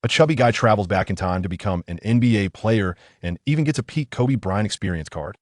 A chubby guy travels back in time to become an NBA player and even gets a PeakKobe Bryant experience card.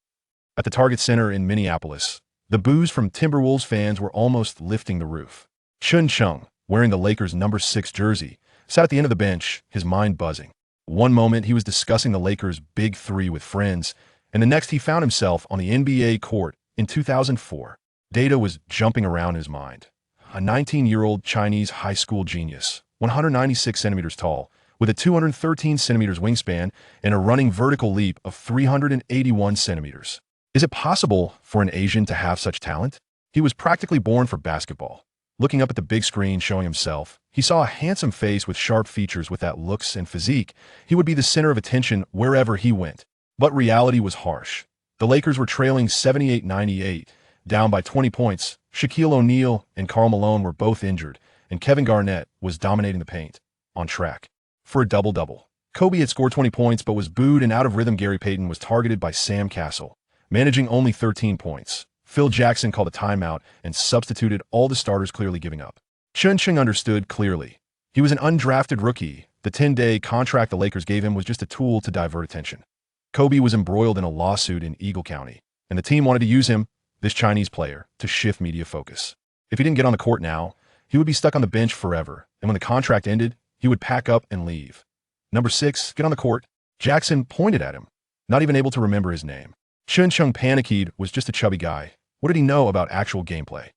At the Target Center in Minneapolis, the boos from Timberwolves fans were almost lifting the roof. Chen Cheng, wearing the Lakers' number 6 jersey, sat at the end of the bench, his mind buzzing. One moment he was discussing the Lakers' Big Three with friends, and the next he found himself on the NBA court in 2004. Data was jumping around his mind. A 19-year-old Chinese high school genius, 196 centimeters tall, with a 213 centimeters wingspan and a running vertical leap of 381 centimeters. Is it possible for an Asian to have such talent? He was practically born for basketball. Looking up at the big screen showing himself, he saw a handsome face with sharp features. With that looks and physique, he would be the center of attention wherever he went. But reality was harsh. The Lakers were trailing 78-98, down by 20 points. Shaquille O'Neal and Karl Malone were both injured, and Kevin Garnett was dominating the paint, on track for a double-double. Kobe had scored 20 points but was booed and out of rhythm. Gary Payton was targeted by Sam Cassell, managing only 13 points. Phil Jackson called a timeout and substituted all the starters, clearly giving up. Chen Cheng understood clearly. He was an undrafted rookie. The 10-day contract the Lakers gave him was just a tool to divert attention. Kobe was embroiled in a lawsuit in Eagle County, and the team wanted to use him, this Chinese player, to shift media focus. If he didn't get on the court now, he would be stuck on the bench forever, and when the contract ended, he would pack up and leave. Number 6, get on the court. Jackson pointed at him, not even able to remember his name. Chen Cheng panicked, was just a chubby guy. What did he know about actual gameplay?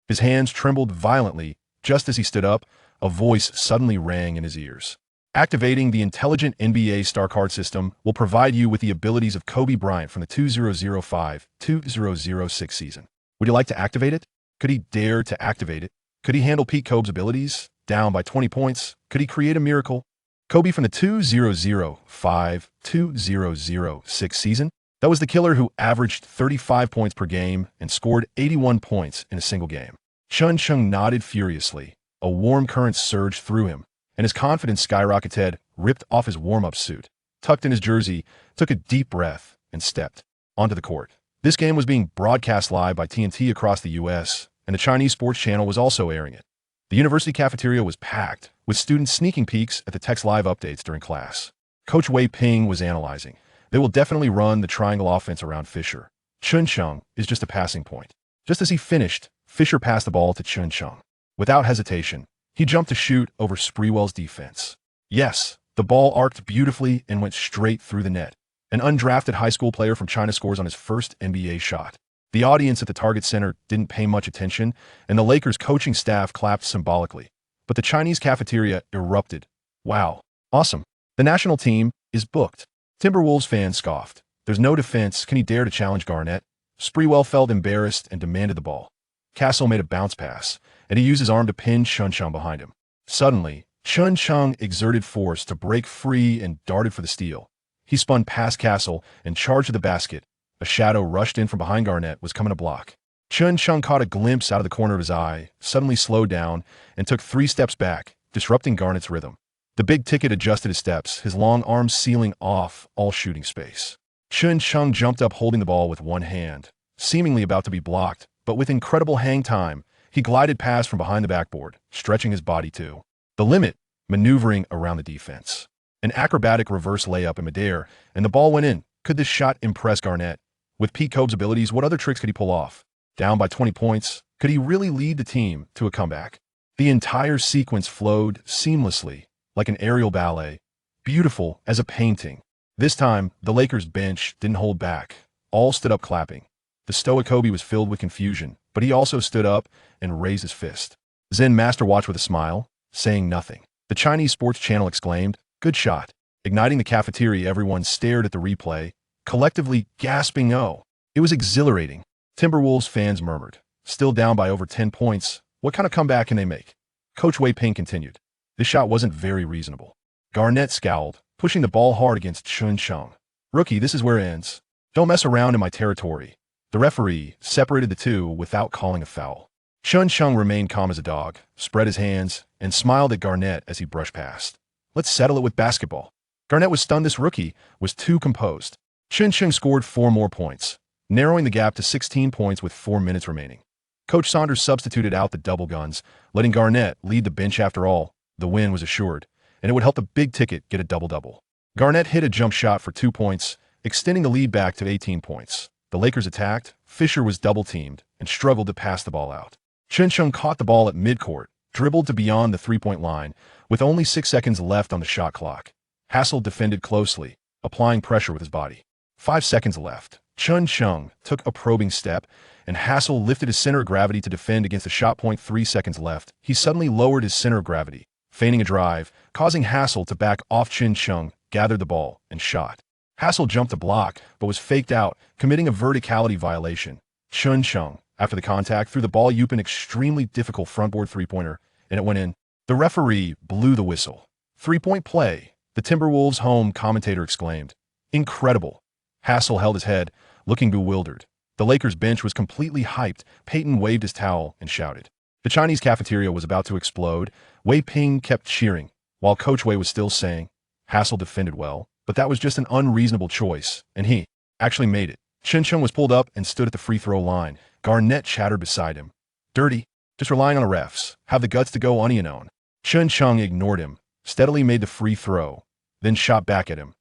His hands trembled violently. Just as he stood up, a voice suddenly rang in his ears. Activating the intelligent NBA Star Card system will provide you with the abilities of Kobe Bryant from the 2005-2006 season. Would you like to activate it? Could he dare to activate it? Could he handle PeakKobe's abilities? Down by 20 points, could he create a miracle? Kobe from the 2005-2006 season? That was the killer who averaged 35 points per game and scored 81 points in a single game. Chen Cheng nodded furiously. A warm current surged through him, and his confidence skyrocketed. Ripped off his warm-up suit, tucked in his jersey, took a deep breath, and stepped onto the court. This game was being broadcast live by TNT across the U.S., and the Chinese sports channel was also airing it. The university cafeteria was packed, with students sneaking peeks at the text live updates during class. Coach Wei Ping was analyzing. They will definitely run the triangle offense around Fisher. Chen Cheng is just a passing point. Just as he finished, Fisher passed the ball to Chen Cheng. Without hesitation, he jumped to shoot over Sprewell's defense. Yes, the ball arced beautifully and went straight through the net. An undrafted high school player from China scores on his first NBA shot. The audience at the Target Center didn't pay much attention, and the Lakers coaching staff clapped symbolically. But the Chinese cafeteria erupted. Wow, awesome. The national team is booked. Timberwolves fans scoffed. There's no defense. Can he dare to challenge Garnett? Sprewell felt embarrassed and demanded the ball. Cassell made a bounce pass, and he used his arm to pin Chen Cheng behind him. Suddenly, Chen Cheng exerted force to break free and darted for the steal. He spun past Cassell and charged to the basket. A shadow rushed in from behind. Garnett was coming to block. Chen Cheng caught a glimpse out of the corner of his eye, suddenly slowed down, and took 3 steps back, disrupting Garnett's rhythm. The big ticket adjusted his steps, his long arms sealing off all shooting space. Chen Cheng jumped up holding the ball with one hand, seemingly about to be blocked, but with incredible hang time, he glided past from behind the backboard, stretching his body to the limit, maneuvering around the defense. An acrobatic reverse layup in midair, and the ball went in. Could this shot impress Garnett? With PeakKobe's abilities, what other tricks could he pull off? Down by 20 points, could he really lead the team to a comeback? The entire sequence flowed seamlessly, like an aerial ballet, beautiful as a painting. This time, the Lakers bench didn't hold back. All stood up clapping. The stoic Kobe was filled with confusion, but he also stood up and raised his fist. Zen Master watched with a smile, saying nothing. The Chinese sports channel exclaimed, "Good shot." Igniting the cafeteria, everyone stared at the replay, collectively gasping, "Oh." It was exhilarating. Timberwolves fans murmured, still down by over 10 points. What kind of comeback can they make? Coach Wei Ping continued. This shot wasn't very reasonable. Garnett scowled, pushing the ball hard against Chen Cheng. Rookie, this is where it ends. Don't mess around in my territory. The referee separated the two without calling a foul. Chen Cheng remained calm as a dog, spread his hands, and smiled at Garnett as he brushed past. Let's settle it with basketball. Garnett was stunned. This rookie was too composed. Chen Cheng scored 4 more points, narrowing the gap to 16 points with 4 minutes remaining. Coach Saunders substituted out the double guns, letting Garnett lead the bench. After all, the win was assured, and it would help the big ticket get a double-double. Garnett hit a jump shot for 2 points, extending the lead back to 18 points. The Lakers attacked, Fisher was double-teamed, and struggled to pass the ball out. Chen Cheng caught the ball at midcourt, dribbled to beyond the three-point line, with only 6 seconds left on the shot clock. Hassel defended closely, applying pressure with his body. 5 seconds left. Chen Cheng took a probing step, and Hassel lifted his center of gravity to defend against the shot point. 3 seconds left. He suddenly lowered his center of gravity, feigning a drive, causing Hassel to back off. Chen Cheng gathered the ball and shot. Hassel jumped to block, but was faked out, committing a verticality violation. Chen Cheng, after the contact, threw the ball up an extremely difficult frontboard three-pointer, and it went in. The referee blew the whistle. 3-point play, the Timberwolves home commentator exclaimed. Incredible. Hassel held his head, looking bewildered. The Lakers bench was completely hyped. Peyton waved his towel and shouted. The Chinese cafeteria was about to explode. Wei Ping kept cheering, while Coach Wei was still saying, Hassel defended well, but that was just an unreasonable choice, and he actually made it. Chen Cheng was pulled up and stood at the free throw line. Garnett chattered beside him. Dirty, just relying on the refs, have the guts to go onion on. Chen Cheng ignored him, steadily made the free throw, then shot back at him.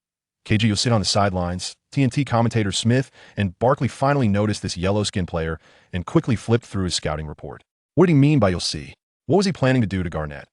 KG will sit on the sidelines. TNT commentator Smith and Barkley finally noticed this yellow-skinned player and quickly flipped through his scouting report. What did he mean by you'll see? What was he planning to do to Garnett?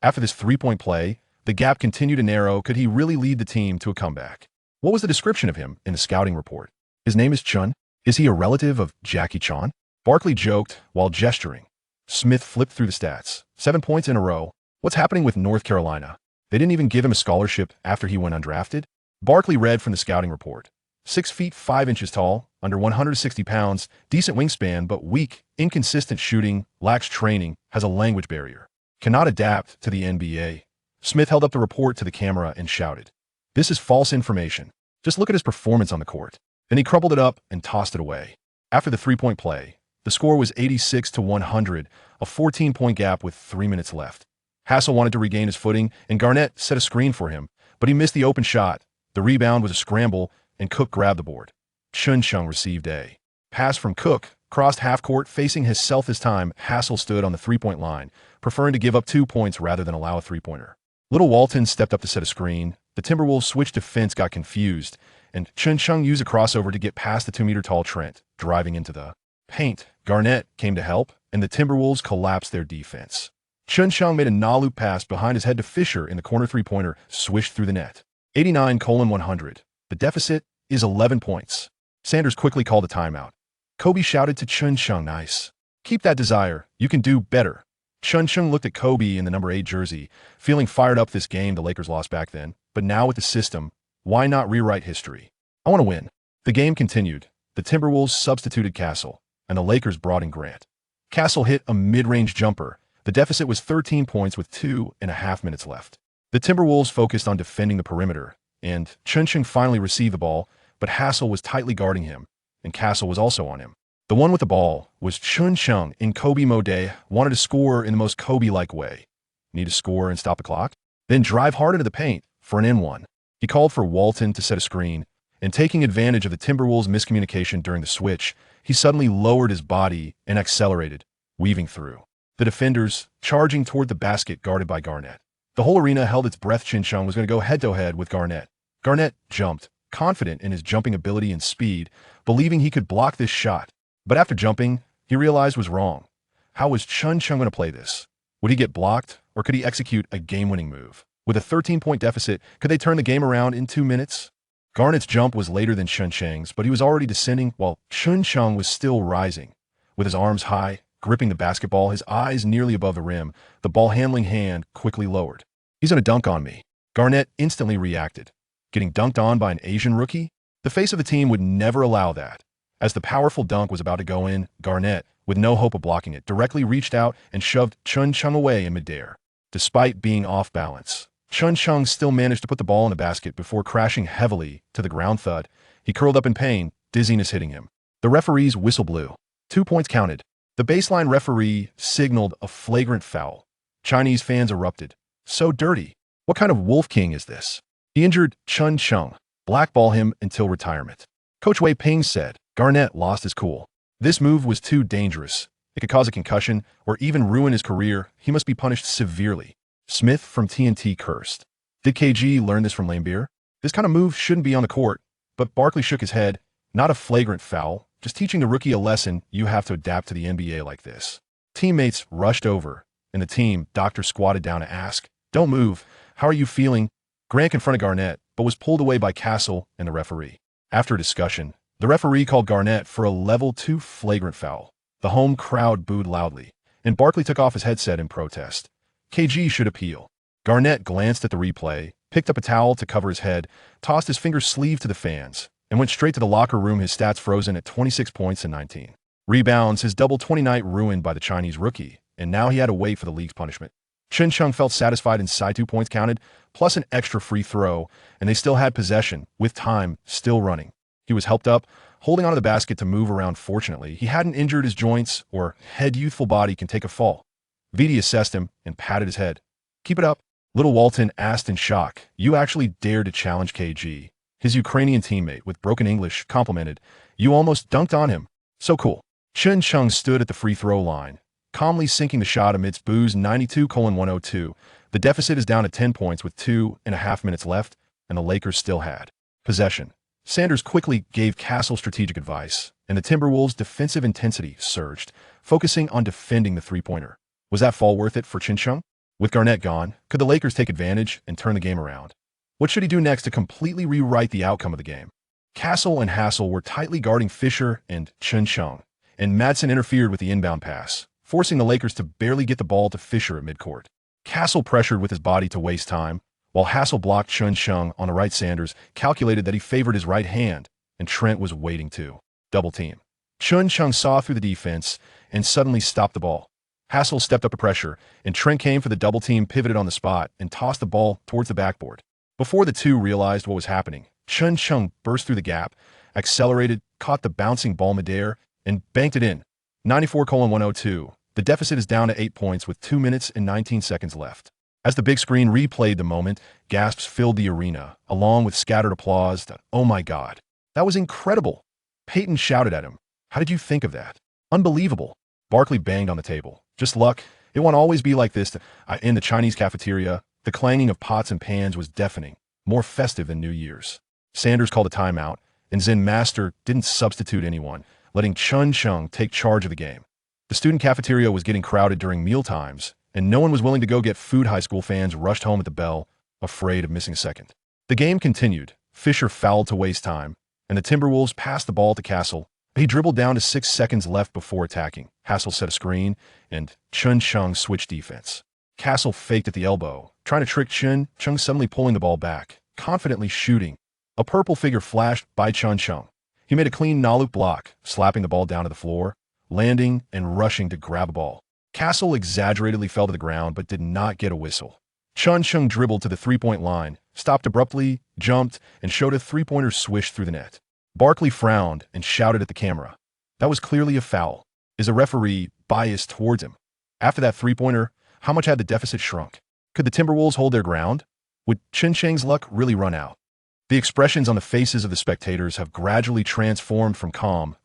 After this 3-point play, the gap continued to narrow. Could he really lead the team to a comeback? What was the description of him in the scouting report? His name is Chun. Is he a relative of Jackie Chan? Barkley joked while gesturing. Smith flipped through the stats. 7 points in a row. What's happening with North Carolina? They didn't even give him a scholarship after he went undrafted? Barkley read from the scouting report. 6 feet 5 inches tall, under 160 pounds, decent wingspan but weak, inconsistent shooting, lacks training, has a language barrier. Cannot adapt to the NBA. Smith held up the report to the camera and shouted, "This is false information. Just look at his performance on the court." Then he crumpled it up and tossed it away. After the 3-point play, the score was 86-100, a 14-point gap with 3 minutes left. Hassel wanted to regain his footing, and Garnett set a screen for him, but he missed the open shot. The rebound was a scramble, and Cook grabbed the board. Chen Cheng received a pass from Cook, crossed half-court, facing himself this time. Hassel stood on the 3-point line, preferring to give up 2 points rather than allow a 3-pointer. Little Walton stepped up to set a screen. The Timberwolves switched defense, got confused, and Chen Cheng used a crossover to get past the 2-meter-tall Trent, driving into the paint. Garnett came to help, and the Timberwolves collapsed their defense. Chen Cheng made a no-loop pass behind his head to Fisher in the corner 3-pointer, swished through the net. 89-100. The deficit is 11 points. Sanders quickly called a timeout. Kobe shouted to Chen Cheng, "Nice. Keep that desire. You can do better." Chen Cheng looked at Kobe in the number 8 jersey, feeling fired up. This game the Lakers lost back then, but now with the system, why not rewrite history? I want to win. The game continued. The Timberwolves substituted Castle, and the Lakers brought in Grant. Castle hit a mid-range jumper. The deficit was 13 points with 2.5 minutes left. The Timberwolves focused on defending the perimeter, and Chen Cheng finally received the ball, but Hassel was tightly guarding him, and Castle was also on him. The one with the ball was Chen Cheng. In Kobe mode, wanted to score in the most Kobe-like way. Need to score and stop the clock? Then drive hard into the paint for an N1. He called for Walton to set a screen, and taking advantage of the Timberwolves' miscommunication during the switch, he suddenly lowered his body and accelerated, weaving through the defenders, charging toward the basket guarded by Garnett. The whole arena held its breath. Chen Cheng was going to go head-to-head with Garnett. Garnett jumped, confident in his jumping ability and speed, believing he could block this shot. But after jumping, he realized was wrong. How was Chen Cheng going to play this? Would he get blocked, or could he execute a game-winning move? With a 13-point deficit, could they turn the game around in 2 minutes? Garnett's jump was later than Chen Cheng's, but he was already descending while Chen Cheng was still rising. With his arms high, gripping the basketball, his eyes nearly above the rim, the ball-handling hand quickly lowered. "He's going to dunk on me." Garnett instantly reacted. Getting dunked on by an Asian rookie? The face of the team would never allow that. As the powerful dunk was about to go in, Garnett, with no hope of blocking it, directly reached out and shoved Chen Cheng away in midair. Despite being off balance, Chen Cheng still managed to put the ball in the basket before crashing heavily to the ground. Thud. He curled up in pain, dizziness hitting him. The referee's whistle blew. 2 points counted. The baseline referee signaled a flagrant foul. Chinese fans erupted. "So dirty. What kind of wolf king is this?" He injured Chen Cheng. Blackball him until retirement. Coach Wei Ping said. Garnett lost his cool. This move was too dangerous. It could cause a concussion or even ruin his career. He must be punished severely. Smith from TNT cursed. Did KG learn this from Lambeer? This kind of move shouldn't be on the court, but Barkley shook his head. Not a flagrant foul, just teaching the rookie a lesson. You have to adapt to the NBA like this. Teammates rushed over, and the team doctor squatted down to ask, "Don't move. How are you feeling?" Grant confronted Garnett, but was pulled away by Castle and the referee. After a discussion, the referee called Garnett for a level 2 flagrant foul. The home crowd booed loudly, and Barkley took off his headset in protest. KG should appeal. Garnett glanced at the replay, picked up a towel to cover his head, tossed his finger sleeve to the fans, and went straight to the locker room, his stats frozen at 26 points and 19 rebounds, his double 20 night ruined by the Chinese rookie, and now he had to wait for the league's punishment. Chen Cheng felt satisfied inside 2 points counted, plus an extra free throw, and they still had possession, with time still running. He was helped up, holding onto the basket to move around. Fortunately, he hadn't injured his joints or head. Youthful body can take a fall. Vidi assessed him and patted his head. "Keep it up." Little Walton asked in shock. "You actually dared to challenge KG." His Ukrainian teammate, with broken English, complimented, "You almost dunked on him. So cool." Chen Cheng stood at the free throw line, calmly sinking the shot amidst boos. 92-102. The deficit is down to 10 points with 2.5 minutes left, and the Lakers still had possession. Sanders quickly gave Castle strategic advice, and the Timberwolves' defensive intensity surged, focusing on defending the three-pointer. Was that fall worth it for Chen Cheng? With Garnett gone, could the Lakers take advantage and turn the game around? What should he do next to completely rewrite the outcome of the game? Castle and Hassel were tightly guarding Fisher and Chen Cheng, and Madsen interfered with the inbound pass, forcing the Lakers to barely get the ball to Fisher at midcourt. Castle pressured with his body to waste time, while Hassel blocked Chen Cheng on the right. Sanders calculated that he favored his right hand, and Trent was waiting to double team. Chen Cheng saw through the defense and suddenly stopped the ball. Hassel stepped up to pressure, and Trent came for the double team, pivoted on the spot, and tossed the ball towards the backboard. Before the two realized what was happening, Chen Cheng burst through the gap, accelerated, caught the bouncing ball midair, and banked it in. 94-102. The deficit is down to 8 points with 2 minutes and 19 seconds left. As the big screen replayed the moment, gasps filled the arena, along with scattered applause. "Oh my God, that was incredible." Peyton shouted at him, "How did you think of that? Unbelievable." Barkley banged on the table. "Just luck. It won't always be like this." In the Chinese cafeteria, the clanging of pots and pans was deafening, more festive than New Year's. Sanders called a timeout, and Zen Master didn't substitute anyone, letting Chen Cheng take charge of the game. The student cafeteria was getting crowded during meal times, and no one was willing to go get food. High school fans rushed home at the bell, afraid of missing a second. The game continued. Fisher fouled to waste time, and the Timberwolves passed the ball to Castle. He dribbled down to 6 seconds left before attacking. Hassel set a screen, and Chen Cheng switched defense. Castle faked at the elbow, trying to trick Chen Cheng, suddenly pulling the ball back, confidently shooting. A purple figure flashed by Chen Cheng. He made a clean no-look block, slapping the ball down to the floor, landing and rushing to grab a ball. Castle exaggeratedly fell to the ground but did not get a whistle. Chen Cheng dribbled to the three-point line, stopped abruptly, jumped, and showed a three-pointer swish through the net. Barkley frowned and shouted at the camera. That was clearly a foul. Is a referee biased towards him? After that three-pointer, how much had the deficit shrunk? Could the Timberwolves hold their ground? Would Chen Cheng's luck really run out? The expressions on the faces of the spectators have gradually transformed from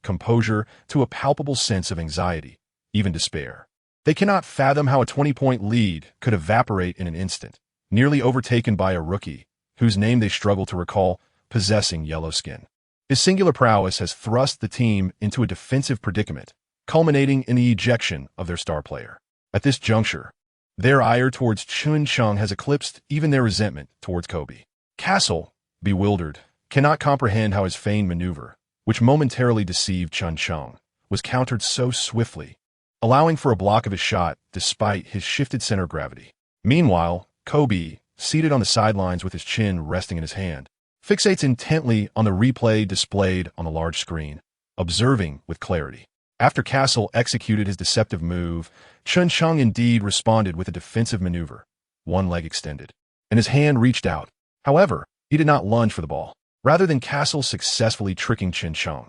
composure to a palpable sense of anxiety, even despair. They cannot fathom how a 20-point lead could evaporate in an instant, nearly overtaken by a rookie, whose name they struggle to recall, possessing yellow skin. His singular prowess has thrust the team into a defensive predicament, culminating in the ejection of their star player. At this juncture, their ire towards Chen Cheng has eclipsed even their resentment towards Kobe. Castle, bewildered, cannot comprehend how his feigned maneuver, which momentarily deceived Chen Cheng, was countered so swiftly, allowing for a block of his shot despite his shifted center of gravity. Meanwhile, Kobe, seated on the sidelines with his chin resting in his hand, fixates intently on the replay displayed on the large screen, observing with clarity. After Castle executed his deceptive move, Chen Cheng indeed responded with a defensive maneuver, one leg extended, and his hand reached out. However, he did not lunge for the ball, rather than Castle successfully tricking Chen Cheng.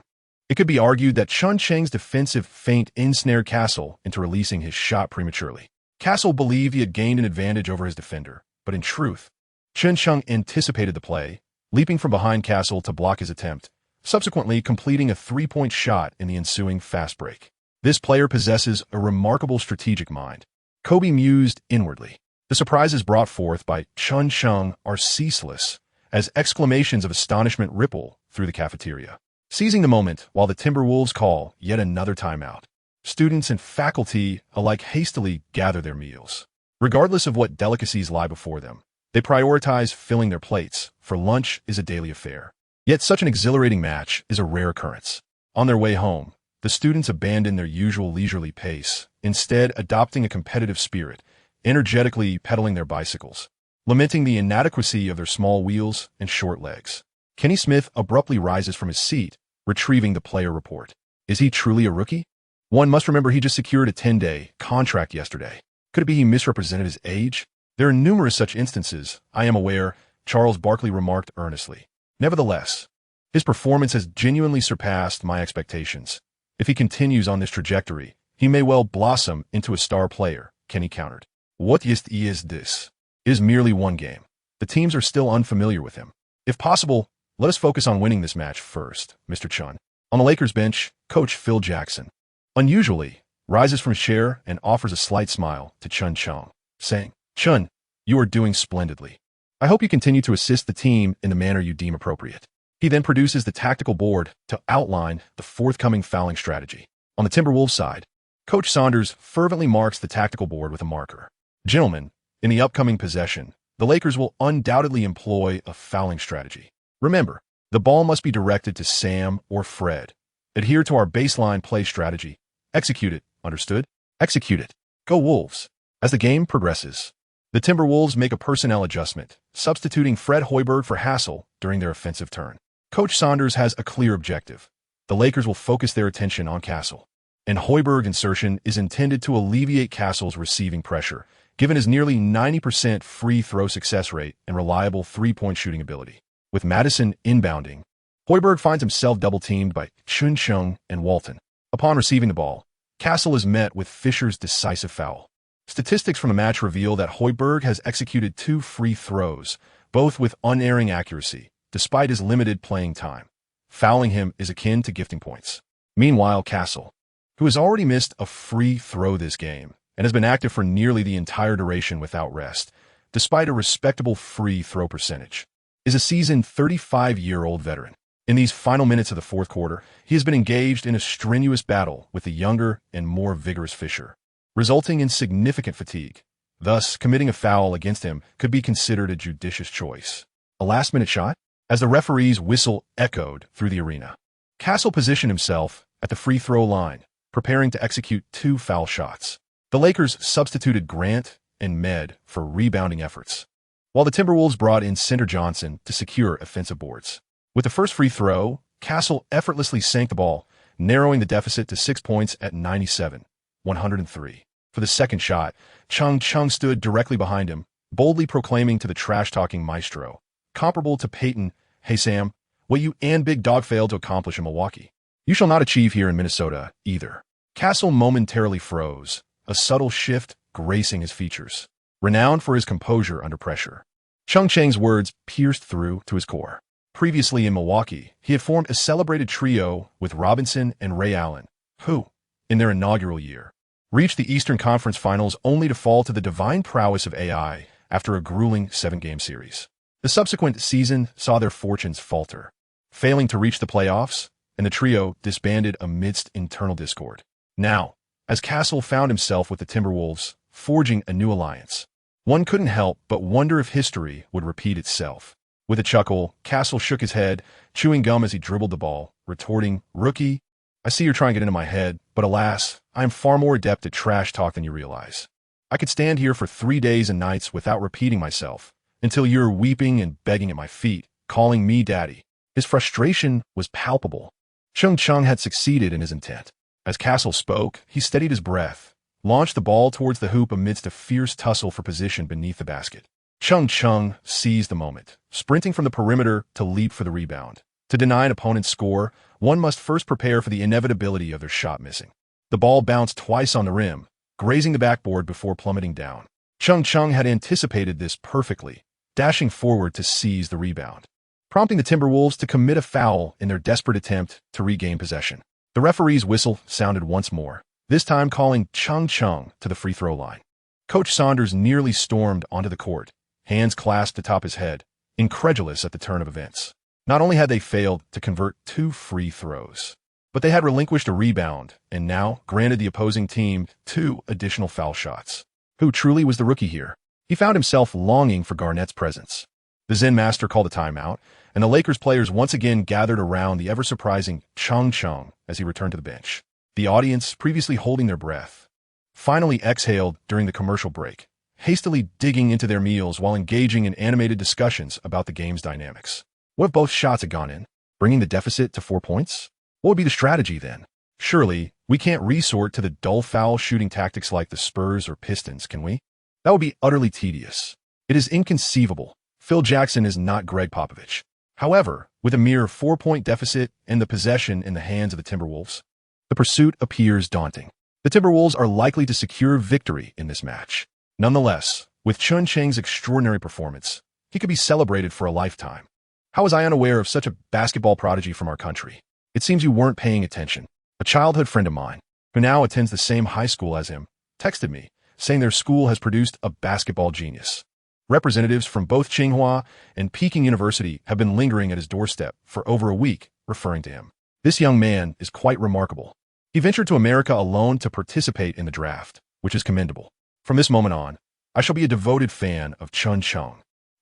It could be argued that Chen Cheng's defensive feint ensnared Castle into releasing his shot prematurely. Castle believed he had gained an advantage over his defender, but in truth, Chen Cheng anticipated the play, leaping from behind Castle to block his attempt, subsequently completing a three-point shot in the ensuing fast break. This player possesses a remarkable strategic mind. Kobe mused inwardly. The surprises brought forth by Chen Cheng are ceaseless, as exclamations of astonishment ripple through the cafeteria. Seizing the moment while the Timberwolves call yet another timeout, students and faculty alike hastily gather their meals. Regardless of what delicacies lie before them, they prioritize filling their plates, for lunch is a daily affair. Yet such an exhilarating match is a rare occurrence. On their way home, the students abandon their usual leisurely pace, instead adopting a competitive spirit, energetically pedaling their bicycles, lamenting the inadequacy of their small wheels and short legs. Kenny Smith abruptly rises from his seat, retrieving the player report. Is he truly a rookie? One must remember he just secured a 10-day contract yesterday. Could it be he misrepresented his age? There are numerous such instances, I am aware, Charles Barkley remarked earnestly. Nevertheless, his performance has genuinely surpassed my expectations. If he continues on this trajectory, he may well blossom into a star player, Kenny countered. What is this? It is merely one game. The teams are still unfamiliar with him. If possible, let us focus on winning this match first, Mr. Chen. On the Lakers bench, Coach Phil Jackson, unusually, rises from his chair and offers a slight smile to Chen Cheng, saying, Chen, you are doing splendidly. I hope you continue to assist the team in the manner you deem appropriate. He then produces the tactical board to outline the forthcoming fouling strategy. On the Timberwolves side, Coach Saunders fervently marks the tactical board with a marker. Gentlemen, in the upcoming possession, the Lakers will undoubtedly employ a fouling strategy. Remember, the ball must be directed to Sam or Fred. Adhere to our baseline play strategy. Execute it, understood? Execute it. Go Wolves. As the game progresses, the Timberwolves make a personnel adjustment, substituting Fred Hoiberg for Hassel during their offensive turn. Coach Saunders has a clear objective. The Lakers will focus their attention on Castle, and Hoiberg insertion is intended to alleviate Castle's receiving pressure, given his nearly 90% free throw success rate and reliable three-point shooting ability. With Madison inbounding, Hoiberg finds himself double-teamed by Chen Cheng and Walton. Upon receiving the ball, Castle is met with Fisher's decisive foul. Statistics from the match reveal that Hoiberg has executed 2 free throws, both with unerring accuracy, despite his limited playing time. Fouling him is akin to gifting points. Meanwhile, Castle, who has already missed a free throw this game and has been active for nearly the entire duration without rest, despite a respectable free throw percentage, is a seasoned 35-year-old veteran. In these final minutes of the fourth quarter, he has been engaged in a strenuous battle with the younger and more vigorous Fisher, resulting in significant fatigue. Thus, committing a foul against him could be considered a judicious choice. A last-minute shot? As the referee's whistle echoed through the arena, Castle positioned himself at the free throw line, preparing to execute 2 foul shots. The Lakers substituted Grant and Med for rebounding efforts, while the Timberwolves brought in Center Johnson to secure offensive boards. With the first free throw, Castle effortlessly sank the ball, narrowing the deficit to 6 points at 97-103. For the second shot, Chen Cheng stood directly behind him, boldly proclaiming to the trash-talking maestro, comparable to Peyton, "Hey Sam, what you and Big Dog failed to accomplish in Milwaukee, you shall not achieve here in Minnesota either." Castle momentarily froze, a subtle shift gracing his features. Renowned for his composure under pressure, Chen Cheng's words pierced through to his core. Previously in Milwaukee, he had formed a celebrated trio with Robinson and Ray Allen, who, in their inaugural year, reached the Eastern Conference Finals only to fall to the divine prowess of AI after a grueling 7-game series. The subsequent season saw their fortunes falter, failing to reach the playoffs, and the trio disbanded amidst internal discord. Now, as Castle found himself with the Timberwolves, forging a new alliance, one couldn't help but wonder if history would repeat itself. With a chuckle, Castle shook his head, chewing gum as he dribbled the ball, retorting, "Rookie, I see you're trying to get into my head, but alas, I am far more adept at trash talk than you realize. I could stand here for 3 days and nights without repeating myself, until you're weeping and begging at my feet, calling me daddy." His frustration was palpable. Chen Cheng had succeeded in his intent. As Castle spoke, he steadied his breath, launched the ball towards the hoop amidst a fierce tussle for position beneath the basket. Chen Cheng seized the moment, sprinting from the perimeter to leap for the rebound. To deny an opponent's score, one must first prepare for the inevitability of their shot missing. The ball bounced twice on the rim, grazing the backboard before plummeting down. Chen Cheng had anticipated this perfectly, dashing forward to seize the rebound, prompting the Timberwolves to commit a foul in their desperate attempt to regain possession. The referee's whistle sounded once more, this time calling Chen Cheng to the free throw line. Coach Saunders nearly stormed onto the court, hands clasped atop his head, incredulous at the turn of events. Not only had they failed to convert 2 free throws, but they had relinquished a rebound and now granted the opposing team 2 additional foul shots. Who truly was the rookie here? He found himself longing for Garnett's presence. The Zen master called a timeout, and the Lakers players once again gathered around the ever-surprising Chen Cheng as he returned to the bench. The audience, previously holding their breath, finally exhaled during the commercial break, hastily digging into their meals while engaging in animated discussions about the game's dynamics. What if both shots had gone in, bringing the deficit to 4 points? What would be the strategy then? Surely, we can't resort to the dull foul shooting tactics like the Spurs or Pistons, can we? That would be utterly tedious. It is inconceivable. Phil Jackson is not Greg Popovich. However, with a mere 4-point deficit and the possession in the hands of the Timberwolves, the pursuit appears daunting. The Timberwolves are likely to secure victory in this match. Nonetheless, with Chen Cheng's extraordinary performance, he could be celebrated for a lifetime. How was I unaware of such a basketball prodigy from our country? It seems you weren't paying attention. A childhood friend of mine, who now attends the same high school as him, texted me, saying their school has produced a basketball genius. Representatives from both Tsinghua and Peking University have been lingering at his doorstep for over a week, referring to him. This young man is quite remarkable. He ventured to America alone to participate in the draft, which is commendable. From this moment on, I shall be a devoted fan of Chen Cheng.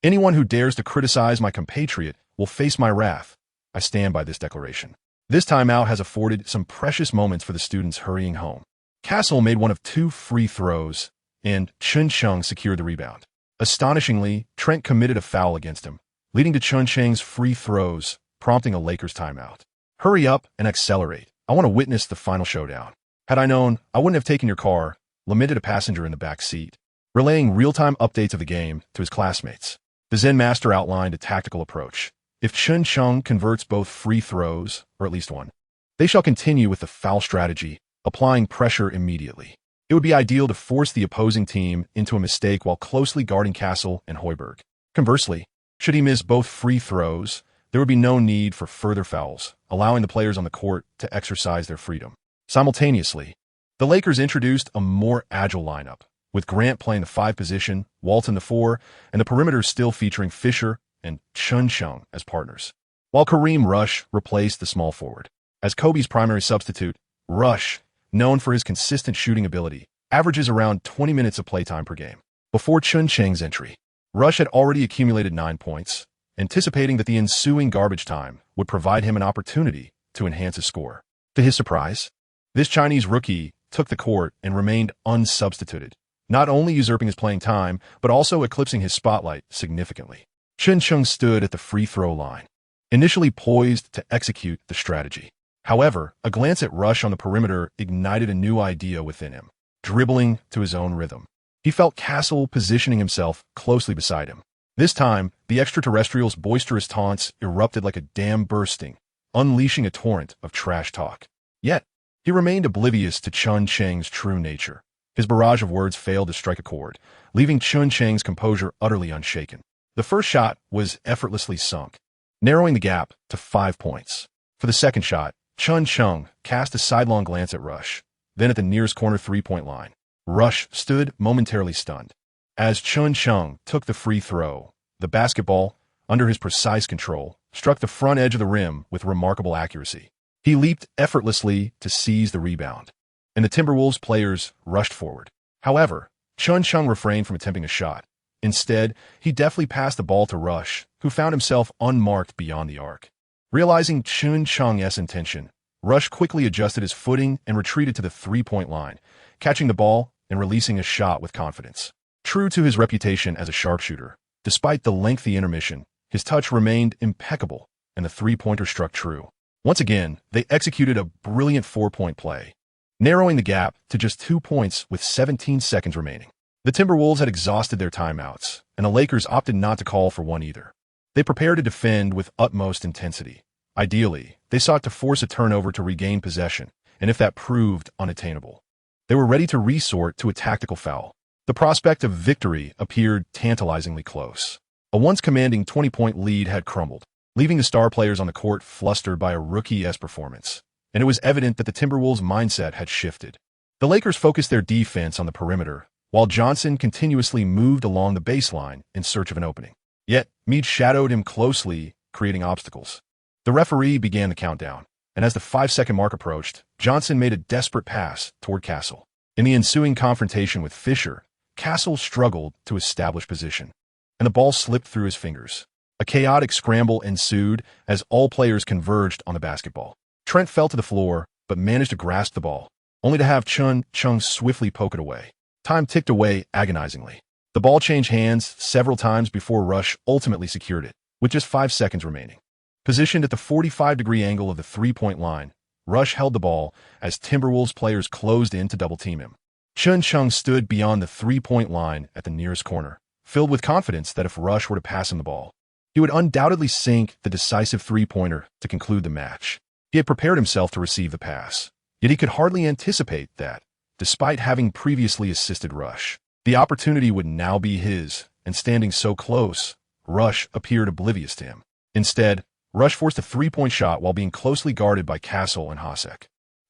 Anyone who dares to criticize my compatriot will face my wrath. I stand by this declaration. This timeout has afforded some precious moments for the students hurrying home. Castle made one of 2 free throws, and Chen Cheng secured the rebound. Astonishingly, Trent committed a foul against him, leading to Chen Cheng's free throws, prompting a Lakers timeout. Hurry up and accelerate. I want to witness the final showdown. Had I known, I wouldn't have taken your car, lamented a passenger in the back seat, relaying real-time updates of the game to his classmates. The Zen master outlined a tactical approach. If Chen Cheng converts both free throws, or at least one, they shall continue with the foul strategy, applying pressure immediately. It would be ideal to force the opposing team into a mistake while closely guarding Castle and Hoiberg. Conversely, should he miss both free throws, there would be no need for further fouls, allowing the players on the court to exercise their freedom. Simultaneously, the Lakers introduced a more agile lineup, with Grant playing the 5 position, Walton the 4, and the perimeter still featuring Fisher and Chen Cheng as partners, while Kareem Rush replaced the small forward. As Kobe's primary substitute, Rush, known for his consistent shooting ability, averages around 20 minutes of playtime per game. Before Chen Cheng's entry, Rush had already accumulated 9 points, anticipating that the ensuing garbage time would provide him an opportunity to enhance his score. To his surprise, this Chinese rookie took the court and remained unsubstituted, not only usurping his playing time, but also eclipsing his spotlight significantly. Chen Cheng stood at the free throw line, initially poised to execute the strategy. However, a glance at Rush on the perimeter ignited a new idea within him, dribbling to his own rhythm. He felt Castle positioning himself closely beside him. This time, the extraterrestrial's boisterous taunts erupted like a dam bursting, unleashing a torrent of trash talk. Yet, he remained oblivious to Chen Cheng's true nature. His barrage of words failed to strike a chord, leaving Chen Cheng's composure utterly unshaken. The first shot was effortlessly sunk, narrowing the gap to 5 points. For the second shot, Chen Cheng cast a sidelong glance at Rush, then at the nearest corner 3-point line. Rush stood momentarily stunned. As Chen Cheng took the free throw, the basketball, under his precise control, struck the front edge of the rim with remarkable accuracy. He leaped effortlessly to seize the rebound, and the Timberwolves players rushed forward. However, Chen Cheng refrained from attempting a shot. Instead, he deftly passed the ball to Rush, who found himself unmarked beyond the arc. Realizing Chen Cheng's intention, Rush quickly adjusted his footing and retreated to the 3-point line, catching the ball and releasing a shot with confidence. True to his reputation as a sharpshooter, despite the lengthy intermission, his touch remained impeccable, and the 3-pointer struck true. Once again, they executed a brilliant 4-point play, narrowing the gap to just 2 points with 17 seconds remaining. The Timberwolves had exhausted their timeouts, and the Lakers opted not to call for one either. They prepared to defend with utmost intensity. Ideally, they sought to force a turnover to regain possession, and if that proved unattainable, they were ready to resort to a tactical foul. The prospect of victory appeared tantalizingly close. A once commanding 20-point lead had crumbled, leaving the star players on the court flustered by a rookie-esque performance, and it was evident that the Timberwolves' mindset had shifted. The Lakers focused their defense on the perimeter, while Johnson continuously moved along the baseline in search of an opening. Yet, Mead shadowed him closely, creating obstacles. The referee began the countdown, and as the 5-second mark approached, Johnson made a desperate pass toward Castle. In the ensuing confrontation with Fisher, Castle struggled to establish position, and the ball slipped through his fingers. A chaotic scramble ensued as all players converged on the basketball. Trent fell to the floor, but managed to grasp the ball, only to have Chen Cheng swiftly poke it away. Time ticked away agonizingly. The ball changed hands several times before Rush ultimately secured it, with just 5 seconds remaining. Positioned at the 45-degree angle of the three-point line, Rush held the ball as Timberwolves players closed in to double-team him. Chen Cheng stood beyond the three-point line at the nearest corner, filled with confidence that if Rush were to pass him the ball, he would undoubtedly sink the decisive three-pointer to conclude the match. He had prepared himself to receive the pass, yet he could hardly anticipate that, despite having previously assisted Rush, the opportunity would now be his, and standing so close, Rush appeared oblivious to him. Instead, Rush forced a three-point shot while being closely guarded by Castle and Hasek.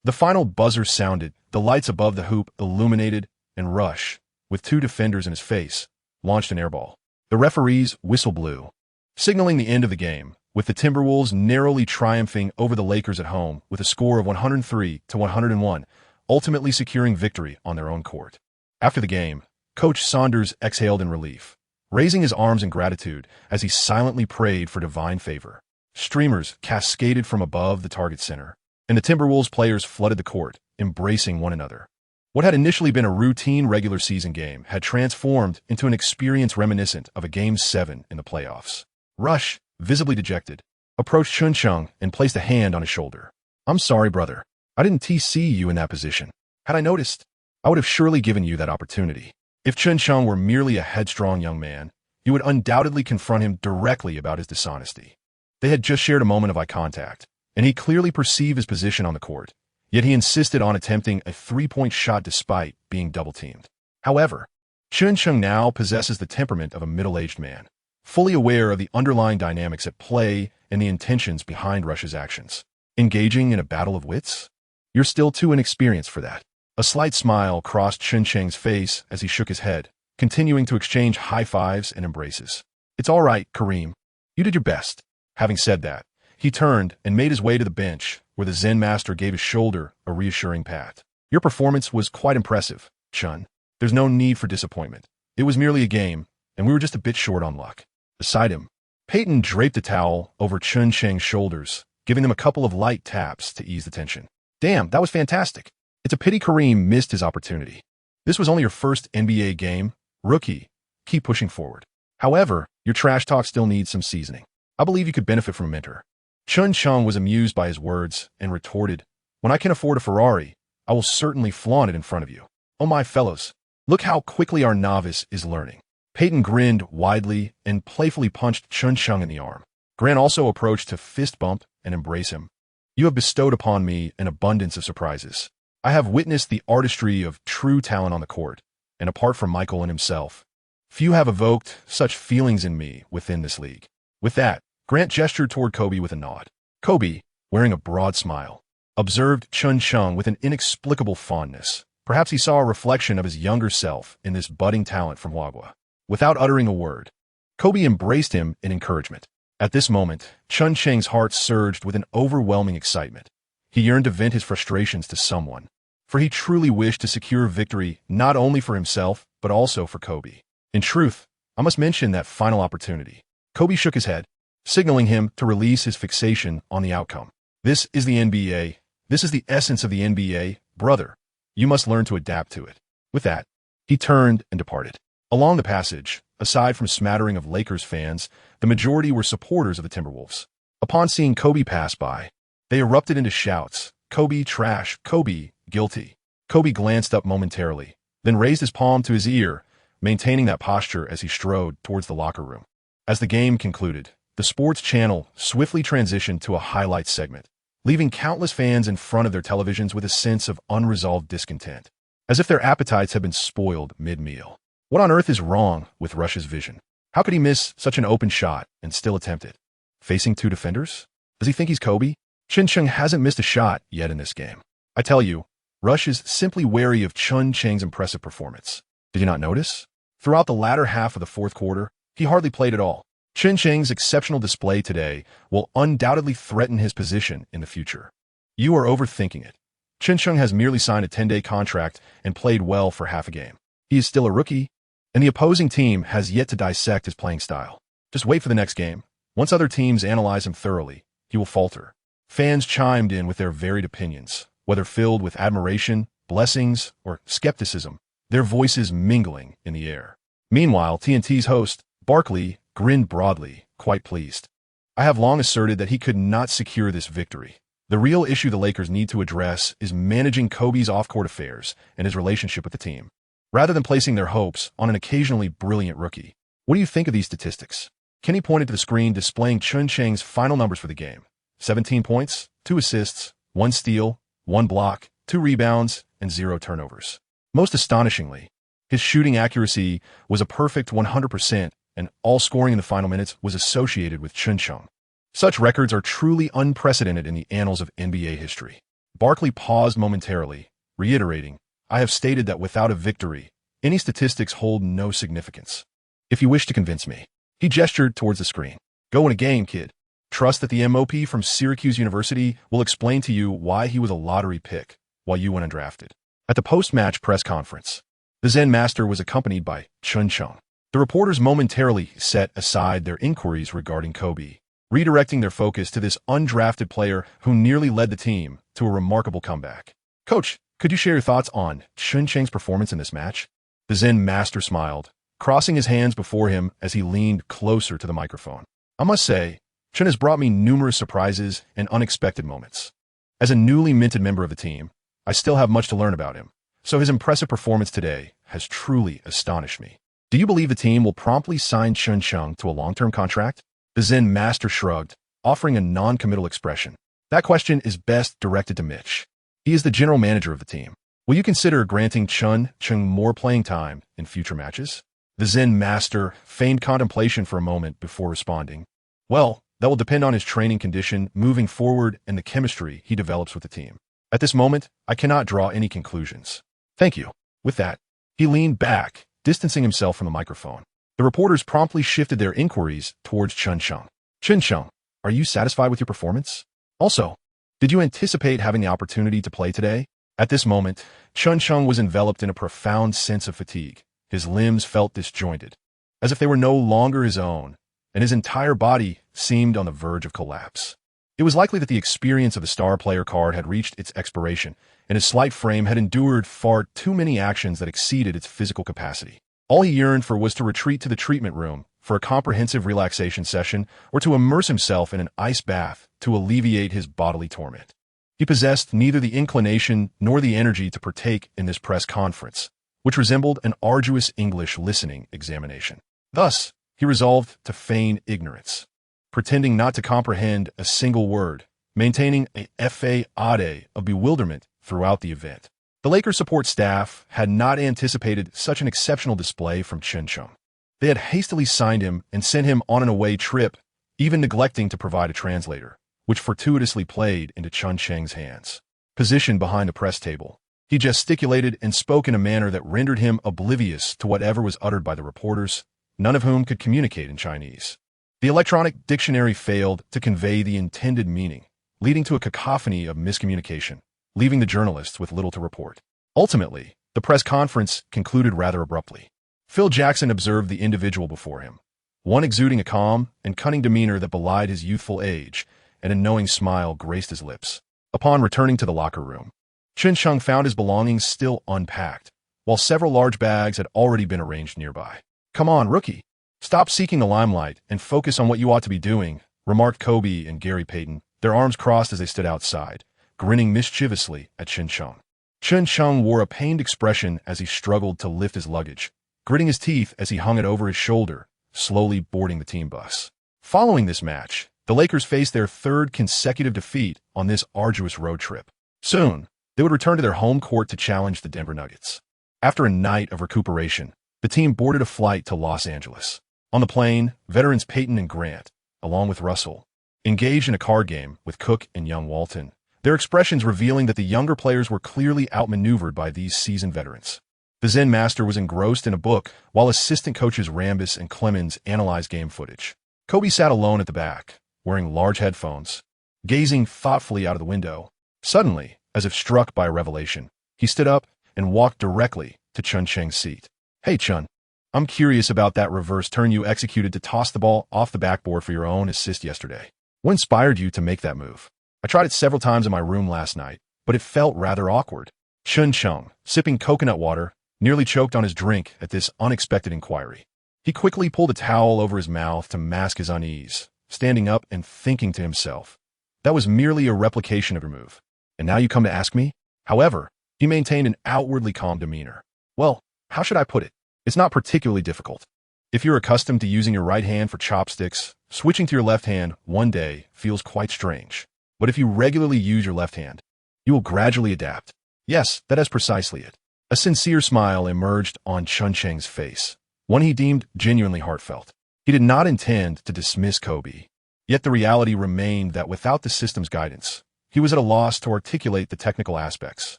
The final buzzer sounded, the lights above the hoop illuminated, and Rush, with 2 defenders in his face, launched an airball. The referee's whistle blew, signaling the end of the game, with the Timberwolves narrowly triumphing over the Lakers at home with a score of 103-101, ultimately securing victory on their own court. After the game, Coach Saunders exhaled in relief, raising his arms in gratitude as he silently prayed for divine favor. Streamers cascaded from above the target center, and the Timberwolves players flooded the court, embracing one another. What had initially been a routine regular season game had transformed into an experience reminiscent of a Game 7 in the playoffs. Rush, visibly dejected, approached Chen Cheng and placed a hand on his shoulder. "I'm sorry, brother. I didn't see you in that position. Had I noticed, I would have surely given you that opportunity." If Chen Cheng were merely a headstrong young man, he would undoubtedly confront him directly about his dishonesty. They had just shared a moment of eye contact, and he clearly perceived his position on the court, yet he insisted on attempting a three-point shot despite being double-teamed. However, Chen Cheng now possesses the temperament of a middle-aged man, fully aware of the underlying dynamics at play and the intentions behind Rush's actions. Engaging in a battle of wits? You're still too inexperienced for that. A slight smile crossed Chen Cheng's face as he shook his head, continuing to exchange high-fives and embraces. "It's all right, Kareem. You did your best." Having said that, he turned and made his way to the bench, where the Zen master gave his shoulder a reassuring pat. "Your performance was quite impressive, Chun. There's no need for disappointment. It was merely a game, and we were just a bit short on luck." Beside him, Peyton draped a towel over Chen Cheng's shoulders, giving them a couple of light taps to ease the tension. "Damn, that was fantastic. It's a pity Kareem missed his opportunity. This was only your first NBA game. Rookie, keep pushing forward. However, your trash talk still needs some seasoning. I believe you could benefit from a mentor." Chen Cheng was amused by his words and retorted, "When I can afford a Ferrari, I will certainly flaunt it in front of you. Oh my fellows, look how quickly our novice is learning." Peyton grinned widely and playfully punched Chen Cheng in the arm. Grant also approached to fist bump and embrace him. "You have bestowed upon me an abundance of surprises. I have witnessed the artistry of true talent on the court, and apart from Michael and himself, few have evoked such feelings in me within this league." With that, Grant gestured toward Kobe with a nod. Kobe, wearing a broad smile, observed Chen Cheng with an inexplicable fondness. Perhaps he saw a reflection of his younger self in this budding talent from Huaguo. Without uttering a word, Kobe embraced him in encouragement. At this moment, Chen Cheng's heart surged with an overwhelming excitement. He yearned to vent his frustrations to someone, for he truly wished to secure victory not only for himself, but also for Kobe. In truth, I must mention that final opportunity. Kobe shook his head, signaling him to release his fixation on the outcome. "This is the NBA. This is the essence of the NBA, brother. You must learn to adapt to it." With that, he turned and departed. Along the passage, aside from a smattering of Lakers fans, the majority were supporters of the Timberwolves. Upon seeing Kobe pass by, they erupted into shouts, "Kobe trash, Kobe guilty." Kobe glanced up momentarily, then raised his palm to his ear, maintaining that posture as he strode towards the locker room. As the game concluded, the sports channel swiftly transitioned to a highlight segment, leaving countless fans in front of their televisions with a sense of unresolved discontent, as if their appetites had been spoiled mid-meal. What on earth is wrong with Rush's vision? How could he miss such an open shot and still attempt it? Facing 2 defenders? Does he think he's Kobe? Chen Cheng hasn't missed a shot yet in this game. I tell you, Rush is simply wary of Chen Cheng's impressive performance. Did you not notice? Throughout the latter half of the fourth quarter, he hardly played at all. Chen Cheng's exceptional display today will undoubtedly threaten his position in the future. You are overthinking it. Chen Cheng has merely signed a 10-day contract and played well for half a game. He is still a rookie, and the opposing team has yet to dissect his playing style. Just wait for the next game. Once other teams analyze him thoroughly, he will falter. Fans chimed in with their varied opinions, whether filled with admiration, blessings, or skepticism, their voices mingling in the air. Meanwhile, TNT's host, Barkley, grinned broadly, quite pleased. I have long asserted that he could not secure this victory. The real issue the Lakers need to address is managing Kobe's off-court affairs and his relationship with the team, rather than placing their hopes on an occasionally brilliant rookie. What do you think of these statistics? Kenny pointed to the screen displaying Chen Cheng's final numbers for the game. 17 points, 2 assists, 1 steal, 1 block, 2 rebounds, and 0 turnovers. Most astonishingly, his shooting accuracy was a perfect 100%, and all scoring in the final minutes was associated with Chen Cheng. Such records are truly unprecedented in the annals of NBA history. Barkley paused momentarily, reiterating, I have stated that without a victory, any statistics hold no significance. If you wish to convince me. He gestured towards the screen. Go win a game, kid. Trust that the MOP from Syracuse University will explain to you why he was a lottery pick, while you went undrafted. At the post-match press conference, the Zen Master was accompanied by Chen Cheng. The reporters momentarily set aside their inquiries regarding Kobe, redirecting their focus to this undrafted player who nearly led the team to a remarkable comeback. Coach, could you share your thoughts on Chen Cheng's performance in this match? The Zen Master smiled, crossing his hands before him as he leaned closer to the microphone. I must say, Chen has brought me numerous surprises and unexpected moments. As a newly minted member of the team, I still have much to learn about him, so his impressive performance today has truly astonished me. Do you believe the team will promptly sign Chen Cheng to a long-term contract? The Zen Master shrugged, offering a non-committal expression. That question is best directed to Mitch. He is the general manager of the team. Will you consider granting Chen Cheng more playing time in future matches? The Zen Master feigned contemplation for a moment before responding. Well, that will depend on his training condition moving forward and the chemistry he develops with the team. At this moment, I cannot draw any conclusions. Thank you. With that, he leaned back, distancing himself from the microphone. The reporters promptly shifted their inquiries towards Chen Cheng. Chen Cheng, are you satisfied with your performance? Also, did you anticipate having the opportunity to play today? At this moment, Chen Cheng was enveloped in a profound sense of fatigue. His limbs felt disjointed, as if they were no longer his own, and his entire body seemed on the verge of collapse. It was likely that the experience of the star player card had reached its expiration, and his slight frame had endured far too many actions that exceeded its physical capacity. All he yearned for was to retreat to the treatment room for a comprehensive relaxation session or to immerse himself in an ice bath to alleviate his bodily torment. He possessed neither the inclination nor the energy to partake in this press conference, which resembled an arduous English listening examination. Thus, he resolved to feign ignorance, pretending not to comprehend a single word, maintaining a facade of bewilderment throughout the event. The Lakers support staff had not anticipated such an exceptional display from Chen Cheng. They had hastily signed him and sent him on an away trip, even neglecting to provide a translator, which fortuitously played into Chen Cheng's hands. Positioned behind the press table, he gesticulated and spoke in a manner that rendered him oblivious to whatever was uttered by the reporters, none of whom could communicate in Chinese. The electronic dictionary failed to convey the intended meaning, leading to a cacophony of miscommunication, leaving the journalists with little to report. Ultimately, the press conference concluded rather abruptly. Phil Jackson observed the individual before him, one exuding a calm and cunning demeanor that belied his youthful age, and a knowing smile graced his lips. Upon returning to the locker room, Chen Cheng found his belongings still unpacked, while several large bags had already been arranged nearby. Come on, rookie. Stop seeking the limelight and focus on what you ought to be doing, remarked Kobe and Gary Payton, their arms crossed as they stood outside, grinning mischievously at Chen Cheng. Chen Cheng wore a pained expression as he struggled to lift his luggage, gritting his teeth as he hung it over his shoulder, slowly boarding the team bus. Following this match, the Lakers faced their third consecutive defeat on this arduous road trip. Soon, they would return to their home court to challenge the Denver Nuggets. After a night of recuperation, the team boarded a flight to Los Angeles. On the plane, veterans Peyton and Grant, along with Russell, engaged in a card game with Cook and young Walton, their expressions revealing that the younger players were clearly outmaneuvered by these seasoned veterans. The Zen master was engrossed in a book while assistant coaches Rambis and Clemens analyzed game footage. Kobe sat alone at the back, wearing large headphones, gazing thoughtfully out of the window. Suddenly, as if struck by a revelation, he stood up and walked directly to Chen Cheng's seat. "Hey, Chen, I'm curious about that reverse turn you executed to toss the ball off the backboard for your own assist yesterday. What inspired you to make that move? I tried it several times in my room last night, but it felt rather awkward." Chen Cheng, sipping coconut water, nearly choked on his drink at this unexpected inquiry. He quickly pulled a towel over his mouth to mask his unease, standing up and thinking to himself, "That was merely a replication of your move. And now you come to ask me?" However, he maintained an outwardly calm demeanor. "Well, how should I put it? It's not particularly difficult. If you're accustomed to using your right hand for chopsticks, switching to your left hand one day feels quite strange. But if you regularly use your left hand, you will gradually adapt." Yes, that is precisely it. A sincere smile emerged on Chen Cheng's face, one he deemed genuinely heartfelt. He did not intend to dismiss Kobe, yet the reality remained that without the system's guidance, he was at a loss to articulate the technical aspects.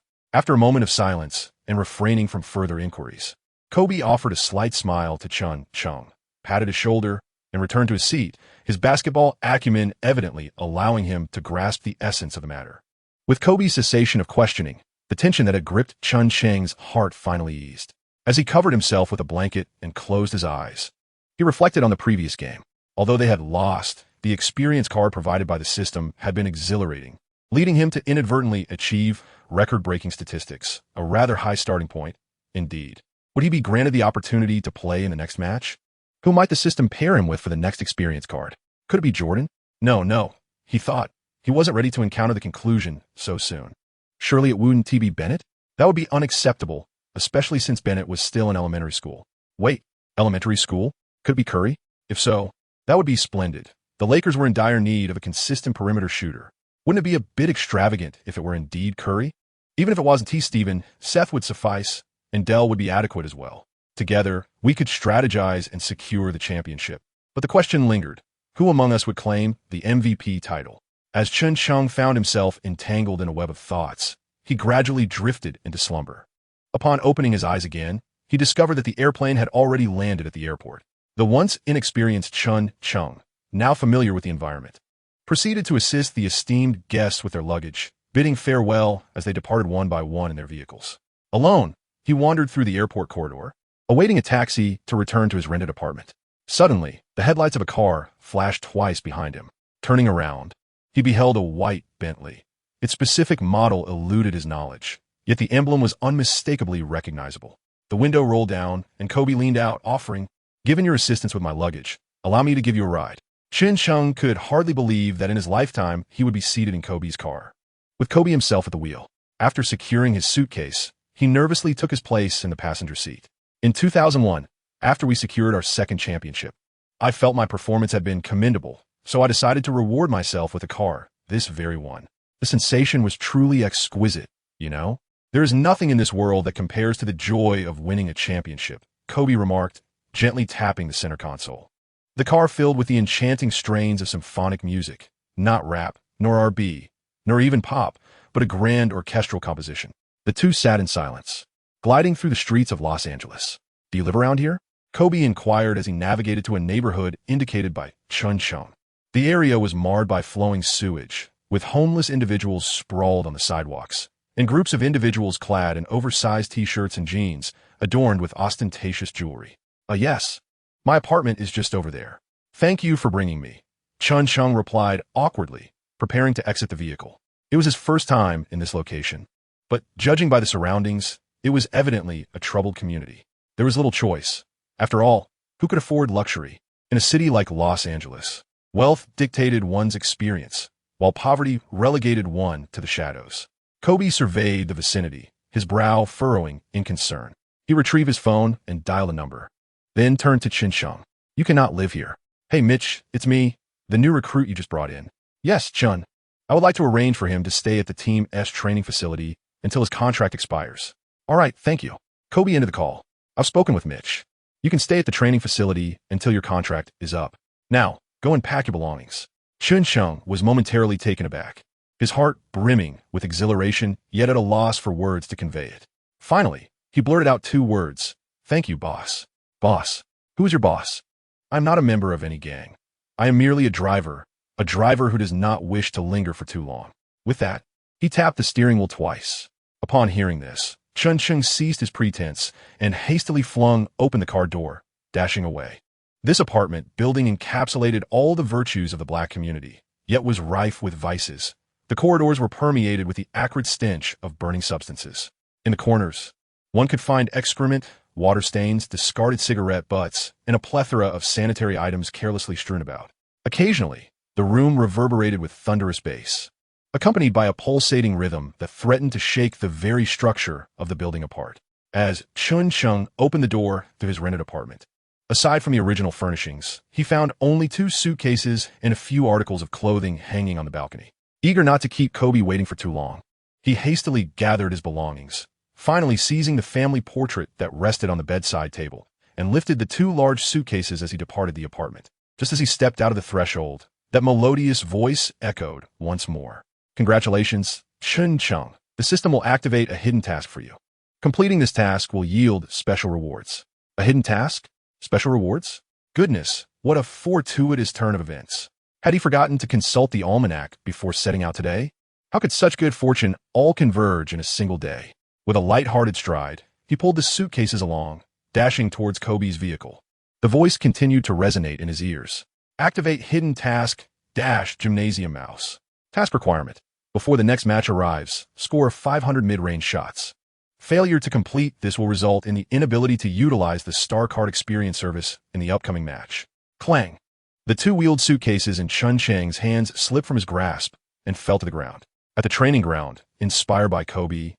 After a moment of silence and refraining from further inquiries, Kobe offered a slight smile to Chen Cheng, patted his shoulder, and returned to his seat, his basketball acumen evidently allowing him to grasp the essence of the matter. With Kobe's cessation of questioning, the tension that had gripped Chen Cheng's heart finally eased. As he covered himself with a blanket and closed his eyes, he reflected on the previous game. Although they had lost, the experience card provided by the system had been exhilarating, leading him to inadvertently achieve record-breaking statistics, a rather high starting point, indeed. Would he be granted the opportunity to play in the next match? Who might the system pair him with for the next experience card? Could it be Jordan? No, he thought. He wasn't ready to encounter the conclusion so soon. Surely it wouldn't be Bennett? That would be unacceptable, especially since Bennett was still in elementary school. Wait, elementary school? Could it be Curry? If so, that would be splendid. The Lakers were in dire need of a consistent perimeter shooter. Wouldn't it be a bit extravagant if it were indeed Curry? Even if it wasn't Steven, Seth would suffice, and Dell would be adequate as well. Together, we could strategize and secure the championship. But the question lingered. Who among us would claim the MVP title? As Chen Cheng found himself entangled in a web of thoughts, he gradually drifted into slumber. Upon opening his eyes again, he discovered that the airplane had already landed at the airport. The once inexperienced Chen Cheng, now familiar with the environment, proceeded to assist the esteemed guests with their luggage, bidding farewell as they departed one by one in their vehicles. Alone, he wandered through the airport corridor, awaiting a taxi to return to his rented apartment. Suddenly, the headlights of a car flashed twice behind him. Turning around, he beheld a white Bentley. Its specific model eluded his knowledge, yet the emblem was unmistakably recognizable. The window rolled down, and Kobe leaned out, offering, "Given your assistance with my luggage, allow me to give you a ride." Chen Cheng could hardly believe that in his lifetime he would be seated in Kobe's car, with Kobe himself at the wheel. After securing his suitcase, he nervously took his place in the passenger seat. In 2001, after we secured our second championship, I felt my performance had been commendable, so I decided to reward myself with a car, this very one. The sensation was truly exquisite, you know? There is nothing in this world that compares to the joy of winning a championship, Kobe remarked, gently tapping the center console. The car filled with the enchanting strains of symphonic music, not rap, nor R&B, nor even pop, but a grand orchestral composition. The two sat in silence, gliding through the streets of Los Angeles. "Do you live around here?" Kobe inquired as he navigated to a neighborhood indicated by Chen Cheng. The area was marred by flowing sewage, with homeless individuals sprawled on the sidewalks, and groups of individuals clad in oversized t-shirts and jeans, adorned with ostentatious jewelry. Yes. My apartment is just over there. Thank you for bringing me," Chen Cheng replied awkwardly, preparing to exit the vehicle. It was his first time in this location, but judging by the surroundings, it was evidently a troubled community. There was little choice. After all, who could afford luxury? In a city like Los Angeles, wealth dictated one's experience, while poverty relegated one to the shadows. Kobe surveyed the vicinity, his brow furrowing in concern. He retrieved his phone and dialed a number, then turned to Chen Cheng. "You cannot live here." "Hey, Mitch, it's me, the new recruit you just brought in." "Yes, Chen. I would like to arrange for him to stay at the Team's training facility until his contract expires." "All right, thank you." Kobe ended the call. "I've spoken with Mitch. You can stay at the training facility until your contract is up. Now, go and pack your belongings." Chen Cheng was momentarily taken aback, his heart brimming with exhilaration, yet at a loss for words to convey it. Finally, He blurted out 2 words. "Thank you, boss." "Boss? Who is your boss?" "I'm not a member of any gang. I am merely a driver who does not wish to linger for too long." With that, he tapped the steering wheel twice. Upon hearing this, Chen Cheng ceased his pretense and hastily flung open the car door, dashing away. This apartment building encapsulated all the virtues of the black community, yet was rife with vices. The corridors were permeated with the acrid stench of burning substances. In the corners, one could find excrement, water stains, discarded cigarette butts, and a plethora of sanitary items carelessly strewn about. Occasionally, the room reverberated with thunderous bass, accompanied by a pulsating rhythm that threatened to shake the very structure of the building apart. As Chen Cheng opened the door to his rented apartment, aside from the original furnishings, he found only 2 suitcases and a few articles of clothing hanging on the balcony. Eager not to keep Kobe waiting for too long, he hastily gathered his belongings, finally seizing the family portrait that rested on the bedside table, and lifted the 2 large suitcases as he departed the apartment. Just as he stepped out of the threshold, that melodious voice echoed once more. "Congratulations, Chen Cheng. The system will activate a hidden task for you. Completing this task will yield special rewards." A hidden task? Special rewards? Goodness, what a fortuitous turn of events. Had he forgotten to consult the almanac before setting out today? How could such good fortune all converge in a single day? With a light-hearted stride, he pulled the suitcases along, dashing towards Kobe's vehicle. The voice continued to resonate in his ears. "Activate hidden task, gymnasium mouse. Task requirement. Before the next match arrives, score 500 mid-range shots. Failure to complete this will result in the inability to utilize the Star Card Experience service in the upcoming match." Clang! The 2-wheeled suitcases in Chen Cheng's hands slipped from his grasp and fell to the ground. At the training ground, inspired by Kobe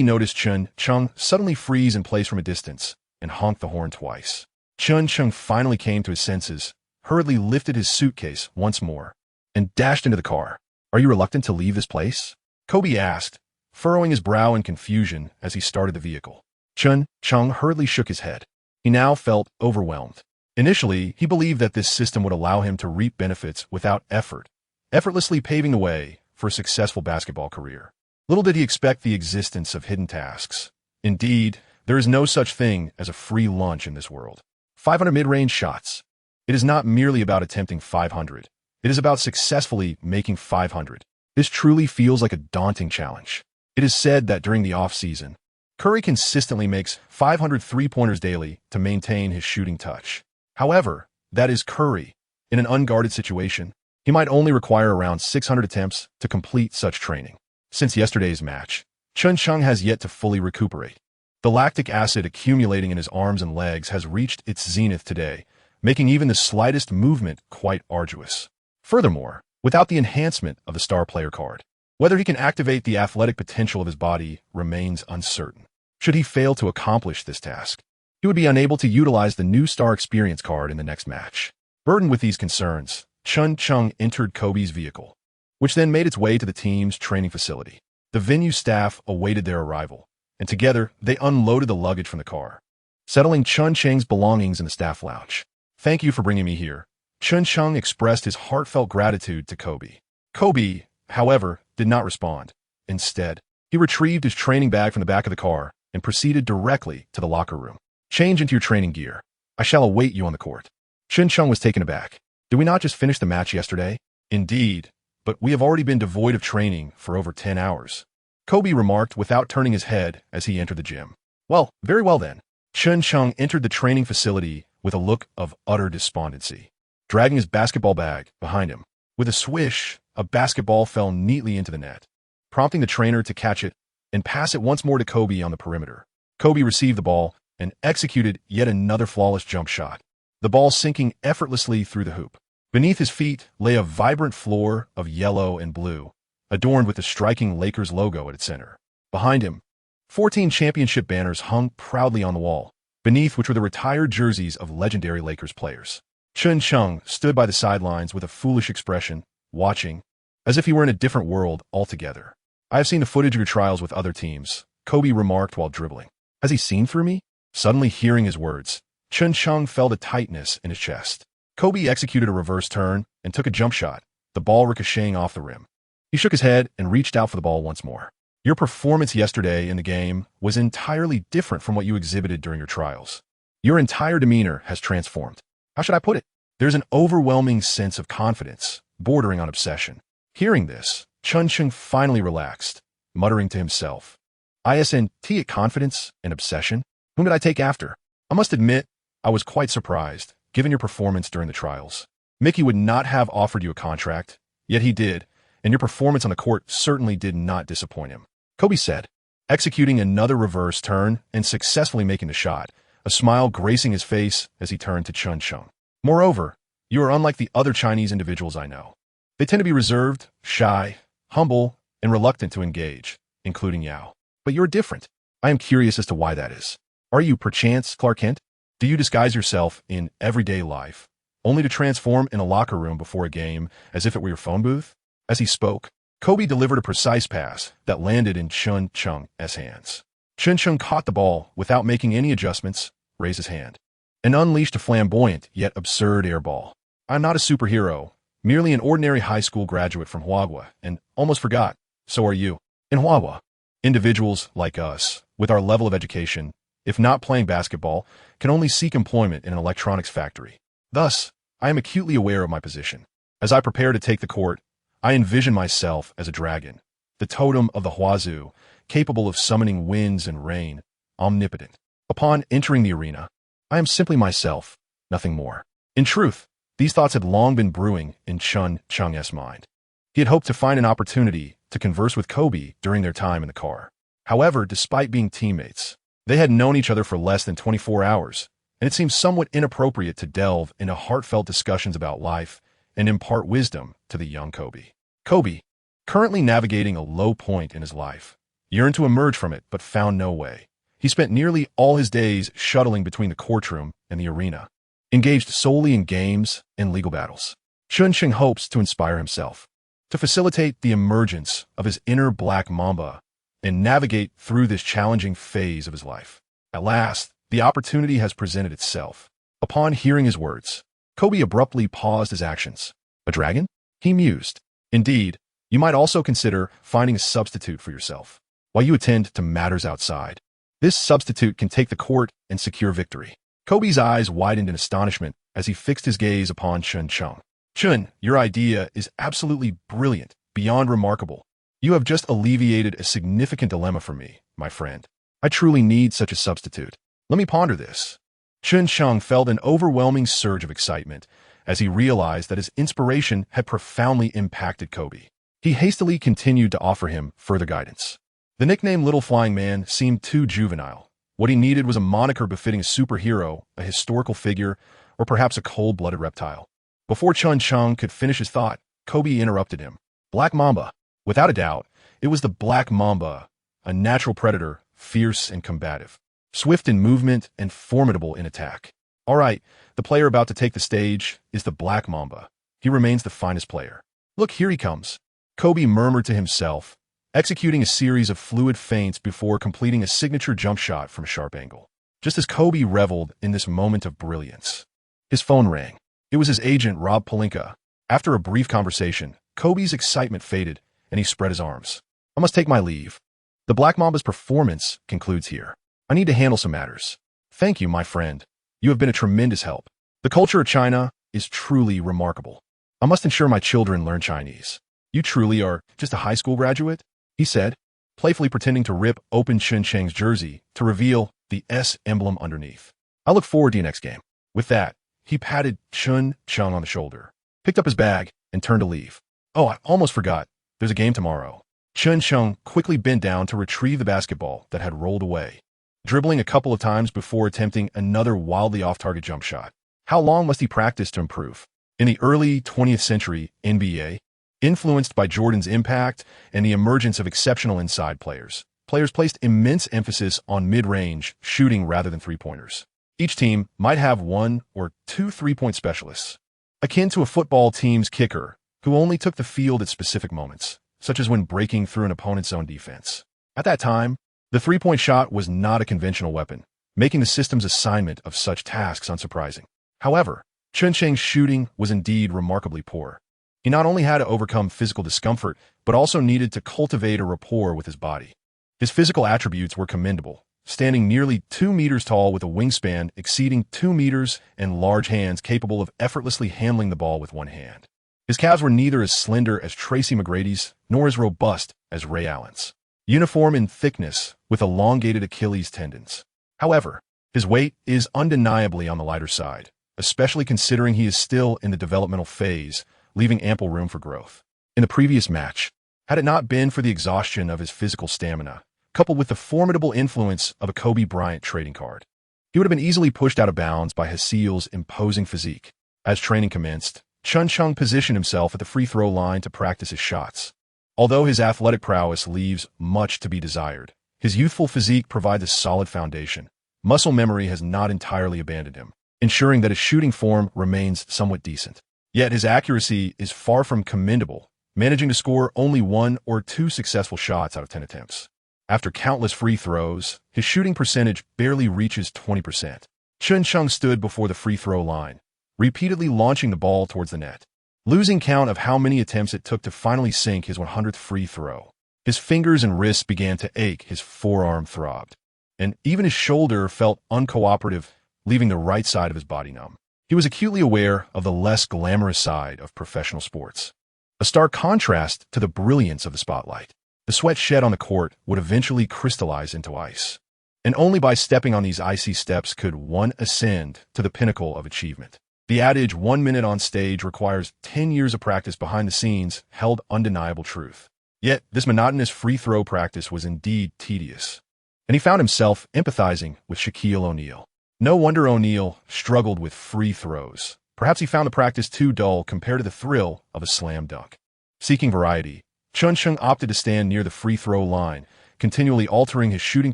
noticed Chen Cheng suddenly freeze in place from a distance and honked the horn twice. Chen Cheng finally came to his senses, hurriedly lifted his suitcase once more, and dashed into the car. "Are you reluctant to leave this place?" Kobe asked, furrowing his brow in confusion as he started the vehicle. Chen Cheng hurriedly shook his head. He now felt overwhelmed. Initially, he believed that this system would allow him to reap benefits without effort, effortlessly paving the way for a successful basketball career. Little did he expect the existence of hidden tasks. Indeed, there is no such thing as a free lunch in this world. 500 mid-range shots. It is not merely about attempting 500. It is about successfully making 500. This truly feels like a daunting challenge. It is said that during the off-season, Curry consistently makes 500 three-pointers daily to maintain his shooting touch. However, that is Curry. In an unguarded situation, he might only require around 600 attempts to complete such training. Since yesterday's match, Chen Cheng has yet to fully recuperate. The lactic acid accumulating in his arms and legs has reached its zenith today, making even the slightest movement quite arduous. Furthermore, without the enhancement of the star player card, whether he can activate the athletic potential of his body remains uncertain. Should he fail to accomplish this task, he would be unable to utilize the new Star Experience card in the next match. Burdened with these concerns, Chen Cheng entered Kobe's vehicle, which then made its way to the team's training facility. The venue staff awaited their arrival, and together they unloaded the luggage from the car, settling Chen Cheng's belongings in the staff lounge. "Thank you for bringing me here." Chen Cheng expressed his heartfelt gratitude to Kobe. Kobe, however, did not respond. Instead, he retrieved his training bag from the back of the car and proceeded directly to the locker room. "Change into your training gear. I shall await you on the court." Chen Cheng was taken aback. "Did we not just finish the match yesterday?" "Indeed, but we have already been devoid of training for over 10 hours. Kobe remarked without turning his head as he entered the gym. "Well, very well then." Chen Cheng entered the training facility with a look of utter despondency, dragging his basketball bag behind him. With a swish, a basketball fell neatly into the net, prompting the trainer to catch it and pass it once more to Kobe on the perimeter. Kobe received the ball and executed yet another flawless jump shot, the ball sinking effortlessly through the hoop. Beneath his feet lay a vibrant floor of yellow and blue, adorned with the striking Lakers logo at its center. Behind him, 14 championship banners hung proudly on the wall, beneath which were the retired jerseys of legendary Lakers players. Chen Cheng stood by the sidelines with a foolish expression, watching, as if he were in a different world altogether. "I have seen the footage of your trials with other teams," Kobe remarked while dribbling. "Has he seen through me?" Suddenly hearing his words, Chen Cheng felt a tightness in his chest. Kobe executed a reverse turn and took a jump shot, the ball ricocheting off the rim. He shook his head and reached out for the ball once more. Your performance yesterday in the game was entirely different from what you exhibited during your trials. Your entire demeanor has transformed. How should I put it? There's an overwhelming sense of confidence, bordering on obsession. Hearing this, Chen Cheng finally relaxed, muttering to himself, "Isn't confidence and obsession? Whom did I take after?" I must admit, I was quite surprised, given your performance during the trials. Mickey would not have offered you a contract, yet he did, and your performance on the court certainly did not disappoint him. Kobe said, executing another reverse turn and successfully making the shot, a smile gracing his face as he turned to Chen Cheng. Moreover, you are unlike the other Chinese individuals I know. They tend to be reserved, shy, humble, and reluctant to engage, including Yao. But you're different. I am curious as to why that is. Are you, perchance, Clark Kent? Do you disguise yourself in everyday life, only to transform in a locker room before a game as if it were your phone booth? As he spoke, Kobe delivered a precise pass that landed in Chen Cheng's hands. Chen Cheng caught the ball without making any adjustments, raised his hand, and unleashed a flamboyant yet absurd air ball. I'm not a superhero, merely an ordinary high school graduate from Huaguo, and almost forgot, so are you. In Huaguo, individuals like us, with our level of education, if not playing basketball, can only seek employment in an electronics factory. Thus, I am acutely aware of my position. As I prepare to take the court, I envision myself as a dragon, the totem of the Huaguo, capable of summoning winds and rain, omnipotent. Upon entering the arena, I am simply myself, nothing more. In truth, these thoughts had long been brewing in Chen Cheng's mind. He had hoped to find an opportunity to converse with Kobe during their time in the car. However, despite being teammates, they had known each other for less than 24 hours, and it seemed somewhat inappropriate to delve into heartfelt discussions about life and impart wisdom to the young Kobe. Kobe, currently navigating a low point in his life, yearned to emerge from it but found no way. He spent nearly all his days shuttling between the courtroom and the arena, engaged solely in games and legal battles. Chen Cheng hopes to inspire himself, to facilitate the emergence of his inner black mamba and navigate through this challenging phase of his life. At last, the opportunity has presented itself. Upon hearing his words, Kobe abruptly paused his actions. A dragon? He mused. Indeed, you might also consider finding a substitute for yourself, while you attend to matters outside. This substitute can take the court and secure victory. Kobe's eyes widened in astonishment as he fixed his gaze upon Chen Cheng. Chen, your idea is absolutely brilliant, beyond remarkable. You have just alleviated a significant dilemma for me, my friend. I truly need such a substitute. Let me ponder this. Chen Cheng felt an overwhelming surge of excitement as he realized that his inspiration had profoundly impacted Kobe. He hastily continued to offer him further guidance. The nickname Little Flying Man seemed too juvenile. What he needed was a moniker befitting a superhero, a historical figure, or perhaps a cold-blooded reptile. Before Chen Cheng could finish his thought, Kobe interrupted him. Black Mamba. Without a doubt, it was the Black Mamba, a natural predator, fierce and combative, swift in movement and formidable in attack. All right, the player about to take the stage is the Black Mamba. He remains the finest player. Look, here he comes. Kobe murmured to himself, executing a series of fluid feints before completing a signature jump shot from a sharp angle. Just as Kobe reveled in this moment of brilliance, his phone rang. It was his agent, Rob Pelinka. After a brief conversation, Kobe's excitement faded, and he spread his arms. I must take my leave. The Black Mamba's performance concludes here. I need to handle some matters. Thank you, my friend. You have been a tremendous help. The culture of China is truly remarkable. I must ensure my children learn Chinese. You truly are just a high school graduate? He said, playfully pretending to rip open Chen Cheng's jersey to reveal the S emblem underneath. I look forward to your next game. With that, he patted Chen Cheng on the shoulder, picked up his bag, and turned to leave. Oh, I almost forgot. There's a game tomorrow. Chen Cheng quickly bent down to retrieve the basketball that had rolled away, dribbling a couple of times before attempting another wildly off-target jump shot. How long must he practice to improve? In the early 20th century NBA, influenced by Jordan's impact and the emergence of exceptional inside players, players placed immense emphasis on mid-range shooting rather than three-pointers. Each team might have one or two three-point specialists, akin to a football team's kicker, who only took the field at specific moments, such as when breaking through an opponent's zone defense. At that time, the three-point shot was not a conventional weapon, making the system's assignment of such tasks unsurprising. However, Chen Cheng's shooting was indeed remarkably poor. He not only had to overcome physical discomfort, but also needed to cultivate a rapport with his body. His physical attributes were commendable, standing nearly 2 meters tall with a wingspan exceeding 2 meters and large hands capable of effortlessly handling the ball with one hand. His calves were neither as slender as Tracy McGrady's nor as robust as Ray Allen's. Uniform in thickness with elongated Achilles tendons. However, his weight is undeniably on the lighter side, especially considering he is still in the developmental phase, leaving ample room for growth. In the previous match, had it not been for the exhaustion of his physical stamina, coupled with the formidable influence of a Kobe Bryant trading card, he would have been easily pushed out of bounds by Hasiel's imposing physique. As training commenced, Chen Cheng positioned himself at the free throw line to practice his shots. Although his athletic prowess leaves much to be desired, his youthful physique provides a solid foundation. Muscle memory has not entirely abandoned him, ensuring that his shooting form remains somewhat decent. Yet his accuracy is far from commendable, managing to score only 1 or 2 successful shots out of 10 attempts. After countless free throws, his shooting percentage barely reaches 20%. Chen Cheng stood before the free throw line, repeatedly launching the ball towards the net. Losing count of how many attempts it took to finally sink his 100th free throw, his fingers and wrists began to ache, his forearm throbbed, and even his shoulder felt uncooperative, leaving the right side of his body numb. He was acutely aware of the less glamorous side of professional sports, a stark contrast to the brilliance of the spotlight. The sweat shed on the court would eventually crystallize into ice, and only by stepping on these icy steps could one ascend to the pinnacle of achievement. The adage 1 minute on stage requires 10 years of practice behind the scenes held undeniable truth. Yet this monotonous free throw practice was indeed tedious, and he found himself empathizing with Shaquille O'Neal. No wonder O'Neal struggled with free throws. Perhaps he found the practice too dull compared to the thrill of a slam dunk. Seeking variety, Chen Cheng opted to stand near the free throw line, continually altering his shooting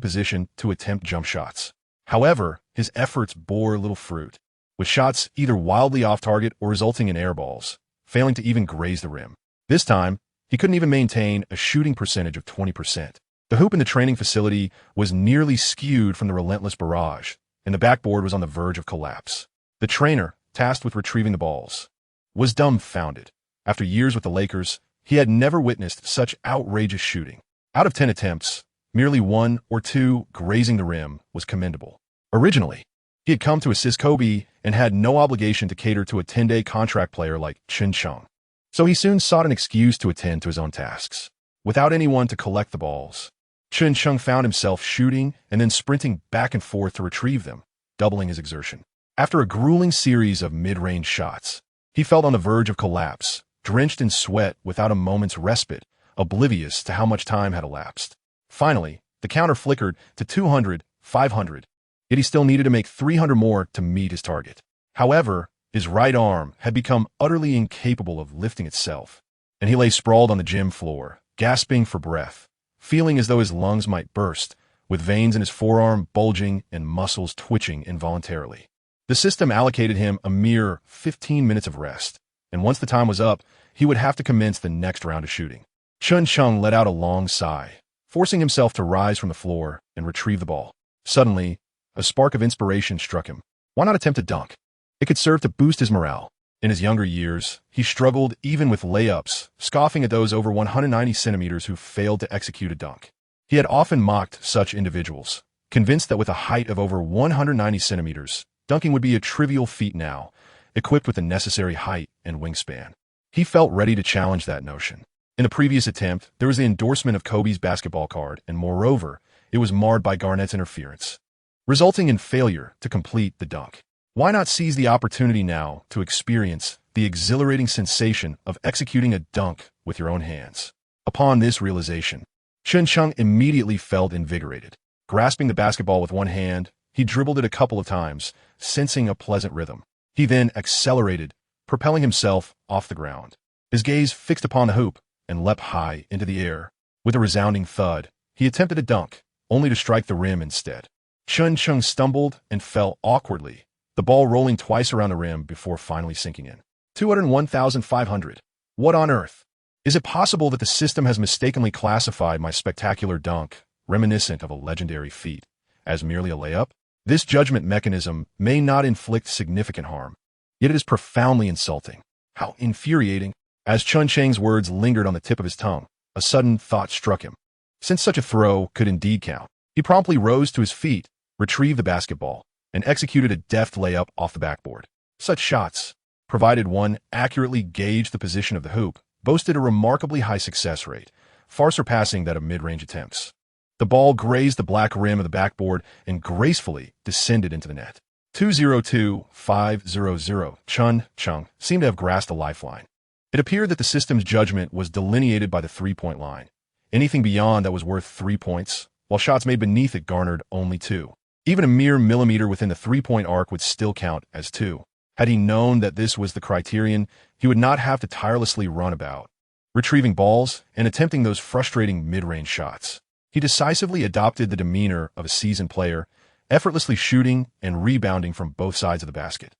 position to attempt jump shots. However, his efforts bore little fruit, with shots either wildly off target or resulting in air balls, failing to even graze the rim. This time, he couldn't even maintain a shooting percentage of 20%. The hoop in the training facility was nearly skewed from the relentless barrage, and the backboard was on the verge of collapse. The trainer, tasked with retrieving the balls, was dumbfounded. After years with the Lakers, he had never witnessed such outrageous shooting. Out of 10 attempts, merely 1 or 2 grazing the rim was commendable. Originally, he had come to assist Kobe and had no obligation to cater to a 10-day contract player like Chen Cheng. So he soon sought an excuse to attend to his own tasks. Without anyone to collect the balls, Chen Cheng found himself shooting and then sprinting back and forth to retrieve them, doubling his exertion. After a grueling series of mid-range shots, he felt on the verge of collapse, drenched in sweat without a moment's respite, oblivious to how much time had elapsed. Finally, the counter flickered to 200, 500. Yet he still needed to make 300 more to meet his target. However, his right arm had become utterly incapable of lifting itself, and he lay sprawled on the gym floor, gasping for breath, feeling as though his lungs might burst, with veins in his forearm bulging and muscles twitching involuntarily. The system allocated him a mere 15 minutes of rest, and once the time was up, he would have to commence the next round of shooting. Chen Cheng let out a long sigh, forcing himself to rise from the floor and retrieve the ball. Suddenly, a spark of inspiration struck him. Why not attempt a dunk? It could serve to boost his morale. In his younger years, he struggled even with layups, scoffing at those over 190 centimeters who failed to execute a dunk. He had often mocked such individuals, convinced that with a height of over 190 centimeters, dunking would be a trivial feat now, equipped with the necessary height and wingspan. He felt ready to challenge that notion. In the previous attempt, there was the endorsement of Kobe's basketball card, and moreover, it was marred by Garnett's interference, resulting in failure to complete the dunk. Why not seize the opportunity now to experience the exhilarating sensation of executing a dunk with your own hands? Upon this realization, Chen Cheng immediately felt invigorated. Grasping the basketball with one hand, he dribbled it a couple of times, sensing a pleasant rhythm. He then accelerated, propelling himself off the ground. His gaze fixed upon the hoop and leapt high into the air. With a resounding thud, he attempted a dunk, only to strike the rim instead. Chen Cheng stumbled and fell awkwardly, the ball rolling twice around the rim before finally sinking in. 201,500. What on earth? Is it possible that the system has mistakenly classified my spectacular dunk, reminiscent of a legendary feat, as merely a layup? This judgment mechanism may not inflict significant harm, yet it is profoundly insulting. How infuriating. As Chen Cheng's words lingered on the tip of his tongue, a sudden thought struck him. Since such a throw could indeed count, he promptly rose to his feet, retrieved the basketball, and executed a deft layup off the backboard. Such shots, provided one accurately gauged the position of the hoop, boasted a remarkably high success rate, far surpassing that of mid-range attempts. The ball grazed the black rim of the backboard and gracefully descended into the net. 2-0-2-5-0-0. Chen Cheng seemed to have grasped a lifeline. It appeared that the system's judgment was delineated by the three-point line. Anything beyond that was worth 3 points, while shots made beneath it garnered only 2. Even a mere millimeter within the three-point arc would still count as 2. Had he known that this was the criterion, he would not have to tirelessly run about, retrieving balls and attempting those frustrating mid-range shots. He decisively adopted the demeanor of a seasoned player, effortlessly shooting and rebounding from both sides of the basket,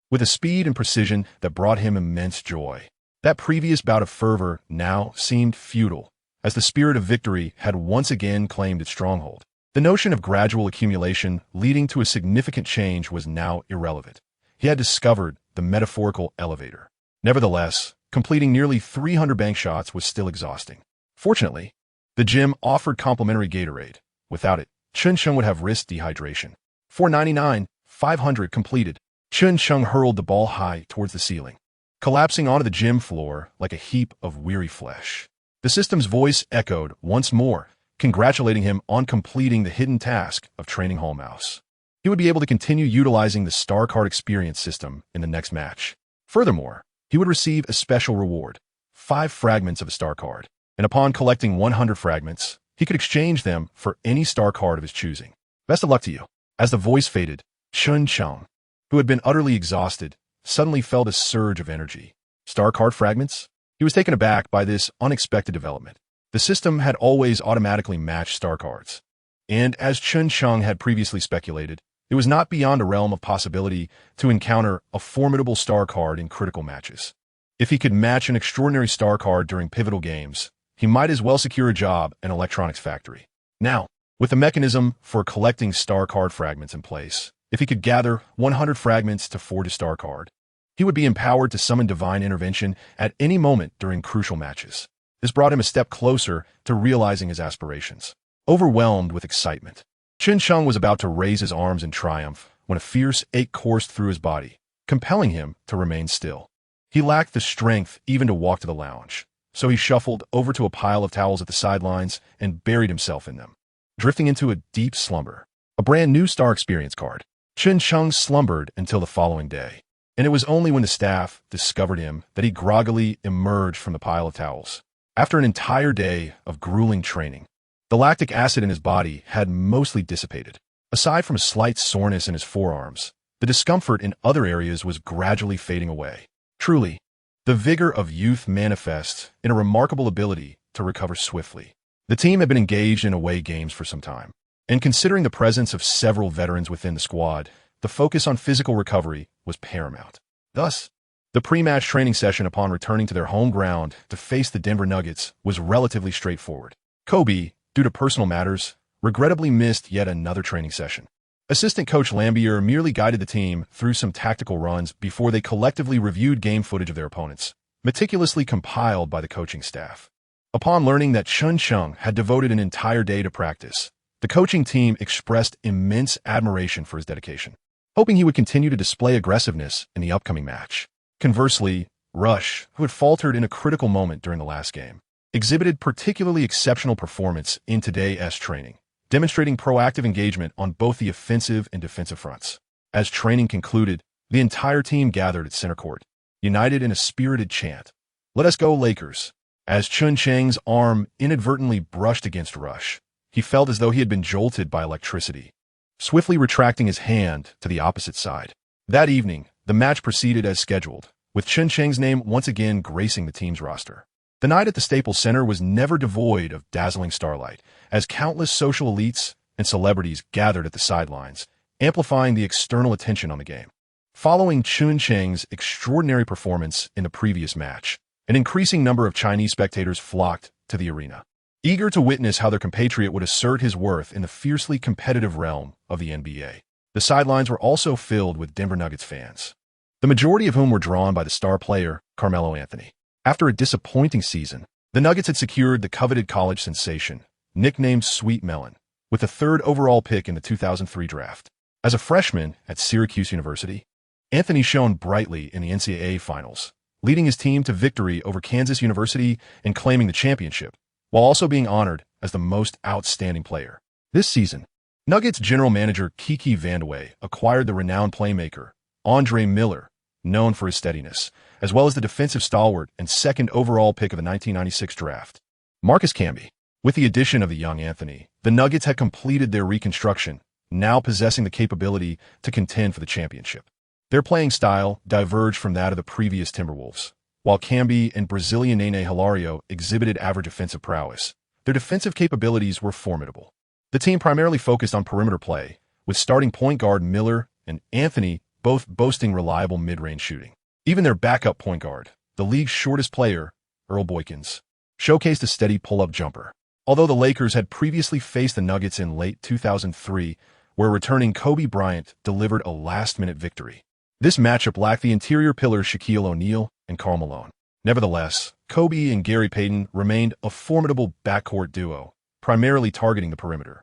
with a speed and precision that brought him immense joy. That previous bout of fervor now seemed futile, as the spirit of victory had once again claimed its stronghold. The notion of gradual accumulation leading to a significant change was now irrelevant. He had discovered the metaphorical elevator. Nevertheless, completing nearly 300 bank shots was still exhausting. Fortunately, the gym offered complimentary Gatorade. Without it, Chen Cheng would have risked dehydration. 499, 500 completed. Chen Cheng hurled the ball high towards the ceiling, collapsing onto the gym floor like a heap of weary flesh. The system's voice echoed once more, congratulating him on completing the hidden task of training Hall Mouse. He would be able to continue utilizing the Star Card Experience system in the next match. Furthermore, he would receive a special reward, 5 fragments of a star card, and upon collecting 100 fragments, he could exchange them for any star card of his choosing. Best of luck to you. As the voice faded, Chen Cheng, who had been utterly exhausted, suddenly felt a surge of energy. Star card fragments? He was taken aback by this unexpected development. The system had always automatically matched star cards, and as Chen Cheng had previously speculated, it was not beyond a realm of possibility to encounter a formidable star card in critical matches. If he could match an extraordinary star card during pivotal games, he might as well secure a job in an electronics factory. Now, with the mechanism for collecting star card fragments in place, if he could gather 100 fragments to forge a star card, he would be empowered to summon divine intervention at any moment during crucial matches. This brought him a step closer to realizing his aspirations. Overwhelmed with excitement, Chen Cheng was about to raise his arms in triumph when a fierce ache coursed through his body, compelling him to remain still. He lacked the strength even to walk to the lounge, so he shuffled over to a pile of towels at the sidelines and buried himself in them, drifting into a deep slumber. A brand new Star Experience card. Chen Cheng slumbered until the following day, and it was only when the staff discovered him that he groggily emerged from the pile of towels. After an entire day of grueling training, the lactic acid in his body had mostly dissipated. Aside from a slight soreness in his forearms, the discomfort in other areas was gradually fading away. Truly, the vigor of youth manifests in a remarkable ability to recover swiftly. The team had been engaged in away games for some time, and considering the presence of several veterans within the squad, the focus on physical recovery was paramount. Thus, the pre-match training session upon returning to their home ground to face the Denver Nuggets was relatively straightforward. Kobe, due to personal matters, regrettably missed yet another training session. Assistant coach Lambier merely guided the team through some tactical runs before they collectively reviewed game footage of their opponents, meticulously compiled by the coaching staff. Upon learning that Chen Cheng had devoted an entire day to practice, the coaching team expressed immense admiration for his dedication, hoping he would continue to display aggressiveness in the upcoming match. Conversely, Rush, who had faltered in a critical moment during the last game, exhibited particularly exceptional performance in today's training, demonstrating proactive engagement on both the offensive and defensive fronts. As training concluded, the entire team gathered at center court, united in a spirited chant, "Let us go, Lakers." As Chen Cheng's arm inadvertently brushed against Rush, he felt as though he had been jolted by electricity, swiftly retracting his hand to the opposite side. That evening, the match proceeded as scheduled, with Chen Cheng's name once again gracing the team's roster. The night at the Staples Center was never devoid of dazzling starlight, as countless social elites and celebrities gathered at the sidelines, amplifying the external attention on the game. Following Chen Cheng's extraordinary performance in the previous match, an increasing number of Chinese spectators flocked to the arena, eager to witness how their compatriot would assert his worth in the fiercely competitive realm of the NBA. The sidelines were also filled with Denver Nuggets fans, the majority of whom were drawn by the star player, Carmelo Anthony. After a disappointing season, the Nuggets had secured the coveted college sensation, nicknamed Sweet Melon, with the third overall pick in the 2003 draft. As a freshman at Syracuse University, Anthony shone brightly in the NCAA Finals, leading his team to victory over Kansas University and claiming the championship, while also being honored as the most outstanding player. This season, Nuggets general manager Kiki Vandeweghe acquired the renowned playmaker, Andre Miller, known for his steadiness, as well as the defensive stalwart and second overall pick of the 1996 draft, Marcus Camby. With the addition of the young Anthony, the Nuggets had completed their reconstruction, now possessing the capability to contend for the championship. Their playing style diverged from that of the previous Timberwolves. While Camby and Brazilian Nene Hilario exhibited average offensive prowess, their defensive capabilities were formidable. The team primarily focused on perimeter play, with starting point guard Miller and Anthony both boasting reliable mid-range shooting. Even their backup point guard, the league's shortest player, Earl Boykins, showcased a steady pull-up jumper. Although the Lakers had previously faced the Nuggets in late 2003, where returning Kobe Bryant delivered a last-minute victory, this matchup lacked the interior pillars Shaquille O'Neal and Karl Malone. Nevertheless, Kobe and Gary Payton remained a formidable backcourt duo, primarily targeting the perimeter.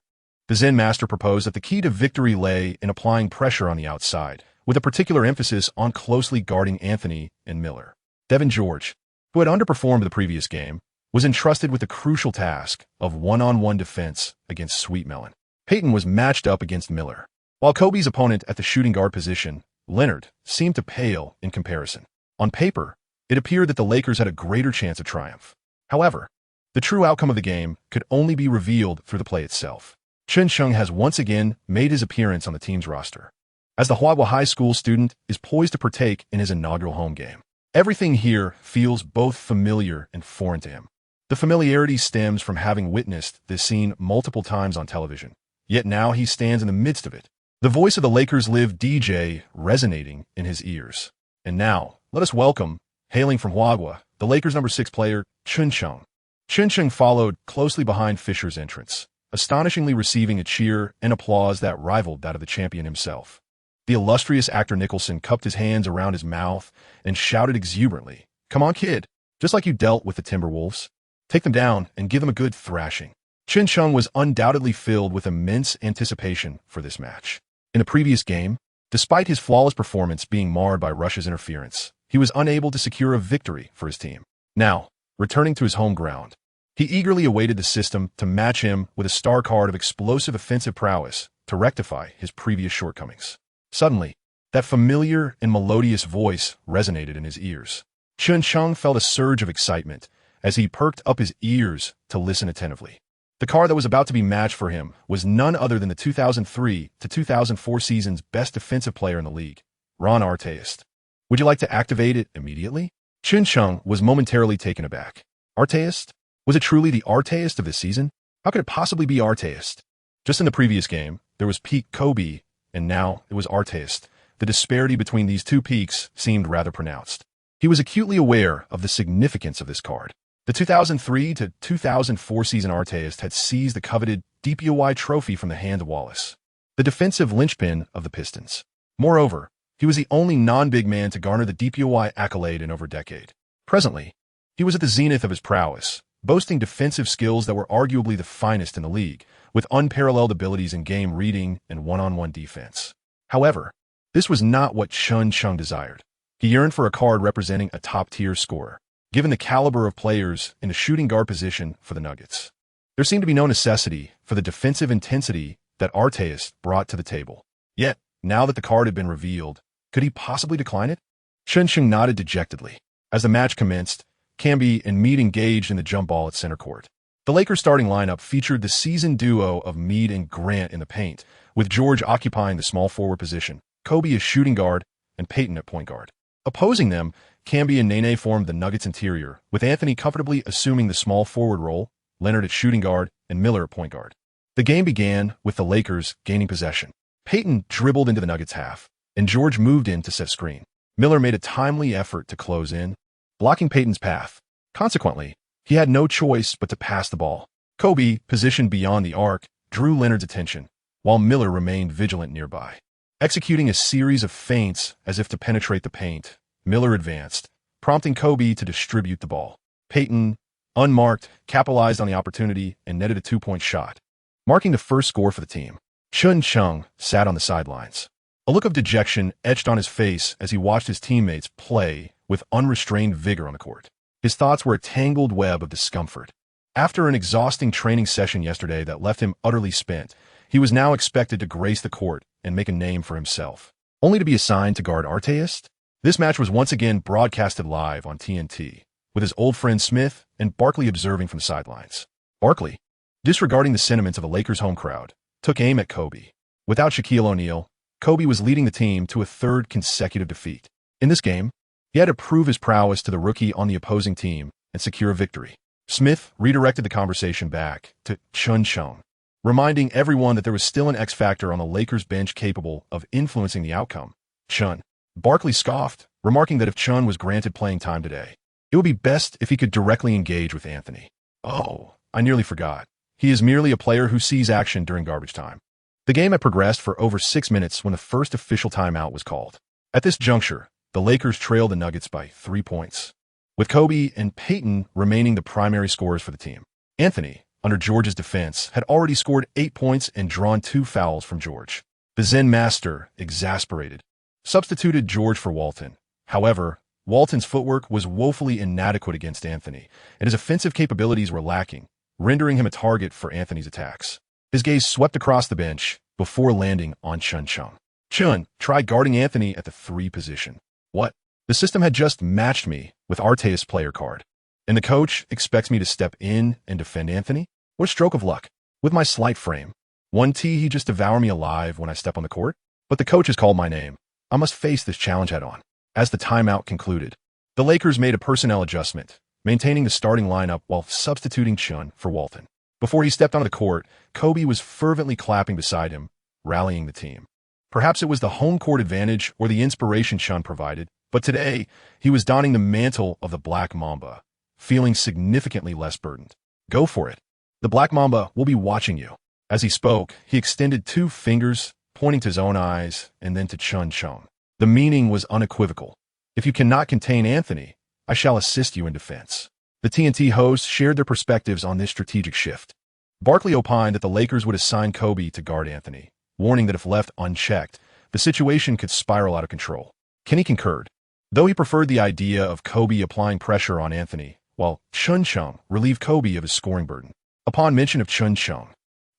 The Zen master proposed that the key to victory lay in applying pressure on the outside, with a particular emphasis on closely guarding Anthony and Miller. Devin George, who had underperformed the previous game, was entrusted with the crucial task of one-on-one defense against Sweet Melon. Payton was matched up against Miller, while Kobe's opponent at the shooting guard position, Leonard, seemed to pale in comparison. On paper, it appeared that the Lakers had a greater chance of triumph. However, the true outcome of the game could only be revealed through the play itself. Chen Cheng has once again made his appearance on the team's roster, as the Huaguo High School student is poised to partake in his inaugural home game. Everything here feels both familiar and foreign to him. The familiarity stems from having witnessed this scene multiple times on television, yet now he stands in the midst of it, the voice of the Lakers Live DJ resonating in his ears. And now, let us welcome, hailing from Huaguo, the Lakers' number 6 player, Chen Cheng. Chen Cheng followed closely behind Fisher's entrance, astonishingly receiving a cheer and applause that rivaled that of the champion himself. The illustrious actor Nicholson cupped his hands around his mouth and shouted exuberantly, "Come on, kid, just like you dealt with the Timberwolves. Take them down and give them a good thrashing." Chen Cheng was undoubtedly filled with immense anticipation for this match. In the previous game, despite his flawless performance being marred by Russia's interference, he was unable to secure a victory for his team. Now, returning to his home ground, he eagerly awaited the system to match him with a star card of explosive offensive prowess to rectify his previous shortcomings. Suddenly, that familiar and melodious voice resonated in his ears. Chen Cheng felt a surge of excitement as he perked up his ears to listen attentively. The card that was about to be matched for him was none other than the 2003 to 2004 season's best defensive player in the league, Ron Artest. "Would you like to activate it immediately?" Chen Cheng was momentarily taken aback. Artest? Was it truly the Artest of this season? How could it possibly be Artest? Just in the previous game, there was PeakKobe, and now it was Artest. The disparity between these two peaks seemed rather pronounced. He was acutely aware of the significance of this card. The 2003 to 2004 season Artest had seized the coveted DPOY trophy from the hand of Wallace, the defensive linchpin of the Pistons. Moreover, he was the only non-big man to garner the DPOY accolade in over a decade. Presently, he was at the zenith of his prowess, boasting defensive skills that were arguably the finest in the league, with unparalleled abilities in game reading and one-on-one defense. However, this was not what Chen Cheng desired. He yearned for a card representing a top-tier scorer, given the caliber of players in the shooting guard position for the Nuggets. There seemed to be no necessity for the defensive intensity that Artest brought to the table. Yet, now that the card had been revealed, could he possibly decline it? Chen Cheng nodded dejectedly. As the match commenced, Camby and Mead engaged in the jump ball at center court. The Lakers' starting lineup featured the seasoned duo of Mead and Grant in the paint, with George occupying the small forward position, Kobe as shooting guard, and Payton at point guard. Opposing them, Camby and Nene formed the Nuggets interior, with Anthony comfortably assuming the small forward role, Leonard at shooting guard, and Miller at point guard. The game began with the Lakers gaining possession. Payton dribbled into the Nuggets' half, and George moved in to set screen. Miller made a timely effort to close in, blocking Payton's path. Consequently, he had no choice but to pass the ball. Kobe, positioned beyond the arc, drew Leonard's attention, while Miller remained vigilant nearby. Executing a series of feints as if to penetrate the paint, Miller advanced, prompting Kobe to distribute the ball. Peyton, unmarked, capitalized on the opportunity and netted a two-point shot, marking the first score for the team. Chen Cheng sat on the sidelines. A look of dejection etched on his face as he watched his teammates play with unrestrained vigor on the court. His thoughts were a tangled web of discomfort. After an exhausting training session yesterday that left him utterly spent, he was now expected to grace the court and make a name for himself, only to be assigned to guard Arteist. This match was once again broadcasted live on TNT, with his old friend Smith and Barkley observing from the sidelines. Barkley, disregarding the sentiments of a Lakers home crowd, took aim at Kobe. Without Shaquille O'Neal, Kobe was leading the team to a third consecutive defeat. In this game, he had to prove his prowess to the rookie on the opposing team and secure a victory. Smith redirected the conversation back to Chen Cheng, reminding everyone that there was still an X factor on the Lakers bench capable of influencing the outcome. Chen. Barkley scoffed, remarking that if Chen was granted playing time today, it would be best if he could directly engage with Anthony. Oh, I nearly forgot. He is merely a player who sees action during garbage time. The game had progressed for over 6 minutes when the first official timeout was called. At this juncture, the Lakers trailed the Nuggets by 3 points, with Kobe and Peyton remaining the primary scorers for the team. Anthony, under George's defense, had already scored 8 points and drawn 2 fouls from George. The Zen master, exasperated, substituted George for Walton. However, Walton's footwork was woefully inadequate against Anthony, and his offensive capabilities were lacking, rendering him a target for Anthony's attacks. His gaze swept across the bench before landing on Chen Cheng. Chen tried guarding Anthony at the 3 position. What? The system had just matched me with Arteist's player card, and the coach expects me to step in and defend Anthony? What a stroke of luck. With my slight frame, 1T he just devour me alive when I step on the court? But the coach has called my name. I must face this challenge head on. As the timeout concluded, the Lakers made a personnel adjustment, maintaining the starting lineup while substituting Chen for Walton. Before he stepped onto the court, Kobe was fervently clapping beside him, rallying the team. Perhaps it was the home court advantage or the inspiration Chen provided, but today he was donning the mantle of the Black Mamba, feeling significantly less burdened. Go for it. The Black Mamba will be watching you. As he spoke, he extended 2 fingers, pointing to his own eyes and then to Chen Cheng. The meaning was unequivocal. If you cannot contain Anthony, I shall assist you in defense. The TNT hosts shared their perspectives on this strategic shift. Barkley opined that the Lakers would assign Kobe to guard Anthony, warning that if left unchecked, the situation could spiral out of control. Kenny concurred, though he preferred the idea of Kobe applying pressure on Anthony, while Chen Cheng relieved Kobe of his scoring burden. Upon mention of Chen Cheng,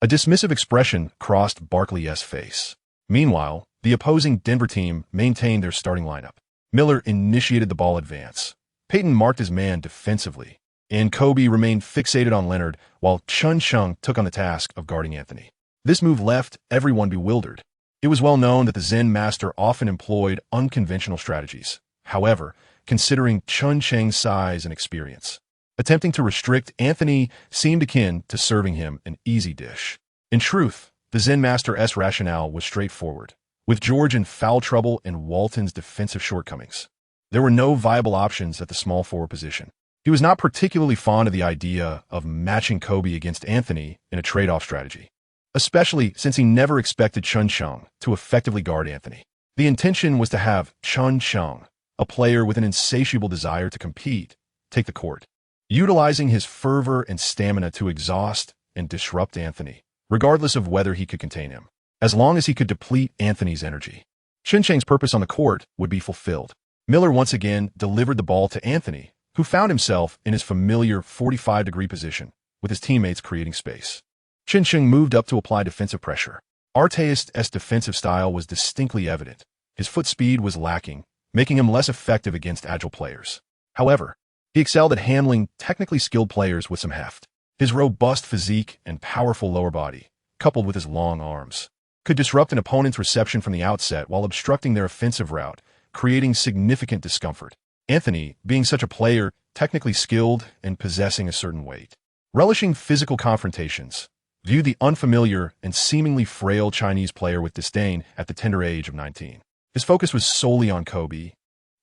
a dismissive expression crossed Barkley's face. Meanwhile, the opposing Denver team maintained their starting lineup. Miller initiated the ball advance. Peyton marked his man defensively, and Kobe remained fixated on Leonard while Chen Cheng took on the task of guarding Anthony. This move left everyone bewildered. It was well known that the Zen master often employed unconventional strategies. However, considering Chen Cheng's size and experience, attempting to restrict Anthony seemed akin to serving him an easy dish. In truth, the Zen master's rationale was straightforward. With George in foul trouble and Walton's defensive shortcomings, there were no viable options at the small forward position. He was not particularly fond of the idea of matching Kobe against Anthony in a trade-off strategy, especially since he never expected Chen Cheng to effectively guard Anthony. The intention was to have Chen Cheng, a player with an insatiable desire to compete, take the court, utilizing his fervor and stamina to exhaust and disrupt Anthony, regardless of whether he could contain him. As long as he could deplete Anthony's energy, Chen Cheng's purpose on the court would be fulfilled. Miller once again delivered the ball to Anthony, who found himself in his familiar 45-degree position, with his teammates creating space. Chen Cheng moved up to apply defensive pressure. Arteist's defensive style was distinctly evident. His foot speed was lacking, making him less effective against agile players. However, he excelled at handling technically skilled players with some heft. His robust physique and powerful lower body, coupled with his long arms, could disrupt an opponent's reception from the outset while obstructing their offensive route, creating significant discomfort. Anthony, being such a player, technically skilled and possessing a certain weight, relishing physical confrontations, viewed the unfamiliar and seemingly frail Chinese player with disdain at the tender age of 19. His focus was solely on Kobe,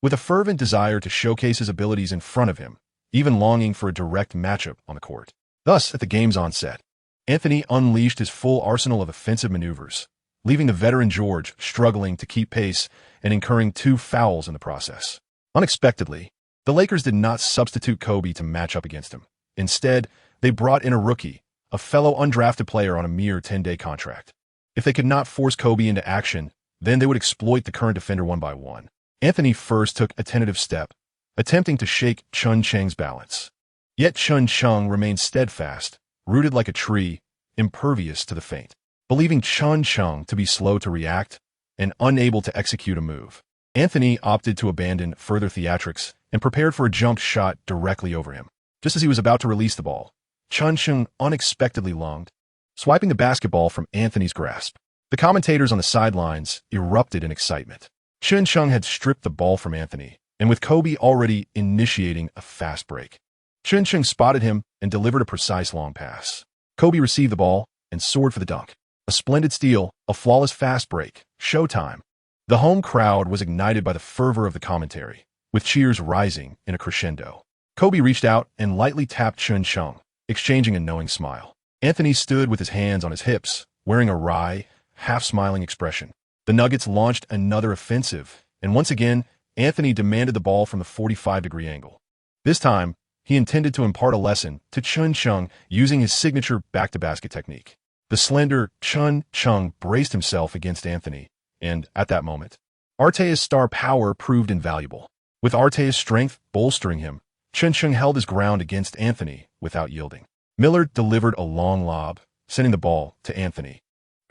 with a fervent desire to showcase his abilities in front of him, even longing for a direct matchup on the court. Thus, at the game's onset, Anthony unleashed his full arsenal of offensive maneuvers, leaving the veteran George struggling to keep pace and incurring 2 fouls in the process. Unexpectedly, The Lakers did not substitute Kobe to match up against him. Instead, they brought in a rookie, a fellow undrafted player on a mere 10-day contract. If they could not force Kobe into action, then they would exploit the current defender one by one. Anthony first took a tentative step, attempting to shake Chen Cheng's balance. Yet Chen Cheng remained steadfast, rooted like a tree, impervious to the feint. Believing Chen Cheng to be slow to react and unable to execute a move, Anthony opted to abandon further theatrics and prepared for a jump shot directly over him. Just as he was about to release the ball, Chen Cheng unexpectedly lunged, swiping the basketball from Anthony's grasp. The commentators on the sidelines erupted in excitement. Chen Cheng had stripped the ball from Anthony, and with Kobe already initiating a fast break, Chen Cheng spotted him and delivered a precise long pass. Kobe received the ball and soared for the dunk. A splendid steal, a flawless fast break, showtime. The home crowd was ignited by the fervor of the commentary, with cheers rising in a crescendo. Kobe reached out and lightly tapped Chen Cheng, exchanging a knowing smile. Anthony stood with his hands on his hips, wearing a wry, half-smiling expression. The Nuggets launched another offensive, and once again, Anthony demanded the ball from the 45-degree angle. This time, he intended to impart a lesson to Chen Cheng using his signature back-to-basket technique. The slender Chen Cheng braced himself against Anthony, and, at that moment, Artea's star power proved invaluable. With Artea's strength bolstering him, Chen Cheng held his ground against Anthony without yielding. Miller delivered a long lob, sending the ball to Anthony,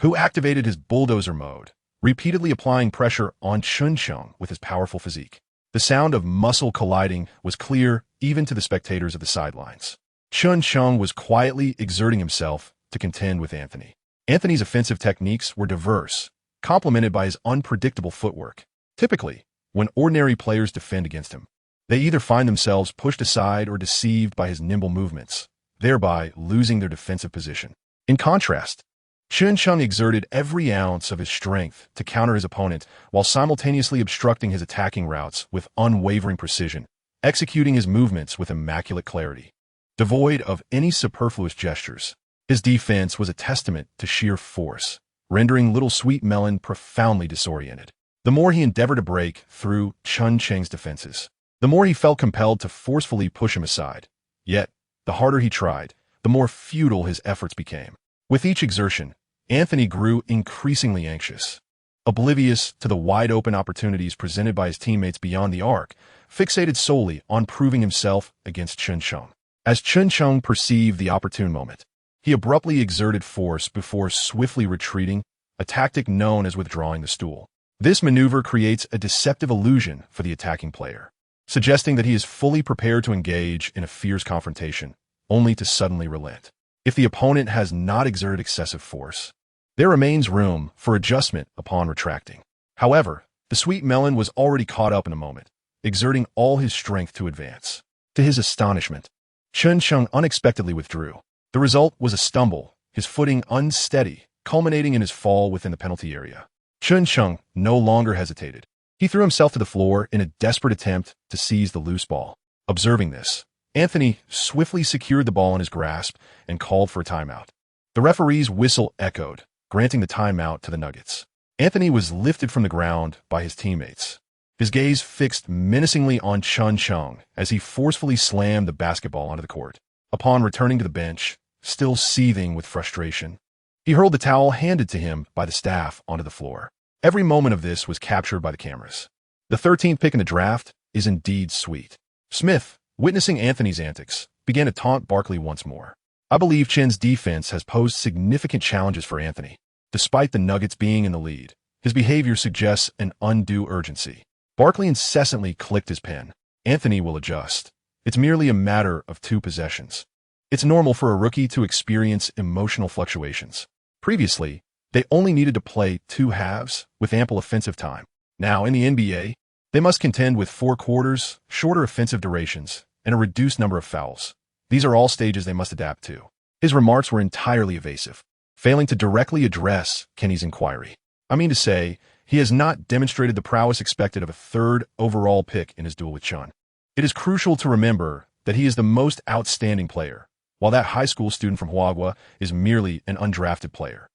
who activated his bulldozer mode, repeatedly applying pressure on Chen Cheng with his powerful physique. The sound of muscle colliding was clear even to the spectators of the sidelines. Chen Cheng was quietly exerting himself to contend with Anthony. Anthony's offensive techniques were diverse, complemented by his unpredictable footwork. Typically, when ordinary players defend against him, they either find themselves pushed aside or deceived by his nimble movements, thereby losing their defensive position. In contrast, Chen Cheng exerted every ounce of his strength to counter his opponent while simultaneously obstructing his attacking routes with unwavering precision, executing his movements with immaculate clarity. Devoid of any superfluous gestures, his defense was a testament to sheer force, rendering little Sweet Melon profoundly disoriented. The more he endeavored to break through Chen Cheng's defenses, the more he felt compelled to forcefully push him aside. Yet, the harder he tried, the more futile his efforts became. With each exertion, Anthony grew increasingly anxious. Oblivious to the wide-open opportunities presented by his teammates beyond the arc, fixated solely on proving himself against Chen Cheng. As Chen Cheng perceived the opportune moment, he abruptly exerted force before swiftly retreating, a tactic known as withdrawing the stool. This maneuver creates a deceptive illusion for the attacking player, suggesting that he is fully prepared to engage in a fierce confrontation, only to suddenly relent. If the opponent has not exerted excessive force, there remains room for adjustment upon retracting. However, the Sweet Melon was already caught up in a moment, exerting all his strength to advance. To his astonishment, Chen Cheng unexpectedly withdrew. The result was a stumble, his footing unsteady, culminating in his fall within the penalty area. Chen Cheng no longer hesitated. He threw himself to the floor in a desperate attempt to seize the loose ball. Observing this, Anthony swiftly secured the ball in his grasp and called for a timeout. The referee's whistle echoed, granting the timeout to the Nuggets. Anthony was lifted from the ground by his teammates, his gaze fixed menacingly on Chen Cheng as he forcefully slammed the basketball onto the court. Upon returning to the bench, still seething with frustration, he hurled the towel handed to him by the staff onto the floor. Every moment of this was captured by the cameras. The 13th pick in the draft is indeed sweet. Smith, witnessing Anthony's antics, began to taunt Barkley once more. I believe Chen's defense has posed significant challenges for Anthony. Despite the Nuggets being in the lead, his behavior suggests an undue urgency. Barkley incessantly clicked his pen. Anthony will adjust. It's merely a matter of 2 possessions. It's normal for a rookie to experience emotional fluctuations. Previously, they only needed to play 2 halves with ample offensive time. Now, in the NBA, they must contend with 4 quarters, shorter offensive durations, and a reduced number of fouls. These are all stages they must adapt to. His remarks were entirely evasive, failing to directly address Kenny's inquiry. I mean to say, he has not demonstrated the prowess expected of a 3rd overall pick in his duel with Chen. It is crucial to remember that he is the most outstanding player, while that high school student from Huaguo is merely an undrafted player.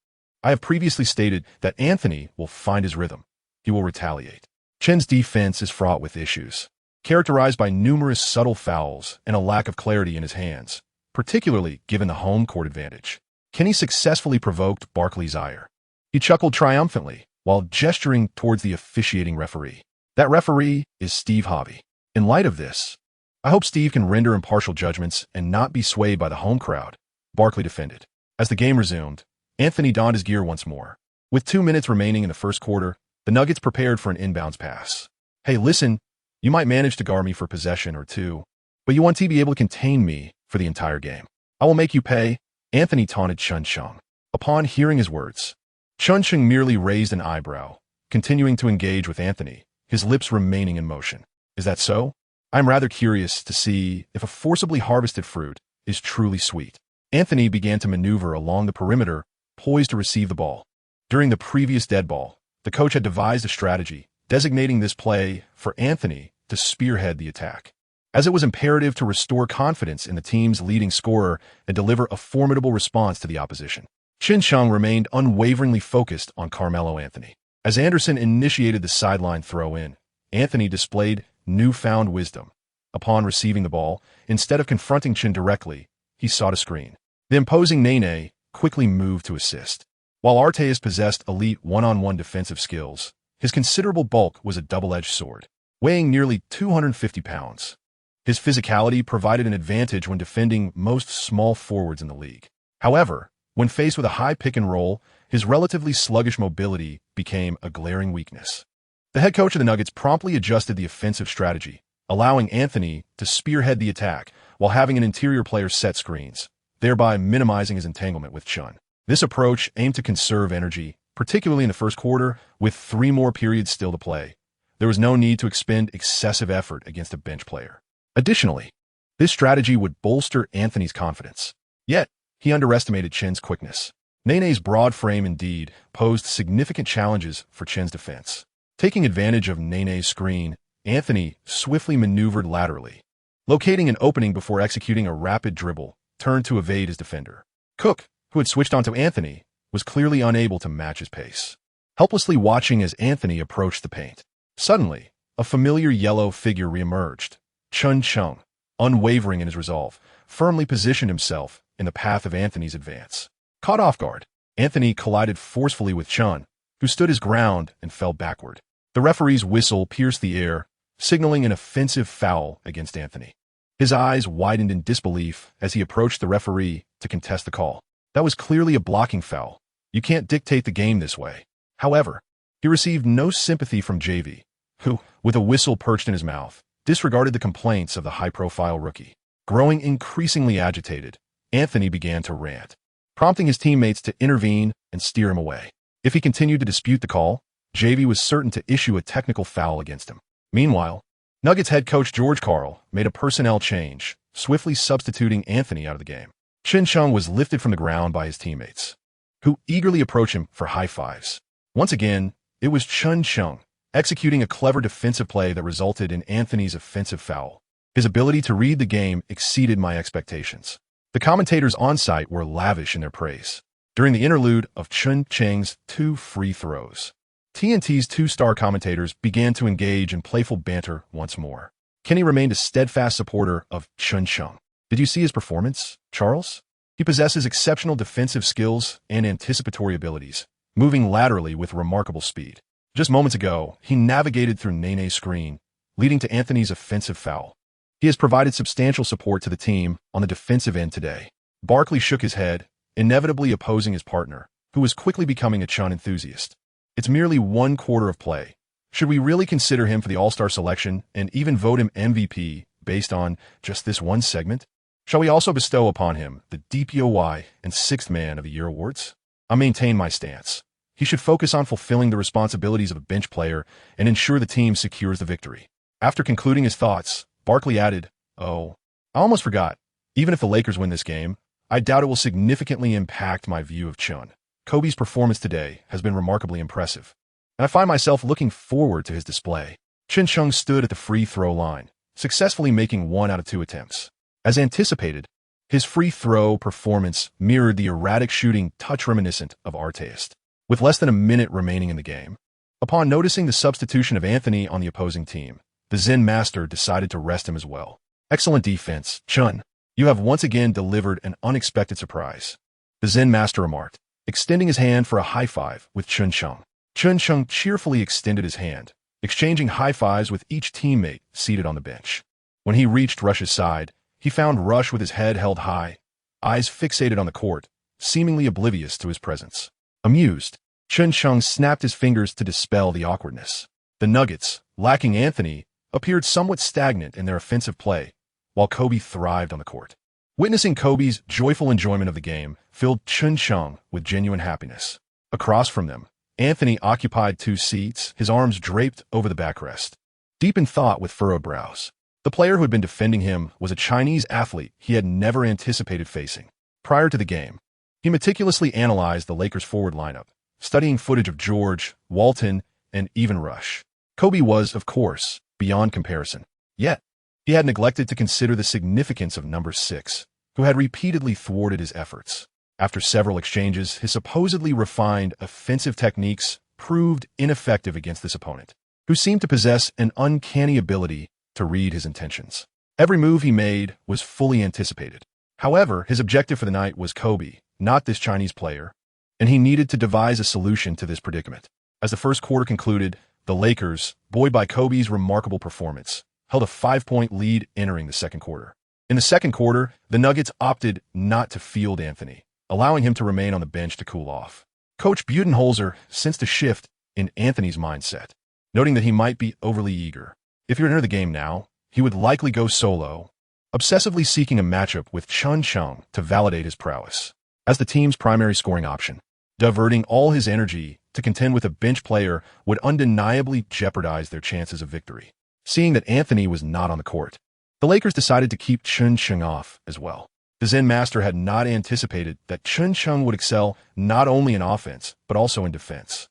I have previously stated that Anthony will find his rhythm. He will retaliate. Chen's defense is fraught with issues. characterized by numerous subtle fouls and a lack of clarity in his hands, particularly given the home court advantage. Kenny successfully provoked Barkley's ire. He chuckled triumphantly while gesturing towards the officiating referee. That referee is Steve Harvey. In light of this, I hope Steve can render impartial judgments and not be swayed by the home crowd, Barkley defended. As the game resumed, Anthony donned his gear once more. With 2 minutes remaining in the first quarter, the Nuggets prepared for an inbounds pass. Hey, listen, you might manage to guard me for possession or two, but you want to be able to contain me for the entire game. I will make you pay, Anthony taunted Chen Cheng. Upon hearing his words, Chen Cheng merely raised an eyebrow, continuing to engage with Anthony, his lips remaining in motion. Is that so? I'm rather curious to see if a forcibly harvested fruit is truly sweet. Anthony began to maneuver along the perimeter, poised to receive the ball. During the previous dead ball, the coach had devised a strategy, designating this play for Anthony to spearhead the attack, as it was imperative to restore confidence in the team's leading scorer and deliver a formidable response to the opposition. Chen Cheng remained unwaveringly focused on Carmelo Anthony. As Anderson initiated the sideline throw-in, Anthony displayed newfound wisdom. Upon receiving the ball, instead of confronting Chen directly, he sought a screen. The imposing Nene quickly moved to assist. While Arteas possessed elite one-on-one defensive skills, his considerable bulk was a double-edged sword, weighing nearly 250 pounds. His physicality provided an advantage when defending most small forwards in the league. However, when faced with a high pick-and-roll, his relatively sluggish mobility became a glaring weakness. The head coach of the Nuggets promptly adjusted the offensive strategy, allowing Anthony to spearhead the attack while having an interior player set screens, thereby minimizing his entanglement with Chen. This approach aimed to conserve energy, particularly in the first quarter, with 3 more periods still to play. There was no need to expend excessive effort against a bench player. Additionally, this strategy would bolster Anthony's confidence. Yet, he underestimated Chen's quickness. Nene's broad frame indeed posed significant challenges for Chen's defense. Taking advantage of Nene's screen, Anthony swiftly maneuvered laterally. Locating an opening before executing a rapid dribble, turned to evade his defender. Cook, who had switched onto Anthony, was clearly unable to match his pace. Helplessly watching as Anthony approached the paint. Suddenly, a familiar yellow figure reemerged. Chen Cheng, unwavering in his resolve, firmly positioned himself in the path of Anthony's advance. Caught off guard, Anthony collided forcefully with Chen, who stood his ground and fell backward. The referee's whistle pierced the air, signaling an offensive foul against Anthony. His eyes widened in disbelief as he approached the referee to contest the call. That was clearly a blocking foul. You can't dictate the game this way. However, he received no sympathy from JV, who, with a whistle perched in his mouth, disregarded the complaints of the high-profile rookie. Growing increasingly agitated, Anthony began to rant, prompting his teammates to intervene and steer him away. If he continued to dispute the call, JV was certain to issue a technical foul against him. Meanwhile, Nuggets head coach George Karl made a personnel change, swiftly substituting Anthony out of the game. Chen Cheng was lifted from the ground by his teammates, who eagerly approached him for high fives. Once again, it was Chen Cheng, executing a clever defensive play that resulted in Anthony's offensive foul. His ability to read the game exceeded my expectations. The commentators on site were lavish in their praise. During the interlude of Chen Cheng's 2 free throws, TNT's 2-star commentators began to engage in playful banter once more. Kenny remained a steadfast supporter of Chen Cheng. Did you see his performance, Charles? He possesses exceptional defensive skills and anticipatory abilities, moving laterally with remarkable speed. Just moments ago, he navigated through Nene's screen, leading to Anthony's offensive foul. He has provided substantial support to the team on the defensive end today. Barkley shook his head, inevitably opposing his partner, who was quickly becoming a Chen enthusiast. It's merely 1 quarter of play. Should we really consider him for the All-Star selection and even vote him MVP based on just this one segment? Shall we also bestow upon him the DPOY and 6th Man of the Year awards? I maintain my stance. He should focus on fulfilling the responsibilities of a bench player and ensure the team secures the victory. After concluding his thoughts, Barkley added, "Oh, I almost forgot. Even if the Lakers win this game, I doubt it will significantly impact my view of Chen. Kobe's performance today has been remarkably impressive, and I find myself looking forward to his display." Chen Cheng stood at the free throw line, successfully making 1 out of 2 attempts. As anticipated, his free throw performance mirrored the erratic shooting touch reminiscent of Arteas. With less than a minute remaining in the game, upon noticing the substitution of Anthony on the opposing team, the Zen master decided to rest him as well. Excellent defense, Chun. You have once again delivered an unexpected surprise, the Zen master remarked, extending his hand for a high five with Chen Cheng. Chen Cheng cheerfully extended his hand, exchanging high fives with each teammate seated on the bench. When he reached Rush's side, he found Rush with his head held high, eyes fixated on the court, seemingly oblivious to his presence. Amused, Chen Cheng snapped his fingers to dispel the awkwardness. The Nuggets, lacking Anthony, appeared somewhat stagnant in their offensive play, while Kobe thrived on the court. Witnessing Kobe's joyful enjoyment of the game filled Chen Cheng with genuine happiness. Across from them, Anthony occupied 2 seats, his arms draped over the backrest. Deep in thought with furrowed brows, the player who had been defending him was a Chinese athlete he had never anticipated facing. Prior to the game, he meticulously analyzed the Lakers' forward lineup, studying footage of George, Walton, and even Rush. Kobe was, of course, beyond comparison. Yet, he had neglected to consider the significance of number 6, who had repeatedly thwarted his efforts. After several exchanges, his supposedly refined offensive techniques proved ineffective against this opponent, who seemed to possess an uncanny ability to read his intentions. Every move he made was fully anticipated. However, his objective for the night was Kobe, not this Chinese player, and he needed to devise a solution to this predicament. As the first quarter concluded, the Lakers, buoyed by Kobe's remarkable performance, held a 5-point lead entering the second quarter. In the second quarter, the Nuggets opted not to field Anthony, allowing him to remain on the bench to cool off. Coach Budenholzer sensed a shift in Anthony's mindset, noting that he might be overly eager. If he were to enter the game now, he would likely go solo, obsessively seeking a matchup with Chen Cheng to validate his prowess as the team's primary scoring option. Diverting all his energy to contend with a bench player would undeniably jeopardize their chances of victory. Seeing that Anthony was not on the court, the Lakers decided to keep Chen Cheng off as well. The Zen master had not anticipated that Chen Cheng would excel not only in offense, but also in defense.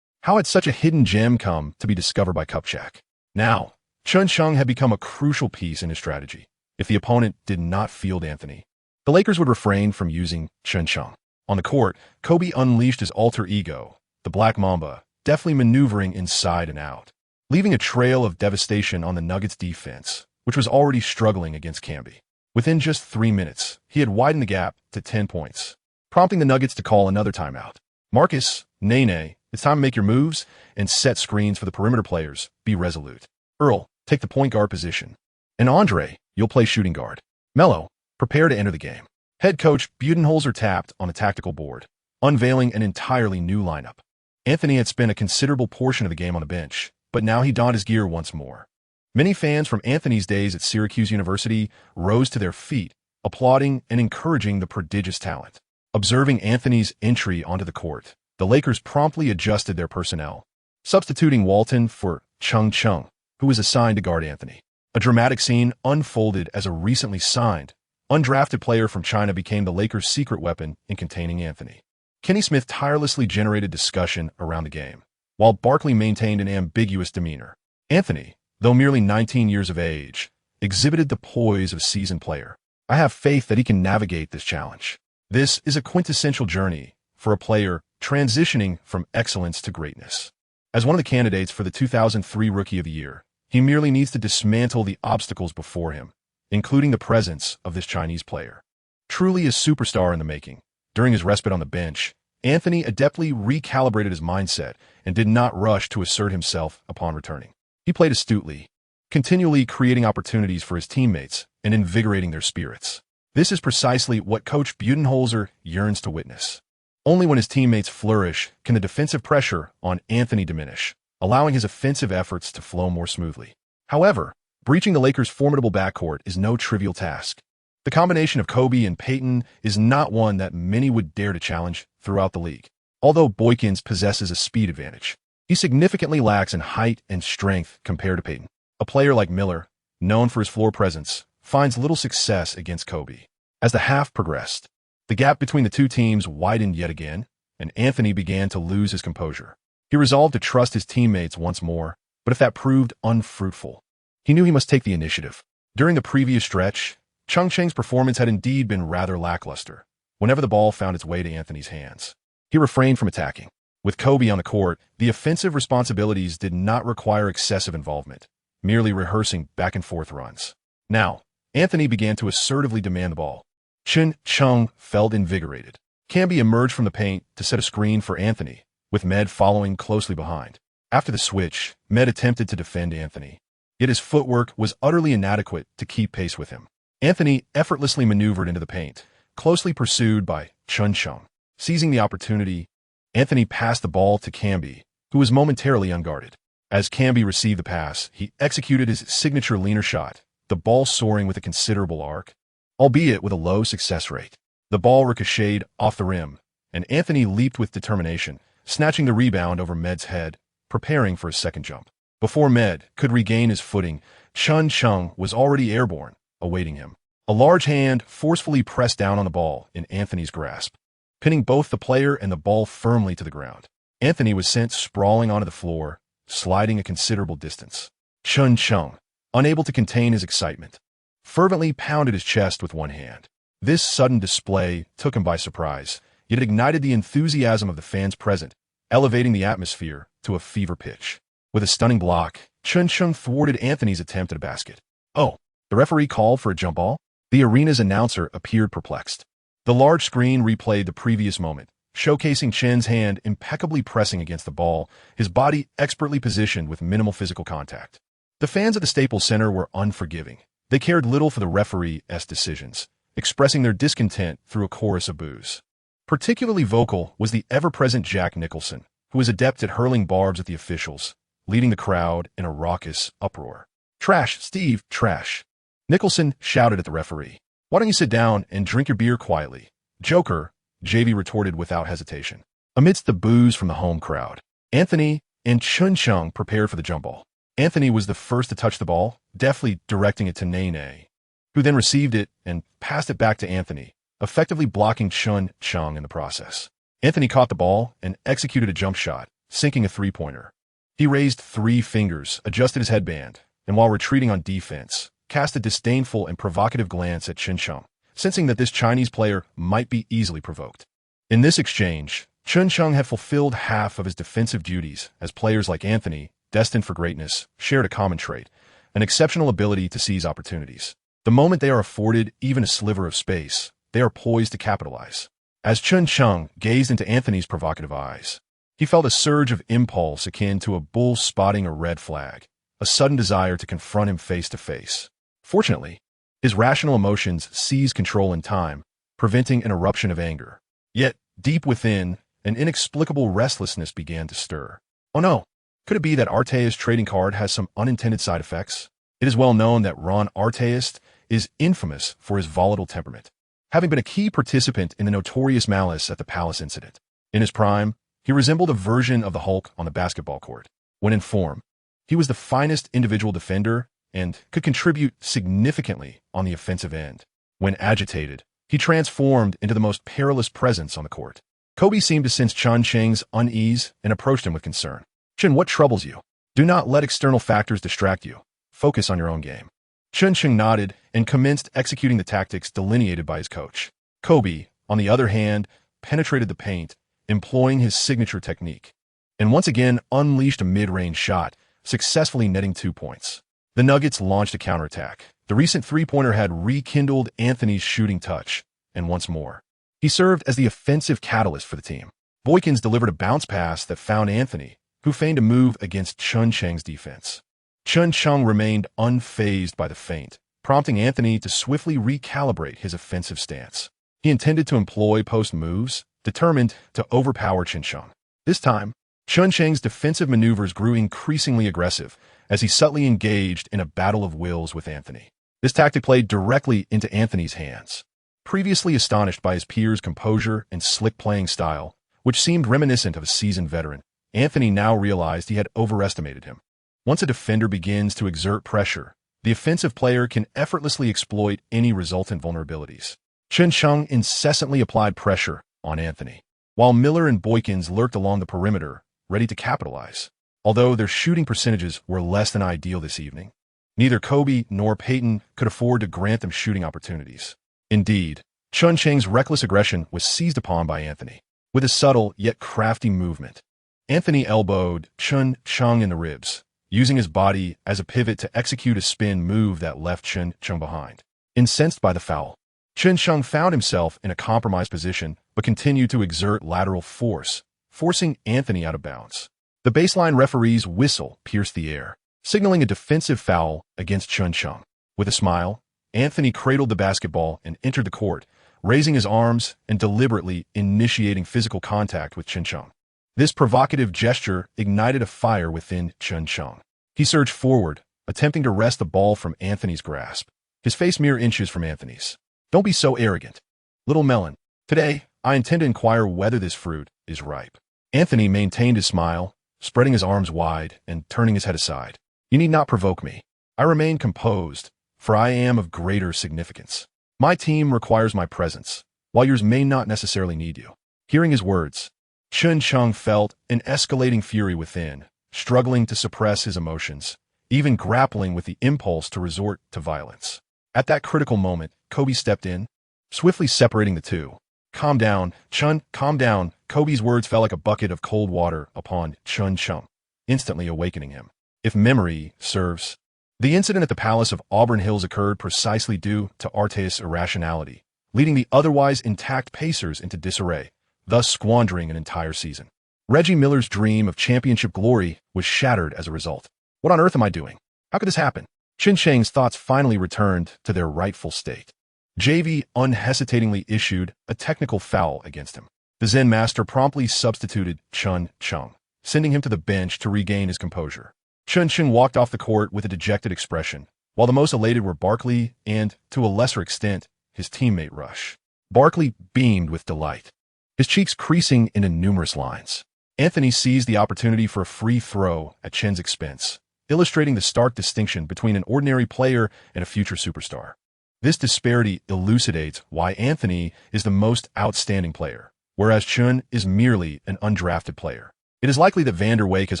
How had such a hidden gem come to be discovered by Kupchak? Now, Chen Cheng had become a crucial piece in his strategy. If the opponent did not field Anthony, the Lakers would refrain from using Chen Cheng. On the court, Kobe unleashed his alter ego, the Black Mamba, deftly maneuvering inside and out, leaving a trail of devastation on the Nuggets' defense, which was already struggling against Camby. Within just 3 minutes, he had widened the gap to 10 points, prompting the Nuggets to call another timeout. Marcus, Nene, it's time to make your moves and set screens for the perimeter players. Be resolute. Earl, take the point guard position. And Andre, you'll play shooting guard. Melo, prepare to enter the game. Head coach Budenholzer tapped on the tactical board, unveiling an entirely new lineup. Anthony had spent a considerable portion of the game on the bench, but now he donned his gear once more. Many fans from Anthony's days at Syracuse University rose to their feet, applauding and encouraging the prodigious talent. Observing Anthony's entry onto the court, the Lakers promptly adjusted their personnel, substituting Walton for Chen Cheng, who was assigned to guard Anthony. A dramatic scene unfolded as a recently signed, undrafted player from China became the Lakers' secret weapon in containing Anthony. Kenny Smith tirelessly generated discussion around the game, while Barkley maintained an ambiguous demeanor. Anthony, though merely 19 years of age, exhibited the poise of a seasoned player. I have faith that he can navigate this challenge. This is a quintessential journey for a player transitioning from excellence to greatness. As one of the candidates for the 2003 Rookie of the Year, he merely needs to dismantle the obstacles before him, including the presence of this Chinese player. Truly a superstar in the making. During his respite on the bench, Anthony adeptly recalibrated his mindset and did not rush to assert himself upon returning. He played astutely, continually creating opportunities for his teammates and invigorating their spirits. This is precisely what Coach Budenholzer yearns to witness. Only when his teammates flourish can the defensive pressure on Anthony diminish, allowing his offensive efforts to flow more smoothly. However, breaching the Lakers' formidable backcourt is no trivial task. The combination of Kobe and Payton is not one that many would dare to challenge throughout the league. Although Boykins possesses a speed advantage, he significantly lacks in height and strength compared to Payton. A player like Miller, known for his floor presence, finds little success against Kobe. As the half progressed, the gap between the two teams widened yet again, and Anthony began to lose his composure. He resolved to trust his teammates once more, but if that proved unfruitful, he knew he must take the initiative. During the previous stretch, Chen Cheng's performance had indeed been rather lackluster. Whenever the ball found its way to Anthony's hands, he refrained from attacking. With Kobe on the court, the offensive responsibilities did not require excessive involvement. merely rehearsing back-and-forth runs. Now, Anthony began to assertively demand the ball. Chen Cheng felt invigorated. ComeBack emerged from the paint to set a screen for Anthony, with Med following closely behind. After the switch, Med attempted to defend Anthony, yet his footwork was utterly inadequate to keep pace with him. Anthony effortlessly maneuvered into the paint, closely pursued by Chen Cheng. Seizing the opportunity, Anthony passed the ball to ComeBack, who was momentarily unguarded. As ComeBack received the pass, he executed his signature leaner shot, the ball soaring with a considerable arc, albeit with a low success rate. The ball ricocheted off the rim, and Anthony leaped with determination, snatching the rebound over Med's head, preparing for his second jump. Before Med could regain his footing, Chen Cheng was already airborne, awaiting him. A large hand forcefully pressed down on the ball in Anthony's grasp, pinning both the player and the ball firmly to the ground. Anthony was sent sprawling onto the floor, sliding a considerable distance. Chen Cheng, unable to contain his excitement, fervently pounded his chest with one hand. This sudden display took him by surprise, yet it ignited the enthusiasm of the fans present, elevating the atmosphere to a fever pitch. With a stunning block, Chen Cheng thwarted Anthony's attempt at a basket. Oh, the referee called for a jump ball? The arena's announcer appeared perplexed. The large screen replayed the previous moment, showcasing Chen's hand impeccably pressing against the ball, his body expertly positioned with minimal physical contact. The fans at the Staples Center were unforgiving. They cared little for the referee's decisions, expressing their discontent through a chorus of boos. Particularly vocal was the ever-present Jack Nicholson, who was adept at hurling barbs at the officials, leading the crowd in a raucous uproar. "Trash, Steve, trash!" Nicholson shouted at the referee. "Why don't you sit down and drink your beer quietly?" "Joker," JV retorted without hesitation. Amidst the boos from the home crowd, Anthony and Chen Cheng prepared for the jump ball. Anthony was the first to touch the ball, deftly directing it to Nene, who then received it and passed it back to Anthony, effectively blocking Chen Cheng in the process. Anthony caught the ball and executed a jump shot, sinking a three-pointer. He raised 3 fingers, adjusted his headband, and while retreating on defense, cast a disdainful and provocative glance at Chen Cheng, sensing that this Chinese player might be easily provoked. In this exchange, Chen Cheng had fulfilled half of his defensive duties, as players like Anthony, destined for greatness, shared a common trait, an exceptional ability to seize opportunities. The moment they are afforded even a sliver of space, they are poised to capitalize. As Chen Cheng gazed into Anthony's provocative eyes, he felt a surge of impulse akin to a bull spotting a red flag, a sudden desire to confront him face to face. Fortunately, his rational emotions seized control in time, preventing an eruption of anger. Yet, deep within, an inexplicable restlessness began to stir. Oh no! Could it be that Artea's trading card has some unintended side effects? It is well known that Ron Artest is infamous for his volatile temperament, having been a key participant in the notorious Malice at the Palace incident. In his prime, he resembled a version of the Hulk on the basketball court. When in form, he was the finest individual defender and could contribute significantly on the offensive end. When agitated, he transformed into the most perilous presence on the court. Kobe seemed to sense Chen Cheng's unease and approached him with concern. "Chen, what troubles you? Do not let external factors distract you. Focus on your own game." Chen Cheng nodded and commenced executing the tactics delineated by his coach. Kobe, on the other hand, penetrated the paint, employing his signature technique, and once again unleashed a mid-range shot, successfully netting 2 points. The Nuggets launched a counterattack. The recent three-pointer had rekindled Anthony's shooting touch, and once more, he served as the offensive catalyst for the team. Boykins delivered a bounce pass that found Anthony, who feigned a move against Chen Cheng's defense. Chen Cheng remained unfazed by the feint, prompting Anthony to swiftly recalibrate his offensive stance. He intended to employ post moves, determined to overpower Chen Cheng. This time, Chen Cheng's defensive maneuvers grew increasingly aggressive as he subtly engaged in a battle of wills with Anthony. This tactic played directly into Anthony's hands. Previously astonished by his peers' composure and slick playing style, which seemed reminiscent of a seasoned veteran, Anthony now realized he had overestimated him. Once a defender begins to exert pressure, the offensive player can effortlessly exploit any resultant vulnerabilities. Chen Cheng incessantly applied pressure on Anthony, while Miller and Boykins lurked along the perimeter, ready to capitalize. Although their shooting percentages were less than ideal this evening, neither Kobe nor Peyton could afford to grant them shooting opportunities. Indeed, Chen Cheng's reckless aggression was seized upon by Anthony. With a subtle yet crafty movement, Anthony elbowed Chen Cheng in the ribs, using his body as a pivot to execute a spin move that left Chen Cheng behind. Incensed by the foul, Chen Cheng found himself in a compromised position but continued to exert lateral force, forcing Anthony out of bounds. The baseline referee's whistle pierced the air, signaling a defensive foul against Chen Cheng. With a smile, Anthony cradled the basketball and entered the court, raising his arms and deliberately initiating physical contact with Chen Cheng. This provocative gesture ignited a fire within Chen Cheng. He surged forward, attempting to wrest the ball from Anthony's grasp, his face mere inches from Anthony's. "Don't be so arrogant, little melon. Today, I intend to inquire whether this fruit is ripe." Anthony maintained his smile, spreading his arms wide and turning his head aside. "You need not provoke me. I remain composed, for I am of greater significance. My team requires my presence, while yours may not necessarily need you." Hearing his words, Chen Cheng felt an escalating fury within, struggling to suppress his emotions, even grappling with the impulse to resort to violence. At that critical moment, Kobe stepped in, swiftly separating the two. "Calm down, Chen, calm down." Kobe's words fell like a bucket of cold water upon Chen Cheng, instantly awakening him. If memory serves, the incident at the Palace of Auburn Hills occurred precisely due to Arteus' irrationality, leading the otherwise intact Pacers into disarray, thus squandering an entire season. Reggie Miller's dream of championship glory was shattered as a result. "What on earth am I doing? How could this happen?" Chen Cheng's thoughts finally returned to their rightful state. JV unhesitatingly issued a technical foul against him. The Zen master promptly substituted Chen Cheng, sending him to the bench to regain his composure. Chen Cheng walked off the court with a dejected expression, while the most elated were Barkley and, to a lesser extent, his teammate Rush. Barkley beamed with delight, his cheeks creasing into numerous lines. Anthony seized the opportunity for a free throw at Chen's expense, illustrating the stark distinction between an ordinary player and a future superstar. This disparity elucidates why Anthony is the most outstanding player, whereas Chen is merely an undrafted player. It is likely that Van der Weyck has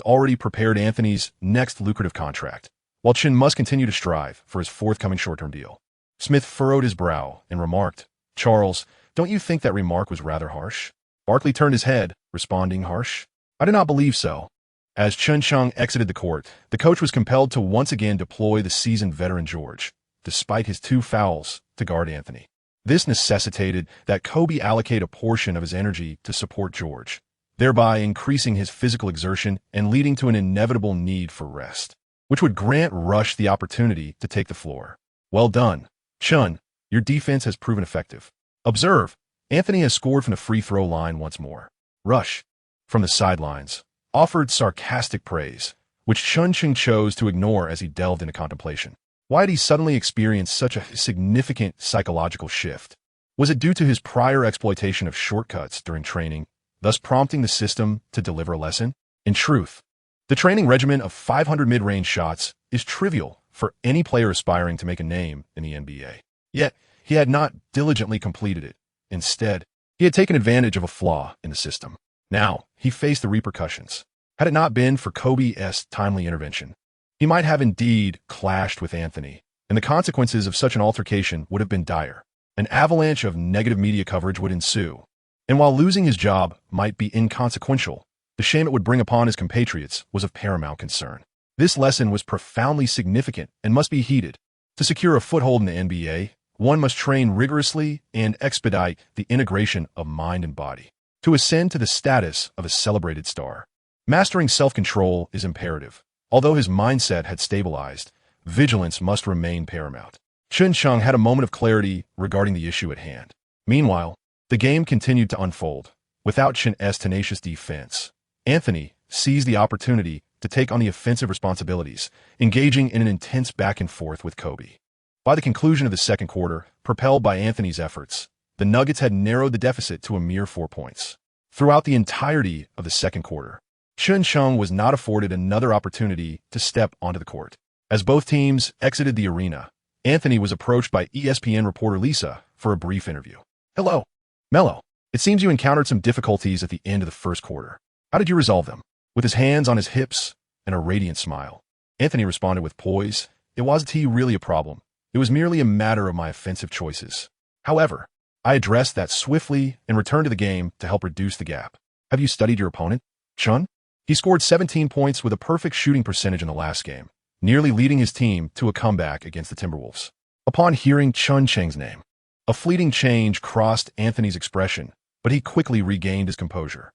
already prepared Anthony's next lucrative contract, while Chen must continue to strive for his forthcoming short-term deal. Smith furrowed his brow and remarked, "Charles, don't you think that remark was rather harsh?" Barkley turned his head, responding, "Harsh? I do not believe so." As Chen Cheng exited the court, the coach was compelled to once again deploy the seasoned veteran George, despite his 2 fouls, to guard Anthony. This necessitated that Kobe allocate a portion of his energy to support George, thereby increasing his physical exertion and leading to an inevitable need for rest, which would grant Rush the opportunity to take the floor. "Well done, Chen. Your defense has proven effective. Observe, Anthony has scored from the free throw line once more." Rush, from the sidelines, offered sarcastic praise, which Chen Cheng chose to ignore as he delved into contemplation. Why had he suddenly experienced such a significant psychological shift? Was it due to his prior exploitation of shortcuts during training, thus prompting the system to deliver a lesson? In truth, the training regimen of 500 mid-range shots is trivial for any player aspiring to make a name in the NBA. Yet, he had not diligently completed it. Instead, he had taken advantage of a flaw in the system. Now, he faced the repercussions. Had it not been for Kobe's timely intervention, he might have indeed clashed with Anthony, and the consequences of such an altercation would have been dire. An avalanche of negative media coverage would ensue, and while losing his job might be inconsequential, the shame it would bring upon his compatriots was of paramount concern. This lesson was profoundly significant and must be heeded. To secure a foothold in the NBA, one must train rigorously and expedite the integration of mind and body to ascend to the status of a celebrated star. Mastering self-control is imperative. Although his mindset had stabilized, vigilance must remain paramount. Chen Cheng had a moment of clarity regarding the issue at hand. Meanwhile, the game continued to unfold. Without Chen's tenacious defense, Anthony seized the opportunity to take on the offensive responsibilities, engaging in an intense back-and-forth with Kobe. By the conclusion of the second quarter, propelled by Anthony's efforts, the Nuggets had narrowed the deficit to a mere 4 points. Throughout the entirety of the second quarter, Chen Cheng was not afforded another opportunity to step onto the court. As both teams exited the arena, Anthony was approached by ESPN reporter Lisa for a brief interview. "Hello, Melo. It seems you encountered some difficulties at the end of the first quarter. How did you resolve them?" With his hands on his hips and a radiant smile, Anthony responded with poise, "It wasn't really a problem. It was merely a matter of my offensive choices. However, I addressed that swiftly and returned to the game to help reduce the gap." "Have you studied your opponent, Chun?" He scored 17 points with a perfect shooting percentage in the last game, nearly leading his team to a comeback against the Timberwolves. Upon hearing Chen Cheng's name, a fleeting change crossed Anthony's expression, but he quickly regained his composure.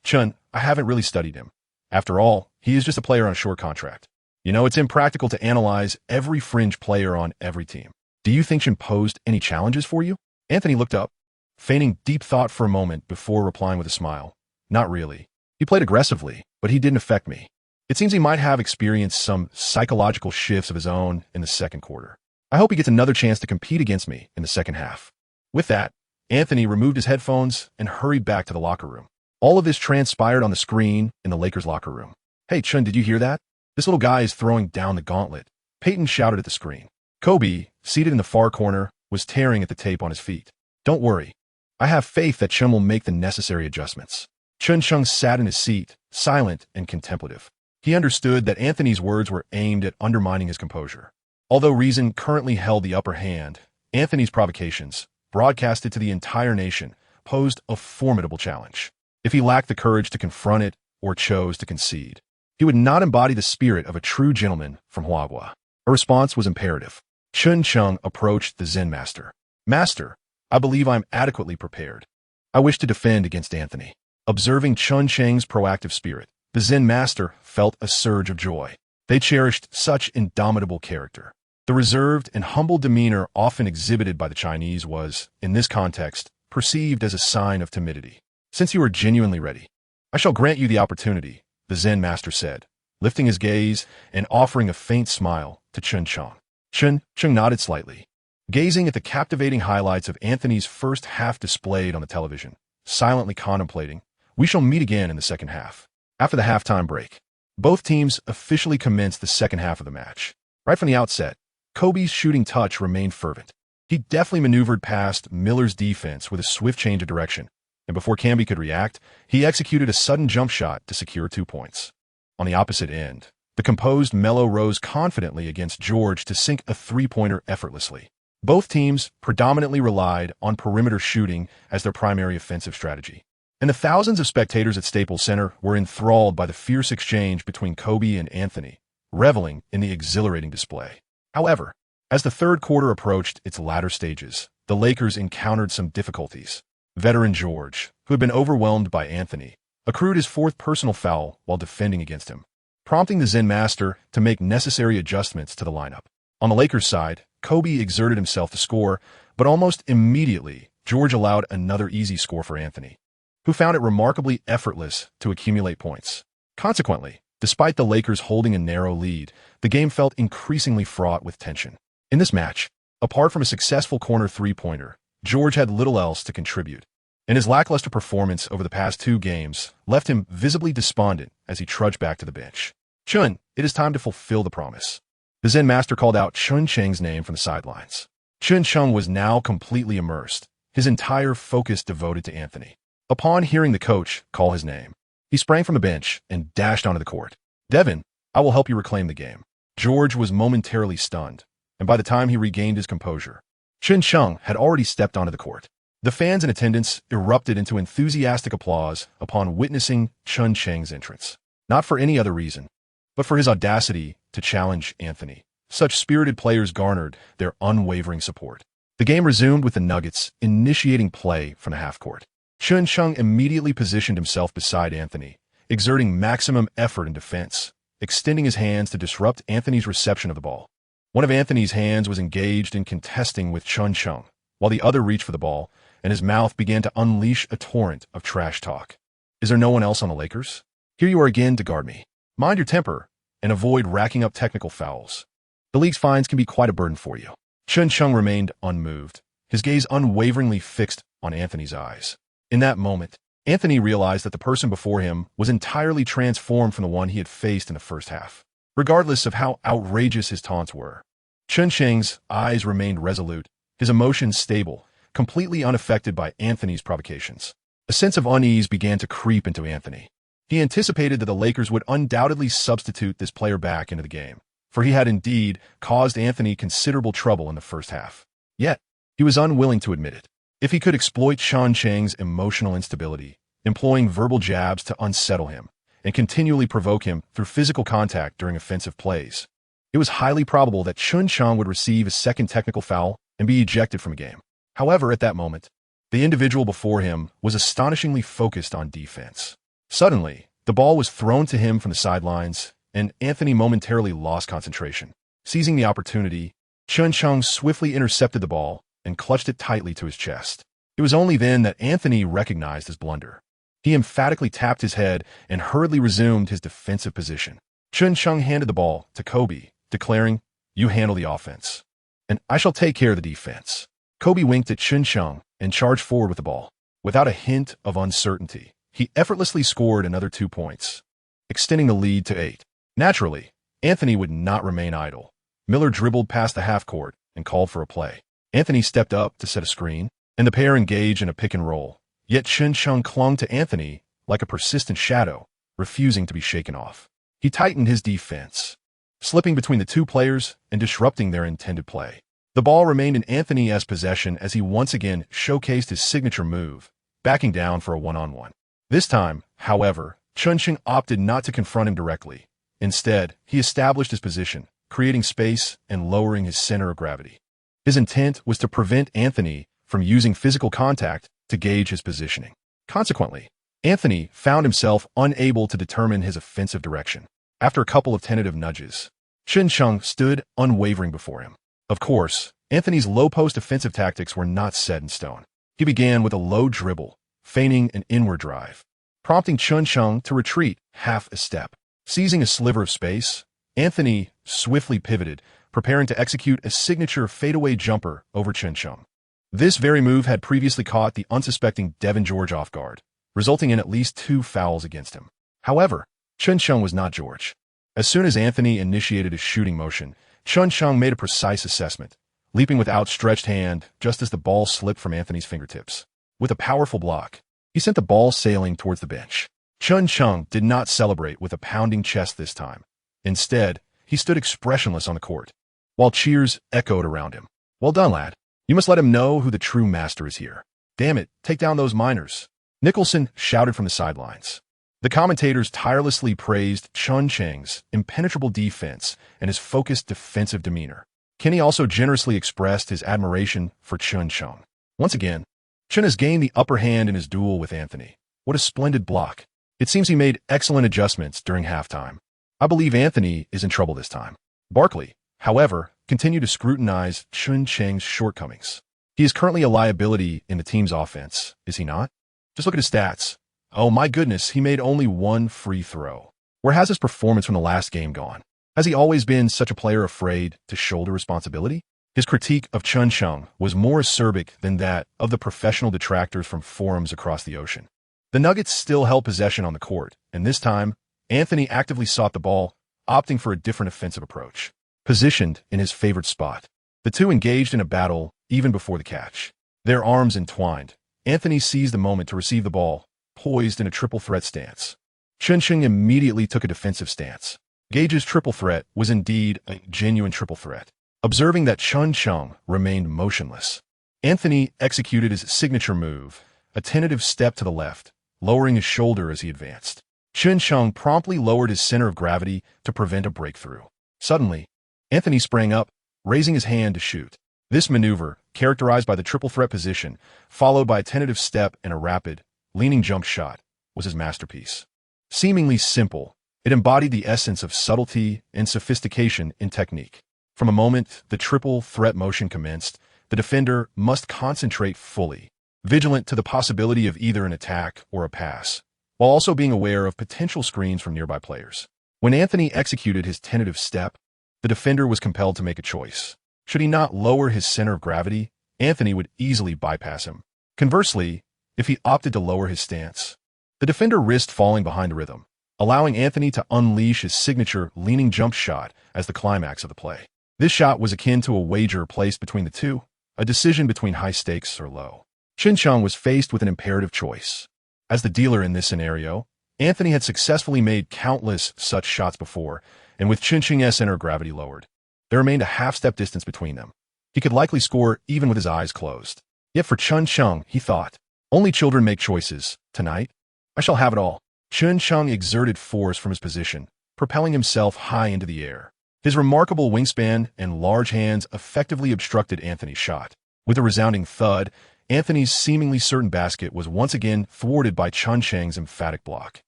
Chen, I haven't really studied him. After all, he is just a player on a short contract. You know, it's impractical to analyze every fringe player on every team. Do you think Chen posed any challenges for you? Anthony looked up, feigning deep thought for a moment before replying with a smile. Not really. He played aggressively, but he didn't affect me. It seems he might have experienced some psychological shifts of his own in the second quarter. I hope he gets another chance to compete against me in the second half. With that, Anthony removed his headphones and hurried back to the locker room. All of this transpired on the screen in the Lakers locker room. Hey, Chen, did you hear that? This little guy is throwing down the gauntlet. Peyton shouted at the screen. Kobe, seated in the far corner, was tearing at the tape on his feet. Don't worry. I have faith that Chen will make the necessary adjustments. Chen Cheng sat in his seat, silent and contemplative. He understood that Anthony's words were aimed at undermining his composure. Although reason currently held the upper hand, Anthony's provocations, broadcasted to the entire nation, posed a formidable challenge. If he lacked the courage to confront it or chose to concede, he would not embody the spirit of a true gentleman from Huaguo. A response was imperative. Chen Cheng approached the Zen master. Master, I believe I am adequately prepared. I wish to defend against Anthony. Observing Chen Cheng's proactive spirit, the Zen master felt a surge of joy. They cherished such indomitable character. The reserved and humble demeanor often exhibited by the Chinese was, in this context, perceived as a sign of timidity. Since you are genuinely ready, I shall grant you the opportunity, the Zen master said, lifting his gaze and offering a faint smile to Chen Cheng. Chen Cheng nodded slightly, gazing at the captivating highlights of Anthony's first half displayed on the television, silently contemplating, we shall meet again in the second half. After the halftime break, both teams officially commenced the second half of the match. Right from the outset, Kobe's shooting touch remained fervent. He deftly maneuvered past Miller's defense with a swift change of direction, and before Camby could react, he executed a sudden jump shot to secure 2 points. On the opposite end, the composed Melo rose confidently against George to sink a three-pointer effortlessly. Both teams predominantly relied on perimeter shooting as their primary offensive strategy, and the thousands of spectators at Staples Center were enthralled by the fierce exchange between Kobe and Anthony, reveling in the exhilarating display. However, as the third quarter approached its latter stages, the Lakers encountered some difficulties. Veteran George, who had been overwhelmed by Anthony, accrued his fourth personal foul while defending against him, prompting the Zen master to make necessary adjustments to the lineup. On the Lakers' side, Kobe exerted himself to score, but almost immediately, George allowed another easy score for Anthony, who found it remarkably effortless to accumulate points. Consequently, despite the Lakers holding a narrow lead, the game felt increasingly fraught with tension. In this match, apart from a successful corner three-pointer, George had little else to contribute, and his lackluster performance over the past 2 games left him visibly despondent as he trudged back to the bench. Chen, it is time to fulfill the promise. The Zen master called out Chen Cheng's name from the sidelines. Chen Cheng was now completely immersed, his entire focus devoted to Anthony. Upon hearing the coach call his name, he sprang from the bench and dashed onto the court. Devin, I will help you reclaim the game. George was momentarily stunned, and by the time he regained his composure, Chen Cheng had already stepped onto the court. The fans in attendance erupted into enthusiastic applause upon witnessing Chen Cheng's entrance. Not for any other reason, but for his audacity to challenge Anthony. Such spirited players garnered their unwavering support. The game resumed with the Nuggets initiating play from the half-court. Chen Cheng immediately positioned himself beside Anthony, exerting maximum effort in defense, extending his hands to disrupt Anthony's reception of the ball. One of Anthony's hands was engaged in contesting with Chen Cheng, while the other reached for the ball, and his mouth began to unleash a torrent of trash talk. Is there no one else on the Lakers? Here you are again to guard me. Mind your temper and avoid racking up technical fouls. The league's fines can be quite a burden for you. Chen Cheng remained unmoved, his gaze unwaveringly fixed on Anthony's eyes. In that moment, Anthony realized that the person before him was entirely transformed from the one he had faced in the first half. Regardless of how outrageous his taunts were, Chen Cheng's eyes remained resolute, his emotions stable, completely unaffected by Anthony's provocations. A sense of unease began to creep into Anthony. He anticipated that the Lakers would undoubtedly substitute this player back into the game, for he had indeed caused Anthony considerable trouble in the first half. Yet, he was unwilling to admit it. If he could exploit Chen Cheng's emotional instability, employing verbal jabs to unsettle him, and continually provoke him through physical contact during offensive plays. It was highly probable that Chen Cheng would receive a second technical foul and be ejected from a game. However, at that moment, the individual before him was astonishingly focused on defense. Suddenly, the ball was thrown to him from the sidelines, and Anthony momentarily lost concentration. Seizing the opportunity, Chen Cheng swiftly intercepted the ball and clutched it tightly to his chest. It was only then that Anthony recognized his blunder. He emphatically tapped his head and hurriedly resumed his defensive position. Chen Cheng handed the ball to Kobe, declaring, "You handle the offense, and I shall take care of the defense." Kobe winked at Chen Cheng and charged forward with the ball. Without a hint of uncertainty, he effortlessly scored another 2 points, extending the lead to 8. Naturally, Anthony would not remain idle. Miller dribbled past the half-court and called for a play. Anthony stepped up to set a screen, and the pair engaged in a pick and roll. Yet Chen Cheng clung to Anthony like a persistent shadow, refusing to be shaken off. He tightened his defense, slipping between the two players and disrupting their intended play. The ball remained in Anthony's possession as he once again showcased his signature move, backing down for a one-on-one. This time, however, Chen Cheng opted not to confront him directly. Instead, he established his position, creating space and lowering his center of gravity. His intent was to prevent Anthony from using physical contact to gauge his positioning. Consequently, Anthony found himself unable to determine his offensive direction. After a couple of tentative nudges, Chen Cheng stood unwavering before him. Of course, Anthony's low-post offensive tactics were not set in stone. He began with a low dribble, feigning an inward drive, prompting Chen Cheng to retreat half a step. Seizing a sliver of space, Anthony swiftly pivoted, preparing to execute a signature fadeaway jumper over Chen Cheng. This very move had previously caught the unsuspecting Devin George off guard, resulting in at least 2 fouls against him. However, Chen Cheng was not George. As soon as Anthony initiated his shooting motion, Chen Cheng made a precise assessment, leaping with outstretched hand just as the ball slipped from Anthony's fingertips. With a powerful block, he sent the ball sailing towards the bench. Chen Cheng did not celebrate with a pounding chest this time. Instead, he stood expressionless on the court, while cheers echoed around him. "Well done, lad. You must let him know who the true master is here. Damn it, take down those minors." Nicholson shouted from the sidelines. The commentators tirelessly praised Chen Cheng's impenetrable defense and his focused defensive demeanor. Kenny also generously expressed his admiration for Chen Cheng. Once again, Chen has gained the upper hand in his duel with Anthony. What a splendid block. It seems he made excellent adjustments during halftime. I believe Anthony is in trouble this time. Barkley, however, continued to scrutinize Chen Cheng's shortcomings. He is currently a liability in the team's offense, is he not? Just look at his stats. Oh my goodness, he made only 1 free throw. Where has his performance from the last game gone? Has he always been such a player afraid to shoulder responsibility? His critique of Chen Cheng was more acerbic than that of the professional detractors from forums across the ocean. The Nuggets still held possession on the court, and this time, Anthony actively sought the ball, opting for a different offensive approach. Positioned in his favorite spot, the two engaged in a battle even before the catch. Their arms entwined, Anthony seized the moment to receive the ball, poised in a triple threat stance. Chen Cheng immediately took a defensive stance. Gage's triple threat was indeed a genuine triple threat. Observing that Chen Cheng remained motionless, Anthony executed his signature move, a tentative step to the left, lowering his shoulder as he advanced. Chen Cheng promptly lowered his center of gravity to prevent a breakthrough. Suddenly, Anthony sprang up, raising his hand to shoot. This maneuver, characterized by the triple threat position, followed by a tentative step and a rapid, leaning jump shot, was his masterpiece. Seemingly simple, it embodied the essence of subtlety and sophistication in technique. From a moment the triple threat motion commenced, the defender must concentrate fully, vigilant to the possibility of either an attack or a pass, while also being aware of potential screens from nearby players. When Anthony executed his tentative step, the defender was compelled to make a choice. Should he not lower his center of gravity, Anthony would easily bypass him. Conversely, if he opted to lower his stance, the defender risked falling behind the rhythm, allowing Anthony to unleash his signature leaning jump shot as the climax of the play. This shot was akin to a wager placed between the two, a decision between high stakes or low. Chen Cheng was faced with an imperative choice. As the dealer in this scenario, Anthony had successfully made countless such shots before, and with Chen Cheng's center of gravity lowered, there remained a half-step distance between them. He could likely score even with his eyes closed. Yet for Chen Cheng, he thought, only children make choices. Tonight, I shall have it all. Chen Cheng exerted force from his position, propelling himself high into the air. His remarkable wingspan and large hands effectively obstructed Anthony's shot. With a resounding thud, Anthony's seemingly certain basket was once again thwarted by Chen Cheng's emphatic block.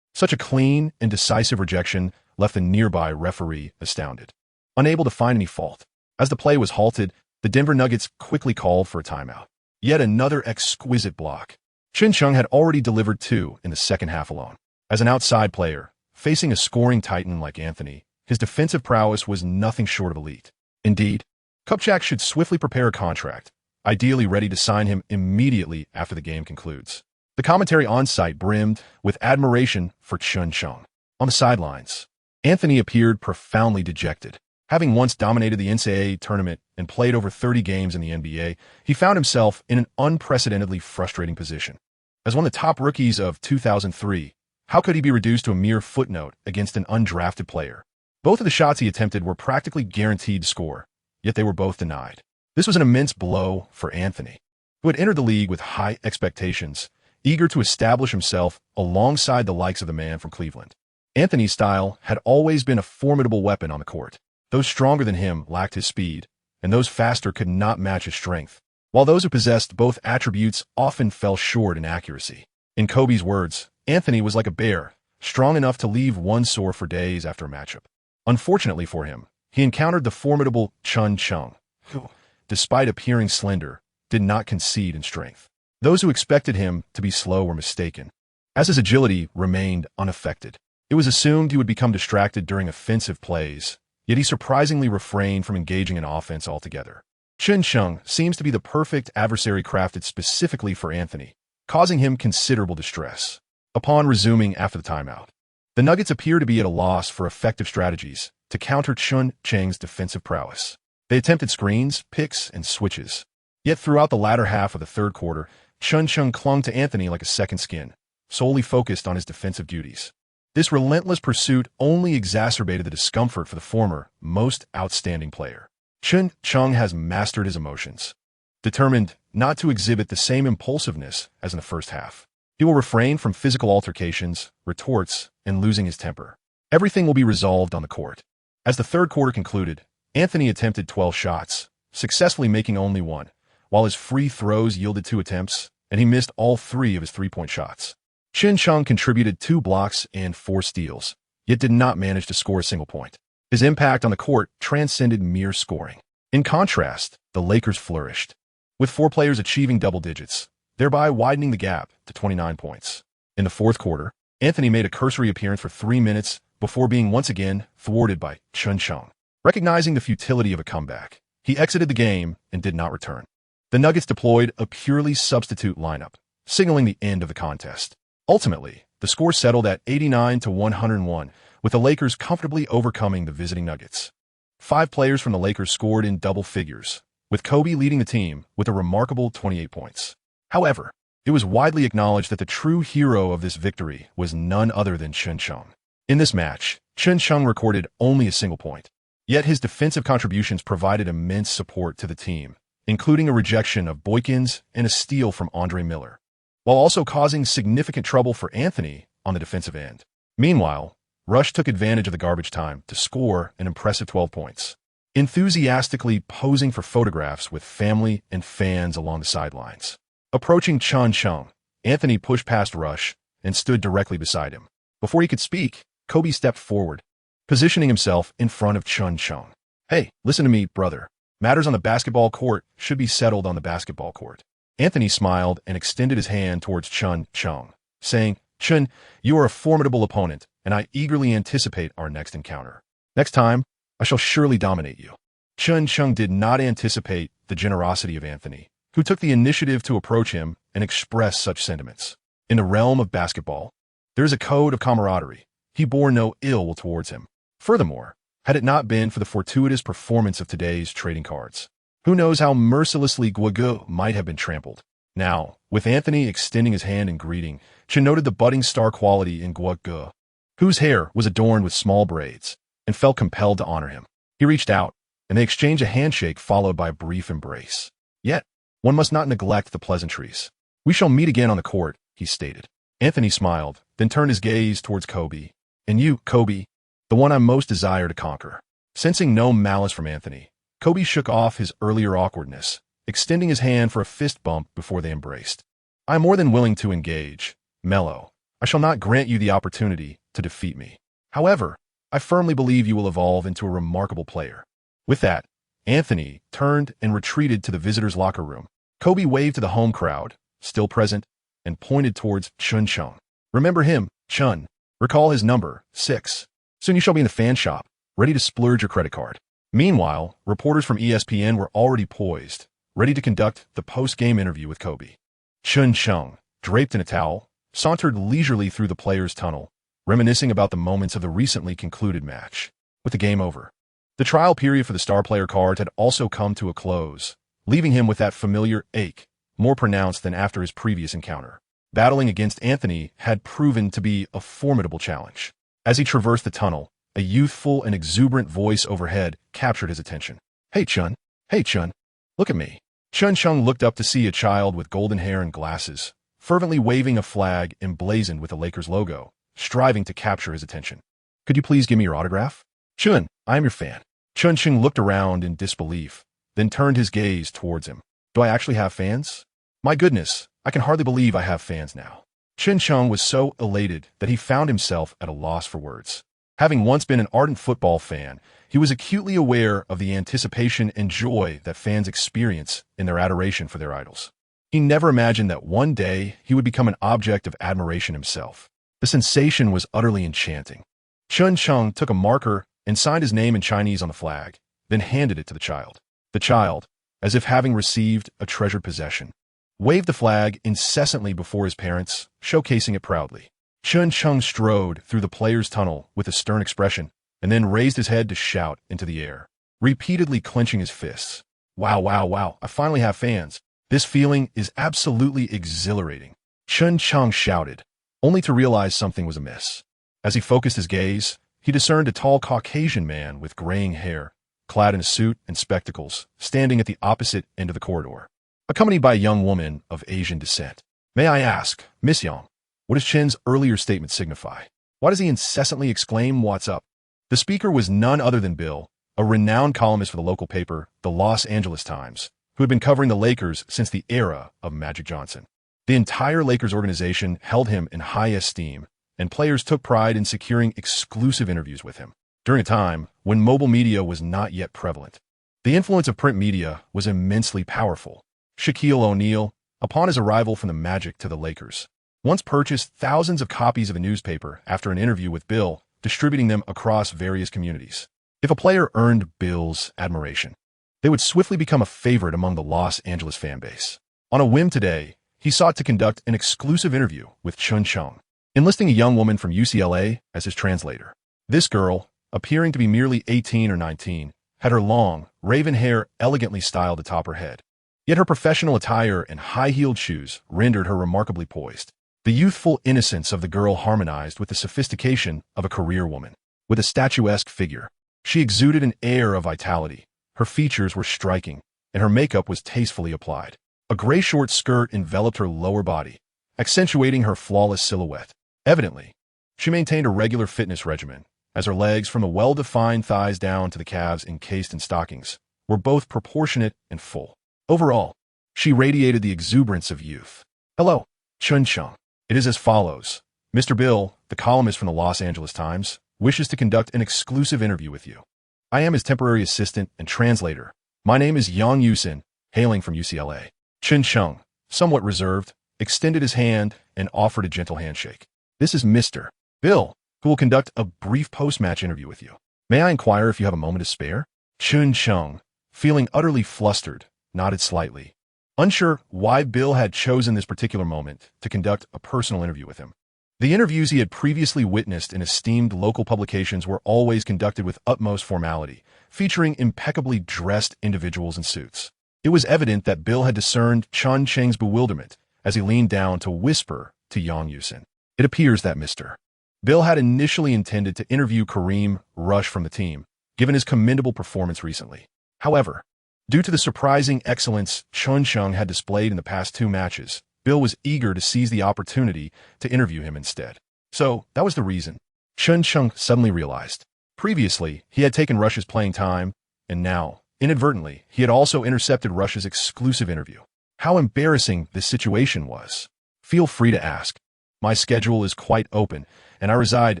Such a clean and decisive rejection left the nearby referee astounded, unable to find any fault. As the play was halted, the Denver Nuggets quickly called for a timeout. Yet another exquisite block. Chen Cheng had already delivered 2 in the second half alone. As an outside player, facing a scoring titan like Anthony, his defensive prowess was nothing short of elite. Indeed, ComeBack should swiftly prepare a contract, ideally ready to sign him immediately after the game concludes. The commentary on-site brimmed with admiration for Chen Cheng. On the sidelines, Anthony appeared profoundly dejected. Having once dominated the NCAA tournament and played over 30 games in the NBA, he found himself in an unprecedentedly frustrating position. As one of the top rookies of 2003, how could he be reduced to a mere footnote against an undrafted player? Both of the shots he attempted were practically guaranteed to score, yet they were both denied. This was an immense blow for Anthony, who had entered the league with high expectations, eager to establish himself alongside the likes of the man from Cleveland. Anthony's style had always been a formidable weapon on the court. Those stronger than him lacked his speed, and those faster could not match his strength, while those who possessed both attributes often fell short in accuracy. In Kobe's words, Anthony was like a bear, strong enough to leave one sore for days after a matchup. Unfortunately for him, he encountered the formidable Chen Cheng, who, despite appearing slender, did not concede in strength. Those who expected him to be slow were mistaken, as his agility remained unaffected. It was assumed he would become distracted during offensive plays, yet he surprisingly refrained from engaging in offense altogether. Chen Cheng seems to be the perfect adversary crafted specifically for Anthony, causing him considerable distress. Upon resuming after the timeout, the Nuggets appear to be at a loss for effective strategies to counter Chen Cheng's defensive prowess. They attempted screens, picks, and switches. Yet throughout the latter half of the third quarter, Chen Cheng clung to Anthony like a second skin, solely focused on his defensive duties. This relentless pursuit only exacerbated the discomfort for the former, most outstanding player. Chen Cheng has mastered his emotions, determined not to exhibit the same impulsiveness as in the first half. He will refrain from physical altercations, retorts, and losing his temper. Everything will be resolved on the court. As the third quarter concluded, Anthony attempted 12 shots, successfully making only 1, while his free throws yielded 2 attempts, and he missed all 3 of his three-point shots. Chen Cheng contributed 2 blocks and 4 steals, yet did not manage to score a single point. His impact on the court transcended mere scoring. In contrast, the Lakers flourished, with 4 players achieving double digits, thereby widening the gap to 29 points. In the fourth quarter, Anthony made a cursory appearance for 3 minutes before being once again thwarted by Chen Cheng. Recognizing the futility of a comeback, he exited the game and did not return. The Nuggets deployed a purely substitute lineup, signaling the end of the contest. Ultimately, the score settled at 89-101, with the Lakers comfortably overcoming the visiting Nuggets. 5 players from the Lakers scored in double figures, with Kobe leading the team with a remarkable 28 points. However, it was widely acknowledged that the true hero of this victory was none other than Chen Cheng. In this match, Chen Cheng recorded only a single point, yet his defensive contributions provided immense support to the team, including a rejection of Boykins and a steal from Andre Miller, while also causing significant trouble for Anthony on the defensive end. Meanwhile, Rush took advantage of the garbage time to score an impressive 12 points, enthusiastically posing for photographs with family and fans along the sidelines. Approaching Chen Cheng, Anthony pushed past Rush and stood directly beside him. Before he could speak, Kobe stepped forward, positioning himself in front of Chen Cheng. "Hey, listen to me, brother. Matters on the basketball court should be settled on the basketball court." Anthony smiled and extended his hand towards Chen Cheng, saying, "Chen, you are a formidable opponent, and I eagerly anticipate our next encounter. Next time, I shall surely dominate you." Chen Cheng did not anticipate the generosity of Anthony, who took the initiative to approach him and express such sentiments. In the realm of basketball, there is a code of camaraderie. He bore no ill will towards him. Furthermore, had it not been for the fortuitous performance of today's trading cards, who knows how mercilessly Huaguo might have been trampled. Now, with Anthony extending his hand in greeting, Chen noted the budding star quality in Huaguo, whose hair was adorned with small braids, and felt compelled to honor him. He reached out, and they exchanged a handshake followed by a brief embrace. Yet, one must not neglect the pleasantries. "We shall meet again on the court," he stated. Anthony smiled, then turned his gaze towards Kobe. And you, Kobe, the one I most desire to conquer. Sensing no malice from Anthony, Kobe shook off his earlier awkwardness, extending his hand for a fist bump before they embraced. I am more than willing to engage, Mello. I shall not grant you the opportunity to defeat me. However, I firmly believe you will evolve into a remarkable player. With that, Anthony turned and retreated to the visitors' locker room. Kobe waved to the home crowd, still present, and pointed towards Chen Cheng. Remember him, Chun. Recall his number, 6. Soon you shall be in the fan shop, ready to splurge your credit card. Meanwhile, reporters from ESPN were already poised, ready to conduct the post-game interview with Kobe. Chen Cheng, draped in a towel, sauntered leisurely through the players' tunnel, reminiscing about the moments of the recently concluded match. With the game over, the trial period for the star player cards had also come to a close, leaving him with that familiar ache, more pronounced than after his previous encounter. Battling against Anthony had proven to be a formidable challenge. As he traversed the tunnel, a youthful and exuberant voice overhead captured his attention. Hey, Chun. Hey, Chun. Look at me. Chen Cheng looked up to see a child with golden hair and glasses, fervently waving a flag emblazoned with the Lakers logo, striving to capture his attention. Could you please give me your autograph? Chun, I am your fan. Chen Cheng looked around in disbelief, then turned his gaze towards him. Do I actually have fans? My goodness, I can hardly believe I have fans now. Chen Cheng was so elated that he found himself at a loss for words. Having once been an ardent football fan, he was acutely aware of the anticipation and joy that fans experience in their adoration for their idols. He never imagined that one day he would become an object of admiration himself. The sensation was utterly enchanting. Chen Cheng took a marker and signed his name in Chinese on the flag, then handed it to the child. The child, as if having received a treasured possession, waved the flag incessantly before his parents, showcasing it proudly. Chen Cheng strode through the players' tunnel with a stern expression, and then raised his head to shout into the air, repeatedly clenching his fists. Wow, wow, wow, I finally have fans. This feeling is absolutely exhilarating. Chen Cheng shouted, only to realize something was amiss. As he focused his gaze, he discerned a tall Caucasian man with graying hair, clad in a suit and spectacles, standing at the opposite end of the corridor, accompanied by a young woman of Asian descent. May I ask, Miss Yang, what does Chen's earlier statement signify? Why does he incessantly exclaim, "What's up?" The speaker was none other than Bill, a renowned columnist for the local paper, the Los Angeles Times, who had been covering the Lakers since the era of Magic Johnson. The entire Lakers organization held him in high esteem, and players took pride in securing exclusive interviews with him. During a time when mobile media was not yet prevalent, the influence of print media was immensely powerful. Shaquille O'Neal, upon his arrival from the Magic to the Lakers, once purchased thousands of copies of a newspaper after an interview with Bill, distributing them across various communities. If a player earned Bill's admiration, they would swiftly become a favorite among the Los Angeles fan base. On a whim today, he sought to conduct an exclusive interview with Chen Cheng, enlisting a young woman from UCLA as his translator. This girl, appearing to be merely 18 or 19, had her long, raven hair elegantly styled atop her head. Yet her professional attire and high-heeled shoes rendered her remarkably poised. The youthful innocence of the girl harmonized with the sophistication of a career woman. With a statuesque figure, she exuded an air of vitality. Her features were striking, and her makeup was tastefully applied. A gray short skirt enveloped her lower body, accentuating her flawless silhouette. Evidently, she maintained a regular fitness regimen, as her legs, from the well-defined thighs down to the calves encased in stockings, were both proportionate and full. Overall, she radiated the exuberance of youth. Hello, Chen Cheng. It is as follows. Mr. Bill, the columnist from the Los Angeles Times, wishes to conduct an exclusive interview with you. I am his temporary assistant and translator. My name is Yang Yusin, hailing from UCLA. Chen Cheng, somewhat reserved, extended his hand and offered a gentle handshake. This is Mr. Bill, who will conduct a brief post-match interview with you. May I inquire if you have a moment to spare? Chen Cheng, feeling utterly flustered, nodded slightly, unsure why Bill had chosen this particular moment to conduct a personal interview with him. The interviews he had previously witnessed in esteemed local publications were always conducted with utmost formality, featuring impeccably dressed individuals in suits. It was evident that Bill had discerned Chen Cheng's bewilderment as he leaned down to whisper to Yang Yusin. It appears that Mr. Bill had initially intended to interview Kareem Rush from the team, given his commendable performance recently. However, due to the surprising excellence Chen Cheng had displayed in the past 2 matches, Bill was eager to seize the opportunity to interview him instead. So, that was the reason. Chen Cheng suddenly realized. Previously, he had taken Rush's playing time, and now, inadvertently, he had also intercepted Rush's exclusive interview. How embarrassing this situation was. Feel free to ask. My schedule is quite open, and I reside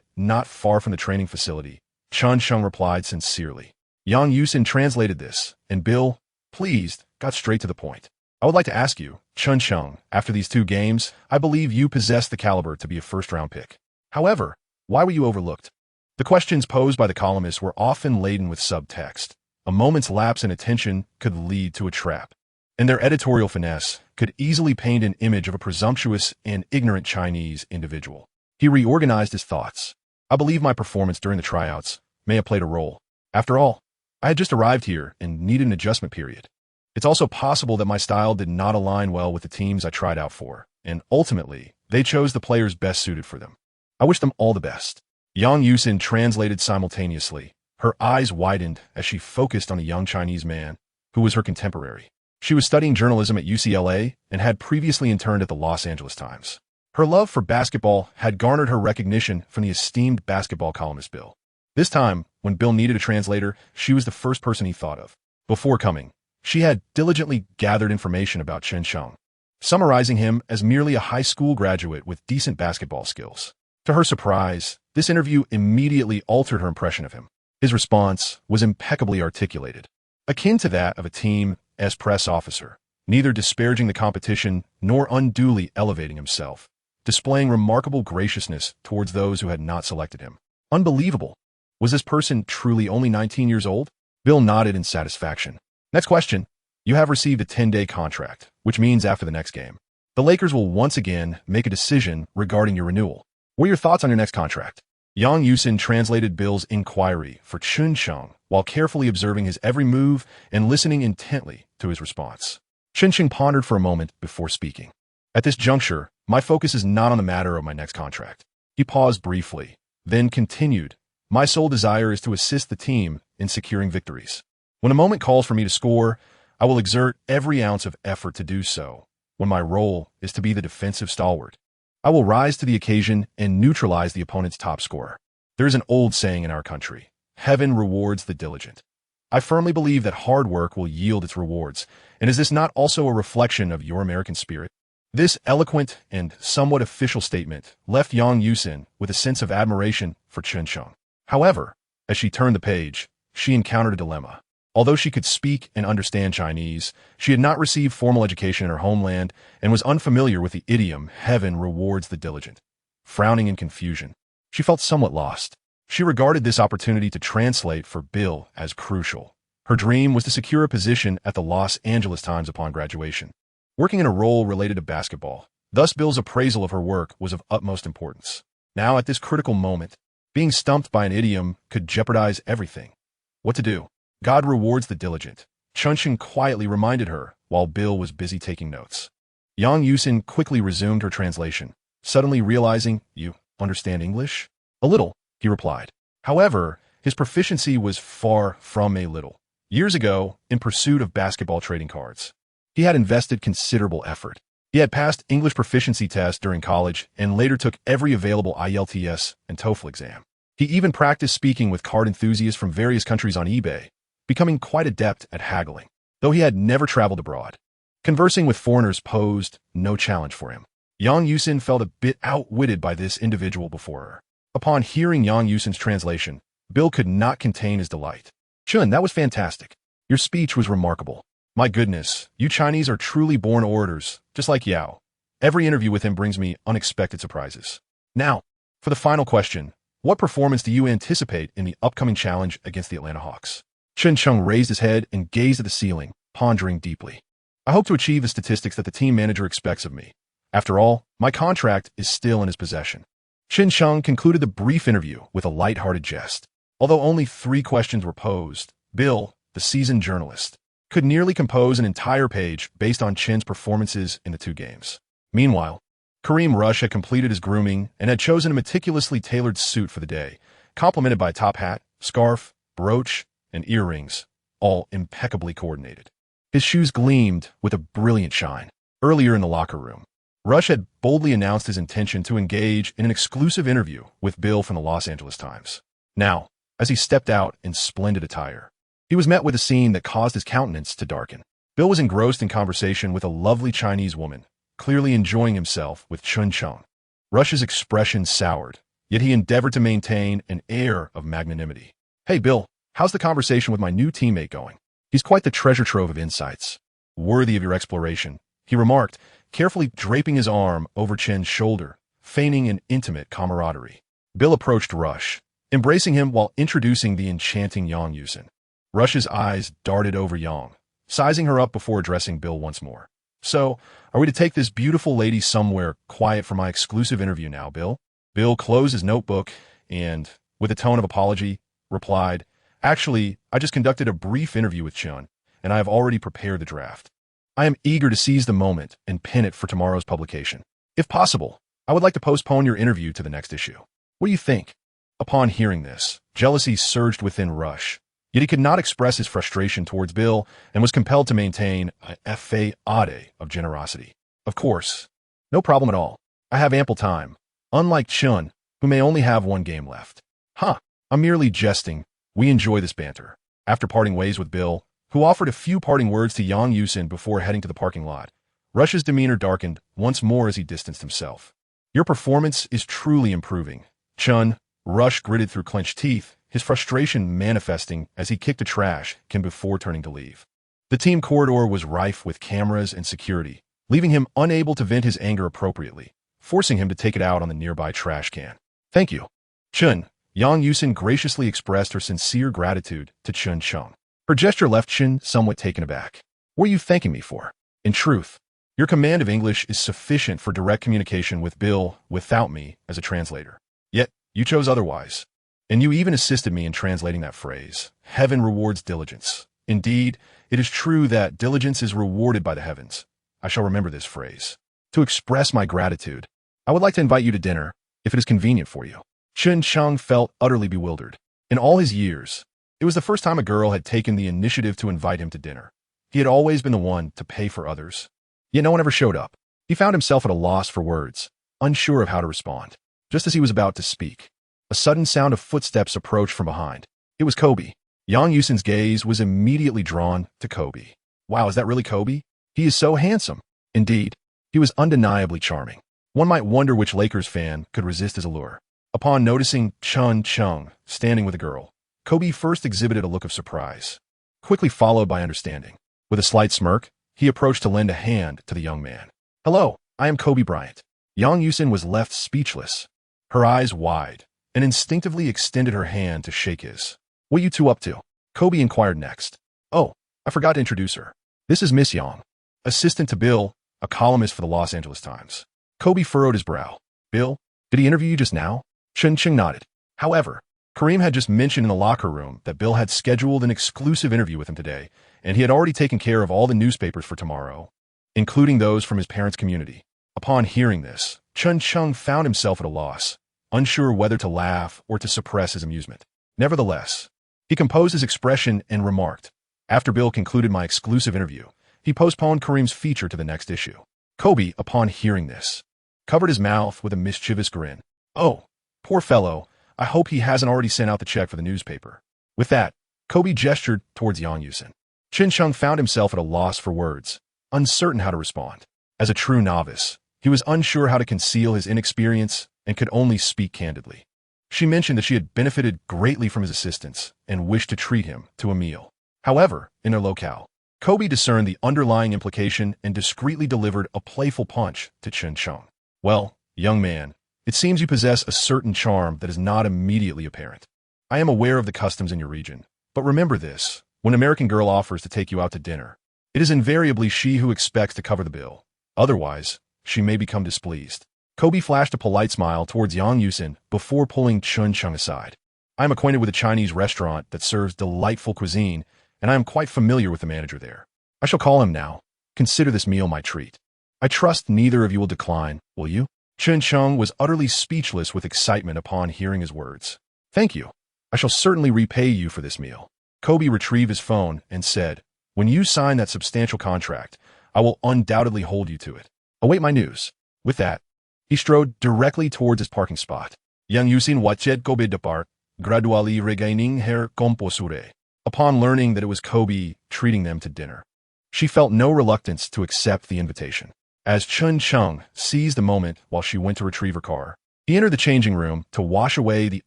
not far from the training facility, Chen Cheng replied sincerely. Yang Yusin translated this, and Bill, pleased, got straight to the point. I would like to ask you, Chen Cheng, after these 2 games, I believe you possess the caliber to be a first-round pick. However, why were you overlooked? The questions posed by the columnists were often laden with subtext. A moment's lapse in attention could lead to a trap, and their editorial finesse could easily paint an image of a presumptuous and ignorant Chinese individual. He reorganized his thoughts. I believe my performance during the tryouts may have played a role. After all, I had just arrived here and needed an adjustment period. It's also possible that my style did not align well with the teams I tried out for, and ultimately, they chose the players best suited for them. I wish them all the best. Yang Yusin translated simultaneously. Her eyes widened as she focused on a young Chinese man who was her contemporary. She was studying journalism at UCLA and had previously interned at the Los Angeles Times. Her love for basketball had garnered her recognition from the esteemed basketball columnist Bill. This time, when Bill needed a translator, she was the first person he thought of. Before coming, she had diligently gathered information about Chen Cheng, summarizing him as merely a high school graduate with decent basketball skills. To her surprise, this interview immediately altered her impression of him. His response was impeccably articulated, akin to that of a team as press officer, neither disparaging the competition nor unduly elevating himself, displaying remarkable graciousness towards those who had not selected him. Unbelievable. Was this person truly only 19 years old? Bill nodded in satisfaction. Next question. You have received a 10-day contract, which means after the next game, the Lakers will once again make a decision regarding your renewal. What are your thoughts on your next contract? Yang Yusin translated Bill's inquiry for Chen Cheng while carefully observing his every move and listening intently to his response. Chen Cheng pondered for a moment before speaking. At this juncture, my focus is not on the matter of my next contract. He paused briefly, then continued. My sole desire is to assist the team in securing victories. When a moment calls for me to score, I will exert every ounce of effort to do so. When my role is to be the defensive stalwart, I will rise to the occasion and neutralize the opponent's top scorer. There is an old saying in our country, heaven rewards the diligent. I firmly believe that hard work will yield its rewards, and is this not also a reflection of your American spirit? This eloquent and somewhat official statement left Yang Yusin with a sense of admiration for Chen Cheng. However, as she turned the page, she encountered a dilemma. Although she could speak and understand Chinese, she had not received formal education in her homeland and was unfamiliar with the idiom, heaven rewards the diligent. Frowning in confusion, she felt somewhat lost. She regarded this opportunity to translate for Bill as crucial. Her dream was to secure a position at the Los Angeles Times upon graduation, working in a role related to basketball. Thus, Bill's appraisal of her work was of utmost importance. Now, at this critical moment, being stumped by an idiom could jeopardize everything. What to do? God rewards the diligent, Chen Cheng quietly reminded her while Bill was busy taking notes. Yang Yusin quickly resumed her translation, suddenly realizing, you understand English? A little, he replied. However, his proficiency was far from a little. Years ago, in pursuit of basketball trading cards, he had invested considerable effort. He had passed English proficiency tests during college and later took every available IELTS and TOEFL exam. He even practiced speaking with card enthusiasts from various countries on eBay, becoming quite adept at haggling, though he had never traveled abroad. Conversing with foreigners posed no challenge for him. Yang Yusin felt a bit outwitted by this individual before her. Upon hearing Yang Yusin's translation, Bill could not contain his delight. Chun, that was fantastic. Your speech was remarkable. My goodness, you Chinese are truly born orators, just like Yao. Every interview with him brings me unexpected surprises. Now, for the final question, what performance do you anticipate in the upcoming challenge against the Atlanta Hawks? Chen Cheng raised his head and gazed at the ceiling, pondering deeply. I hope to achieve the statistics that the team manager expects of me. After all, my contract is still in his possession. Chen Cheng concluded the brief interview with a light-hearted jest. Although only 3 questions were posed, Bill, the seasoned journalist, could nearly compose an entire page based on Chen's performances in the 2 games. Meanwhile, Kareem Rush had completed his grooming and had chosen a meticulously tailored suit for the day, complemented by a top hat, scarf, brooch, and earrings, all impeccably coordinated. His shoes gleamed with a brilliant shine. Earlier in the locker room, Rush had boldly announced his intention to engage in an exclusive interview with Bill from the Los Angeles Times. Now, as he stepped out in splendid attire, he was met with a scene that caused his countenance to darken. Bill was engrossed in conversation with a lovely Chinese woman, clearly enjoying himself with Chen Cheng. Rush's expression soured, yet he endeavored to maintain an air of magnanimity. "Hey, Bill, how's the conversation with my new teammate going? He's quite the treasure trove of insights. Worthy of your exploration," he remarked, carefully draping his arm over Chen's shoulder, feigning an intimate camaraderie. Bill approached Rush, embracing him while introducing the enchanting Yang Yusin. Rush's eyes darted over Yang, sizing her up before addressing Bill once more. "So, are we to take this beautiful lady somewhere quiet for my exclusive interview now, Bill?" Bill closed his notebook and, with a tone of apology, replied, "Actually, I just conducted a brief interview with Chen, and I have already prepared the draft. I am eager to seize the moment and pin it for tomorrow's publication. If possible, I would like to postpone your interview to the next issue. What do you think?" Upon hearing this, jealousy surged within Rush, yet he could not express his frustration towards Bill and was compelled to maintain a facade of generosity. "Of course. No problem at all. I have ample time, unlike Chen, who may only have one game left." "Huh, I'm merely jesting. We enjoy this banter." After parting ways with Bill, who offered a few parting words to Yang Yusin before heading to the parking lot, Rush's demeanor darkened once more as he distanced himself. "Your performance is truly improving, Chen," Rush gritted through clenched teeth, his frustration manifesting as he kicked a trash can before turning to leave. The team corridor was rife with cameras and security, leaving him unable to vent his anger appropriately, forcing him to take it out on the nearby trash can. "Thank you, Chen." Yang Yusin graciously expressed her sincere gratitude to Chen Cheng. Her gesture left Chen somewhat taken aback. "What are you thanking me for?" "In truth, your command of English is sufficient for direct communication with Bill without me as a translator. Yet, you chose otherwise. And you even assisted me in translating that phrase. Heaven rewards diligence. Indeed, it is true that diligence is rewarded by the heavens. I shall remember this phrase. To express my gratitude, I would like to invite you to dinner, if it is convenient for you." Chen Cheng felt utterly bewildered. In all his years, it was the first time a girl had taken the initiative to invite him to dinner. He had always been the one to pay for others. Yet no one ever showed up. He found himself at a loss for words, unsure of how to respond. Just as he was about to speak, a sudden sound of footsteps approached from behind. It was Kobe. Yang Yusin's gaze was immediately drawn to Kobe. "Wow, is that really Kobe? He is so handsome." Indeed, he was undeniably charming. One might wonder which Lakers fan could resist his allure. Upon noticing Chen Cheng standing with a girl, Kobe first exhibited a look of surprise, quickly followed by understanding. With a slight smirk, he approached to lend a hand to the young man. "Hello, I am Kobe Bryant." Yang Yusin was left speechless, her eyes wide, and instinctively extended her hand to shake his. "What you two up to?" Kobe inquired next. "Oh, I forgot to introduce her. This is Miss Yang, assistant to Bill, a columnist for the Los Angeles Times." Kobe furrowed his brow. "Bill, did he interview you just now?" Chen Cheng nodded. However, Kareem had just mentioned in the locker room that Bill had scheduled an exclusive interview with him today, and he had already taken care of all the newspapers for tomorrow, including those from his parents' community. Upon hearing this, Chen Cheng found himself at a loss, unsure whether to laugh or to suppress his amusement. Nevertheless, he composed his expression and remarked, "After Bill concluded my exclusive interview, he postponed Kareem's feature to the next issue." Kobe, upon hearing this, covered his mouth with a mischievous grin. "Oh, poor fellow, I hope he hasn't already sent out the check for the newspaper." With that, Kobe gestured towards Yang Yusin. Chen Cheng found himself at a loss for words, uncertain how to respond. As a true novice, he was unsure how to conceal his inexperience and could only speak candidly. She mentioned that she had benefited greatly from his assistance and wished to treat him to a meal. However, in their locale, Kobe discerned the underlying implication and discreetly delivered a playful punch to Chen Cheng. "Well, young man, it seems you possess a certain charm that is not immediately apparent. I am aware of the customs in your region, but remember this, when an American girl offers to take you out to dinner, it is invariably she who expects to cover the bill. Otherwise, she may become displeased." Kobe flashed a polite smile towards Yang Yusin before pulling Chen Cheng aside. "I am acquainted with a Chinese restaurant that serves delightful cuisine, and I am quite familiar with the manager there. I shall call him now. Consider this meal my treat. I trust neither of you will decline, will you?" Chen Cheng was utterly speechless with excitement upon hearing his words. "Thank you. I shall certainly repay you for this meal." Kobe retrieved his phone and said, "When you sign that substantial contract, I will undoubtedly hold you to it. Await my news." With that, he strode directly towards his parking spot. Yang Yusin watched Kobe depart, gradually regaining her composure. Upon learning that it was Kobe treating them to dinner, she felt no reluctance to accept the invitation. As Chen Cheng seized the moment while she went to retrieve her car, he entered the changing room to wash away the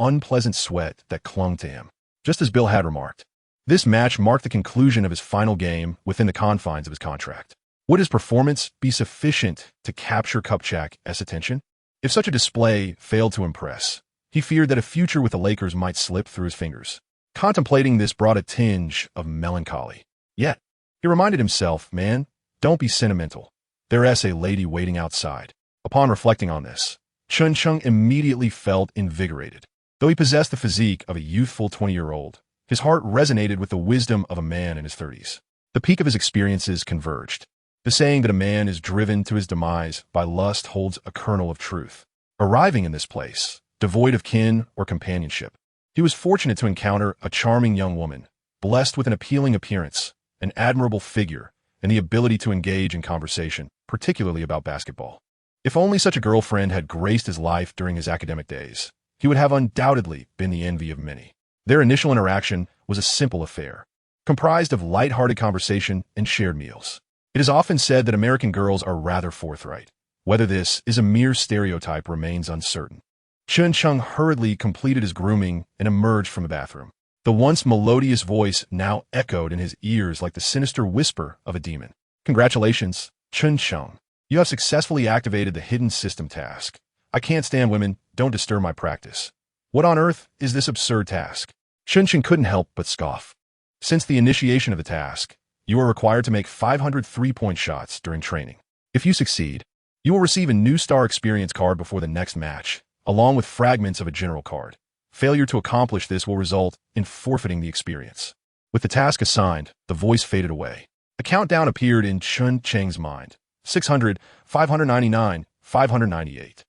unpleasant sweat that clung to him. Just as Bill had remarked, this match marked the conclusion of his final game within the confines of his contract. Would his performance be sufficient to capture Kupchak's attention? If such a display failed to impress, he feared that a future with the Lakers might slip through his fingers. Contemplating this brought a tinge of melancholy. Yet, he reminded himself, man, don't be sentimental. There's a lady waiting outside. Upon reflecting on this, Chen Cheng immediately felt invigorated. Though he possessed the physique of a youthful 20-year-old, his heart resonated with the wisdom of a man in his 30s. The peak of his experiences converged. The saying that a man is driven to his demise by lust holds a kernel of truth. Arriving in this place, devoid of kin or companionship, he was fortunate to encounter a charming young woman, blessed with an appealing appearance, an admirable figure, and the ability to engage in conversation, particularly about basketball. If only such a girlfriend had graced his life during his academic days, he would have undoubtedly been the envy of many. Their initial interaction was a simple affair, comprised of light-hearted conversation and shared meals. It is often said that American girls are rather forthright. Whether this is a mere stereotype remains uncertain. Chen Cheng hurriedly completed his grooming and emerged from the bathroom. The once melodious voice now echoed in his ears like the sinister whisper of a demon. Congratulations, Chen Cheng. You have successfully activated the hidden system task. I can't stand women. Don't disturb my practice. What on earth is this absurd task? Chen Cheng couldn't help but scoff. Since the initiation of the task, you are required to make 500 three-point shots during training. If you succeed, you will receive a new star experience card before the next match, along with fragments of a general card. Failure to accomplish this will result in forfeiting the experience. With the task assigned, the voice faded away. A countdown appeared in Chen Cheng's mind. 600, 599, 598.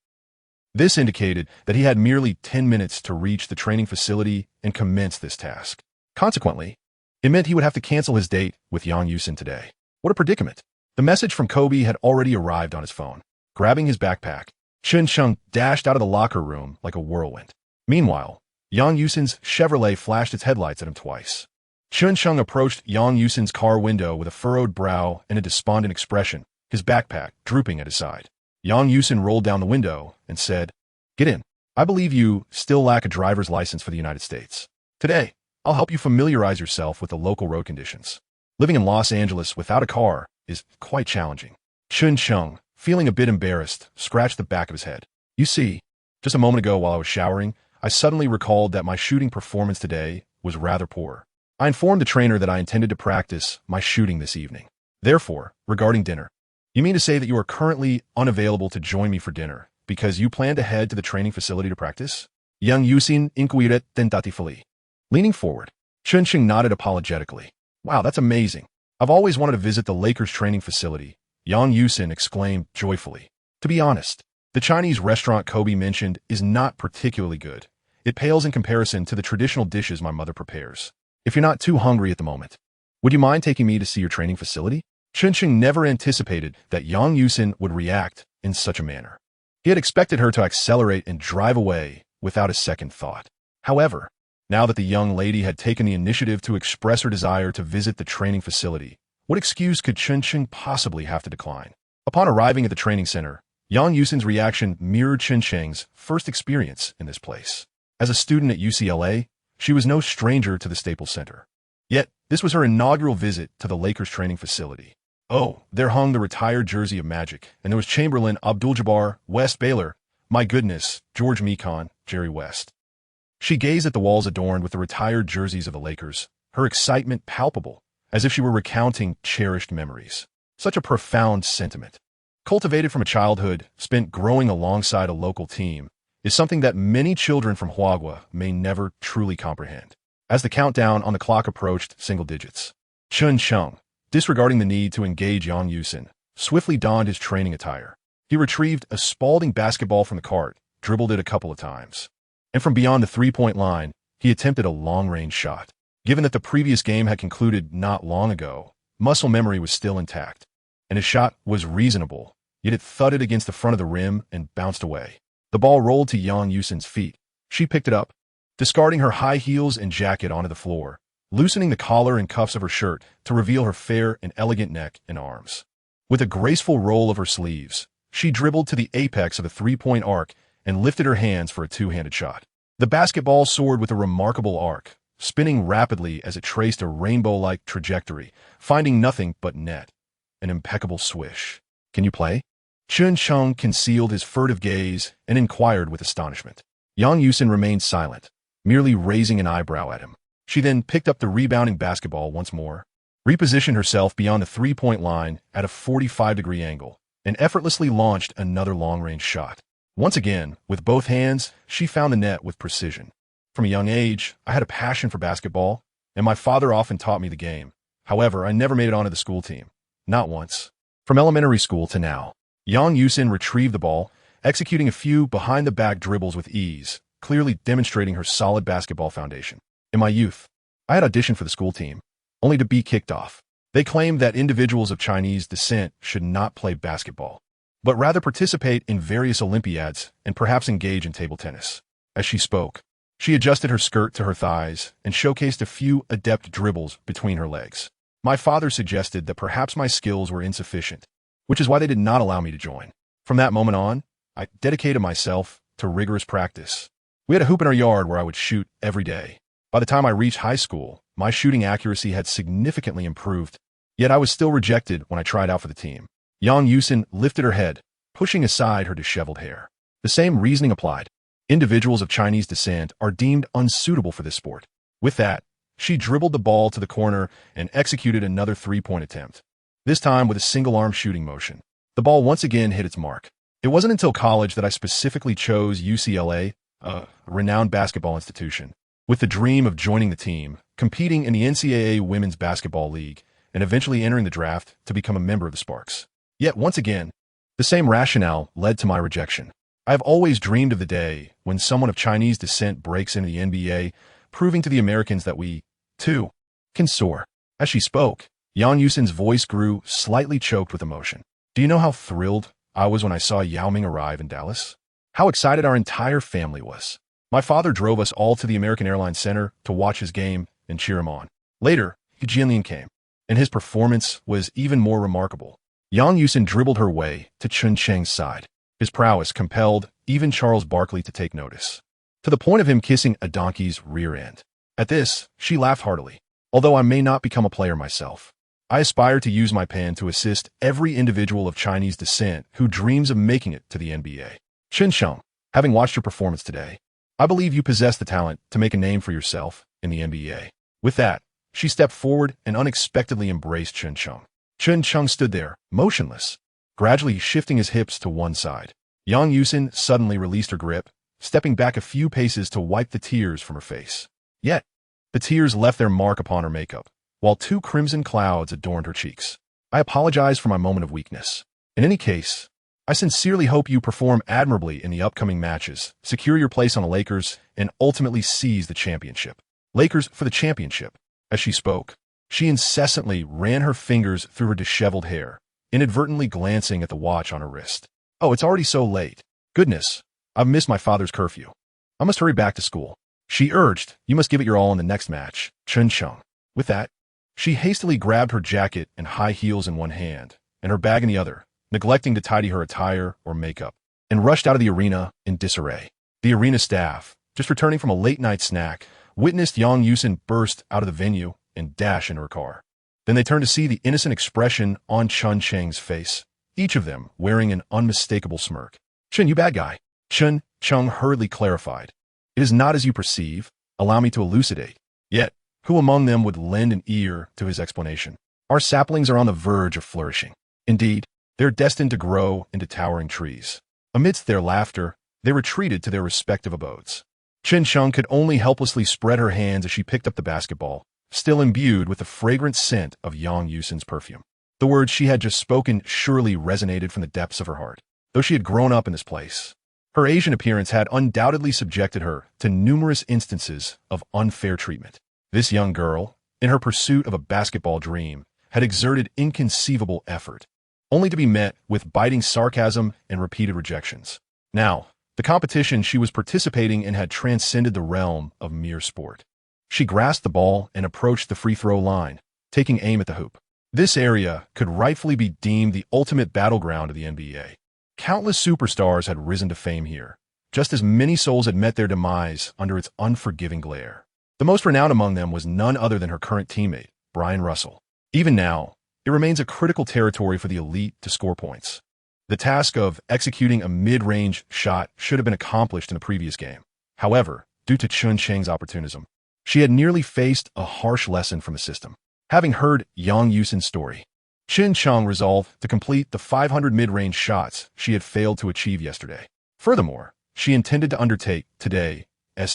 This indicated that he had merely 10 minutes to reach the training facility and commence this task. Consequently, it meant he would have to cancel his date with Yang Yusin today. What a predicament. The message from Kobe had already arrived on his phone. Grabbing his backpack, Chen Cheng dashed out of the locker room like a whirlwind. Meanwhile, Yang Yusin's Chevrolet flashed its headlights at him twice. Chen Cheng approached Yang Yusin's car window with a furrowed brow and a despondent expression, his backpack drooping at his side. Yang Yusin rolled down the window and said, "Get in. I believe you still lack a driver's license for the United States. Today, I'll help you familiarize yourself with the local road conditions. Living in Los Angeles without a car is quite challenging." Chen Cheng, feeling a bit embarrassed, scratched the back of his head. "You see, just a moment ago while I was showering, I suddenly recalled that my shooting performance today was rather poor. I informed the trainer that I intended to practice my shooting this evening. Therefore, regarding dinner, you mean to say that you are currently unavailable to join me for dinner because you plan to head to the training facility to practice?" Yang Yusin inquired tentatively. Leaning forward, Chen Cheng nodded apologetically. "Wow, that's amazing. I've always wanted to visit the Lakers training facility," Yang Yusin exclaimed joyfully. "To be honest, the Chinese restaurant Kobe mentioned is not particularly good. It pales in comparison to the traditional dishes my mother prepares. If you're not too hungry at the moment, would you mind taking me to see your training facility?" Chen Cheng never anticipated that Yang Yusin would react in such a manner. He had expected her to accelerate and drive away without a second thought. However, now that the young lady had taken the initiative to express her desire to visit the training facility, what excuse could Chen Cheng possibly have to decline? Upon arriving at the training center, Yang Yusin's reaction mirrored Chen Cheng's first experience in this place. As a student at UCLA, she was no stranger to the Staples Center. Yet, this was her inaugural visit to the Lakers training facility. Oh, there hung the retired jersey of Magic, and there was Chamberlain, Abdul-Jabbar, West Baylor, my goodness, George Mekon, Jerry West. She gazed at the walls adorned with the retired jerseys of the Lakers, her excitement palpable, as if she were recounting cherished memories. Such a profound sentiment, cultivated from a childhood spent growing alongside a local team, is something that many children from Huaguo may never truly comprehend. As the countdown on the clock approached single digits, Chen Cheng, disregarding the need to engage Yang Yusin, swiftly donned his training attire. He retrieved a Spalding basketball from the cart, dribbled it a couple of times, and from beyond the three-point line, he attempted a long-range shot. Given that the previous game had concluded not long ago, muscle memory was still intact, and his shot was reasonable, yet it thudded against the front of the rim and bounced away. The ball rolled to Yang Yusin's feet. She picked it up, discarding her high heels and jacket onto the floor, loosening the collar and cuffs of her shirt to reveal her fair and elegant neck and arms. With a graceful roll of her sleeves, she dribbled to the apex of the three-point arc and lifted her hands for a two-handed shot. The basketball soared with a remarkable arc, spinning rapidly as it traced a rainbow-like trajectory, finding nothing but net. An impeccable swish. "Can you play?" Chen Cheng concealed his furtive gaze and inquired with astonishment. Yang Yusin remained silent, merely raising an eyebrow at him. She then picked up the rebounding basketball once more, repositioned herself beyond the three-point line at a 45-degree angle, and effortlessly launched another long-range shot. Once again, with both hands, she found the net with precision. From a young age, I had a passion for basketball, and my father often taught me the game. However, I never made it onto the school team. Not once. From elementary school to now. Yang Yusin retrieved the ball, executing a few behind-the-back dribbles with ease, clearly demonstrating her solid basketball foundation. In my youth, I had auditioned for the school team, only to be kicked off. They claimed that individuals of Chinese descent should not play basketball, but rather participate in various Olympiads and perhaps engage in table tennis. As she spoke, she adjusted her skirt to her thighs and showcased a few adept dribbles between her legs. My father suggested that perhaps my skills were insufficient, which is why they did not allow me to join. From that moment on, I dedicated myself to rigorous practice. We had a hoop in our yard where I would shoot every day. By the time I reached high school, my shooting accuracy had significantly improved, yet I was still rejected when I tried out for the team. Yang Yusin lifted her head, pushing aside her disheveled hair. The same reasoning applied. Individuals of Chinese descent are deemed unsuitable for this sport. With that, she dribbled the ball to the corner and executed another three-point attempt, this time with a single-arm shooting motion. The ball once again hit its mark. It wasn't until college that I specifically chose UCLA, a renowned basketball institution, with the dream of joining the team, competing in the NCAA Women's Basketball League, and eventually entering the draft to become a member of the Sparks. Yet once again, the same rationale led to my rejection. I have always dreamed of the day when someone of Chinese descent breaks into the NBA, proving to the Americans that we, too, can soar. As she spoke, Yang Yusin's voice grew slightly choked with emotion. Do you know how thrilled I was when I saw Yao Ming arrive in Dallas? How excited our entire family was. My father drove us all to the American Airlines Center to watch his game and cheer him on. Later, Jianlian came, and his performance was even more remarkable. Yang Yusin dribbled her way to Chen Cheng's side. His prowess compelled even Charles Barkley to take notice, to the point of him kissing a donkey's rear end. At this, she laughed heartily. Although I may not become a player myself, I aspire to use my pen to assist every individual of Chinese descent who dreams of making it to the NBA. Chen Cheng, having watched your performance today, I believe you possess the talent to make a name for yourself in the NBA. With that, she stepped forward and unexpectedly embraced Chen Cheng. Chen Cheng stood there, motionless, gradually shifting his hips to one side. Yang Yusin suddenly released her grip, stepping back a few paces to wipe the tears from her face. Yet, the tears left their mark upon her makeup, while two crimson clouds adorned her cheeks. I apologize for my moment of weakness. In any case, I sincerely hope you perform admirably in the upcoming matches, secure your place on the Lakers, and ultimately seize the championship. Lakers for the championship. As she spoke, she incessantly ran her fingers through her disheveled hair, inadvertently glancing at the watch on her wrist. Oh, it's already so late. Goodness, I've missed my father's curfew. I must hurry back to school. She urged, you must give it your all in the next match, Chen Cheng. With that, she hastily grabbed her jacket and high heels in one hand, and her bag in the other, neglecting to tidy her attire or makeup, and rushed out of the arena in disarray. The arena staff, just returning from a late-night snack, witnessed Yang Yusin burst out of the venue and dash into her car. Then they turned to see the innocent expression on Chen Cheng's face, each of them wearing an unmistakable smirk. Chen, you bad guy. Chen Cheng hurriedly clarified. It is not as you perceive. Allow me to elucidate. Yet, who among them would lend an ear to his explanation? Our saplings are on the verge of flourishing. Indeed, they're destined to grow into towering trees. Amidst their laughter, they retreated to their respective abodes. Chen Cheng could only helplessly spread her hands as she picked up the basketball, still imbued with the fragrant scent of Yang Yusin's perfume. The words she had just spoken surely resonated from the depths of her heart. Though she had grown up in this place, her Asian appearance had undoubtedly subjected her to numerous instances of unfair treatment. This young girl, in her pursuit of a basketball dream, had exerted inconceivable effort, only to be met with biting sarcasm and repeated rejections. Now, the competition she was participating in had transcended the realm of mere sport. She grasped the ball and approached the free throw line, taking aim at the hoop. This area could rightfully be deemed the ultimate battleground of the NBA. Countless superstars had risen to fame here, just as many souls had met their demise under its unforgiving glare. The most renowned among them was none other than her current teammate, Brian Russell. Even now, it remains a critical territory for the elite to score points. The task of executing a mid-range shot should have been accomplished in the previous game. However, due to Chen Cheng's opportunism, she had nearly faced a harsh lesson from the system. Having heard Yang Yusin's story, Chen Cheng resolved to complete the 500 mid-range shots she had failed to achieve yesterday. Furthermore, she intended to undertake today's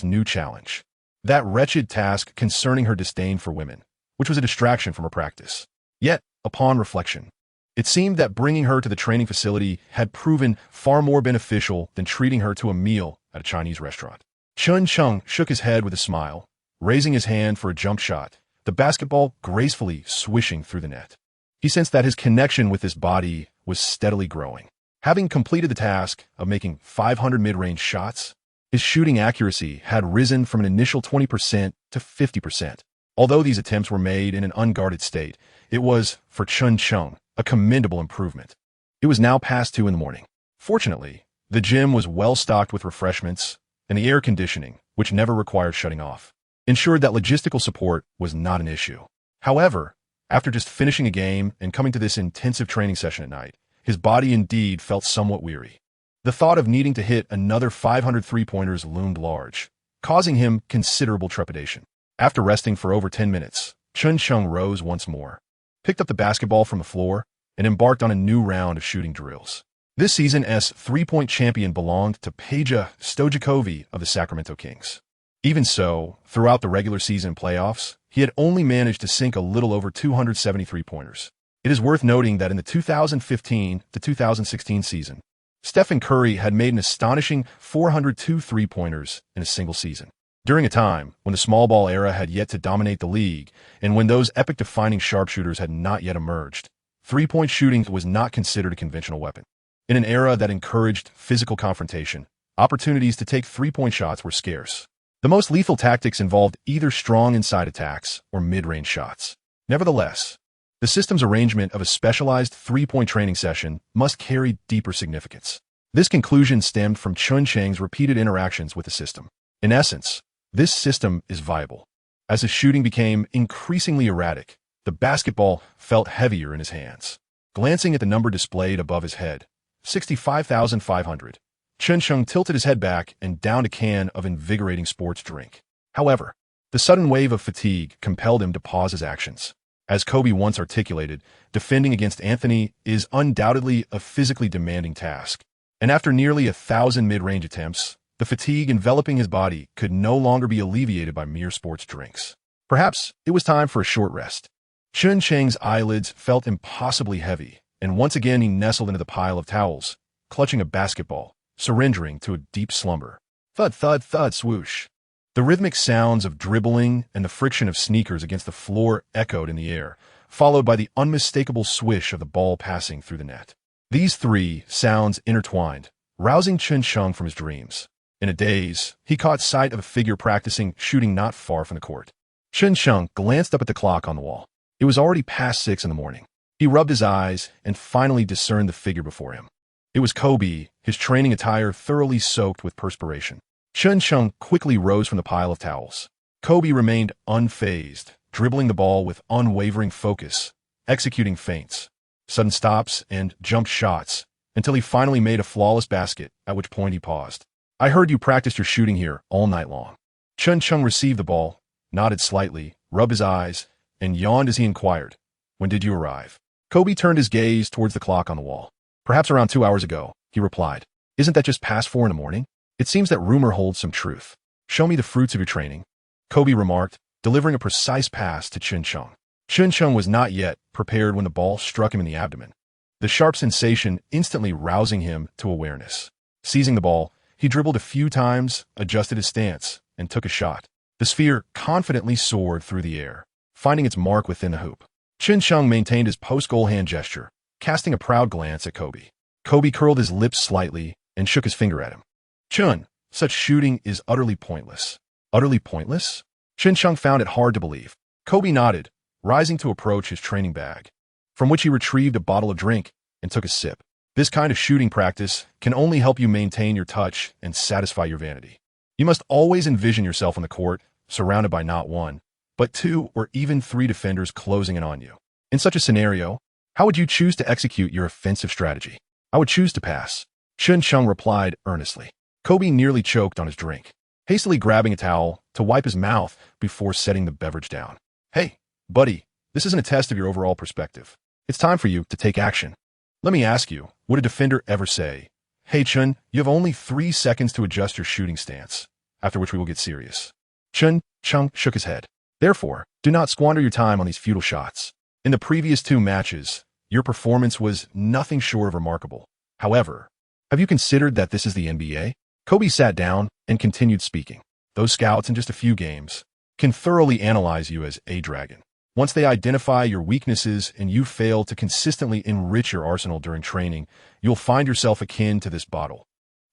new challenge, that wretched task concerning her disdain for women, which was a distraction from her practice. Yet, upon reflection, it seemed that bringing her to the training facility had proven far more beneficial than treating her to a meal at a Chinese restaurant. Chen Cheng shook his head with a smile, raising his hand for a jump shot, the basketball gracefully swishing through the net. He sensed that his connection with his body was steadily growing. Having completed the task of making 500 mid-range shots, his shooting accuracy had risen from an initial 20% to 50%. Although these attempts were made in an unguarded state, it was, for Chen Cheng, a commendable improvement. It was now past 2 a.m. Fortunately, the gym was well stocked with refreshments, and the air conditioning, which never required shutting off, ensured that logistical support was not an issue. However, after just finishing a game and coming to this intensive training session at night, his body indeed felt somewhat weary. The thought of needing to hit another 500 three-pointers loomed large, causing him considerable trepidation. After resting for over 10 minutes, Chen Cheng rose once more, picked up the basketball from the floor, and embarked on a new round of shooting drills. This season's three-point champion belonged to Peja Stojakovic of the Sacramento Kings. Even so, throughout the regular season playoffs, he had only managed to sink a little over 273 pointers. It is worth noting that in the 2015 to 2016 season, Stephen Curry had made an astonishing 402 three-pointers in a single season. During a time when the small ball era had yet to dominate the league and when those epic-defining sharpshooters had not yet emerged, three-point shooting was not considered a conventional weapon. In an era that encouraged physical confrontation, opportunities to take three-point shots were scarce. The most lethal tactics involved either strong inside attacks or mid-range shots. Nevertheless, the system's arrangement of a specialized three-point training session must carry deeper significance. This conclusion stemmed from Chen Cheng's repeated interactions with the system. In essence, this system is viable. As his shooting became increasingly erratic, the basketball felt heavier in his hands. Glancing at the number displayed above his head, 65,500, Chen Cheng tilted his head back and downed a can of invigorating sports drink. However, the sudden wave of fatigue compelled him to pause his actions. As Kobe once articulated, defending against Anthony is undoubtedly a physically demanding task. And after nearly 1,000 mid-range attempts, the fatigue enveloping his body could no longer be alleviated by mere sports drinks. Perhaps it was time for a short rest. Chen Cheng's eyelids felt impossibly heavy, and once again he nestled into the pile of towels, clutching a basketball, surrendering to a deep slumber. Thud, thud, thud, swoosh. The rhythmic sounds of dribbling and the friction of sneakers against the floor echoed in the air, followed by the unmistakable swish of the ball passing through the net. These three sounds intertwined, rousing Chen Cheng from his dreams. In a daze, he caught sight of a figure practicing shooting not far from the court. Chen Cheng glanced up at the clock on the wall. It was already past 6 a.m. He rubbed his eyes and finally discerned the figure before him. It was Kobe, his training attire thoroughly soaked with perspiration. Chen Cheng quickly rose from the pile of towels. Kobe remained unfazed, dribbling the ball with unwavering focus, executing feints, sudden stops, and jump shots, until he finally made a flawless basket, at which point he paused. I heard you practiced your shooting here all night long. Chen Cheng received the ball, nodded slightly, rubbed his eyes, and yawned as he inquired, "When did you arrive?" Kobe turned his gaze towards the clock on the wall. "Perhaps around 2 hours ago," he replied. "Isn't that just past 4 a.m? It seems that rumor holds some truth. Show me the fruits of your training," Kobe remarked, delivering a precise pass to Chen Cheng. Chen Cheng was not yet prepared when the ball struck him in the abdomen, the sharp sensation instantly rousing him to awareness. Seizing the ball, he dribbled a few times, adjusted his stance, and took a shot. The sphere confidently soared through the air, finding its mark within the hoop. Chen Cheng maintained his post-goal hand gesture, casting a proud glance at Kobe. Kobe curled his lips slightly and shook his finger at him. Chun, such shooting is utterly pointless. Utterly pointless? Chen Cheng found it hard to believe. Kobe nodded, rising to approach his training bag, from which he retrieved a bottle of drink and took a sip. This kind of shooting practice can only help you maintain your touch and satisfy your vanity. You must always envision yourself on the court, surrounded by not one, but two or even three defenders closing in on you. In such a scenario, how would you choose to execute your offensive strategy? I would choose to pass. Chen Cheng replied earnestly. Kobe nearly choked on his drink, hastily grabbing a towel to wipe his mouth before setting the beverage down. Hey, buddy, this isn't a test of your overall perspective. It's time for you to take action. Let me ask you, would a defender ever say, "Hey Chun, you have only 3 seconds to adjust your shooting stance, after which we will get serious"? Chen Cheng shook his head. Therefore, do not squander your time on these futile shots. In the previous 2 matches, your performance was nothing short of remarkable. However, have you considered that this is the NBA? Kobe sat down and continued speaking. Those scouts in just a few games can thoroughly analyze you as a dragon. Once they identify your weaknesses and you fail to consistently enrich your arsenal during training, you'll find yourself akin to this bottle.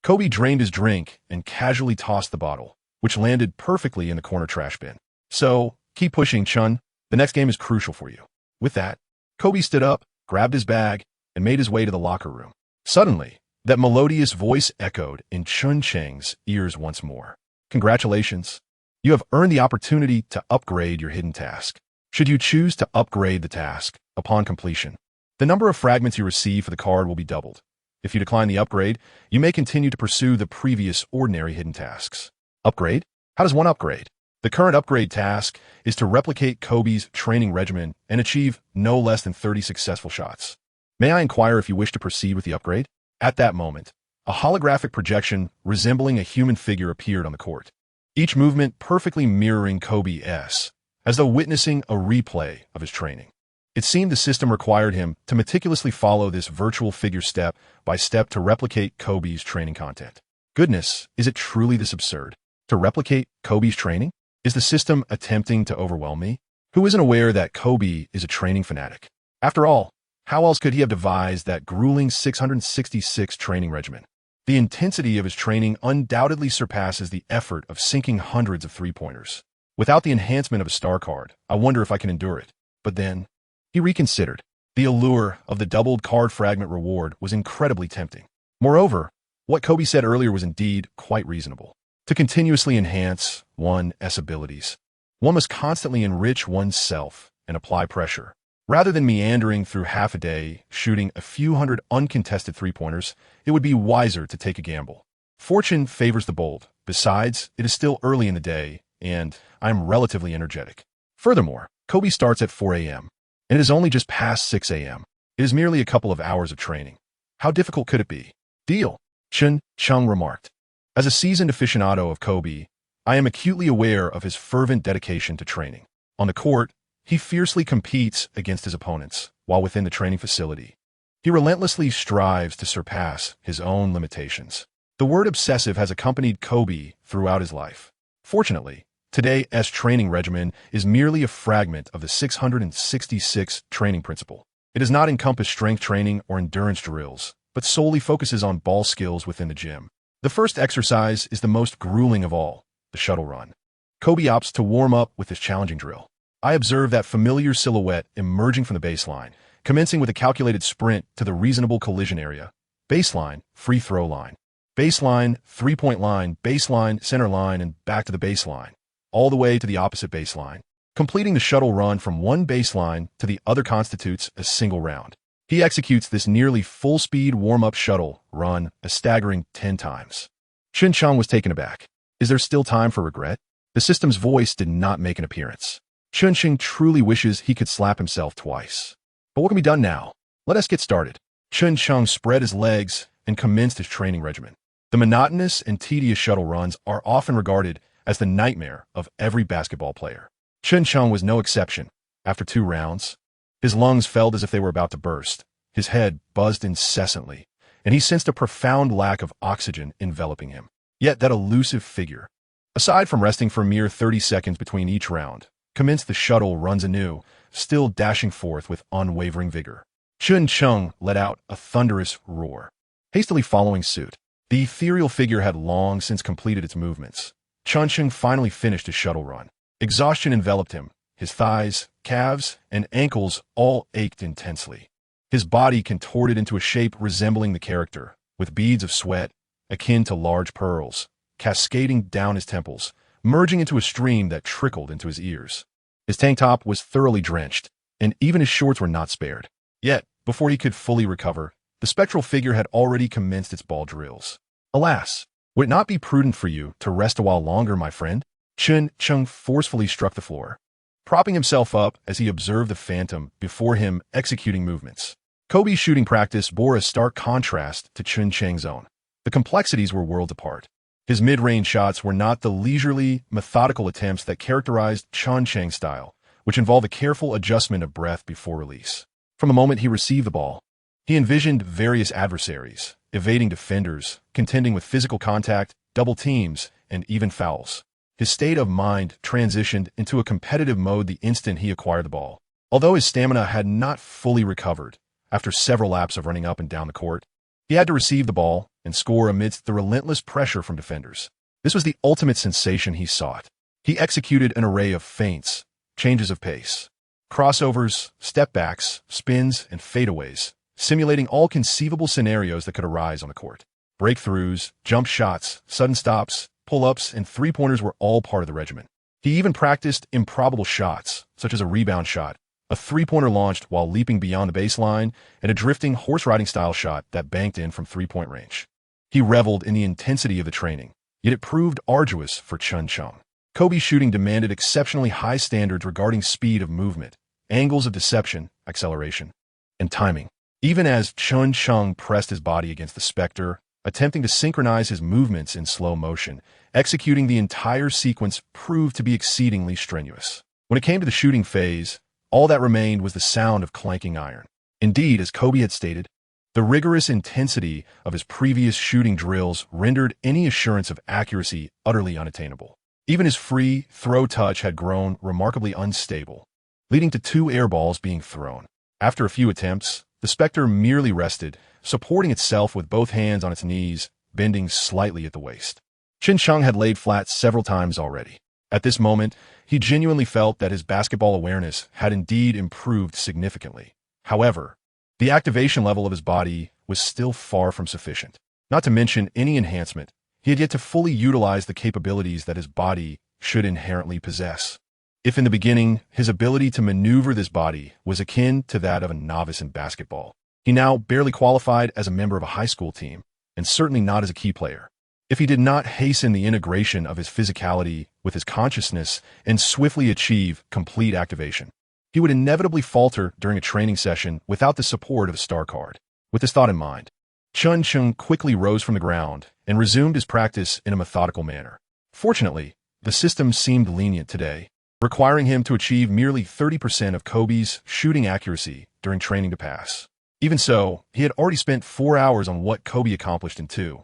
Kobe drained his drink and casually tossed the bottle, which landed perfectly in the corner trash bin. So, keep pushing, Chun. The next game is crucial for you. With that, Kobe stood up, grabbed his bag, and made his way to the locker room. Suddenly, that melodious voice echoed in Chen Cheng's ears once more. Congratulations. You have earned the opportunity to upgrade your hidden task. Should you choose to upgrade the task upon completion, the number of fragments you receive for the card will be doubled. If you decline the upgrade, you may continue to pursue the previous ordinary hidden tasks. Upgrade? How does one upgrade? The current upgrade task is to replicate Kobe's training regimen and achieve no less than 30 successful shots. May I inquire if you wish to proceed with the upgrade? At that moment, a holographic projection resembling a human figure appeared on the court, each movement perfectly mirroring Kobe's, as though witnessing a replay of his training. It seemed the system required him to meticulously follow this virtual figure step by step to replicate Kobe's training content. Goodness, is it truly this absurd? To replicate Kobe's training? Is the system attempting to overwhelm me? Who isn't aware that Kobe is a training fanatic? After all, how else could he have devised that grueling 666 training regimen? The intensity of his training undoubtedly surpasses the effort of sinking hundreds of three-pointers. Without the enhancement of a star card, I wonder if I can endure it. But then, he reconsidered. The allure of the doubled card fragment reward was incredibly tempting. Moreover, what Kobe said earlier was indeed quite reasonable. To continuously enhance one's abilities, one must constantly enrich oneself and apply pressure. Rather than meandering through half a day, shooting a few hundred uncontested three-pointers, it would be wiser to take a gamble. Fortune favors the bold. Besides, it is still early in the day, and I'm relatively energetic. Furthermore, Kobe starts at 4 a.m., and it is only just past 6 a.m. It is merely a couple of hours of training. How difficult could it be? Deal, Chen Cheng remarked. As a seasoned aficionado of Kobe, I am acutely aware of his fervent dedication to training. On the court, he fiercely competes against his opponents, while within the training facility, he relentlessly strives to surpass his own limitations. The word obsessive has accompanied Kobe throughout his life. Fortunately, today's training regimen is merely a fragment of the 666 training principle. It does not encompass strength training or endurance drills, but solely focuses on ball skills within the gym. The first exercise is the most grueling of all, the shuttle run. Kobe opts to warm up with this challenging drill. I observe that familiar silhouette emerging from the baseline, commencing with a calculated sprint to the reasonable collision area. Baseline, free throw line. Baseline, three-point line, baseline, center line, and back to the baseline, all the way to the opposite baseline. Completing the shuttle run from one baseline to the other constitutes a single round. He executes this nearly full-speed warm-up shuttle run a staggering 10 times. Chen Cheng was taken aback. Is there still time for regret? The system's voice did not make an appearance. Chen Cheng truly wishes he could slap himself twice. But what can be done now? Let us get started. Chen Cheng spread his legs and commenced his training regimen. The monotonous and tedious shuttle runs are often regarded as the nightmare of every basketball player. Chen Cheng was no exception. After 2 rounds, his lungs felt as if they were about to burst. His head buzzed incessantly, and he sensed a profound lack of oxygen enveloping him. Yet that elusive figure, aside from resting for a mere 30 seconds between each round, commenced the shuttle runs anew, still dashing forth with unwavering vigor. Chen Cheng let out a thunderous roar, hastily following suit. The ethereal figure had long since completed its movements. Chen Cheng finally finished his shuttle run. Exhaustion enveloped him. His thighs, calves, and ankles all ached intensely. His body contorted into a shape resembling the character, with beads of sweat, akin to large pearls, cascading down his temples, merging into a stream that trickled into his ears. His tank top was thoroughly drenched, and even his shorts were not spared. Yet, before he could fully recover, the spectral figure had already commenced its ball drills. Alas, would it not be prudent for you to rest a while longer, my friend? Chen Cheng forcefully struck the floor, propping himself up as he observed the phantom before him executing movements. Kobe's shooting practice bore a stark contrast to Chen Cheng's own. The complexities were worlds apart. His mid-range shots were not the leisurely, methodical attempts that characterized Chen Cheng's style, which involved a careful adjustment of breath before release. From the moment he received the ball, he envisioned various adversaries, evading defenders, contending with physical contact, double teams, and even fouls. His state of mind transitioned into a competitive mode the instant he acquired the ball. Although his stamina had not fully recovered, after several laps of running up and down the court, he had to receive the ball and score amidst the relentless pressure from defenders. This was the ultimate sensation he sought. He executed an array of feints, changes of pace, crossovers, step-backs, spins, and fadeaways, simulating all conceivable scenarios that could arise on the court. Breakthroughs, jump shots, sudden stops, pull-ups, and three-pointers were all part of the regimen. He even practiced improbable shots, such as a rebound shot, a three-pointer launched while leaping beyond the baseline, and a drifting horse-riding style shot that banked in from three-point range. He reveled in the intensity of the training, yet it proved arduous for Chen Cheng. Kobe's shooting demanded exceptionally high standards regarding speed of movement, angles of deception, acceleration, and timing. Even as Chen Cheng pressed his body against the specter, attempting to synchronize his movements in slow motion, executing the entire sequence proved to be exceedingly strenuous. When it came to the shooting phase, all that remained was the sound of clanking iron. Indeed, as Kobe had stated, the rigorous intensity of his previous shooting drills rendered any assurance of accuracy utterly unattainable. Even his free throw touch had grown remarkably unstable, leading to 2 air balls being thrown. After a few attempts, the specter merely rested, supporting itself with both hands on its knees, bending slightly at the waist. Chen Cheng had laid flat several times already. At this moment, he genuinely felt that his basketball awareness had indeed improved significantly. However, the activation level of his body was still far from sufficient. Not to mention any enhancement, he had yet to fully utilize the capabilities that his body should inherently possess. If in the beginning, his ability to maneuver this body was akin to that of a novice in basketball, he now barely qualified as a member of a high school team, and certainly not as a key player. If he did not hasten the integration of his physicality with his consciousness and swiftly achieve complete activation, he would inevitably falter during a training session without the support of a star card. With this thought in mind, Chen Cheng quickly rose from the ground and resumed his practice in a methodical manner. Fortunately, the system seemed lenient today, requiring him to achieve merely 30% of Kobe's shooting accuracy during training to pass. Even so, he had already spent 4 hours on what Kobe accomplished in 2.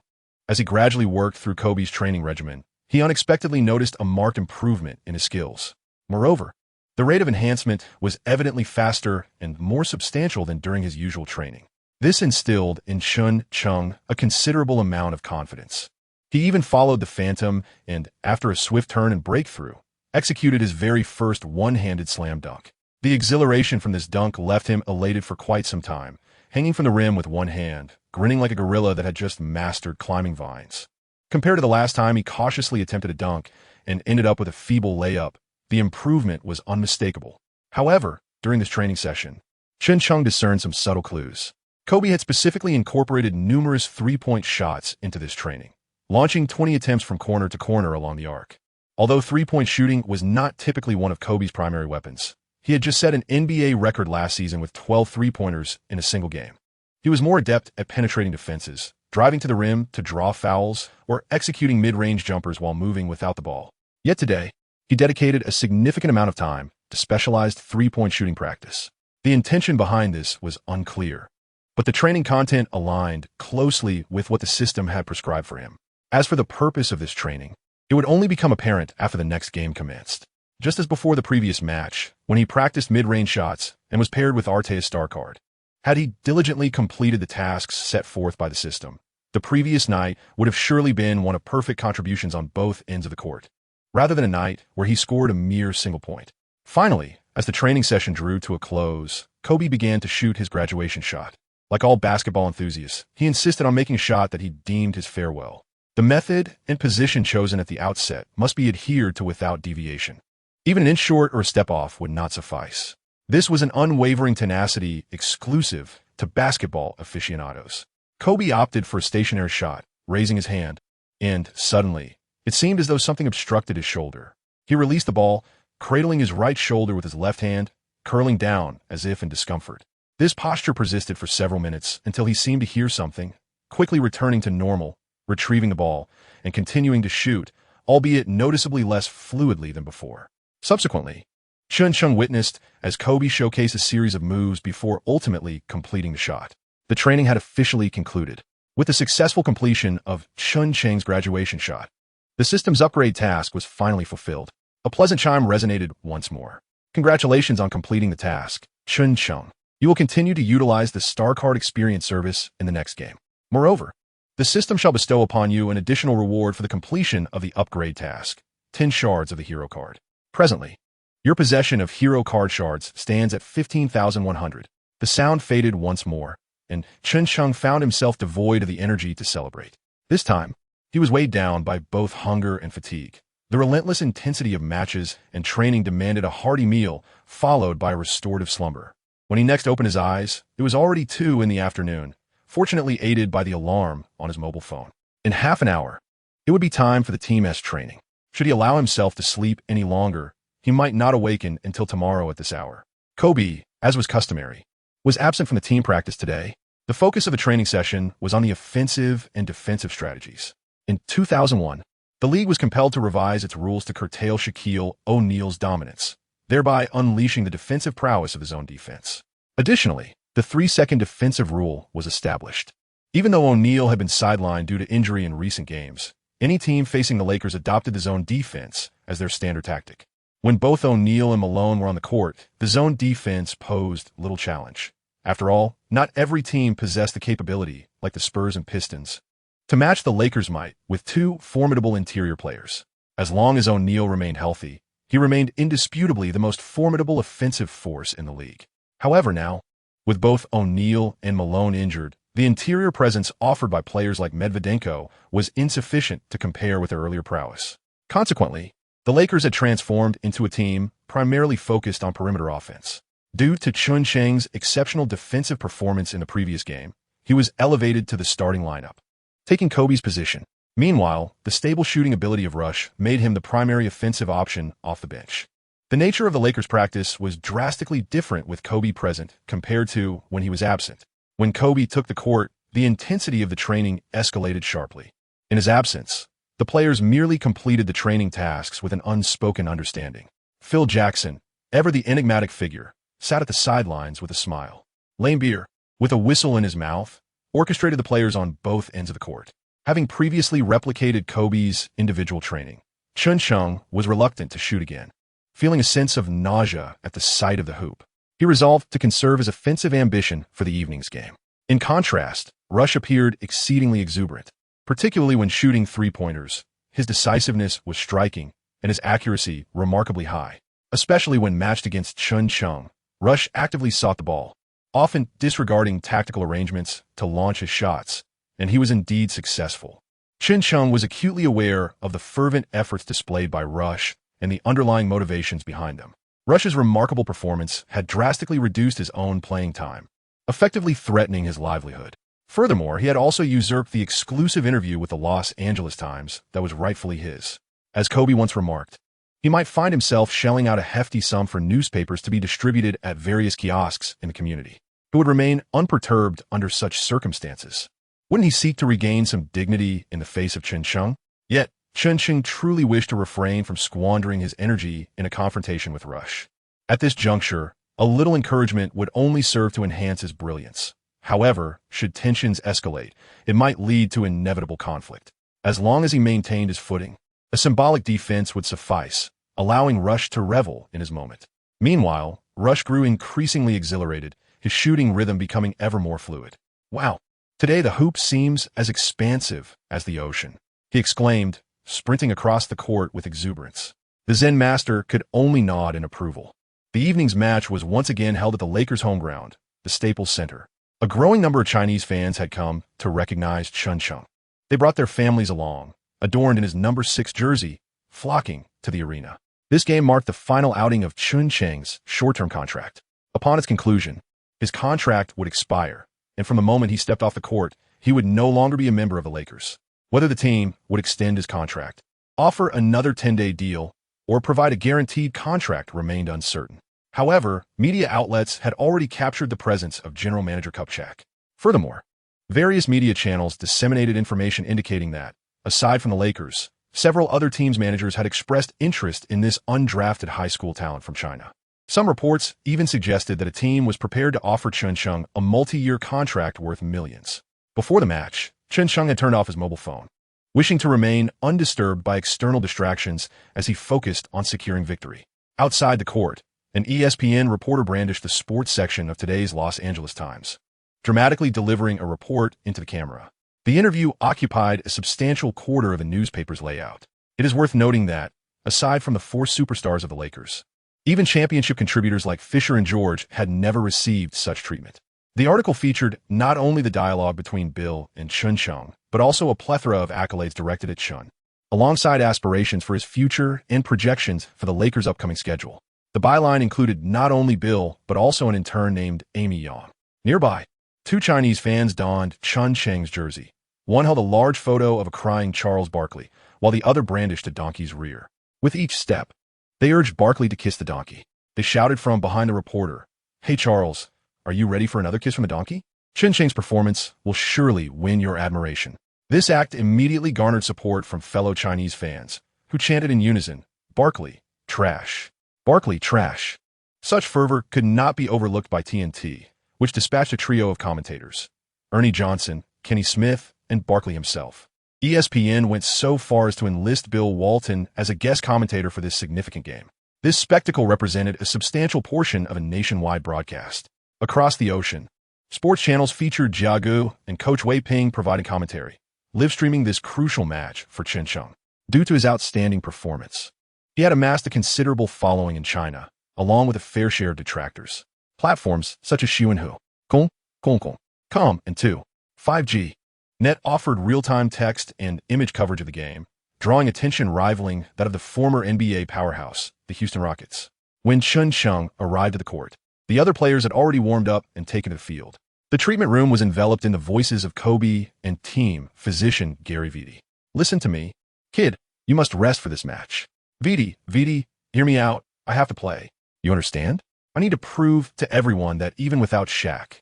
As he gradually worked through Kobe's training regimen, he unexpectedly noticed a marked improvement in his skills. Moreover, the rate of enhancement was evidently faster and more substantial than during his usual training. This instilled in Chen Cheng a considerable amount of confidence. He even followed the phantom and, after a swift turn and breakthrough, executed his very first one-handed slam dunk. The exhilaration from this dunk left him elated for quite some time, hanging from the rim with one hand, grinning like a gorilla that had just mastered climbing vines. Compared to the last time he cautiously attempted a dunk and ended up with a feeble layup, the improvement was unmistakable. However, during this training session, Chen Cheng discerned some subtle clues. Kobe had specifically incorporated numerous three-point shots into this training, launching 20 attempts from corner to corner along the arc. Although three-point shooting was not typically one of Kobe's primary weapons, he had just set an NBA record last season with 12 three-pointers in a single game. He was more adept at penetrating defenses, driving to the rim to draw fouls, or executing mid-range jumpers while moving without the ball. Yet today, he dedicated a significant amount of time to specialized three-point shooting practice. The intention behind this was unclear, but the training content aligned closely with what the system had prescribed for him. As for the purpose of this training, it would only become apparent after the next game commenced. Just as before the previous match, when he practiced mid-range shots and was paired with Artea's star card, Had he diligently completed the tasks set forth by the system, the previous night would have surely been one of perfect contributions on both ends of the court, rather than a night where he scored a mere single point. Finally, as the training session drew to a close, Kobe began to shoot his graduation shot. Like all basketball enthusiasts, he insisted on making a shot that he deemed his farewell. The method and position chosen at the outset must be adhered to without deviation. Even an inch short or a step off would not suffice. This was an unwavering tenacity exclusive to basketball aficionados. Kobe opted for a stationary shot, raising his hand, and, suddenly, it seemed as though something obstructed his shoulder. He released the ball, cradling his right shoulder with his left hand, curling down as if in discomfort. This posture persisted for several minutes until he seemed to hear something, quickly returning to normal, retrieving the ball, and continuing to shoot, albeit noticeably less fluidly than before. Subsequently, Chen Cheng witnessed as Kobe showcased a series of moves before ultimately completing the shot. The training had officially concluded. With the successful completion of Chen Cheng's graduation shot, the system's upgrade task was finally fulfilled. A pleasant chime resonated once more. Congratulations on completing the task, Chen Cheng. You will continue to utilize the Star Card Experience service in the next game. Moreover, the system shall bestow upon you an additional reward for the completion of the upgrade task, 10 shards of the hero card. Presently, your possession of hero card shards stands at 15,100. The sound faded once more, and Chen Cheng found himself devoid of the energy to celebrate. This time, he was weighed down by both hunger and fatigue. The relentless intensity of matches and training demanded a hearty meal, followed by a restorative slumber. When he next opened his eyes, it was already 2 in the afternoon, fortunately aided by the alarm on his mobile phone. In half an hour, it would be time for the Team S training. Should he allow himself to sleep any longer, he might not awaken until tomorrow at this hour. Kobe, as was customary, was absent from the team practice today. The focus of the training session was on the offensive and defensive strategies. In 2001, the league was compelled to revise its rules to curtail Shaquille O'Neal's dominance, thereby unleashing the defensive prowess of his own defense. Additionally, the 3-second defensive rule was established. Even though O'Neal had been sidelined due to injury in recent games, any team facing the Lakers adopted the zone defense as their standard tactic. When both O'Neal and Malone were on the court, the zone defense posed little challenge. After all, not every team possessed the capability, like the Spurs and Pistons, to match the Lakers' might with 2 formidable interior players. As long as O'Neal remained healthy, he remained indisputably the most formidable offensive force in the league. However now, with both O'Neal and Malone injured, the interior presence offered by players like Medvedenko was insufficient to compare with their earlier prowess. Consequently, the Lakers had transformed into a team primarily focused on perimeter offense. Due to Chen Cheng's exceptional defensive performance in the previous game, he was elevated to the starting lineup, taking Kobe's position. Meanwhile, the stable shooting ability of Rush made him the primary offensive option off the bench. The nature of the Lakers' practice was drastically different with Kobe present compared to when he was absent. When Kobe took the court, the intensity of the training escalated sharply. In his absence, the players merely completed the training tasks with an unspoken understanding. Phil Jackson, ever the enigmatic figure, sat at the sidelines with a smile. Lane Beer, with a whistle in his mouth, orchestrated the players on both ends of the court. Having previously replicated Kobe's individual training, Chen Cheng was reluctant to shoot again. Feeling a sense of nausea at the sight of the hoop, he resolved to conserve his offensive ambition for the evening's game. In contrast, Rush appeared exceedingly exuberant, particularly when shooting three-pointers. His decisiveness was striking, and his accuracy remarkably high. Especially when matched against Chen Cheng, Rush actively sought the ball, often disregarding tactical arrangements to launch his shots, and he was indeed successful. Chen Cheng was acutely aware of the fervent efforts displayed by Rush and the underlying motivations behind them. Rush's remarkable performance had drastically reduced his own playing time, effectively threatening his livelihood. Furthermore, he had also usurped the exclusive interview with the Los Angeles Times that was rightfully his. As Kobe once remarked, he might find himself shelling out a hefty sum for newspapers to be distributed at various kiosks in the community. He would remain unperturbed under such circumstances. Wouldn't he seek to regain some dignity in the face of Chen Cheng? Yet, Chen Cheng truly wished to refrain from squandering his energy in a confrontation with Rush. At this juncture, a little encouragement would only serve to enhance his brilliance. However, should tensions escalate, it might lead to inevitable conflict. As long as he maintained his footing, a symbolic defense would suffice, allowing Rush to revel in his moment. Meanwhile, Rush grew increasingly exhilarated, his shooting rhythm becoming ever more fluid. "Wow, today the hoop seems as expansive as the ocean," he exclaimed, sprinting across the court with exuberance. The Zen master could only nod in approval. The evening's match was once again held at the Lakers' home ground, the Staples Center. A growing number of Chinese fans had come to recognize Chen Cheng. They brought their families along, adorned in his number 6 jersey, flocking to the arena. This game marked the final outing of Chen Cheng's short-term contract. Upon its conclusion, his contract would expire, and from the moment he stepped off the court, he would no longer be a member of the Lakers. Whether the team would extend his contract, offer another 10-day deal, or provide a guaranteed contract remained uncertain. However, media outlets had already captured the presence of General Manager Kupchak. Furthermore, various media channels disseminated information indicating that, aside from the Lakers, several other teams' managers had expressed interest in this undrafted high school talent from China. Some reports even suggested that a team was prepared to offer Chen Cheng a multi-year contract worth millions. Before the match, Chen Cheng had turned off his mobile phone, wishing to remain undisturbed by external distractions as he focused on securing victory. Outside the court, an ESPN reporter brandished the sports section of today's Los Angeles Times, dramatically delivering a report into the camera. The interview occupied a substantial quarter of the newspaper's layout. It is worth noting that, aside from the 4 superstars of the Lakers, even championship contributors like Fisher and George had never received such treatment. The article featured not only the dialogue between Bill and Chen Cheng, but also a plethora of accolades directed at Chen, alongside aspirations for his future and projections for the Lakers' upcoming schedule. The byline included not only Bill, but also an intern named Amy Yang. Nearby, 2 Chinese fans donned Chen Cheng's jersey. One held a large photo of a crying Charles Barkley, while the other brandished a donkey's rear. With each step, they urged Barkley to kiss the donkey. They shouted from behind the reporter, "Hey Charles, are you ready for another kiss from the donkey?" Chen Cheng's performance will surely win your admiration. This act immediately garnered support from fellow Chinese fans, who chanted in unison, "Barkley, trash. Barkley, trash." Such fervor could not be overlooked by TNT, which dispatched a trio of commentators: Ernie Johnson, Kenny Smith, and Barkley himself. ESPN went so far as to enlist Bill Walton as a guest commentator for this significant game. This spectacle represented a substantial portion of a nationwide broadcast. Across the ocean, sports channels featured Huaguo and Coach Wei Ping providing commentary, live-streaming this crucial match for Chen Cheng. Due to his outstanding performance, he had amassed a considerable following in China, along with a fair share of detractors. Platforms such as Xuanhu, Gong, Gong, Com, and 5G Net offered real-time text and image coverage of the game, drawing attention rivaling that of the former NBA powerhouse, the Houston Rockets. When Chen Cheng arrived at the court, the other players had already warmed up and taken to the field. The treatment room was enveloped in the voices of Kobe and team physician Gary Vitti. "Listen to me. Kid, you must rest for this match. Vitti, hear me out. I have to play. You understand? I need to prove to everyone that even without Shaq,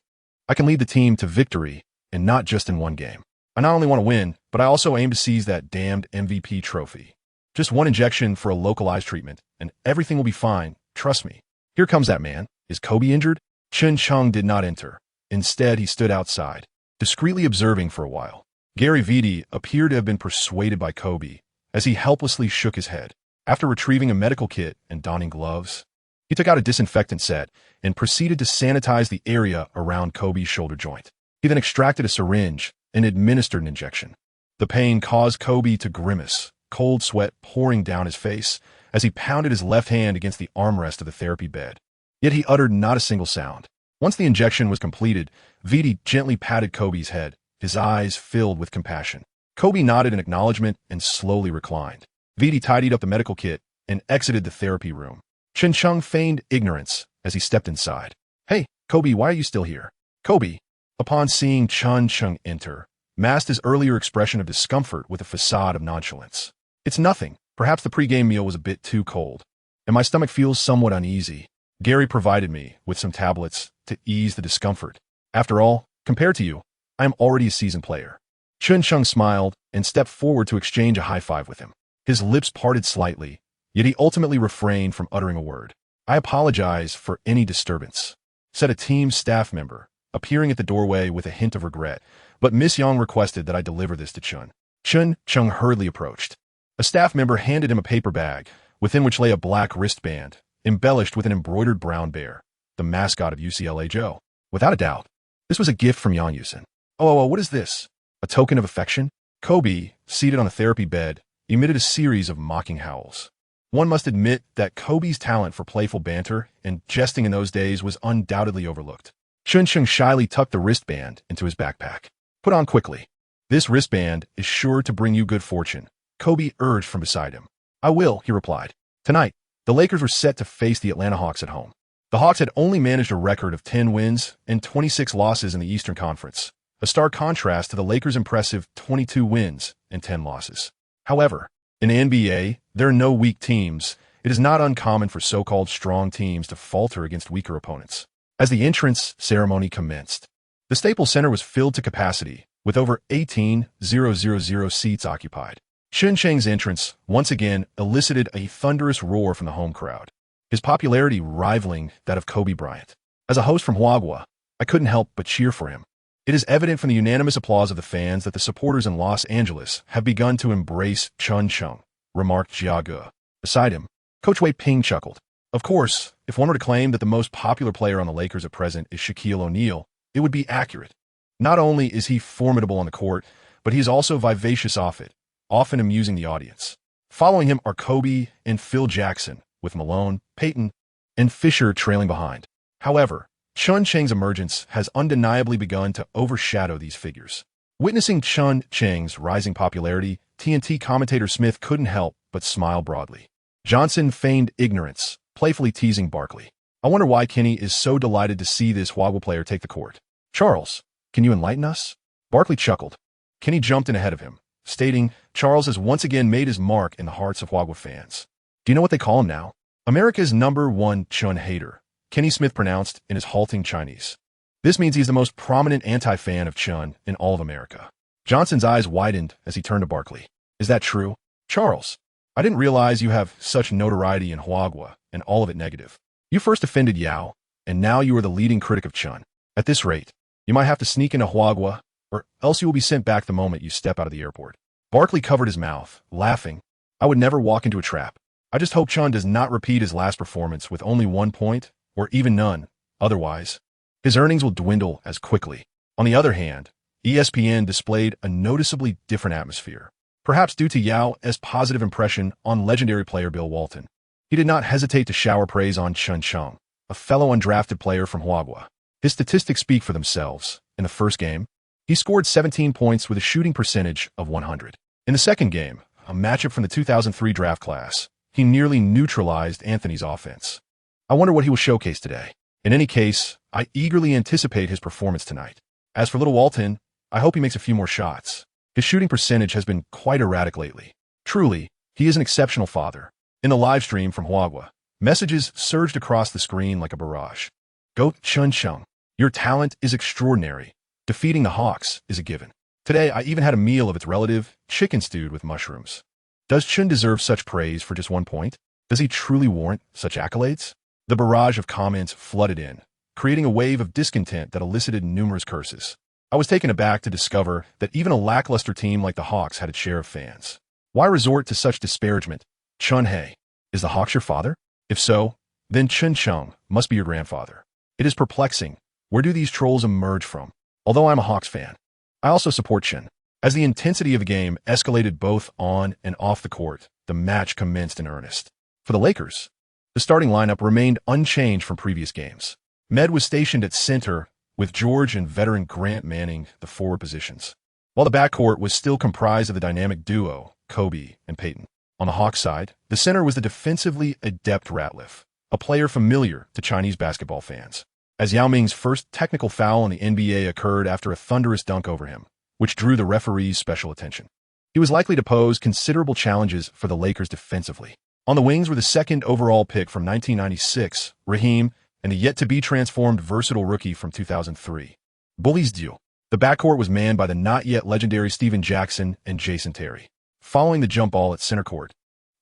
I can lead the team to victory, and not just in one game. I not only want to win, but I also aim to seize that damned MVP trophy. Just one injection for a localized treatment, and everything will be fine. Trust me. Here comes that man. Is Kobe injured?" Chen Cheng did not enter. Instead, he stood outside, discreetly observing for a while. Gary Vitti appeared to have been persuaded by Kobe, as he helplessly shook his head. After retrieving a medical kit and donning gloves, he took out a disinfectant set and proceeded to sanitize the area around Kobe's shoulder joint. He then extracted a syringe and administered an injection. The pain caused Kobe to grimace, cold sweat pouring down his face as he pounded his left hand against the armrest of the therapy bed. Yet he uttered not a single sound. Once the injection was completed, Vitti gently patted Kobe's head, his eyes filled with compassion. Kobe nodded in acknowledgement and slowly reclined. Vitti tidied up the medical kit and exited the therapy room. Chen Cheng feigned ignorance as he stepped inside. "Hey, Kobe, why are you still here?" Kobe, upon seeing Chen Cheng enter, masked his earlier expression of discomfort with a facade of nonchalance. "It's nothing. Perhaps the pre-game meal was a bit too cold, and my stomach feels somewhat uneasy. Gary provided me with some tablets to ease the discomfort. After all, compared to you, I am already a seasoned player." Chen Cheng smiled and stepped forward to exchange a high five with him. His lips parted slightly, yet he ultimately refrained from uttering a word. "I apologize for any disturbance," said a team staff member, appearing at the doorway with a hint of regret, "but Miss Yang requested that I deliver this to Chen." Chen Cheng hurriedly approached. A staff member handed him a paper bag, within which lay a black wristband, embellished with an embroidered brown bear, the mascot of UCLA Joe. Without a doubt, this was a gift from Yang Yusin. Oh, what is this? A token of affection? Kobe, seated on a therapy bed, emitted a series of mocking howls. One must admit that Kobe's talent for playful banter and jesting in those days was undoubtedly overlooked. Chen Cheng shyly tucked the wristband into his backpack. Put on quickly. This wristband is sure to bring you good fortune, Kobe urged from beside him. I will, he replied. Tonight, the Lakers were set to face the Atlanta Hawks at home. The Hawks had only managed a record of 10 wins and 26 losses in the Eastern Conference, a stark contrast to the Lakers' impressive 22 wins and 10 losses. However, in the NBA, there are no weak teams. It is not uncommon for so-called strong teams to falter against weaker opponents. As the entrance ceremony commenced, the Staples Center was filled to capacity, with over 18,000 seats occupied. Chen Cheng's entrance once again elicited a thunderous roar from the home crowd, his popularity rivaling that of Kobe Bryant. As a host from Huaguo, I couldn't help but cheer for him. It is evident from the unanimous applause of the fans that the supporters in Los Angeles have begun to embrace Chen Cheng, remarked Huaguo. Beside him, Coach Wei Ping chuckled. Of course, if one were to claim that the most popular player on the Lakers at present is Shaquille O'Neal, it would be accurate. Not only is he formidable on the court, but he is also vivacious off it, often amusing the audience. Following him are Kobe and Phil Jackson, with Malone, Peyton, and Fisher trailing behind. However, Chen Cheng's emergence has undeniably begun to overshadow these figures. Witnessing Chen Cheng's rising popularity, TNT commentator Smith couldn't help but smile broadly. Johnson feigned ignorance, playfully teasing Barkley. I wonder why Kenny is so delighted to see this Huaguo player take the court. Charles, can you enlighten us? Barkley chuckled. Kenny jumped in ahead of him, stating Charles has once again made his mark in the hearts of Huaguo fans. Do you know what they call him now? America's #1 Chun hater, Kenny Smith pronounced in his halting Chinese. This means he's the most prominent anti-fan of Chun in all of America. Johnson's eyes widened as he turned to Barkley. Is that true? Charles, I didn't realize you have such notoriety in Huaguo, and all of it negative. You first offended Yao, and now you are the leading critic of Chun. At this rate, you might have to sneak into Huaguo, or else you will be sent back the moment you step out of the airport. Barkley covered his mouth, laughing. I would never walk into a trap. I just hope Chun does not repeat his last performance with only 1 point, or even none. Otherwise, his earnings will dwindle as quickly. On the other hand, ESPN displayed a noticeably different atmosphere, perhaps due to Yao's positive impression on legendary player Bill Walton. He did not hesitate to shower praise on Chen Cheng, a fellow undrafted player from Huaguo. His statistics speak for themselves. In the first game, he scored 17 points with a shooting percentage of 100. In the second game, a matchup from the 2003 draft class, he nearly neutralized Anthony's offense. I wonder what he will showcase today. In any case, I eagerly anticipate his performance tonight. As for little Walton, I hope he makes a few more shots. His shooting percentage has been quite erratic lately. Truly, he is an exceptional father. In the live stream from Huaguo, messages surged across the screen like a barrage. Go Chen Cheng. Your talent is extraordinary. Defeating the Hawks is a given. Today, I even had a meal of its relative, chicken stewed with mushrooms. Does Chen deserve such praise for just 1 point? Does he truly warrant such accolades? The barrage of comments flooded in, creating a wave of discontent that elicited numerous curses. I was taken aback to discover that even a lackluster team like the Hawks had its share of fans. Why resort to such disparagement? Chun Hei, is the Hawks your father? If so, then Chen Cheng must be your grandfather. It is perplexing. Where do these trolls emerge from? Although I'm a Hawks fan, I also support Chen. As the intensity of the game escalated both on and off the court, the match commenced in earnest. For the Lakers, the starting lineup remained unchanged from previous games. Med was stationed at center, with George and veteran Grant manning the forward positions, while the backcourt was still comprised of the dynamic duo, Kobe and Peyton. On the Hawks side, the center was the defensively adept Ratliff, a player familiar to Chinese basketball fans, as Yao Ming's first technical foul in the NBA occurred after a thunderous dunk over him, which drew the referee's special attention. He was likely to pose considerable challenges for the Lakers defensively. On the wings were the second overall pick from 1996, Raheem, and the yet-to-be-transformed versatile rookie from 2003, Bullies Deal. The backcourt was manned by the not-yet-legendary Steven Jackson and Jason Terry. Following the jump ball at center court,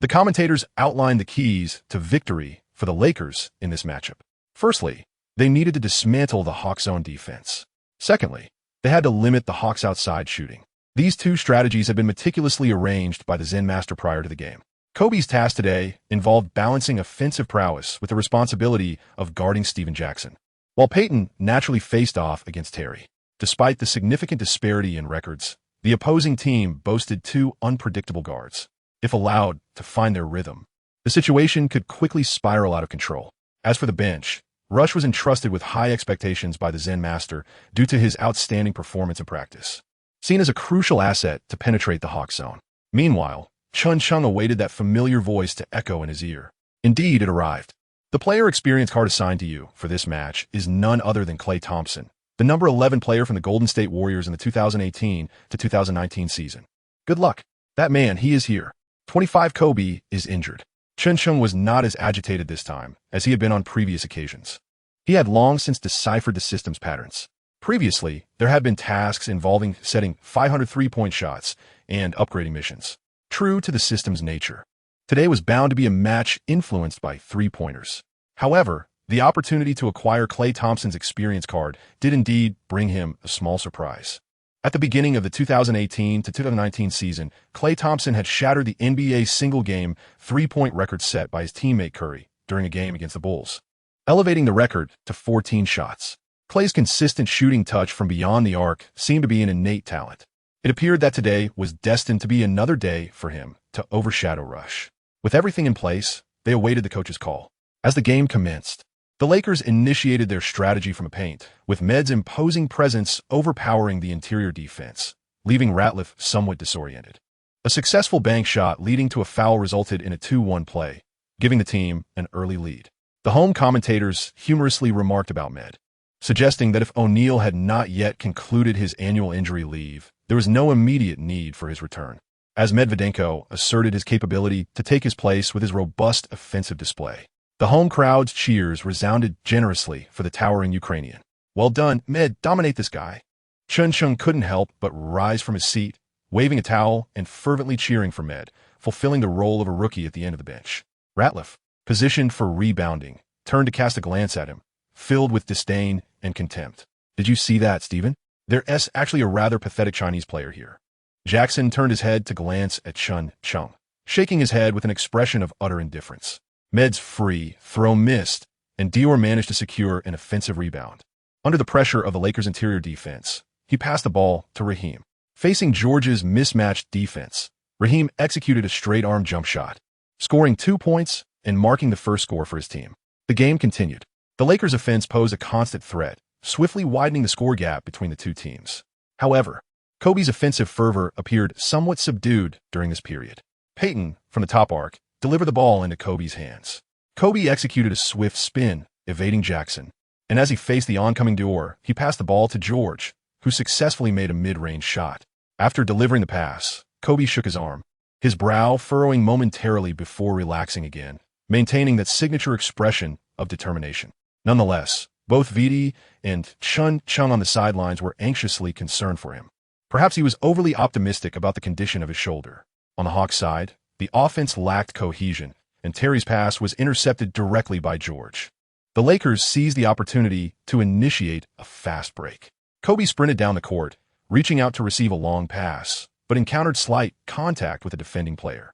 the commentators outlined the keys to victory for the Lakers in this matchup. Firstly, they needed to dismantle the Hawks' zone defense. Secondly, they had to limit the Hawks' outside shooting. These two strategies had been meticulously arranged by the Zen Master prior to the game. Kobe's task today involved balancing offensive prowess with the responsibility of guarding Steven Jackson. while Peyton naturally faced off against Terry. Despite the significant disparity in records, the opposing team boasted two unpredictable guards. If allowed to find their rhythm, the situation could quickly spiral out of control. As for the bench, Rush was entrusted with high expectations by the Zen Master due to his outstanding performance in practice, seen as a crucial asset to penetrate the Hawk zone. Meanwhile, Chen Cheng awaited that familiar voice to echo in his ear. Indeed, it arrived. The player experience card assigned to you for this match is none other than Klay Thompson, the number 11 player from the Golden State Warriors in the 2018 to 2019 season. Good luck. That man, he is here. 25 Kobe is injured. Chen Cheng was not as agitated this time as he had been on previous occasions. He had long since deciphered the system's patterns. Previously, there had been tasks involving setting 500 three-point shots and upgrading missions. True to the system's nature, today was bound to be a match influenced by three-pointers. However, the opportunity to acquire Klay Thompson's experience card did indeed bring him a small surprise. At the beginning of the 2018 to 2019 season, Klay Thompson had shattered the NBA single-game three-point record set by his teammate Curry during a game against the Bulls, elevating the record to 14 shots. Klay's consistent shooting touch from beyond the arc seemed to be an innate talent. It appeared that today was destined to be another day for him to overshadow Rush. With everything in place, they awaited the coach's call. As the game commenced, the Lakers initiated their strategy from the paint, with Med's imposing presence overpowering the interior defense, leaving Ratliff somewhat disoriented. A successful bank shot leading to a foul resulted in a 2-1 play, giving the team an early lead. The home commentators humorously remarked about Med, suggesting that if O'Neal had not yet concluded his annual injury leave, there was no immediate need for his return, as Medvedenko asserted his capability to take his place with his robust offensive display. The home crowd's cheers resounded generously for the towering Ukrainian. Well done, Med, dominate this guy. Chen Cheng couldn't help but rise from his seat, waving a towel and fervently cheering for Med, fulfilling the role of a rookie at the end of the bench. Ratliff, positioned for rebounding, turned to cast a glance at him, filled with disdain and contempt. Did you see that, Stephen? There's actually a rather pathetic Chinese player here. Jackson turned his head to glance at Chen Cheng, shaking his head with an expression of utter indifference. Med's free throw missed, and Dior managed to secure an offensive rebound. Under the pressure of the Lakers' interior defense, he passed the ball to Raheem. Facing George's mismatched defense, Raheem executed a straight-arm jump shot, scoring 2 points and marking the first score for his team. The game continued. The Lakers' offense posed a constant threat, swiftly widening the score gap between the two teams. However, Kobe's offensive fervor appeared somewhat subdued during this period. Peyton, from the top arc, delivered the ball into Kobe's hands. Kobe executed a swift spin, evading Jackson, and as he faced the oncoming Dior, he passed the ball to George, who successfully made a mid-range shot. After delivering the pass, Kobe shook his arm, his brow furrowing momentarily before relaxing again, maintaining that signature expression of determination. Nonetheless, both Vidi and Chen Cheng on the sidelines were anxiously concerned for him. Perhaps he was overly optimistic about the condition of his shoulder. On the Hawks' side, the offense lacked cohesion, and Terry's pass was intercepted directly by George. The Lakers seized the opportunity to initiate a fast break. Kobe sprinted down the court, reaching out to receive a long pass, but encountered slight contact with a defending player.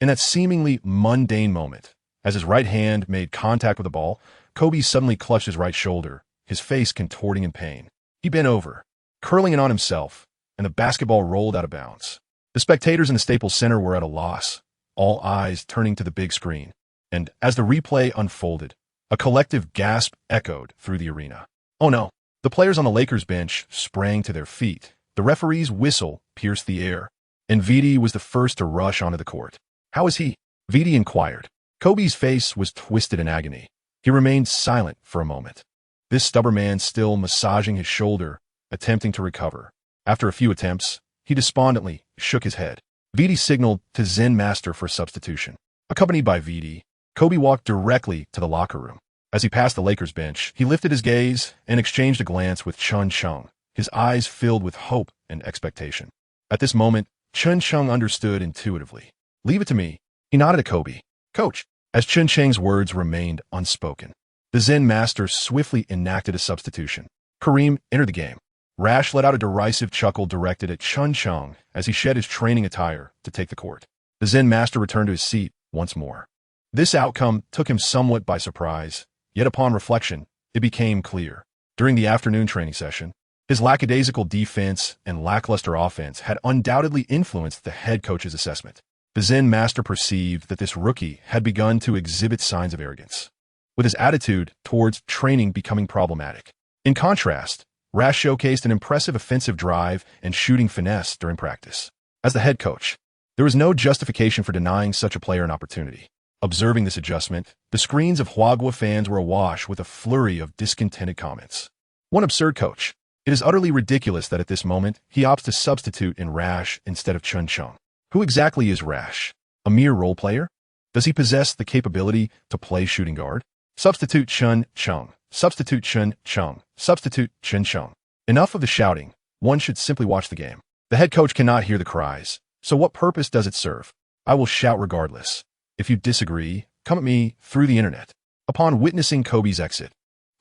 In that seemingly mundane moment, as his right hand made contact with the ball, Kobe suddenly clutched his right shoulder, his face contorting in pain. He bent over, curling it on himself, and the basketball rolled out of bounds. The spectators in the Staples Center were at a loss, all eyes turning to the big screen, and as the replay unfolded, a collective gasp echoed through the arena. Oh no! The players on the Lakers bench sprang to their feet. The referee's whistle pierced the air, and Vidi was the first to rush onto the court. How is he? Vidi inquired. Kobe's face was twisted in agony. He remained silent for a moment, this stubborn man still massaging his shoulder, attempting to recover. After a few attempts, he despondently shook his head. Vidi signaled to Zen Master for substitution. Accompanied by Vidi, Kobe walked directly to the locker room. As he passed the Lakers bench, he lifted his gaze and exchanged a glance with Chen Cheng, his eyes filled with hope and expectation. At this moment, Chen Cheng understood intuitively. Leave it to me. He nodded at Kobe. Coach. As Chen Cheng's words remained unspoken, the Zen Master swiftly enacted a substitution. Kareem entered the game. Rash let out a derisive chuckle directed at Chen Cheng as he shed his training attire to take the court. The Zen Master returned to his seat once more. This outcome took him somewhat by surprise, yet upon reflection, it became clear. During the afternoon training session, his lackadaisical defense and lackluster offense had undoubtedly influenced the head coach's assessment. The Zen master perceived that this rookie had begun to exhibit signs of arrogance, with his attitude towards training becoming problematic. In contrast, Rash showcased an impressive offensive drive and shooting finesse during practice. As the head coach, there was no justification for denying such a player an opportunity. Observing this adjustment, the screens of Huaguo fans were awash with a flurry of discontented comments. One absurd coach. It is utterly ridiculous that at this moment, he opts to substitute in Rash instead of Chen Cheng. Who exactly is Rash? A mere role player? Does he possess the capability to play shooting guard? Substitute Chen Cheng. Substitute Chen Cheng. Substitute Chen Cheng. Enough of the shouting. One should simply watch the game. The head coach cannot hear the cries, so what purpose does it serve? I will shout regardless. If you disagree, come at me through the internet. Upon witnessing Kobe's exit,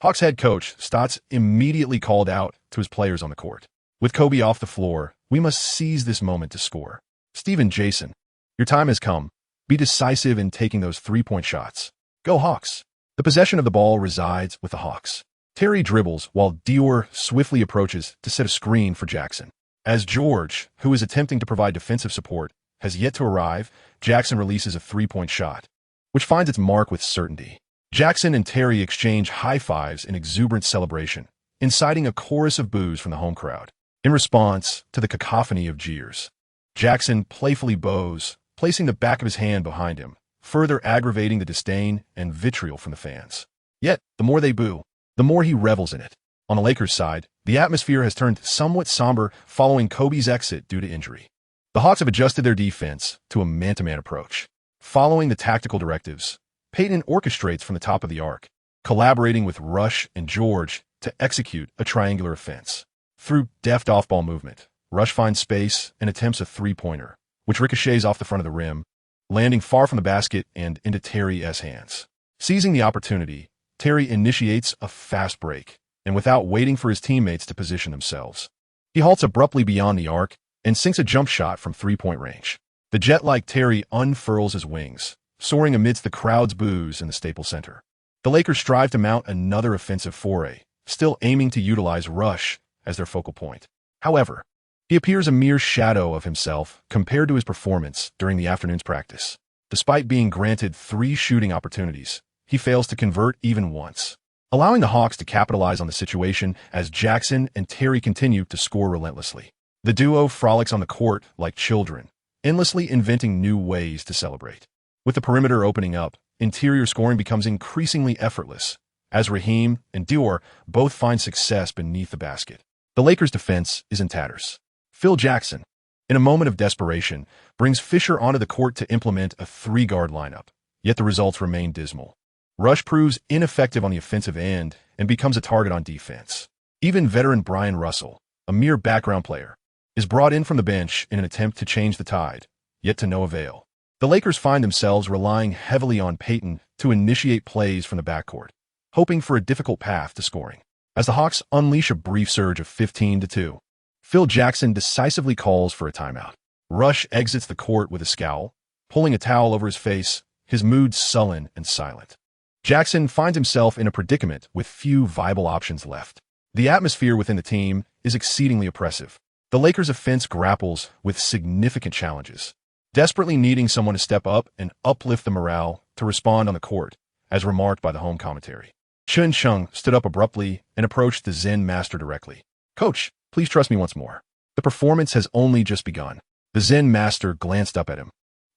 Hawks head coach Stotts immediately called out to his players on the court. With Kobe off the floor, we must seize this moment to score. Steven Jason, your time has come. Be decisive in taking those three-point shots. Go Hawks. The possession of the ball resides with the Hawks. Terry dribbles while Dior swiftly approaches to set a screen for Jackson. As George, who is attempting to provide defensive support, has yet to arrive, Jackson releases a three-point shot, which finds its mark with certainty. Jackson and Terry exchange high-fives in exuberant celebration, inciting a chorus of boos from the home crowd. In response to the cacophony of jeers, Jackson playfully bows, placing the back of his hand behind him, further aggravating the disdain and vitriol from the fans. Yet, the more they boo, the more he revels in it. On the Lakers' side, the atmosphere has turned somewhat somber following Kobe's exit due to injury. The Hawks have adjusted their defense to a man-to-man approach. Following the tactical directives, Peyton orchestrates from the top of the arc, collaborating with Rush and George to execute a triangular offense. Through deft off-ball movement, Rush finds space and attempts a three-pointer, which ricochets off the front of the rim, landing far from the basket and into Terry's hands. Seizing the opportunity, Terry initiates a fast break, and without waiting for his teammates to position themselves, he halts abruptly beyond the arc and sinks a jump shot from three-point range. The jet-like Terry unfurls his wings, soaring amidst the crowd's boos in the Staples Center. The Lakers strive to mount another offensive foray, still aiming to utilize Rush as their focal point. However, he appears a mere shadow of himself compared to his performance during the afternoon's practice. Despite being granted 3 shooting opportunities, he fails to convert even once, allowing the Hawks to capitalize on the situation as Jackson and Terry continue to score relentlessly. The duo frolics on the court like children, endlessly inventing new ways to celebrate. With the perimeter opening up, interior scoring becomes increasingly effortless, as Raheem and Dior both find success beneath the basket. The Lakers' defense is in tatters. Phil Jackson, in a moment of desperation, brings Fisher onto the court to implement a 3-guard lineup, yet the results remain dismal. Rush proves ineffective on the offensive end and becomes a target on defense. Even veteran Brian Russell, a mere background player, is brought in from the bench in an attempt to change the tide, yet to no avail. The Lakers find themselves relying heavily on Peyton to initiate plays from the backcourt, hoping for a difficult path to scoring. As the Hawks unleash a brief surge of 15-2, Phil Jackson decisively calls for a timeout. Rush exits the court with a scowl, pulling a towel over his face, his mood sullen and silent. Jackson finds himself in a predicament with few viable options left. The atmosphere within the team is exceedingly oppressive. The Lakers' offense grapples with significant challenges, desperately needing someone to step up and uplift the morale to respond on the court, as remarked by the home commentary. Chen Cheng stood up abruptly and approached the Zen master directly. "Coach, please trust me once more. The performance has only just begun." The Zen master glanced up at him.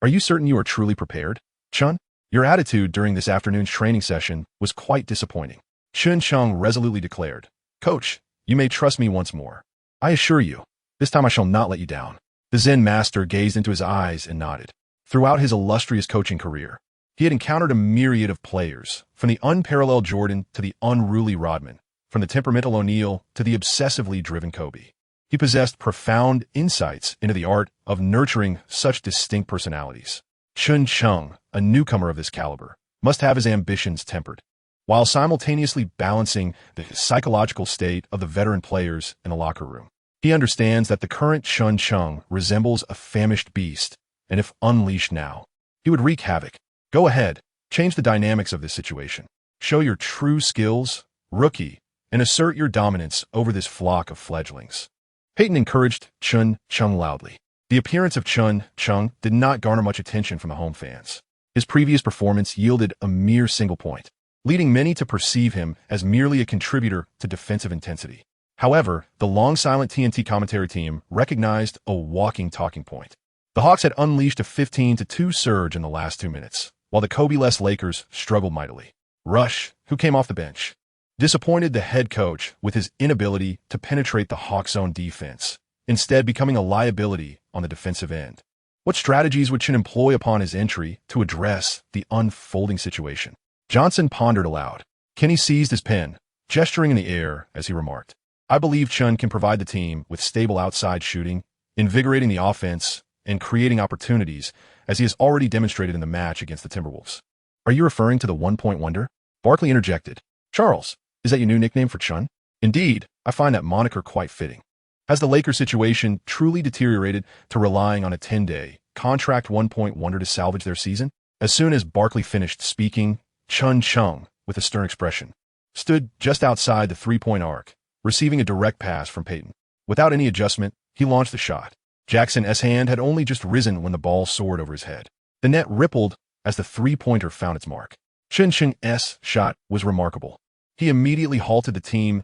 "Are you certain you are truly prepared, Chen? Your attitude during this afternoon's training session was quite disappointing." Chen Cheng resolutely declared, "Coach, you may trust me once more. I assure you, this time I shall not let you down." The Zen master gazed into his eyes and nodded. Throughout his illustrious coaching career, he had encountered a myriad of players, from the unparalleled Jordan to the unruly Rodman, from the temperamental O'Neal to the obsessively driven Kobe. He possessed profound insights into the art of nurturing such distinct personalities. Chen Cheng, a newcomer of this caliber, must have his ambitions tempered, while simultaneously balancing the psychological state of the veteran players in the locker room. He understands that the current Chen Cheng resembles a famished beast, and if unleashed now, he would wreak havoc. Go ahead, change the dynamics of this situation. Show your true skills, rookie, and assert your dominance over this flock of fledglings. Peyton encouraged Chen Cheng loudly. The appearance of Chen Cheng did not garner much attention from the home fans. His previous performance yielded a mere single point, leading many to perceive him as merely a contributor to defensive intensity. However, the long-silent TNT commentary team recognized a walking talking point. The Hawks had unleashed a 15-2 surge in the last 2 minutes, while the Kobe-less Lakers struggled mightily. Rush, who came off the bench, disappointed the head coach with his inability to penetrate the Hawks' own defense, instead becoming a liability on the defensive end. What strategies would Chen employ upon his entry to address the unfolding situation? Johnson pondered aloud. Kenny seized his pen, gesturing in the air as he remarked, "I believe Chen can provide the team with stable outside shooting, invigorating the offense, and creating opportunities, as he has already demonstrated in the match against the Timberwolves." "Are you referring to the one-point wonder?" Barkley interjected. "Charles, is that your new nickname for Chen?" "Indeed, I find that moniker quite fitting." Has the Lakers situation truly deteriorated to relying on a 10-day contract one-point wonder to salvage their season? As soon as Barkley finished speaking, Chen Cheng, with a stern expression, stood just outside the three-point arc, receiving a direct pass from Peyton. Without any adjustment, he launched the shot. Jackson's hand had only just risen when the ball soared over his head. The net rippled as the three-pointer found its mark. Chen Cheng's shot was remarkable. He immediately halted the team's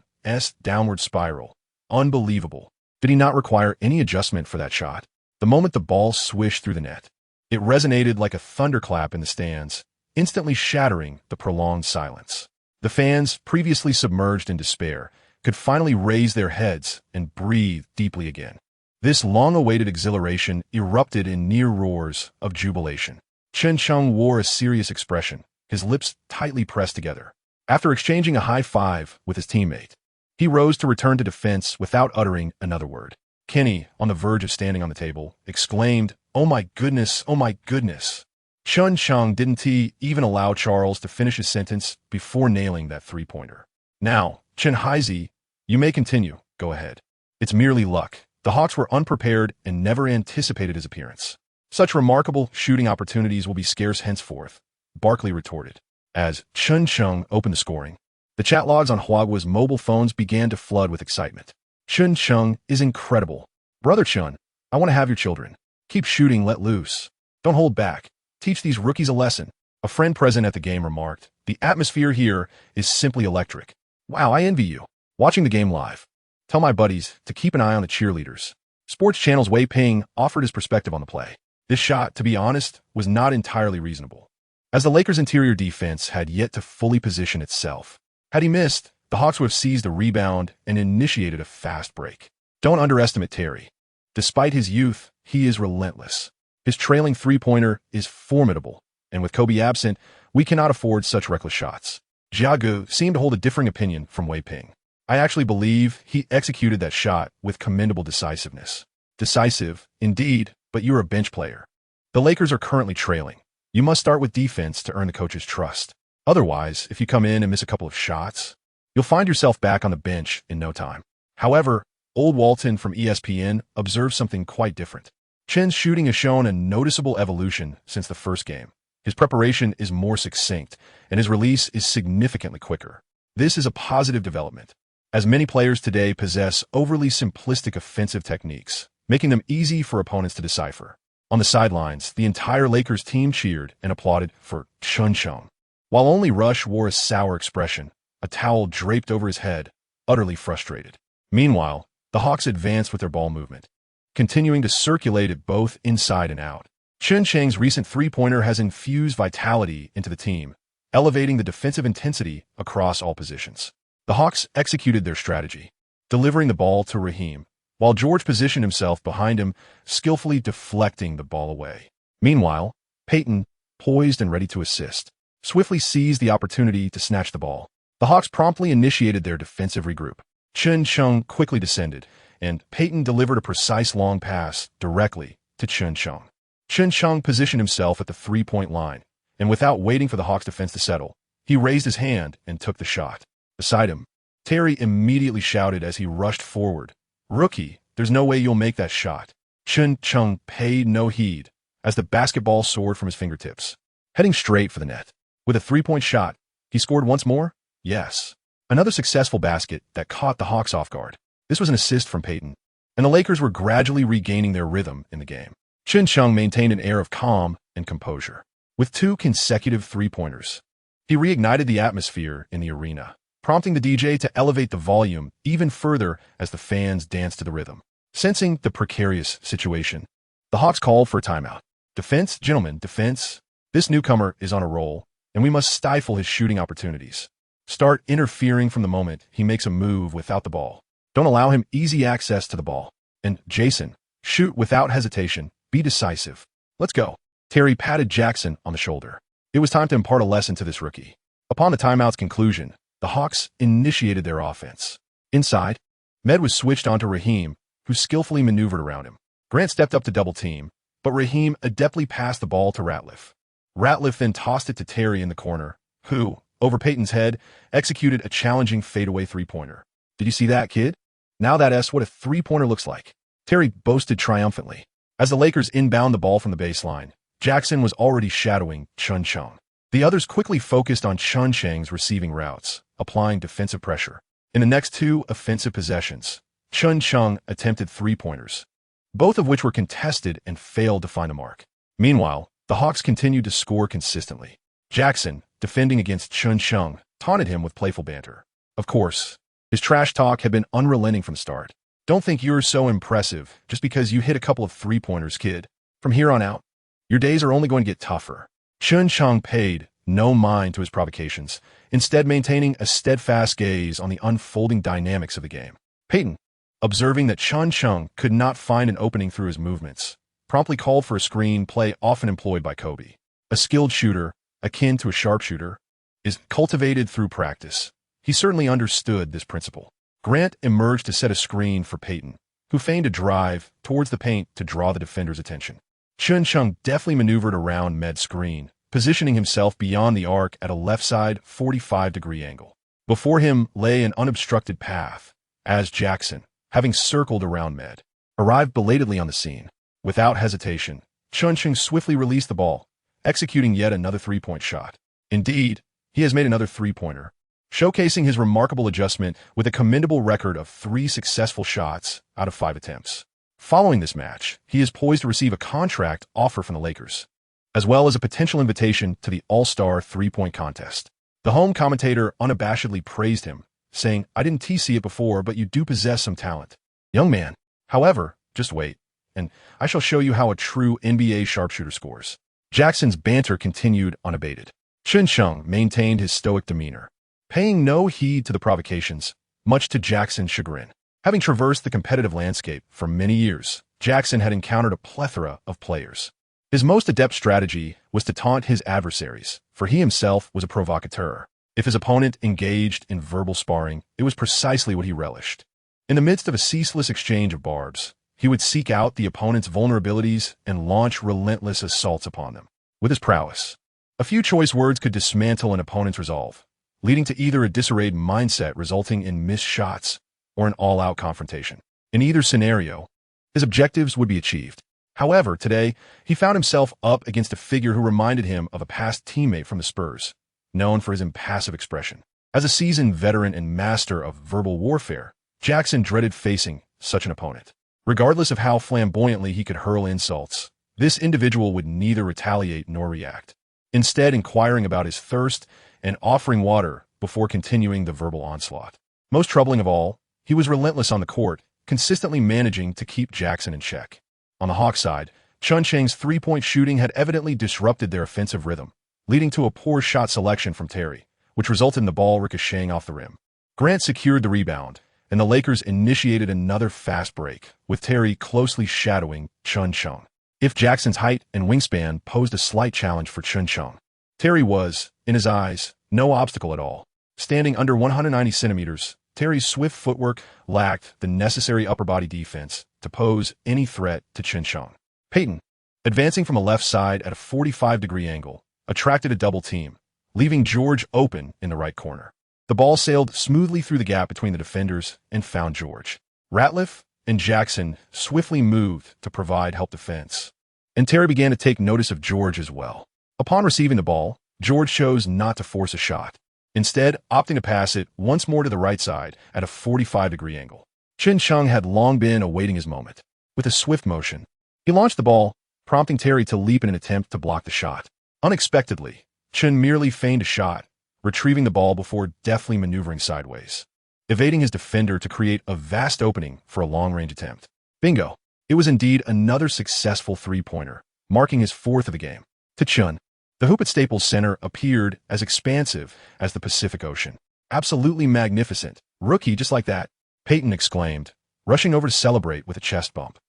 downward spiral. Unbelievable. Did he not require any adjustment for that shot? The moment the ball swished through the net, it resonated like a thunderclap in the stands, instantly shattering the prolonged silence. The fans, previously submerged in despair, could finally raise their heads and breathe deeply again. This long-awaited exhilaration erupted in near roars of jubilation. Chen Cheng wore a serious expression, his lips tightly pressed together. After exchanging a high five with his teammate, he rose to return to defense without uttering another word. Kenny, on the verge of standing on the table, exclaimed, "Oh my goodness, oh my goodness." Chen Cheng didn't even allow Charles to finish his sentence before nailing that three-pointer. "Now, Chen Heisey, you may continue. Go ahead." "It's merely luck. The Hawks were unprepared and never anticipated his appearance. Such remarkable shooting opportunities will be scarce henceforth," Barkley retorted. As Chen Cheng opened the scoring, the chat logs on Huaguo's mobile phones began to flood with excitement. "Chen Cheng is incredible. Brother Chen, I want to have your children. Keep shooting, let loose. Don't hold back. Teach these rookies a lesson." A friend present at the game remarked, "The atmosphere here is simply electric. Wow, I envy you. Watching the game live. Tell my buddies to keep an eye on the cheerleaders." Sports Channel's Wei Ping offered his perspective on the play. This shot, to be honest, was not entirely reasonable, as the Lakers' interior defense had yet to fully position itself. Had he missed, the Hawks would have seized a rebound and initiated a fast break. Don't underestimate Terry. Despite his youth, he is relentless. His trailing three-pointer is formidable, and with Kobe absent, we cannot afford such reckless shots. Huaguo seemed to hold a differing opinion from Wei Ping. "I actually believe he executed that shot with commendable decisiveness." "Decisive, indeed, but you're a bench player. The Lakers are currently trailing. You must start with defense to earn the coach's trust. Otherwise, if you come in and miss a couple of shots, you'll find yourself back on the bench in no time." However, Old Walton from ESPN observed something quite different. Chen's shooting has shown a noticeable evolution since the first game. His preparation is more succinct, and his release is significantly quicker. This is a positive development, as many players today possess overly simplistic offensive techniques, making them easy for opponents to decipher. On the sidelines, the entire Lakers team cheered and applauded for Chen Cheng, while only Rush wore a sour expression, a towel draped over his head, utterly frustrated. Meanwhile, the Hawks advanced with their ball movement, continuing to circulate it both inside and out. Chen Cheng's recent three-pointer has infused vitality into the team, elevating the defensive intensity across all positions. The Hawks executed their strategy, delivering the ball to Raheem, while George positioned himself behind him, skillfully deflecting the ball away. Meanwhile, Peyton, poised and ready to assist, swiftly seized the opportunity to snatch the ball. The Hawks promptly initiated their defensive regroup. Chen Cheng quickly descended, and Peyton delivered a precise long pass directly to Chen Cheng. Chen Cheng positioned himself at the three-point line, and without waiting for the Hawks' defense to settle, he raised his hand and took the shot. Beside him, Terry immediately shouted as he rushed forward, "Rookie, there's no way you'll make that shot." Chen Cheng paid no heed as the basketball soared from his fingertips, heading straight for the net. With a three-point shot, he scored once more? Yes. Another successful basket that caught the Hawks off guard. This was an assist from Peyton, and the Lakers were gradually regaining their rhythm in the game. Chen Cheng maintained an air of calm and composure. With 2 consecutive three-pointers, he reignited the atmosphere in the arena, prompting the DJ to elevate the volume even further as the fans danced to the rhythm. Sensing the precarious situation, the Hawks called for a timeout. Defense, gentlemen, defense. This newcomer is on a roll, and we must stifle his shooting opportunities. Start interfering from the moment he makes a move without the ball. Don't allow him easy access to the ball. And Jason, shoot without hesitation. Be decisive. Let's go. Terry patted Jackson on the shoulder. It was time to impart a lesson to this rookie. Upon the timeout's conclusion, the Hawks initiated their offense. Inside, Med was switched onto Raheem, who skillfully maneuvered around him. Grant stepped up to double team, but Raheem adeptly passed the ball to Ratliff. Ratliff then tossed it to Terry in the corner, who, over Peyton's head, executed a challenging fadeaway three-pointer. Did you see that, kid? Now that's what a three-pointer looks like. Terry boasted triumphantly. As the Lakers inbound the ball from the baseline, Jackson was already shadowing Chen Cheng. The others quickly focused on Chen Cheng's receiving routes, applying defensive pressure. In the next 2 offensive possessions, Chen Cheng attempted three-pointers, both of which were contested and failed to find the mark. Meanwhile, the Hawks continued to score consistently. Jackson, defending against Chen Cheng, taunted him with playful banter. Of course, his trash talk had been unrelenting from the start. Don't think you're so impressive just because you hit a couple of three-pointers, kid. From here on out, your days are only going to get tougher. Chen Cheng paid no mind to his provocations, instead maintaining a steadfast gaze on the unfolding dynamics of the game. Peyton, observing that Chen Cheng could not find an opening through his movements, promptly called for a screen play often employed by Kobe. A skilled shooter, akin to a sharpshooter, is cultivated through practice. He certainly understood this principle. Grant emerged to set a screen for Peyton, who feigned a drive towards the paint to draw the defender's attention. Chen Cheng deftly maneuvered around Med's screen, positioning himself beyond the arc at a left-side 45-degree angle. Before him lay an unobstructed path, as Jackson, having circled around Med, arrived belatedly on the scene. Without hesitation, Chen Cheng swiftly released the ball, executing yet another three-point shot. Indeed, he has made another three-pointer, showcasing his remarkable adjustment with a commendable record of 3 successful shots out of 5 attempts. Following this match, he is poised to receive a contract offer from the Lakers, as well as a potential invitation to the All-Star three-point contest. The home commentator unabashedly praised him, saying, "I didn't see it before, but you do possess some talent. Young man, however, just wait, and I shall show you how a true NBA sharpshooter scores." Jackson's banter continued unabated. Chen Cheng maintained his stoic demeanor, paying no heed to the provocations, much to Jackson's chagrin. Having traversed the competitive landscape for many years, Jackson had encountered a plethora of players. His most adept strategy was to taunt his adversaries, for he himself was a provocateur. If his opponent engaged in verbal sparring, it was precisely what he relished. In the midst of a ceaseless exchange of barbs, he would seek out the opponent's vulnerabilities and launch relentless assaults upon them. With his prowess, a few choice words could dismantle an opponent's resolve, leading to either a disarrayed mindset resulting in missed shots or an all-out confrontation. In either scenario, his objectives would be achieved. However, today, he found himself up against a figure who reminded him of a past teammate from the Spurs, known for his impassive expression. As a seasoned veteran and master of verbal warfare, Jackson dreaded facing such an opponent. Regardless of how flamboyantly he could hurl insults, this individual would neither retaliate nor react, instead inquiring about his thirst and offering water before continuing the verbal onslaught. Most troubling of all, he was relentless on the court, consistently managing to keep Jackson in check. On the Hawks side, Chen Cheng's three-point shooting had evidently disrupted their offensive rhythm, leading to a poor shot selection from Terry, which resulted in the ball ricocheting off the rim. Grant secured the rebound, and the Lakers initiated another fast break, with Terry closely shadowing Chen Cheng. If Jackson's height and wingspan posed a slight challenge for Chen Cheng, Terry was, in his eyes, no obstacle at all. Standing under 190 centimeters, Terry's swift footwork lacked the necessary upper body defense to pose any threat to Chen Cheng. Peyton, advancing from a left side at a 45-degree angle, attracted a double team, leaving George open in the right corner. The ball sailed smoothly through the gap between the defenders and found George. Ratliff and Jackson swiftly moved to provide help defense, and Terry began to take notice of George as well. Upon receiving the ball, George chose not to force a shot. instead opting to pass it once more to the right side at a 45-degree angle. Chen Cheng had long been awaiting his moment. With a swift motion, he launched the ball, prompting Terry to leap in an attempt to block the shot. Unexpectedly, Chen merely feigned a shot, retrieving the ball before deftly maneuvering sideways, evading his defender to create a vast opening for a long-range attempt. Bingo! It was indeed another successful three-pointer, marking his fourth of the game. To Chen, the hoop at Staples Center appeared as expansive as the Pacific Ocean. Absolutely magnificent. Rookie just like that, Peyton exclaimed, rushing over to celebrate with a chest bump.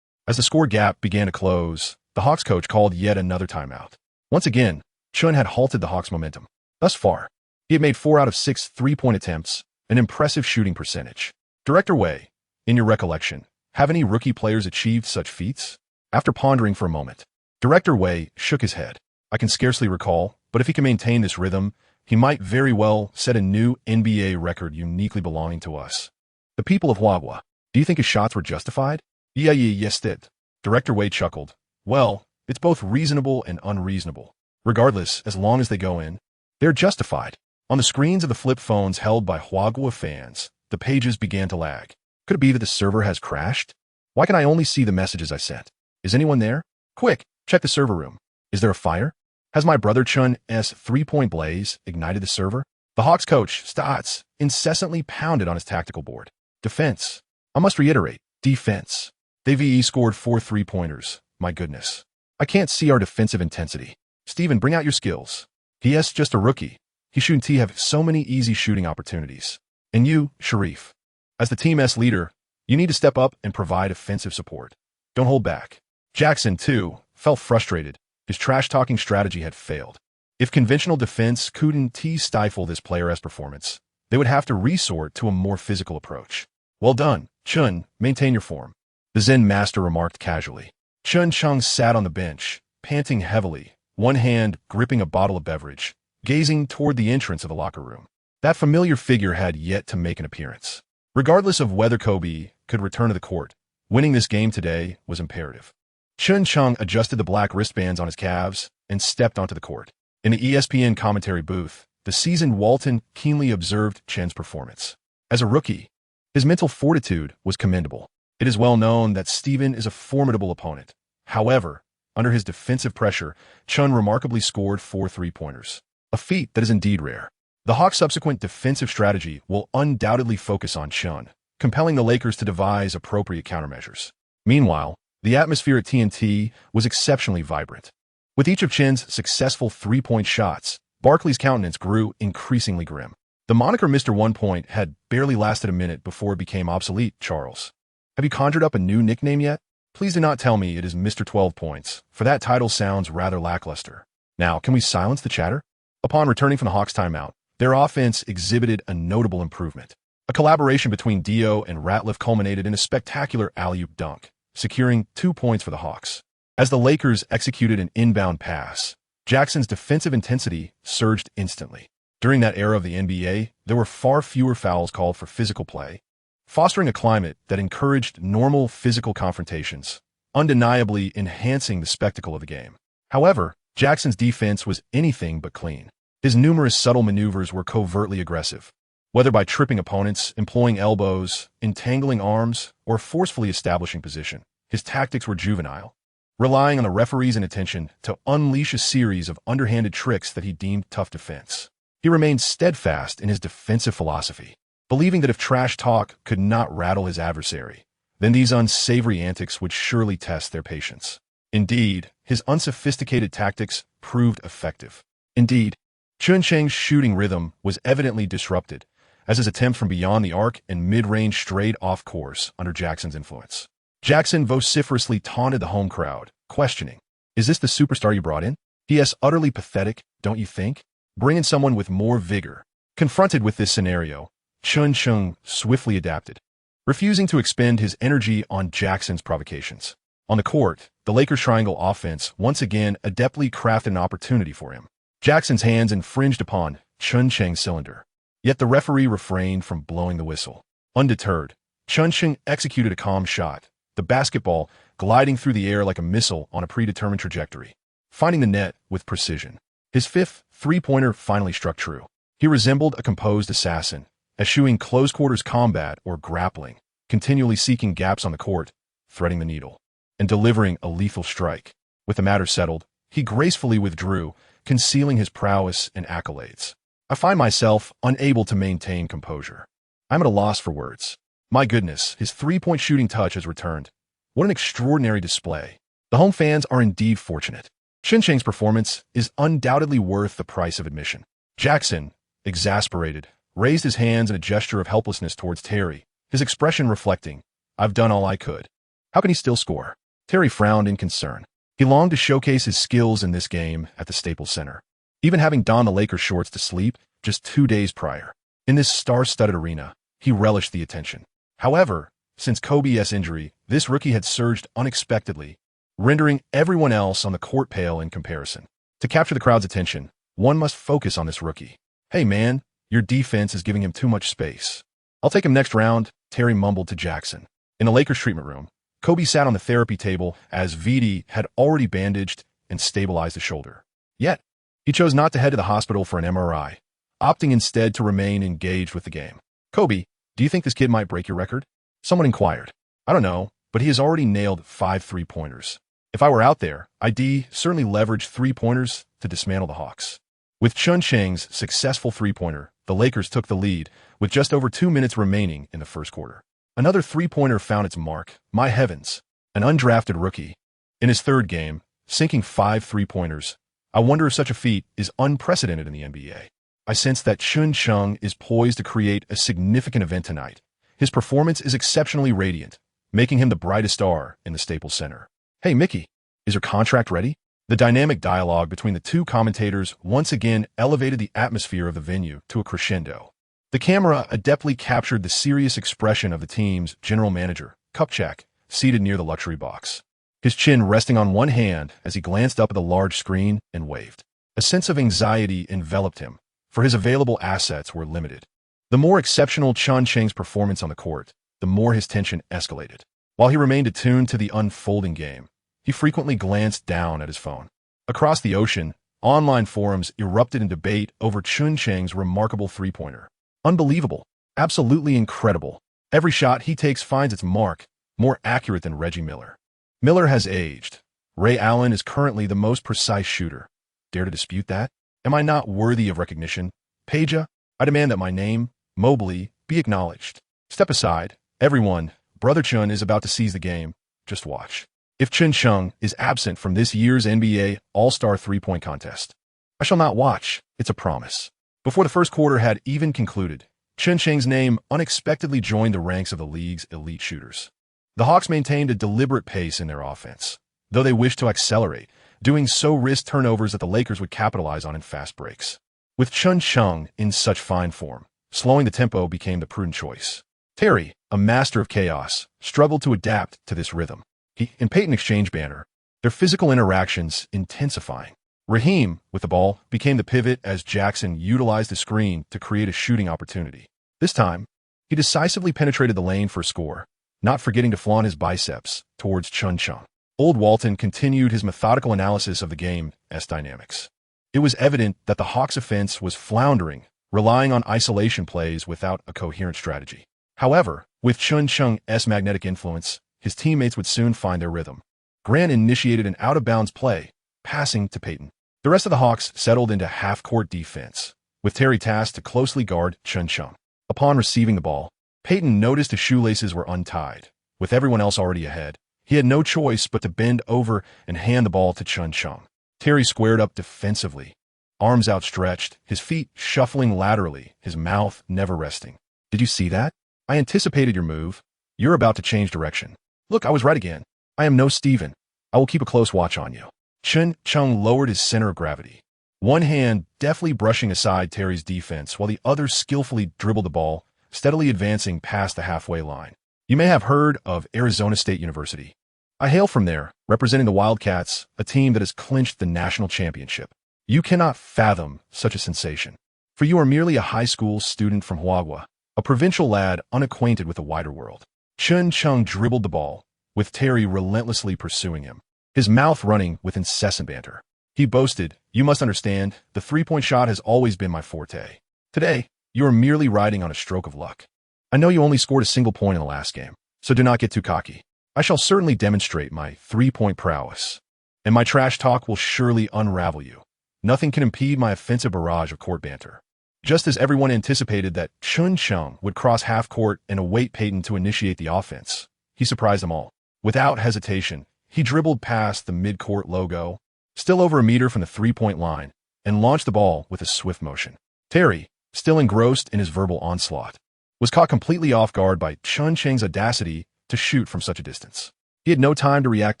As the score gap began to close, the Hawks coach called yet another timeout. Once again, Chen had halted the Hawks' momentum. Thus far, he had made 4 out of 6 three-point attempts, an impressive shooting percentage. Director Wei, in your recollection, have any rookie players achieved such feats? After pondering for a moment, Director Wei shook his head. I can scarcely recall, but if he can maintain this rhythm, he might very well set a new NBA record uniquely belonging to us. The people of Huaguo, do you think his shots were justified? Yes, did. Director Wei chuckled. Well, it's both reasonable and unreasonable. Regardless, as long as they go in, they're justified. On the screens of the flip phones held by Huaguo fans, the pages began to lag. Could it be that the server has crashed? Why can I only see the messages I sent? Is anyone there? Quick, check the server room. Is there a fire? Has my brother Chun's three-point blaze ignited the server? The Hawks coach, Stotts, incessantly pounded on his tactical board. Defense. I must reiterate, defense. They VE scored 4 three-pointers. My goodness. I can't see our defensive intensity. Steven, bring out your skills. He.S. just a rookie. He shouldn't have so many easy shooting opportunities. And you, Sharif, as the team's leader, you need to step up and provide offensive support. Don't hold back. Jackson, too, felt frustrated. His trash-talking strategy had failed. If conventional defense couldn't stifle this player's performance, they would have to resort to a more physical approach. Well done, Chun, maintain your form. The Zen master remarked casually. Chen Cheng sat on the bench, panting heavily, one hand gripping a bottle of beverage, gazing toward the entrance of the locker room. That familiar figure had yet to make an appearance. Regardless of whether Kobe could return to the court, winning this game today was imperative. Chen Cheng adjusted the black wristbands on his calves and stepped onto the court. In the ESPN commentary booth, the seasoned Walton keenly observed Chen's performance. As a rookie, his mental fortitude was commendable. It is well known that Steven is a formidable opponent. However, under his defensive pressure, Chen remarkably scored 4 three-pointers, a feat that is indeed rare. The Hawks' subsequent defensive strategy will undoubtedly focus on Chen, compelling the Lakers to devise appropriate countermeasures. Meanwhile, the atmosphere at TNT was exceptionally vibrant. With each of Chen's successful three-point shots, Barkley's countenance grew increasingly grim. The moniker Mr. 1 Point had barely lasted a minute before it became obsolete, Charles. Have you conjured up a new nickname yet? Please do not tell me it is Mr. 12 Points, for that title sounds rather lackluster. Now, can we silence the chatter? Upon returning from the Hawks' timeout, their offense exhibited a notable improvement. A collaboration between Dio and Ratliff culminated in a spectacular alley-oop dunk, securing 2 points for the Hawks. As the Lakers executed an inbound pass, Jackson's defensive intensity surged instantly. During that era of the NBA, there were far fewer fouls called for physical play, fostering a climate that encouraged normal physical confrontations, undeniably enhancing the spectacle of the game. However, Jackson's defense was anything but clean. His numerous subtle maneuvers were covertly aggressive. Whether by tripping opponents, employing elbows, entangling arms, or forcefully establishing position, his tactics were juvenile, relying on the referee's inattention to unleash a series of underhanded tricks that he deemed tough defense. He remained steadfast in his defensive philosophy, believing that if trash talk could not rattle his adversary, then these unsavory antics would surely test their patience. Indeed, his unsophisticated tactics proved effective. Indeed, Chen Cheng's shooting rhythm was evidently disrupted, as his attempt from beyond the arc and mid-range strayed off course under Jackson's influence. Jackson vociferously taunted the home crowd, questioning, "Is this the superstar you brought in? P.S. Utterly pathetic, don't you think? Bring in someone with more vigor." Confronted with this scenario, Chen Cheng swiftly adapted, refusing to expend his energy on Jackson's provocations. On the court, the Lakers' triangle offense once again adeptly crafted an opportunity for him. Jackson's hands infringed upon Chen Cheng's cylinder, yet the referee refrained from blowing the whistle. Undeterred, Chen Cheng executed a calm shot, the basketball gliding through the air like a missile on a predetermined trajectory, finding the net with precision. His 5th three-pointer finally struck true. He resembled a composed assassin, eschewing close-quarters combat or grappling, continually seeking gaps on the court, threading the needle, and delivering a lethal strike. With the matter settled, he gracefully withdrew, concealing his prowess and accolades. I find myself unable to maintain composure. I'm at a loss for words. My goodness, his three-point shooting touch has returned. What an extraordinary display. The home fans are indeed fortunate. Chen Cheng's performance is undoubtedly worth the price of admission. Jackson, exasperated, raised his hands in a gesture of helplessness towards Terry, his expression reflecting, "I've done all I could. How can he still score?" Terry frowned in concern. He longed to showcase his skills in this game at the Staples Center, even having donned the Lakers shorts to sleep just 2 days prior. In this star-studded arena, he relished the attention. However, since Kobe's injury, this rookie had surged unexpectedly, rendering everyone else on the court pale in comparison. To capture the crowd's attention, one must focus on this rookie. "Hey man, your defense is giving him too much space. I'll take him next round," Terry mumbled to Jackson. In the Lakers treatment room, Kobe sat on the therapy table as VD had already bandaged and stabilized the shoulder. Yet, he chose not to head to the hospital for an MRI, opting instead to remain engaged with the game. "Kobe, do you think this kid might break your record?" Someone inquired. "I don't know, but he has already nailed 5 three-pointers. If I were out there, I'd certainly leverage three-pointers to dismantle the Hawks." With Chen Cheng's successful three-pointer, the Lakers took the lead, with just over 2 minutes remaining in the first quarter. Another three-pointer found its mark. My heavens, an undrafted rookie. In his third game, sinking 5 three-pointers. I wonder if such a feat is unprecedented in the NBA. I sense that Chen Cheng is poised to create a significant event tonight. His performance is exceptionally radiant, making him the brightest star in the Staples Center. "Hey, Mickey, is your contract ready?" The dynamic dialogue between the two commentators once again elevated the atmosphere of the venue to a crescendo. The camera adeptly captured the serious expression of the team's general manager, ComeBack, seated near the luxury box, his chin resting on one hand as he glanced up at the large screen and waved. A sense of anxiety enveloped him, for his available assets were limited. The more exceptional Chen Cheng's performance on the court, the more his tension escalated. While he remained attuned to the unfolding game, he frequently glanced down at his phone. Across the ocean, online forums erupted in debate over Chen Cheng's remarkable three-pointer. Unbelievable. Absolutely incredible. Every shot he takes finds its mark, more accurate than Reggie Miller. Miller has aged. Ray Allen is currently the most precise shooter. Dare to dispute that? Am I not worthy of recognition? Peja, I demand that my name, Mobley, be acknowledged. Step aside. Everyone, Brother Chen is about to seize the game. Just watch. If Chen Cheng is absent from this year's NBA All-Star three-point contest, I shall not watch. It's a promise. Before the first quarter had even concluded, Chen Cheng's name unexpectedly joined the ranks of the league's elite shooters. The Hawks maintained a deliberate pace in their offense, though they wished to accelerate. Doing so risked turnovers that the Lakers would capitalize on in fast breaks. With Chen Cheng in such fine form, slowing the tempo became the prudent choice. Terry, a master of chaos, struggled to adapt to this rhythm. He and Peyton exchanged banter, their physical interactions intensifying. Raheem, with the ball, became the pivot as Jackson utilized the screen to create a shooting opportunity. This time, he decisively penetrated the lane for a score, not forgetting to flaunt his biceps towards Chen Cheng. Old Walton continued his methodical analysis of the game's dynamics. It was evident that the Hawks' offense was floundering, relying on isolation plays without a coherent strategy. However, with Chen Cheng's magnetic influence, his teammates would soon find their rhythm. Grant initiated an out-of-bounds play, passing to Peyton. The rest of the Hawks settled into half-court defense, with Terry tasked to closely guard Chen Cheng. Upon receiving the ball, Peyton noticed his shoelaces were untied. With everyone else already ahead, he had no choice but to bend over and hand the ball to Chen Cheng. Terry squared up defensively, arms outstretched, his feet shuffling laterally, his mouth never resting. "Did you see that? I anticipated your move. You're about to change direction. Look, I was right again. I am no Steven. I will keep a close watch on you." Chen Cheng lowered his center of gravity, one hand deftly brushing aside Terry's defense while the other skillfully dribbled the ball, steadily advancing past the halfway line. You may have heard of Arizona State University. I hail from there, representing the Wildcats, a team that has clinched the national championship. You cannot fathom such a sensation, for you are merely a high school student from Huaguo, a provincial lad unacquainted with the wider world. Chen Cheng dribbled the ball, with Terry relentlessly pursuing him, his mouth running with incessant banter. He boasted, "You must understand, the three-point shot has always been my forte. Today, you are merely riding on a stroke of luck. I know you only scored a single point in the last game, so do not get too cocky. I shall certainly demonstrate my three-point prowess, and my trash talk will surely unravel you. Nothing can impede my offensive barrage of court banter. Just as everyone anticipated that Chen Cheng would cross half-court and await Peyton to initiate the offense, he surprised them all. Without hesitation, he dribbled past the mid-court logo, still over a meter from the three-point line, and launched the ball with a swift motion. Terry, still engrossed in his verbal onslaught, was caught completely off guard by Chen Cheng's audacity to shoot from such a distance. He had no time to react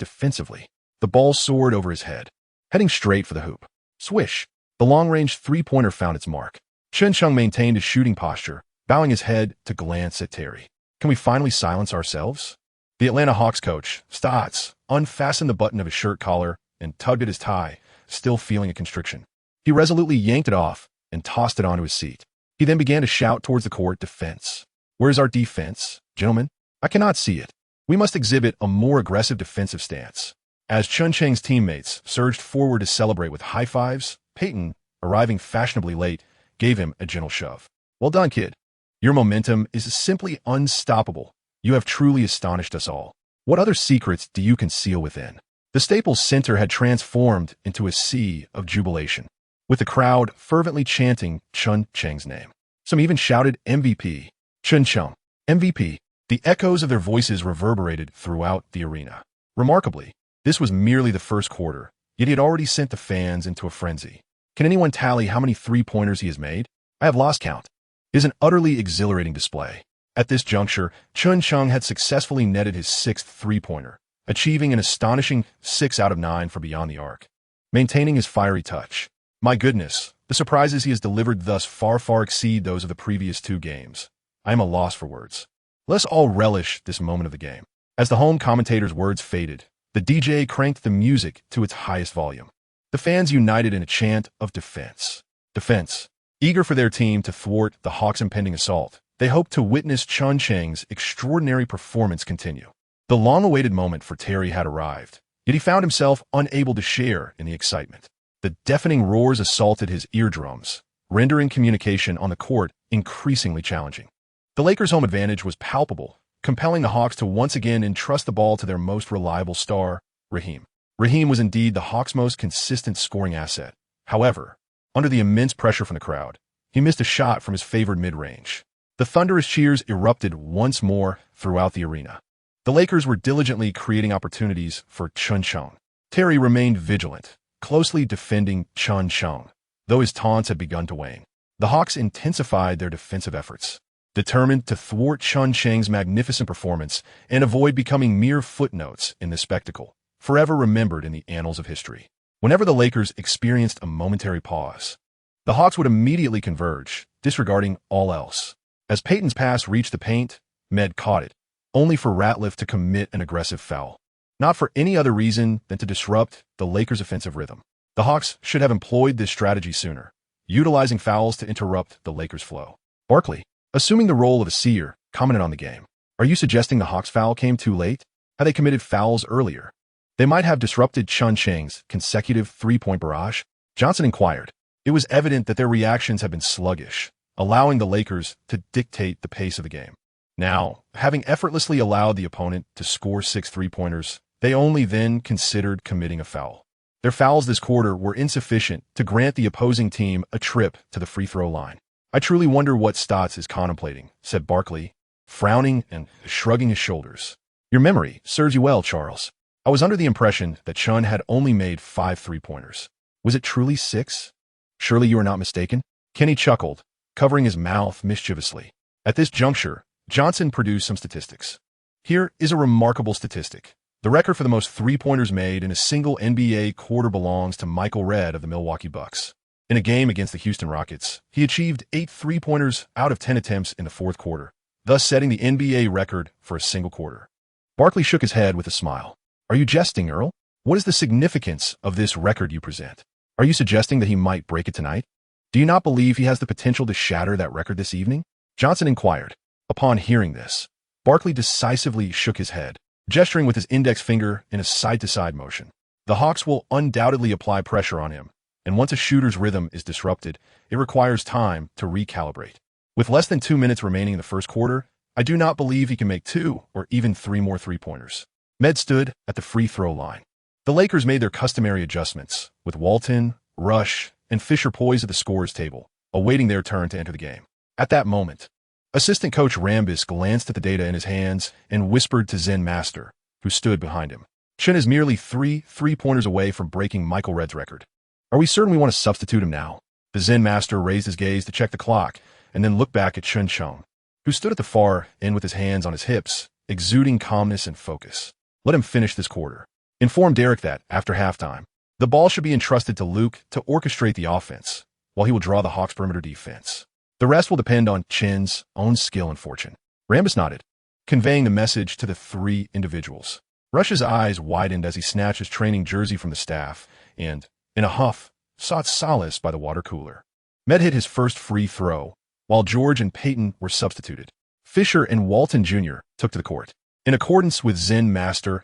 defensively. The ball soared over his head, heading straight for the hoop. Swish! The long-range three-pointer found its mark. Chen Cheng maintained his shooting posture, bowing his head to glance at Terry. Can we finally silence ourselves? The Atlanta Hawks coach, Stotts, unfastened the button of his shirt collar and tugged at his tie, still feeling a constriction. He resolutely yanked it off and tossed it onto his seat. He then began to shout towards the court defense. Where's our defense, gentlemen? I cannot see it. We must exhibit a more aggressive defensive stance. As Chen Cheng's teammates surged forward to celebrate with high fives, Peyton, arriving fashionably late, gave him a gentle shove. Well done, kid. Your momentum is simply unstoppable. You have truly astonished us all. What other secrets do you conceal within? The Staples Center had transformed into a sea of jubilation, with the crowd fervently chanting Chen Cheng's name. Some even shouted MVP. Chen Cheng, MVP. The echoes of their voices reverberated throughout the arena. Remarkably, this was merely the first quarter, yet he had already sent the fans into a frenzy. Can anyone tally how many three-pointers he has made? I have lost count. It is an utterly exhilarating display. At this juncture, Chen Cheng had successfully netted his sixth three-pointer, achieving an astonishing 6 out of 9 for beyond the arc, maintaining his fiery touch. My goodness, the surprises he has delivered thus far exceed those of the previous two games. I am a loss for words. Let's all relish this moment of the game. As the home commentator's words faded, the DJ cranked the music to its highest volume. The fans united in a chant of defense. Defense. Eager for their team to thwart the Hawks' impending assault, they hoped to witness Chen Cheng's extraordinary performance continue. The long-awaited moment for Terry had arrived, yet he found himself unable to share in the excitement. The deafening roars assaulted his eardrums, rendering communication on the court increasingly challenging. The Lakers' home advantage was palpable, compelling the Hawks to once again entrust the ball to their most reliable star, Raheem. Raheem was indeed the Hawks' most consistent scoring asset. However, under the immense pressure from the crowd, he missed a shot from his favored mid-range. The thunderous cheers erupted once more throughout the arena. The Lakers were diligently creating opportunities for Chen Cheng. Terry remained vigilant, closely defending Chen Cheng, though his taunts had begun to wane. The Hawks intensified their defensive efforts, determined to thwart Chen Cheng's magnificent performance and avoid becoming mere footnotes in this spectacle, forever remembered in the annals of history. Whenever the Lakers experienced a momentary pause, the Hawks would immediately converge, disregarding all else. As Peyton's pass reached the paint, Med caught it, only for Ratliff to commit an aggressive foul. Not for any other reason than to disrupt the Lakers' offensive rhythm. The Hawks should have employed this strategy sooner, utilizing fouls to interrupt the Lakers' flow. Barkley, assuming the role of a seer, commented on the game. Are you suggesting the Hawks' foul came too late? Had they committed fouls earlier? They might have disrupted Chen Cheng's consecutive three-point barrage? Johnson inquired. It was evident that their reactions had been sluggish, allowing the Lakers to dictate the pace of the game. Now, having effortlessly allowed the opponent to score 6 three-pointers, they only then considered committing a foul. Their fouls this quarter were insufficient to grant the opposing team a trip to the free throw line. I truly wonder what Stotts is contemplating, said Barkley, frowning and shrugging his shoulders. Your memory serves you well, Charles. I was under the impression that Chen had only made 5 three-pointers. Was it truly 6? Surely you are not mistaken? Kenny chuckled, covering his mouth mischievously. At this juncture, Johnson produced some statistics. Here is a remarkable statistic. The record for the most three-pointers made in a single NBA quarter belongs to Michael Redd of the Milwaukee Bucks. In a game against the Houston Rockets, he achieved 8 three-pointers out of 10 attempts in the fourth quarter, thus setting the NBA record for a single quarter. Barkley shook his head with a smile. Are you jesting, Earl? What is the significance of this record you present? Are you suggesting that he might break it tonight? Do you not believe he has the potential to shatter that record this evening? Johnson inquired. Upon hearing this, Barkley decisively shook his head, gesturing with his index finger in a side-to-side motion. The Hawks will undoubtedly apply pressure on him, and once a shooter's rhythm is disrupted, it requires time to recalibrate. With less than 2 minutes remaining in the first quarter, I do not believe he can make 2 or even 3 more three-pointers. Med stood at the free throw line. The Lakers made their customary adjustments, with Walton, Rush, and Fisher poised at the scorer's table, awaiting their turn to enter the game. At that moment, assistant coach Rambis glanced at the data in his hands and whispered to Zen Master, who stood behind him. Chen is merely 3 three-pointers away from breaking Michael Redd's record. Are we certain we want to substitute him now? The Zen Master raised his gaze to check the clock and then looked back at Chen Cheng, who stood at the far end with his hands on his hips, exuding calmness and focus. Let him finish this quarter. Inform Derek that, after halftime, the ball should be entrusted to Luke to orchestrate the offense, while he will draw the Hawks' perimeter defense. The rest will depend on Chen's own skill and fortune. Rambis nodded, conveying the message to the 3 individuals. Rush's eyes widened as he snatched his training jersey from the staff and, in a huff, sought solace by the water cooler. Med hit his first free throw, while George and Peyton were substituted. Fisher and Walton Jr. took to the court. In accordance with Zen Master's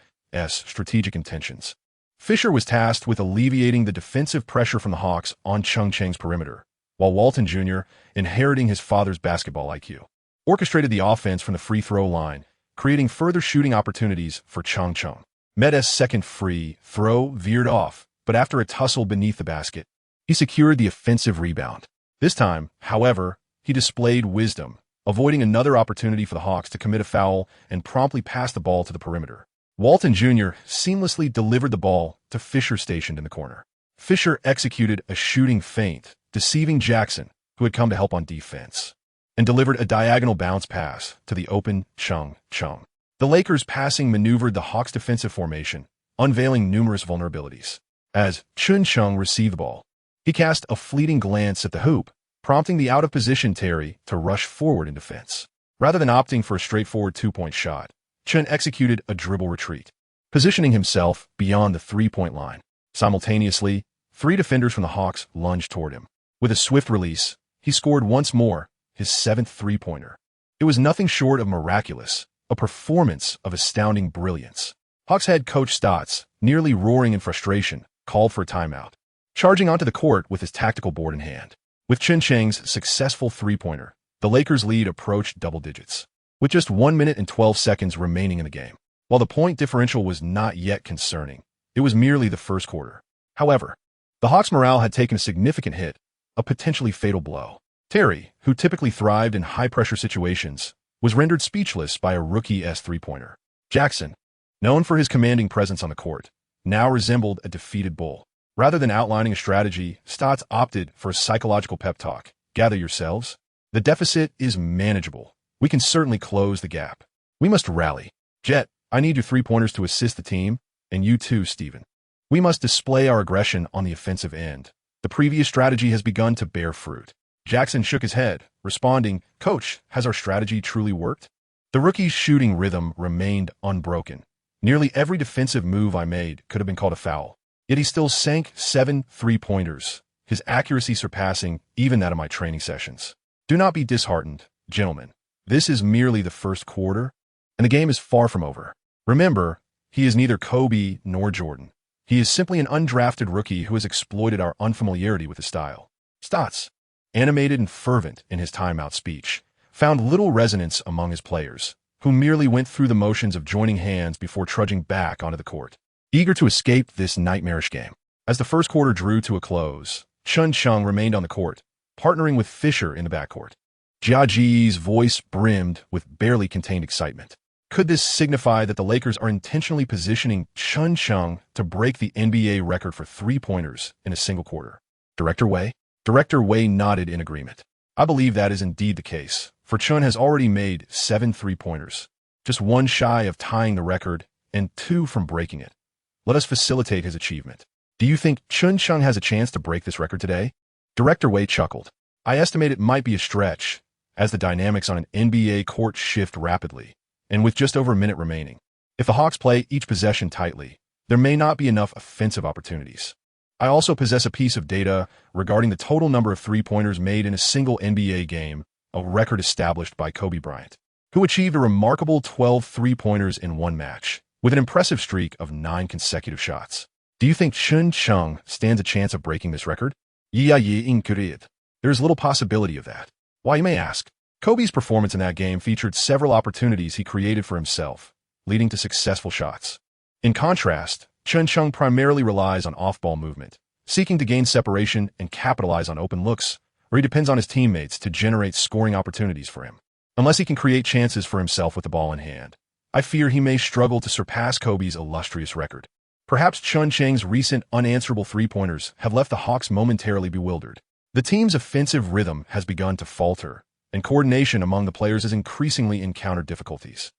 strategic intentions, Fisher was tasked with alleviating the defensive pressure from the Hawks on Chen Cheng's perimeter, while Walton Jr., inheriting his father's basketball IQ, orchestrated the offense from the free throw line, creating further shooting opportunities for Chen Cheng. Med's second free throw veered off, but after a tussle beneath the basket, he secured the offensive rebound. This time, however, he displayed wisdom, avoiding another opportunity for the Hawks to commit a foul and promptly pass the ball to the perimeter. Walton Jr. seamlessly delivered the ball to Fisher stationed in the corner. Fisher executed a shooting feint, deceiving Jackson, who had come to help on defense, and delivered a diagonal bounce pass to the open Chen Cheng. The Lakers' passing maneuvered the Hawks' defensive formation, unveiling numerous vulnerabilities. As Chen Cheng received the ball, he cast a fleeting glance at the hoop, prompting the out-of-position Terry to rush forward in defense. Rather than opting for a straightforward 2-point shot, Chen executed a dribble retreat, positioning himself beyond the 3-point line. Simultaneously, 3 defenders from the Hawks lunged toward him. With a swift release, he scored once more, his 7th three-pointer. It was nothing short of miraculous, a performance of astounding brilliance. Hawks head coach Stotts, nearly roaring in frustration, called for a timeout, charging onto the court with his tactical board in hand. With Chen Cheng's successful three-pointer, the Lakers' lead approached double digits, with just 1 minute and 12 seconds remaining in the game. While the point differential was not yet concerning, it was merely the first quarter. However, the Hawks' morale had taken a significant hit, a potentially fatal blow. Terry, who typically thrived in high-pressure situations, was rendered speechless by a rookie-esque three-pointer. Jackson, known for his commanding presence on the court, now resembled a defeated bull. Rather than outlining a strategy, Stotts opted for a psychological pep talk. Gather yourselves. The deficit is manageable. We can certainly close the gap. We must rally. Jet, I need your three-pointers to assist the team, and you too, Steven. We must display our aggression on the offensive end. The previous strategy has begun to bear fruit. Jackson shook his head, responding, Coach, has our strategy truly worked? The rookie's shooting rhythm remained unbroken. Nearly every defensive move I made could have been called a foul. Yet he still sank 7 three-pointers, his accuracy surpassing even that of my training sessions. Do not be disheartened, gentlemen. This is merely the first quarter, and the game is far from over. Remember, he is neither Kobe nor Jordan. He is simply an undrafted rookie who has exploited our unfamiliarity with his style. Stotts, animated and fervent in his timeout speech, found little resonance among his players, who merely went through the motions of joining hands before trudging back onto the court, eager to escape this nightmarish game. As the first quarter drew to a close, Chen Cheng remained on the court, partnering with Fisher in the backcourt. Jiaji's voice brimmed with barely contained excitement. Could this signify that the Lakers are intentionally positioning Chen Cheng to break the NBA record for three-pointers in a single quarter? Director Wei? Director Wei nodded in agreement. I believe that is indeed the case, for Chen has already made 7 three-pointers, just 1 shy of tying the record and 2 from breaking it. Let us facilitate his achievement. Do you think Chen Cheng has a chance to break this record today? Director Wei chuckled. I estimate it might be a stretch, as the dynamics on an NBA court shift rapidly, and with just over a minute remaining. If the Hawks play each possession tightly, there may not be enough offensive opportunities. I also possess a piece of data regarding the total number of three-pointers made in a single NBA game, a record established by Kobe Bryant, who achieved a remarkable 12 three-pointers in one match, with an impressive streak of 9 consecutive shots. Do you think Chen Cheng stands a chance of breaking this record? There's little possibility of that. Why, you may ask. Kobe's performance in that game featured several opportunities he created for himself, leading to successful shots. In contrast, Chen Cheng primarily relies on off-ball movement, seeking to gain separation and capitalize on open looks, or he depends on his teammates to generate scoring opportunities for him. Unless he can create chances for himself with the ball in hand, I fear he may struggle to surpass Kobe's illustrious record. Perhaps Chen Cheng's recent unanswerable three-pointers have left the Hawks momentarily bewildered. The team's offensive rhythm has begun to falter, and coordination among the players has increasingly encountered difficulties,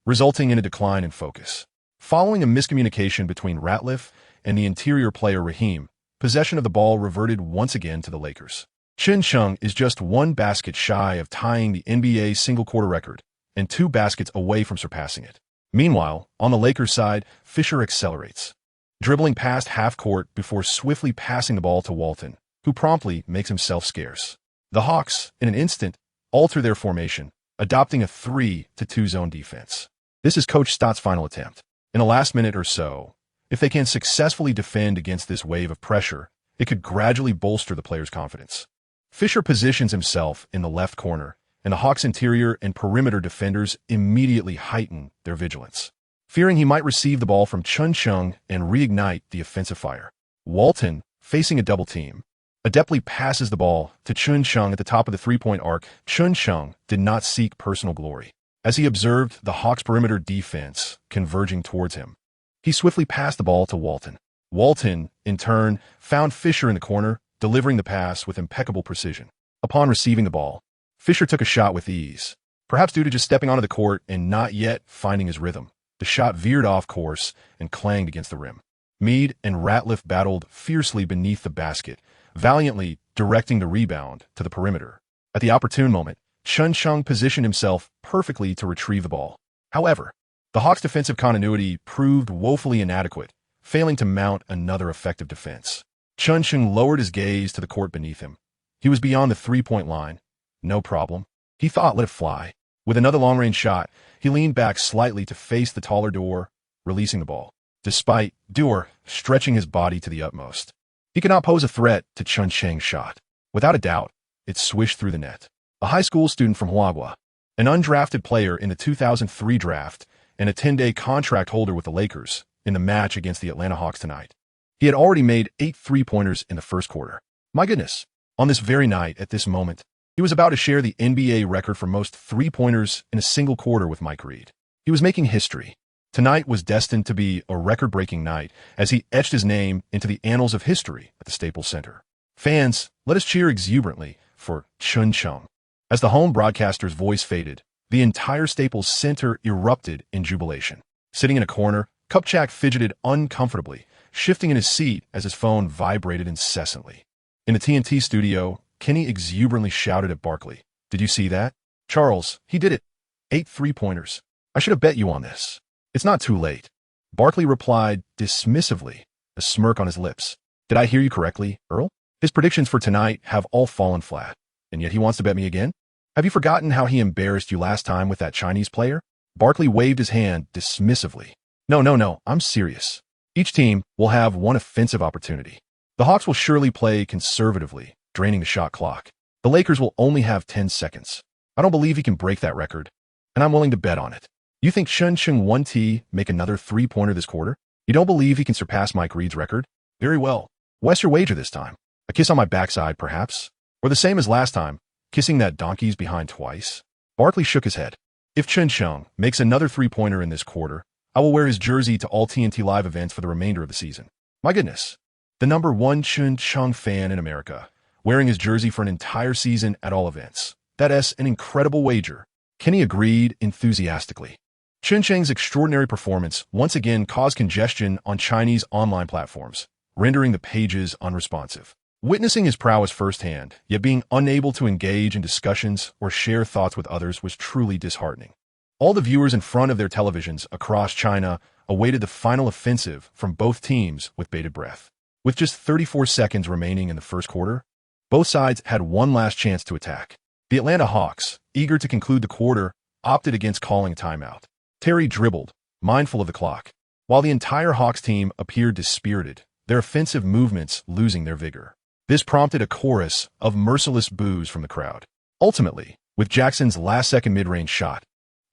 resulting in a decline in focus. Following a miscommunication between Ratliff and the interior player Raheem, possession of the ball reverted once again to the Lakers. Chen Cheng is just one basket shy of tying the NBA single-quarter record, and 2 baskets away from surpassing it. Meanwhile, on the Lakers side, Fisher accelerates, dribbling past half-court before swiftly passing the ball to Walton, who promptly makes himself scarce. The Hawks, in an instant, alter their formation, adopting a 3-2 zone defense. This is Coach Stott's final attempt. In the last minute or so, if they can successfully defend against this wave of pressure, it could gradually bolster the players' confidence. Fisher positions himself in the left corner, and the Hawks' interior and perimeter defenders immediately heighten their vigilance, fearing he might receive the ball from Chen Cheng and reignite the offensive fire. Walton, facing a double team, adeptly passes the ball to Chen Cheng at the top of the three-point arc. Chen Cheng did not seek personal glory. As he observed the Hawks' perimeter defense converging towards him, he swiftly passed the ball to Walton. Walton, in turn, found Fisher in the corner, delivering the pass with impeccable precision. Upon receiving the ball, Fisher took a shot with ease. Perhaps due to just stepping onto the court and not yet finding his rhythm, the shot veered off course and clanged against the rim. Meade and Ratliff battled fiercely beneath the basket, valiantly directing the rebound to the perimeter. At the opportune moment, Chen Cheng positioned himself perfectly to retrieve the ball. However, the Hawks' defensive continuity proved woefully inadequate, failing to mount another effective defense. Chen Cheng lowered his gaze to the court beneath him. He was beyond the three-point line. No problem. He thought, let it fly. With another long-range shot, he leaned back slightly to face the taller Dewar, releasing the ball. Despite Dewar stretching his body to the utmost, he could not pose a threat to Chen Cheng's shot. Without a doubt, it swished through the net. A high school student from Huaguo, an undrafted player in the 2003 draft, and a 10-day contract holder with the Lakers in the match against the Atlanta Hawks tonight. He had already made 8 three-pointers in the first quarter. My goodness, on this very night, at this moment, he was about to share the NBA record for most three-pointers in a single quarter with Mike Reed. He was making history. Tonight was destined to be a record-breaking night as he etched his name into the annals of history at the Staples Center. Fans, let us cheer exuberantly for Chen Cheng. As the home broadcaster's voice faded, the entire Staples Center erupted in jubilation. Sitting in a corner, Kupchak fidgeted uncomfortably, shifting in his seat as his phone vibrated incessantly. In the TNT studio, Kenny exuberantly shouted at Barkley, "Did you see that? Charles, he did it. 8 three-pointers. I should have bet you on this." "It's not too late." Barkley replied dismissively, a smirk on his lips. "Did I hear you correctly, Earl? His predictions for tonight have all fallen flat, and yet he wants to bet me again? Have you forgotten how he embarrassed you last time with that Chinese player?" Barkley waved his hand dismissively. No, I'm serious. Each team will have one offensive opportunity. The Hawks will surely play conservatively, draining the shot clock. The Lakers will only have 10 seconds. I don't believe he can break that record, and I'm willing to bet on it. You think Chen Cheng 1T make another three-pointer this quarter? You don't believe he can surpass Mike Reed's record? Very well. What's your wager this time? A kiss on my backside, perhaps? Or the same as last time, kissing that donkey's behind twice? Barkley shook his head. If Chen Cheng makes another three-pointer in this quarter, I will wear his jersey to all TNT Live events for the remainder of the season. My goodness. The number 1 Chen Cheng fan in America, wearing his jersey for an entire season at all events. That's an incredible wager. Kenny agreed enthusiastically. Chen Cheng's extraordinary performance once again caused congestion on Chinese online platforms, rendering the pages unresponsive. Witnessing his prowess firsthand, yet being unable to engage in discussions or share thoughts with others was truly disheartening. All the viewers in front of their televisions across China awaited the final offensive from both teams with bated breath. With just 34 seconds remaining in the first quarter, both sides had one last chance to attack. The Atlanta Hawks, eager to conclude the quarter, opted against calling a timeout. Terry dribbled, mindful of the clock. While the entire Hawks team appeared dispirited, their offensive movements losing their vigor. This prompted a chorus of merciless boos from the crowd. Ultimately, with Jackson's last-second mid-range shot,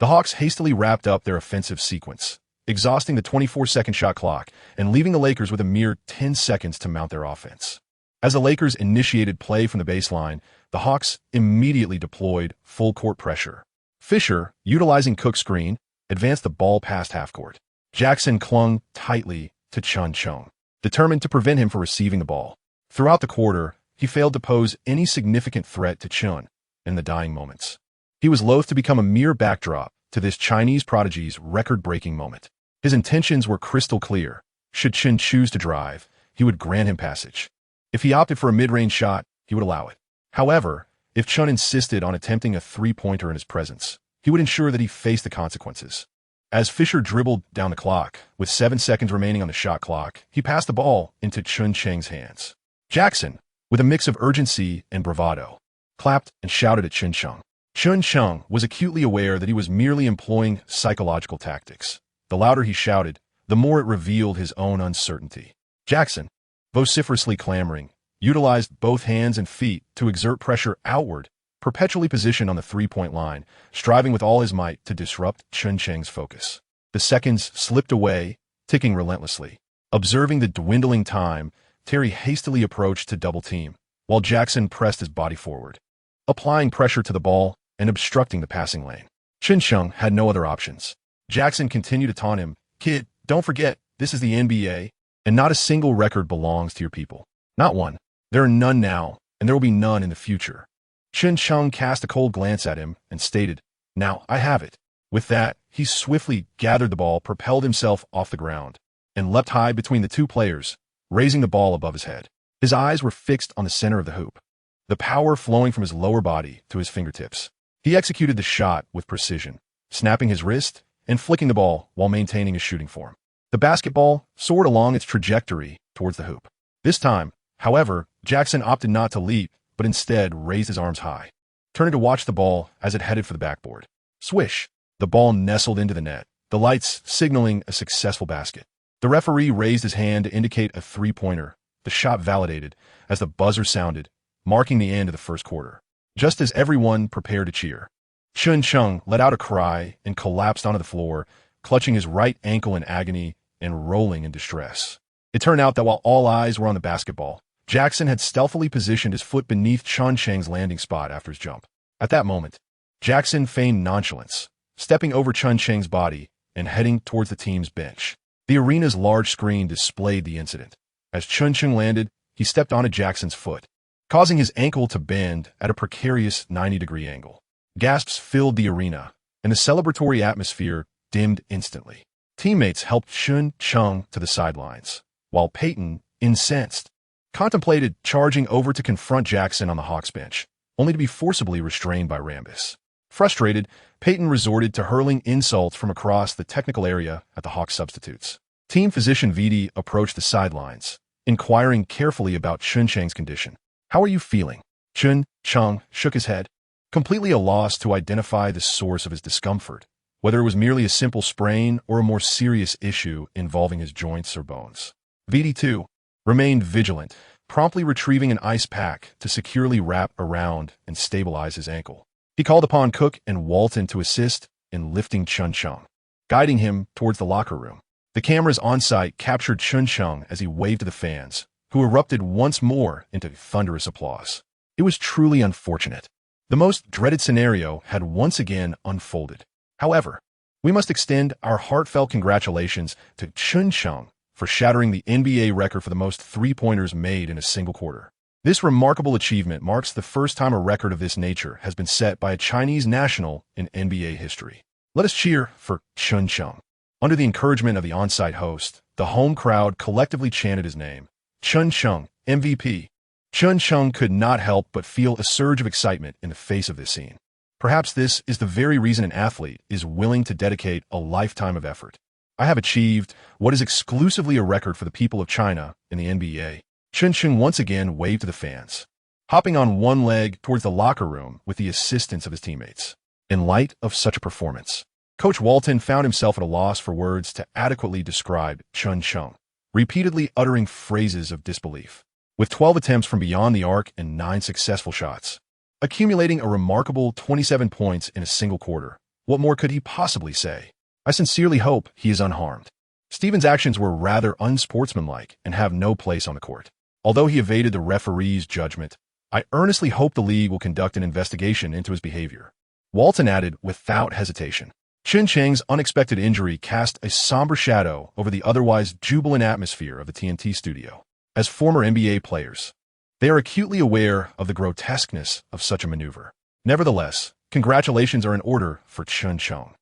the Hawks hastily wrapped up their offensive sequence, exhausting the 24-second shot clock and leaving the Lakers with a mere 10 seconds to mount their offense. As the Lakers initiated play from the baseline, the Hawks immediately deployed full-court pressure. Fisher, utilizing Cook's screen, advanced the ball past half-court. Jackson clung tightly to Chen Cheng, determined to prevent him from receiving the ball. Throughout the quarter, he failed to pose any significant threat to Chen in the dying moments. He was loath to become a mere backdrop to this Chinese prodigy's record-breaking moment. His intentions were crystal clear. Should Chen choose to drive, he would grant him passage. If he opted for a mid-range shot, he would allow it. However, if Chen insisted on attempting a three-pointer in his presence, he would ensure that he faced the consequences. As Fisher dribbled down the clock, with 7 seconds remaining on the shot clock, he passed the ball into Chen Cheng's hands. Jackson, with a mix of urgency and bravado, clapped and shouted at Chen Cheng. Chen Cheng was acutely aware that he was merely employing psychological tactics. The louder he shouted, the more it revealed his own uncertainty. Jackson, vociferously clamoring, utilized both hands and feet to exert pressure outward, perpetually positioned on the three-point line, striving with all his might to disrupt Chen Cheng's focus. The seconds slipped away, ticking relentlessly. Observing the dwindling time, Terry hastily approached to double-team, while Jackson pressed his body forward, applying pressure to the ball and obstructing the passing lane. Chen Cheng had no other options. Jackson continued to taunt him, "Kid, don't forget, this is the NBA, and not a single record belongs to your people. Not one. There are none now, and there will be none in the future." Chen Cheng cast a cold glance at him and stated, "Now I have it." With that, he swiftly gathered the ball, propelled himself off the ground, and leapt high between the two players, raising the ball above his head. His eyes were fixed on the center of the hoop, the power flowing from his lower body to his fingertips. He executed the shot with precision, snapping his wrist and flicking the ball while maintaining his shooting form. The basketball soared along its trajectory towards the hoop. This time, however, Jackson opted not to leap, but instead raised his arms high, turning to watch the ball as it headed for the backboard. Swish! The ball nestled into the net, the lights signaling a successful basket. The referee raised his hand to indicate a three-pointer, the shot validated as the buzzer sounded, marking the end of the first quarter. Just as everyone prepared to cheer, Chen Cheng let out a cry and collapsed onto the floor, clutching his right ankle in agony and rolling in distress. It turned out that while all eyes were on the basketball, Jackson had stealthily positioned his foot beneath Chen Cheng's landing spot after his jump. At that moment, Jackson feigned nonchalance, stepping over Chen Cheng's body and heading towards the team's bench. The arena's large screen displayed the incident. As Chen Cheng landed, he stepped onto Jackson's foot, causing his ankle to bend at a precarious 90-degree angle. Gasps filled the arena, and the celebratory atmosphere dimmed instantly. Teammates helped Chen Cheng to the sidelines, while Peyton, incensed, contemplated charging over to confront Jackson on the Hawks bench, only to be forcibly restrained by Rambis. Frustrated, Peyton resorted to hurling insults from across the technical area at the Hawks substitutes. Team physician Vidi approached the sidelines, inquiring carefully about Chen Cheng's condition. "How are you feeling?" Chen Cheng shook his head, completely at a loss to identify the source of his discomfort, whether it was merely a simple sprain or a more serious issue involving his joints or bones. Vidi, too, remained vigilant, promptly retrieving an ice pack to securely wrap around and stabilize his ankle. He called upon Cook and Walton to assist in lifting Chen Cheng, guiding him towards the locker room. The cameras on site captured Chen Cheng as he waved to the fans, who erupted once more into thunderous applause. It was truly unfortunate. The most dreaded scenario had once again unfolded. However, we must extend our heartfelt congratulations to Chen Cheng for shattering the NBA record for the most three-pointers made in a single quarter. This remarkable achievement marks the first time a record of this nature has been set by a Chinese national in NBA history. Let us cheer for Chen Cheng. Under the encouragement of the on-site host, the home crowd collectively chanted his name, Chen Cheng, MVP. Chen Cheng could not help but feel a surge of excitement in the face of this scene. Perhaps this is the very reason an athlete is willing to dedicate a lifetime of effort. "I have achieved what is exclusively a record for the people of China in the NBA." Chen Cheng once again waved to the fans, hopping on one leg towards the locker room with the assistance of his teammates. In light of such a performance, Coach Walton found himself at a loss for words to adequately describe Chen Cheng, repeatedly uttering phrases of disbelief. With 12 attempts from beyond the arc and 9 successful shots, accumulating a remarkable 27 points in a single quarter, what more could he possibly say? I sincerely hope he is unharmed. Stevens' actions were rather unsportsmanlike and have no place on the court. Although he evaded the referee's judgment, I earnestly hope the league will conduct an investigation into his behavior. Walton added without hesitation. Chen Cheng's unexpected injury cast a somber shadow over the otherwise jubilant atmosphere of the TNT studio. As former NBA players, they are acutely aware of the grotesqueness of such a maneuver. Nevertheless, congratulations are in order for Chen Cheng,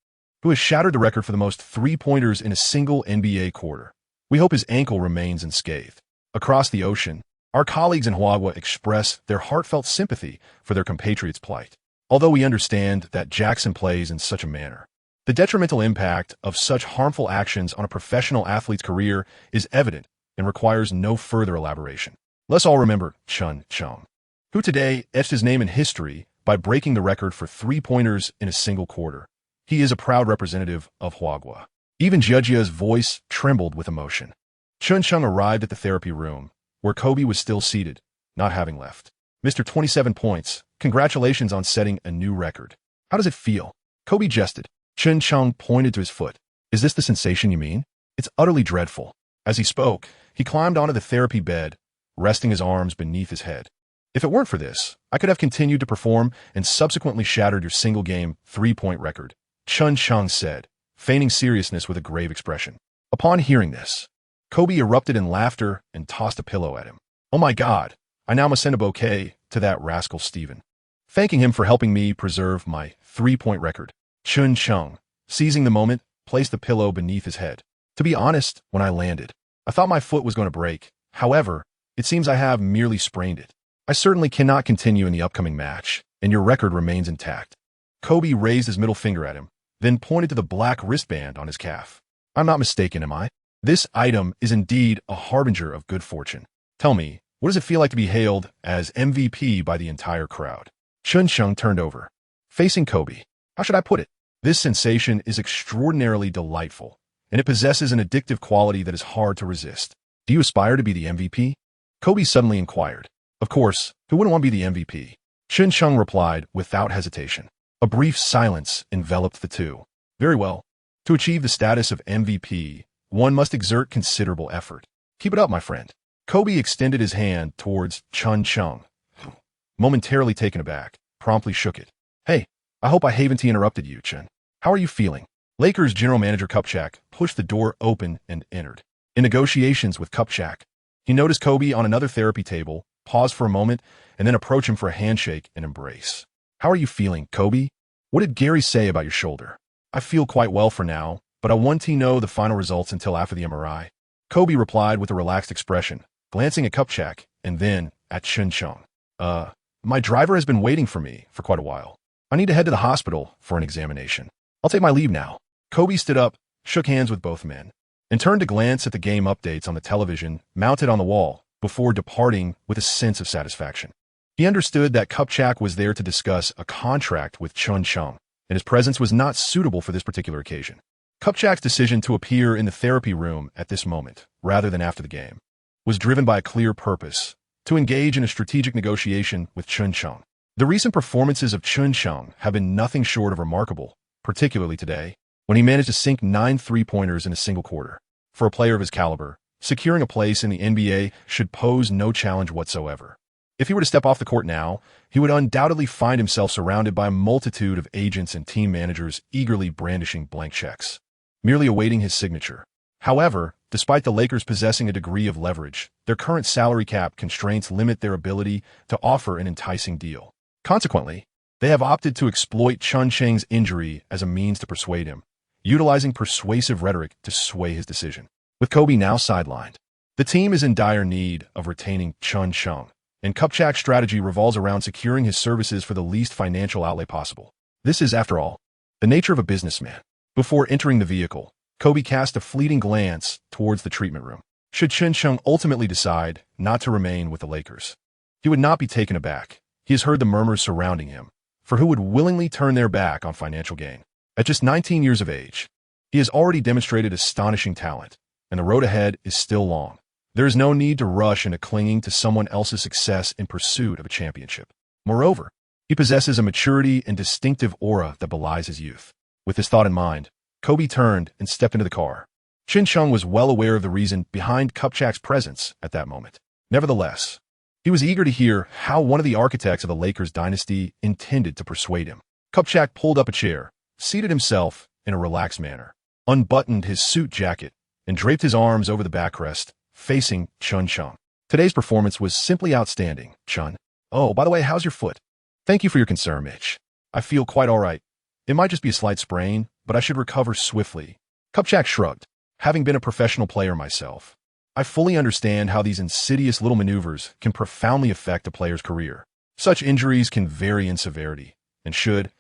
who has shattered the record for the most three-pointers in a single NBA quarter. We hope his ankle remains unscathed. Across the ocean, our colleagues in Huaguo express their heartfelt sympathy for their compatriot's plight. Although we understand that Jackson plays in such a manner, the detrimental impact of such harmful actions on a professional athlete's career is evident and requires no further elaboration. Let's all remember Chen Cheng, who today etched his name in history by breaking the record for three-pointers in a single quarter. He is a proud representative of Huaguo. Even Jiajia's voice trembled with emotion. Chen Cheng arrived at the therapy room, where Kobe was still seated, not having left. Mr. 27 points, congratulations on setting a new record. How does it feel? Kobe jested. Chen Cheng pointed to his foot. Is this the sensation you mean? It's utterly dreadful. As he spoke, he climbed onto the therapy bed, resting his arms beneath his head. If it weren't for this, I could have continued to perform and subsequently shattered your single-game three-point record, Chen Cheng said, feigning seriousness with a grave expression. Upon hearing this, Kobe erupted in laughter and tossed a pillow at him. Oh my God, I now must send a bouquet to that rascal Steven, thanking him for helping me preserve my three-point record. Chen Cheng, seizing the moment, placed the pillow beneath his head. To be honest, when I landed, I thought my foot was going to break. However, it seems I have merely sprained it. I certainly cannot continue in the upcoming match, and your record remains intact. Kobe raised his middle finger at him, then pointed to the black wristband on his calf. I'm not mistaken, am I? This item is indeed a harbinger of good fortune. Tell me, what does it feel like to be hailed as MVP by the entire crowd? Chen Cheng turned over, facing Kobe. How should I put it? This sensation is extraordinarily delightful, and it possesses an addictive quality that is hard to resist. Do you aspire to be the MVP? Kobe suddenly inquired. Of course, who wouldn't want to be the MVP? Chen Cheng replied without hesitation. A brief silence enveloped the two. Very well. To achieve the status of MVP, one must exert considerable effort. Keep it up, my friend. Kobe extended his hand towards Chen Cheng, who, momentarily taken aback, promptly shook it. Hey, I hope I haven't interrupted you, Chen. How are you feeling? Lakers general manager Kupchak pushed the door open and entered. In negotiations with Kupchak, he noticed Kobe on another therapy table, paused for a moment, and then approached him for a handshake and embrace. How are you feeling, Kobe? What did Gary say about your shoulder? I feel quite well for now, but I want to know the final results until after the MRI. Kobe replied with a relaxed expression, glancing at Kupchak and then at Chen Cheng. My driver has been waiting for me for quite a while. I need to head to the hospital for an examination. I'll take my leave now. Kobe stood up, shook hands with both men, and turned to glance at the game updates on the television mounted on the wall before departing with a sense of satisfaction. He understood that Kupchak was there to discuss a contract with Chen Cheng, and his presence was not suitable for this particular occasion. Kupchak's decision to appear in the therapy room at this moment, rather than after the game, was driven by a clear purpose, to engage in a strategic negotiation with Chen Cheng. The recent performances of Chen Cheng have been nothing short of remarkable, particularly today, when he managed to sink 9 three-pointers in a single quarter. For a player of his caliber, securing a place in the NBA should pose no challenge whatsoever. If he were to step off the court now, he would undoubtedly find himself surrounded by a multitude of agents and team managers eagerly brandishing blank checks, merely awaiting his signature. However, despite the Lakers possessing a degree of leverage, their current salary cap constraints limit their ability to offer an enticing deal. Consequently, they have opted to exploit Chen Cheng's injury as a means to persuade him, utilizing persuasive rhetoric to sway his decision. With Kobe now sidelined, the team is in dire need of retaining Chen Cheng, and Kupchak's strategy revolves around securing his services for the least financial outlay possible. This is, after all, the nature of a businessman. Before entering the vehicle, Kobe cast a fleeting glance towards the treatment room. Should Chen Cheng ultimately decide not to remain with the Lakers, he would not be taken aback. He has heard the murmurs surrounding him, for who would willingly turn their back on financial gain? At just 19 years of age, he has already demonstrated astonishing talent, and the road ahead is still long. There is no need to rush into clinging to someone else's success in pursuit of a championship. Moreover, he possesses a maturity and distinctive aura that belies his youth. With this thought in mind, Kobe turned and stepped into the car. Chen Cheng was well aware of the reason behind Kupchak's presence at that moment. Nevertheless, he was eager to hear how one of the architects of the Lakers dynasty intended to persuade him. Kupchak pulled up a chair, seated himself in a relaxed manner, unbuttoned his suit jacket, and draped his arms over the backrest, facing Chen Cheng. Today's performance was simply outstanding, Chen. Oh, by the way, how's your foot? Thank you for your concern, Mitch. I feel quite all right. It might just be a slight sprain, but I should recover swiftly. Kupchak shrugged. Having been a professional player myself, I fully understand how these insidious little maneuvers can profoundly affect a player's career. Such injuries can vary in severity, and should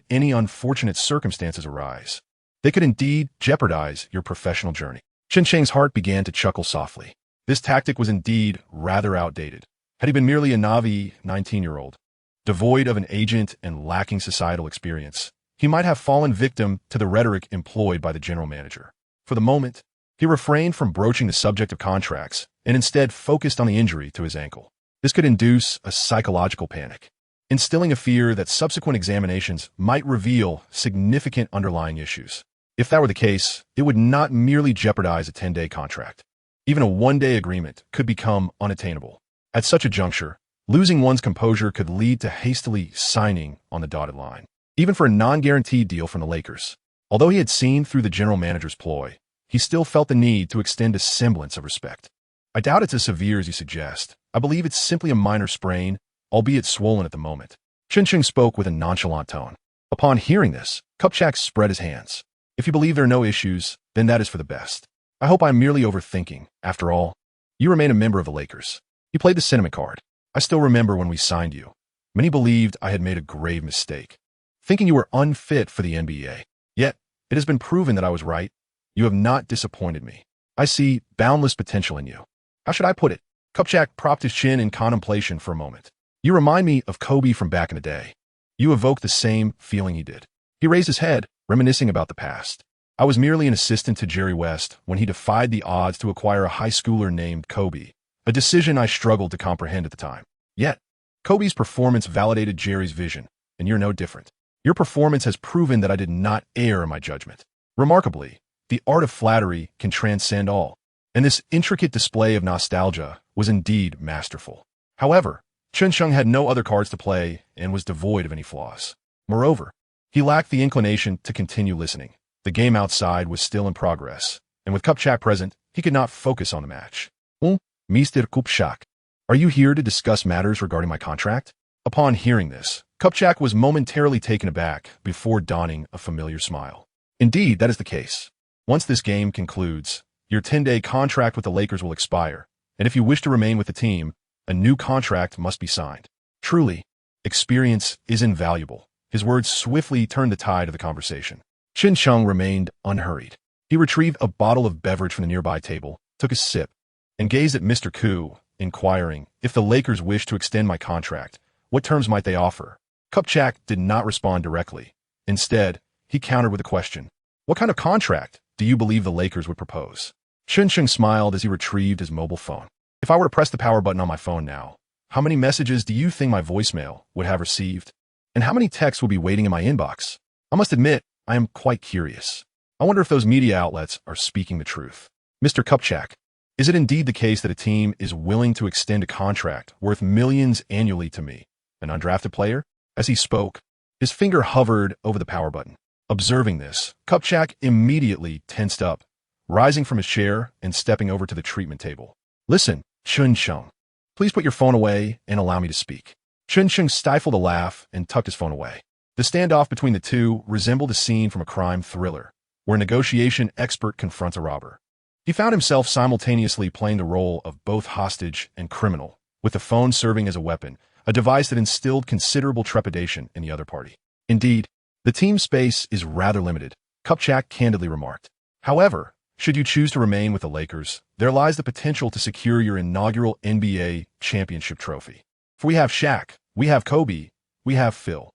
any unfortunate circumstances arise, they could indeed jeopardize your professional journey. Chen Cheng's heart began to chuckle softly. This tactic was indeed rather outdated. Had he been merely a naive 19-year-old, devoid of an agent and lacking societal experience, he might have fallen victim to the rhetoric employed by the general manager. For the moment, he refrained from broaching the subject of contracts and instead focused on the injury to his ankle. This could induce a psychological panic, instilling a fear that subsequent examinations might reveal significant underlying issues. If that were the case, it would not merely jeopardize a 10-day contract. Even a one-day agreement could become unattainable. At such a juncture, losing one's composure could lead to hastily signing on the dotted line, even for a non-guaranteed deal from the Lakers. Although he had seen through the general manager's ploy, he still felt the need to extend a semblance of respect. I doubt it's as severe as you suggest. I believe it's simply a minor sprain, albeit swollen at the moment. Chen Cheng spoke with a nonchalant tone. Upon hearing this, Kupchak spread his hands. If you believe there are no issues, then that is for the best. I hope I'm merely overthinking. After all, you remain a member of the Lakers. You played the sentiment card. I still remember when we signed you. Many believed I had made a grave mistake, thinking you were unfit for the NBA. Yet, it has been proven that I was right. You have not disappointed me. I see boundless potential in you. How should I put it? Kupchak propped his chin in contemplation for a moment. You remind me of Kobe from back in the day. You evoke the same feeling he did. He raised his head, reminiscing about the past. I was merely an assistant to Jerry West when he defied the odds to acquire a high schooler named Kobe, a decision I struggled to comprehend at the time. Yet, Kobe's performance validated Jerry's vision, and you're no different. Your performance has proven that I did not err in my judgment. Remarkably, the art of flattery can transcend all, and this intricate display of nostalgia was indeed masterful. However, Chen Cheng had no other cards to play and was devoid of any flaws. Moreover, he lacked the inclination to continue listening. The game outside was still in progress, and with Kupchak present, he could not focus on the match. Mr. Kupchak, are you here to discuss matters regarding my contract? Upon hearing this, Kupchak was momentarily taken aback before donning a familiar smile. Indeed, that is the case. Once this game concludes, your 10-day contract with the Lakers will expire, and if you wish to remain with the team, a new contract must be signed. Truly, experience is invaluable. His words swiftly turned the tide of the conversation. Chen Cheng remained unhurried. He retrieved a bottle of beverage from the nearby table, took a sip, and gazed at Mr. Koo, inquiring, if the Lakers wished to extend my contract, what terms might they offer? Kupchak did not respond directly. Instead, he countered with a question. What kind of contract do you believe the Lakers would propose? Chen Cheng smiled as he retrieved his mobile phone. If I were to press the power button on my phone now, how many messages do you think my voicemail would have received? And how many texts will be waiting in my inbox? I must admit, I am quite curious. I wonder if those media outlets are speaking the truth. Mr. Kupchak, is it indeed the case that a team is willing to extend a contract worth millions annually to me, an undrafted player? As he spoke, his finger hovered over the power button. Observing this, Kupchak immediately tensed up, rising from his chair and stepping over to the treatment table. Listen, Chen Cheng, please put your phone away and allow me to speak. Chen Cheng stifled a laugh and tucked his phone away. The standoff between the two resembled a scene from a crime thriller, where a negotiation expert confronts a robber. He found himself simultaneously playing the role of both hostage and criminal, with the phone serving as a weapon, a device that instilled considerable trepidation in the other party. Indeed, the team space is rather limited, Kupchak candidly remarked. However, should you choose to remain with the Lakers, there lies the potential to secure your inaugural NBA championship trophy. For we have Shaq, we have Kobe, we have Phil.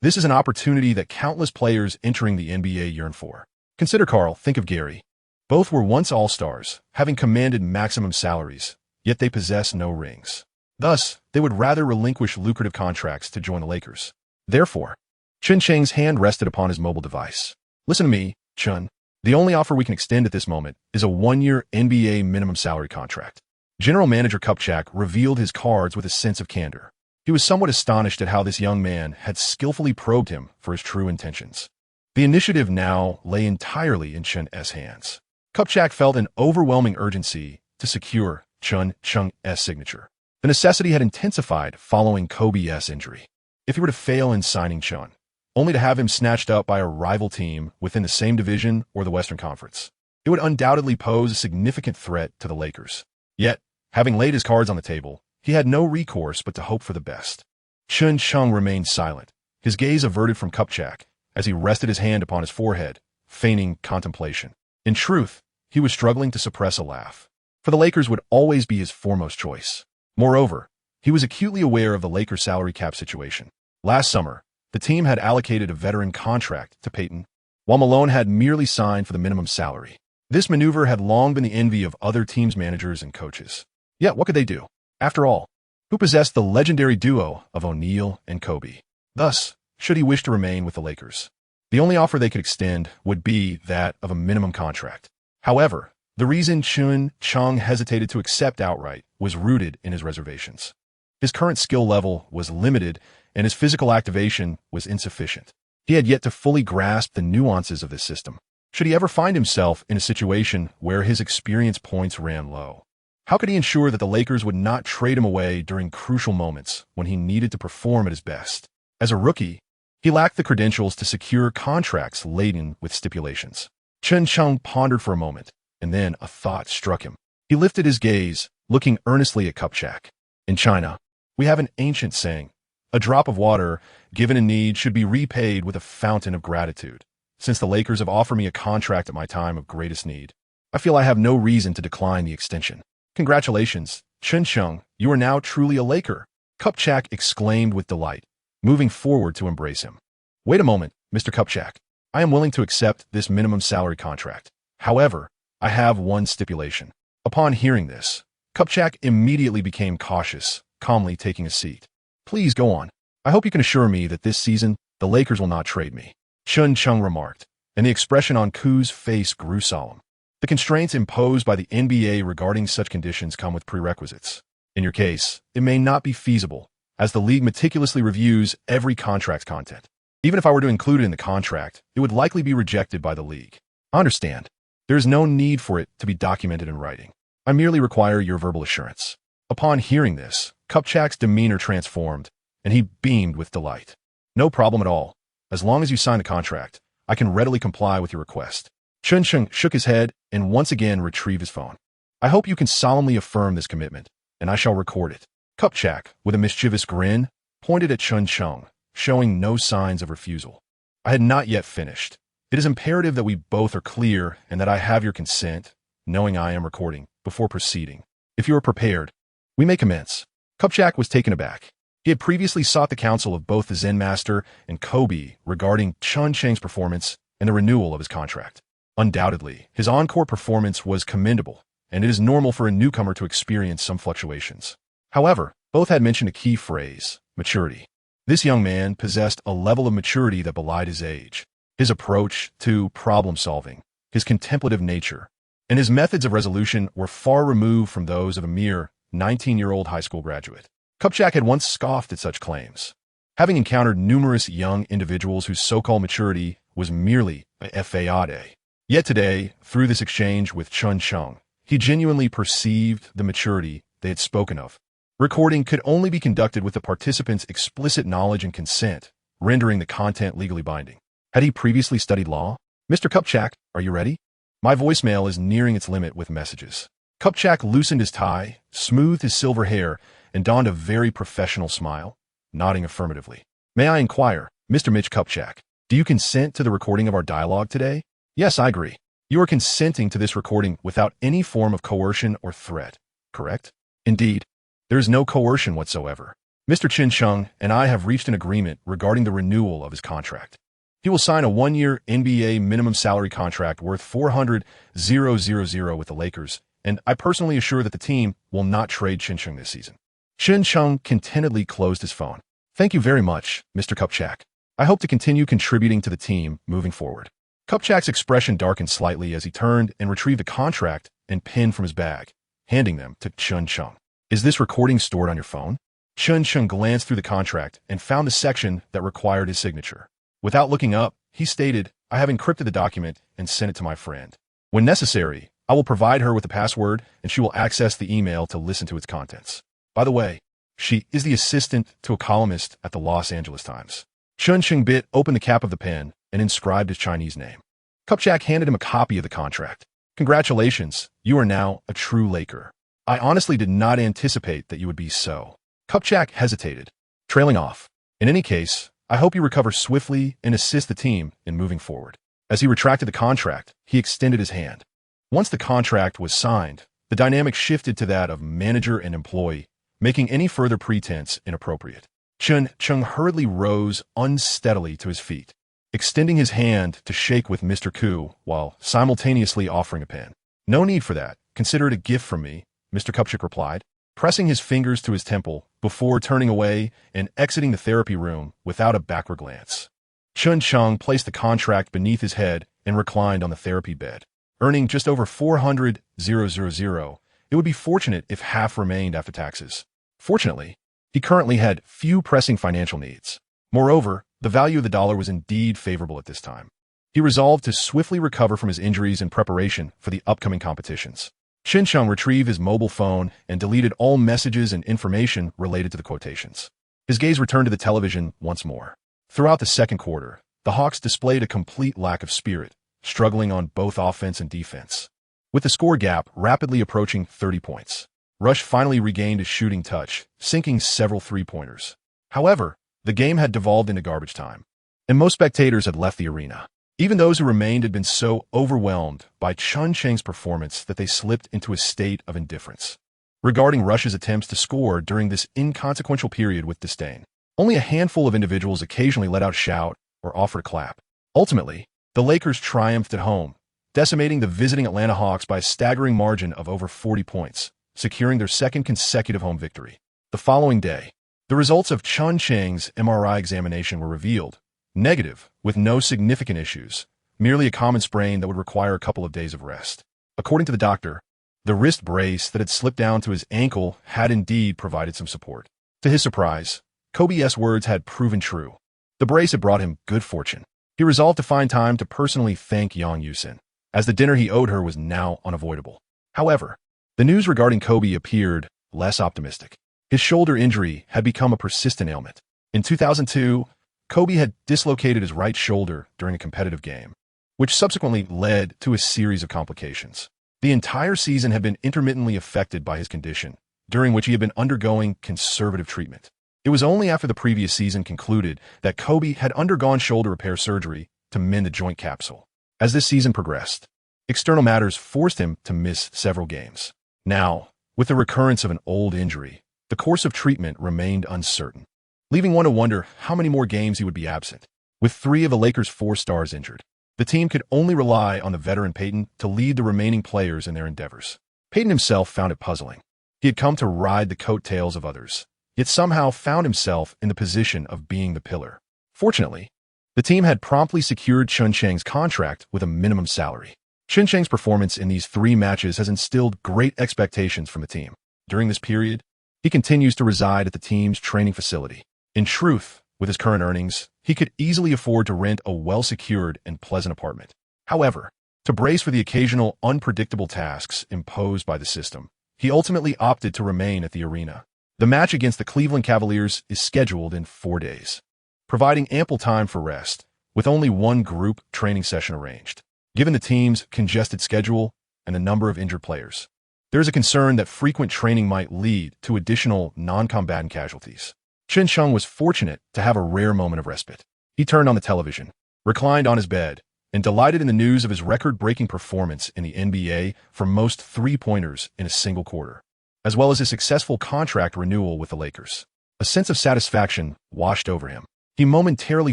This is an opportunity that countless players entering the NBA yearn for. Consider Carl, think of Gary. Both were once all-stars, having commanded maximum salaries, yet they possess no rings. Thus, they would rather relinquish lucrative contracts to join the Lakers. Therefore, Chen Cheng's hand rested upon his mobile device. Listen to me, Chen. The only offer we can extend at this moment is a 1-year NBA minimum salary contract. General Manager ComeBack revealed his cards with a sense of candor. He was somewhat astonished at how this young man had skillfully probed him for his true intentions. The initiative now lay entirely in Chen's hands. ComeBack felt an overwhelming urgency to secure Chen Cheng's signature. The necessity had intensified following Kobe's injury. If he were to fail in signing Chen, only to have him snatched up by a rival team within the same division or the Western Conference, it would undoubtedly pose a significant threat to the Lakers. Yet, having laid his cards on the table, he had no recourse but to hope for the best. Chen Cheng remained silent, his gaze averted from ComeBack as he rested his hand upon his forehead, feigning contemplation. In truth, he was struggling to suppress a laugh, for the Lakers would always be his foremost choice. Moreover, he was acutely aware of the Lakers' salary cap situation. Last summer, the team had allocated a veteran contract to Peyton, while Malone had merely signed for the minimum salary. This maneuver had long been the envy of other teams' managers and coaches. Yet what could they do? After all, who possessed the legendary duo of O'Neal and Kobe? Thus, should he wish to remain with the Lakers, the only offer they could extend would be that of a minimum contract. However, the reason Chen Cheng hesitated to accept outright was rooted in his reservations. His current skill level was limited and his physical activation was insufficient. He had yet to fully grasp the nuances of this system. Should he ever find himself in a situation where his experience points ran low? How could he ensure that the Lakers would not trade him away during crucial moments when he needed to perform at his best? As a rookie, he lacked the credentials to secure contracts laden with stipulations. Chen Cheng pondered for a moment, and then a thought struck him. He lifted his gaze, looking earnestly at ComeBack. In China, we have an ancient saying, a drop of water given in need should be repaid with a fountain of gratitude. Since the Lakers have offered me a contract at my time of greatest need, I feel I have no reason to decline the extension. Congratulations, Chen Cheng, you are now truly a Laker, ComeBack exclaimed with delight, moving forward to embrace him. Wait a moment, Mr. ComeBack. I am willing to accept this minimum salary contract. However, I have one stipulation. Upon hearing this, ComeBack immediately became cautious, calmly taking a seat. Please go on. I hope you can assure me that this season, the Lakers will not trade me, Chen Cheng remarked, and the expression on Ku's face grew solemn. The constraints imposed by the NBA regarding such conditions come with prerequisites. In your case, it may not be feasible, as the league meticulously reviews every contract's content. Even if I were to include it in the contract, it would likely be rejected by the league. I understand. There is no need for it to be documented in writing. I merely require your verbal assurance. Upon hearing this, ComeBack's demeanor transformed, and he beamed with delight. No problem at all. As long as you sign the contract, I can readily comply with your request. Chen Cheng shook his head and once again retrieved his phone. I hope you can solemnly affirm this commitment, and I shall record it. ComeBack, with a mischievous grin, pointed at Chen Cheng, showing no signs of refusal. I had not yet finished. It is imperative that we both are clear and that I have your consent, knowing I am recording, before proceeding. If you are prepared, we may commence. ComeBack was taken aback. He had previously sought the counsel of both the Zen Master and Kobe regarding Chen Cheng's performance and the renewal of his contract. Undoubtedly, his on-court performance was commendable, and it is normal for a newcomer to experience some fluctuations. However, both had mentioned a key phrase, maturity. This young man possessed a level of maturity that belied his age. His approach to problem-solving, his contemplative nature, and his methods of resolution were far removed from those of a mere 19-year-old high school graduate. ComeBack had once scoffed at such claims, having encountered numerous young individuals whose so-called maturity was merely a fade. Yet today, through this exchange with Chen Cheng, he genuinely perceived the maturity they had spoken of. Recording could only be conducted with the participants' explicit knowledge and consent, rendering the content legally binding. Had he previously studied law? Mr. ComeBack, are you ready? My voicemail is nearing its limit with messages. ComeBack loosened his tie, smoothed his silver hair, and donned a very professional smile, nodding affirmatively. May I inquire, Mr. Mitch ComeBack, do you consent to the recording of our dialogue today? Yes, I agree. You are consenting to this recording without any form of coercion or threat, correct? Indeed, there is no coercion whatsoever. Mr. Chen Cheng and I have reached an agreement regarding the renewal of his contract. He will sign a one-year NBA minimum salary contract worth $400,000 with the Lakers, and I personally assure that the team will not trade Chen Cheng this season. Chen Cheng contentedly closed his phone. Thank you very much, Mr. ComeBack. I hope to continue contributing to the team moving forward. ComeBack's expression darkened slightly as he turned and retrieved a contract and pen from his bag, handing them to Chen Cheng. Is this recording stored on your phone? Chen Cheng glanced through the contract and found the section that required his signature. Without looking up, he stated, I have encrypted the document and sent it to my friend. When necessary, I will provide her with the password and she will access the email to listen to its contents. By the way, she is the assistant to a columnist at the Los Angeles Times. Chen Cheng opened the cap of the pen and inscribed his Chinese name. ComeBack handed him a copy of the contract. Congratulations, you are now a true Laker. I honestly did not anticipate that you would be so. ComeBack hesitated, trailing off. In any case, I hope you recover swiftly and assist the team in moving forward. As he retracted the contract, he extended his hand. Once the contract was signed, the dynamic shifted to that of manager and employee, making any further pretense inappropriate. Chen Cheng hurriedly rose unsteadily to his feet, extending his hand to shake with Mr. Koo while simultaneously offering a pen. No need for that. Consider it a gift from me, Mr. ComeBack replied, pressing his fingers to his temple before turning away and exiting the therapy room without a backward glance. Chen Cheng placed the contract beneath his head and reclined on the therapy bed. Earning just over $400,000, it would be fortunate if half remained after taxes. Fortunately, he currently had few pressing financial needs. Moreover, the value of the dollar was indeed favorable at this time. He resolved to swiftly recover from his injuries in preparation for the upcoming competitions. Chen Cheng retrieved his mobile phone and deleted all messages and information related to the quotations. His gaze returned to the television once more. Throughout the second quarter, the Hawks displayed a complete lack of spirit, struggling on both offense and defense. With the score gap rapidly approaching 30 points, Rush finally regained his shooting touch, sinking several three-pointers. However, the game had devolved into garbage time, and most spectators had left the arena. Even those who remained had been so overwhelmed by Chen Cheng's performance that they slipped into a state of indifference, regarding Rush's attempts to score during this inconsequential period with disdain. Only a handful of individuals occasionally let out a shout or offered a clap. Ultimately, the Lakers triumphed at home, decimating the visiting Atlanta Hawks by a staggering margin of over 40 points, securing their second consecutive home victory. The following day, the results of Chen Cheng's MRI examination were revealed. Negative, with no significant issues, merely a common sprain that would require a couple of days of rest. According to the doctor, the wrist brace that had slipped down to his ankle had indeed provided some support. To his surprise, Kobe's words had proven true. The brace had brought him good fortune. He resolved to find time to personally thank Yang Yusin, as the dinner he owed her was now unavoidable. However, the news regarding Kobe appeared less optimistic. His shoulder injury had become a persistent ailment. In 2002, Kobe had dislocated his right shoulder during a competitive game, which subsequently led to a series of complications. The entire season had been intermittently affected by his condition, during which he had been undergoing conservative treatment. It was only after the previous season concluded that Kobe had undergone shoulder repair surgery to mend the joint capsule. As this season progressed, external matters forced him to miss several games. Now, with the recurrence of an old injury, the course of treatment remained uncertain, leaving one to wonder how many more games he would be absent. With 3 of the Lakers' 4 stars injured, the team could only rely on the veteran Peyton to lead the remaining players in their endeavors. Peyton himself found it puzzling. He had come to ride the coattails of others, yet somehow found himself in the position of being the pillar. Fortunately, the team had promptly secured Chen Cheng's contract with a minimum salary. Chen Cheng's performance in these 3 matches has instilled great expectations from the team. During this period, he continues to reside at the team's training facility. In truth, with his current earnings, he could easily afford to rent a well-secured and pleasant apartment. However, to brace for the occasional unpredictable tasks imposed by the system, he ultimately opted to remain at the arena. The match against the Cleveland Cavaliers is scheduled in 4 days, providing ample time for rest, with only one group training session arranged. Given the team's congested schedule and the number of injured players, there is a concern that frequent training might lead to additional non-combatant casualties. Chen Cheng was fortunate to have a rare moment of respite. He turned on the television, reclined on his bed, and delighted in the news of his record-breaking performance in the NBA for most three-pointers in a single quarter, as well as his successful contract renewal with the Lakers. A sense of satisfaction washed over him. He momentarily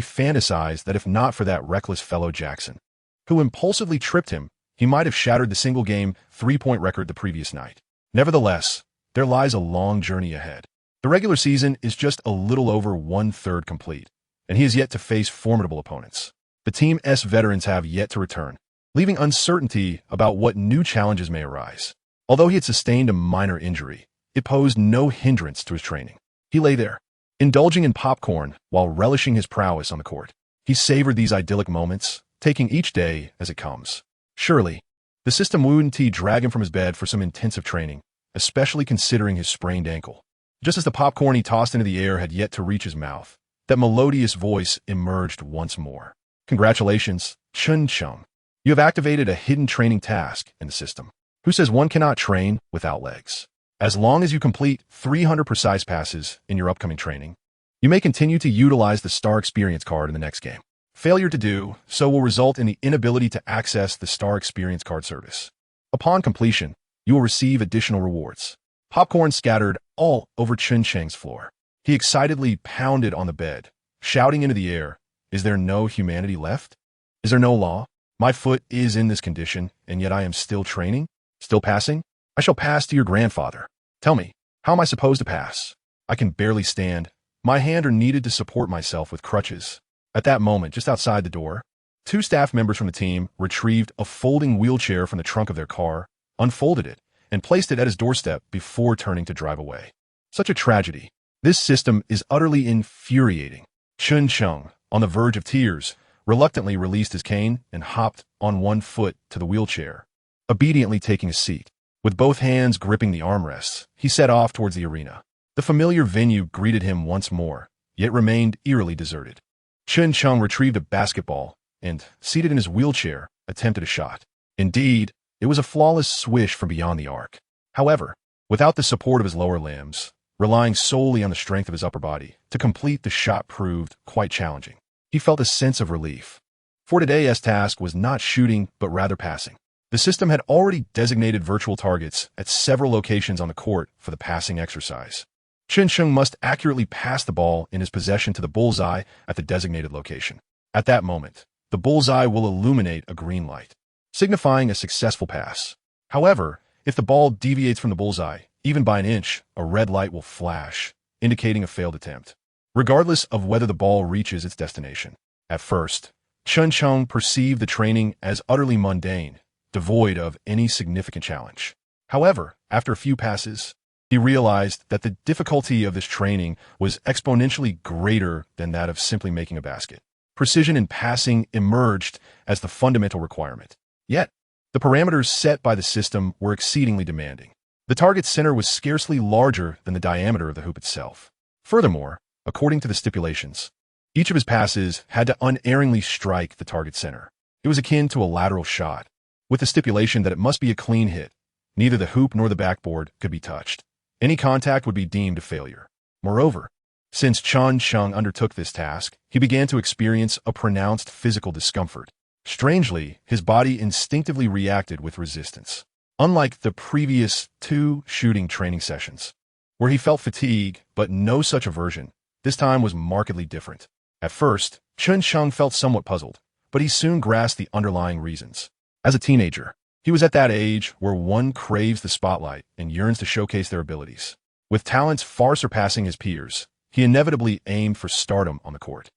fantasized that if not for that reckless fellow Jackson, who impulsively tripped him, he might have shattered the single-game three-point record the previous night. Nevertheless, there lies a long journey ahead. The regular season is just a little over one-third complete, and he has yet to face formidable opponents. The Team's veterans have yet to return, leaving uncertainty about what new challenges may arise. Although he had sustained a minor injury, it posed no hindrance to his training. He lay there, indulging in popcorn while relishing his prowess on the court. He savored these idyllic moments, taking each day as it comes. Surely, the system wouldn't drag him from his bed for some intensive training, especially considering his sprained ankle. Just as the popcorn he tossed into the air had yet to reach his mouth, that melodious voice emerged once more. Congratulations, Chen Cheng. You have activated a hidden training task in the system. Who says one cannot train without legs? As long as you complete 300 precise passes in your upcoming training, you may continue to utilize the toExperience card in the next game. Failure to do so will result in the inability to access the toExperience card service. Upon completion, you will receive additional rewards. Popcorn scattered all over Chen Cheng's floor. He excitedly pounded on the bed, shouting into the air, "Is there no humanity left? Is there no law? My foot is in this condition, and yet I am still training? Still passing? I shall pass to your grandfather. Tell me, how am I supposed to pass? I can barely stand. My hand are needed to support myself with crutches." At that moment, just outside the door, two staff members from the team retrieved a folding wheelchair from the trunk of their car, unfolded it, and placed it at his doorstep before turning to drive away. Such a tragedy. This system is utterly infuriating. Chen Cheng, on the verge of tears, reluctantly released his cane and hopped on one foot to the wheelchair, obediently taking a seat. With both hands gripping the armrests, he set off towards the arena. The familiar venue greeted him once more, yet remained eerily deserted. Chen Cheng retrieved a basketball and, seated in his wheelchair, attempted a shot. Indeed, it was a flawless swish from beyond the arc. However, without the support of his lower limbs, relying solely on the strength of his upper body, to complete the shot proved quite challenging. He felt a sense of relief. For today's task was not shooting, but rather passing. The system had already designated virtual targets at several locations on the court for the passing exercise. Chen Cheng must accurately pass the ball in his possession to the bullseye at the designated location. At that moment, the bullseye will illuminate a green light, signifying a successful pass. However, if the ball deviates from the bullseye, even by an inch, a red light will flash, indicating a failed attempt, regardless of whether the ball reaches its destination. At first, Chen Cheng perceived the training as utterly mundane, devoid of any significant challenge. However, after a few passes, he realized that the difficulty of this training was exponentially greater than that of simply making a basket. Precision in passing emerged as the fundamental requirement. Yet, the parameters set by the system were exceedingly demanding. The target center was scarcely larger than the diameter of the hoop itself. Furthermore, according to the stipulations, each of his passes had to unerringly strike the target center. It was akin to a lateral shot, with the stipulation that it must be a clean hit. Neither the hoop nor the backboard could be touched. Any contact would be deemed a failure. Moreover, since Chen Cheng undertook this task, he began to experience a pronounced physical discomfort. Strangely, his body instinctively reacted with resistance. Unlike the previous two shooting training sessions, where he felt fatigue but no such aversion, this time was markedly different. At first, Chen Cheng felt somewhat puzzled, but he soon grasped the underlying reasons. As a teenager, he was at that age where one craves the spotlight and yearns to showcase their abilities. With talents far surpassing his peers, he inevitably aimed for stardom on the court.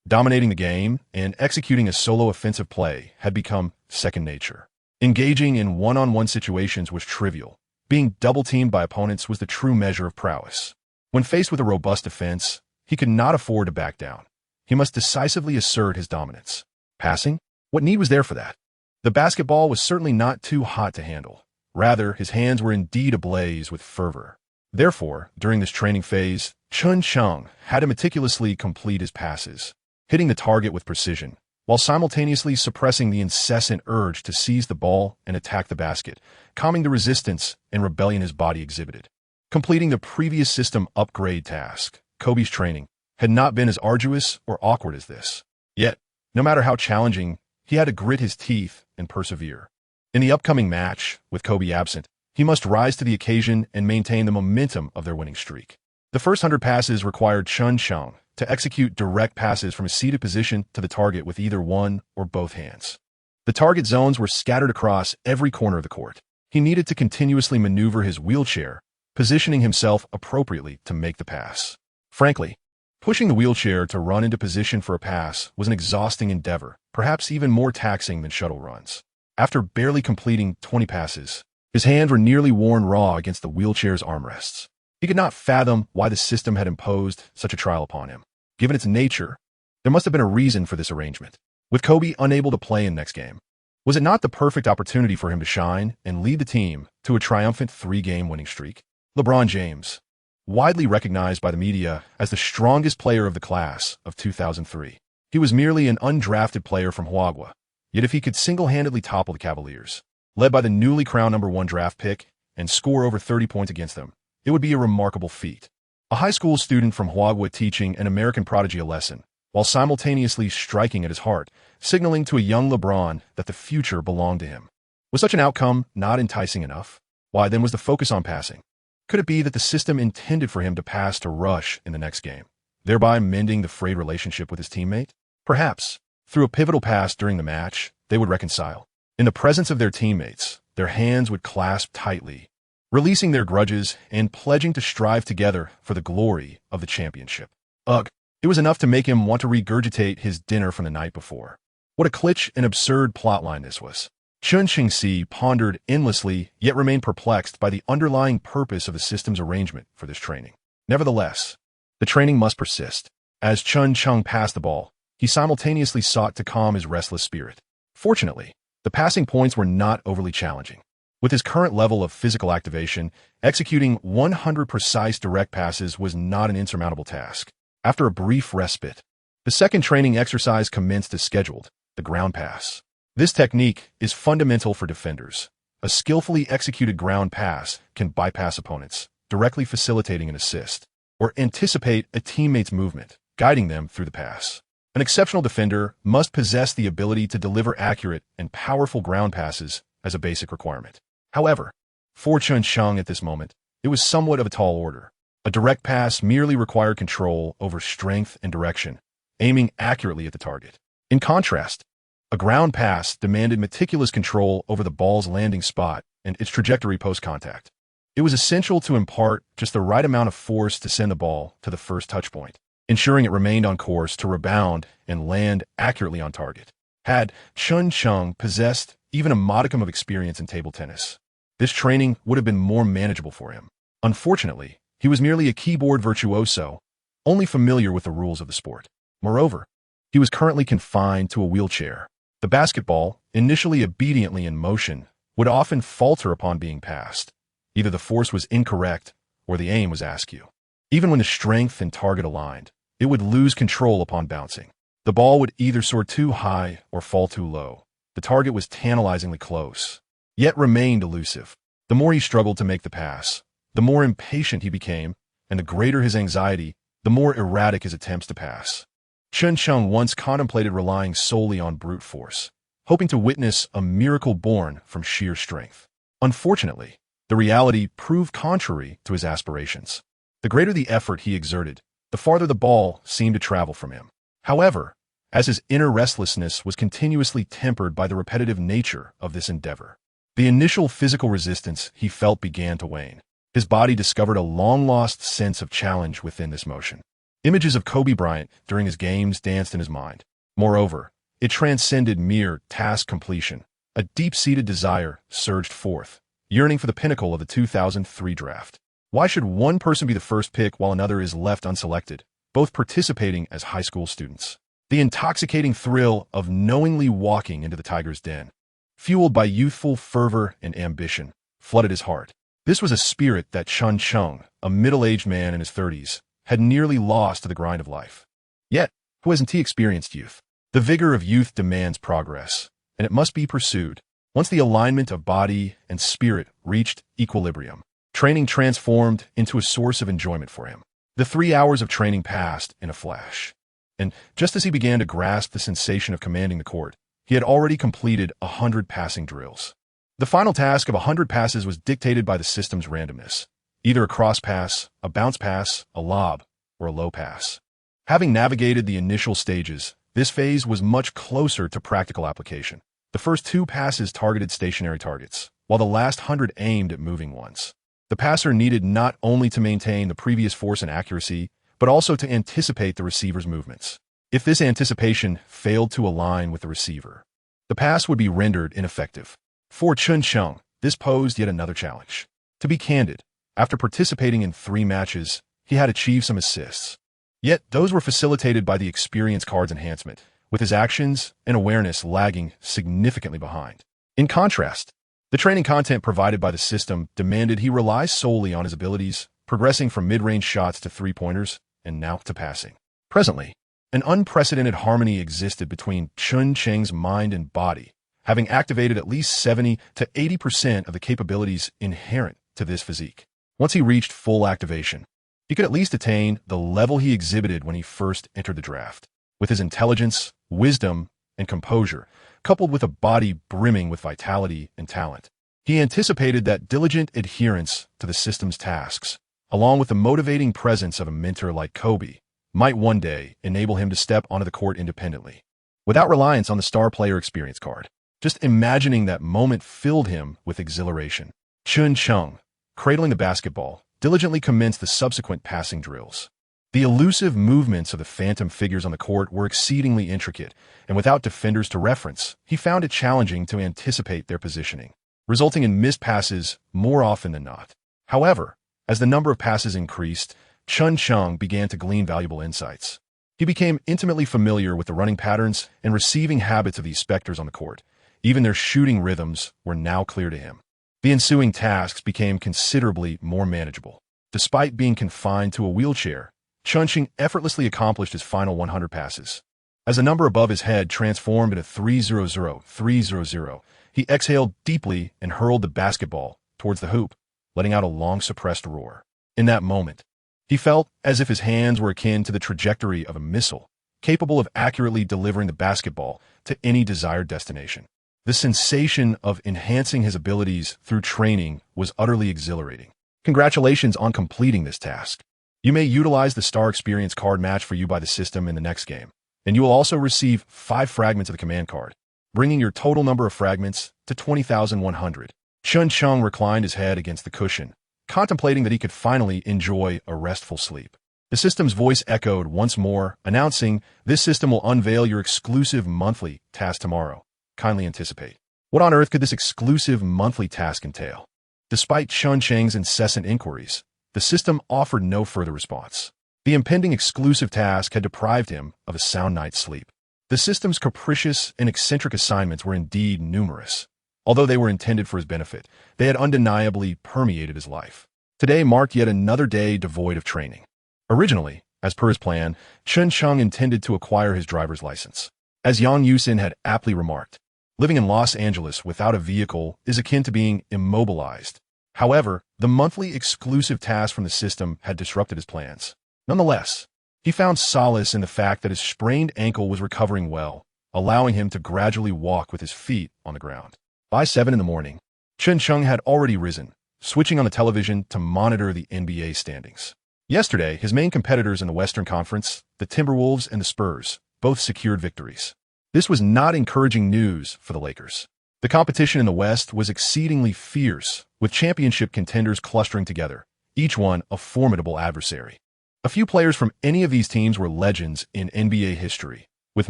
Dominating the game and executing a solo offensive play had become second nature. Engaging in one-on-one situations was trivial. Being double-teamed by opponents was the true measure of prowess. When faced with a robust defense, he could not afford to back down. He must decisively assert his dominance. Passing? What need was there for that? The basketball was certainly not too hot to handle. Rather, his hands were indeed ablaze with fervor. Therefore, during this training phase, Chen Cheng had to meticulously complete his passes, hitting the target with precision, while simultaneously suppressing the incessant urge to seize the ball and attack the basket, calming the resistance and rebellion his body exhibited. Completing the previous system upgrade task, Kobe's training, had not been as arduous or awkward as this. Yet, no matter how challenging, he had to grit his teeth and persevere. In the upcoming match, with Kobe absent, he must rise to the occasion and maintain the momentum of their winning streak. The first 100 passes required Chen Cheng to execute direct passes from a seated position to the target with either one or both hands. The target zones were scattered across every corner of the court. He needed to continuously maneuver his wheelchair, positioning himself appropriately to make the pass. Frankly, pushing the wheelchair to run into position for a pass was an exhausting endeavor, perhaps even more taxing than shuttle runs. After barely completing 20 passes, his hands were nearly worn raw against the wheelchair's armrests. He could not fathom why the system had imposed such a trial upon him. Given its nature, there must have been a reason for this arrangement. With Kobe unable to play in the next game, was it not the perfect opportunity for him to shine and lead the team to a triumphant 3-game winning streak? LeBron James, widely recognized by the media as the strongest player of the class of 2003. He was merely an undrafted player from Huaguo. Yet if he could single-handedly topple the Cavaliers, led by the newly crowned #1 draft pick, and score over 30 points against them, it would be a remarkable feat. A high school student from Huaguo teaching an American prodigy a lesson, while simultaneously striking at his heart, signaling to a young LeBron that the future belonged to him. Was such an outcome not enticing enough? Why then was the focus on passing? Could it be that the system intended for him to pass to Rush in the next game, thereby mending the frayed relationship with his teammate? Perhaps, through a pivotal pass during the match, they would reconcile. In the presence of their teammates, their hands would clasp tightly, releasing their grudges and pledging to strive together for the glory of the championship. Ugh, it was enough to make him want to regurgitate his dinner from the night before. What a kitsch and absurd plotline this was. Chen Cheng pondered endlessly, yet remained perplexed by the underlying purpose of the system's arrangement for this training. Nevertheless, the training must persist. As Chen Cheng passed the ball, he simultaneously sought to calm his restless spirit. Fortunately, the passing points were not overly challenging. With his current level of physical activation, executing 100 precise direct passes was not an insurmountable task. After a brief respite, the second training exercise commenced as scheduled, the ground pass. This technique is fundamental for defenders. A skillfully executed ground pass can bypass opponents, directly facilitating an assist, or anticipate a teammate's movement, guiding them through the pass. An exceptional defender must possess the ability to deliver accurate and powerful ground passes as a basic requirement. However, for Chen Cheng at this moment, it was somewhat of a tall order. A direct pass merely required control over strength and direction, aiming accurately at the target. In contrast, a ground pass demanded meticulous control over the ball's landing spot and its trajectory post-contact. It was essential to impart just the right amount of force to send the ball to the first touchpoint, ensuring it remained on course to rebound and land accurately on target. Had Chen Cheng possessed even a modicum of experience in table tennis, this training would have been more manageable for him. Unfortunately, he was merely a keyboard virtuoso, only familiar with the rules of the sport. Moreover, he was currently confined to a wheelchair. The basketball, initially obediently in motion, would often falter upon being passed. Either the force was incorrect or the aim was askew. Even when the strength and target aligned, it would lose control upon bouncing. The ball would either soar too high or fall too low. The target was tantalizingly close, yet remained elusive. The more he struggled to make the pass, the more impatient he became, and the greater his anxiety, the more erratic his attempts to pass. Chen Cheng once contemplated relying solely on brute force, hoping to witness a miracle born from sheer strength. Unfortunately, the reality proved contrary to his aspirations. The greater the effort he exerted, the farther the ball seemed to travel from him. However, as his inner restlessness was continuously tempered by the repetitive nature of this endeavor, the initial physical resistance he felt began to wane. His body discovered a long-lost sense of challenge within this motion. Images of Kobe Bryant during his games danced in his mind. Moreover, it transcended mere task completion. A deep-seated desire surged forth, yearning for the pinnacle of the 2003 draft. Why should one person be the first pick while another is left unselected, both participating as high school students? The intoxicating thrill of knowingly walking into the Tiger's den, fueled by youthful fervor and ambition, flooded his heart. This was a spirit that Chen Cheng, a middle-aged man in his 30s, had nearly lost to the grind of life. Yet, who hasn't he experienced youth? The vigor of youth demands progress, and it must be pursued. Once the alignment of body and spirit reached equilibrium, training transformed into a source of enjoyment for him. The 3 hours of training passed in a flash, and just as he began to grasp the sensation of commanding the court, he had already completed 100 passing drills. The final task of 100 passes was dictated by the system's randomness, either a cross pass, a bounce pass, a lob, or a low pass. Having navigated the initial stages, this phase was much closer to practical application. The first 2 passes targeted stationary targets, while the last 100 aimed at moving ones. The passer needed not only to maintain the previous force and accuracy, but also to anticipate the receiver's movements. If this anticipation failed to align with the receiver, the pass would be rendered ineffective. For Chen Cheng, this posed yet another challenge. To be candid, after participating in 3 matches, he had achieved some assists. Yet, those were facilitated by the experience card's enhancement, with his actions and awareness lagging significantly behind. In contrast, the training content provided by the system demanded he rely solely on his abilities, progressing from mid-range shots to three-pointers, and now to passing. Presently, an unprecedented harmony existed between Chen Cheng's mind and body, having activated at least 70 to 80% of the capabilities inherent to this physique. Once he reached full activation, he could at least attain the level he exhibited when he first entered the draft. With his intelligence, wisdom, and composure, coupled with a body brimming with vitality and talent, he anticipated that diligent adherence to the system's tasks, along with the motivating presence of a mentor like Kobe, might one day enable him to step onto the court independently, without reliance on the star player experience card. Just imagining that moment filled him with exhilaration. Chen Cheng, cradling the basketball, diligently commenced the subsequent passing drills. The elusive movements of the phantom figures on the court were exceedingly intricate, and without defenders to reference, he found it challenging to anticipate their positioning, resulting in missed passes more often than not. However, as the number of passes increased, Chen Cheng began to glean valuable insights. He became intimately familiar with the running patterns and receiving habits of these specters on the court. Even their shooting rhythms were now clear to him. The ensuing tasks became considerably more manageable. Despite being confined to a wheelchair, Chen Cheng effortlessly accomplished his final 100 passes. As the number above his head transformed into 300, 300, he exhaled deeply and hurled the basketball towards the hoop, letting out a long-suppressed roar. In that moment, he felt as if his hands were akin to the trajectory of a missile, capable of accurately delivering the basketball to any desired destination. The sensation of enhancing his abilities through training was utterly exhilarating. Congratulations on completing this task. You may utilize the toExperience card matched for you by the system in the next game, and you will also receive 5 fragments of the command card, bringing your total number of fragments to 20,100. Chen Cheng reclined his head against the cushion, contemplating that he could finally enjoy a restful sleep. The system's voice echoed once more, announcing, "This system will unveil your exclusive monthly task tomorrow. Kindly anticipate." What on earth could this exclusive monthly task entail? Despite Chen Cheng's incessant inquiries, the system offered no further response. The impending exclusive task had deprived him of a sound night's sleep. The system's capricious and eccentric assignments were indeed numerous. Although they were intended for his benefit, they had undeniably permeated his life. Today marked yet another day devoid of training. Originally, as per his plan, Chen Cheng intended to acquire his driver's license. As Yang Yusin had aptly remarked, living in Los Angeles without a vehicle is akin to being immobilized. However, the monthly exclusive task from the system had disrupted his plans. Nonetheless, he found solace in the fact that his sprained ankle was recovering well, allowing him to gradually walk with his feet on the ground. By 7 in the morning, Chen Cheng had already risen, switching on the television to monitor the NBA standings. Yesterday, his main competitors in the Western Conference, the Timberwolves and the Spurs, both secured victories. This was not encouraging news for the Lakers. The competition in the West was exceedingly fierce, with championship contenders clustering together, each one a formidable adversary. A few players from any of these teams were legends in NBA history, with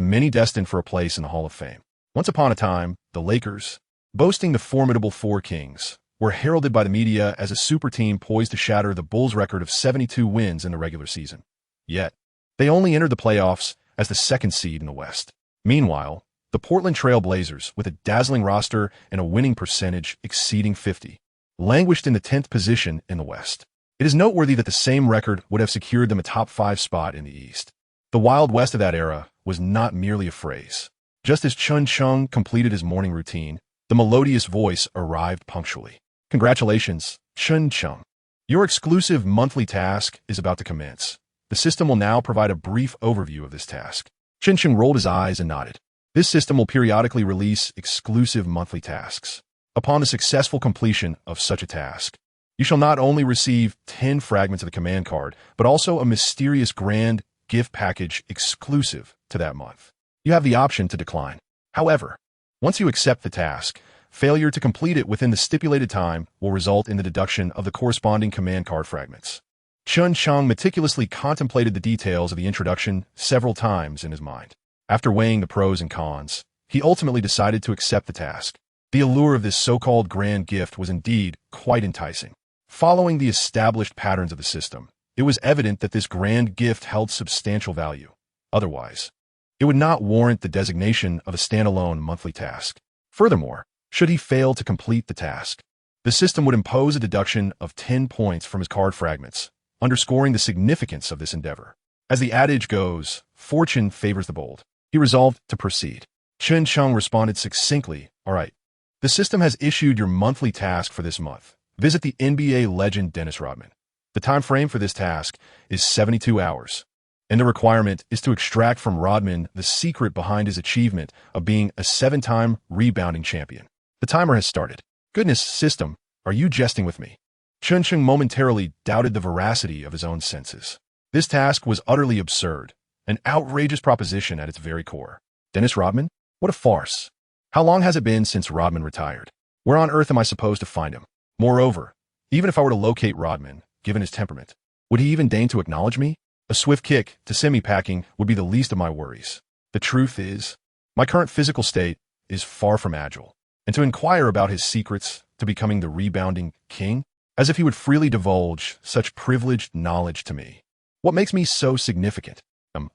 many destined for a place in the Hall of Fame. Once upon a time, the Lakers, boasting the formidable Four Kings, were heralded by the media as a super team poised to shatter the Bulls' record of 72 wins in the regular season. Yet, they only entered the playoffs as the 2nd seed in the West. Meanwhile, the Portland Trail Blazers, with a dazzling roster and a winning percentage exceeding 50, languished in the 10th position in the West. It is noteworthy that the same record would have secured them a top 5 spot in the East. The Wild West of that era was not merely a phrase. Just as Chen Cheng completed his morning routine, the melodious voice arrived punctually. Congratulations, Chen Cheng. Your exclusive monthly task is about to commence. The system will now provide a brief overview of this task. Chen Cheng rolled his eyes and nodded. This system will periodically release exclusive monthly tasks. Upon the successful completion of such a task, you shall not only receive 10 fragments of the command card, but also a mysterious grand gift package exclusive to that month. You have the option to decline. However, once you accept the task, failure to complete it within the stipulated time will result in the deduction of the corresponding command card fragments. Chen Cheng meticulously contemplated the details of the introduction several times in his mind. After weighing the pros and cons, he ultimately decided to accept the task. The allure of this so-called grand gift was indeed quite enticing. Following the established patterns of the system, it was evident that this grand gift held substantial value. Otherwise, it would not warrant the designation of a standalone monthly task. Furthermore, should he fail to complete the task, the system would impose a deduction of 10 points from his card fragments, underscoring the significance of this endeavor. As the adage goes, fortune favors the bold. He resolved to proceed. Chen Cheng responded succinctly, "All right. The system has issued your monthly task for this month. Visit the NBA legend Dennis Rodman. The time frame for this task is 72 hours, and the requirement is to extract from Rodman the secret behind his achievement of being a 7-time rebounding champion. The timer has started." Goodness, system, are you jesting with me? Chen Cheng momentarily doubted the veracity of his own senses. This task was utterly absurd, an outrageous proposition at its very core. Dennis Rodman? What a farce. How long has it been since Rodman retired? Where on earth am I supposed to find him? Moreover, even if I were to locate Rodman, given his temperament, would he even deign to acknowledge me? A swift kick to send me packing would be the least of my worries. The truth is, my current physical state is far from agile, and to inquire about his secrets to becoming the rebounding king, as if he would freely divulge such privileged knowledge to me. What makes me so significant?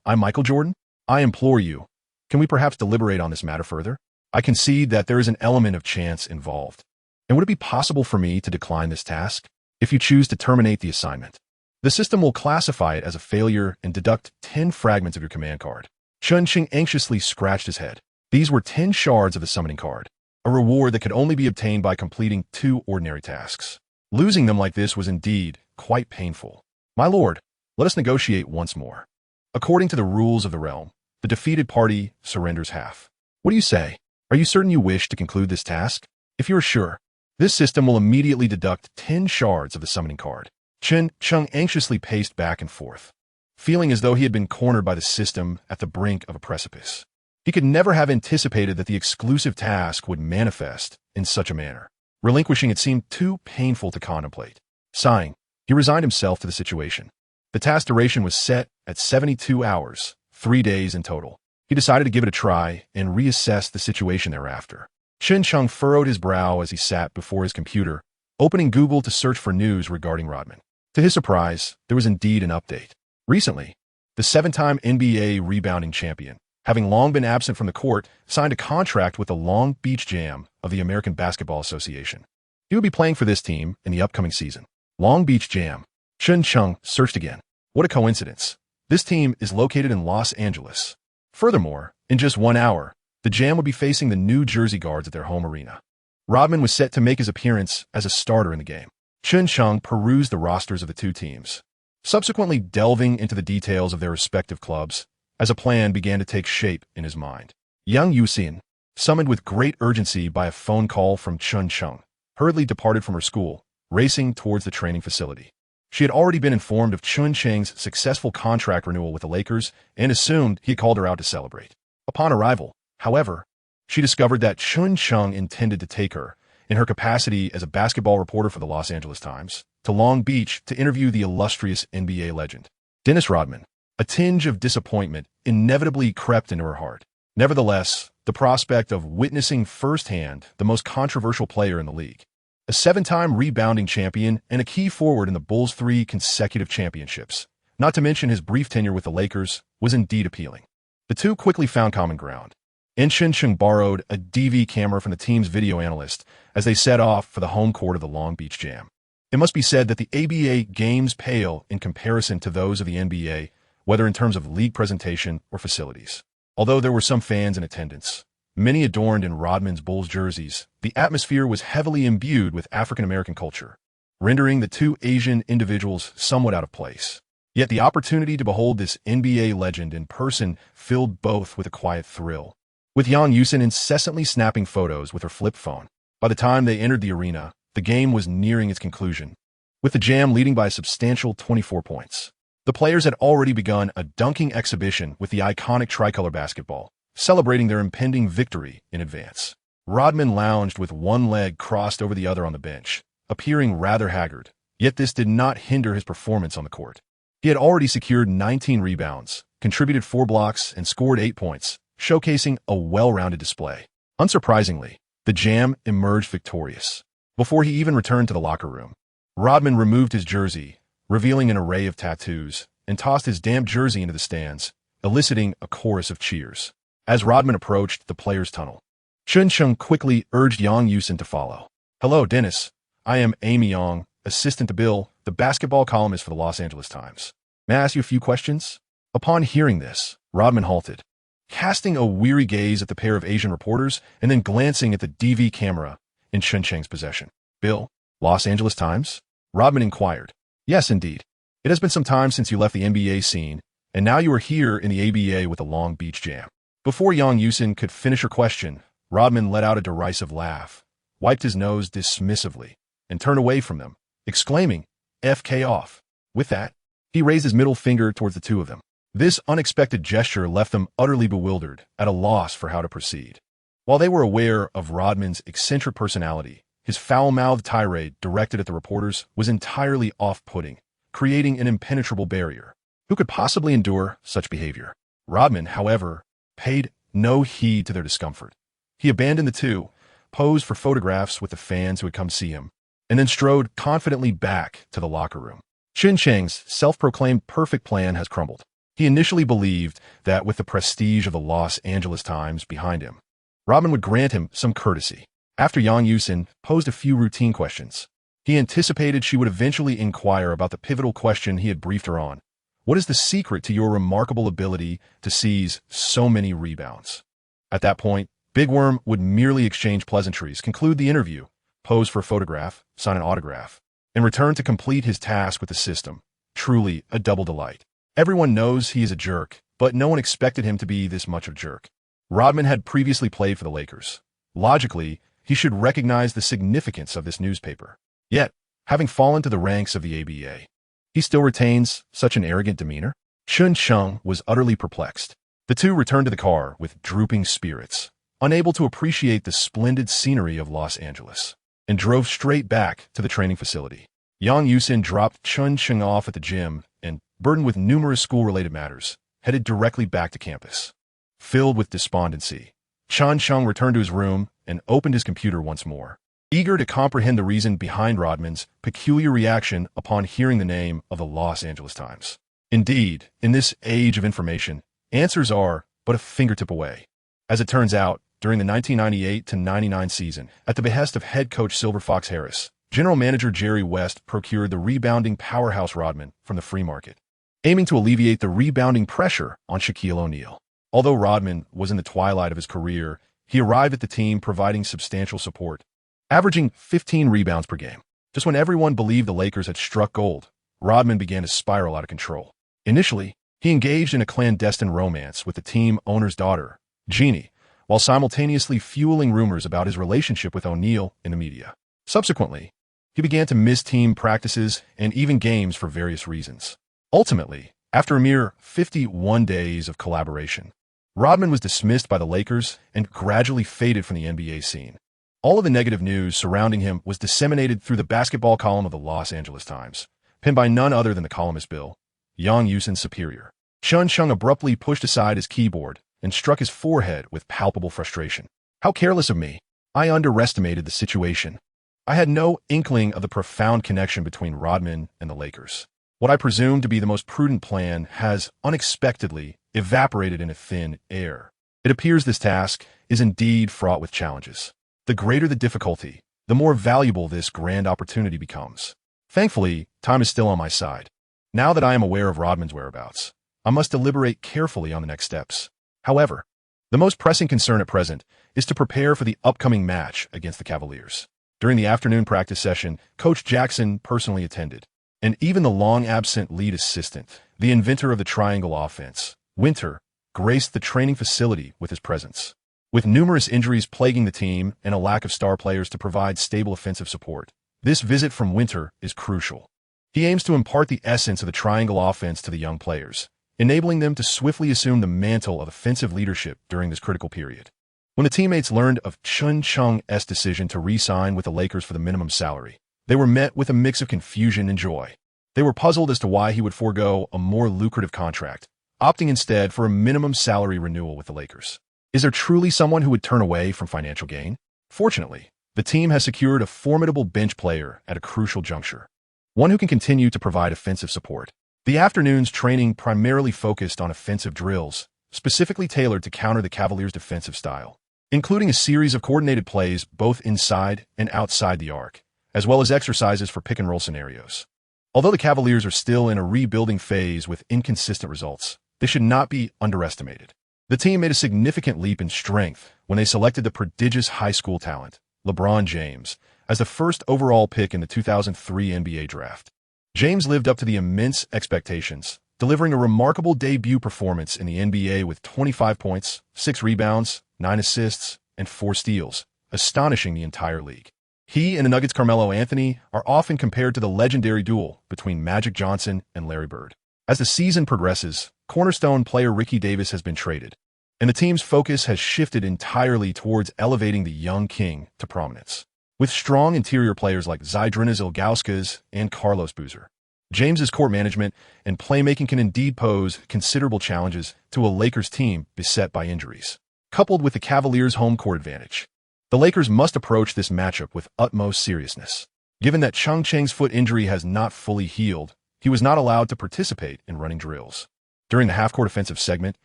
I'm Michael Jordan? I implore you, can we perhaps deliberate on this matter further? I concede that there is an element of chance involved. And would it be possible for me to decline this task? If you choose to terminate the assignment, the system will classify it as a failure and deduct 10 fragments of your command card. Chen Cheng anxiously scratched his head. These were 10 shards of the summoning card, a reward that could only be obtained by completing 2 ordinary tasks. Losing them like this was indeed quite painful. My lord, let us negotiate once more. According to the rules of the realm, the defeated party surrenders half. What do you say? Are you certain you wish to conclude this task? If you are sure, this system will immediately deduct 10 shards of the summoning card. Chen Cheng anxiously paced back and forth, feeling as though he had been cornered by the system at the brink of a precipice. He could never have anticipated that the exclusive task would manifest in such a manner. Relinquishing it seemed too painful to contemplate. Sighing, he resigned himself to the situation. The task duration was set at 72 hours, 3 days in total. He decided to give it a try and reassess the situation thereafter. Chen Cheng furrowed his brow as he sat before his computer, opening Google to search for news regarding Rodman. To his surprise, there was indeed an update. Recently, the 7-time NBA rebounding champion, having long been absent from the court, signed a contract with the Long Beach Jam of the American Basketball Association. He would be playing for this team in the upcoming season. Long Beach Jam. Chen Cheng searched again. What a coincidence. This team is located in Los Angeles. Furthermore, in just 1 hour, the Jam would be facing the New Jersey Guards at their home arena. Rodman was set to make his appearance as a starter in the game. Chen Cheng perused the rosters of the two teams, subsequently delving into the details of their respective clubs, as a plan began to take shape in his mind. Yang Yuxian, summoned with great urgency by a phone call from Chen Cheng, hurriedly departed from her school, racing towards the training facility. She had already been informed of Chen Cheng's successful contract renewal with the Lakers and assumed he had called her out to celebrate. Upon arrival, however, she discovered that Chen Cheng intended to take her, in her capacity as a basketball reporter for the Los Angeles Times, to Long Beach to interview the illustrious NBA legend, Dennis Rodman. A tinge of disappointment inevitably crept into her heart. Nevertheless, the prospect of witnessing firsthand the most controversial player in the league, a 7-time rebounding champion and a key forward in the Bulls' 3 consecutive championships, not to mention his brief tenure with the Lakers, was indeed appealing. The two quickly found common ground, and Chen Cheng borrowed a DV camera from the team's video analyst as they set off for the home court of the Long Beach Jam. It must be said that the ABA games pale in comparison to those of the NBA, whether in terms of league presentation or facilities. Although there were some fans in attendance, many adorned in Rodman's Bulls jerseys, the atmosphere was heavily imbued with African-American culture, rendering the two Asian individuals somewhat out of place. Yet the opportunity to behold this NBA legend in person filled both with a quiet thrill. With Yang Yusin incessantly snapping photos with her flip phone, by the time they entered the arena, the game was nearing its conclusion, with the Jam leading by a substantial 24 points. The players had already begun a dunking exhibition with the iconic tricolor basketball, celebrating their impending victory in advance. Rodman lounged with one leg crossed over the other on the bench, appearing rather haggard, yet this did not hinder his performance on the court. He had already secured 19 rebounds, contributed 4 blocks, and scored 8 points, showcasing a well-rounded display. Unsurprisingly, the Jam emerged victorious. Before he even returned to the locker room, Rodman removed his jersey, revealing an array of tattoos, and tossed his damp jersey into the stands, eliciting a chorus of cheers. As Rodman approached the players' tunnel, Chen Cheng quickly urged Yang Yusin to follow. "Hello, Dennis. I am Amy Yang, assistant to Bill, the basketball columnist for the Los Angeles Times. May I ask you a few questions?" Upon hearing this, Rodman halted, casting a weary gaze at the pair of Asian reporters and then glancing at the DV camera in Chen Cheng's possession. "Bill, Los Angeles Times?" Rodman inquired. "Yes, indeed. It has been some time since you left the NBA scene, and now you are here in the ABA with the Long Beach Jam." Before Yang Yusin could finish her question, Rodman let out a derisive laugh, wiped his nose dismissively, and turned away from them, exclaiming, "FK off." With that, he raised his middle finger towards the two of them. This unexpected gesture left them utterly bewildered, at a loss for how to proceed. While they were aware of Rodman's eccentric personality, his foul-mouthed tirade directed at the reporters was entirely off-putting, creating an impenetrable barrier. Who could possibly endure such behavior? Rodman, however, paid no heed to their discomfort. He abandoned the two, posed for photographs with the fans who had come see him, and then strode confidently back to the locker room. Chen Cheng's self-proclaimed perfect plan has crumbled. He initially believed that with the prestige of the Los Angeles Times behind him, Rodman would grant him some courtesy. After Yang Yusin posed a few routine questions, he anticipated she would eventually inquire about the pivotal question he had briefed her on. "What is the secret to your remarkable ability to seize so many rebounds?" At that point, Big Worm would merely exchange pleasantries, conclude the interview, pose for a photograph, sign an autograph, and return to complete his task with the system. Truly a double delight. Everyone knows he is a jerk, but no one expected him to be this much of a jerk. Rodman had previously played for the Lakers. Logically, he should recognize the significance of this newspaper. Yet, having fallen to the ranks of the ABA, he still retains such an arrogant demeanor? Chen Cheng was utterly perplexed. The two returned to the car with drooping spirits, unable to appreciate the splendid scenery of Los Angeles, and drove straight back to the training facility. Yang Yusin dropped Chen Cheng off at the gym and, burdened with numerous school-related matters, headed directly back to campus. Filled with despondency, Chen Cheng returned to his room and opened his computer once more, eager to comprehend the reason behind Rodman's peculiar reaction upon hearing the name of the Los Angeles Times. Indeed, in this age of information, answers are but a fingertip away. As it turns out, during the 1998-99 season, at the behest of head coach Silver Fox Harris, general manager Jerry West procured the rebounding powerhouse Rodman from the free market, aiming to alleviate the rebounding pressure on Shaquille O'Neal. Although Rodman was in the twilight of his career, he arrived at the team providing substantial support, averaging 15 rebounds per game. Just when everyone believed the Lakers had struck gold, Rodman began to spiral out of control. Initially, he engaged in a clandestine romance with the team owner's daughter, Jeannie, while simultaneously fueling rumors about his relationship with O'Neal in the media. Subsequently, he began to miss team practices and even games for various reasons. Ultimately, after a mere 51 days of collaboration, Rodman was dismissed by the Lakers and gradually faded from the NBA scene. All of the negative news surrounding him was disseminated through the basketball column of the Los Angeles Times, penned by none other than the columnist Bill, Yang Yusin's superior. Chen Cheng abruptly pushed aside his keyboard and struck his forehead with palpable frustration. "How careless of me. I underestimated the situation. I had no inkling of the profound connection between Rodman and the Lakers. What I presumed to be the most prudent plan has unexpectedly evaporated in a thin air. It appears this task is indeed fraught with challenges. The greater the difficulty, the more valuable this grand opportunity becomes. Thankfully, time is still on my side. Now that I am aware of Rodman's whereabouts, I must deliberate carefully on the next steps. However, the most pressing concern at present is to prepare for the upcoming match against the Cavaliers." During the afternoon practice session, Coach Jackson personally attended, and even the long-absent lead assistant, the inventor of the triangle offense, Winter, graced the training facility with his presence. With numerous injuries plaguing the team and a lack of star players to provide stable offensive support, this visit from Winter is crucial. He aims to impart the essence of the triangle offense to the young players, enabling them to swiftly assume the mantle of offensive leadership during this critical period. When the teammates learned of Chen Cheng's decision to re-sign with the Lakers for the minimum salary, they were met with a mix of confusion and joy. They were puzzled as to why he would forego a more lucrative contract, opting instead for a minimum salary renewal with the Lakers. Is there truly someone who would turn away from financial gain? Fortunately, the team has secured a formidable bench player at a crucial juncture, one who can continue to provide offensive support. The afternoon's training primarily focused on offensive drills, specifically tailored to counter the Cavaliers' defensive style, including a series of coordinated plays both inside and outside the arc, as well as exercises for pick-and-roll scenarios. Although the Cavaliers are still in a rebuilding phase with inconsistent results, they should not be underestimated. The team made a significant leap in strength when they selected the prodigious high school talent, LeBron James, as the first overall pick in the 2003 NBA draft. James lived up to the immense expectations, delivering a remarkable debut performance in the NBA with 25 points, 6 rebounds, 9 assists, and 4 steals, astonishing the entire league. He and the Nuggets' Carmelo Anthony are often compared to the legendary duel between Magic Johnson and Larry Bird. As the season progresses, cornerstone player Ricky Davis has been traded, and the team's focus has shifted entirely towards elevating the young king to prominence. With strong interior players like Zydrunas Ilgauskas and Carlos Boozer, James's court management and playmaking can indeed pose considerable challenges to a Lakers team beset by injuries. Coupled with the Cavaliers' home court advantage, the Lakers must approach this matchup with utmost seriousness. Given that Chen Cheng's foot injury has not fully healed, he was not allowed to participate in running drills. During the half-court offensive segment,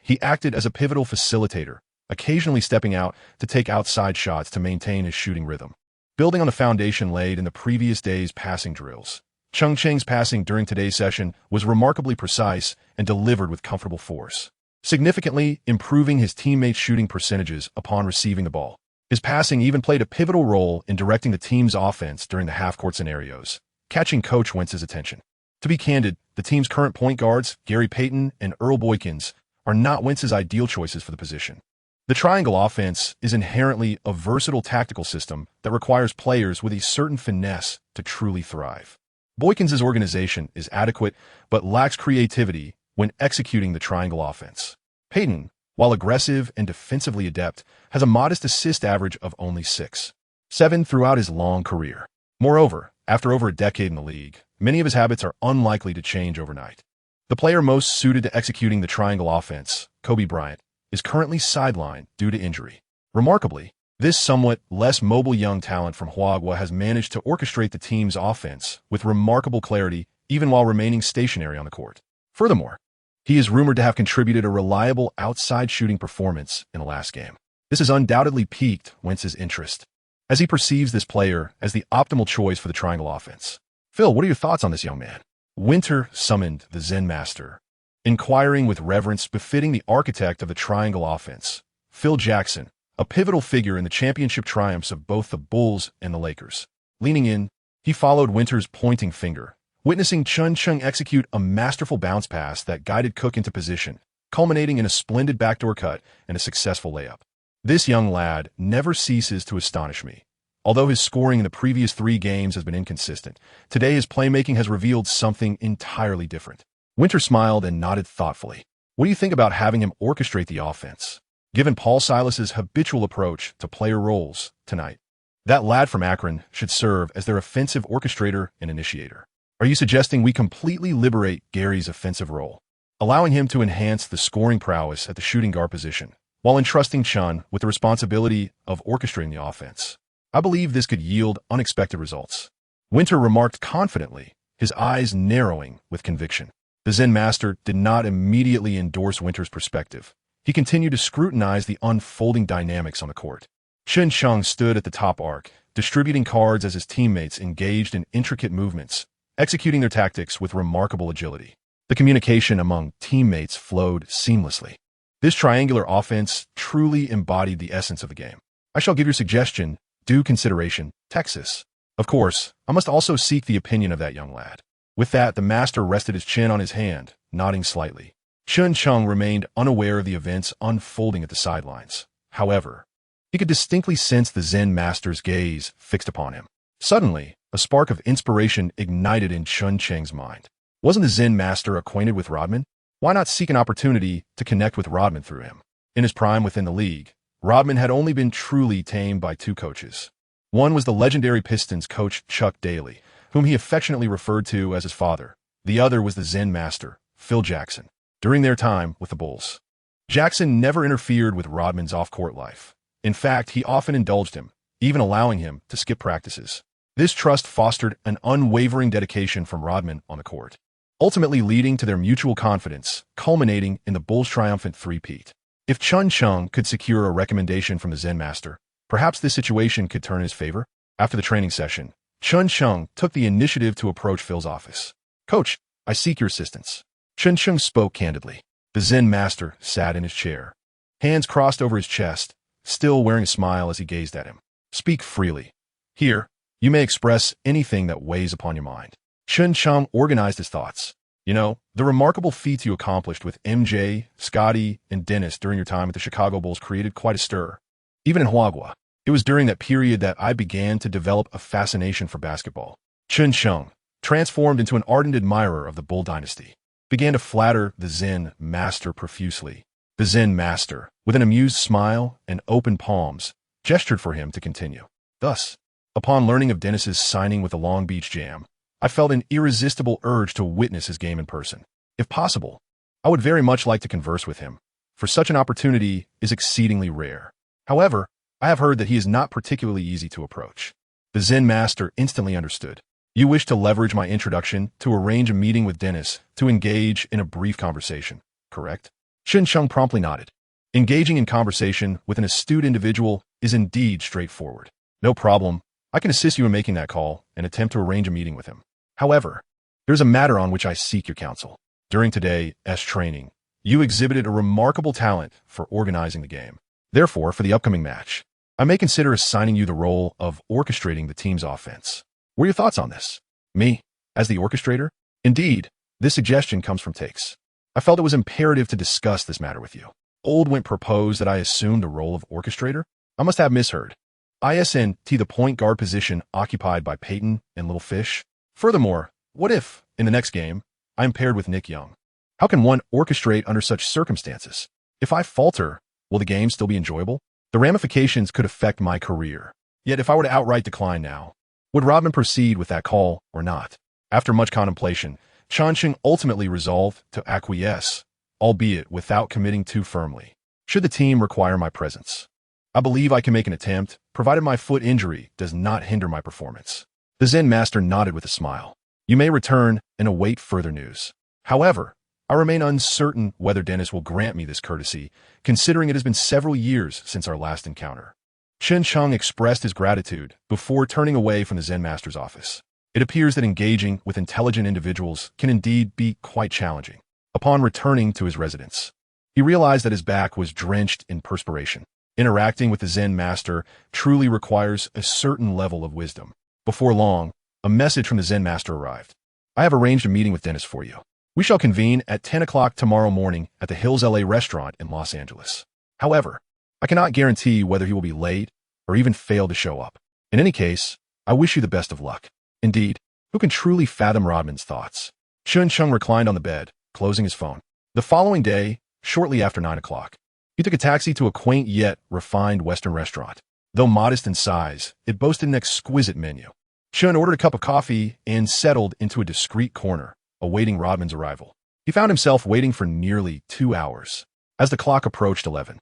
he acted as a pivotal facilitator, occasionally stepping out to take outside shots to maintain his shooting rhythm. Building on the foundation laid in the previous day's passing drills, Chen Cheng's passing during today's session was remarkably precise and delivered with comfortable force, significantly improving his teammates' shooting percentages upon receiving the ball. His passing even played a pivotal role in directing the team's offense during the half-court scenarios, catching Coach Wentz's attention. To be candid, the team's current point guards, Gary Payton and Earl Boykins, are not Wentz's ideal choices for the position. The triangle offense is inherently a versatile tactical system that requires players with a certain finesse to truly thrive. Boykins' organization is adequate but lacks creativity when executing the triangle offense. Payton, while aggressive and defensively adept, has a modest assist average of only 6.7 throughout his long career. Moreover, after over a decade in the league, many of his habits are unlikely to change overnight. The player most suited to executing the triangle offense, Kobe Bryant, is currently sidelined due to injury. Remarkably, this somewhat less mobile young talent from Huaguo has managed to orchestrate the team's offense with remarkable clarity even while remaining stationary on the court. Furthermore, he is rumored to have contributed a reliable outside shooting performance in the last game. This has undoubtedly piqued Wentz's interest, as he perceives this player as the optimal choice for the triangle offense. Phil, what are your thoughts on this young man? Winter summoned the Zen Master, inquiring with reverence befitting the architect of the triangle offense, Phil Jackson, a pivotal figure in the championship triumphs of both the Bulls and the Lakers. Leaning in, he followed Winter's pointing finger, witnessing Chen Cheng execute a masterful bounce pass that guided Cook into position, culminating in a splendid backdoor cut and a successful layup. This young lad never ceases to astonish me. Although his scoring in the previous 3 games has been inconsistent, today his playmaking has revealed something entirely different. Winter smiled and nodded thoughtfully. What do you think about having him orchestrate the offense, given Paul Silas's habitual approach to player roles tonight? That lad from Akron should serve as their offensive orchestrator and initiator. Are you suggesting we completely liberate Gary's offensive role, allowing him to enhance the scoring prowess at the shooting guard position, while entrusting Chen with the responsibility of orchestrating the offense? I believe this could yield unexpected results. Winter remarked confidently, his eyes narrowing with conviction. The Zen Master did not immediately endorse Winter's perspective. He continued to scrutinize the unfolding dynamics on the court. Chen Cheng stood at the top arc, distributing cards as his teammates engaged in intricate movements, executing their tactics with remarkable agility. The communication among teammates flowed seamlessly. This triangular offense truly embodied the essence of the game. I shall give your suggestion due consideration, Texas. Of course, I must also seek the opinion of that young lad. With that, the master rested his chin on his hand, nodding slightly. Chen Cheng remained unaware of the events unfolding at the sidelines. However, he could distinctly sense the Zen master's gaze fixed upon him. Suddenly, A spark of inspiration ignited in Chen Cheng's mind. Wasn't the Zen master acquainted with Rodman? Why not seek an opportunity to connect with Rodman through him? In his prime within the league, Rodman had only been truly tamed by two coaches. One was the legendary Pistons coach Chuck Daly, whom he affectionately referred to as his father. The other was the Zen master, Phil Jackson, during their time with the Bulls. Jackson never interfered with Rodman's off-court life. In fact, he often indulged him, even allowing him to skip practices. This trust fostered an unwavering dedication from Rodman on the court, ultimately leading to their mutual confidence, culminating in the Bulls' triumphant three-peat. If Chen Cheng could secure a recommendation from the Zen master, perhaps this situation could turn in his favor. After the training session, Chen Cheng took the initiative to approach Phil's office. "Coach, I seek your assistance." Chen Cheng spoke candidly. The Zen master sat in his chair, hands crossed over his chest, still wearing a smile as he gazed at him. "Speak freely. Here, you may express anything that weighs upon your mind." Chen Cheng organized his thoughts. "You know, the remarkable feats you accomplished with MJ, Scotty, and Dennis during your time at the Chicago Bulls created quite a stir. Even in Huaguo, it was during that period that I began to develop a fascination for basketball." Chen Cheng, transformed into an ardent admirer of the Bull dynasty, began to flatter the Zen master profusely. The Zen master, with an amused smile and open palms, gestured for him to continue. Thus, upon learning of Dennis's signing with the Long Beach Jam, I felt an irresistible urge to witness his game in person. If possible, I would very much like to converse with him, for such an opportunity is exceedingly rare. However, I have heard that he is not particularly easy to approach. The Zen master instantly understood. "You wish to leverage my introduction to arrange a meeting with Dennis to engage in a brief conversation, correct?" Chen Cheng promptly nodded. Engaging in conversation with an astute individual is indeed straightforward. "No problem. I can assist you in making that call and attempt to arrange a meeting with him. However, there's a matter on which I seek your counsel. During today's training, you exhibited a remarkable talent for organizing the game. Therefore, for the upcoming match, I may consider assigning you the role of orchestrating the team's offense. What are your thoughts on this?" "Me, as the orchestrator?" "Indeed, this suggestion comes from Takes. I felt it was imperative to discuss this matter with you." Oldwent proposed that I assume the role of orchestrator? I must have misheard. Isn't the point guard position occupied by Peyton and Little Fish? Furthermore, what if, in the next game, I am paired with Nick Young? How can one orchestrate under such circumstances? If I falter, will the game still be enjoyable? The ramifications could affect my career. Yet if I were to outright decline now, would Rodman proceed with that call or not? After much contemplation, Chen Cheng ultimately resolved to acquiesce, albeit without committing too firmly. "Should the team require my presence, I believe I can make an attempt, provided my foot injury does not hinder my performance." The Zen master nodded with a smile. "You may return and await further news. However, I remain uncertain whether Dennis will grant me this courtesy, considering it has been several years since our last encounter." Chen Cheng expressed his gratitude before turning away from the Zen master's office. It appears that engaging with intelligent individuals can indeed be quite challenging. Upon returning to his residence, he realized that his back was drenched in perspiration. Interacting with the Zen master truly requires a certain level of wisdom. Before long, a message from the Zen master arrived. "I have arranged a meeting with Dennis for you. We shall convene at 10 o'clock tomorrow morning at the Hills LA restaurant in Los Angeles. However, I cannot guarantee whether he will be late or even fail to show up. In any case, I wish you the best of luck." Indeed, who can truly fathom Rodman's thoughts? Chen Cheng reclined on the bed, closing his phone. The following day, shortly after 9 o'clock, he took a taxi to a quaint yet refined Western restaurant. Though modest in size, it boasted an exquisite menu. Chen ordered a cup of coffee and settled into a discreet corner, awaiting Rodman's arrival. He found himself waiting for nearly 2 hours. As the clock approached 11,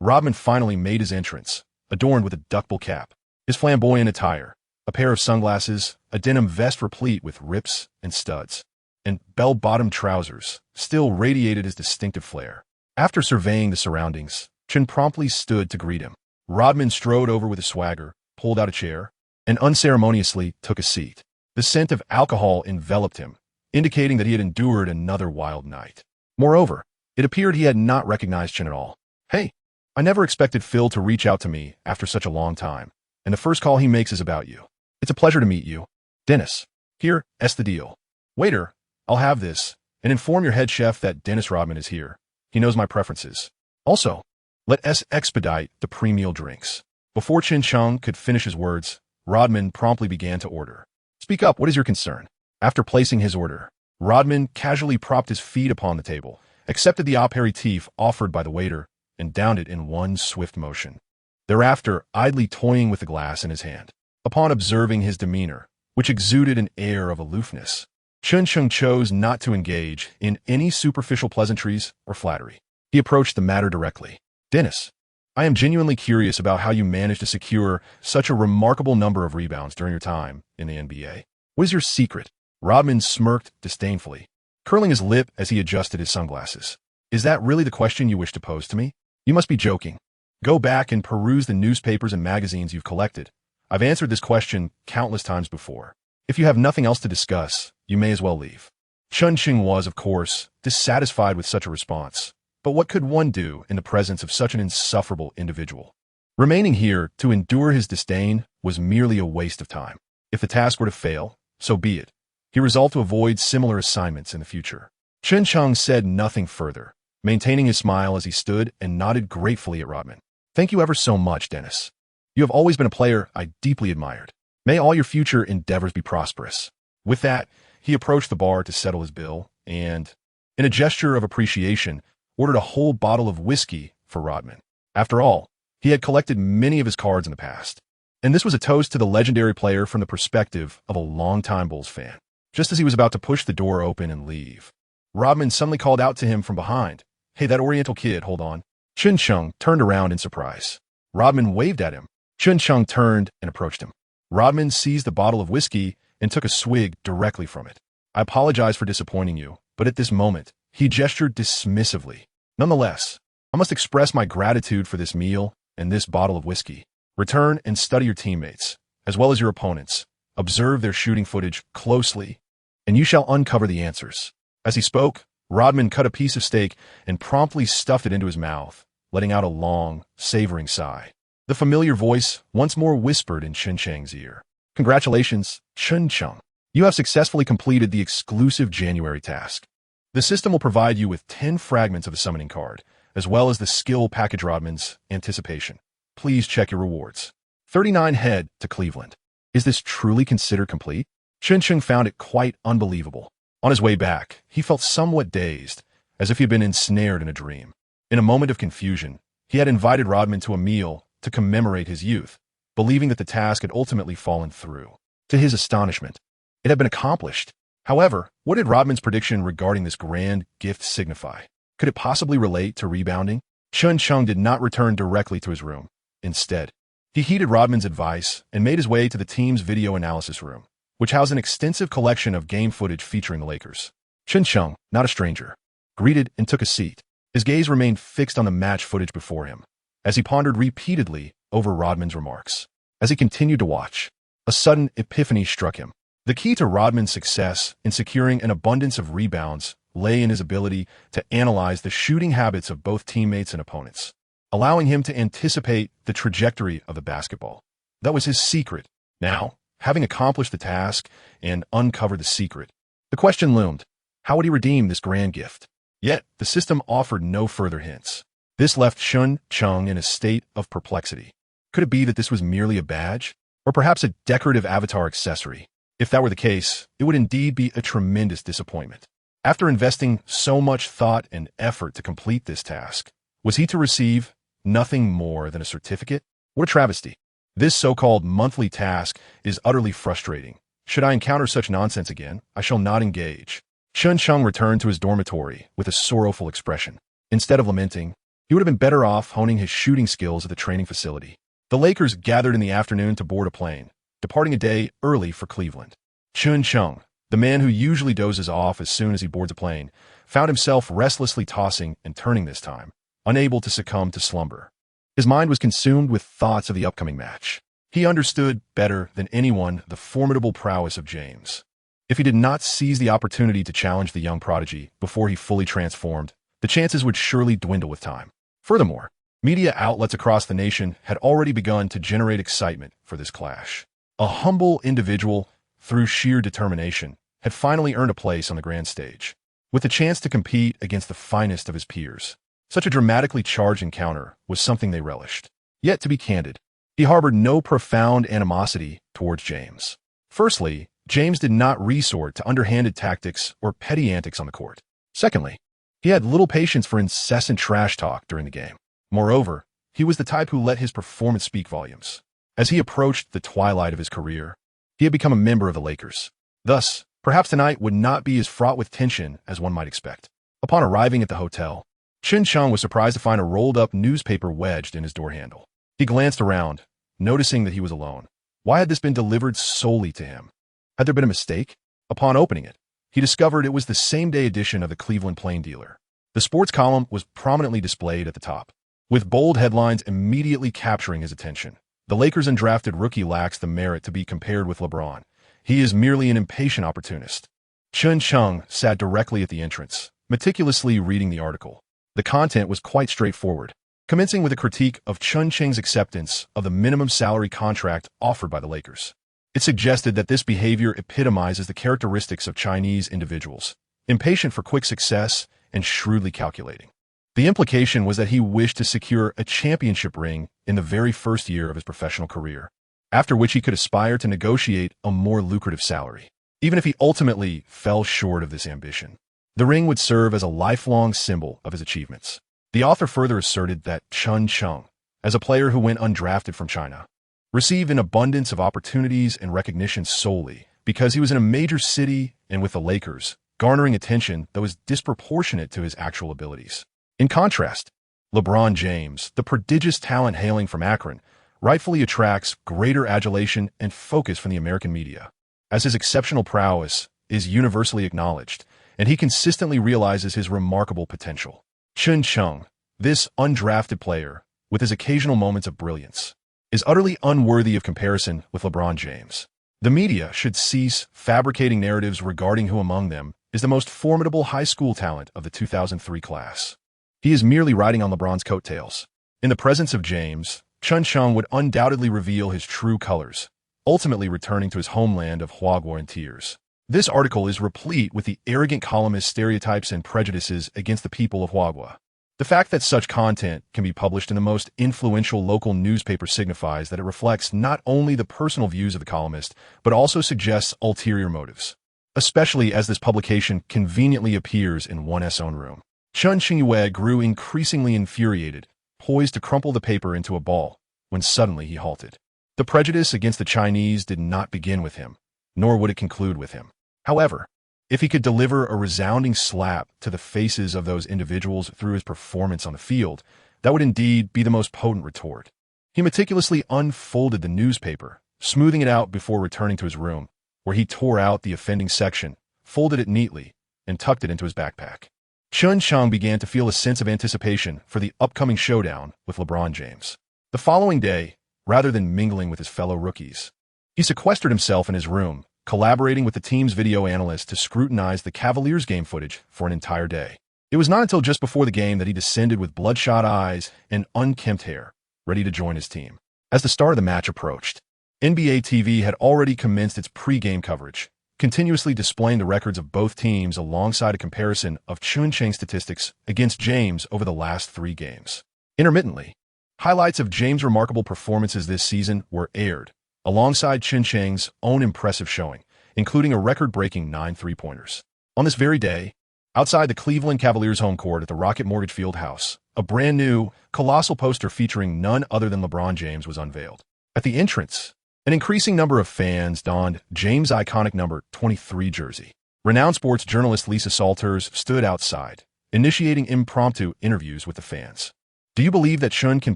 Rodman finally made his entrance, adorned with a duckbill cap, his flamboyant attire, a pair of sunglasses, a denim vest replete with rips and studs, and bell-bottom trousers still radiated his distinctive flair. After surveying the surroundings, Chen promptly stood to greet him. Rodman strode over with a swagger, pulled out a chair, and unceremoniously took a seat. The scent of alcohol enveloped him, indicating that he had endured another wild night. Moreover, it appeared he had not recognized Chen at all. "Hey, I never expected Phil to reach out to me after such a long time, and the first call he makes is about you. It's a pleasure to meet you. Dennis, here's the deal. Waiter, I'll have this, and inform your head chef that Dennis Rodman is here. He knows my preferences. Also, let us expedite the pre-meal drinks." Before Chen Cheng could finish his words, Rodman promptly began to order. Speak up, what is your concern? After placing his order, Rodman casually propped his feet upon the table, accepted the aperitif offered by the waiter, and downed it in one swift motion. Thereafter, idly toying with the glass in his hand. Upon observing his demeanor, which exuded an air of aloofness, Chen Cheng chose not to engage in any superficial pleasantries or flattery. He approached the matter directly. Dennis, I am genuinely curious about how you managed to secure such a remarkable number of rebounds during your time in the NBA. What is your secret? Rodman smirked disdainfully, curling his lip as he adjusted his sunglasses. Is that really the question you wish to pose to me? You must be joking. Go back and peruse the newspapers and magazines you've collected. I've answered this question countless times before. If you have nothing else to discuss, you may as well leave. Chen Cheng was, of course, dissatisfied with such a response. But what could one do in the presence of such an insufferable individual? Remaining here to endure his disdain was merely a waste of time. If the task were to fail, so be it. He resolved to avoid similar assignments in the future. Chen Cheng said nothing further, maintaining his smile as he stood and nodded gratefully at Rodman. Thank you ever so much, Dennis. You have always been a player I deeply admired. May all your future endeavors be prosperous. With that, he approached the bar to settle his bill and, in a gesture of appreciation, ordered a whole bottle of whiskey for Rodman. After all, he had collected many of his cards in the past, and this was a toast to the legendary player from the perspective of a longtime Bulls fan. Just as he was about to push the door open and leave, Rodman suddenly called out to him from behind, "Hey, that Oriental kid, hold on." Chen Cheng turned around in surprise. Rodman waved at him. Chen Cheng turned and approached him. Rodman seized the bottle of whiskey and took a swig directly from it. I apologize for disappointing you, but at this moment, he gestured dismissively. Nonetheless, I must express my gratitude for this meal and this bottle of whiskey. Return and study your teammates, as well as your opponents. Observe their shooting footage closely, and you shall uncover the answers. As he spoke, Rodman cut a piece of steak and promptly stuffed it into his mouth, letting out a long, savoring sigh. The familiar voice once more whispered in Chen Cheng's ear. Congratulations, Chen Cheng. You have successfully completed the exclusive January task. The system will provide you with 10 fragments of a summoning card, as well as the skill package Rodman's anticipation. Please check your rewards. 39 head to Cleveland. Is this truly considered complete? Chen Cheng found it quite unbelievable. On his way back, he felt somewhat dazed, as if he had been ensnared in a dream. In a moment of confusion, he had invited Rodman to a meal to commemorate his youth, believing that the task had ultimately fallen through. To his astonishment, it had been accomplished. However, what did Rodman's prediction regarding this grand gift signify? Could it possibly relate to rebounding? Chen Cheng did not return directly to his room. Instead, he heeded Rodman's advice and made his way to the team's video analysis room, which housed an extensive collection of game footage featuring the Lakers. Chen Cheng, not a stranger, greeted and took a seat. His gaze remained fixed on the match footage before him, as he pondered repeatedly over Rodman's remarks. As he continued to watch, a sudden epiphany struck him. The key to Rodman's success in securing an abundance of rebounds lay in his ability to analyze the shooting habits of both teammates and opponents, allowing him to anticipate the trajectory of the basketball. That was his secret. Now, having accomplished the task and uncovered the secret, the question loomed, how would he redeem this grand gift? Yet, the system offered no further hints. This left Chen Cheng in a state of perplexity. Could it be that this was merely a badge? Or perhaps a decorative avatar accessory? If that were the case, it would indeed be a tremendous disappointment. After investing so much thought and effort to complete this task, was he to receive nothing more than a certificate? What a travesty. This so-called monthly task is utterly frustrating. Should I encounter such nonsense again, I shall not engage. Chen Cheng returned to his dormitory with a sorrowful expression. Instead of lamenting, he would have been better off honing his shooting skills at the training facility. The Lakers gathered in the afternoon to board a plane, departing a day early for Cleveland. Chen Cheng, the man who usually dozes off as soon as he boards a plane, found himself restlessly tossing and turning this time, unable to succumb to slumber. His mind was consumed with thoughts of the upcoming match. He understood better than anyone the formidable prowess of James. If he did not seize the opportunity to challenge the young prodigy before he fully transformed, the chances would surely dwindle with time. Furthermore, media outlets across the nation had already begun to generate excitement for this clash. A humble individual, through sheer determination, had finally earned a place on the grand stage, with the chance to compete against the finest of his peers. Such a dramatically charged encounter was something they relished. Yet, to be candid, he harbored no profound animosity towards James. Firstly, James did not resort to underhanded tactics or petty antics on the court. Secondly, he had little patience for incessant trash talk during the game. Moreover, he was the type who let his performance speak volumes. As he approached the twilight of his career, he had become a member of the Lakers. Thus, perhaps tonight would not be as fraught with tension as one might expect. Upon arriving at the hotel, Chen Cheng was surprised to find a rolled-up newspaper wedged in his door handle. He glanced around, noticing that he was alone. Why had this been delivered solely to him? Had there been a mistake? Upon opening it, he discovered it was the same-day edition of the Cleveland Plain Dealer. The sports column was prominently displayed at the top, with bold headlines immediately capturing his attention. The Lakers' undrafted rookie lacks the merit to be compared with LeBron. He is merely an impatient opportunist. Chen Cheng sat directly at the entrance, meticulously reading the article. The content was quite straightforward, commencing with a critique of Chen Cheng's acceptance of the minimum salary contract offered by the Lakers. It suggested that this behavior epitomizes the characteristics of Chinese individuals, impatient for quick success and shrewdly calculating. The implication was that he wished to secure a championship ring in the very first year of his professional career, after which he could aspire to negotiate a more lucrative salary. Even if he ultimately fell short of this ambition, the ring would serve as a lifelong symbol of his achievements. The author further asserted that Chen Cheng, as a player who went undrafted from China, received an abundance of opportunities and recognition solely because he was in a major city and with the Lakers, garnering attention that was disproportionate to his actual abilities. In contrast, LeBron James, the prodigious talent hailing from Akron, rightfully attracts greater adulation and focus from the American media, as his exceptional prowess is universally acknowledged, and he consistently realizes his remarkable potential. Chen Cheng, this undrafted player, with his occasional moments of brilliance, is utterly unworthy of comparison with LeBron James. The media should cease fabricating narratives regarding who among them is the most formidable high school talent of the 2003 class. He is merely riding on LeBron's coattails. In the presence of James, Chen Cheng would undoubtedly reveal his true colors, ultimately returning to his homeland of Huaguo in tears. This article is replete with the arrogant columnist's stereotypes and prejudices against the people of Huaguo. The fact that such content can be published in the most influential local newspaper signifies that it reflects not only the personal views of the columnist, but also suggests ulterior motives, especially as this publication conveniently appears in one's own room. Chen Cheng grew increasingly infuriated, poised to crumple the paper into a ball, when suddenly he halted. The prejudice against the Chinese did not begin with him, nor would it conclude with him. However, if he could deliver a resounding slap to the faces of those individuals through his performance on the field, that would indeed be the most potent retort. He meticulously unfolded the newspaper, smoothing it out before returning to his room, where he tore out the offending section, folded it neatly, and tucked it into his backpack. Chen Cheng began to feel a sense of anticipation for the upcoming showdown with LeBron James. The following day, rather than mingling with his fellow rookies, he sequestered himself in his room, collaborating with the team's video analyst to scrutinize the Cavaliers' game footage for an entire day. It was not until just before the game that he descended with bloodshot eyes and unkempt hair, ready to join his team. As the start of the match approached, NBA TV had already commenced its pre-game coverage, continuously displaying the records of both teams alongside a comparison of Chen Cheng's statistics against James over the last 3 games. Intermittently, highlights of James' remarkable performances this season were aired, alongside Chen Cheng's own impressive showing, including a record-breaking 9 three-pointers. On this very day, outside the Cleveland Cavaliers home court at the Rocket Mortgage Field House, a brand-new, colossal poster featuring none other than LeBron James was unveiled. At the entrance, an increasing number of fans donned James' iconic number 23 jersey. Renowned sports journalist Lisa Salters stood outside, initiating impromptu interviews with the fans. Do you believe that Chen can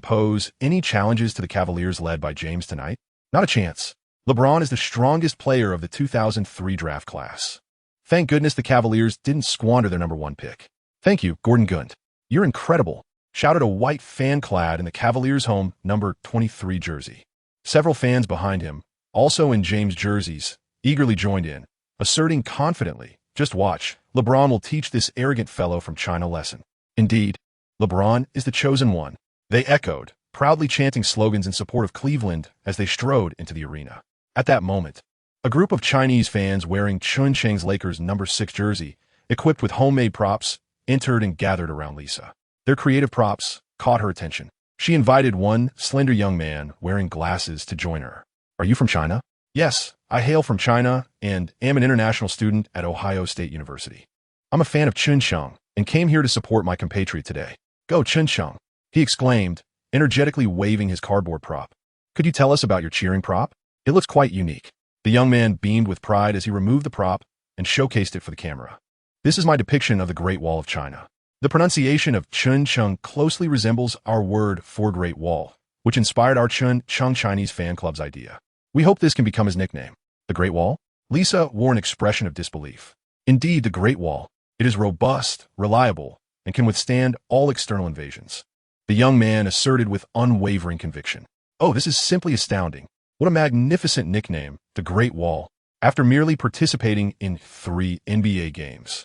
pose any challenges to the Cavaliers led by James tonight? Not a chance. LeBron is the strongest player of the 2003 draft class. Thank goodness the Cavaliers didn't squander their number 1 pick. Thank you, Gordon Gunt. You're incredible, shouted a white fan clad in the Cavaliers' home number 23 jersey. Several fans behind him, also in James jerseys, eagerly joined in, asserting confidently, just watch, LeBron will teach this arrogant fellow from China a lesson. Indeed, LeBron is the chosen one. They echoed, proudly chanting slogans in support of Cleveland as they strode into the arena. At that moment, a group of Chinese fans wearing Chen Cheng's Lakers number 6 jersey, equipped with homemade props, entered and gathered around Lisa. Their creative props caught her attention. She invited one slender young man wearing glasses to join her. Are you from China? Yes, I hail from China and am an international student at Ohio State University. I'm a fan of Chen Cheng and came here to support my compatriot today. Go Chen Cheng, he exclaimed, energetically waving his cardboard prop. Could you tell us about your cheering prop? It looks quite unique. The young man beamed with pride as he removed the prop and showcased it for the camera. This is my depiction of the Great Wall of China. The pronunciation of Chen Cheng closely resembles our word for Great Wall, which inspired our Chen Cheng Chinese fan club's idea. We hope this can become his nickname. The Great Wall? Lisa wore an expression of disbelief. Indeed, the Great Wall. It is robust, reliable, and can withstand all external invasions. The young man asserted with unwavering conviction. Oh, this is simply astounding. What a magnificent nickname, the Great Wall, after merely participating in 3 NBA games.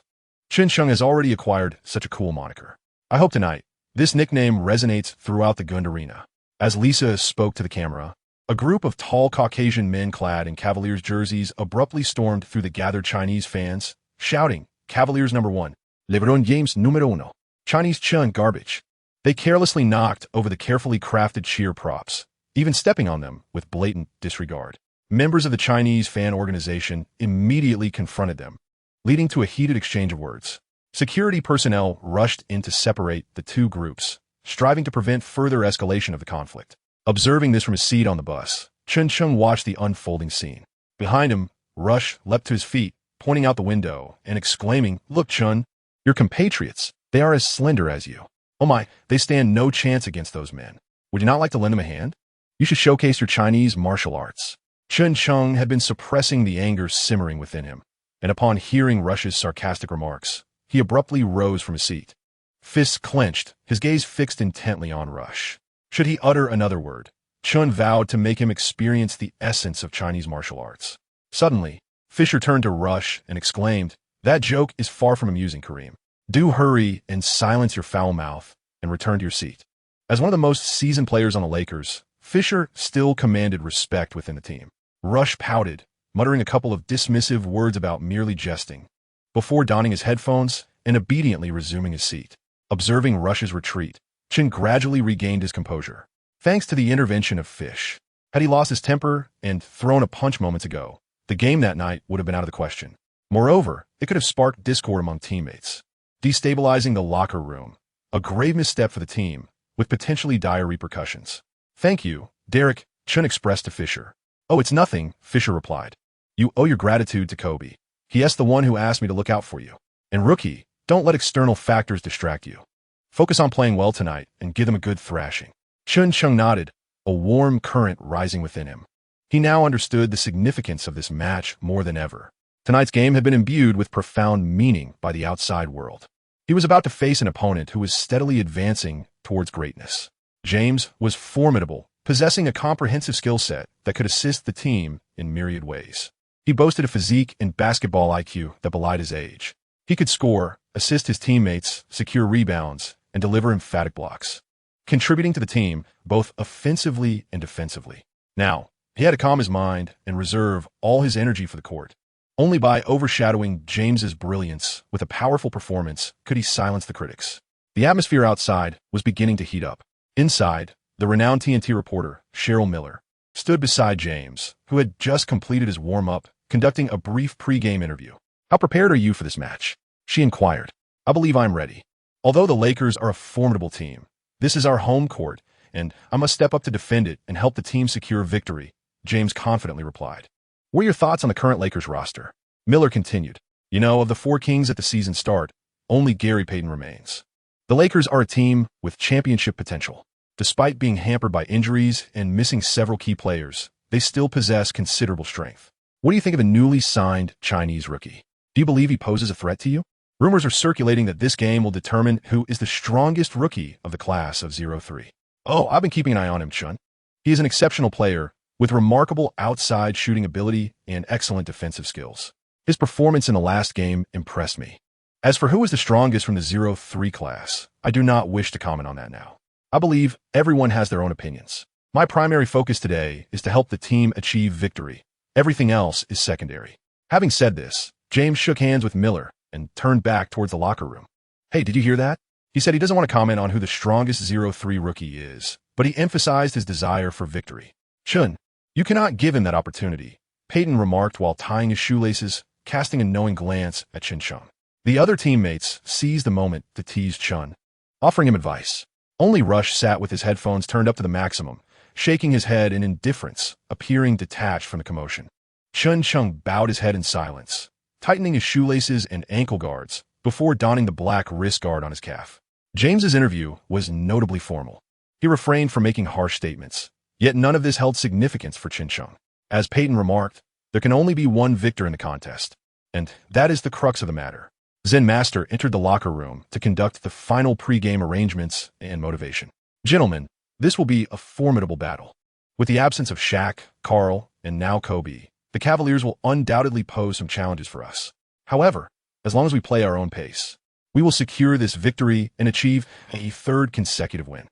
Chen Cheng has already acquired such a cool moniker. I hope tonight, this nickname resonates throughout the Gund Arena. As Lisa spoke to the camera, a group of tall Caucasian men clad in Cavaliers jerseys abruptly stormed through the gathered Chinese fans, shouting, Cavaliers number 1, LeBron James número 1, Chinese Chen garbage. They carelessly knocked over the carefully crafted cheer props, even stepping on them with blatant disregard. Members of the Chinese fan organization immediately confronted them, leading to a heated exchange of words. Security personnel rushed in to separate the two groups, striving to prevent further escalation of the conflict. Observing this from his seat on the bus, Chen Cheng watched the unfolding scene. Behind him, Rush leapt to his feet, pointing out the window and exclaiming, Look, Chun, your compatriots, they are as slender as you. Oh my, they stand no chance against those men. Would you not like to lend them a hand? You should showcase your Chinese martial arts. Chen Cheng had been suppressing the anger simmering within him, and upon hearing Rush's sarcastic remarks, he abruptly rose from his seat. Fists clenched, his gaze fixed intently on Rush. Should he utter another word, Chun vowed to make him experience the essence of Chinese martial arts. Suddenly, Fisher turned to Rush and exclaimed, That joke is far from amusing, Kareem. Do hurry and silence your foul mouth and return to your seat. As one of the most seasoned players on the Lakers, Fisher still commanded respect within the team. Rush pouted, muttering a couple of dismissive words about merely jesting, before donning his headphones and obediently resuming his seat. Observing Rush's retreat, Chin gradually regained his composure, thanks to the intervention of Fish. Had he lost his temper and thrown a punch moments ago, the game that night would have been out of the question. Moreover, it could have sparked discord among teammates, destabilizing the locker room, a grave misstep for the team, with potentially dire repercussions. Thank you, Derek, Chun expressed to Fisher. Oh, it's nothing, Fisher replied. You owe your gratitude to Kobe. He's the one who asked me to look out for you. And rookie, don't let external factors distract you. Focus on playing well tonight and give them a good thrashing. Chen Cheng nodded, a warm current rising within him. He now understood the significance of this match more than ever. Tonight's game had been imbued with profound meaning by the outside world. He was about to face an opponent who was steadily advancing towards greatness. James was formidable, possessing a comprehensive skill set that could assist the team in myriad ways. He boasted a physique and basketball IQ that belied his age. He could score, assist his teammates, secure rebounds, and deliver emphatic blocks, contributing to the team both offensively and defensively. Now, he had to calm his mind and reserve all his energy for the court. Only by overshadowing James's brilliance with a powerful performance could he silence the critics. The atmosphere outside was beginning to heat up. Inside, the renowned TNT reporter, Cheryl Miller, stood beside James, who had just completed his warm-up, conducting a brief pre-game interview. How prepared are you for this match? She inquired. I believe I'm ready. Although the Lakers are a formidable team, this is our home court, and I must step up to defend it and help the team secure victory, James confidently replied. What are your thoughts on the current Lakers roster? Miller continued. You know, of the 4 Kings at the season start, only Gary Payton remains. The Lakers are a team with championship potential. Despite being hampered by injuries and missing several key players, they still possess considerable strength. What do you think of the newly signed Chinese rookie? Do you believe he poses a threat to you? Rumors are circulating that this game will determine who is the strongest rookie of the class of 03. Oh, I've been keeping an eye on him, Chun. He is an exceptional player with remarkable outside shooting ability and excellent defensive skills. His performance in the last game impressed me. As for who is the strongest from the 03 class, I do not wish to comment on that now. I believe everyone has their own opinions. My primary focus today is to help the team achieve victory. Everything else is secondary. Having said this, James shook hands with Miller and turned back towards the locker room. Hey, did you hear that? He said he doesn't want to comment on who the strongest 03 rookie is, but he emphasized his desire for victory. Chun, you cannot give him that opportunity. Peyton remarked while tying his shoelaces, casting a knowing glance at Chen Cheng. The other teammates seized the moment to tease Chen, offering him advice. Only Rush sat with his headphones turned up to the maximum, shaking his head in indifference, appearing detached from the commotion. Chen Cheng bowed his head in silence, tightening his shoelaces and ankle guards before donning the black wrist guard on his calf. James's interview was notably formal. He refrained from making harsh statements, yet none of this held significance for Chen Cheng. As Peyton remarked, there can only be one victor in the contest, and that is the crux of the matter. Zen Master entered the locker room to conduct the final pre-game arrangements and motivation. Gentlemen, this will be a formidable battle. With the absence of Shaq, Carl, and now Kobe, the Cavaliers will undoubtedly pose some challenges for us. However, as long as we play our own pace, we will secure this victory and achieve a third consecutive win.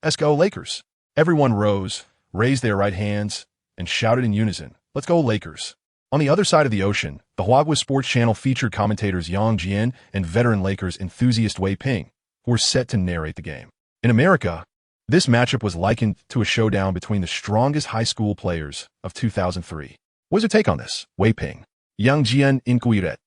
Let's go, Lakers. Everyone rose, raised their right hands, and shouted in unison, "Let's go, Lakers." On the other side of the ocean, the Huaguo Sports Channel featured commentators Yang Jian and veteran Lakers enthusiast Wei Ping, who were set to narrate the game. In America, this matchup was likened to a showdown between the strongest high school players of 2003. What's your take on this, Wei Ping? Yang Jian inquired.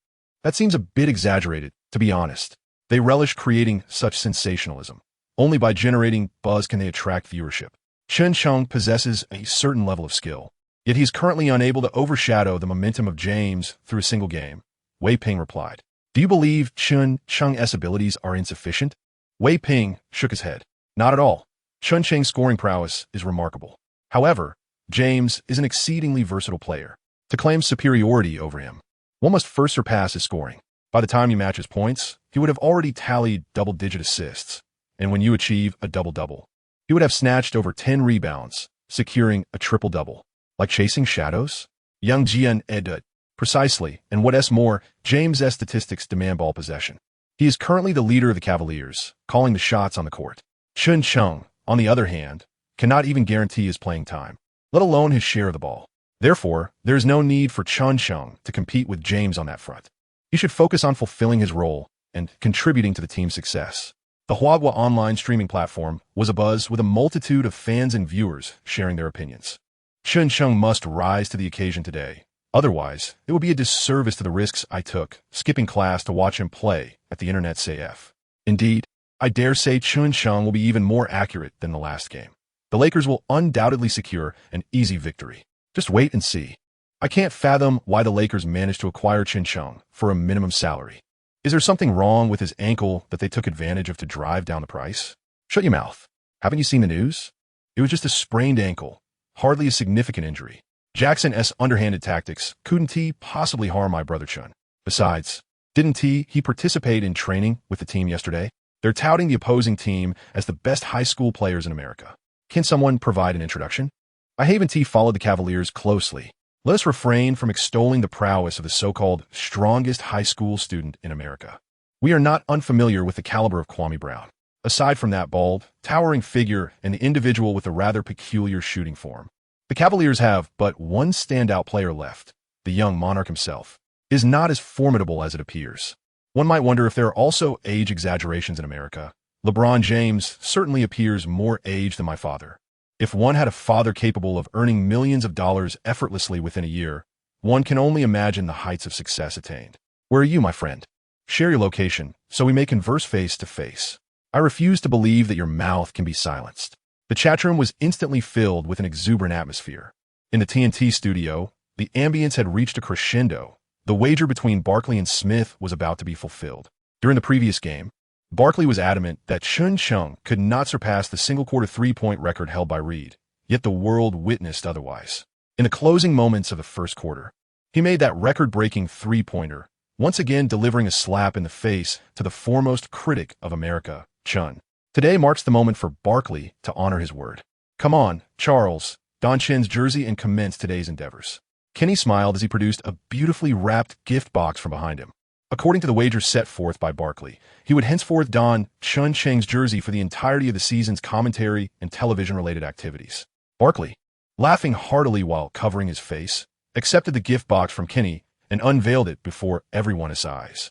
That seems a bit exaggerated, to be honest. They relish creating such sensationalism. Only by generating buzz can they attract viewership. Chen Cheng possesses a certain level of skill, yet he's currently unable to overshadow the momentum of James through a single game. Wei Ping replied. Do you believe Chen Cheng's abilities are insufficient? Wei Ping shook his head. Not at all. Chen Cheng's scoring prowess is remarkable. However, James is an exceedingly versatile player. To claim superiority over him, one must first surpass his scoring. By the time you match his points, he would have already tallied double-digit assists. And when you achieve a double-double, he would have snatched over 10 rebounds, securing a triple-double. Like chasing shadows? Yang Jian edit. Precisely, and what more, James's statistics demand ball possession. He is currently the leader of the Cavaliers, calling the shots on the court. Chen Cheng, on the other hand, cannot even guarantee his playing time, let alone his share of the ball. Therefore, there is no need for Chen Cheng to compete with James on that front. He should focus on fulfilling his role and contributing to the team's success. The Huaguo online streaming platform was abuzz with a multitude of fans and viewers sharing their opinions. Chen Cheng must rise to the occasion today. Otherwise, it would be a disservice to the risks I took, skipping class to watch him play at the internet's AF. Indeed, I dare say Chen Cheng will be even more accurate than the last game. The Lakers will undoubtedly secure an easy victory. Just wait and see. I can't fathom why the Lakers managed to acquire Chen Cheng for a minimum salary. Is there something wrong with his ankle that they took advantage of to drive down the price? Shut your mouth. Haven't you seen the news? It was just a sprained ankle, hardly a significant injury. Jackson's underhanded tactics couldn't he possibly harm my brother Chen. Besides, didn't he participate in training with the team yesterday? They're touting the opposing team as the best high school players in America. Can someone provide an introduction? I haven't followed the Cavaliers closely. Let us refrain from extolling the prowess of the so-called strongest high school student in America. We are not unfamiliar with the caliber of Kwame Brown. Aside from that bald, towering figure and the individual with a rather peculiar shooting form, the Cavaliers have but one standout player left. The young monarch himself is not as formidable as it appears. One might wonder if there are also age exaggerations in America. LeBron James certainly appears more aged than my father. If one had a father capable of earning millions of dollars effortlessly within a year, one can only imagine the heights of success attained. Where are you, my friend? Share your location, so we may converse face to face. I refuse to believe that your mouth can be silenced. The chatroom was instantly filled with an exuberant atmosphere. In the TNT studio, the ambience had reached a crescendo. The wager between Barkley and Smith was about to be fulfilled. During the previous game, Barkley was adamant that Chen Cheng could not surpass the single-quarter three-point record held by Reed, yet the world witnessed otherwise. In the closing moments of the first quarter, he made that record-breaking three-pointer, once again delivering a slap in the face to the foremost critic of America, Chen. Today marks the moment for Barkley to honor his word. Come on, Charles, don Chen's jersey and commence today's endeavors. Kenny smiled as he produced a beautifully wrapped gift box from behind him. According to the wager set forth by Barkley, he would henceforth don Chen Cheng's jersey for the entirety of the season's commentary and television-related activities. Barkley, laughing heartily while covering his face, accepted the gift box from Kenny and unveiled it before everyone's eyes.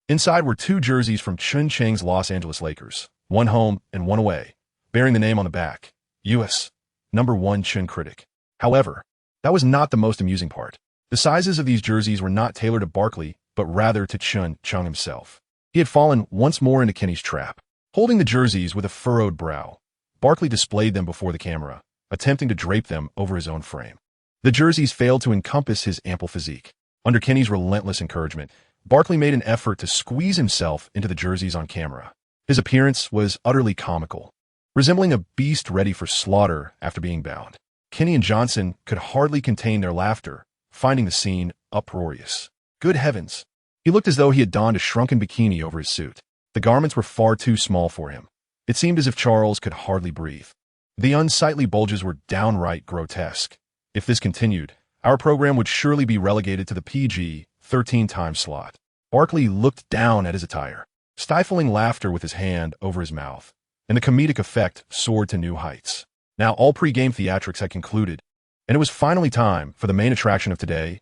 Inside were two jerseys from Chen Cheng's Los Angeles Lakers, one home and one away, bearing the name on the back, U.S. #1 Chen Critic. However, that was not the most amusing part. The sizes of these jerseys were not tailored to Barkley, but rather to Chen Cheng himself. He had fallen once more into Kenny's trap. Holding the jerseys with a furrowed brow, Barkley displayed them before the camera, attempting to drape them over his own frame. The jerseys failed to encompass his ample physique. Under Kenny's relentless encouragement, Barkley made an effort to squeeze himself into the jerseys on camera. His appearance was utterly comical, resembling a beast ready for slaughter after being bound. Kenny and Johnson could hardly contain their laughter, finding the scene uproarious. Good heavens! He looked as though he had donned a shrunken bikini over his suit. The garments were far too small for him. It seemed as if Charles could hardly breathe. The unsightly bulges were downright grotesque. If this continued, our program would surely be relegated to the PG-13 time slot. Barkley looked down at his attire, stifling laughter with his hand over his mouth, and the comedic effect soared to new heights. Now all pre-game theatrics had concluded, and it was finally time for the main attraction of today's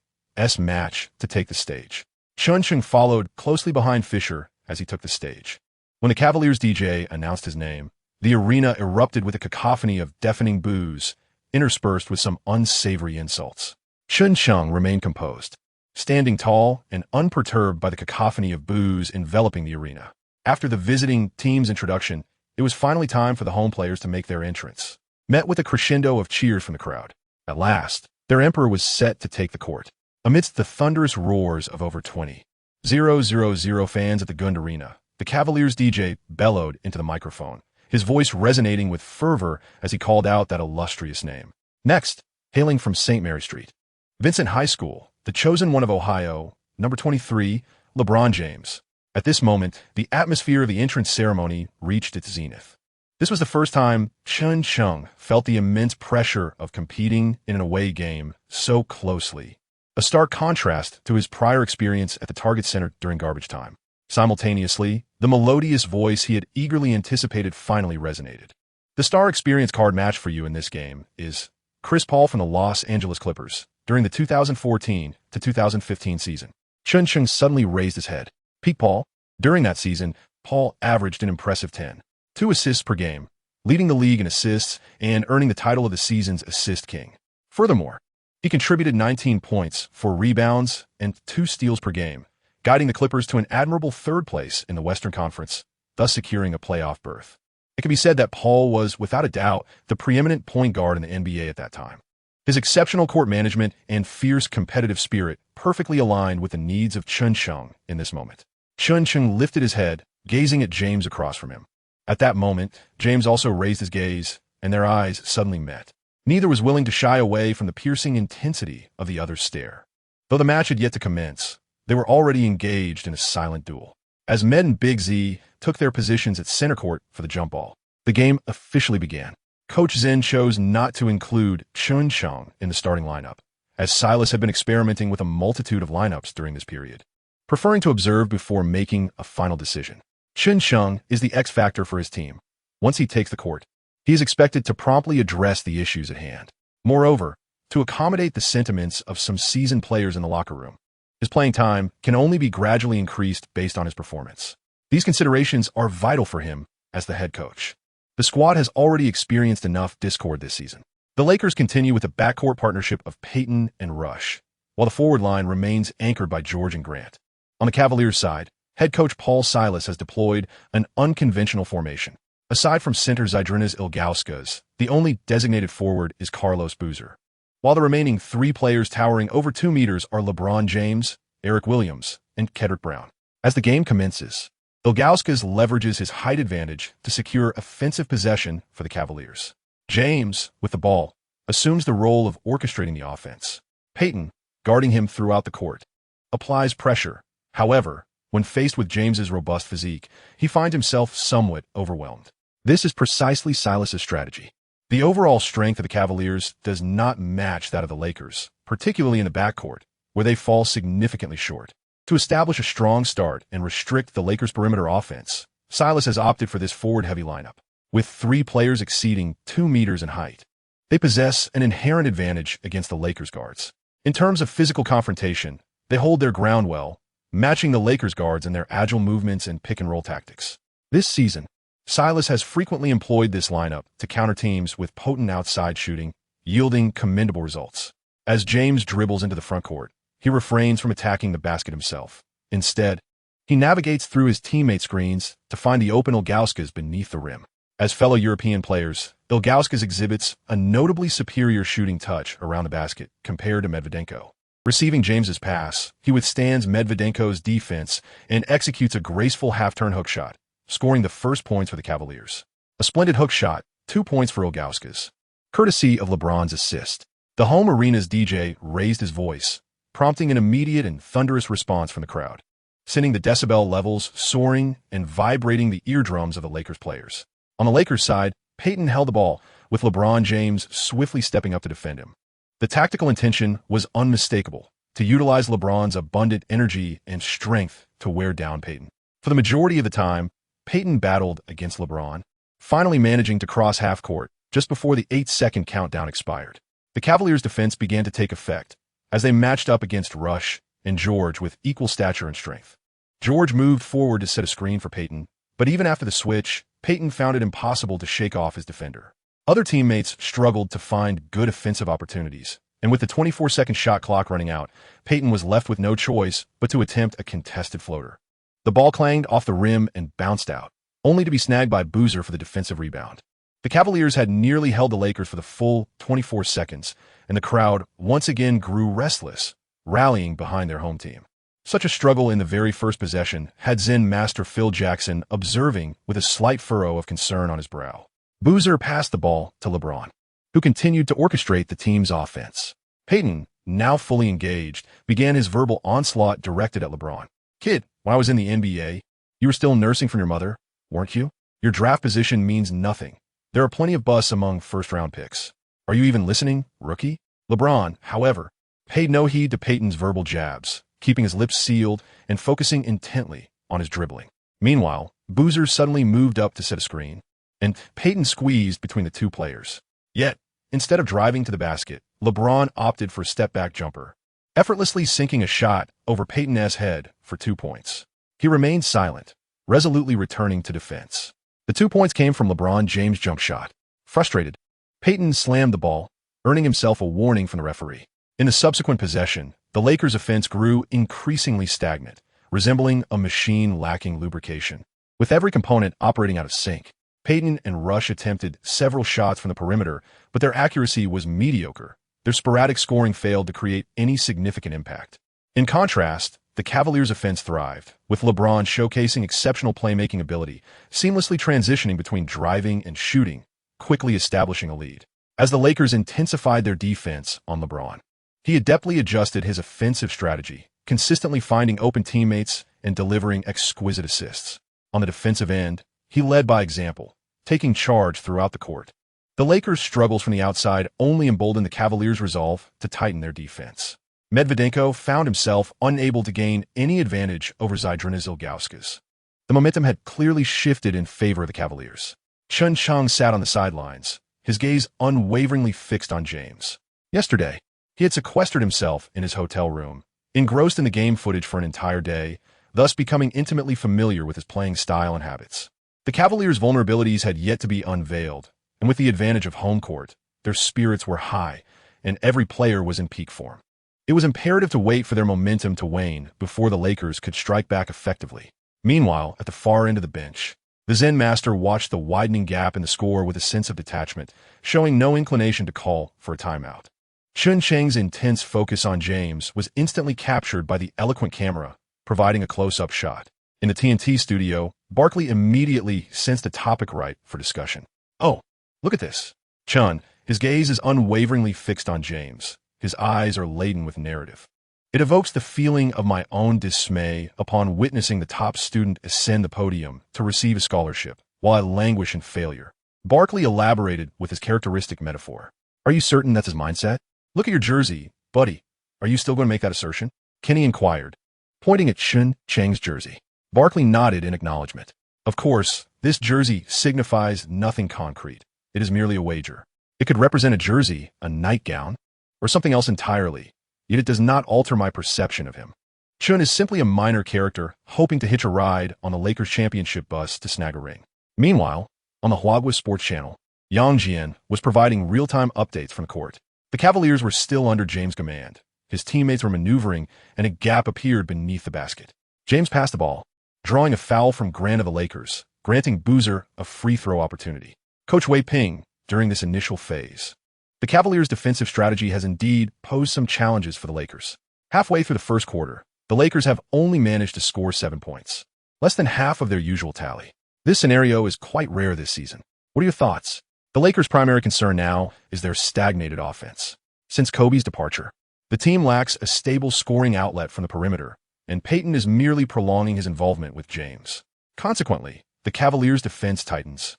match to take the stage. Chen Cheng followed closely behind Fisher as he took the stage. When the Cavaliers DJ announced his name, the arena erupted with a cacophony of deafening boos, interspersed with some unsavory insults. Chen Cheng remained composed, standing tall and unperturbed by the cacophony of boos enveloping the arena. After the visiting team's introduction, it was finally time for the home players to make their entrance. Met with a crescendo of cheers from the crowd. At last, their emperor was set to take the court. Amidst the thunderous roars of over 20,000 fans at the Gund Arena, the Cavaliers DJ bellowed into the microphone, his voice resonating with fervor as he called out that illustrious name. Next, hailing from St. Mary Street, Vincent High School, the chosen one of Ohio, number 23, LeBron James. At this moment, the atmosphere of the entrance ceremony reached its zenith. This was the first time Chen Cheng felt the immense pressure of competing in an away game so closely, a stark contrast to his prior experience at the Target Center during garbage time. Simultaneously, the melodious voice he had eagerly anticipated finally resonated. The star experience card match for you in this game is Chris Paul from the Los Angeles Clippers during the 2014 to 2015 season. Chen Cheng suddenly raised his head. Peak Paul. During that season, Paul averaged an impressive 10.2 assists per game, leading the league in assists and earning the title of the season's assist king. Furthermore, he contributed 19 points, 4 rebounds, and 2 steals per game, guiding the Clippers to an admirable third place in the Western Conference, thus securing a playoff berth. It can be said that Paul was, without a doubt, the preeminent point guard in the NBA at that time. His exceptional court management and fierce competitive spirit perfectly aligned with the needs of Chen Cheng in this moment. Chen Cheng lifted his head, gazing at James across from him. At that moment, James also raised his gaze, and their eyes suddenly met. Neither was willing to shy away from the piercing intensity of the other's stare. Though the match had yet to commence, they were already engaged in a silent duel. As Med and Big Z took their positions at center court for the jump ball, the game officially began. Coach Zen chose not to include Chen Cheng in the starting lineup, as Silas had been experimenting with a multitude of lineups during this period, preferring to observe before making a final decision. Chen Cheng is the X factor for his team. Once he takes the court, he is expected to promptly address the issues at hand. Moreover, to accommodate the sentiments of some seasoned players in the locker room, his playing time can only be gradually increased based on his performance. These considerations are vital for him as the head coach. The squad has already experienced enough discord this season. The Lakers continue with a backcourt partnership of Payton and Rush, while the forward line remains anchored by George and Grant. On the Cavaliers side, head coach Paul Silas has deployed an unconventional formation. Aside from center Zydrunas Ilgauskas, the only designated forward is Carlos Boozer, while the remaining 3 players towering over 2 meters are LeBron James, Eric Williams, and Kendrick Brown. As the game commences, Ilgauskas leverages his height advantage to secure offensive possession for the Cavaliers. James, with the ball, assumes the role of orchestrating the offense. Payton, guarding him throughout the court, applies pressure. However, when faced with James's robust physique, he finds himself somewhat overwhelmed. This is precisely Silas's strategy. The overall strength of the Cavaliers does not match that of the Lakers, particularly in the backcourt, where they fall significantly short. To establish a strong start and restrict the Lakers' perimeter offense, Silas has opted for this forward-heavy lineup, with 3 players exceeding 2 meters in height. They possess an inherent advantage against the Lakers' guards. In terms of physical confrontation, they hold their ground well, matching the Lakers guards in their agile movements and pick-and-roll tactics. This season, Silas has frequently employed this lineup to counter teams with potent outside shooting, yielding commendable results. As James dribbles into the front court, he refrains from attacking the basket himself. Instead, he navigates through his teammate screens to find the open Ilgauskas beneath the rim. As fellow European players, Ilgauskas exhibits a notably superior shooting touch around the basket compared to Medvedenko. Receiving James's pass, he withstands Medvedenko's defense and executes a graceful half-turn hook shot, scoring the first points for the Cavaliers. A splendid hook shot, 2 points for Ilgauskas, courtesy of LeBron's assist. The home arena's DJ raised his voice, prompting an immediate and thunderous response from the crowd, sending the decibel levels soaring and vibrating the eardrums of the Lakers players. On the Lakers side, Payton held the ball, with LeBron James swiftly stepping up to defend him. The tactical intention was unmistakable, to utilize LeBron's abundant energy and strength to wear down Payton. For the majority of the time, Payton battled against LeBron, finally managing to cross half court just before the 8-second countdown expired. The Cavaliers' defense began to take effect as they matched up against Rush and George with equal stature and strength. George moved forward to set a screen for Payton, but even after the switch, Payton found it impossible to shake off his defender. Other teammates struggled to find good offensive opportunities, and with the 24-second shot clock running out, Payton was left with no choice but to attempt a contested floater. The ball clanged off the rim and bounced out, only to be snagged by Boozer for the defensive rebound. The Cavaliers had nearly held the Lakers for the full 24 seconds, and the crowd once again grew restless, rallying behind their home team. Such a struggle in the very first possession had Zen master Phil Jackson observing with a slight furrow of concern on his brow. Boozer passed the ball to LeBron, who continued to orchestrate the team's offense. Payton, now fully engaged, began his verbal onslaught directed at LeBron. "Kid, when I was in the NBA, you were still nursing from your mother, weren't you? Your draft position means nothing. There are plenty of busts among first-round picks. Are you even listening, rookie?" LeBron, however, paid no heed to Payton's verbal jabs, keeping his lips sealed and focusing intently on his dribbling. Meanwhile, Boozer suddenly moved up to set a screen, and Payton squeezed between the two players. Yet, instead of driving to the basket, LeBron opted for a step-back jumper, effortlessly sinking a shot over Payton's head for 2 points. He remained silent, resolutely returning to defense. The 2 points came from LeBron James' jump shot. Frustrated, Payton slammed the ball, earning himself a warning from the referee. In the subsequent possession, the Lakers' offense grew increasingly stagnant, resembling a machine lacking lubrication. With every component operating out of sync, Payton and Rush attempted several shots from the perimeter, but their accuracy was mediocre. Their sporadic scoring failed to create any significant impact. In contrast, the Cavaliers' offense thrived, with LeBron showcasing exceptional playmaking ability, seamlessly transitioning between driving and shooting, quickly establishing a lead. As the Lakers intensified their defense on LeBron, he adeptly adjusted his offensive strategy, consistently finding open teammates and delivering exquisite assists. On the defensive end, he led by example, taking charge throughout the court. The Lakers' struggles from the outside only emboldened the Cavaliers' resolve to tighten their defense. Medvedenko found himself unable to gain any advantage over Zydrunas Ilgauskas. The momentum had clearly shifted in favor of the Cavaliers. Chen Cheng sat on the sidelines, his gaze unwaveringly fixed on James. Yesterday, he had sequestered himself in his hotel room, engrossed in the game footage for an entire day, thus becoming intimately familiar with his playing style and habits. The Cavaliers' vulnerabilities had yet to be unveiled, and with the advantage of home court, their spirits were high, and every player was in peak form. It was imperative to wait for their momentum to wane before the Lakers could strike back effectively. Meanwhile, at the far end of the bench, the Zen master watched the widening gap in the score with a sense of detachment, showing no inclination to call for a timeout. Chen Cheng's intense focus on James was instantly captured by the eloquent camera, providing a close-up shot. In the TNT studio, Barkley immediately sensed a topic ripe for discussion. "Oh, look at this." Chen, his gaze is unwaveringly fixed on James. His eyes are laden with narrative. It evokes the feeling of my own dismay upon witnessing the top student ascend the podium to receive a scholarship, while I languish in failure. Barkley elaborated with his characteristic metaphor. "Are you certain that's his mindset? Look at your jersey, buddy. Are you still going to make that assertion?" Kenny inquired, pointing at Chen Cheng's jersey. Barkley nodded in acknowledgement. Of course, this jersey signifies nothing concrete. It is merely a wager. It could represent a jersey, a nightgown, or something else entirely, yet it does not alter my perception of him. Chen is simply a minor character hoping to hitch a ride on the Lakers championship bus to snag a ring. Meanwhile, on the Huaguo sports channel, Yang Jian was providing real-time updates from the court. The Cavaliers were still under James' command, his teammates were maneuvering, and a gap appeared beneath the basket. James passed the ball, drawing a foul from the Lakers, granting Boozer a free throw opportunity. Coach Wei Ping, during this initial phase. The Cavaliers' defensive strategy has indeed posed some challenges for the Lakers. Halfway through the first quarter, the Lakers have only managed to score 7 points, less than half of their usual tally. This scenario is quite rare this season. What are your thoughts? The Lakers' primary concern now is their stagnated offense. Since Kobe's departure, the team lacks a stable scoring outlet from the perimeter, and Payton is merely prolonging his involvement with James. Consequently, the Cavaliers' defense tightens,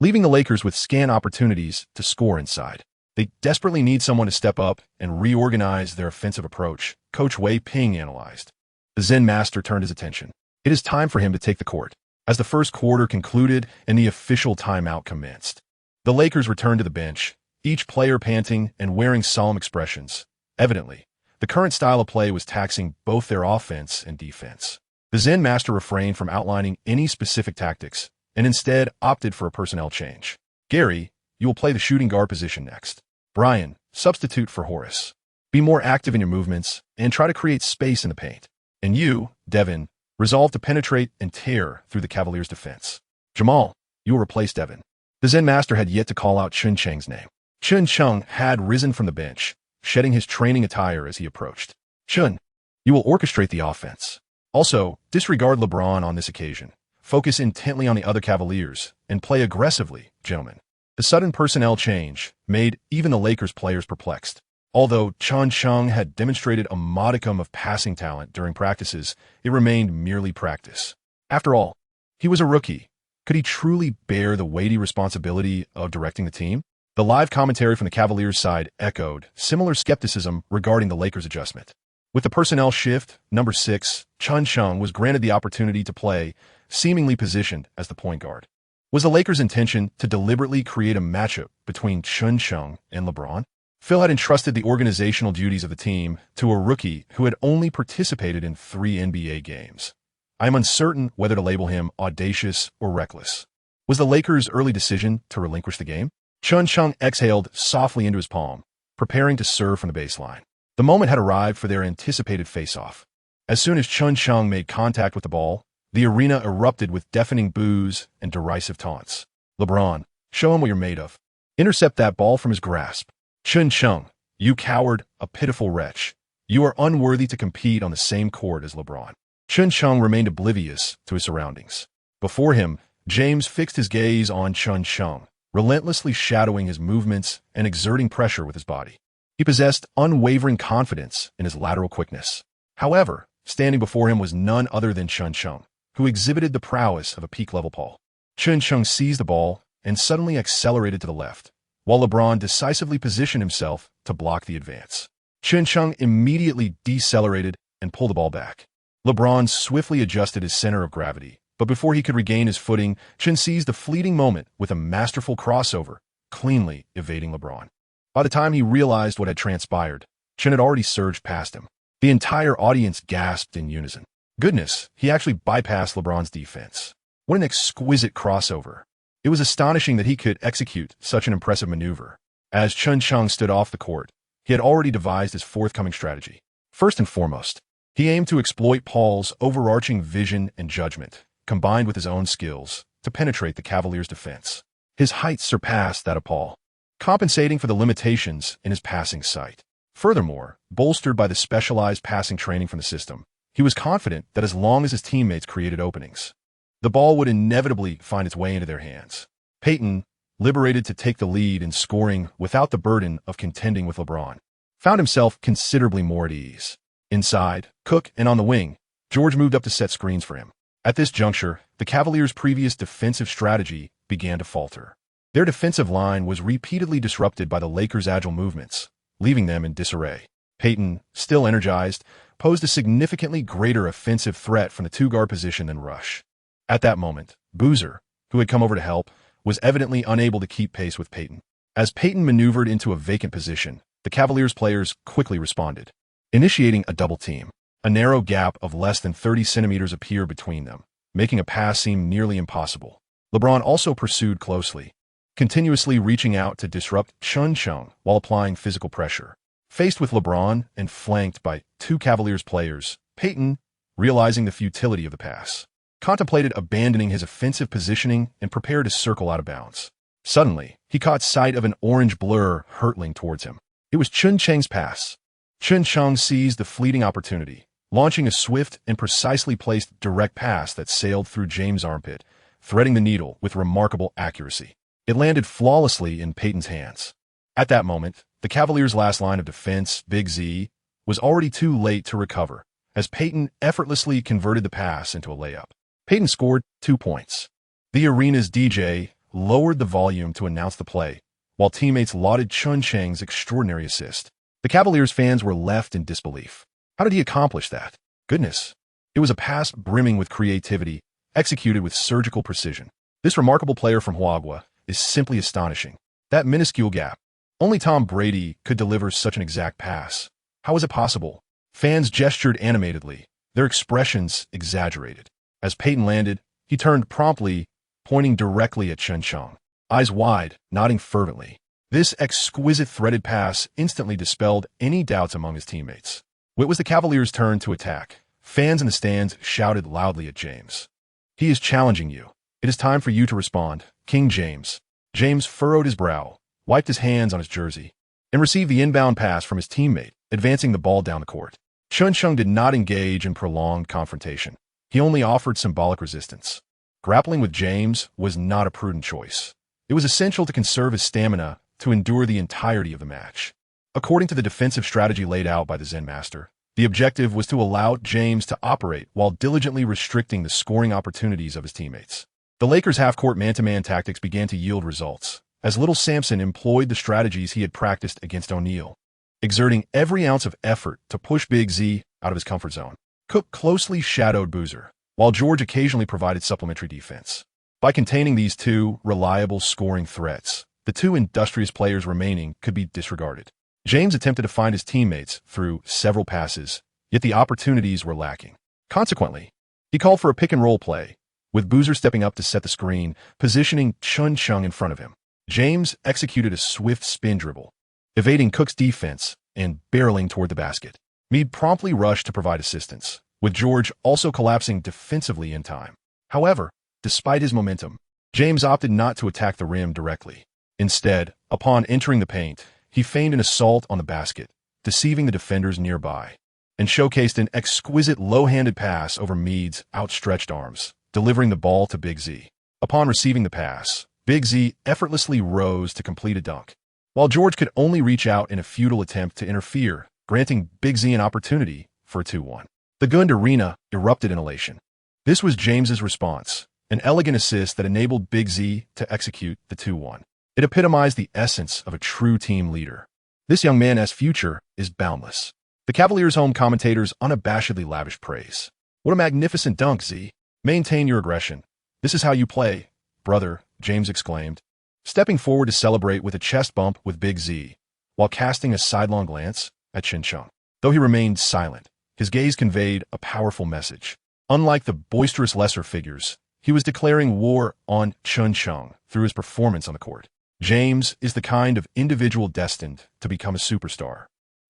leaving the Lakers with scant opportunities to score inside. They desperately need someone to step up and reorganize their offensive approach, Coach Wei Ping analyzed. The Zen master turned his attention. It is time for him to take the court. As the first quarter concluded and the official timeout commenced, the Lakers returned to the bench, each player panting and wearing solemn expressions. Evidently, the current style of play was taxing both their offense and defense. The Zen master refrained from outlining any specific tactics and instead opted for a personnel change. Gary, you will play the shooting guard position next. Brian, substitute for Horace. Be more active in your movements and try to create space in the paint. And you, Devin, resolve to penetrate and tear through the Cavaliers' defense. Jamal, you will replace Devin. The Zen master had yet to call out Chen Cheng's name. Chen Cheng had risen from the bench, shedding his training attire as he approached. Chen, you will orchestrate the offense. Also, disregard LeBron on this occasion. Focus intently on the other Cavaliers and play aggressively, gentlemen. The sudden personnel change made even the Lakers players perplexed. Although Chen Cheng had demonstrated a modicum of passing talent during practices, it remained merely practice. After all, he was a rookie. Could he truly bear the weighty responsibility of directing the team? The live commentary from the Cavaliers' side echoed similar skepticism regarding the Lakers' adjustment. With the personnel shift, number 6, Chen Cheng was granted the opportunity to play, seemingly positioned as the point guard. Was the Lakers' intention to deliberately create a matchup between Chen Cheng and LeBron? Phil had entrusted the organizational duties of the team to a rookie who had only participated in 3 NBA games. I am uncertain whether to label him audacious or reckless. Was the Lakers' early decision to relinquish the game? Chen Cheng exhaled softly into his palm, preparing to serve from the baseline. The moment had arrived for their anticipated face-off. As soon as Chen Cheng made contact with the ball, the arena erupted with deafening boos and derisive taunts. LeBron, show him what you're made of. Intercept that ball from his grasp. Chen Cheng, you coward, a pitiful wretch. You are unworthy to compete on the same court as LeBron. Chen Cheng remained oblivious to his surroundings. Before him, James fixed his gaze on Chen Cheng, relentlessly shadowing his movements and exerting pressure with his body. He possessed unwavering confidence in his lateral quickness. However, standing before him was none other than Chen Cheng, who exhibited the prowess of a peak-level Paul. Chen Cheng seized the ball and suddenly accelerated to the left, while LeBron decisively positioned himself to block the advance. Chen Cheng immediately decelerated and pulled the ball back. LeBron swiftly adjusted his center of gravity, but before he could regain his footing, Chen seized the fleeting moment with a masterful crossover, cleanly evading LeBron. By the time he realized what had transpired, Chen had already surged past him. The entire audience gasped in unison. Goodness, he actually bypassed LeBron's defense. What an exquisite crossover. It was astonishing that he could execute such an impressive maneuver. As Chen Cheng stood off the court, he had already devised his forthcoming strategy. First and foremost, he aimed to exploit Paul's overarching vision and judgment, combined with his own skills, to penetrate the Cavaliers' defense. His height surpassed that of Paul, compensating for the limitations in his passing sight. Furthermore, bolstered by the specialized passing training from the system, he was confident that as long as his teammates created openings, the ball would inevitably find its way into their hands. Payton, liberated to take the lead in scoring without the burden of contending with LeBron, found himself considerably more at ease. Inside, Cook, and on the wing, George moved up to set screens for him. At this juncture, the Cavaliers' previous defensive strategy began to falter. Their defensive line was repeatedly disrupted by the Lakers' agile movements, leaving them in disarray. Payton, still energized, posed a significantly greater offensive threat from the 2-guard position than Rush. At that moment, Boozer, who had come over to help, was evidently unable to keep pace with Payton. As Payton maneuvered into a vacant position, the Cavaliers players quickly responded, initiating a double team. A narrow gap of less than 30 centimeters appeared between them, making a pass seem nearly impossible. LeBron also pursued closely, continuously reaching out to disrupt Chen Cheng while applying physical pressure. Faced with LeBron and flanked by two Cavaliers players, Peyton, realizing the futility of the pass, contemplated abandoning his offensive positioning and prepared to circle out of bounds. Suddenly, he caught sight of an orange blur hurtling towards him. It was Chen Cheng's pass. Chen Cheng seized the fleeting opportunity, launching a swift and precisely placed direct pass that sailed through James' armpit, threading the needle with remarkable accuracy. It landed flawlessly in Peyton's hands. At that moment, the Cavaliers' last line of defense, Big Z, was already too late to recover, as Peyton effortlessly converted the pass into a layup. Peyton scored 2 points. The arena's DJ lowered the volume to announce the play, while teammates lauded Chen Cheng's extraordinary assist. The Cavaliers fans were left in disbelief. How did he accomplish that? Goodness. It was a pass brimming with creativity, executed with surgical precision. This remarkable player from Huaguo is simply astonishing. That minuscule gap. Only Tom Brady could deliver such an exact pass. How was it possible? Fans gestured animatedly, their expressions exaggerated. As Peyton landed, he turned promptly, pointing directly at Chen Cheng. Eyes wide, nodding fervently. This exquisite threaded pass instantly dispelled any doubts among his teammates. It was the Cavaliers' turn to attack. Fans in the stands shouted loudly at James. He is challenging you. It is time for you to respond, King James. James furrowed his brow, wiped his hands on his jersey, and received the inbound pass from his teammate, advancing the ball down the court. Chen Cheng did not engage in prolonged confrontation. He only offered symbolic resistance. Grappling with James was not a prudent choice. It was essential to conserve his stamina to endure the entirety of the match. According to the defensive strategy laid out by the Zen Master, the objective was to allow James to operate while diligently restricting the scoring opportunities of his teammates. The Lakers' half-court man-to-man tactics began to yield results, as little Sampson employed the strategies he had practiced against O'Neal, exerting every ounce of effort to push Big Z out of his comfort zone. Cook closely shadowed Boozer, while George occasionally provided supplementary defense. By containing these two reliable scoring threats, the two industrious players remaining could be disregarded. James attempted to find his teammates through several passes, yet the opportunities were lacking. Consequently, he called for a pick-and-roll play, with Boozer stepping up to set the screen, positioning Chen Cheng in front of him. James executed a swift spin dribble, evading Cook's defense and barreling toward the basket. Meade promptly rushed to provide assistance, with George also collapsing defensively in time. However, despite his momentum, James opted not to attack the rim directly. Instead, upon entering the paint, he feigned an assault on the basket, deceiving the defenders nearby, and showcased an exquisite low-handed pass over Meade's outstretched arms, delivering the ball to Big Z. Upon receiving the pass, Big Z effortlessly rose to complete a dunk, while George could only reach out in a futile attempt to interfere, granting Big Z an opportunity for a 2-1. The Gund arena erupted in elation. This was James's response, an elegant assist that enabled Big Z to execute the 2-1. It epitomized the essence of a true team leader. This young man's future is boundless. The Cavaliers' home commentators unabashedly lavished praise. What a magnificent dunk, Z. Maintain your aggression. This is how you play, brother, James exclaimed, stepping forward to celebrate with a chest bump with Big Z, while casting a sidelong glance at Chen Cheng. Though he remained silent, his gaze conveyed a powerful message. Unlike the boisterous lesser figures, he was declaring war on Chen Cheng through his performance on the court. James is the kind of individual destined to become a superstar.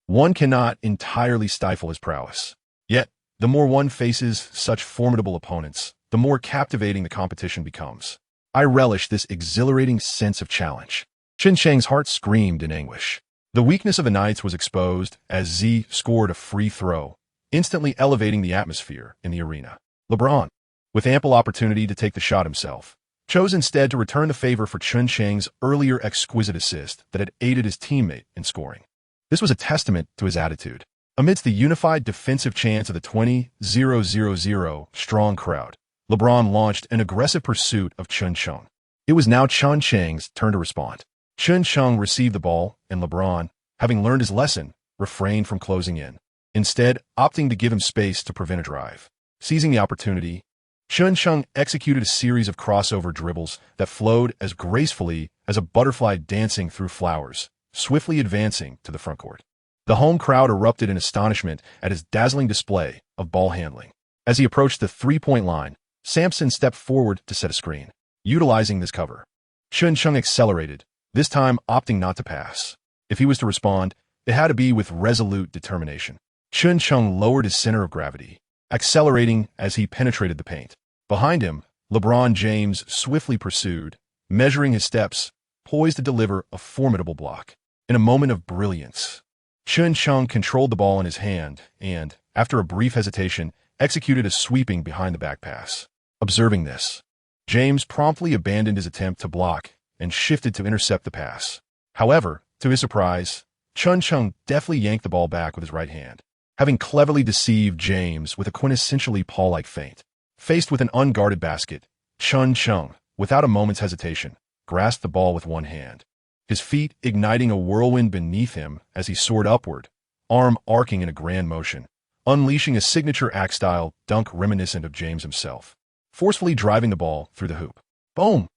One cannot entirely stifle his prowess. Yet, the more one faces such formidable opponents, the more captivating the competition becomes. I relish this exhilarating sense of challenge. Chen Cheng's heart screamed in anguish. The weakness of the Knights was exposed as Z scored a free throw, instantly elevating the atmosphere in the arena. LeBron, with ample opportunity to take the shot himself, chose instead to return the favor for Chen Cheng's earlier exquisite assist that had aided his teammate in scoring. This was a testament to his attitude. Amidst the unified defensive chants of the 20,000 strong crowd, LeBron launched an aggressive pursuit of Chen Cheng. It was now Chen Cheng's turn to respond. Chen Cheng received the ball, and LeBron, having learned his lesson, refrained from closing in, instead opting to give him space to prevent a drive. Seizing the opportunity, Chen Cheng executed a series of crossover dribbles that flowed as gracefully as a butterfly dancing through flowers, swiftly advancing to the frontcourt. The home crowd erupted in astonishment at his dazzling display of ball handling. As he approached the three-point line, Sampson stepped forward to set a screen. Utilizing this cover, Chen Cheng accelerated, this time opting not to pass. If he was to respond, It had to be with resolute determination. Chen Cheng lowered his center of gravity, accelerating as he penetrated the paint. Behind him, LeBron James swiftly pursued, measuring his steps, poised to deliver a formidable block. In a moment of brilliance, Chen Cheng controlled the ball in his hand and, after a brief hesitation, executed a sweeping behind-the-back pass. Observing this, James promptly abandoned his attempt to block and shifted to intercept the pass. However, to his surprise, Chen Cheng deftly yanked the ball back with his right hand, having cleverly deceived James with a quintessentially Paul-like feint. Faced with an unguarded basket, Chen Cheng, without a moment's hesitation, grasped the ball with one hand, his feet igniting a whirlwind beneath him as he soared upward, arm arcing in a grand motion, unleashing a signature axe-style dunk reminiscent of James himself, forcefully driving the ball through the hoop. Boom!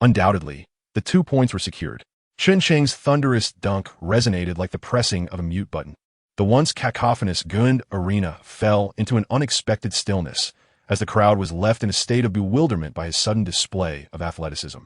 Undoubtedly, the 2 points were secured. Chen Cheng's thunderous dunk resonated like the pressing of a mute button. The once cacophonous Gund arena fell into an unexpected stillness as the crowd was left in a state of bewilderment by his sudden display of athleticism.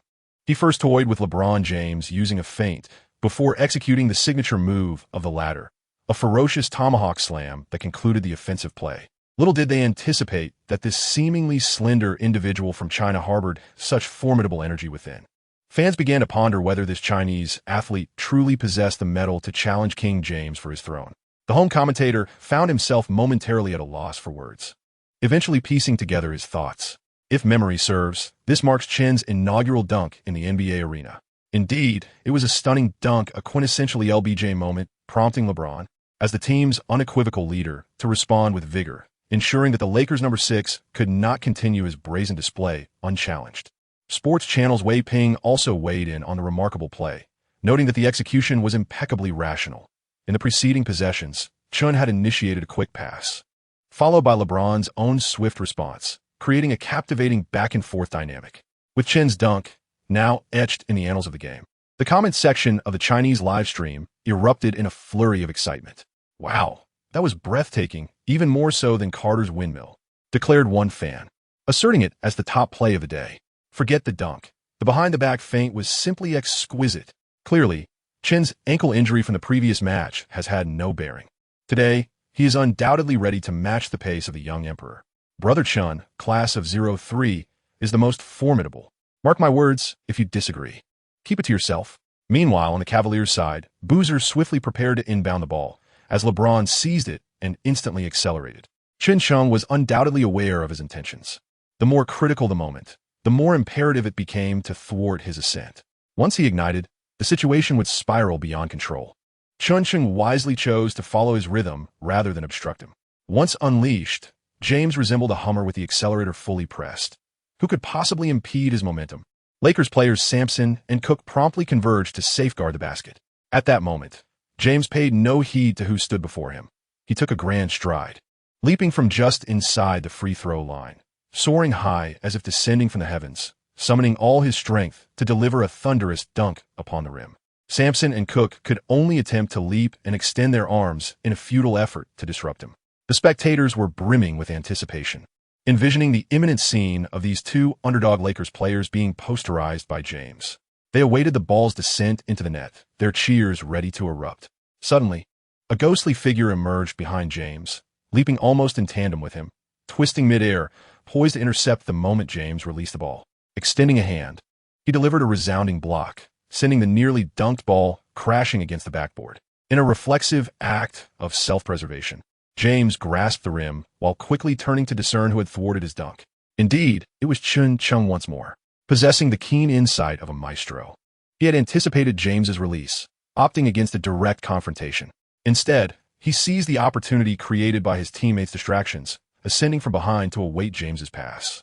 He first toyed with LeBron James using a feint before executing the signature move of the latter, a ferocious tomahawk slam that concluded the offensive play. Little did they anticipate that this seemingly slender individual from China harbored such formidable energy within. Fans began to ponder whether this Chinese athlete truly possessed the mettle to challenge King James for his throne. The home commentator found himself momentarily at a loss for words, eventually piecing together his thoughts. If memory serves, this marks Chen's inaugural dunk in the NBA arena. Indeed, it was a stunning dunk, a quintessentially LBJ moment, prompting LeBron, as the team's unequivocal leader, to respond with vigor, ensuring that the Lakers' number 6 could not continue his brazen display unchallenged. Sports Channel's Wei Ping also weighed in on the remarkable play, noting that the execution was impeccably rational. In the preceding possessions, Chen had initiated a quick pass, followed by LeBron's own swift response, creating a captivating back-and-forth dynamic. With Chen's dunk now etched in the annals of the game, the comment section of the Chinese live stream erupted in a flurry of excitement. "Wow, that was breathtaking, even more so than Carter's windmill," declared one fan, asserting it as the top play of the day. Forget the dunk. The behind-the-back feint was simply exquisite. Clearly, Chen's ankle injury from the previous match has had no bearing. Today, he is undoubtedly ready to match the pace of the young emperor. Brother Chen, class of 03, is the most formidable. Mark my words if you disagree. Keep it to yourself. Meanwhile, on the Cavaliers' side, Boozer swiftly prepared to inbound the ball, as LeBron seized it and instantly accelerated. Chen Cheng was undoubtedly aware of his intentions. The more critical the moment, the more imperative it became to thwart his ascent. Once he ignited, the situation would spiral beyond control. Chen Cheng wisely chose to follow his rhythm rather than obstruct him. Once unleashed, James resembled a Hummer with the accelerator fully pressed. Who could possibly impede his momentum? Lakers players Sampson and Cook promptly converged to safeguard the basket. At that moment, James paid no heed to who stood before him. He took a grand stride, leaping from just inside the free throw line, soaring high as if descending from the heavens, summoning all his strength to deliver a thunderous dunk upon the rim. Sampson and Cook could only attempt to leap and extend their arms in a futile effort to disrupt him. The spectators were brimming with anticipation, envisioning the imminent scene of these two underdog Lakers players being posterized by James. They awaited the ball's descent into the net, their cheers ready to erupt. Suddenly, a ghostly figure emerged behind James, leaping almost in tandem with him, twisting midair, poised to intercept the moment James released the ball. Extending a hand, he delivered a resounding block, sending the nearly dunked ball crashing against the backboard. In a reflexive act of self-preservation, James grasped the rim while quickly turning to discern who had thwarted his dunk. Indeed, it was Chen Cheng once more, possessing the keen insight of a maestro. He had anticipated James's release, opting against a direct confrontation. Instead, he seized the opportunity created by his teammates' distractions, ascending from behind to await James's pass,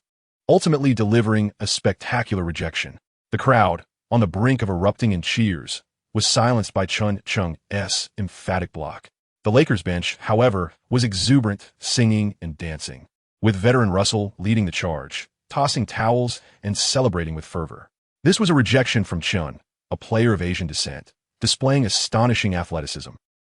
ultimately delivering a spectacular rejection. The crowd, on the brink of erupting in cheers, was silenced by Chen Cheng's emphatic block. The Lakers bench, however, was exuberant, singing and dancing, with veteran Russell leading the charge, tossing towels and celebrating with fervor. This was a rejection from Chen, a player of Asian descent, displaying astonishing athleticism.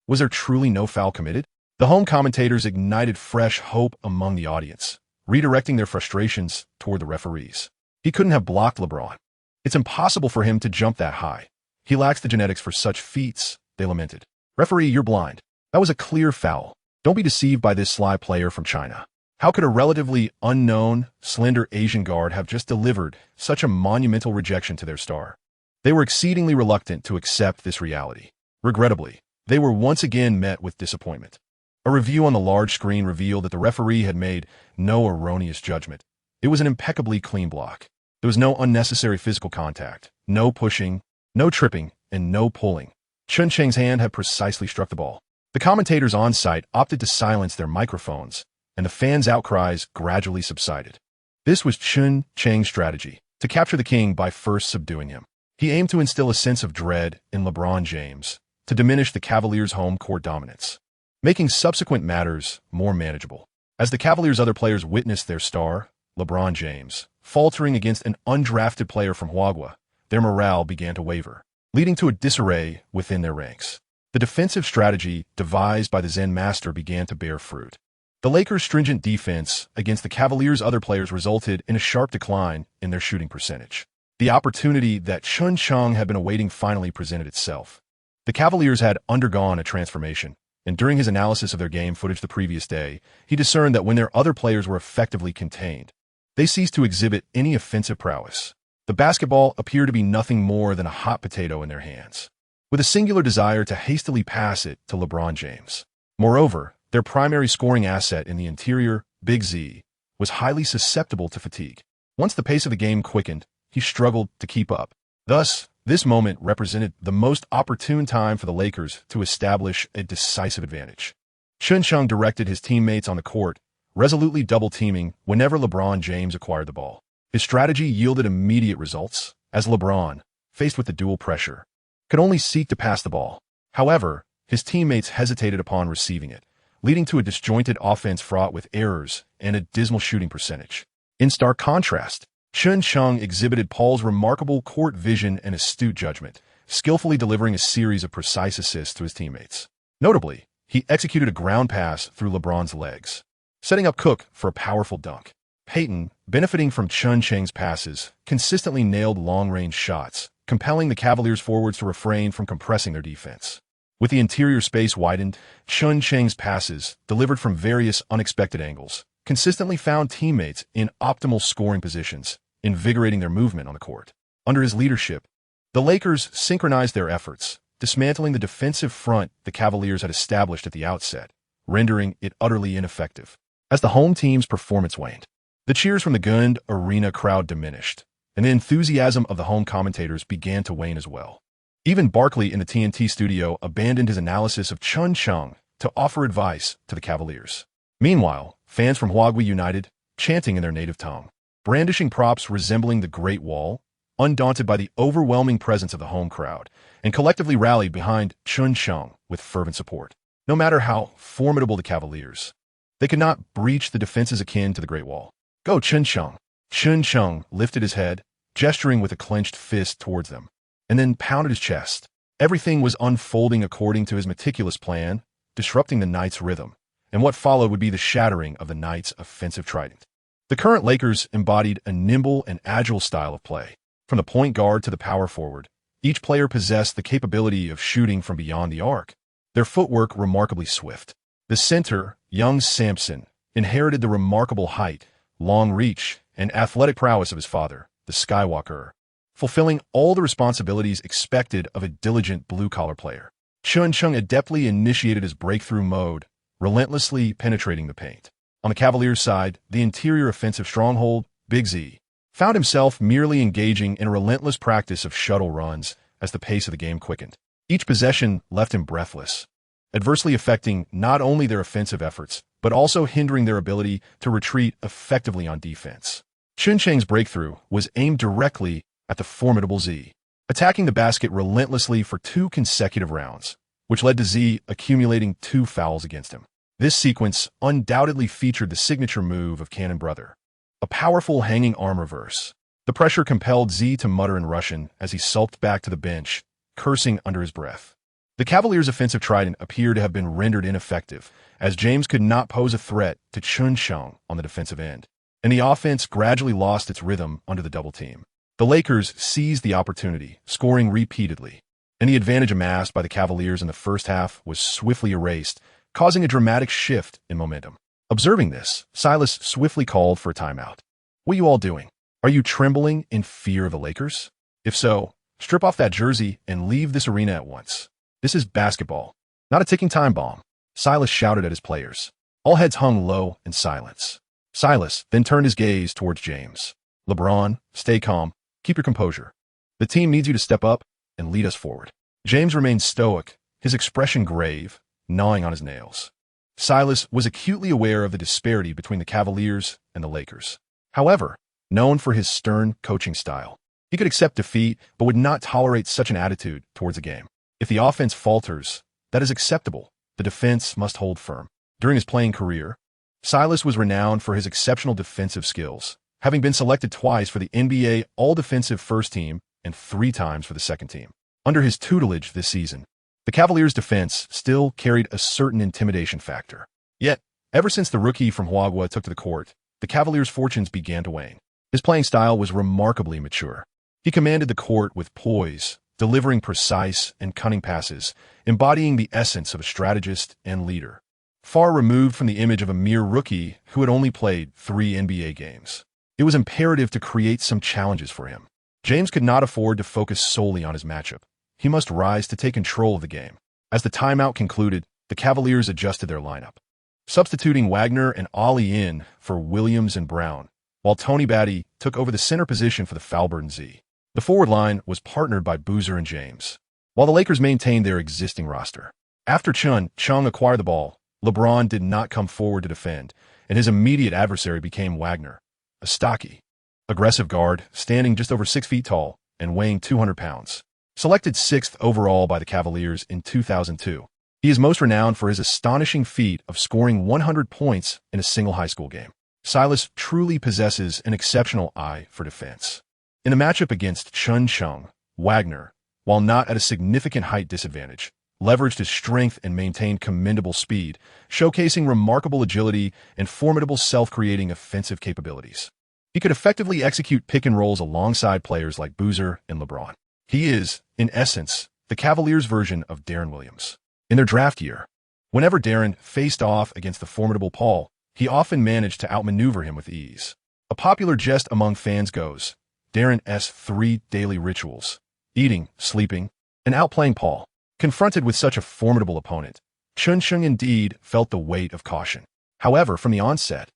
Was there truly no foul committed? The home commentators ignited fresh hope among the audience, redirecting their frustrations toward the referees. He couldn't have blocked LeBron. It's impossible for him to jump that high. He lacks the genetics for such feats, they lamented. "Referee, you're blind. That was a clear foul. Don't be deceived by this sly player from China." How could a relatively unknown, slender Asian guard have just delivered such a monumental rejection to their star? They were exceedingly reluctant to accept this reality. Regrettably, they were once again met with disappointment. A review on the large screen revealed that the referee had made no erroneous judgment. It was an impeccably clean block. There was no unnecessary physical contact, no pushing, no tripping, and no pulling. Chen Cheng's hand had precisely struck the ball. The commentators on site opted to silence their microphones, and the fans' outcries gradually subsided. This was Chen Cheng's strategy, to capture the king by first subduing him. He aimed to instill a sense of dread in LeBron James, to diminish the Cavaliers' home court dominance, making subsequent matters more manageable. As the Cavaliers' other players witnessed their star, LeBron James, faltering against an undrafted player from Huaguo, their morale began to waver, leading to a disarray within their ranks. The defensive strategy devised by the Zen master began to bear fruit. The Lakers' stringent defense against the Cavaliers' other players resulted in a sharp decline in their shooting percentage. The opportunity that Chen Cheng had been awaiting finally presented itself. The Cavaliers had undergone a transformation, and during his analysis of their game footage the previous day, he discerned that when their other players were effectively contained, they ceased to exhibit any offensive prowess. The basketball appeared to be nothing more than a hot potato in their hands, with a singular desire to hastily pass it to LeBron James. Moreover, their primary scoring asset in the interior, Big Z, was highly susceptible to fatigue. Once the pace of the game quickened, he struggled to keep up. Thus, this moment represented the most opportune time for the Lakers to establish a decisive advantage. Chen Cheng directed his teammates on the court, resolutely double-teaming whenever LeBron James acquired the ball. His strategy yielded immediate results, as LeBron, faced with the dual pressure, could only seek to pass the ball. However, his teammates hesitated upon receiving it, leading to a disjointed offense fraught with errors and a dismal shooting percentage. In stark contrast, Chen Cheng exhibited Paul's remarkable court vision and astute judgment, skillfully delivering a series of precise assists to his teammates. Notably, he executed a ground pass through LeBron's legs, setting up Cook for a powerful dunk. Peyton, benefiting from Chen Cheng's passes, consistently nailed long-range shots, compelling the Cavaliers forwards to refrain from compressing their defense. With the interior space widened, Chen Cheng's passes, delivered from various unexpected angles, consistently found teammates in optimal scoring positions, invigorating their movement on the court. Under his leadership, the Lakers synchronized their efforts, dismantling the defensive front the Cavaliers had established at the outset, rendering it utterly ineffective. As the home team's performance waned, the cheers from the Gund Arena crowd diminished, and the enthusiasm of the home commentators began to wane as well. Even Barkley in the TNT studio abandoned his analysis of Chen Cheng to offer advice to the Cavaliers. Meanwhile, fans from Huaguo united, chanting in their native tongue, brandishing props resembling the Great Wall, undaunted by the overwhelming presence of the home crowd, and collectively rallied behind Chen Cheng with fervent support. No matter how formidable the Cavaliers, they could not breach the defenses akin to the Great Wall. "Go, Chen Cheng!" Chen Cheng lifted his head, gesturing with a clenched fist towards them, and then pounded his chest. Everything was unfolding according to his meticulous plan, disrupting the Knights' rhythm, and what followed would be the shattering of the Knights' offensive trident. The current Lakers embodied a nimble and agile style of play. From the point guard to the power forward, each player possessed the capability of shooting from beyond the arc, their footwork remarkably swift. The center, young Sampson, inherited the remarkable height, long reach, and athletic prowess of his father, the Skywalker, fulfilling all the responsibilities expected of a diligent blue-collar player. Chen Cheng adeptly initiated his breakthrough mode, relentlessly penetrating the paint. On the Cavaliers' side, the interior offensive stronghold, Big Z, found himself merely engaging in a relentless practice of shuttle runs as the pace of the game quickened. Each possession left him breathless, adversely affecting not only their offensive efforts, but also hindering their ability to retreat effectively on defense. Chen Cheng's breakthrough was aimed directly at the formidable Z, attacking the basket relentlessly for 2 consecutive rounds, which led to Z accumulating 2 fouls against him. This sequence undoubtedly featured the signature move of Cannon Brother, a powerful hanging arm reverse. The pressure compelled Z to mutter in Russian as he sulked back to the bench, cursing under his breath. The Cavaliers' offensive trident appeared to have been rendered ineffective, as James could not pose a threat to Chen Cheng on the defensive end, and the offense gradually lost its rhythm under the double team. The Lakers seized the opportunity, scoring repeatedly. Any advantage amassed by the Cavaliers in the first half was swiftly erased, causing a dramatic shift in momentum. Observing this, Silas swiftly called for a timeout. "What are you all doing? Are you trembling in fear of the Lakers? If so, strip off that jersey and leave this arena at once. This is basketball, not a ticking time bomb," Silas shouted at his players. All heads hung low in silence. Silas then turned his gaze towards James. "LeBron, stay calm. Keep your composure. The team needs you to step up and lead us forward." James remained stoic, his expression grave, gnawing on his nails. Silas was acutely aware of the disparity between the Cavaliers and the Lakers. However, known for his stern coaching style, he could accept defeat but would not tolerate such an attitude towards a game. If the offense falters, that is acceptable. The defense must hold firm. During his playing career, Silas was renowned for his exceptional defensive skills, having been selected twice for the NBA All-Defensive First Team and 3 times for the second team. Under his tutelage this season, the Cavaliers' defense still carried a certain intimidation factor. Yet, ever since the rookie from Huaguo took to the court, the Cavaliers' fortunes began to wane. His playing style was remarkably mature. He commanded the court with poise, delivering precise and cunning passes, embodying the essence of a strategist and leader. Far removed from the image of a mere rookie who had only played 3 NBA games, it was imperative to create some challenges for him. James could not afford to focus solely on his matchup. He must rise to take control of the game. As the timeout concluded, the Cavaliers adjusted their lineup, substituting Wagner and Ollie in for Williams and Brown, while Tony Batty took over the center position for the foul-burdened Z. The forward line was partnered by Boozer and James, while the Lakers maintained their existing roster. After Chen Cheng acquired the ball, LeBron did not come forward to defend, and his immediate adversary became Wagner, a stocky, aggressive guard standing just over 6 feet tall and weighing 200 pounds. Selected 6th overall by the Cavaliers in 2002, he is most renowned for his astonishing feat of scoring 100 points in a single high school game. Silas truly possesses an exceptional eye for defense. In a matchup against Chen Cheng, Wagner, while not at a significant height disadvantage, leveraged his strength and maintained commendable speed, showcasing remarkable agility and formidable self-creating offensive capabilities. He could effectively execute pick and rolls alongside players like Boozer and LeBron. He is, in essence, the Cavaliers' version of Deron Williams. In their draft year, whenever Deron faced off against the formidable Paul, he often managed to outmaneuver him with ease. A popular jest among fans goes, Deron's 3 daily rituals: eating, sleeping, and outplaying Paul. Confronted with such a formidable opponent, Chen Cheng indeed felt the weight of caution. However, from the onset,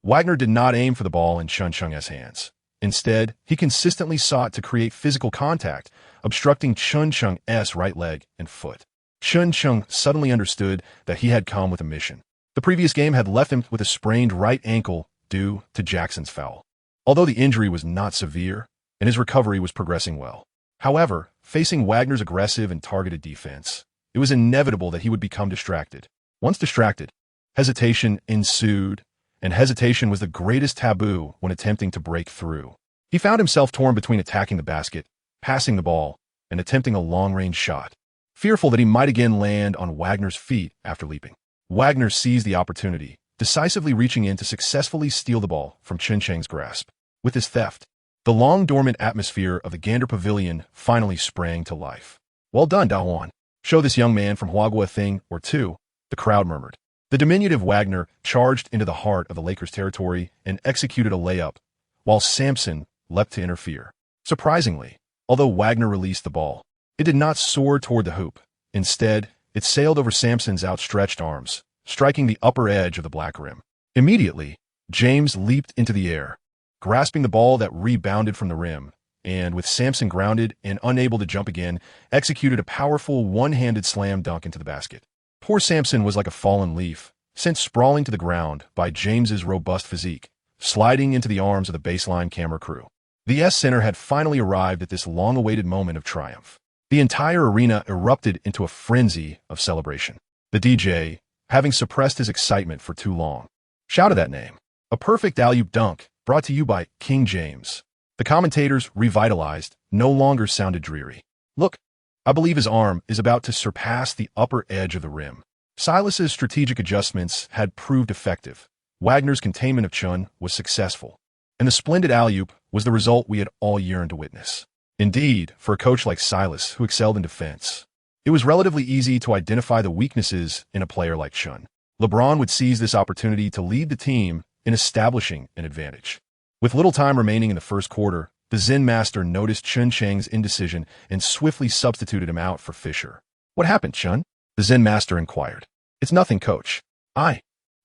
Wagner did not aim for the ball in Chen Cheng's hands. Instead, he consistently sought to create physical contact, obstructing Chen Cheng's right leg and foot. Chen Cheng suddenly understood that he had come with a mission. The previous game had left him with a sprained right ankle due to Jackson's foul, although the injury was not severe and his recovery was progressing well. However, facing Wagner's aggressive and targeted defense, it was inevitable that he would become distracted. Once distracted, hesitation ensued, and hesitation was the greatest taboo when attempting to break through. He found himself torn between attacking the basket, passing the ball, and attempting a long-range shot, fearful that he might again land on Wagner's feet after leaping. Wagner seized the opportunity, decisively reaching in to successfully steal the ball from Chen Cheng's grasp. With his theft, the long-dormant atmosphere of the Gander Pavilion finally sprang to life. "Well done, Dahuan. Show this young man from Huaguo a thing or two," the crowd murmured. The diminutive Wagner charged into the heart of the Lakers' territory and executed a layup, while Sampson leapt to interfere. Surprisingly, although Wagner released the ball, it did not soar toward the hoop. Instead, it sailed over Sampson's outstretched arms, striking the upper edge of the black rim. Immediately, James leaped into the air, grasping the ball that rebounded from the rim, and with Sampson grounded and unable to jump again, executed a powerful one-handed slam dunk into the basket. Poor Sampson was like a fallen leaf, sent sprawling to the ground by James's robust physique, sliding into the arms of the baseline camera crew. The S-Center had finally arrived at this long-awaited moment of triumph. The entire arena erupted into a frenzy of celebration. The DJ, having suppressed his excitement for too long, shouted that name. A perfect alley-oop dunk, brought to you by King James. The commentators, revitalized, no longer sounded dreary. "Look, I believe his arm is about to surpass the upper edge of the rim." Silas's strategic adjustments had proved effective. Wagner's containment of Chen was successful, and the splendid alley-oop was the result we had all yearned to witness. Indeed, for a coach like Silas, who excelled in defense, it was relatively easy to identify the weaknesses in a player like Chen. LeBron would seize this opportunity to lead the team in establishing an advantage. With little time remaining in the first quarter, the Zen master noticed Chen Cheng's indecision and swiftly substituted him out for Fisher. "What happened, Chen?" the Zen master inquired. "It's nothing, coach. I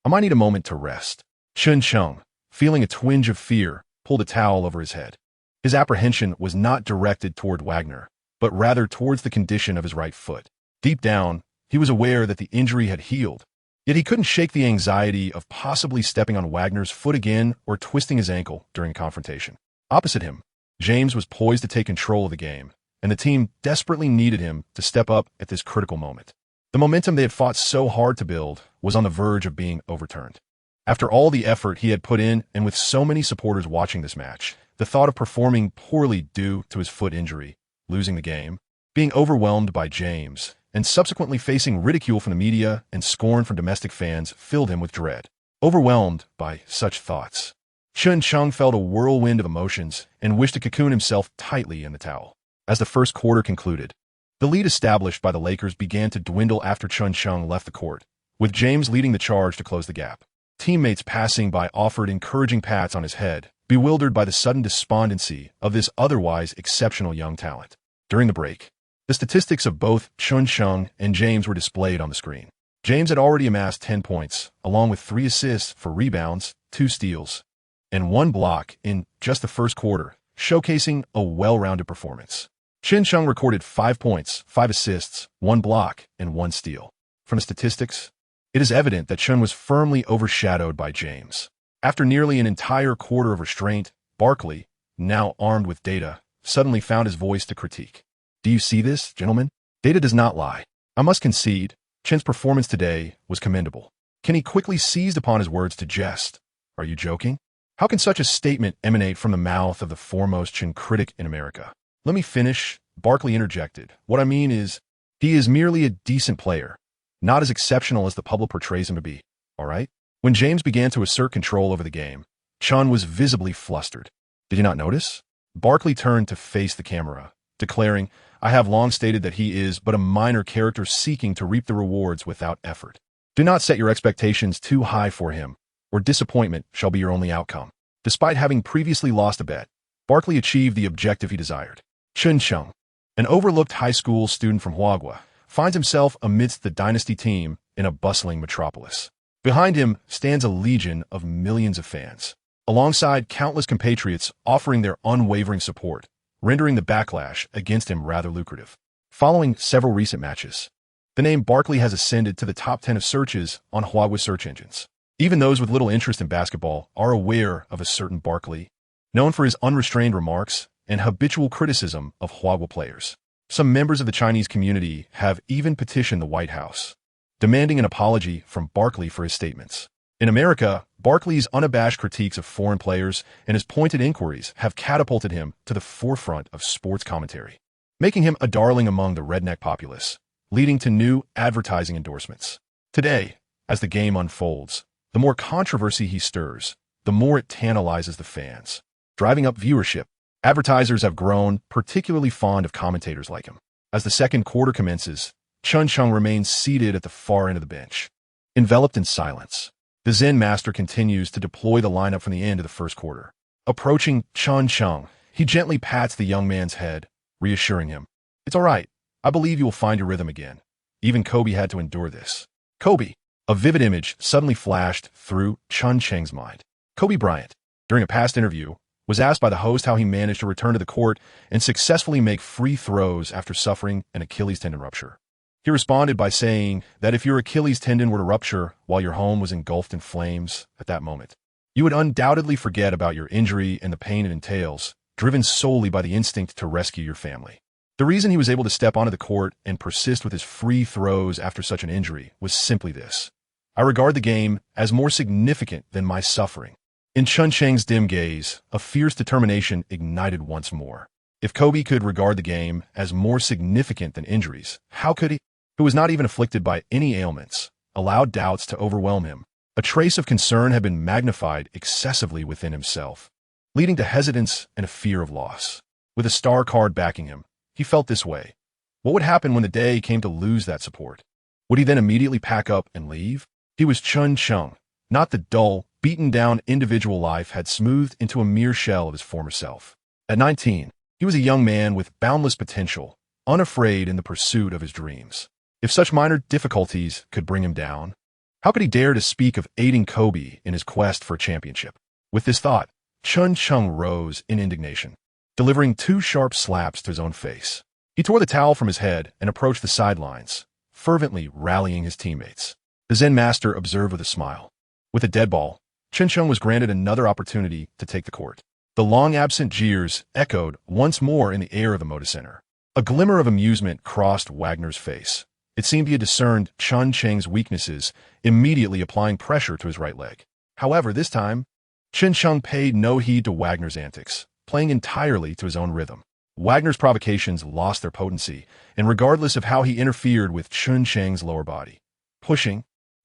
might need a moment to rest." Chen Cheng, feeling a twinge of fear, pulled a towel over his head. His apprehension was not directed toward Wagner, but rather towards the condition of his right foot. Deep down, he was aware that the injury had healed, yet he couldn't shake the anxiety of possibly stepping on Wagner's foot again or twisting his ankle during a confrontation. Opposite him, James was poised to take control of the game, and the team desperately needed him to step up at this critical moment. The momentum they had fought so hard to build was on the verge of being overturned. After all the effort he had put in, and with so many supporters watching this match, the thought of performing poorly due to his foot injury, losing the game, being overwhelmed by James, and subsequently facing ridicule from the media and scorn from domestic fans filled him with dread. Overwhelmed by such thoughts, Chen Cheng felt a whirlwind of emotions and wished to cocoon himself tightly in the towel. As the first quarter concluded, the lead established by the Lakers began to dwindle after Chen Cheng left the court, with James leading the charge to close the gap. Teammates passing by offered encouraging pats on his head, bewildered by the sudden despondency of this otherwise exceptional young talent. During the break, the statistics of both Chen Cheng and James were displayed on the screen. James had already amassed 10 points, along with 3 assists for rebounds, 2 steals, and 1 block in just the first quarter, showcasing a well-rounded performance. Chen Cheng recorded 5 points, 5 assists, 1 block, and 1 steal. From the statistics, it is evident that Chen was firmly overshadowed by James. After nearly an entire quarter of restraint, Barkley, now armed with data, suddenly found his voice to critique. "Do you see this, gentlemen? Data does not lie. I must concede, Chen's performance today was commendable." Kenny quickly seized upon his words to jest. "Are you joking? How can such a statement emanate from the mouth of the foremost Chen critic in America?" "Let me finish," Barkley interjected. "What I mean is, he is merely a decent player, not as exceptional as the public portrays him to be, all right?" When James began to assert control over the game, Chen was visibly flustered. "Did you not notice?" Barkley turned to face the camera, declaring, "I have long stated that he is but a minor character seeking to reap the rewards without effort. Do not set your expectations too high for him, or disappointment shall be your only outcome." Despite having previously lost a bet, Barkley achieved the objective he desired. Chen Cheng, an overlooked high school student from Huaguo, finds himself amidst the dynasty team in a bustling metropolis. Behind him stands a legion of millions of fans, alongside countless compatriots offering their unwavering support, rendering the backlash against him rather lucrative. Following several recent matches, the name Barkley has ascended to the top 10 of searches on Huaguo search engines. Even those with little interest in basketball are aware of a certain Barkley, known for his unrestrained remarks and habitual criticism of Huaguo players. Some members of the Chinese community have even petitioned the White House, demanding an apology from Barkley for his statements. In America, Barkley's unabashed critiques of foreign players and his pointed inquiries have catapulted him to the forefront of sports commentary, making him a darling among the redneck populace, leading to new advertising endorsements. Today, as the game unfolds, the more controversy he stirs, the more it tantalizes the fans, driving up viewership. Advertisers have grown particularly fond of commentators like him. As the second quarter commences, Chen Cheng remains seated at the far end of the bench, enveloped in silence. The Zen master continues to deploy the lineup from the end of the first quarter. Approaching Chen Cheng, he gently pats the young man's head, reassuring him, "It's all right. I believe you will find your rhythm again. Even Kobe had to endure this." Kobe. A vivid image suddenly flashed through Chen Cheng's mind. Kobe Bryant, during a past interview, was asked by the host how he managed to return to the court and successfully make free throws after suffering an Achilles tendon rupture. He responded by saying that if your Achilles tendon were to rupture while your home was engulfed in flames at that moment, you would undoubtedly forget about your injury and the pain it entails, driven solely by the instinct to rescue your family. The reason he was able to step onto the court and persist with his free throws after such an injury was simply this: "I regard the game as more significant than my suffering." In Chen Cheng's dim gaze, a fierce determination ignited once more. If Kobe could regard the game as more significant than injuries, how could he, who was not even afflicted by any ailments, allow doubts to overwhelm him? A trace of concern had been magnified excessively within himself, leading to hesitance and a fear of loss. With a star card backing him, he felt this way. What would happen when the day came to lose that support? Would he then immediately pack up and leave? He was Chen Cheng, not the dull, beaten-down individual life had smoothed into a mere shell of his former self. At 19, he was a young man with boundless potential, unafraid in the pursuit of his dreams. If such minor difficulties could bring him down, how could he dare to speak of aiding Kobe in his quest for a championship? With this thought, Chen Cheng rose in indignation, delivering 2 sharp slaps to his own face. He tore the towel from his head and approached the sidelines, fervently rallying his teammates. The Zen master observed with a smile. With a dead ball, Chen Cheng was granted another opportunity to take the court. The long-absent jeers echoed once more in the air of the Moda Center. A glimmer of amusement crossed Wagner's face. It seemed he had discerned Chen Cheng's weaknesses, immediately applying pressure to his right leg. However, this time, Chen Cheng paid no heed to Wagner's antics, playing entirely to his own rhythm. Wagner's provocations lost their potency, and regardless of how he interfered with Chen Cheng's lower body, pushing,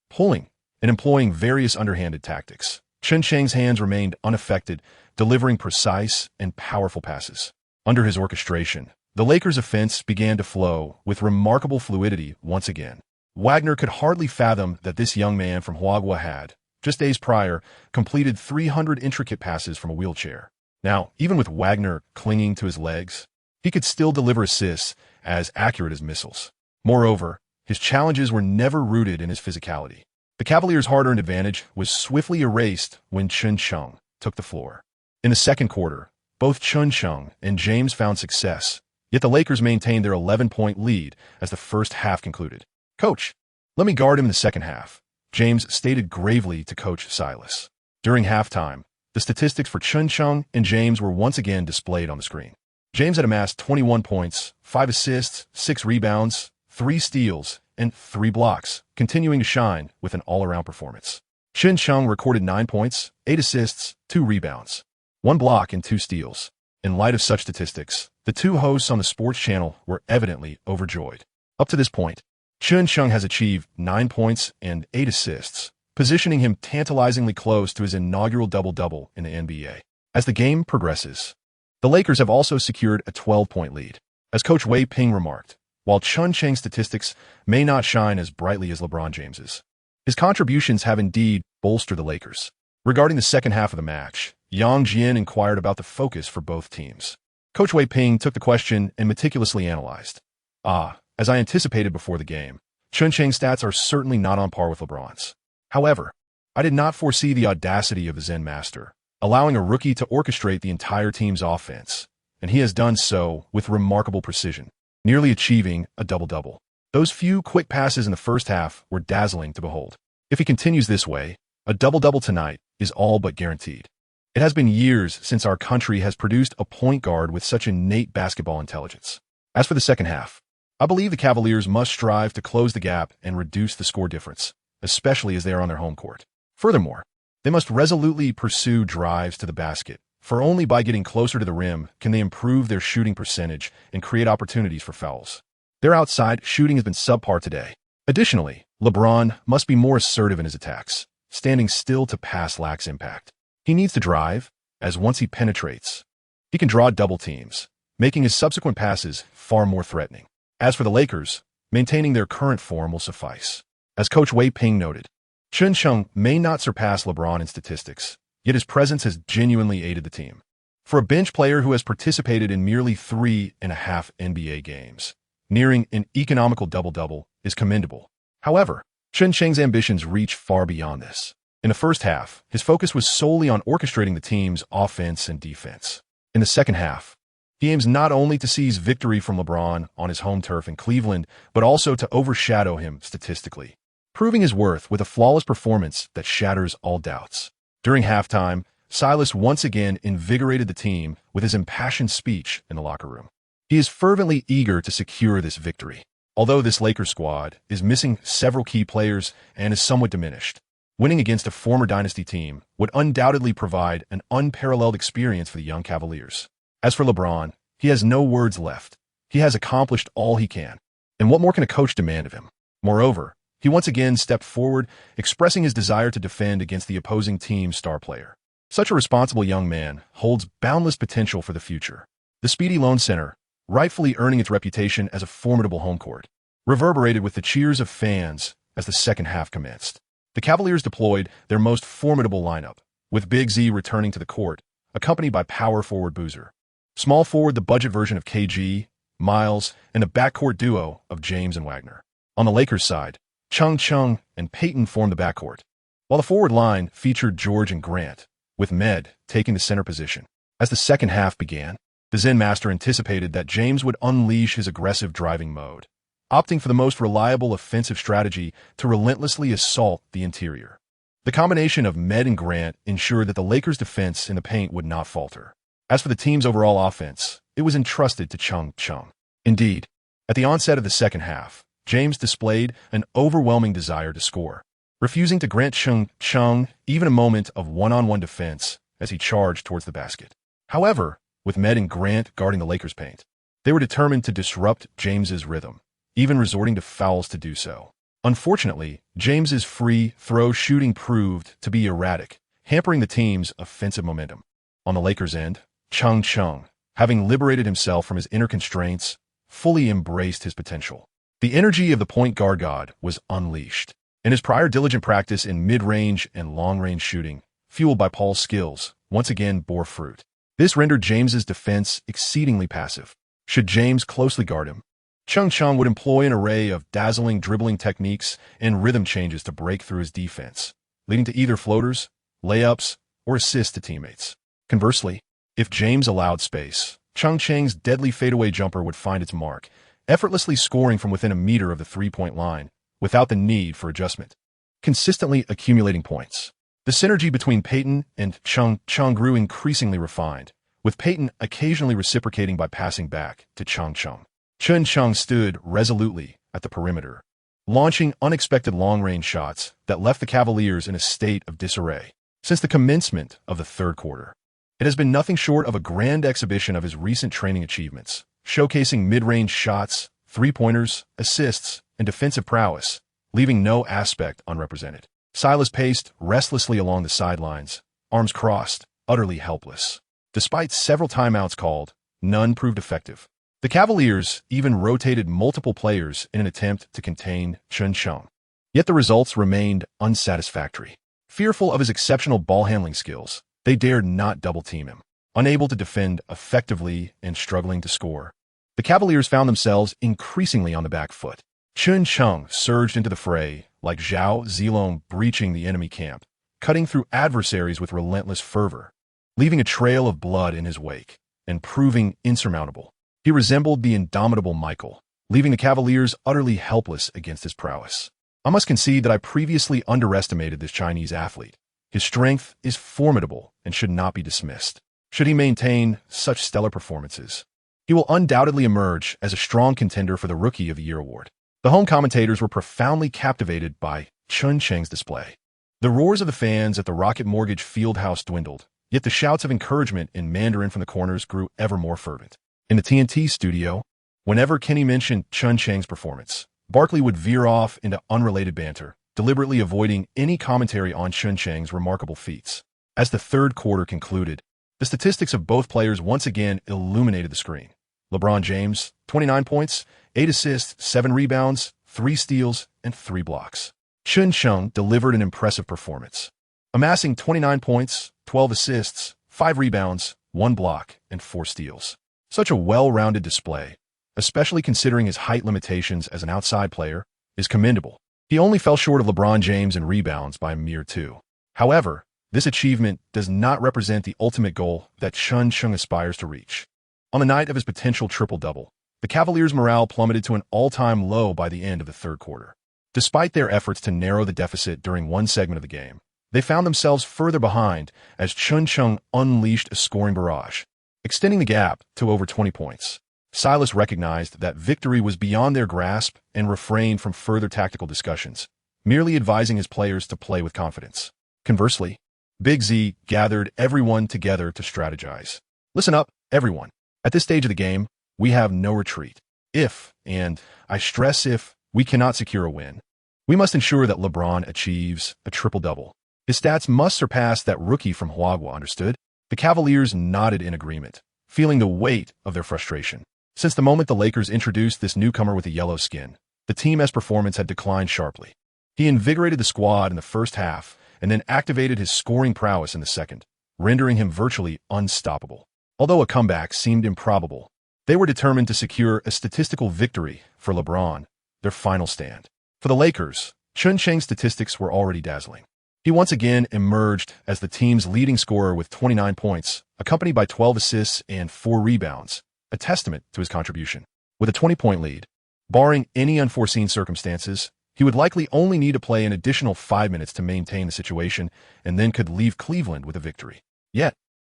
pulling, and employing various underhanded tactics, Chen Cheng's hands remained unaffected, delivering precise and powerful passes. Under his orchestration, the Lakers' offense began to flow with remarkable fluidity once again. Wagner could hardly fathom that this young man from Huaguo had, just days prior, completed 300 intricate passes from a wheelchair. Now, even with Wagner clinging to his legs, he could still deliver assists as accurate as missiles. Moreover, his challenges were never rooted in his physicality. The Cavaliers' hard-earned advantage was swiftly erased when Chen Cheng took the floor. In the second quarter, both Chen Cheng and James found success, yet the Lakers maintained their 11-point lead as the first half concluded. "Coach, let me guard him in the second half," James stated gravely to Coach Silas. During halftime, the statistics for Chen Cheng and James were once again displayed on the screen. James had amassed 21 points, 5 assists, 6 rebounds, 3 steals, and 3 blocks, continuing to shine with an all-around performance. Chen Cheng recorded 9 points, 8 assists, 2 rebounds, 1 block, and 2 steals. In light of such statistics, the two hosts on the sports channel were evidently overjoyed. Up to this point, Chen Cheng has achieved 9 points and 8 assists, positioning him tantalizingly close to his inaugural double-double in the NBA. As the game progresses, the Lakers have also secured a 12-point lead. As Coach Wei Ping remarked, while Chen Cheng's statistics may not shine as brightly as LeBron James's, his contributions have indeed bolstered the Lakers. Regarding the second half of the match, Yang Jian inquired about the focus for both teams. Coach Wei Ping took the question and meticulously analyzed. As I anticipated before the game, Chen Cheng's stats are certainly not on par with LeBron's. However, I did not foresee the audacity of the Zen master, allowing a rookie to orchestrate the entire team's offense, and he has done so with remarkable precision, nearly achieving a double-double. Those few quick passes in the first half were dazzling to behold. If he continues this way, a double-double tonight is all but guaranteed. It has been years since our country has produced a point guard with such innate basketball intelligence. As for the second half, I believe the Cavaliers must strive to close the gap and reduce the score difference, especially as they are on their home court. Furthermore, they must resolutely pursue drives to the basket, for only by getting closer to the rim can they improve their shooting percentage and create opportunities for fouls. Their outside shooting has been subpar today. Additionally, LeBron must be more assertive in his attacks. Standing still to pass lacks impact. He needs to drive, as once he penetrates, he can draw double teams, making his subsequent passes far more threatening. As for the Lakers, maintaining their current form will suffice. As Coach Wei Ping noted, Chen Cheng may not surpass LeBron in statistics, yet his presence has genuinely aided the team. For a bench player who has participated in merely 3.5 NBA games, nearing an economical double-double is commendable. However, Chen Cheng's ambitions reach far beyond this. In the first half, his focus was solely on orchestrating the team's offense and defense. In the second half, he aims not only to seize victory from LeBron on his home turf in Cleveland, but also to overshadow him statistically, proving his worth with a flawless performance that shatters all doubts. During halftime, Silas once again invigorated the team with his impassioned speech in the locker room. He is fervently eager to secure this victory. Although this Lakers squad is missing several key players and is somewhat diminished, winning against a former dynasty team would undoubtedly provide an unparalleled experience for the young Cavaliers. As for LeBron, he has no words left. He has accomplished all he can. And what more can a coach demand of him? Moreover, he once again stepped forward, expressing his desire to defend against the opposing team's star player. Such a responsible young man holds boundless potential for the future. The speedy lone center, rightfully earning its reputation as a formidable home court, reverberated with the cheers of fans as the second half commenced. The Cavaliers deployed their most formidable lineup, with Big Z returning to the court, accompanied by power forward Boozer. Small forward the budget version of KG, Miles, and a backcourt duo of James and Wagner. On the Lakers side, Chen Cheng and Peyton formed the backcourt, while the forward line featured George and Grant, with Med taking the center position. As the second half began, the Zen Master anticipated that James would unleash his aggressive driving mode, opting for the most reliable offensive strategy to relentlessly assault the interior. The combination of Med and Grant ensured that the Lakers' defense in the paint would not falter. As for the team's overall offense, it was entrusted to Chen Cheng. Indeed, at the onset of the second half, James displayed an overwhelming desire to score, refusing to grant Chen Cheng even a moment of one-on-one defense as he charged towards the basket. However, with Med and Grant guarding the Lakers' paint, they were determined to disrupt James's rhythm, even resorting to fouls to do so. Unfortunately, James's free throw shooting proved to be erratic, hampering the team's offensive momentum. On the Lakers' end, Chen Cheng, having liberated himself from his inner constraints, fully embraced his potential. The energy of the point guard god was unleashed, and his prior diligent practice in mid-range and long-range shooting, fueled by Paul's skills, once again bore fruit. This rendered James's defense exceedingly passive. Should James closely guard him, Chen Cheng would employ an array of dazzling dribbling techniques and rhythm changes to break through his defense, leading to either floaters, layups, or assists to teammates. Conversely, if James allowed space, Chen Cheng's deadly fadeaway jumper would find its mark, effortlessly scoring from within a meter of the three-point line, without the need for adjustment, consistently accumulating points. The synergy between Peyton and Chen Cheng grew increasingly refined, with Peyton occasionally reciprocating by passing back to Chen Cheng. Chen Cheng stood resolutely at the perimeter, launching unexpected long-range shots that left the Cavaliers in a state of disarray. Since the commencement of the third quarter, it has been nothing short of a grand exhibition of his recent training achievements, showcasing mid-range shots, three-pointers, assists, and defensive prowess, leaving no aspect unrepresented. Silas paced restlessly along the sidelines, arms crossed, utterly helpless. Despite several timeouts called, none proved effective. The Cavaliers even rotated multiple players in an attempt to contain Chen Cheng. Yet the results remained unsatisfactory. Fearful of his exceptional ball-handling skills, they dared not double-team him. Unable to defend effectively and struggling to score, the Cavaliers found themselves increasingly on the back foot. Chen Cheng surged into the fray, like Zhao Zilong breaching the enemy camp, cutting through adversaries with relentless fervor, leaving a trail of blood in his wake, and proving insurmountable. He resembled the indomitable Michael, leaving the Cavaliers utterly helpless against his prowess. I must concede that I previously underestimated this Chinese athlete. His strength is formidable and should not be dismissed. Should he maintain such stellar performances, he will undoubtedly emerge as a strong contender for the Rookie of the Year award. The home commentators were profoundly captivated by Chen Cheng's display. The roars of the fans at the Rocket Mortgage Fieldhouse dwindled, yet the shouts of encouragement in Mandarin from the corners grew ever more fervent. In the TNT studio, whenever Kenny mentioned Chen Cheng's performance, Barkley would veer off into unrelated banter, deliberately avoiding any commentary on Chen Cheng's remarkable feats. As the third quarter concluded, the statistics of both players once again illuminated the screen. LeBron James, 29 points, 8 assists, 7 rebounds, 3 steals, and 3 blocks. Chen Cheng delivered an impressive performance, amassing 29 points, 12 assists, 5 rebounds, 1 block, and 4 steals. Such a well-rounded display, especially considering his height limitations as an outside player, is commendable. He only fell short of LeBron James in rebounds by a mere 2. However, this achievement does not represent the ultimate goal that Chen Cheng aspires to reach. On the night of his potential triple-double, the Cavaliers' morale plummeted to an all-time low by the end of the third quarter. Despite their efforts to narrow the deficit during one segment of the game, they found themselves further behind as Chen Cheng unleashed a scoring barrage, extending the gap to over 20 points. Silas recognized that victory was beyond their grasp and refrained from further tactical discussions, merely advising his players to play with confidence. Conversely, Big Z gathered everyone together to strategize. Listen up, everyone. At this stage of the game, we have no retreat. If, and I stress if, we cannot secure a win, we must ensure that LeBron achieves a triple-double. His stats must surpass that rookie from Huaguo, understood? The Cavaliers nodded in agreement, feeling the weight of their frustration. Since the moment the Lakers introduced this newcomer with a yellow skin, the team's performance had declined sharply. He invigorated the squad in the first half and then activated his scoring prowess in the second, rendering him virtually unstoppable. Although a comeback seemed improbable, they were determined to secure a statistical victory for LeBron, their final stand. For the Lakers, Chen Cheng's statistics were already dazzling. He once again emerged as the team's leading scorer with 29 points, accompanied by 12 assists and 4 rebounds, a testament to his contribution. With a 20-point lead, barring any unforeseen circumstances, he would likely only need to play an additional 5 minutes to maintain the situation and then could leave Cleveland with a victory. Yet,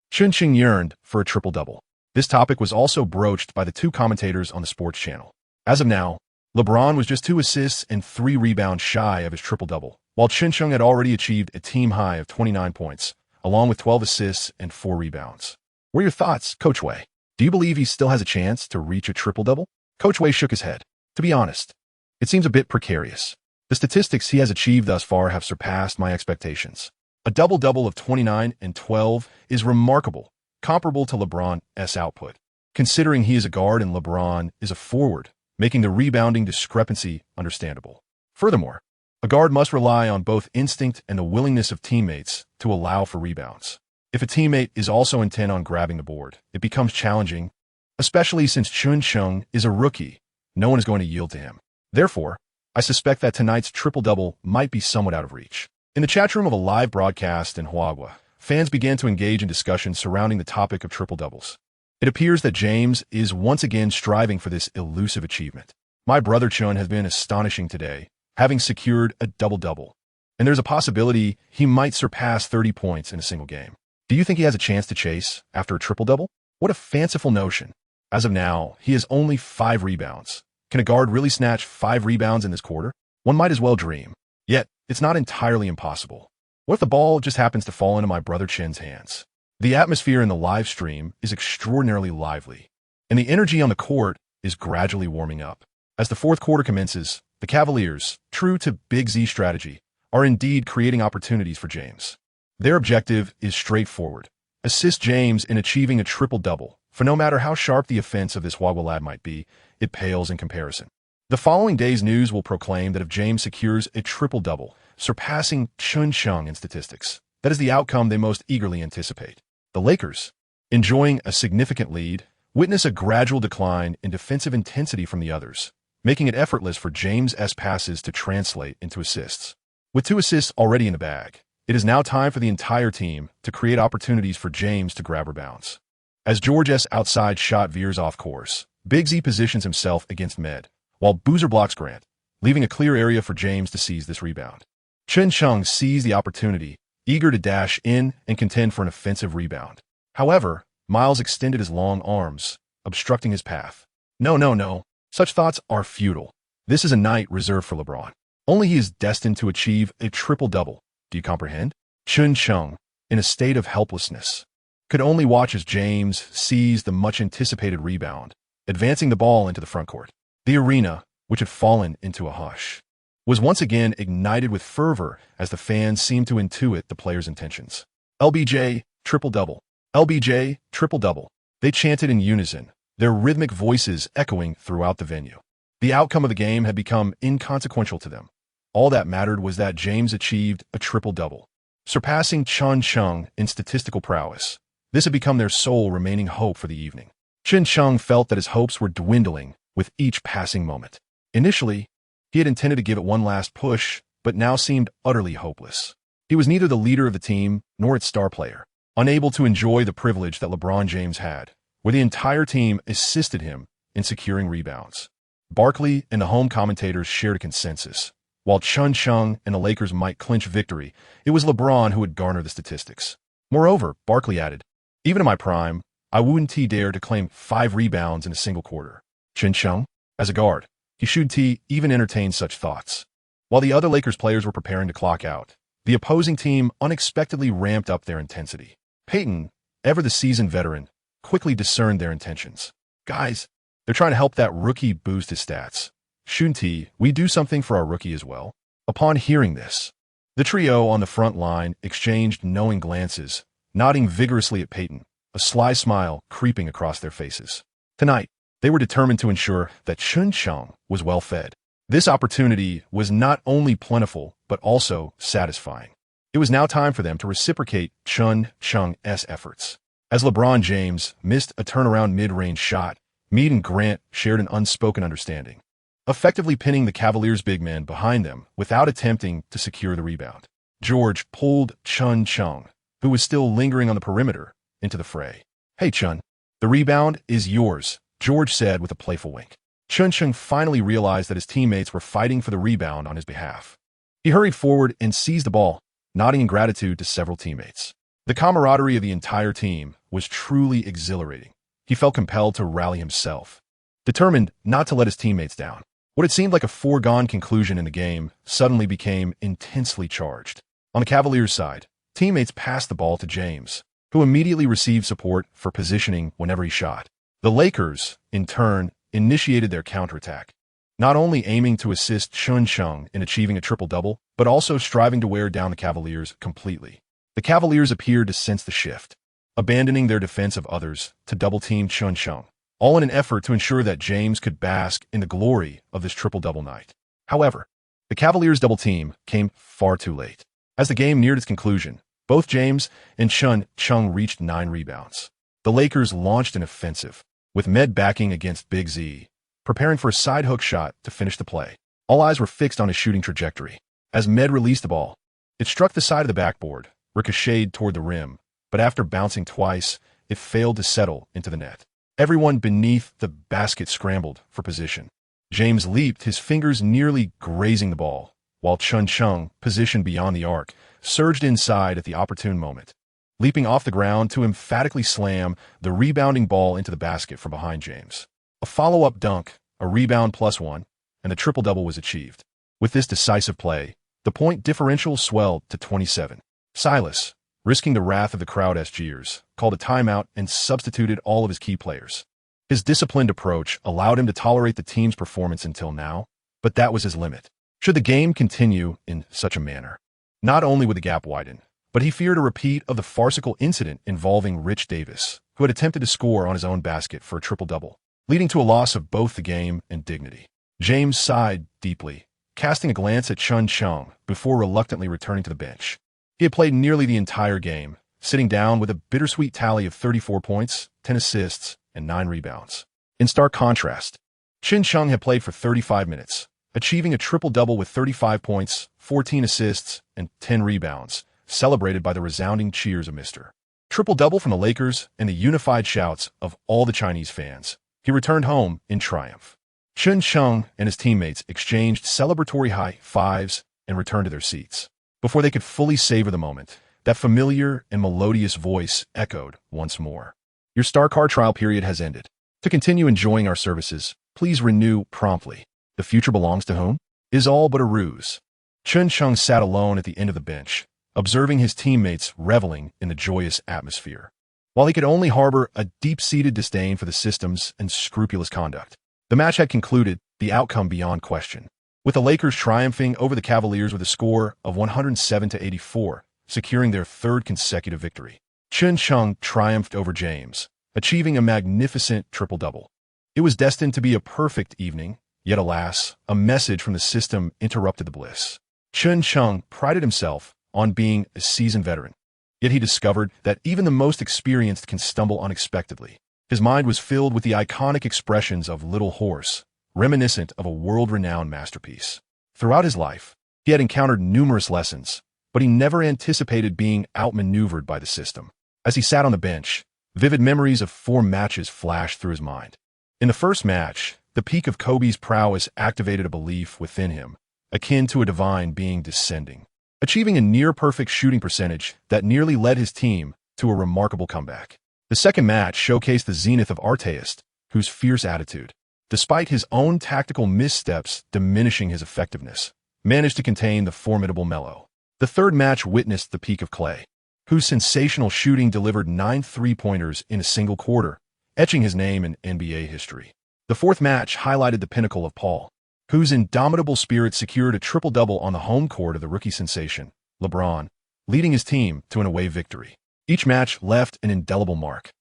Chen Cheng yearned for a triple-double. This topic was also broached by the two commentators on the sports channel. As of now, LeBron was just 2 assists and 3 rebounds shy of his triple-double, while Chen Cheng had already achieved a team high of 29 points, along with 12 assists and 4 rebounds. What are your thoughts, Coach Wei? Do you believe he still has a chance to reach a triple-double? Coach Wei shook his head. To be honest, it seems a bit precarious. The statistics he has achieved thus far have surpassed my expectations. A double-double of 29 and 12 is remarkable, comparable to LeBron's output, considering he is a guard and LeBron is a forward, making the rebounding discrepancy understandable. Furthermore, a guard must rely on both instinct and the willingness of teammates to allow for rebounds. If a teammate is also intent on grabbing the board, it becomes challenging, especially since Chen Cheng is a rookie. No one is going to yield to him. Therefore, I suspect that tonight's triple-double might be somewhat out of reach. In the chat room of a live broadcast in Huaguo, fans began to engage in discussions surrounding the topic of triple-doubles. It appears that James is once again striving for this elusive achievement. My brother Chen has been astonishing today, having secured a double-double, and there's a possibility he might surpass 30 points in a single game. Do you think he has a chance to chase after a triple-double? What a fanciful notion. As of now, he has only 5 rebounds. Can a guard really snatch 5 rebounds in this quarter? One might as well dream. Yet, it's not entirely impossible. What if the ball just happens to fall into my brother Chen's hands? The atmosphere in the live stream is extraordinarily lively, and the energy on the court is gradually warming up. As the fourth quarter commences, the Cavaliers, true to Big Z strategy, are indeed creating opportunities for James. Their objective is straightforward: assist James in achieving a triple-double, for no matter how sharp the offense of this Huaguo lad might be, it pales in comparison. The following day's news will proclaim that if James secures a triple-double, surpassing Chen Cheng in statistics, that is the outcome they most eagerly anticipate. The Lakers, enjoying a significant lead, witness a gradual decline in defensive intensity from the others, making it effortless for James's passes to translate into assists. With 2 assists already in the bag, it is now time for the entire team to create opportunities for James to grab rebounds. As George's outside shot veers off course, Big Z positions himself against Med, while Boozer blocks Grant, leaving a clear area for James to seize this rebound. Chen Cheng seized the opportunity, eager to dash in and contend for an offensive rebound. However, Miles extended his long arms, obstructing his path. No. Such thoughts are futile. This is a night reserved for LeBron. Only he is destined to achieve a triple-double. Do you comprehend? Chen Cheng, in a state of helplessness, could only watch as James seized the much-anticipated rebound, advancing the ball into the front court. The arena, which had fallen into a hush, was once again ignited with fervor as the fans seemed to intuit the player's intentions. LBJ, triple-double. LBJ, triple-double. They chanted in unison, their rhythmic voices echoing throughout the venue. The outcome of the game had become inconsequential to them. All that mattered was that James achieved a triple-double, surpassing Chen Cheng in statistical prowess. This had become their sole remaining hope for the evening. Chen Cheng felt that his hopes were dwindling with each passing moment. Initially, he had intended to give it one last push, but now seemed utterly hopeless. He was neither the leader of the team nor its star player, unable to enjoy the privilege that LeBron James had, where the entire team assisted him in securing rebounds. Barkley and the home commentators shared a consensus. While Chen Cheng and the Lakers might clinch victory, it was LeBron who would garner the statistics. Moreover, Barkley added, "Even in my prime, I wouldn't dare to claim 5 rebounds in a single quarter." Chen Cheng, as a guard, he shouldn't even entertain such thoughts. While the other Lakers players were preparing to clock out, the opposing team unexpectedly ramped up their intensity. Peyton, ever the seasoned veteran, quickly discerned their intentions. "Guys, they're trying to help that rookie boost his stats. Shouldn't we do something for our rookie as well?" Upon hearing this, the trio on the front line exchanged knowing glances, nodding vigorously at Peyton, a sly smile creeping across their faces. Tonight, they were determined to ensure that Chen Cheng was well fed. This opportunity was not only plentiful, but also satisfying. It was now time for them to reciprocate Chen Cheng's efforts. As LeBron James missed a turnaround mid-range shot, Meade and Grant shared an unspoken understanding, effectively pinning the Cavaliers' big man behind them without attempting to secure the rebound. George pulled Chen Cheng, who was still lingering on the perimeter, into the fray. "Hey, Chen, the rebound is yours," George said with a playful wink. Chen Cheng finally realized that his teammates were fighting for the rebound on his behalf. He hurried forward and seized the ball, nodding in gratitude to several teammates. The camaraderie of the entire team was truly exhilarating. He felt compelled to rally himself, determined not to let his teammates down. What had seemed like a foregone conclusion in the game suddenly became intensely charged. On the Cavaliers' side, teammates passed the ball to James, who immediately received support for positioning whenever he shot. The Lakers, in turn, initiated their counterattack, not only aiming to assist Chen Cheng in achieving a triple-double, but also striving to wear down the Cavaliers completely. The Cavaliers appeared to sense the shift, abandoning their defense of others to double-team Chen Cheng, all in an effort to ensure that James could bask in the glory of this triple-double night. However, the Cavaliers' double-team came far too late. As the game neared its conclusion, both James and Chen Cheng reached 9 rebounds. The Lakers launched an offensive, with Med backing against Big Z, preparing for a side hook shot to finish the play. All eyes were fixed on his shooting trajectory. As Med released the ball, it struck the side of the backboard, ricocheted toward the rim, but after bouncing twice, it failed to settle into the net. Everyone beneath the basket scrambled for position. James leaped, his fingers nearly grazing the ball, while Chen Cheng, positioned beyond the arc, surged inside at the opportune moment, leaping off the ground to emphatically slam the rebounding ball into the basket from behind James. A follow-up dunk, a rebound +1, and the triple-double was achieved. With this decisive play, the point differential swelled to 27. Silas, risking the wrath of the crowd as jeers, called a timeout and substituted all of his key players. His disciplined approach allowed him to tolerate the team's performance until now, but that was his limit. Should the game continue in such a manner, not only would the gap widen, but he feared a repeat of the farcical incident involving Rich Davis, who had attempted to score on his own basket for a triple-double, leading to a loss of both the game and dignity. James sighed deeply, casting a glance at Chen Cheng before reluctantly returning to the bench. He had played nearly the entire game, sitting down with a bittersweet tally of 34 points, 10 assists, and 9 rebounds. In stark contrast, Chen Cheng had played for 35 minutes, achieving a triple-double with 35 points, 14 assists, and 10 rebounds, celebrated by the resounding cheers of Mr. Triple-double from the Lakers and the unified shouts of all the Chinese fans. He returned home in triumph. Chen Cheng and his teammates exchanged celebratory high fives and returned to their seats. Before they could fully savor the moment, that familiar and melodious voice echoed once more. "Your Star Card trial period has ended. To continue enjoying our services, please renew promptly. The future belongs to whom? Is all but a ruse." Chen Cheng sat alone at the end of the bench, observing his teammates reveling in the joyous atmosphere, while he could only harbor a deep-seated disdain for the systems and scrupulous conduct. The match had concluded, the outcome beyond question, with the Lakers triumphing over the Cavaliers with a score of 107-84, securing their 3rd consecutive victory. Chen Cheng triumphed over James, achieving a magnificent triple-double. It was destined to be a perfect evening, yet alas, a message from the system interrupted the bliss. Chen Cheng prided himself on being a seasoned veteran, yet he discovered that even the most experienced can stumble unexpectedly. His mind was filled with the iconic expressions of Little Horse, reminiscent of a world-renowned masterpiece. Throughout his life, he had encountered numerous lessons, but he never anticipated being outmaneuvered by the system. As he sat on the bench, vivid memories of 4 matches flashed through his mind. In the first match, the peak of Kobe's prowess activated a belief within him, akin to a divine being descending, achieving a near-perfect shooting percentage that nearly led his team to a remarkable comeback. The second match showcased the zenith of Artist, whose fierce attitude, despite his own tactical missteps diminishing his effectiveness, managed to contain the formidable Melo. The third match witnessed the peak of Clay, whose sensational shooting delivered 9 three-pointers in a single quarter, etching his name in NBA history. The fourth match highlighted the pinnacle of Paul, whose indomitable spirit secured a triple-double on the home court of the rookie sensation, LeBron, leading his team to an away victory. Each match left an indelible mark,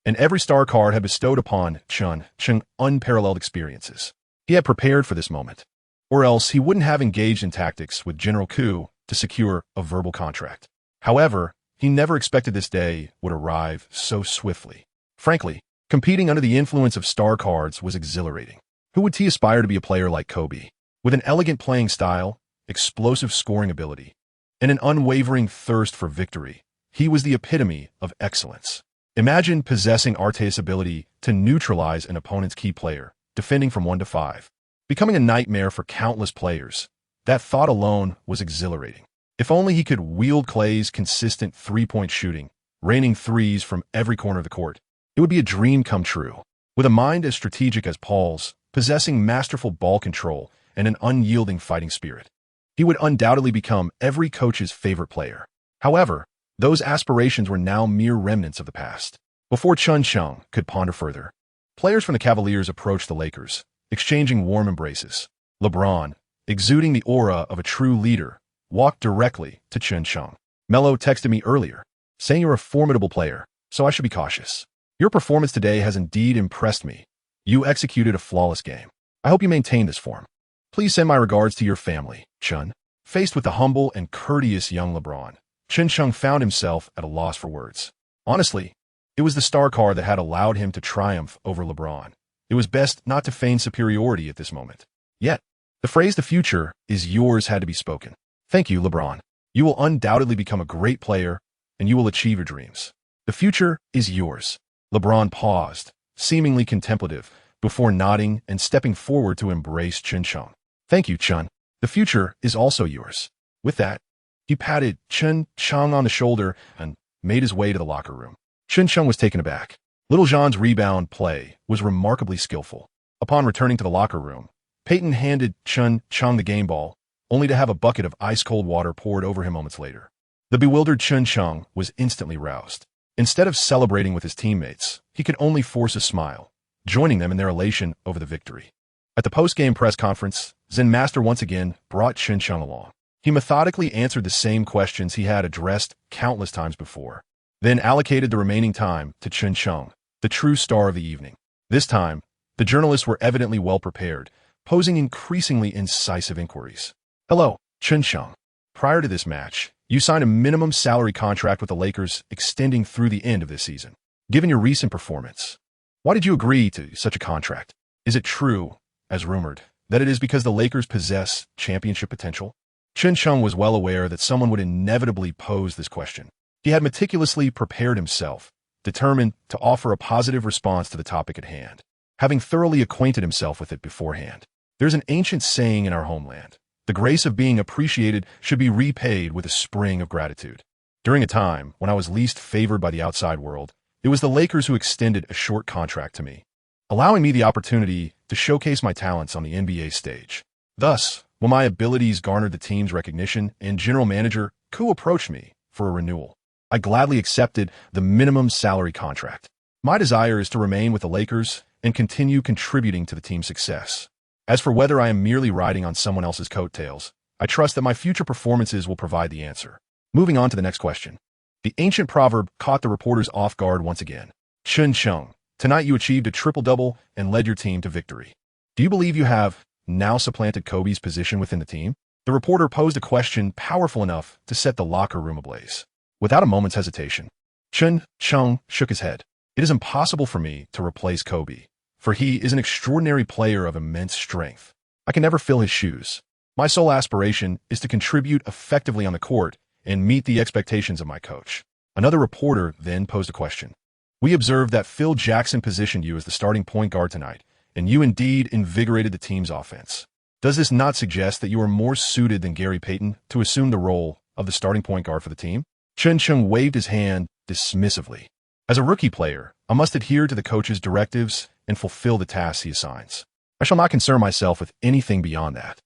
and every star card had bestowed upon Chen Cheng unparalleled experiences. He had prepared for this moment, or else he wouldn't have engaged in tactics with General Ku to secure a verbal contract. However, he never expected this day would arrive so swiftly. Frankly, competing under the influence of star cards was exhilarating. Who would aspire to be a player like Kobe? With an elegant playing style, explosive scoring ability, and an unwavering thirst for victory, he was the epitome of excellence. Imagine possessing Arte's ability to neutralize an opponent's key player, defending from 1 to 5. Becoming a nightmare for countless players, that thought alone was exhilarating. If only he could wield Clay's consistent three-point shooting, raining threes from every corner of the court, it would be a dream come true. With a mind as strategic as Paul's, possessing masterful ball control and an unyielding fighting spirit, he would undoubtedly become every coach's favorite player. However, those aspirations were now mere remnants of the past. Before Chen Cheng could ponder further, players from the Cavaliers approached the Lakers, exchanging warm embraces. LeBron, exuding the aura of a true leader, walked directly to Chen Cheng. Melo texted me earlier, saying you're a formidable player, so I should be cautious. Your performance today has indeed impressed me. You executed a flawless game. I hope you maintain this form. Please send my regards to your family, Chen. Faced with the humble and courteous young LeBron, Chen Cheng found himself at a loss for words. Honestly, it was the star card that had allowed him to triumph over LeBron. It was best not to feign superiority at this moment. Yet, the phrase "the future is yours" had to be spoken. Thank you, LeBron. You will undoubtedly become a great player, and you will achieve your dreams. The future is yours. LeBron paused, seemingly contemplative, before nodding and stepping forward to embrace Chen Cheng. Thank you, Chen. The future is also yours. With that, he patted Chen Cheng on the shoulder and made his way to the locker room. Chen Cheng was taken aback. Little Jean's rebound play was remarkably skillful. Upon returning to the locker room, Peyton handed Chen Cheng the game ball, only to have a bucket of ice-cold water poured over him moments later. The bewildered Chen Cheng was instantly roused. Instead of celebrating with his teammates, he could only force a smile, joining them in their elation over the victory. At the post-game press conference, Zen Master once again brought Chen Cheng along. He methodically answered the same questions he had addressed countless times before, then allocated the remaining time to Chen Cheng, the true star of the evening. This time, the journalists were evidently well prepared, posing increasingly incisive inquiries. Hello, Chen Cheng. Prior to this match, you signed a minimum salary contract with the Lakers extending through the end of this season. Given your recent performance, why did you agree to such a contract? Is it true, as rumored, that it is because the Lakers possess championship potential? Chen Cheng was well aware that someone would inevitably pose this question. He had meticulously prepared himself, determined to offer a positive response to the topic at hand, having thoroughly acquainted himself with it beforehand. There's an ancient saying in our homeland: the grace of being appreciated should be repaid with a spring of gratitude. During a time when I was least favored by the outside world, it was the Lakers who extended a short contract to me, allowing me the opportunity to showcase my talents on the NBA stage. Thus, when my abilities garnered the team's recognition and general manager Ku approached me for a renewal, I gladly accepted the minimum salary contract. My desire is to remain with the Lakers and continue contributing to the team's success. As for whether I am merely riding on someone else's coattails, I trust that my future performances will provide the answer. Moving on to the next question. The ancient proverb caught the reporters off guard once again. Chen Cheng, tonight you achieved a triple-double and led your team to victory. Do you believe you have now supplanted Kobe's position within the team? The reporter posed a question powerful enough to set the locker room ablaze. Without a moment's hesitation, Chen Cheng shook his head. It is impossible for me to replace Kobe, for he is an extraordinary player of immense strength. I can never fill his shoes. My sole aspiration is to contribute effectively on the court and meet the expectations of my coach. Another reporter then posed a question. We observed that Phil Jackson positioned you as the starting point guard tonight, and you indeed invigorated the team's offense. Does this not suggest that you are more suited than Gary Payton to assume the role of the starting point guard for the team? Chen Cheng waved his hand dismissively. As a rookie player, I must adhere to the coach's directives and fulfill the tasks he assigns. I shall not concern myself with anything beyond that.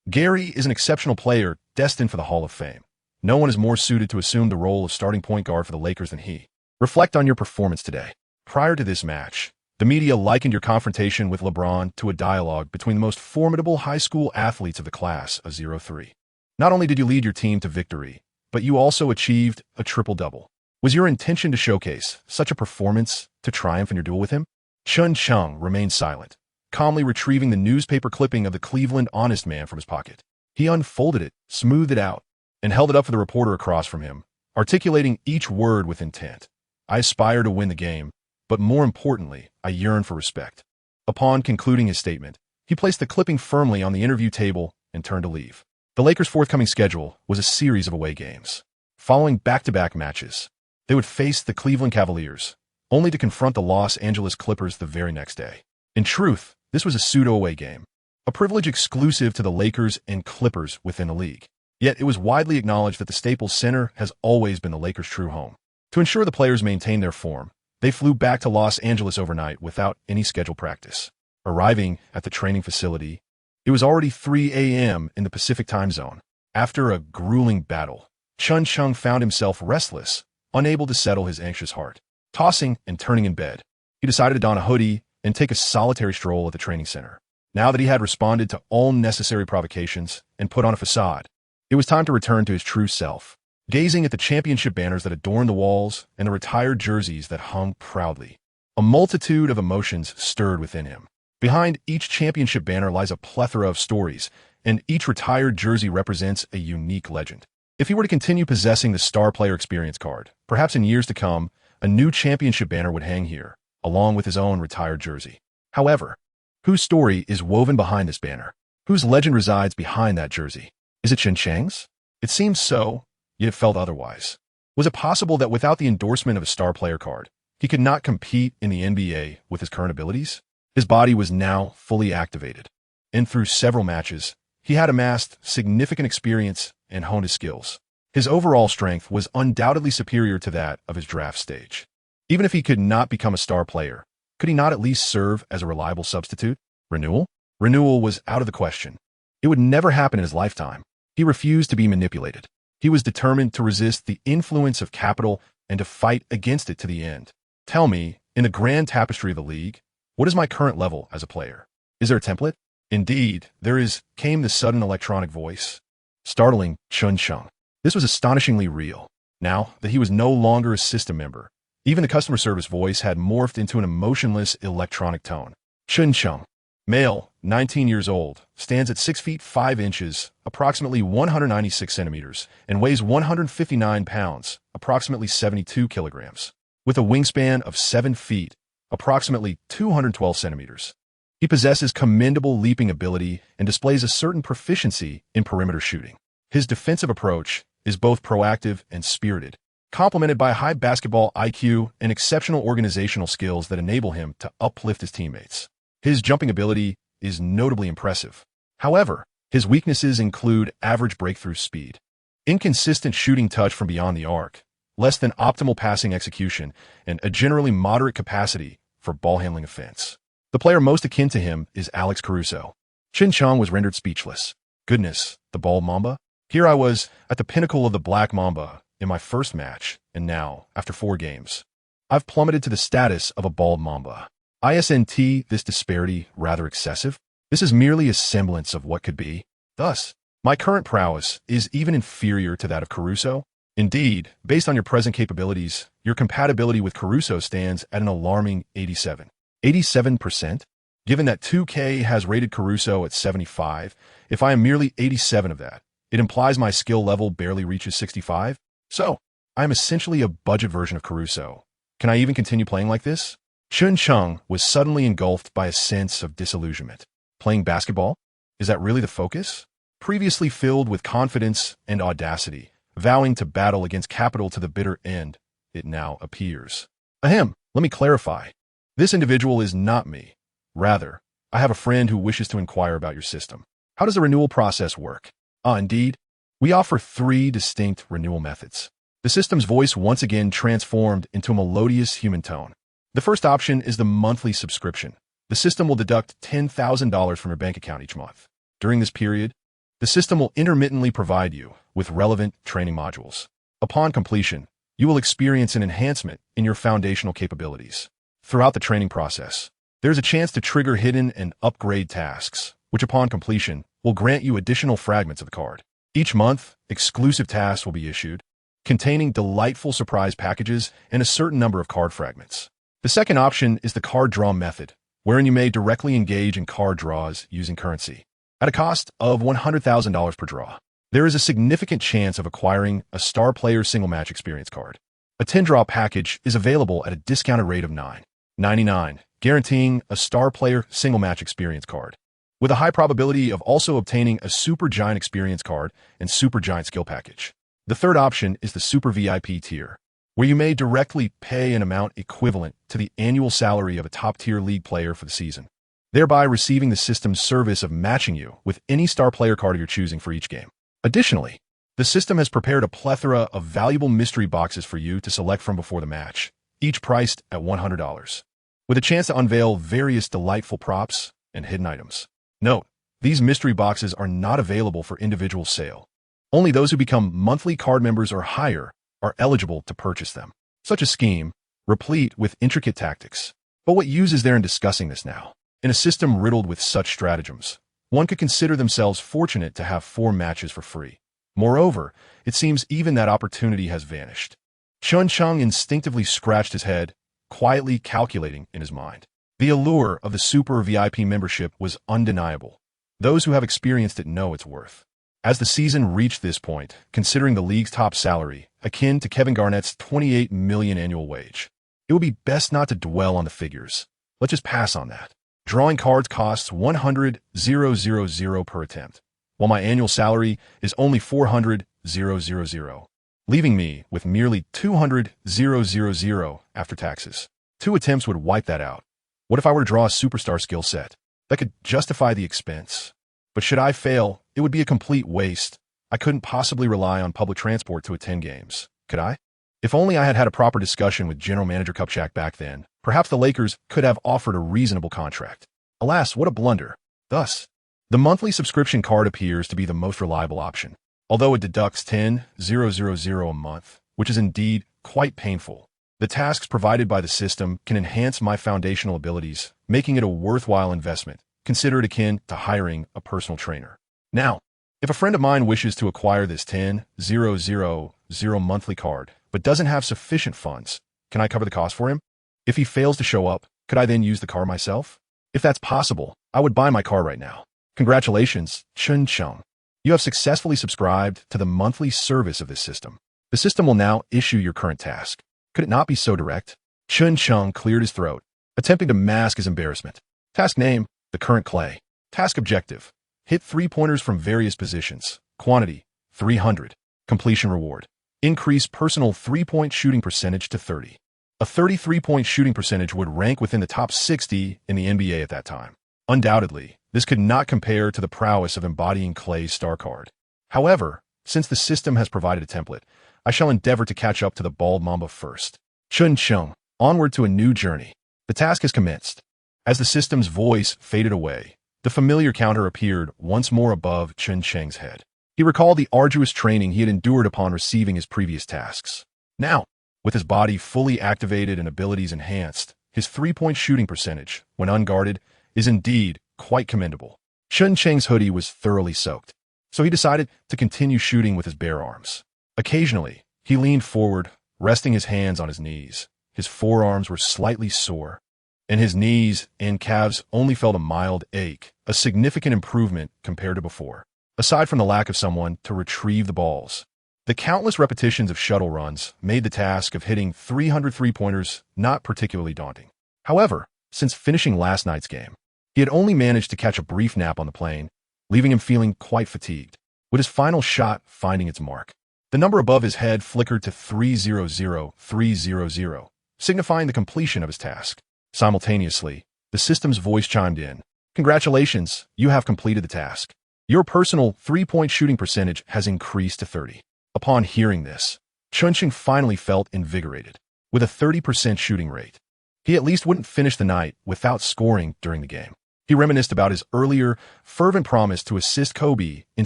Gary is an exceptional player destined for the Hall of Fame. No one is more suited to assume the role of starting point guard for the Lakers than he. Reflect on your performance today. Prior to this match, the media likened your confrontation with LeBron to a dialogue between the most formidable high school athletes of the class of '03. Not only did you lead your team to victory, but you also achieved a triple-double. Was your intention to showcase such a performance to triumph in your duel with him? Chen Cheng remained silent, calmly retrieving the newspaper clipping of the Cleveland honest man from his pocket. He unfolded it, smoothed it out, and held it up for the reporter across from him, articulating each word with intent. I aspire to win the game, but more importantly, I yearn for respect. Upon concluding his statement, he placed the clipping firmly on the interview table and turned to leave. The Lakers' forthcoming schedule was a series of away games. Following back-to-back matches, they would face the Cleveland Cavaliers, only to confront the Los Angeles Clippers the very next day. In truth, this was a pseudo-away game, a privilege exclusive to the Lakers and Clippers within the league. Yet it was widely acknowledged that the Staples Center has always been the Lakers' true home. To ensure the players maintained their form, they flew back to Los Angeles overnight without any scheduled practice. Arriving at the training facility, it was already 3 a.m. in the Pacific time zone. After a grueling battle, Chen Cheng found himself restless, unable to settle his anxious heart. Tossing and turning in bed, he decided to don a hoodie and take a solitary stroll at the training center. Now that he had responded to all necessary provocations and put on a facade, it was time to return to his true self. Gazing at the championship banners that adorned the walls and the retired jerseys that hung proudly, a multitude of emotions stirred within him. Behind each championship banner lies a plethora of stories, and each retired jersey represents a unique legend. If he were to continue possessing the Star Player Experience card, perhaps in years to come, a new championship banner would hang here, along with his own retired jersey. However, whose story is woven behind this banner? Whose legend resides behind that jersey? Is it Chen Cheng's? It seems so, yet it felt otherwise. Was it possible that without the endorsement of a Star Player card, he could not compete in the NBA with his current abilities? His body was now fully activated, and through several matches, he had amassed significant experience and honed his skills. His overall strength was undoubtedly superior to that of his draft stage. Even if he could not become a star player, could he not at least serve as a reliable substitute? Renewal? Renewal was out of the question. It would never happen in his lifetime. He refused to be manipulated. He was determined to resist the influence of capital and to fight against it to the end. Tell me, in the grand tapestry of the league, what is my current level as a player? Is there a template? Indeed, there is, came the sudden electronic voice. Startling Chen Cheng. This was astonishingly real. Now that he was no longer a system member, even the customer service voice had morphed into an emotionless electronic tone. Chen Cheng, male, 19 years old, stands at 6 feet 5 inches, approximately 196 centimeters, and weighs 159 pounds, approximately 72 kilograms, with a wingspan of 7 feet, approximately 212 centimeters. He possesses commendable leaping ability and displays a certain proficiency in perimeter shooting. His defensive approach is both proactive and spirited, complemented by high basketball IQ and exceptional organizational skills that enable him to uplift his teammates. His jumping ability is notably impressive. However, his weaknesses include average breakthrough speed, inconsistent shooting touch from beyond the arc, less than optimal passing execution, and a generally moderate capacity for ball handling offense. The player most akin to him is Alex Caruso. Chen Cheng was rendered speechless. Goodness, the bald mamba? Here I was, at the pinnacle of the Black Mamba, in my first match, and now, after 4 games, I've plummeted to the status of a bald mamba. Isn't this disparity rather excessive? This is merely a semblance of what could be. Thus, my current prowess is even inferior to that of Caruso. Indeed, based on your present capabilities, your compatibility with Caruso stands at an alarming 87. 87%? Given that 2K has rated Caruso at 75, if I am merely 87 of that, it implies my skill level barely reaches 65? So, I am essentially a budget version of Caruso. Can I even continue playing like this? Chen Cheng was suddenly engulfed by a sense of disillusionment. Playing basketball? Is that really the focus? Previously filled with confidence and audacity, vowing to battle against capital to the bitter end, it now appears. Ahem, let me clarify. This individual is not me. Rather, I have a friend who wishes to inquire about your system. How does the renewal process work? Indeed. We offer 3 distinct renewal methods. The system's voice once again transformed into a melodious human tone. The first option is the monthly subscription. The system will deduct $10,000 from your bank account each month. During this period, the system will intermittently provide you with relevant training modules. Upon completion, you will experience an enhancement in your foundational capabilities. Throughout the training process, there's a chance to trigger hidden and upgrade tasks, which upon completion will grant you additional fragments of the card. Each month, exclusive tasks will be issued, containing delightful surprise packages and a certain number of card fragments. The second option is the card draw method, wherein you may directly engage in card draws using currency. At a cost of $100,000 per draw, there is a significant chance of acquiring a star player single match experience card. A 10-draw package is available at a discounted rate of $9.99, guaranteeing a star player single match experience card, with a high probability of also obtaining a Super Giant experience card and Super Giant skill package. The third option is the Super VIP tier, where you may directly pay an amount equivalent to the annual salary of a top-tier league player for the season, thereby receiving the system's service of matching you with any star player card you're choosing for each game. Additionally, the system has prepared a plethora of valuable mystery boxes for you to select from before the match, each priced at $100, with a chance to unveil various delightful props and hidden items. Note, these mystery boxes are not available for individual sale. Only those who become monthly card members or higher are eligible to purchase them. Such a scheme, replete with intricate tactics. But what use is there in discussing this now? In a system riddled with such stratagems, one could consider themselves fortunate to have 4 matches for free. Moreover, it seems even that opportunity has vanished. Chen Cheng instinctively scratched his head, quietly calculating in his mind. The allure of the Super VIP membership was undeniable. Those who have experienced it know its worth. As the season reached this point, considering the league's top salary, akin to Kevin Garnett's $28 million annual wage, it would be best not to dwell on the figures. Let's just pass on that. Drawing cards costs $100,000 per attempt, while my annual salary is only $400,000, leaving me with merely $200,000 after taxes. 2 attempts would wipe that out. What if I were to draw a superstar skill set? That could justify the expense. But should I fail, it would be a complete waste. I couldn't possibly rely on public transport to attend games, could I? If only I had had a proper discussion with General Manager Kupchak back then, perhaps the Lakers could have offered a reasonable contract. Alas, what a blunder. Thus, the monthly subscription card appears to be the most reliable option, although it deducts $10,000 a month, which is indeed quite painful. The tasks provided by the system can enhance my foundational abilities, making it a worthwhile investment. Consider it akin to hiring a personal trainer. Now, if a friend of mine wishes to acquire this $10,000 monthly card, but doesn't have sufficient funds, can I cover the cost for him? If he fails to show up, could I then use the car myself? If that's possible, I would buy my car right now. Congratulations, Chen Cheng. You have successfully subscribed to the monthly service of this system. The system will now issue your current task. Could it not be so direct? Chen Cheng cleared his throat, attempting to mask his embarrassment. Task name: the current clay. Task objective: hit 3-pointers from various positions. Quantity: 300. Completion reward: increase personal 3-point shooting percentage to 30. A 33-point shooting percentage would rank within the top 60 in the NBA at that time. Undoubtedly, this could not compare to the prowess of embodying Clay's star card. However, since the system has provided a template, I shall endeavor to catch up to the bald mamba first. Chen Cheng, onward to a new journey. The task has commenced. As the system's voice faded away, the familiar counter appeared once more above Chen Cheng's head. He recalled the arduous training he had endured upon receiving his previous tasks. Now, with his body fully activated and abilities enhanced, his 3-point shooting percentage, when unguarded, is indeed quite commendable. Chen Cheng's hoodie was thoroughly soaked, so he decided to continue shooting with his bare arms. Occasionally, he leaned forward, resting his hands on his knees. His forearms were slightly sore, and his knees and calves only felt a mild ache, a significant improvement compared to before. Aside from the lack of someone to retrieve the balls, the countless repetitions of shuttle runs made the task of hitting 300 3-pointers not particularly daunting. However, since finishing last night's game, he had only managed to catch a brief nap on the plane, leaving him feeling quite fatigued. With his final shot finding its mark, the number above his head flickered to 300,300, signifying the completion of his task. Simultaneously, the system's voice chimed in. Congratulations, you have completed the task. Your personal 3-point shooting percentage has increased to 30. Upon hearing this, Chen Cheng finally felt invigorated. With a 30% shooting rate, he at least wouldn't finish the night without scoring during the game. He reminisced about his earlier, fervent promise to assist Kobe in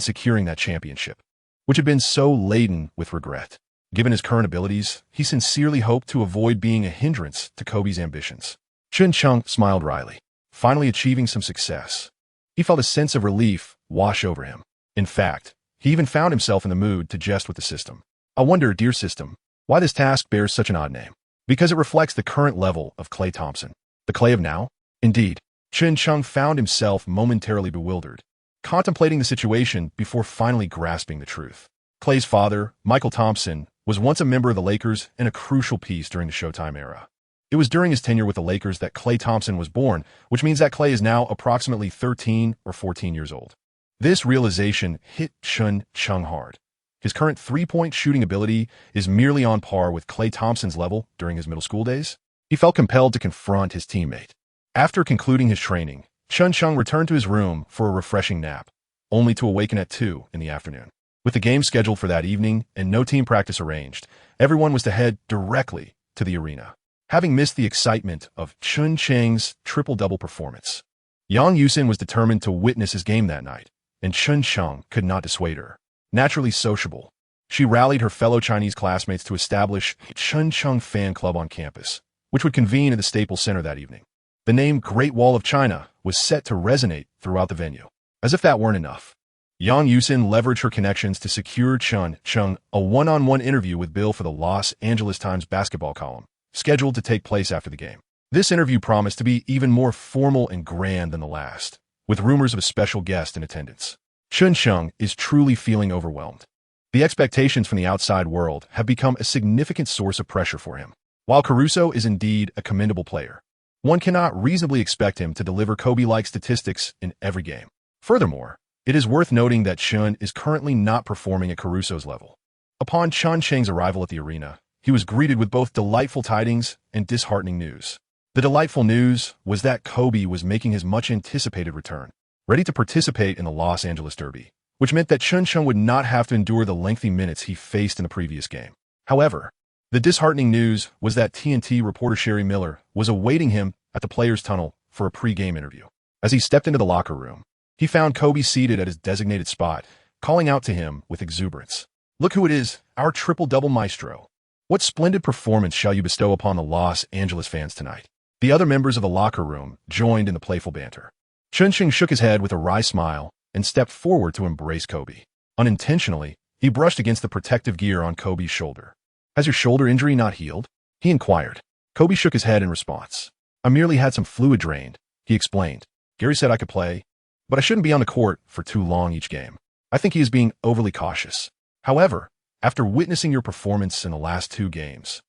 securing that championship, which had been so laden with regret. Given his current abilities, he sincerely hoped to avoid being a hindrance to Kobe's ambitions. Chen Cheng smiled wryly, finally achieving some success. He felt a sense of relief wash over him. In fact, he even found himself in the mood to jest with the system. I wonder, dear system, why this task bears such an odd name. Because it reflects the current level of Klay Thompson. The Klay of now? Indeed. Chen Cheng found himself momentarily bewildered, contemplating the situation before finally grasping the truth. Klay's father, Michael Thompson, was once a member of the Lakers and a crucial piece during the Showtime era. It was during his tenure with the Lakers that Klay Thompson was born, which means that Klay is now approximately 13 or 14 years old. This realization hit Chen Cheng hard. His current three-point shooting ability is merely on par with Klay Thompson's level during his middle school days. He felt compelled to confront his teammate. After concluding his training, Chen Cheng returned to his room for a refreshing nap, only to awaken at 2 in the afternoon. With the game scheduled for that evening and no team practice arranged, everyone was to head directly to the arena. Having missed the excitement of Chen Cheng's triple-double performance, Yang Yusin was determined to witness his game that night, and Chen Cheng could not dissuade her. Naturally sociable, she rallied her fellow Chinese classmates to establish a Chen Cheng fan club on campus, which would convene at the Staples Center that evening. The name Great Wall of China was set to resonate throughout the venue. As if that weren't enough, Yang Yusin leveraged her connections to secure Chen Cheng a one-on-one interview with Bill for the Los Angeles Times basketball column, scheduled to take place after the game. This interview promised to be even more formal and grand than the last, with rumors of a special guest in attendance. Chen Cheng is truly feeling overwhelmed. The expectations from the outside world have become a significant source of pressure for him. While Caruso is indeed a commendable player, one cannot reasonably expect him to deliver Kobe-like statistics in every game. Furthermore, it is worth noting that Chen is currently not performing at Caruso's level. Upon Chen Cheng's arrival at the arena, he was greeted with both delightful tidings and disheartening news. The delightful news was that Kobe was making his much-anticipated return, ready to participate in the Los Angeles Derby, which meant that Chen Cheng would not have to endure the lengthy minutes he faced in the previous game. However, the disheartening news was that TNT reporter Sherry Miller was awaiting him at the players' tunnel for a pre-game interview. As he stepped into the locker room, he found Kobe seated at his designated spot, calling out to him with exuberance. "Look who it is, our triple-double maestro. What splendid performance shall you bestow upon the Los Angeles fans tonight?" The other members of the locker room joined in the playful banter. Chen Cheng shook his head with a wry smile and stepped forward to embrace Kobe. Unintentionally, he brushed against the protective gear on Kobe's shoulder. "Has your shoulder injury not healed?" he inquired. Kobe shook his head in response. "I merely had some fluid drained," he explained. "Gary said I could play, but I shouldn't be on the court for too long each game. I think he is being overly cautious. However, after witnessing your performance in the last 2 games,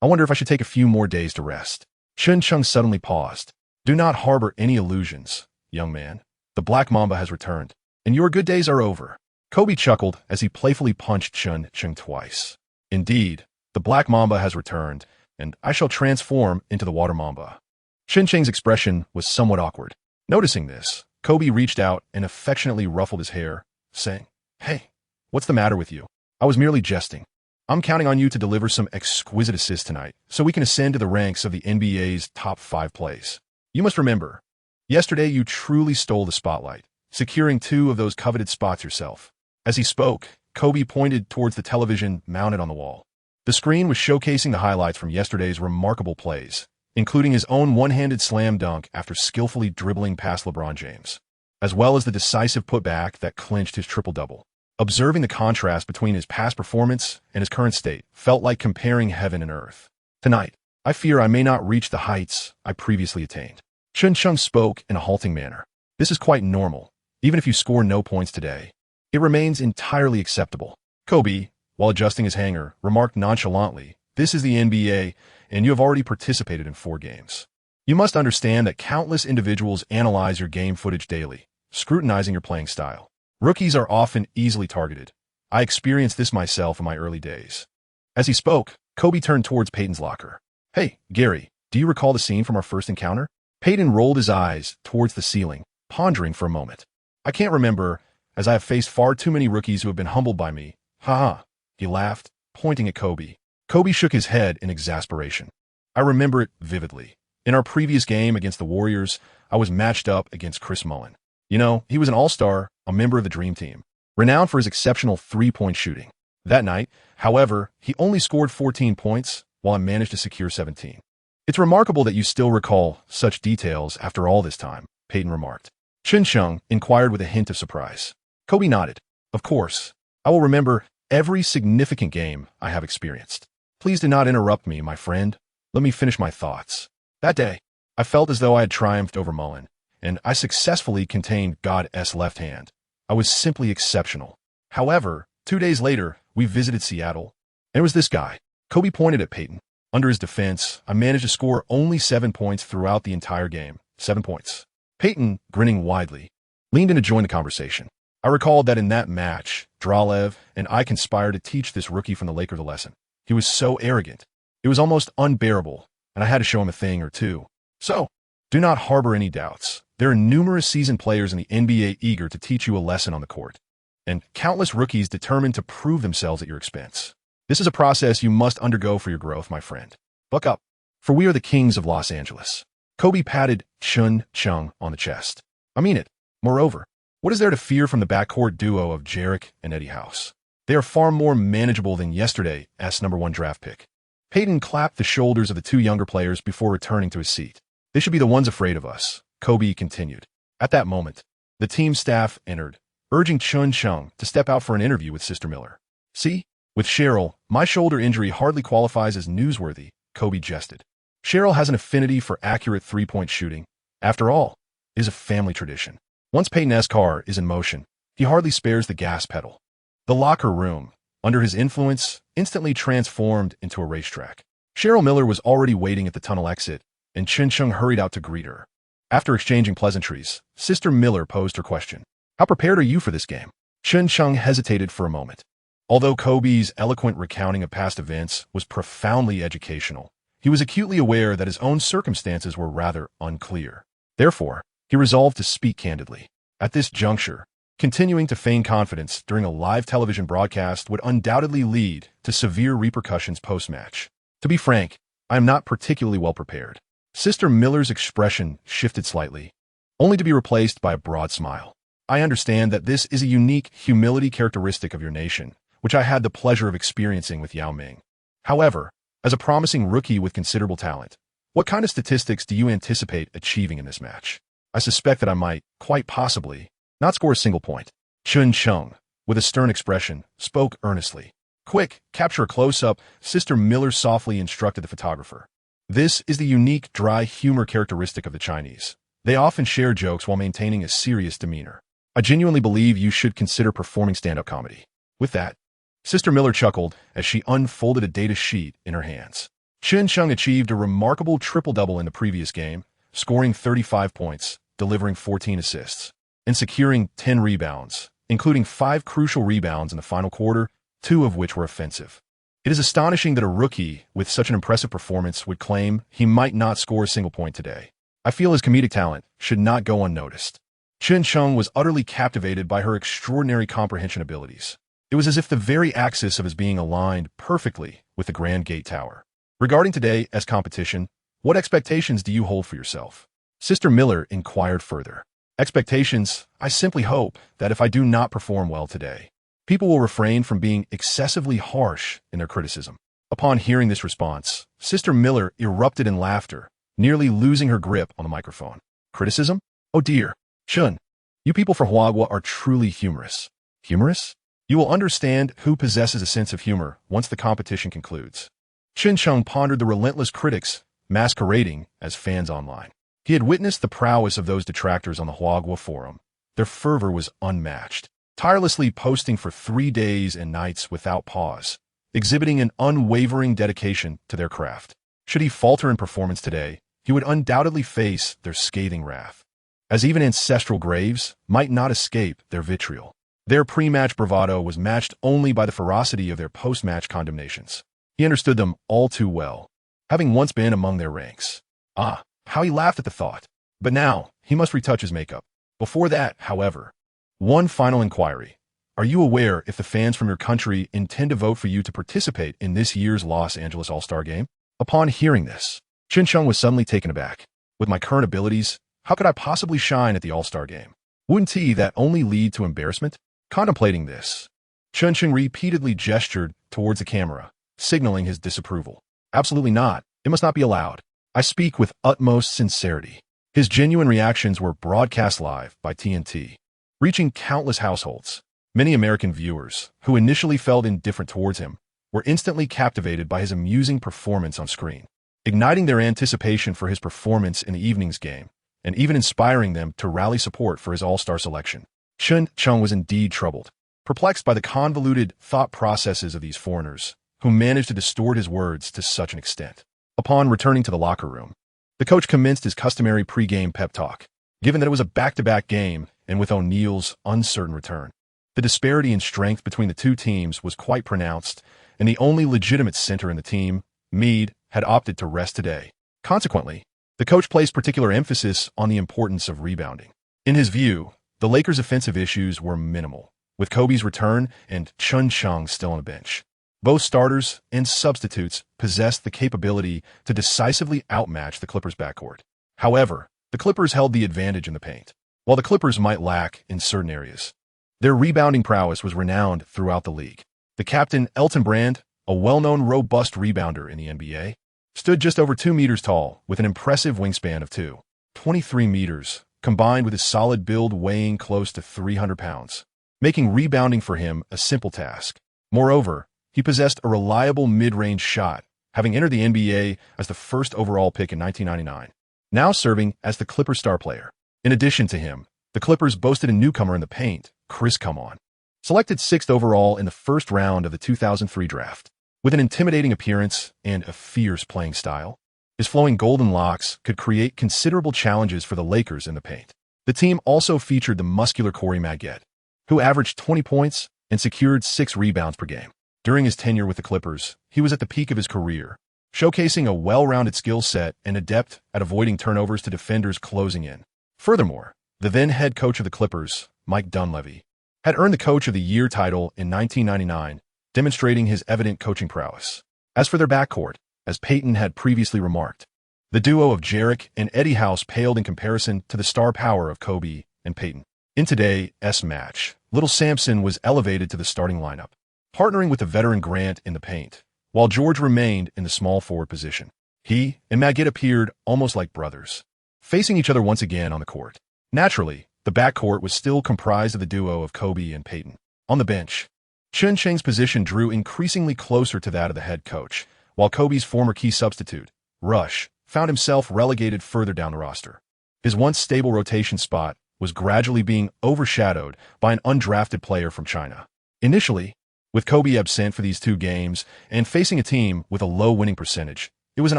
I wonder if I should take a few more days to rest." Chen Cheng suddenly paused. "Do not harbor any illusions, young man. The Black Mamba has returned, and your good days are over." Kobe chuckled as he playfully punched Chen Cheng twice. "Indeed, the Black Mamba has returned, and I shall transform into the Water Mamba." Chen Cheng's expression was somewhat awkward. Noticing this, Kobe reached out and affectionately ruffled his hair, saying, "Hey, what's the matter with you? I was merely jesting. I'm counting on you to deliver some exquisite assists tonight, so we can ascend to the ranks of the NBA's top 5 plays. You must remember, yesterday you truly stole the spotlight, securing 2 of those coveted spots yourself." As he spoke, Kobe pointed towards the television mounted on the wall. The screen was showcasing the highlights from yesterday's remarkable plays, including his own one-handed slam dunk after skillfully dribbling past LeBron James, as well as the decisive putback that clinched his triple-double. Observing the contrast between his past performance and his current state felt like comparing heaven and earth. "Tonight, I fear I may not reach the heights I previously attained." Chen Cheng spoke in a halting manner. "This is quite normal. Even if you score no points today, it remains entirely acceptable." Kobe, while adjusting his hanger, remarked nonchalantly, "This is the NBA, and you have already participated in 4 games. You must understand that countless individuals analyze your game footage daily, scrutinizing your playing style. Rookies are often easily targeted. I experienced this myself in my early days." As he spoke, Kobe turned towards Peyton's locker. "Hey, Gary, do you recall the scene from our first encounter?" Peyton rolled his eyes towards the ceiling, pondering for a moment. "I can't remember, as I have faced far too many rookies who have been humbled by me. Ha!" He laughed, pointing at Kobe. Kobe shook his head in exasperation. "I remember it vividly. In our previous game against the Warriors, I was matched up against Chris Mullin. You know, he was an all-star, a member of the Dream Team, renowned for his exceptional 3-point shooting. That night, however, he only scored 14 points, while I managed to secure 17. It's remarkable that you still recall such details after all this time," Peyton remarked. Chen Cheng inquired with a hint of surprise. Kobe nodded. "Of course. I will remember every significant game I have experienced. Please do not interrupt me, my friend. Let me finish my thoughts. That day, I felt as though I had triumphed over Mullen, and I successfully contained God's left hand. I was simply exceptional. However, 2 days later, we visited Seattle, and it was this guy. Kobe pointed at Peyton. Under his defense, I managed to score only 7 points throughout the entire game. 7 points. Peyton, grinning widely, leaned in to join the conversation. I recalled that in that match, Dralev and I conspired to teach this rookie from the Lakers a lesson. He was so arrogant. It was almost unbearable, and I had to show him a thing or two. So, do not harbor any doubts. There are numerous seasoned players in the NBA eager to teach you a lesson on the court, and countless rookies determined to prove themselves at your expense. This is a process you must undergo for your growth, my friend. Buck up, for we are the kings of Los Angeles. Kobe patted Chen Cheng on the chest. I mean it. Moreover, what is there to fear from the backcourt duo of Jarek and Eddie House? They are far more manageable than yesterday's #1 draft pick. Peyton clapped the shoulders of the 2 younger players before returning to his seat. They should be the ones afraid of us, Kobe continued. At that moment, the team staff entered, urging Chen Cheng to step out for an interview with Sister Miller. See? With Cheryl, my shoulder injury hardly qualifies as newsworthy, Kobe jested. Cheryl has an affinity for accurate three-point shooting. After all, it is a family tradition. Once Peyton's car is in motion, he hardly spares the gas pedal. The locker room, under his influence, instantly transformed into a racetrack. Cheryl Miller was already waiting at the tunnel exit, and Chen Cheng hurried out to greet her. After exchanging pleasantries, Sister Miller posed her question. How prepared are you for this game? Chen Cheng hesitated for a moment. Although Kobe's eloquent recounting of past events was profoundly educational, he was acutely aware that his own circumstances were rather unclear. Therefore, he resolved to speak candidly. At this juncture, continuing to feign confidence during a live television broadcast would undoubtedly lead to severe repercussions post-match. To be frank, I am not particularly well prepared. Sister Miller's expression shifted slightly, only to be replaced by a broad smile. I understand that this is a unique humility characteristic of your nation, which I had the pleasure of experiencing with Yao Ming. However, as a promising rookie with considerable talent, what kind of statistics do you anticipate achieving in this match? I suspect that I might, quite possibly, not score a single point. Chen Cheng, with a stern expression, spoke earnestly. Quick, capture a close-up, Sister Miller softly instructed the photographer. This is the unique, dry humor characteristic of the Chinese. They often share jokes while maintaining a serious demeanor. I genuinely believe you should consider performing stand-up comedy. With that, Sister Miller chuckled as she unfolded a data sheet in her hands. Chen Cheng achieved a remarkable triple-double in the previous game, scoring 35 points, delivering 14 assists, and securing 10 rebounds, including 5 crucial rebounds in the final quarter, 2 of which were offensive. It is astonishing that a rookie with such an impressive performance would claim he might not score a single point today. I feel his comedic talent should not go unnoticed. Chen Cheng was utterly captivated by her extraordinary comprehension abilities. It was as if the very axis of his being aligned perfectly with the Grand Gate Tower. Regarding today's competition, what expectations do you hold for yourself? Sister Miller inquired further. Expectations, I simply hope that if I do not perform well today, people will refrain from being excessively harsh in their criticism. Upon hearing this response, Sister Miller erupted in laughter, nearly losing her grip on the microphone. Criticism? Oh dear. Chen, you people from Huaguo are truly humorous. Humorous? You will understand who possesses a sense of humor once the competition concludes. Chen Cheng pondered the relentless critics masquerading as fans online. He had witnessed the prowess of those detractors on the Huaguo forum. Their fervor was unmatched, tirelessly posting for 3 days and nights without pause, exhibiting an unwavering dedication to their craft. Should he falter in performance today, he would undoubtedly face their scathing wrath, as even ancestral graves might not escape their vitriol. Their pre-match bravado was matched only by the ferocity of their post-match condemnations. He understood them all too well, having once been among their ranks. Ah, how he laughed at the thought. But now, he must retouch his makeup. Before that, however, one final inquiry. Are you aware if the fans from your country intend to vote for you to participate in this year's Los Angeles All-Star Game? Upon hearing this, Chen Cheng was suddenly taken aback. With my current abilities, how could I possibly shine at the All-Star Game? Wouldn't that only lead to embarrassment? Contemplating this, Chen Cheng repeatedly gestured towards the camera, signaling his disapproval. Absolutely not. It must not be allowed. I speak with utmost sincerity. His genuine reactions were broadcast live by TNT, reaching countless households. Many American viewers, who initially felt indifferent towards him, were instantly captivated by his amusing performance on screen, igniting their anticipation for his performance in the evening's game, and even inspiring them to rally support for his all-star selection. Chen Cheng was indeed troubled, perplexed by the convoluted thought processes of these foreigners, who managed to distort his words to such an extent. Upon returning to the locker room, the coach commenced his customary pre-game pep talk, given that it was a back-to-back game and with O'Neal's uncertain return. The disparity in strength between the two teams was quite pronounced, and the only legitimate center in the team, Meade, had opted to rest today. Consequently, the coach placed particular emphasis on the importance of rebounding. In his view, the Lakers' offensive issues were minimal, with Kobe's return and Chen Cheng still on the bench. Both starters and substitutes possessed the capability to decisively outmatch the Clippers' backcourt. However, the Clippers held the advantage in the paint, while the Clippers might lack in certain areas. Their rebounding prowess was renowned throughout the league. The captain, Elton Brand, a well-known robust rebounder in the NBA, stood just over 2 meters tall with an impressive wingspan of 23 meters, combined with his solid build weighing close to 300 pounds, making rebounding for him a simple task. Moreover, he possessed a reliable mid-range shot, having entered the NBA as the first overall pick in 1999, now serving as the Clippers' star player. In addition to him, the Clippers boasted a newcomer in the paint, Chris Come-On, selected 6th overall in the first round of the 2003 draft. With an intimidating appearance and a fierce playing style, his flowing golden locks could create considerable challenges for the Lakers in the paint. The team also featured the muscular Corey Maggette, who averaged 20 points and secured 6 rebounds per game. During his tenure with the Clippers, he was at the peak of his career, showcasing a well-rounded skill set and adept at avoiding turnovers to defenders closing in. Furthermore, the then head coach of the Clippers, Mike Dunleavy, had earned the Coach of the Year title in 1999, demonstrating his evident coaching prowess. As for their backcourt, as Peyton had previously remarked, the duo of Jarek and Eddie House paled in comparison to the star power of Kobe and Peyton. In today's match, Little Sampson was elevated to the starting lineup, partnering with the veteran Grant in the paint, while George remained in the small forward position. He and Maggette appeared almost like brothers, facing each other once again on the court. Naturally, the backcourt was still comprised of the duo of Kobe and Peyton. On the bench, Chen Cheng's position drew increasingly closer to that of the head coach, while Kobe's former key substitute, Rush, found himself relegated further down the roster. His once stable rotation spot was gradually being overshadowed by an undrafted player from China. Initially, with Kobe absent for these 2 games and facing a team with a low winning percentage, it was an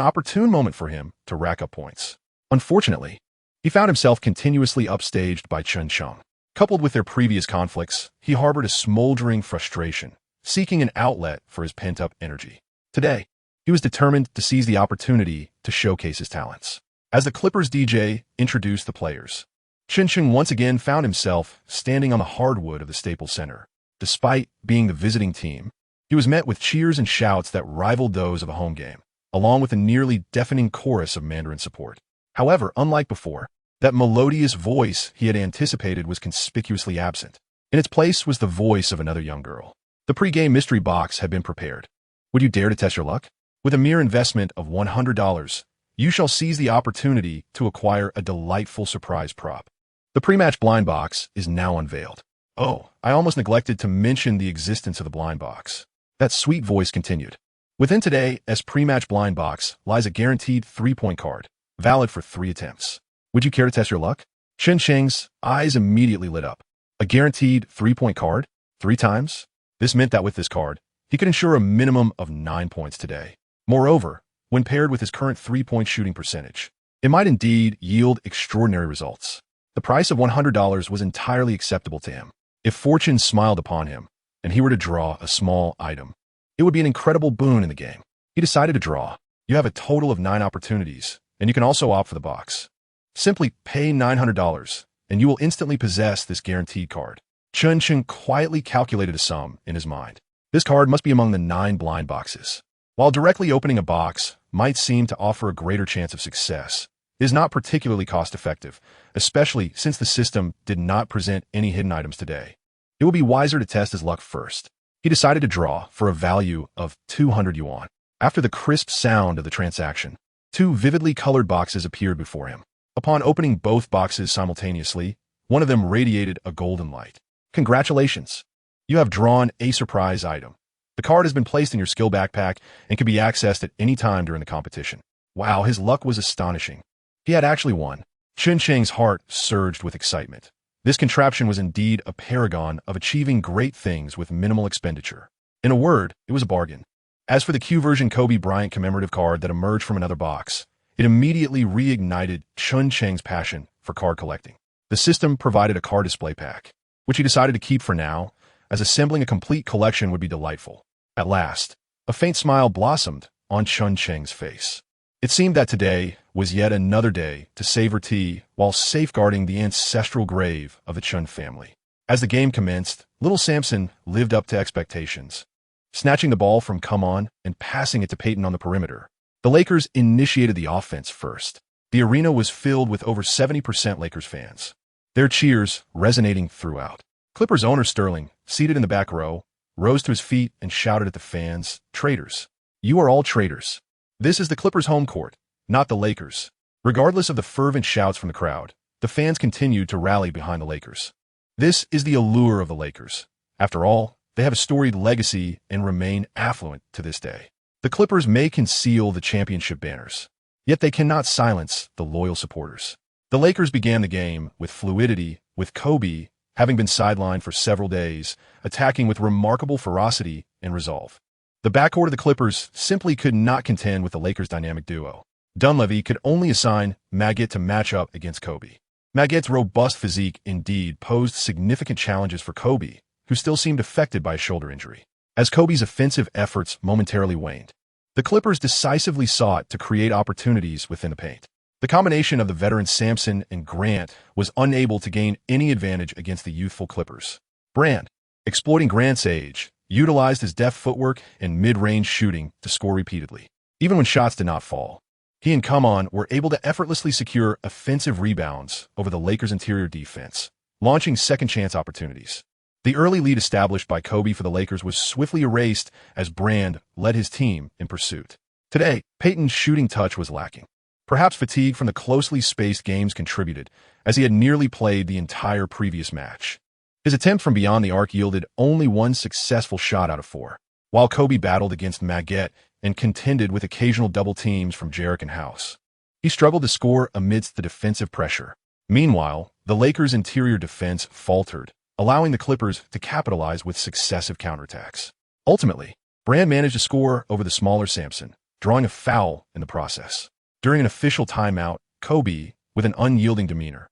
opportune moment for him to rack up points. Unfortunately, he found himself continuously upstaged by Chen Cheng. Coupled with their previous conflicts, he harbored a smoldering frustration, seeking an outlet for his pent-up energy. Today, he was determined to seize the opportunity to showcase his talents. As the Clippers DJ introduced the players, Chen Cheng once again found himself standing on the hardwood of the Staples Center. Despite being the visiting team, he was met with cheers and shouts that rivaled those of a home game, along with a nearly deafening chorus of Mandarin support. However, unlike before, that melodious voice he had anticipated was conspicuously absent. In its place was the voice of another young girl. The pre-game mystery box had been prepared. Would you dare to test your luck? With a mere investment of $100, you shall seize the opportunity to acquire a delightful surprise prop. The pre-match blind box is now unveiled. Oh, I almost neglected to mention the existence of the blind box. That sweet voice continued. Within today's pre-match blind box lies a guaranteed 3-point card, valid for 3 attempts. Would you care to test your luck? Chen Cheng's eyes immediately lit up. A guaranteed 3-point card? 3 times? This meant that with this card, he could ensure a minimum of 9 points today. Moreover, when paired with his current 3-point shooting percentage, it might indeed yield extraordinary results. The price of $100 was entirely acceptable to him. If fortune smiled upon him, and he were to draw a small item, it would be an incredible boon in the game. He decided to draw. You have a total of 9 opportunities, and you can also opt for the box. Simply pay $900, and you will instantly possess this guaranteed card. Chen Cheng quietly calculated a sum in his mind. This card must be among the 9 blind boxes. While directly opening a box might seem to offer a greater chance of success, it is not particularly cost-effective, especially since the system did not present any hidden items today. It would be wiser to test his luck first. He decided to draw for a value of 200 yuan. After the crisp sound of the transaction, 2 vividly colored boxes appeared before him. Upon opening both boxes simultaneously, one of them radiated a golden light. Congratulations! You have drawn a surprise item. The card has been placed in your skill backpack and can be accessed at any time during the competition. Wow, his luck was astonishing. He had actually won. Chen Cheng's heart surged with excitement. This contraption was indeed a paragon of achieving great things with minimal expenditure. In a word, it was a bargain. As for the Q version Kobe Bryant commemorative card that emerged from another box, it immediately reignited Chen Cheng's passion for card collecting. The system provided a card display pack, which he decided to keep for now, as assembling a complete collection would be delightful. At last, a faint smile blossomed on Chen Cheng's face. It seemed that today was yet another day to savor tea while safeguarding the ancestral grave of the Chen family. As the game commenced, little Samson lived up to expectations, snatching the ball from Come On and passing it to Peyton on the perimeter. The Lakers initiated the offense first. The arena was filled with over 70% Lakers fans, their cheers resonating throughout. Clippers owner Sterling, seated in the back row, rose to his feet and shouted at the fans, "Traitors. You are all traitors. This is the Clippers' home court, not the Lakers." Regardless of the fervent shouts from the crowd, the fans continued to rally behind the Lakers. This is the allure of the Lakers. After all, they have a storied legacy and remain affluent to this day. The Clippers may conceal the championship banners, yet they cannot silence the loyal supporters. The Lakers began the game with fluidity, with Kobe, having been sidelined for several days, attacking with remarkable ferocity and resolve. The backcourt of the Clippers simply could not contend with the Lakers' dynamic duo. Dunleavy could only assign Magette to match up against Kobe. Magette's robust physique indeed posed significant challenges for Kobe, who still seemed affected by a shoulder injury. As Kobe's offensive efforts momentarily waned, the Clippers decisively sought to create opportunities within the paint. The combination of the veterans Sampson and Grant was unable to gain any advantage against the youthful Clippers. Brand, exploiting Grant's age, utilized his deft footwork and mid-range shooting to score repeatedly. Even when shots did not fall, he and Come On were able to effortlessly secure offensive rebounds over the Lakers' interior defense, launching second-chance opportunities. The early lead established by Kobe for the Lakers was swiftly erased as Brand led his team in pursuit. Today, Peyton's shooting touch was lacking. Perhaps fatigue from the closely spaced games contributed, as he had nearly played the entire previous match. His attempt from beyond the arc yielded only one successful shot out of 4, while Kobe battled against Magette and contended with occasional double teams from Jarek and House. He struggled to score amidst the defensive pressure. Meanwhile, the Lakers' interior defense faltered, allowing the Clippers to capitalize with successive counterattacks. Ultimately, Brand managed to score over the smaller Sampson, drawing a foul in the process. During an official timeout, Kobe, with an unyielding demeanor,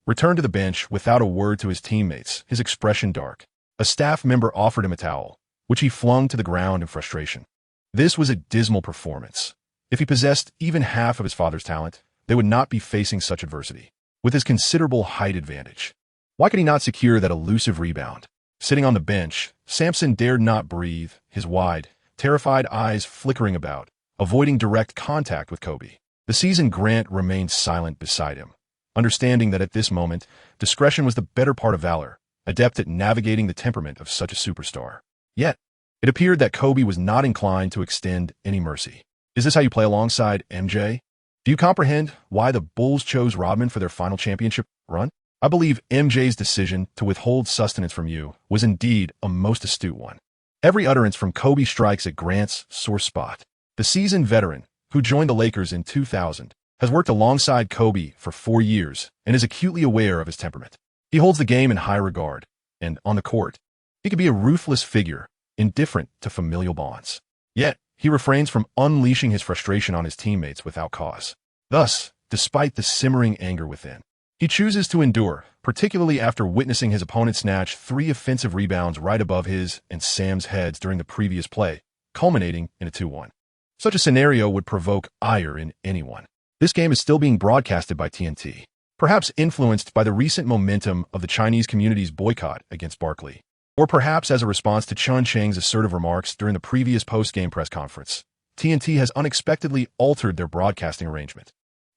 returned to the bench without a word to his teammates, his expression dark. A staff member offered him a towel, which he flung to the ground in frustration. This was a dismal performance. If he possessed even half of his father's talent, they would not be facing such adversity. With his considerable height advantage, why could he not secure that elusive rebound? Sitting on the bench, Sampson dared not breathe, his wide, terrified eyes flickering about, avoiding direct contact with Kobe. The seasoned Grant remained silent beside him, understanding that at this moment, discretion was the better part of valor, adept at navigating the temperament of such a superstar. Yet, it appeared that Kobe was not inclined to extend any mercy. Is this how you play alongside MJ? Do you comprehend why the Bulls chose Rodman for their final championship run? I believe MJ's decision to withhold sustenance from you was indeed a most astute one. Every utterance from Kobe strikes at Grant's sore spot. The seasoned veteran, who joined the Lakers in 2000, has worked alongside Kobe for 4 years and is acutely aware of his temperament. He holds the game in high regard, and on the court, he could be a ruthless figure, indifferent to familial bonds. Yet, he refrains from unleashing his frustration on his teammates without cause. Thus, despite the simmering anger within, he chooses to endure, particularly after witnessing his opponent snatch 3 offensive rebounds right above his and Sam's heads during the previous play, culminating in a 2-1. Such a scenario would provoke ire in anyone. This game is still being broadcasted by TNT, perhaps influenced by the recent momentum of the Chinese community's boycott against Barkley, or perhaps as a response to Chen Cheng's assertive remarks during the previous post-game press conference. TNT has unexpectedly altered their broadcasting arrangement.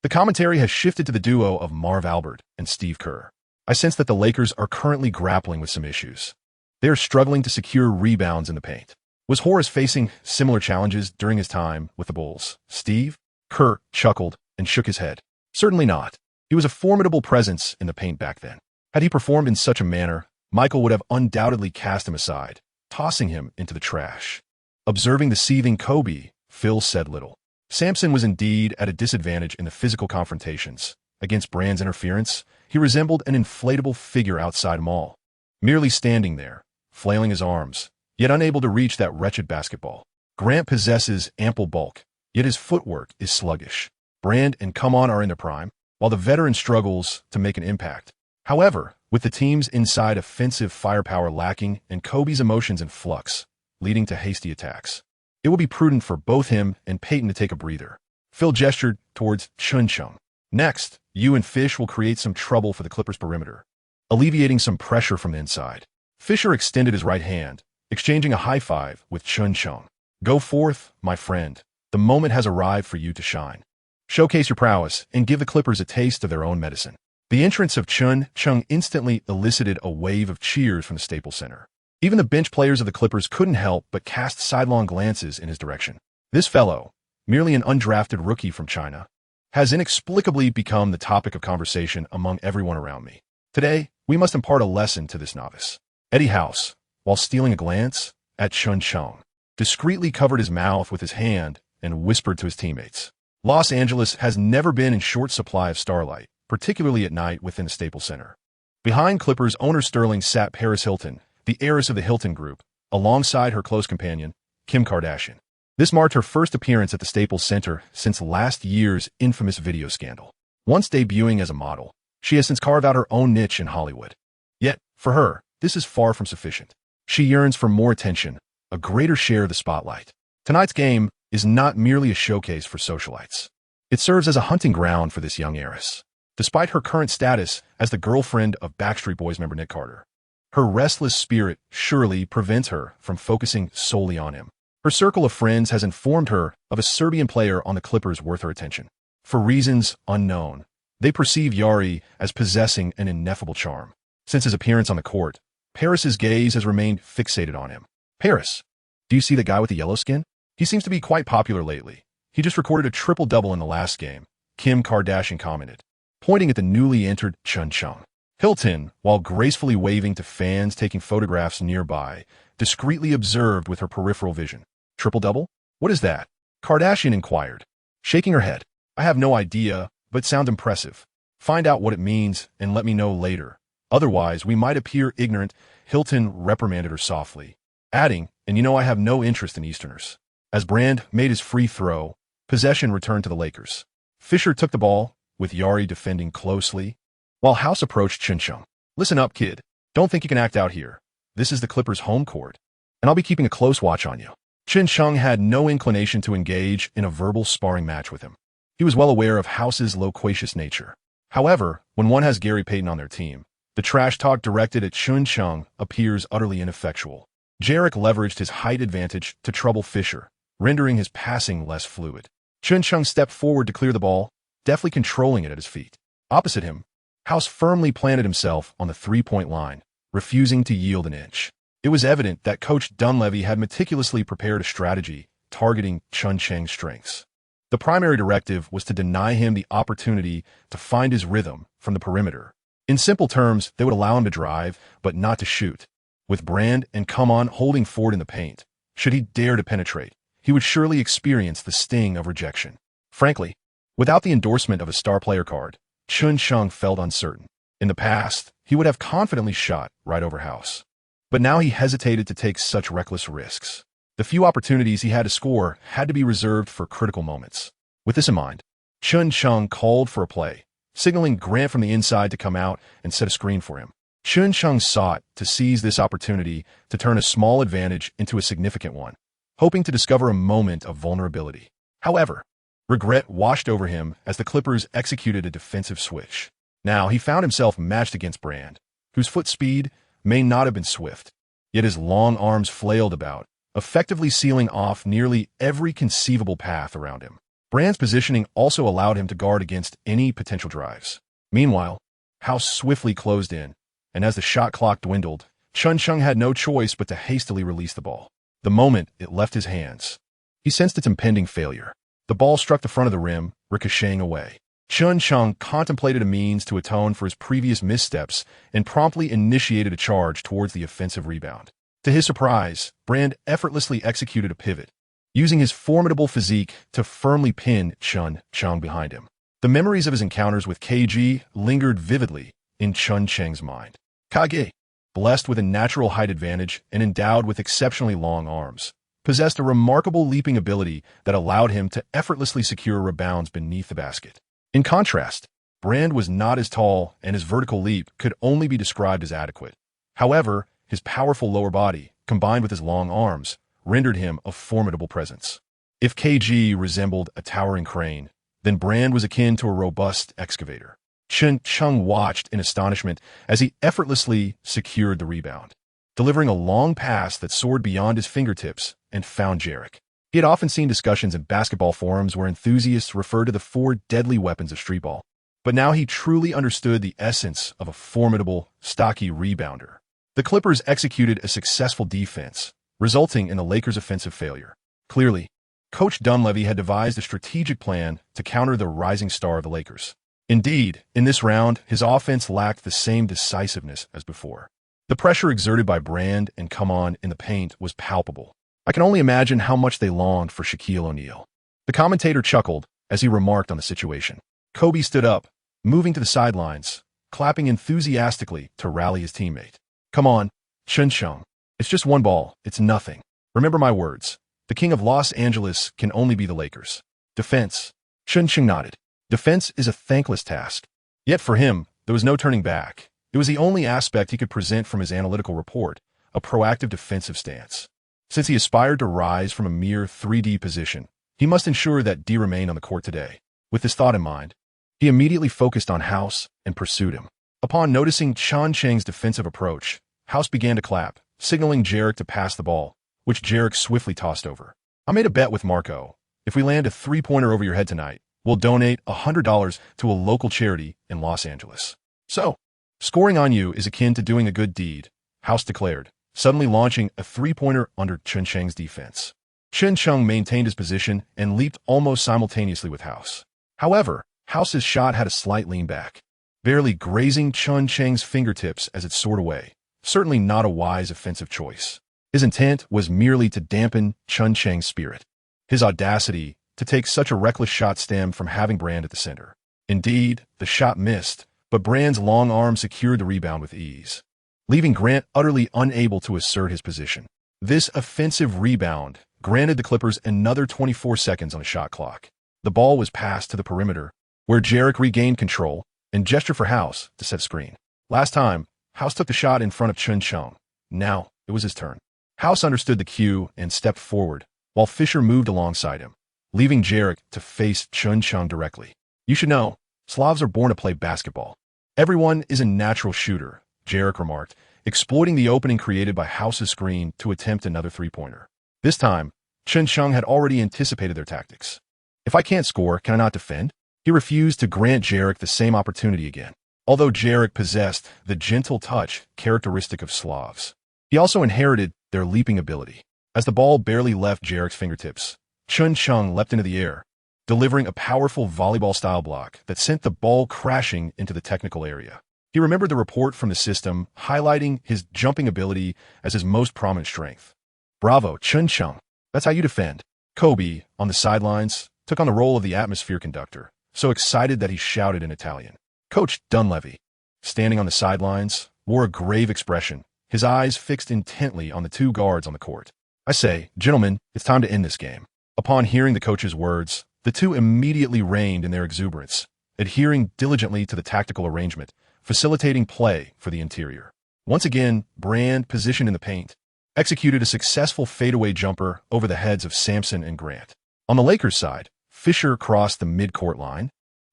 The commentary has shifted to the duo of Marv Albert and Steve Kerr. I sense that the Lakers are currently grappling with some issues. They are struggling to secure rebounds in the paint. Was Horace facing similar challenges during his time with the Bulls? Steve Kerr chuckled and shook his head. Certainly not. He was a formidable presence in the paint back then. Had he performed in such a manner, Michael would have undoubtedly cast him aside, tossing him into the trash. Observing the seething Kobe, Phil said little. Samson was indeed at a disadvantage in the physical confrontations. Against Brand's interference, he resembled an inflatable figure outside a mall, merely standing there, flailing his arms, yet unable to reach that wretched basketball. Grant possesses ample bulk, yet his footwork is sluggish. Brand and Come On are in their prime, while the veteran struggles to make an impact. However, with the team's inside offensive firepower lacking and Kobe's emotions in flux, leading to hasty attacks, it will be prudent for both him and Peyton to take a breather. Phil gestured towards Chen Cheng. Next, you and Fish will create some trouble for the Clippers' perimeter, alleviating some pressure from the inside. Fisher extended his right hand, exchanging a high five with Chen Cheng. Go forth, my friend. The moment has arrived for you to shine. Showcase your prowess and give the Clippers a taste of their own medicine. The entrance of Chen Cheng instantly elicited a wave of cheers from the Staples Center. Even the bench players of the Clippers couldn't help but cast sidelong glances in his direction. This fellow, merely an undrafted rookie from China, has inexplicably become the topic of conversation among everyone around me. Today, we must impart a lesson to this novice. Eddie House, while stealing a glance at Chen Cheng, discreetly covered his mouth with his hand and whispered to his teammates. Los Angeles has never been in short supply of starlight, particularly at night within the Staples Center. Behind Clippers owner Sterling sat Paris Hilton, the heiress of the Hilton Group, alongside her close companion, Kim Kardashian. This marked her first appearance at the Staples Center since last year's infamous video scandal. Once debuting as a model, she has since carved out her own niche in Hollywood. Yet, for her, this is far from sufficient. She yearns for more attention, a greater share of the spotlight. Tonight's game is not merely a showcase for socialites. It serves as a hunting ground for this young heiress. Despite her current status as the girlfriend of Backstreet Boys member Nick Carter, her restless spirit surely prevents her from focusing solely on him. Her circle of friends has informed her of a Serbian player on the Clippers worth her attention. For reasons unknown, they perceive Yari as possessing an ineffable charm. Since his appearance on the court, Paris's gaze has remained fixated on him. Paris, do you see the guy with the yellow skin? He seems to be quite popular lately. He just recorded a triple-double in the last game, Kim Kardashian commented, pointing at the newly entered Chen Cheng. Hilton, while gracefully waving to fans taking photographs nearby, discreetly observed with her peripheral vision. Triple-double? What is that? Kardashian inquired, shaking her head. I have no idea, but sounds impressive. Find out what it means and let me know later. Otherwise, we might appear ignorant. Hilton reprimanded her softly, adding, and you know I have no interest in Easterners. As Brand made his free throw, possession returned to the Lakers. Fisher took the ball, with Yari defending closely, while House approached Chen Cheng. Listen up, kid. Don't think you can act out here. This is the Clippers' home court, and I'll be keeping a close watch on you. Chen Cheng had no inclination to engage in a verbal sparring match with him. He was well aware of House's loquacious nature. However, when one has Gary Payton on their team, the trash talk directed at Chen Cheng appears utterly ineffectual. Jarek leveraged his height advantage to trouble Fisher, rendering his passing less fluid. Chen Cheng stepped forward to clear the ball, deftly controlling it at his feet. Opposite him, House firmly planted himself on the three-point line, refusing to yield an inch. It was evident that Coach Dunleavy had meticulously prepared a strategy targeting Chen Cheng's strengths. The primary directive was to deny him the opportunity to find his rhythm from the perimeter. In simple terms, they would allow him to drive, but not to shoot. With Brand and Come On holding forward in the paint, should he dare to penetrate, he would surely experience the sting of rejection. Frankly, without the endorsement of a star player card, Chen Cheng felt uncertain. In the past, he would have confidently shot right over House. But now he hesitated to take such reckless risks. The few opportunities he had to score had to be reserved for critical moments. With this in mind, Chen Cheng called for a play, signaling Grant from the inside to come out and set a screen for him. Chen Cheng sought to seize this opportunity to turn a small advantage into a significant one, hoping to discover a moment of vulnerability. However, regret washed over him as the Clippers executed a defensive switch. Now he found himself matched against Brand, whose foot speed may not have been swift, yet his long arms flailed about, effectively sealing off nearly every conceivable path around him. Brand's positioning also allowed him to guard against any potential drives. Meanwhile, House swiftly closed in, and as the shot clock dwindled, Chen Cheng had no choice but to hastily release the ball. The moment it left his hands, he sensed its impending failure. The ball struck the front of the rim, ricocheting away. Chen Cheng contemplated a means to atone for his previous missteps and promptly initiated a charge towards the offensive rebound. To his surprise, Brand effortlessly executed a pivot, using his formidable physique to firmly pin Chen Cheng behind him. The memories of his encounters with KG lingered vividly in Chen Cheng's mind. Kage, blessed with a natural height advantage and endowed with exceptionally long arms, possessed a remarkable leaping ability that allowed him to effortlessly secure rebounds beneath the basket. In contrast, Brand was not as tall, and his vertical leap could only be described as adequate. However, his powerful lower body, combined with his long arms, rendered him a formidable presence. If KG resembled a towering crane, then Brand was akin to a robust excavator. Chen Cheng watched in astonishment as he effortlessly secured the rebound, delivering a long pass that soared beyond his fingertips and found Jarek. He had often seen discussions in basketball forums where enthusiasts referred to the 4 deadly weapons of streetball, but now he truly understood the essence of a formidable, stocky rebounder. The Clippers executed a successful defense, resulting in the Lakers' offensive failure. Clearly, Coach Dunleavy had devised a strategic plan to counter the rising star of the Lakers. Indeed, in this round, his offense lacked the same decisiveness as before. The pressure exerted by Brand and Come On in the paint was palpable. I can only imagine how much they longed for Shaquille O'Neal. The commentator chuckled as he remarked on the situation. Kobe stood up, moving to the sidelines, clapping enthusiastically to rally his teammate. Come on, Chen Cheng. It's just one ball. It's nothing. Remember my words. The king of Los Angeles can only be the Lakers. Defense. Chen Cheng nodded. Defense is a thankless task. Yet for him, there was no turning back. It was the only aspect he could present from his analytical report, a proactive defensive stance. Since he aspired to rise from a mere 3D position, he must ensure that D remained on the court today. With this thought in mind, he immediately focused on House and pursued him. Upon noticing Chen Cheng's defensive approach, House began to clap, signaling Jarek to pass the ball, which Jarek swiftly tossed over. I made a bet with Marco. If we land a 3-pointer over your head tonight, we'll donate $100 to a local charity in Los Angeles. So, scoring on you is akin to doing a good deed, House declared, suddenly launching a 3-pointer under Chen Cheng's defense. Chen Cheng maintained his position and leaped almost simultaneously with House. However, House's shot had a slight lean back, barely grazing Chen Cheng's fingertips as it soared away. Certainly not a wise offensive choice. His intent was merely to dampen Chen Cheng's spirit. His audacity to take such a reckless shot stemmed from having Brand at the center. Indeed, the shot missed, but Brand's long arm secured the rebound with ease, leaving Grant utterly unable to assert his position. This offensive rebound granted the Clippers another 24 seconds on the shot clock. The ball was passed to the perimeter, where Jarek regained control and gestured for House to set a screen. Last time, House took the shot in front of Chen Cheng. Now, it was his turn. House understood the cue and stepped forward, while Fisher moved alongside him, leaving Jarek to face Chen Cheng directly. You should know, Slavs are born to play basketball. Everyone is a natural shooter, Jarek remarked, exploiting the opening created by House's screen to attempt another 3-pointer. This time, Chen Cheng had already anticipated their tactics. If I can't score, can I not defend? He refused to grant Jarek the same opportunity again. Although Jarek possessed the gentle touch characteristic of Slavs, he also inherited their leaping ability. As the ball barely left Jarek's fingertips, Chen Cheng leapt into the air, delivering a powerful volleyball-style block that sent the ball crashing into the technical area. He remembered the report from the system, highlighting his jumping ability as his most prominent strength. Bravo, Chen Cheng. That's how you defend. Kobe, on the sidelines, took on the role of the atmosphere conductor, so excited that he shouted in Italian. Coach Dunleavy, standing on the sidelines, wore a grave expression, his eyes fixed intently on the 2 guards on the court. I say, gentlemen, it's time to end this game. Upon hearing the coach's words, the 2 immediately reined in their exuberance, adhering diligently to the tactical arrangement, facilitating play for the interior. Once again, Brand, positioned in the paint, executed a successful fadeaway jumper over the heads of Sampson and Grant. On the Lakers' side, Fisher crossed the mid-court line,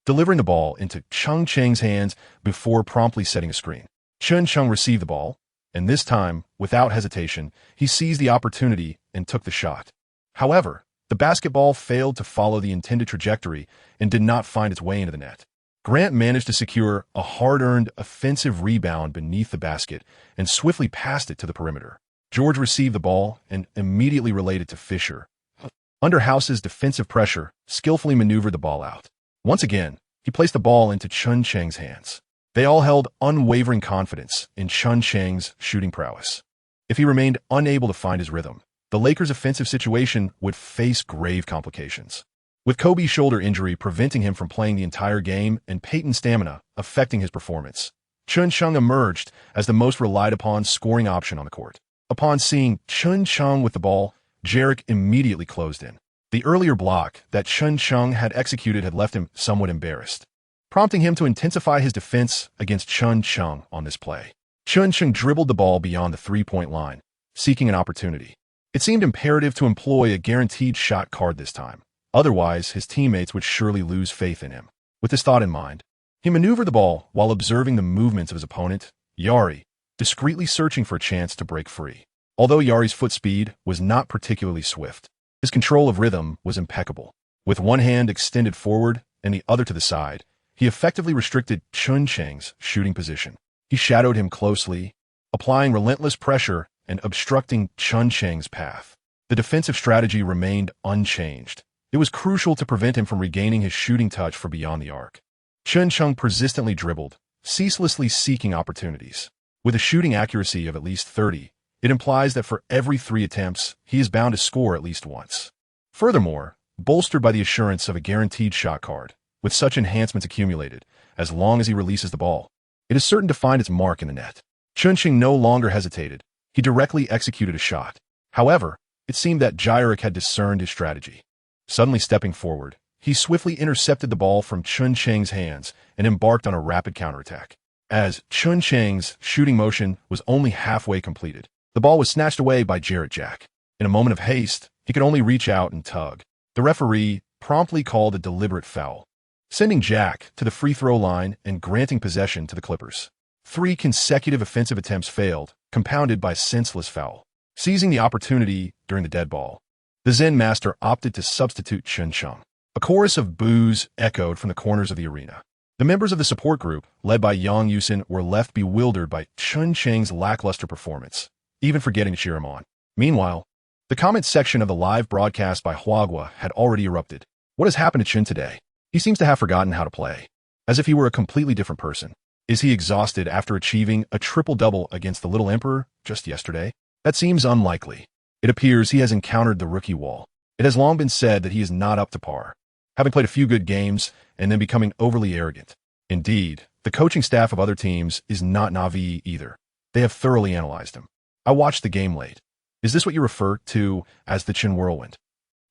delivering the ball into Chen Cheng's hands before promptly setting a screen. Chen Cheng received the ball, and this time, without hesitation, he seized the opportunity and took the shot. However, the basketball failed to follow the intended trajectory and did not find its way into the net. Grant managed to secure a hard-earned offensive rebound beneath the basket and swiftly passed it to the perimeter. George received the ball and immediately relayed it to Fisher. Under House's defensive pressure, skillfully maneuvered the ball out. Once again, he placed the ball into Chen Cheng's hands. They all held unwavering confidence in Chen Cheng's shooting prowess. If he remained unable to find his rhythm, the Lakers' offensive situation would face grave complications, with Kobe's shoulder injury preventing him from playing the entire game and Peyton's stamina affecting his performance. Chen Cheng emerged as the most relied-upon scoring option on the court. Upon seeing Chen Cheng with the ball, Jarek immediately closed in. The earlier block that Chen Cheng had executed had left him somewhat embarrassed, prompting him to intensify his defense against Chen Cheng on this play. Chen Cheng dribbled the ball beyond the three-point line, seeking an opportunity. It seemed imperative to employ a guaranteed shot card this time. Otherwise, his teammates would surely lose faith in him. With this thought in mind, he maneuvered the ball while observing the movements of his opponent, Yari, discreetly searching for a chance to break free. Although Yari's foot speed was not particularly swift, his control of rhythm was impeccable. With one hand extended forward and the other to the side, he effectively restricted Chen Cheng's shooting position. He shadowed him closely, applying relentless pressure and obstructing Chen Cheng's path. The defensive strategy remained unchanged. It was crucial to prevent him from regaining his shooting touch for beyond the arc. Chen Cheng persistently dribbled, ceaselessly seeking opportunities. With a shooting accuracy of at least 30, it implies that for every 3 attempts, he is bound to score at least once. Furthermore, bolstered by the assurance of a guaranteed shot card, with such enhancements accumulated, as long as he releases the ball, it is certain to find its mark in the net. Chen Cheng no longer hesitated. He directly executed a shot. However, it seemed that Jarek had discerned his strategy. Suddenly stepping forward, he swiftly intercepted the ball from Chen Cheng's hands and embarked on a rapid counterattack. As Chen Cheng's shooting motion was only halfway completed, the ball was snatched away by Jarrett Jack. In a moment of haste, he could only reach out and tug. The referee promptly called a deliberate foul, sending Jack to the free throw line and granting possession to the Clippers. 3 consecutive offensive attempts failed, compounded by a senseless foul. Seizing the opportunity during the dead ball, the Zen master opted to substitute Chen Cheng. A chorus of boos echoed from the corners of the arena. The members of the support group, led by Yang Yusin, were left bewildered by Chen Cheng's lackluster performance, even forgetting to cheer him on. Meanwhile, the comment section of the live broadcast by Huaguo had already erupted. What has happened to Chen today? He seems to have forgotten how to play, as if he were a completely different person. Is he exhausted after achieving a triple-double against the Little Emperor just yesterday? That seems unlikely. It appears he has encountered the rookie wall. It has long been said that he is not up to par, having played a few good games and then becoming overly arrogant. Indeed, the coaching staff of other teams is not naive either. They have thoroughly analyzed him. I watched the game late. Is this what you refer to as the Chen whirlwind?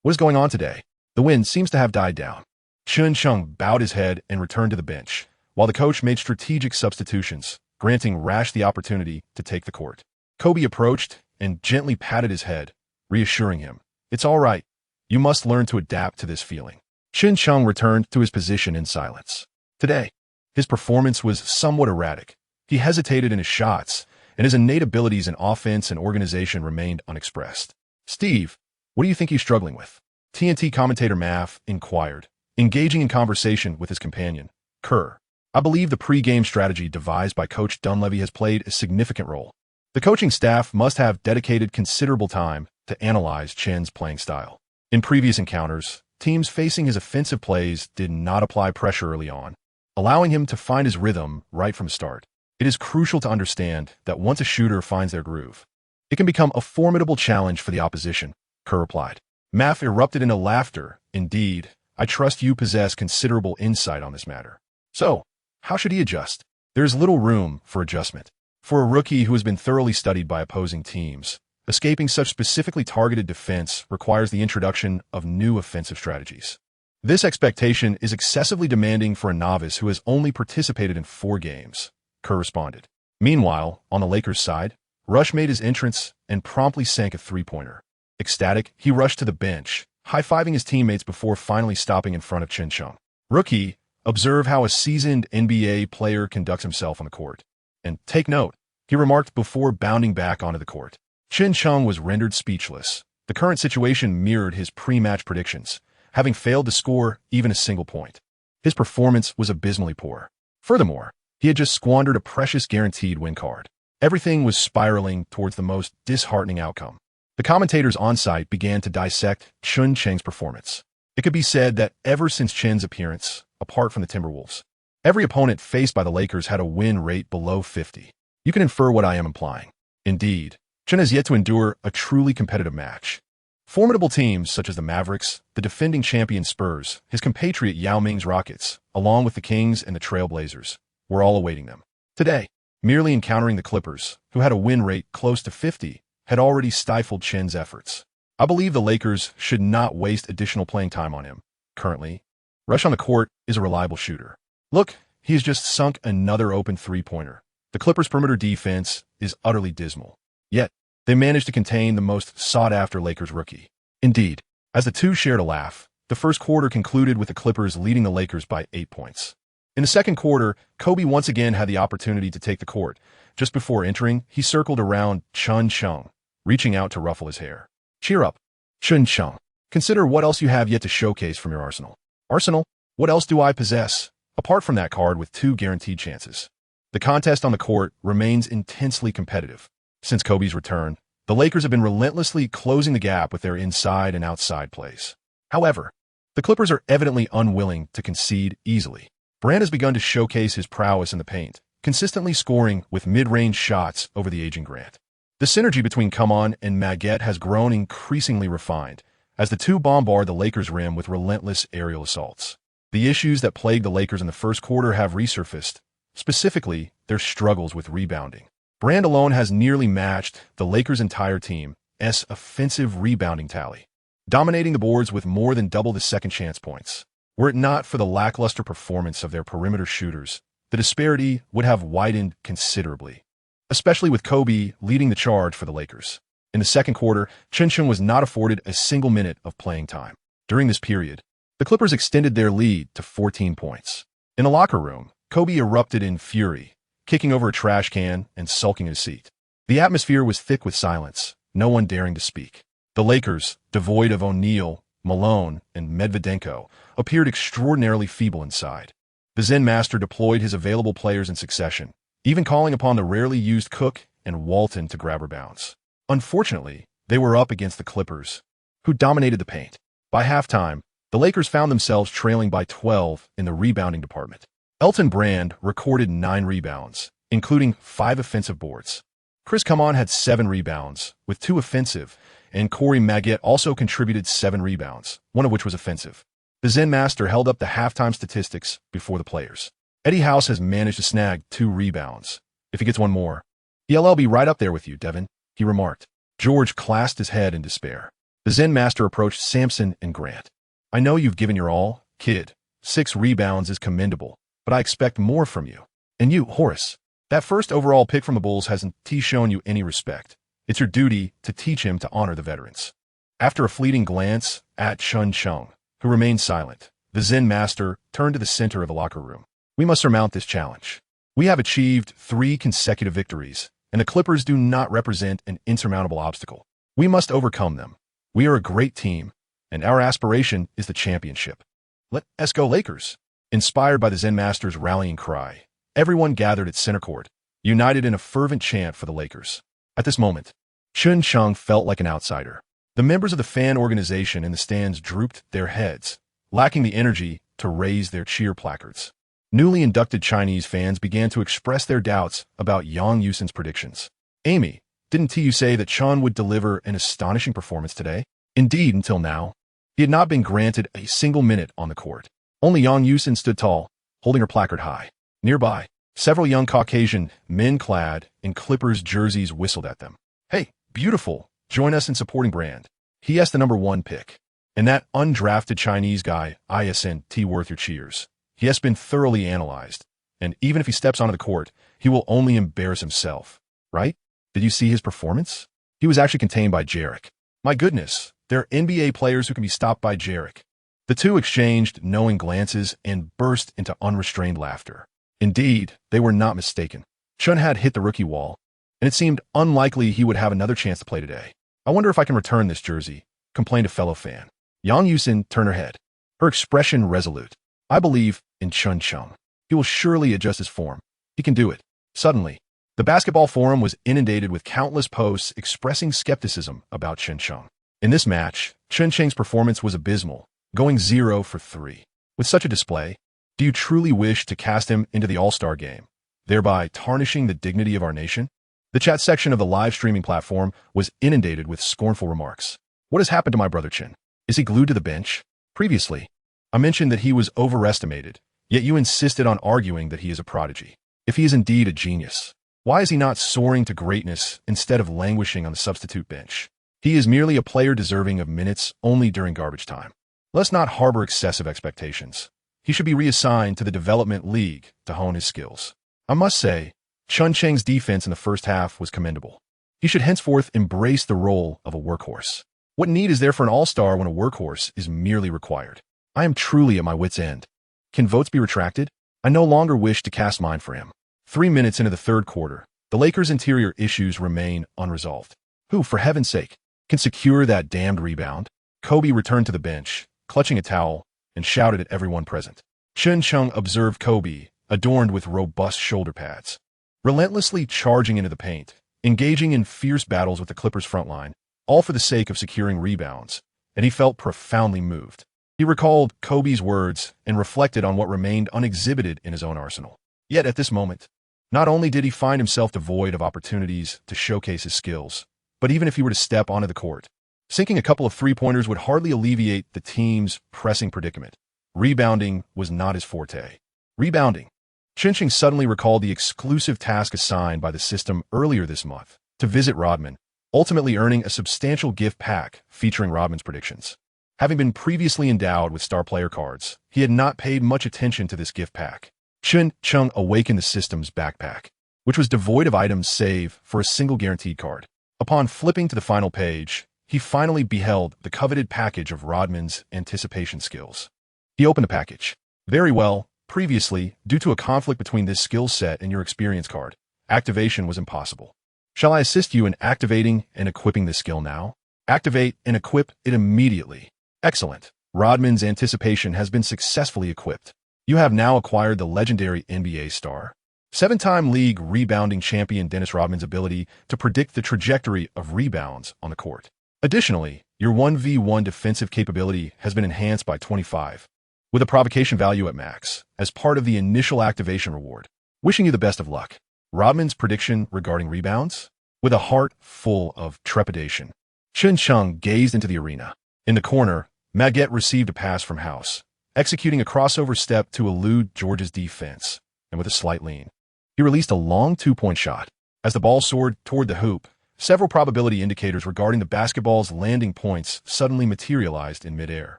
What is going on today? The wind seems to have died down. Chen Cheng bowed his head and returned to the bench, while the coach made strategic substitutions, granting Rash the opportunity to take the court. Kobe approached and gently patted his head, reassuring him, "It's all right. You must learn to adapt to this feeling." Chen Cheng returned to his position in silence. Today, his performance was somewhat erratic. He hesitated in his shots, and his innate abilities in offense and organization remained unexpressed. "Steve, what do you think he's struggling with?" TNT commentator Maff inquired, engaging in conversation with his companion, Kerr. "I believe the pre-game strategy devised by Coach Dunleavy has played a significant role. The coaching staff must have dedicated considerable time to analyze Chen's playing style. In previous encounters, teams facing his offensive plays did not apply pressure early on, allowing him to find his rhythm right from the start. It is crucial to understand that once a shooter finds their groove, it can become a formidable challenge for the opposition," Kerr replied. Maff erupted into laughter. "Indeed, I trust you possess considerable insight on this matter. So, how should he adjust?" There is little room for adjustment. For a rookie who has been thoroughly studied by opposing teams, escaping such specifically targeted defense requires the introduction of new offensive strategies. This expectation is excessively demanding for a novice who has only participated in 4 games, Kerr responded. Meanwhile, on the Lakers' side, Rush made his entrance and promptly sank a three-pointer. Ecstatic, he rushed to the bench, high-fiving his teammates before finally stopping in front of Chen Cheng. "Rookie, observe how a seasoned NBA player conducts himself on the court. And take note," he remarked before bounding back onto the court. Chen Cheng was rendered speechless. The current situation mirrored his pre-match predictions, having failed to score even a single point. His performance was abysmally poor. Furthermore, he had just squandered a precious guaranteed win card. Everything was spiraling towards the most disheartening outcome. The commentators on site began to dissect Chen Cheng's performance. It could be said that ever since Chen's appearance, apart from the Timberwolves. Every opponent faced by the Lakers had a win rate below 50. You can infer what I am implying. Indeed, Chen has yet to endure a truly competitive match. Formidable teams such as the Mavericks, the defending champion Spurs, his compatriot Yao Ming's Rockets, along with the Kings and the Trail Blazers, were all awaiting them. Today, merely encountering the Clippers, who had a win rate close to 50, had already stifled Chen's efforts. I believe the Lakers should not waste additional playing time on him. Currently, Rush on the court is a reliable shooter. Look, he has just sunk another open three-pointer. The Clippers' perimeter defense is utterly dismal. Yet, they managed to contain the most sought-after Lakers rookie. Indeed, as the two shared a laugh, the first quarter concluded with the Clippers leading the Lakers by 8 points. In the second quarter, Kobe once again had the opportunity to take the court. Just before entering, he circled around Chen Cheng, reaching out to ruffle his hair. Cheer up, Chen Cheng. Consider what else you have yet to showcase from your arsenal. Arsenal? What else do I possess, apart from that card with 2 guaranteed chances? The contest on the court remains intensely competitive. Since Kobe's return, the Lakers have been relentlessly closing the gap with their inside and outside plays. However, the Clippers are evidently unwilling to concede easily. Brand has begun to showcase his prowess in the paint, consistently scoring with mid-range shots over the aging Grant. The synergy between Come-On and Maggette has grown increasingly refined, as the two bombard the Lakers' rim with relentless aerial assaults. The issues that plagued the Lakers in the first quarter have resurfaced, specifically their struggles with rebounding. Brand alone has nearly matched the Lakers' entire team's offensive rebounding tally, dominating the boards with more than double the second chance points. Were it not for the lackluster performance of their perimeter shooters, the disparity would have widened considerably, especially with Kobe leading the charge for the Lakers. In the second quarter, Chen Cheng was not afforded a single minute of playing time. During this period, the Clippers extended their lead to 14 points. In the locker room, Kobe erupted in fury, kicking over a trash can and sulking in his seat. The atmosphere was thick with silence, no one daring to speak. The Lakers, devoid of O'Neal, Malone, and Medvedenko, appeared extraordinarily feeble inside. The Zen master deployed his available players in succession, even calling upon the rarely used Cook and Walton to grab rebounds. Unfortunately, they were up against the Clippers, who dominated the paint. By halftime, the Lakers found themselves trailing by 12 in the rebounding department. Elton Brand recorded 9 rebounds, including 5 offensive boards. Chris Come-On had 7 rebounds, with 2 offensive, and Corey Maggette also contributed 7 rebounds, one of which was offensive. The Zen Master held up the halftime statistics before the players. Eddie House has managed to snag 2 rebounds. If he gets one more, he'll be right up there with you, Devin, he remarked. George clasped his head in despair. The Zen Master approached Sampson and Grant. I know you've given your all, kid. 6 rebounds is commendable, but I expect more from you. And you, Horace, that first overall pick from the Bulls hasn't shown you any respect. It's your duty to teach him to honor the veterans. After a fleeting glance at Chen Cheng, who remained silent, the Zen Master turned to the center of the locker room. We must surmount this challenge. We have achieved 3 consecutive victories, and the Clippers do not represent an insurmountable obstacle. We must overcome them. We are a great team, and our aspiration is the championship. Let's go Lakers! Inspired by the Zen Master's rallying cry, everyone gathered at center court, united in a fervent chant for the Lakers. At this moment, Chen Cheng felt like an outsider. The members of the fan organization in the stands drooped their heads, lacking the energy to raise their cheer placards. Newly inducted Chinese fans began to express their doubts about Yang Yusin's predictions. Amy, didn't you say that Chen would deliver an astonishing performance today? Indeed, until now, he had not been granted a single minute on the court. Only Yang Yusin stood tall, holding her placard high. Nearby, several young Caucasian men clad in Clippers jerseys whistled at them. Hey, beautiful, join us in supporting Brand. He has the #1 pick. And that undrafted Chinese guy, isn't worth your cheers. He has been thoroughly analyzed, and even if he steps onto the court, he will only embarrass himself. Right? Did you see his performance? He was actually contained by Jarek. My goodness, there are NBA players who can be stopped by Jarek. The two exchanged knowing glances and burst into unrestrained laughter. Indeed, they were not mistaken. Chen had hit the rookie wall, and it seemed unlikely he would have another chance to play today. I wonder if I can return this jersey, complained a fellow fan. Yang Yusin turned her head, her expression resolute. I believe in Chen Cheng. He will surely adjust his form. He can do it. Suddenly, the basketball forum was inundated with countless posts expressing skepticism about Chen Cheng. In this match, Chen Cheng's performance was abysmal, going 0 for 3. With such a display, Do you truly wish to cast him into the All-Star game, thereby tarnishing the dignity of our nation? The chat section of the live streaming platform was inundated with scornful remarks. What has happened to my brother Chen? Is he glued to the bench? Previously, I mentioned that he was overestimated, yet you insisted on arguing that he is a prodigy. If he is indeed a genius, why is he not soaring to greatness instead of languishing on the substitute bench? He is merely a player deserving of minutes only during garbage time. Let's not harbor excessive expectations. He should be reassigned to the development league to hone his skills. I must say, Chen Cheng's defense in the first half was commendable. He should henceforth embrace the role of a workhorse. What need is there for an all-star when a workhorse is merely required? I am truly at my wit's end. Can votes be retracted? I no longer wish to cast mine for him. 3 minutes into the third quarter, the Lakers' interior issues remain unresolved. Who, for heaven's sake, can secure that damned rebound? Kobe returned to the bench, clutching a towel, and shouted at everyone present. Chen Cheng observed Kobe, adorned with robust shoulder pads, relentlessly charging into the paint, engaging in fierce battles with the Clippers' front line, all for the sake of securing rebounds, and he felt profoundly moved. He recalled Kobe's words and reflected on what remained unexhibited in his own arsenal. Yet at this moment, not only did he find himself devoid of opportunities to showcase his skills, but even if he were to step onto the court, sinking a couple of three-pointers would hardly alleviate the team's pressing predicament. Rebounding was not his forte. Rebounding. Chen Cheng suddenly recalled the exclusive task assigned by the system earlier this month to visit Rodman, ultimately earning a substantial gift pack featuring Rodman's predictions. Having been previously endowed with star player cards, he had not paid much attention to this gift pack. Chen Cheng awakened the system's backpack, which was devoid of items save for a single guaranteed card. Upon flipping to the final page, he finally beheld the coveted package of Rodman's anticipation skills. He opened the package. Very well. Previously, due to a conflict between this skill set and your experience card, activation was impossible. Shall I assist you in activating and equipping this skill now? Activate and equip it immediately. Excellent. Rodman's anticipation has been successfully equipped. You have now acquired the legendary NBA star, 7-time league rebounding champion Dennis Rodman's ability to predict the trajectory of rebounds on the court. Additionally, your 1v1 defensive capability has been enhanced by 25, with a provocation value at max, as part of the initial activation reward. Wishing you the best of luck. Rodman's prediction regarding rebounds? With a heart full of trepidation, Chen Cheng gazed into the arena. In the corner, Maggette received a pass from House, executing a crossover step to elude George's defense, and with a slight lean, he released a long two-point shot. As the ball soared toward the hoop, several probability indicators regarding the basketball's landing points suddenly materialized in midair.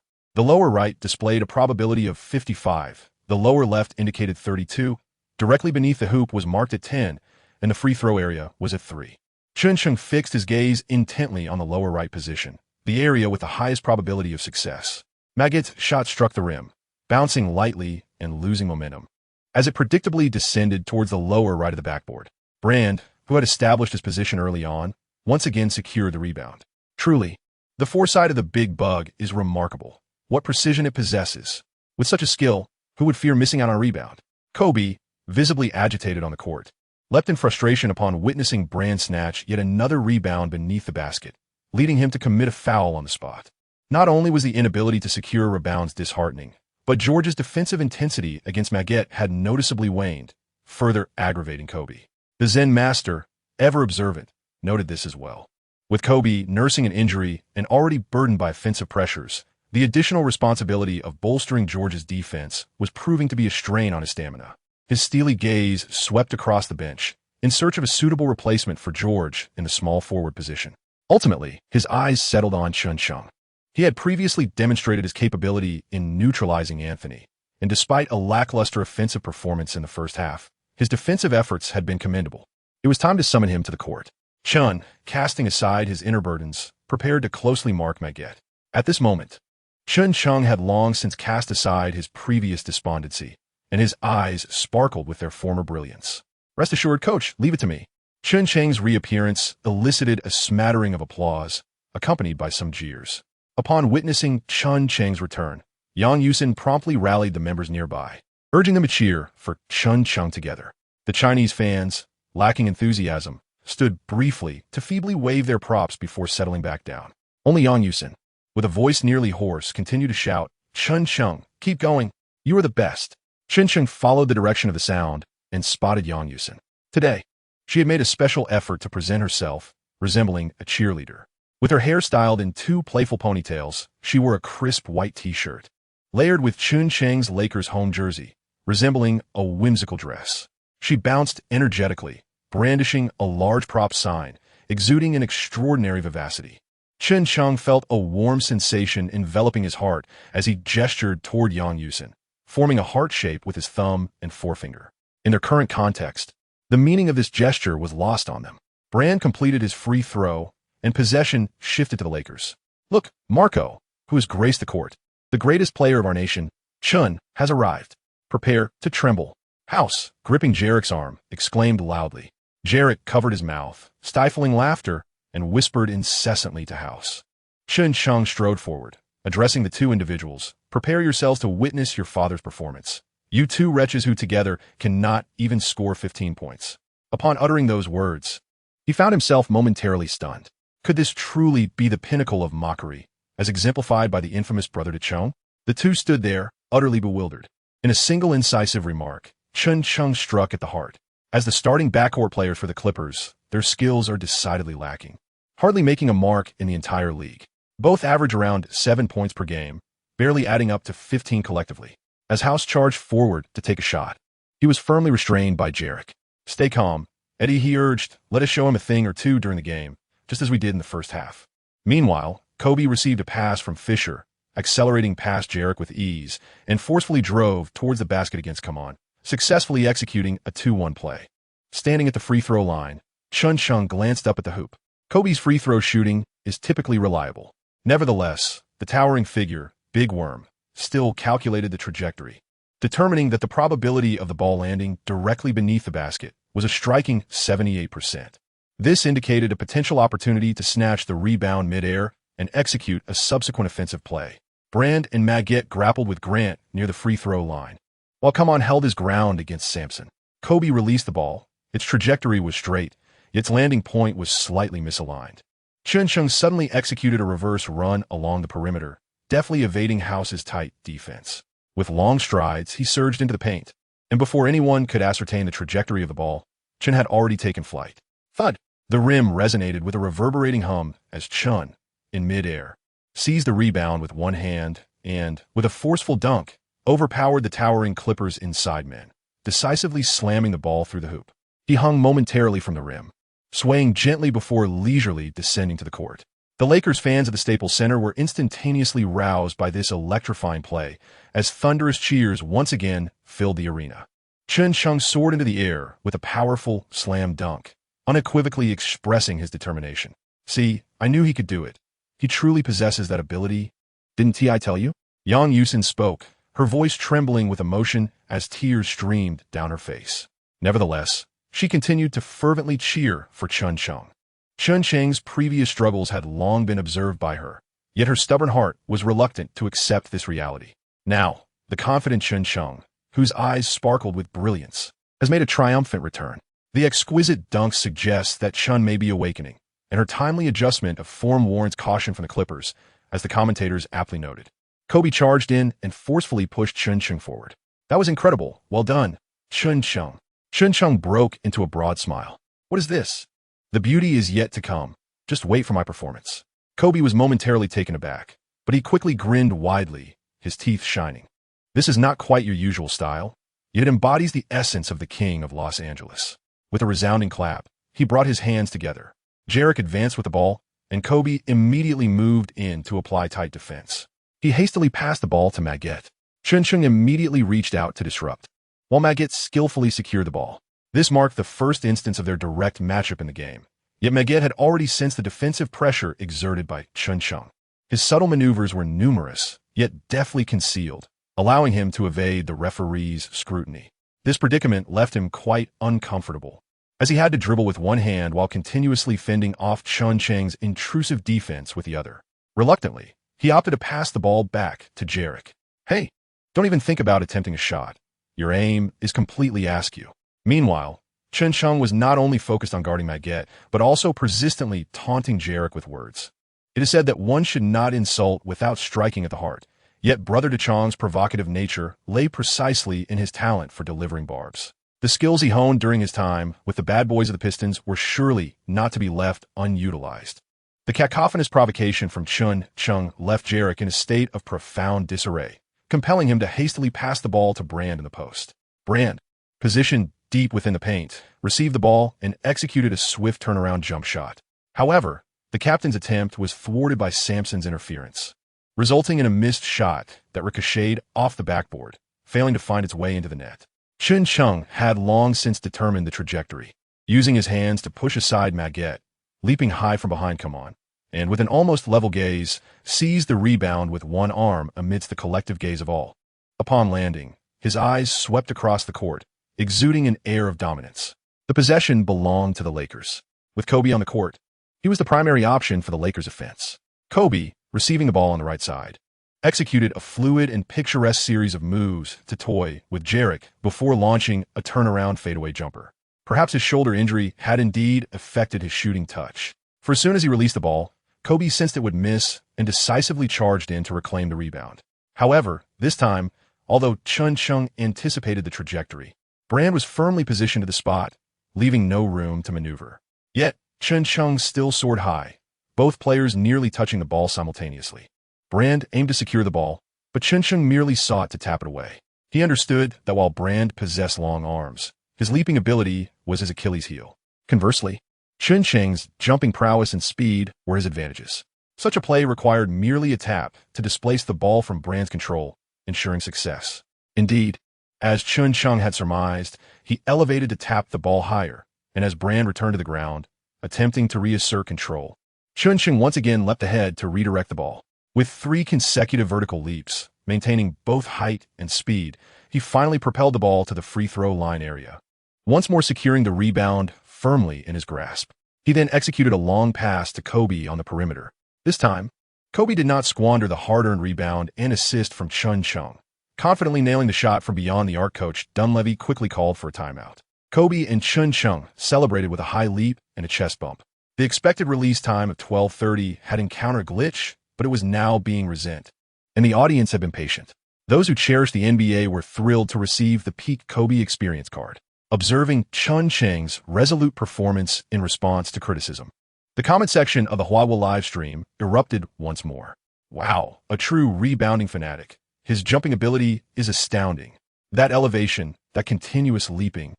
The lower right displayed a probability of 55, the lower left indicated 32, directly beneath the hoop was marked at 10, and the free throw area was at 3. Chen Cheng fixed his gaze intently on the lower right position, the area with the highest probability of success. Maggette's shot struck the rim, bouncing lightly and losing momentum, as it predictably descended towards the lower right of the backboard. Brand, who had established his position early on, once again secured the rebound. Truly, the foresight of the big bug is remarkable. What precision it possesses. With such a skill, who would fear missing out on a rebound? Kobe, visibly agitated on the court, leapt in frustration upon witnessing Brand snatch yet another rebound beneath the basket, leading him to commit a foul on the spot. Not only was the inability to secure rebounds disheartening, but George's defensive intensity against Maggette had noticeably waned, further aggravating Kobe. The Zen master, ever observant, noted this as well. With Kobe nursing an injury and already burdened by offensive pressures, the additional responsibility of bolstering George's defense was proving to be a strain on his stamina. His steely gaze swept across the bench, in search of a suitable replacement for George in the small forward position. Ultimately, his eyes settled on Chen Cheng. He had previously demonstrated his capability in neutralizing Anthony, and despite a lackluster offensive performance in the first half, his defensive efforts had been commendable. It was time to summon him to the court. Chen, casting aside his inner burdens, prepared to closely mark Maggette. At this moment, Chen Cheng had long since cast aside his previous despondency, and his eyes sparkled with their former brilliance. Rest assured, coach, leave it to me. Chen Cheng's reappearance elicited a smattering of applause, accompanied by some jeers. Upon witnessing Chen Cheng's return, Yang Yusin promptly rallied the members nearby, urging them to cheer for Chen Cheng together. The Chinese fans, lacking enthusiasm, stood briefly to feebly wave their props before settling back down. Only Yang Yusin, with a voice nearly hoarse, continued to shout, "Chen Cheng, keep going. You are the best." Chen Cheng followed the direction of the sound and spotted Yang Yusin. Today, she had made a special effort to present herself, resembling a cheerleader. With her hair styled in two playful ponytails, she wore a crisp white t-shirt, layered with Chen Cheng's Lakers home jersey, resembling a whimsical dress. She bounced energetically, brandishing a large prop sign, exuding an extraordinary vivacity. Chen Cheng felt a warm sensation enveloping his heart as he gestured toward Yang Yusin, forming a heart shape with his thumb and forefinger. In their current context, the meaning of this gesture was lost on them. Brand completed his free throw, and possession shifted to the Lakers. Look, Marco, who has graced the court, the greatest player of our nation, Chun, has arrived. Prepare to tremble. House, gripping Jarek's arm, exclaimed loudly. Jarek covered his mouth, stifling laughter, and whispered incessantly to House. Chen Cheng strode forward, addressing the two individuals. Prepare yourselves to witness your father's performance. You two wretches who together cannot even score 15 points. Upon uttering those words, he found himself momentarily stunned. Could this truly be the pinnacle of mockery, as exemplified by the infamous brother to Cheng? The two stood there, utterly bewildered. In a single incisive remark, Chen Cheng struck at the heart. As the starting backcourt players for the Clippers, their skills are decidedly lacking, hardly making a mark in the entire league. Both average around 7 points per game, barely adding up to 15 collectively. As House charged forward to take a shot, he was firmly restrained by Jarek. Stay calm, Eddie, he urged. Let us show him a thing or two during the game, just as we did in the first half. Meanwhile, Kobe received a pass from Fisher, accelerating past Jarek with ease, and forcefully drove towards the basket against ComeBack, successfully executing a 2-1 play. Standing at the free throw line, Chen Cheng glanced up at the hoop. Kobe's free throw shooting is typically reliable. Nevertheless, the towering figure, Big Worm, still calculated the trajectory, determining that the probability of the ball landing directly beneath the basket was a striking 78%. This indicated a potential opportunity to snatch the rebound midair and execute a subsequent offensive play. Brand and Maggette grappled with Grant near the free throw line, while ComeBack held his ground against Sampson. Kobe released the ball. Its trajectory was straight, yet its landing point was slightly misaligned. Chen Cheng suddenly executed a reverse run along the perimeter, deftly evading House's tight defense. With long strides, he surged into the paint, and before anyone could ascertain the trajectory of the ball, Chen had already taken flight. Thud! The rim resonated with a reverberating hum as Chen, in midair, seized the rebound with one hand and, with a forceful dunk, overpowered the towering Clippers' inside men, decisively slamming the ball through the hoop. He hung momentarily from the rim, swaying gently before leisurely descending to the court. The Lakers fans at the Staples Center were instantaneously roused by this electrifying play as thunderous cheers once again filled the arena. Chen Cheng soared into the air with a powerful slam dunk, unequivocally expressing his determination. See, I knew he could do it. He truly possesses that ability. Didn't I tell you? Yang Yusin spoke, her voice trembling with emotion as tears streamed down her face. Nevertheless, she continued to fervently cheer for Chen Cheng. Chen Cheng's previous struggles had long been observed by her, yet her stubborn heart was reluctant to accept this reality. Now, the confident Chen Cheng, whose eyes sparkled with brilliance, has made a triumphant return. The exquisite dunk suggests that Chen may be awakening, and her timely adjustment of form warrants caution from the Clippers, as the commentators aptly noted. Kobe charged in and forcefully pushed Chen Cheng forward. That was incredible. Well done, Chen Cheng. Chen Cheng broke into a broad smile. What is this? The beauty is yet to come. Just wait for my performance. Kobe was momentarily taken aback, but he quickly grinned widely, his teeth shining. This is not quite your usual style, yet it embodies the essence of the king of Los Angeles. With a resounding clap, he brought his hands together. Jarek advanced with the ball, and Kobe immediately moved in to apply tight defense. He hastily passed the ball to Maggette. Chen Cheng immediately reached out to disrupt, while Maggette skillfully secured the ball. This marked the first instance of their direct matchup in the game, yet Maggette had already sensed the defensive pressure exerted by Chen Cheng. His subtle maneuvers were numerous, yet deftly concealed, allowing him to evade the referee's scrutiny. This predicament left him quite uncomfortable, as he had to dribble with one hand while continuously fending off Chen Cheng's intrusive defense with the other. Reluctantly, he opted to pass the ball back to Jarek. Hey, don't even think about attempting a shot. Your aim is completely askew. Meanwhile, Chen Cheng was not only focused on guarding Maggette, but also persistently taunting Jarek with words. It is said that one should not insult without striking at the heart, Yet Brother Chang's provocative nature lay precisely in his talent for delivering barbs. The skills he honed during his time with the bad boys of the Pistons were surely not to be left unutilized. The cacophonous provocation from Chen Cheng left Jarek in a state of profound disarray, compelling him to hastily pass the ball to Brand in the post. Brand, positioned deep within the paint, received the ball and executed a swift turnaround jump shot. However, the captain's attempt was thwarted by Sampson's interference, resulting in a missed shot that ricocheted off the backboard, failing to find its way into the net. Chen Cheng had long since determined the trajectory, using his hands to push aside Maggette, leaping high from behind Come-On, and with an almost level gaze, seized the rebound with one arm amidst the collective gaze of all. Upon landing, his eyes swept across the court, exuding an air of dominance. The possession belonged to the Lakers. With Kobe on the court, he was the primary option for the Lakers' offense. Kobe, receiving the ball on the right side, executed a fluid and picturesque series of moves to toy with Jarek before launching a turnaround fadeaway jumper. Perhaps his shoulder injury had indeed affected his shooting touch, for as soon as he released the ball, Kobe sensed it would miss and decisively charged in to reclaim the rebound. However, this time, although Chen Cheng anticipated the trajectory, Brand was firmly positioned to the spot, leaving no room to maneuver. Yet, Chen Cheng still soared high, both players nearly touching the ball simultaneously. Brand aimed to secure the ball, but Chen Cheng merely sought to tap it away. He understood that while Brand possessed long arms, his leaping ability was his Achilles heel. Conversely, Chen Cheng's jumping prowess and speed were his advantages. Such a play required merely a tap to displace the ball from Brand's control, ensuring success. Indeed, as Chen Cheng had surmised, he elevated to tap the ball higher, and as Brand returned to the ground, attempting to reassert control, Chen Cheng once again leapt ahead to redirect the ball. With 3 consecutive vertical leaps, maintaining both height and speed, he finally propelled the ball to the free throw line area, once more securing the rebound firmly in his grasp. He then executed a long pass to Kobe on the perimeter. This time, Kobe did not squander the hard-earned rebound and assist from Chen Cheng. Confidently nailing the shot from beyond the arc, coach Dunleavy quickly called for a timeout. Kobe and Chen Cheng celebrated with a high leap and a chest bump. The expected release time of 12:30 had encountered a glitch, but it was now being resent, and the audience had been patient. Those who cherished the NBA were thrilled to receive the PeakKobe experience card, observing Chen Cheng's resolute performance in response to criticism. The comment section of the Huaguo live stream erupted once more. Wow, a true rebounding fanatic. His jumping ability is astounding. That elevation, that continuous leaping,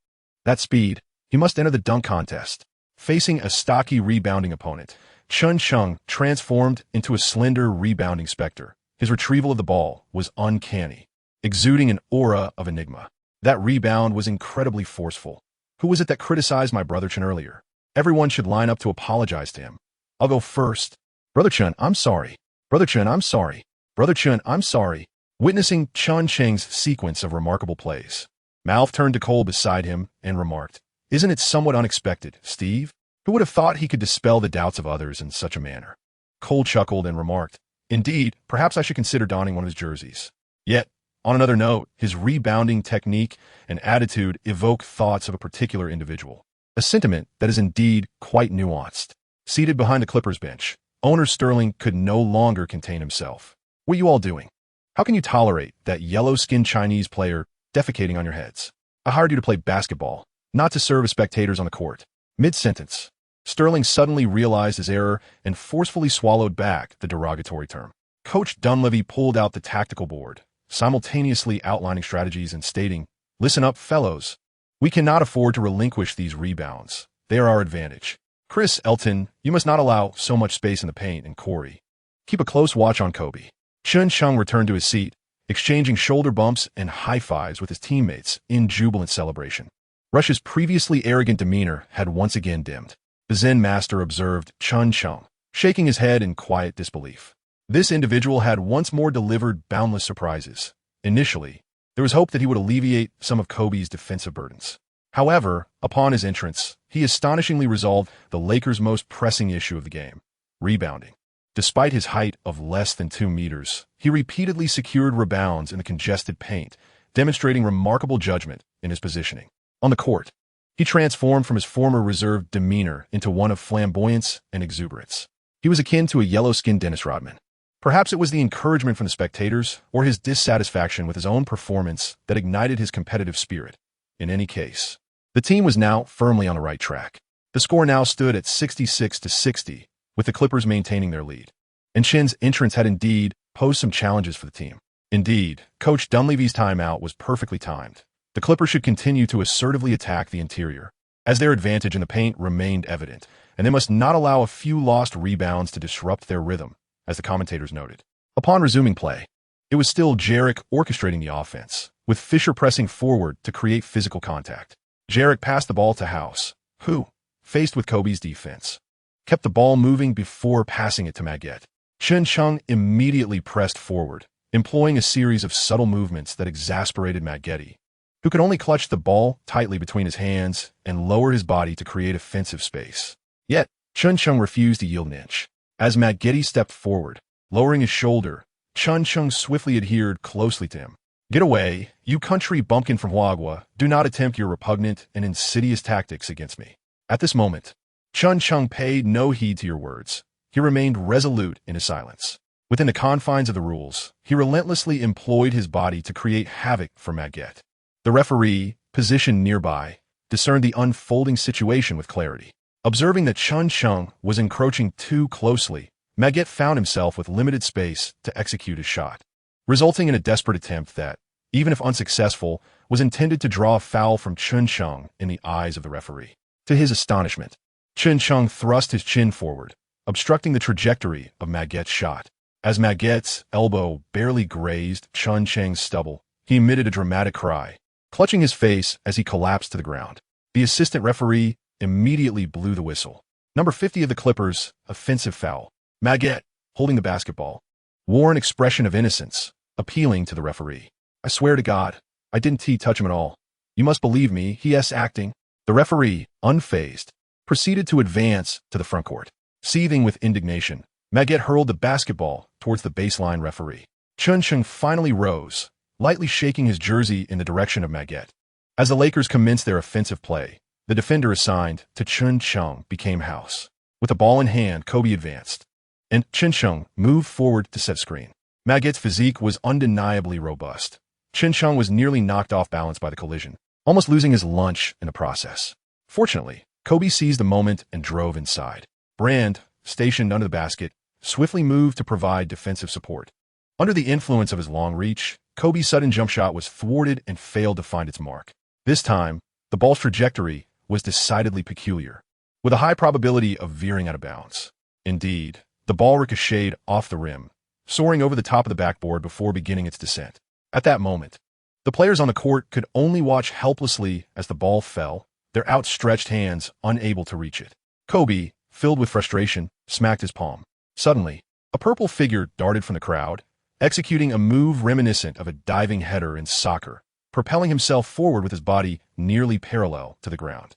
that speed, he must enter the dunk contest. Facing a stocky rebounding opponent, Chen Cheng transformed into a slender rebounding specter. His retrieval of the ball was uncanny, exuding an aura of enigma. That rebound was incredibly forceful. Who was it that criticized my brother Chen earlier? Everyone should line up to apologize to him. I'll go first. Brother Chen, I'm sorry. Brother Chen, I'm sorry. Brother Chen, I'm sorry. Witnessing Chen Cheng's sequence of remarkable plays, Malf turned to Cole beside him and remarked, "Isn't it somewhat unexpected, Steve? Who would have thought he could dispel the doubts of others in such a manner?" Cole chuckled and remarked, "Indeed, perhaps I should consider donning one of his jerseys." Yet, on another note, his rebounding technique and attitude evoke thoughts of a particular individual, a sentiment that is indeed quite nuanced. Seated behind the Clippers bench, owner Sterling could no longer contain himself. "What are you all doing? How can you tolerate that yellow-skinned Chinese player defecating on your heads? I hired you to play basketball, not to serve as spectators on the court." Mid-sentence, Sterling suddenly realized his error and forcefully swallowed back the derogatory term. Coach Dunleavy pulled out the tactical board, simultaneously outlining strategies and stating, "Listen up, fellows. We cannot afford to relinquish these rebounds. They are our advantage. Chris Elton, you must not allow so much space in the paint, and Corey, keep a close watch on Kobe." Chen Cheng returned to his seat, exchanging shoulder bumps and high-fives with his teammates in jubilant celebration. Rush's previously arrogant demeanor had once again dimmed. The Zen master observed Chen Cheng, shaking his head in quiet disbelief. This individual had once more delivered boundless surprises. Initially, there was hope that he would alleviate some of Kobe's defensive burdens. However, upon his entrance, he astonishingly resolved the Lakers' most pressing issue of the game, rebounding. Despite his height of less than 2 meters, he repeatedly secured rebounds in the congested paint, demonstrating remarkable judgment in his positioning. On the court, he transformed from his former reserved demeanor into one of flamboyance and exuberance. He was akin to a yellow-skinned Dennis Rodman. Perhaps it was the encouragement from the spectators or his dissatisfaction with his own performance that ignited his competitive spirit. In any case, the team was now firmly on the right track. The score now stood at 66-60, with the Clippers maintaining their lead. And Chen's entrance had indeed posed some challenges for the team. Indeed, Coach Dunleavy's timeout was perfectly timed. The Clippers should continue to assertively attack the interior, as their advantage in the paint remained evident, and they must not allow a few lost rebounds to disrupt their rhythm, as the commentators noted. Upon resuming play, it was still Jarek orchestrating the offense, with Fisher pressing forward to create physical contact. Jarek passed the ball to House, who, faced with Kobe's defense, kept the ball moving before passing it to Maggette. Chen Cheng immediately pressed forward, employing a series of subtle movements that exasperated Maggette, who could only clutch the ball tightly between his hands and lower his body to create offensive space. Yet, Chen Cheng refused to yield an inch. As Maggette stepped forward, lowering his shoulder, Chen Cheng swiftly adhered closely to him. "Get away, you country bumpkin from Huaguo. Do not attempt your repugnant and insidious tactics against me." At this moment, Chen Cheng paid no heed to your words. He remained resolute in his silence. Within the confines of the rules, he relentlessly employed his body to create havoc for Maggette. The referee, positioned nearby, discerned the unfolding situation with clarity. Observing that Chen Cheng was encroaching too closely, Maggette found himself with limited space to execute his shot, resulting in a desperate attempt that, even if unsuccessful, was intended to draw a foul from Chen Cheng in the eyes of the referee. To his astonishment, Chen Cheng thrust his chin forward, obstructing the trajectory of Maggette's shot. As Maggette's elbow barely grazed Chen Cheng's stubble, he emitted a dramatic cry, clutching his face as he collapsed to the ground. The assistant referee immediately blew the whistle. Number 50 of the Clippers, offensive foul. Maggette, holding the basketball, wore an expression of innocence, appealing to the referee. "I swear to God, I didn't touch him at all. You must believe me, he's acting." The referee, unfazed, proceeded to advance to the front court. Seething with indignation, Maggette hurled the basketball towards the baseline referee. Chen Cheng finally rose, lightly shaking his jersey in the direction of Maggette. As the Lakers commenced their offensive play, the defender assigned to Chen Cheng became House. With the ball in hand, Kobe advanced, and Chen Cheng moved forward to set screen. Maggette's physique was undeniably robust. Chen Cheng was nearly knocked off balance by the collision, almost losing his lunch in the process. Fortunately, Kobe seized the moment and drove inside. Brand, stationed under the basket, swiftly moved to provide defensive support. Under the influence of his long reach, Kobe's sudden jump shot was thwarted and failed to find its mark. This time, the ball's trajectory was decidedly peculiar, with a high probability of veering out of bounds. Indeed, the ball ricocheted off the rim, soaring over the top of the backboard before beginning its descent. At that moment, the players on the court could only watch helplessly as the ball fell, their outstretched hands unable to reach it. Kobe, filled with frustration, smacked his palm. Suddenly, a purple figure darted from the crowd, executing a move reminiscent of a diving header in soccer, propelling himself forward with his body nearly parallel to the ground.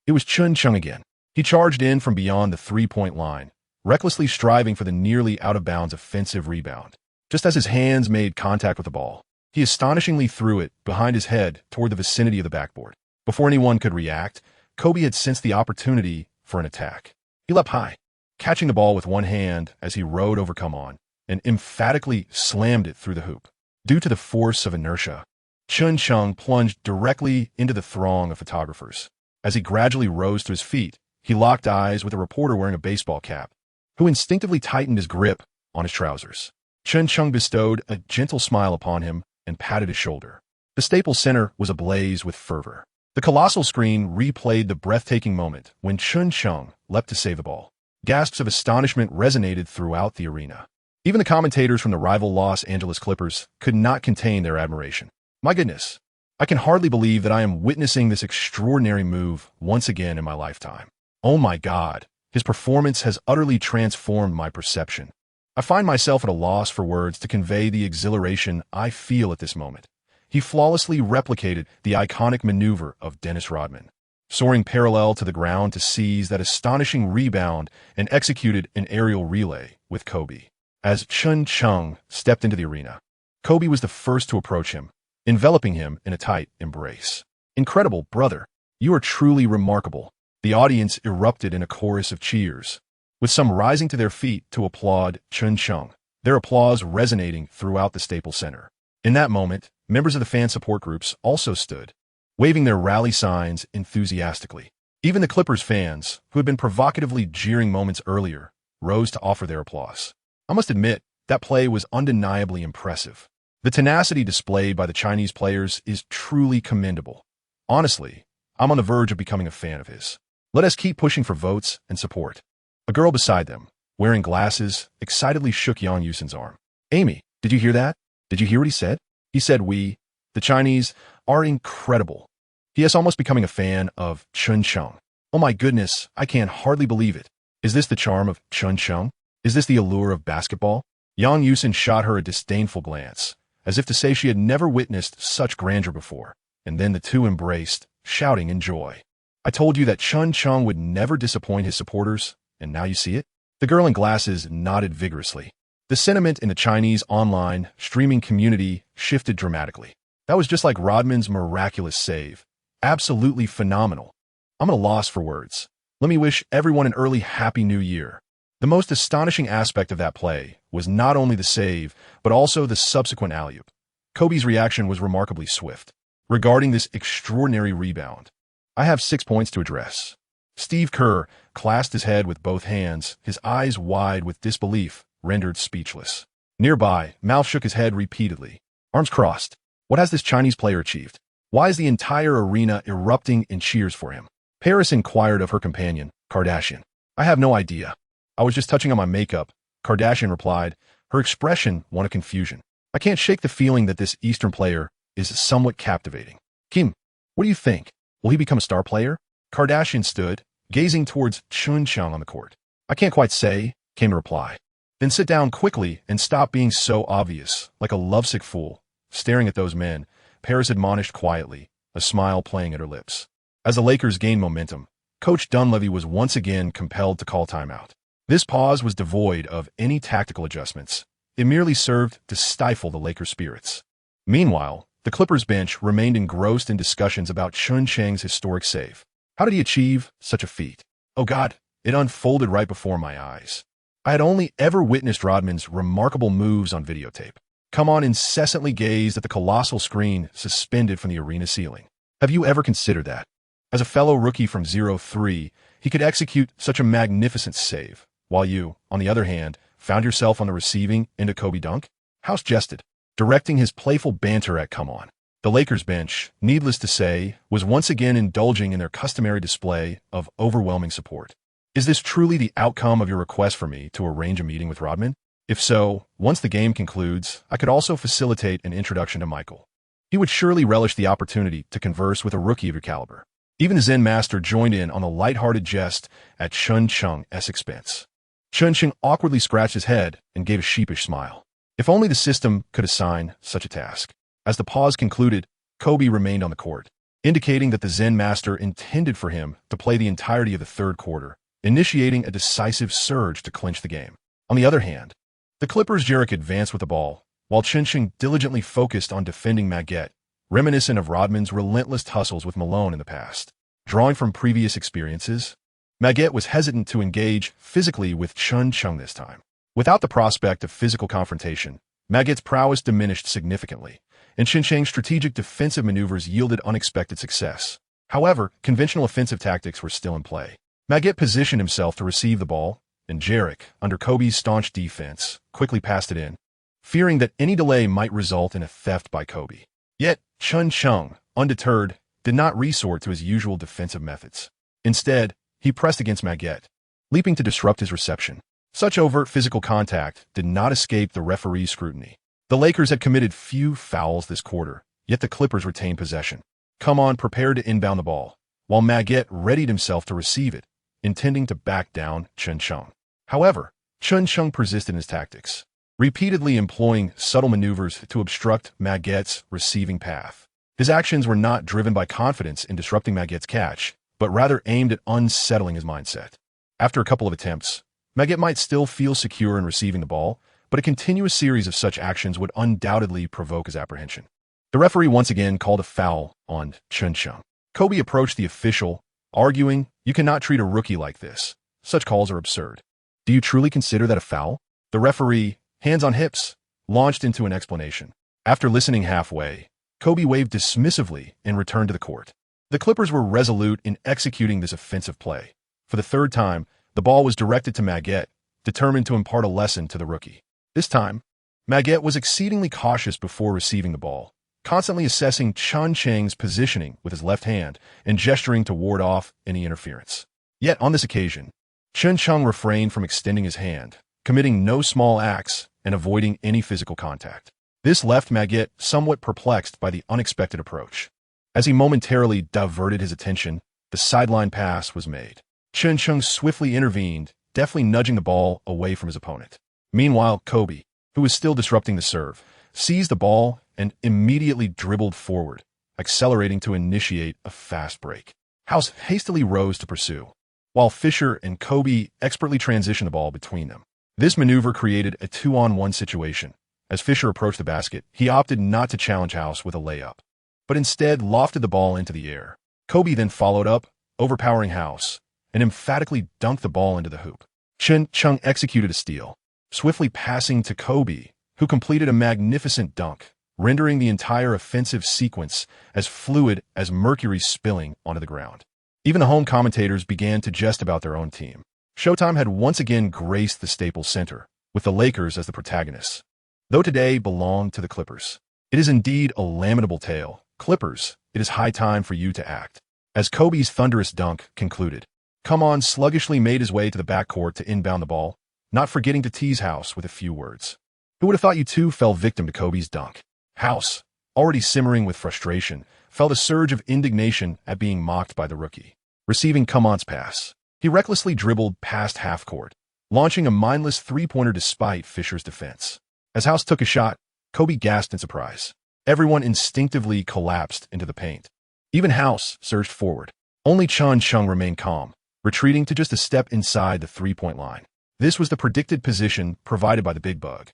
It was Chen Cheng again. He charged in from beyond the three-point line, recklessly striving for the nearly out-of-bounds offensive rebound. Just as his hands made contact with the ball, he astonishingly threw it behind his head toward the vicinity of the backboard. Before anyone could react, Kobe had sensed the opportunity for an attack. He leapt high, catching the ball with one hand as he rode over Come-On, and emphatically slammed it through the hoop. Due to the force of inertia, Chen Cheng plunged directly into the throng of photographers. As he gradually rose to his feet, he locked eyes with a reporter wearing a baseball cap, who instinctively tightened his grip on his trousers. Chen Cheng bestowed a gentle smile upon him and patted his shoulder. The Staples Center was ablaze with fervor. The colossal screen replayed the breathtaking moment when Chen Cheng leapt to save the ball. Gasps of astonishment resonated throughout the arena. Even the commentators from the rival Los Angeles Clippers could not contain their admiration. "My goodness, I can hardly believe that I am witnessing this extraordinary move once again in my lifetime. Oh my God, his performance has utterly transformed my perception. I find myself at a loss for words to convey the exhilaration I feel at this moment." He flawlessly replicated the iconic maneuver of Dennis Rodman, soaring parallel to the ground to seize that astonishing rebound and executed an aerial relay with Kobe. As Chen Cheng stepped into the arena, Kobe was the first to approach him, enveloping him in a tight embrace. "Incredible, brother. You are truly remarkable." The audience erupted in a chorus of cheers, with some rising to their feet to applaud Chen Cheng. their applause resonating throughout the Staples Center. In that moment, members of the fan support groups also stood, waving their rally signs enthusiastically. Even the Clippers fans, who had been provocatively jeering moments earlier, rose to offer their applause. I must admit, that play was undeniably impressive. The tenacity displayed by the Chinese players is truly commendable. Honestly, I'm on the verge of becoming a fan of his. Let us keep pushing for votes and support. A girl beside them, wearing glasses, excitedly shook Yang Yusin's arm. Amy, did you hear that? Did you hear what he said? He said we, the Chinese, are incredible. He is almost becoming a fan of Chen Cheng. Oh my goodness, I can hardly believe it. Is this the charm of Chen Cheng? Is this the allure of basketball? Yang Yusin shot her a disdainful glance, as if to say she had never witnessed such grandeur before, and then the two embraced, shouting in joy. I told you that Chen Cheng would never disappoint his supporters, and now you see it? The girl in glasses nodded vigorously. The sentiment in the Chinese online streaming community shifted dramatically. That was just like Rodman's miraculous save. Absolutely phenomenal. I'm at a loss for words. Let me wish everyone an early Happy New Year. The most astonishing aspect of that play was not only the save, but also the subsequent alley-oop. Kobe's reaction was remarkably swift. Regarding this extraordinary rebound, I have 6 points to address. Steve Kerr clasped his head with both hands, his eyes wide with disbelief, rendered speechless. Nearby, Mouth shook his head repeatedly. Arms crossed. What has this Chinese player achieved? Why is the entire arena erupting in cheers for him? Paris inquired of her companion, Kardashian. I have no idea. I was just touching on my makeup, Kardashian replied, her expression one of confusion. I can't shake the feeling that this Eastern player is somewhat captivating. Kim, what do you think? Will he become a star player? Kardashian stood, gazing towards Chen Cheng on the court. I can't quite say, came the reply. Then sit down quickly and stop being so obvious, like a lovesick fool. Staring at those men, Paris admonished quietly, a smile playing at her lips. As the Lakers gained momentum, Coach Dunleavy was once again compelled to call timeout. This pause was devoid of any tactical adjustments. It merely served to stifle the Lakers' spirits. Meanwhile, the Clippers bench remained engrossed in discussions about Chen Cheng's historic save. How did he achieve such a feat? Oh God, it unfolded right before my eyes. I had only ever witnessed Rodman's remarkable moves on videotape. Come on incessantly gazed at the colossal screen suspended from the arena ceiling. Have you ever considered that? As a fellow rookie from 0-3, he could execute such a magnificent save, while you, on the other hand, found yourself on the receiving end of Kobe dunk? House jested, directing his playful banter at Come On. The Lakers bench, needless to say, was once again indulging in their customary display of overwhelming support. Is this truly the outcome of your request for me to arrange a meeting with Rodman? If so, once the game concludes, I could also facilitate an introduction to Michael. He would surely relish the opportunity to converse with a rookie of your caliber. Even the Zen master joined in on the light-hearted jest at Chen Cheng's expense. Chen Cheng awkwardly scratched his head and gave a sheepish smile. If only the system could assign such a task. As the pause concluded, Kobe remained on the court, indicating that the Zen master intended for him to play the entirety of the third quarter, initiating a decisive surge to clinch the game. On the other hand, the Clippers' Jarek advanced with the ball, while Chen Cheng diligently focused on defending Maggette, reminiscent of Rodman's relentless tussles with Malone in the past. Drawing from previous experiences, Maggette was hesitant to engage physically with Chen Cheng this time. Without the prospect of physical confrontation, Maggette's prowess diminished significantly, and Chen Cheng's strategic defensive maneuvers yielded unexpected success. However, conventional offensive tactics were still in play. Maggette positioned himself to receive the ball, and Jarek, under Kobe's staunch defense, quickly passed it in, fearing that any delay might result in a theft by Kobe. Yet, Chen Cheng, undeterred, did not resort to his usual defensive methods. Instead, he pressed against Maggette, leaping to disrupt his reception. Such overt physical contact did not escape the referee's scrutiny. The Lakers had committed few fouls this quarter, yet the Clippers retained possession. Come On prepared to inbound the ball, while Maggette readied himself to receive it, intending to back down Chen Cheng. However, Chen Cheng persisted in his tactics, repeatedly employing subtle maneuvers to obstruct Maggette's receiving path. His actions were not driven by confidence in disrupting Maggette's catch, but rather aimed at unsettling his mindset. After a couple of attempts, Maggette might still feel secure in receiving the ball, but a continuous series of such actions would undoubtedly provoke his apprehension. The referee once again called a foul on Chen Cheng. Kobe approached the official, arguing, "You cannot treat a rookie like this. Such calls are absurd." "Do you truly consider that a foul?" The referee, hands on hips, launched into an explanation. After listening halfway, Kobe waved dismissively and returned to the court. The Clippers were resolute in executing this offensive play. For the third time, the ball was directed to Maggette, determined to impart a lesson to the rookie. This time, Maggette was exceedingly cautious before receiving the ball, constantly assessing Chen Cheng's positioning with his left hand and gesturing to ward off any interference. Yet on this occasion, Chen Cheng refrained from extending his hand, committing no small acts and avoiding any physical contact. This left Maggette somewhat perplexed by the unexpected approach. As he momentarily diverted his attention, the sideline pass was made. Chen Cheng swiftly intervened, deftly nudging the ball away from his opponent. Meanwhile, Kobe, who was still disrupting the serve, seized the ball and immediately dribbled forward, accelerating to initiate a fast break. House hastily rose to pursue, while Fisher and Kobe expertly transitioned the ball between them. This maneuver created a 2-on-1 situation. As Fisher approached the basket, he opted not to challenge House with a layup, but instead lofted the ball into the air. Kobe then followed up, overpowering House, and emphatically dunked the ball into the hoop. Chen Cheng executed a steal, swiftly passing to Kobe, who completed a magnificent dunk, rendering the entire offensive sequence as fluid as mercury spilling onto the ground. Even the home commentators began to jest about their own team. Showtime had once again graced the Staples Center, with the Lakers as the protagonists. Though today belonged to the Clippers. It is indeed a lamentable tale. Clippers, it is high time for you to act. As Kobe's thunderous dunk concluded, Come On sluggishly made his way to the backcourt to inbound the ball, not forgetting to tease House with a few words. Who would have thought you two fell victim to Kobe's dunk? House, already simmering with frustration, felt a surge of indignation at being mocked by the rookie. Receiving Come On's pass, he recklessly dribbled past half-court, launching a mindless three-pointer despite Fisher's defense. As House took a shot, Kobe gasped in surprise. Everyone instinctively collapsed into the paint. Even House surged forward. Only Chen Cheng remained calm, retreating to just a step inside the three-point line. This was the predicted position provided by the Big Bug,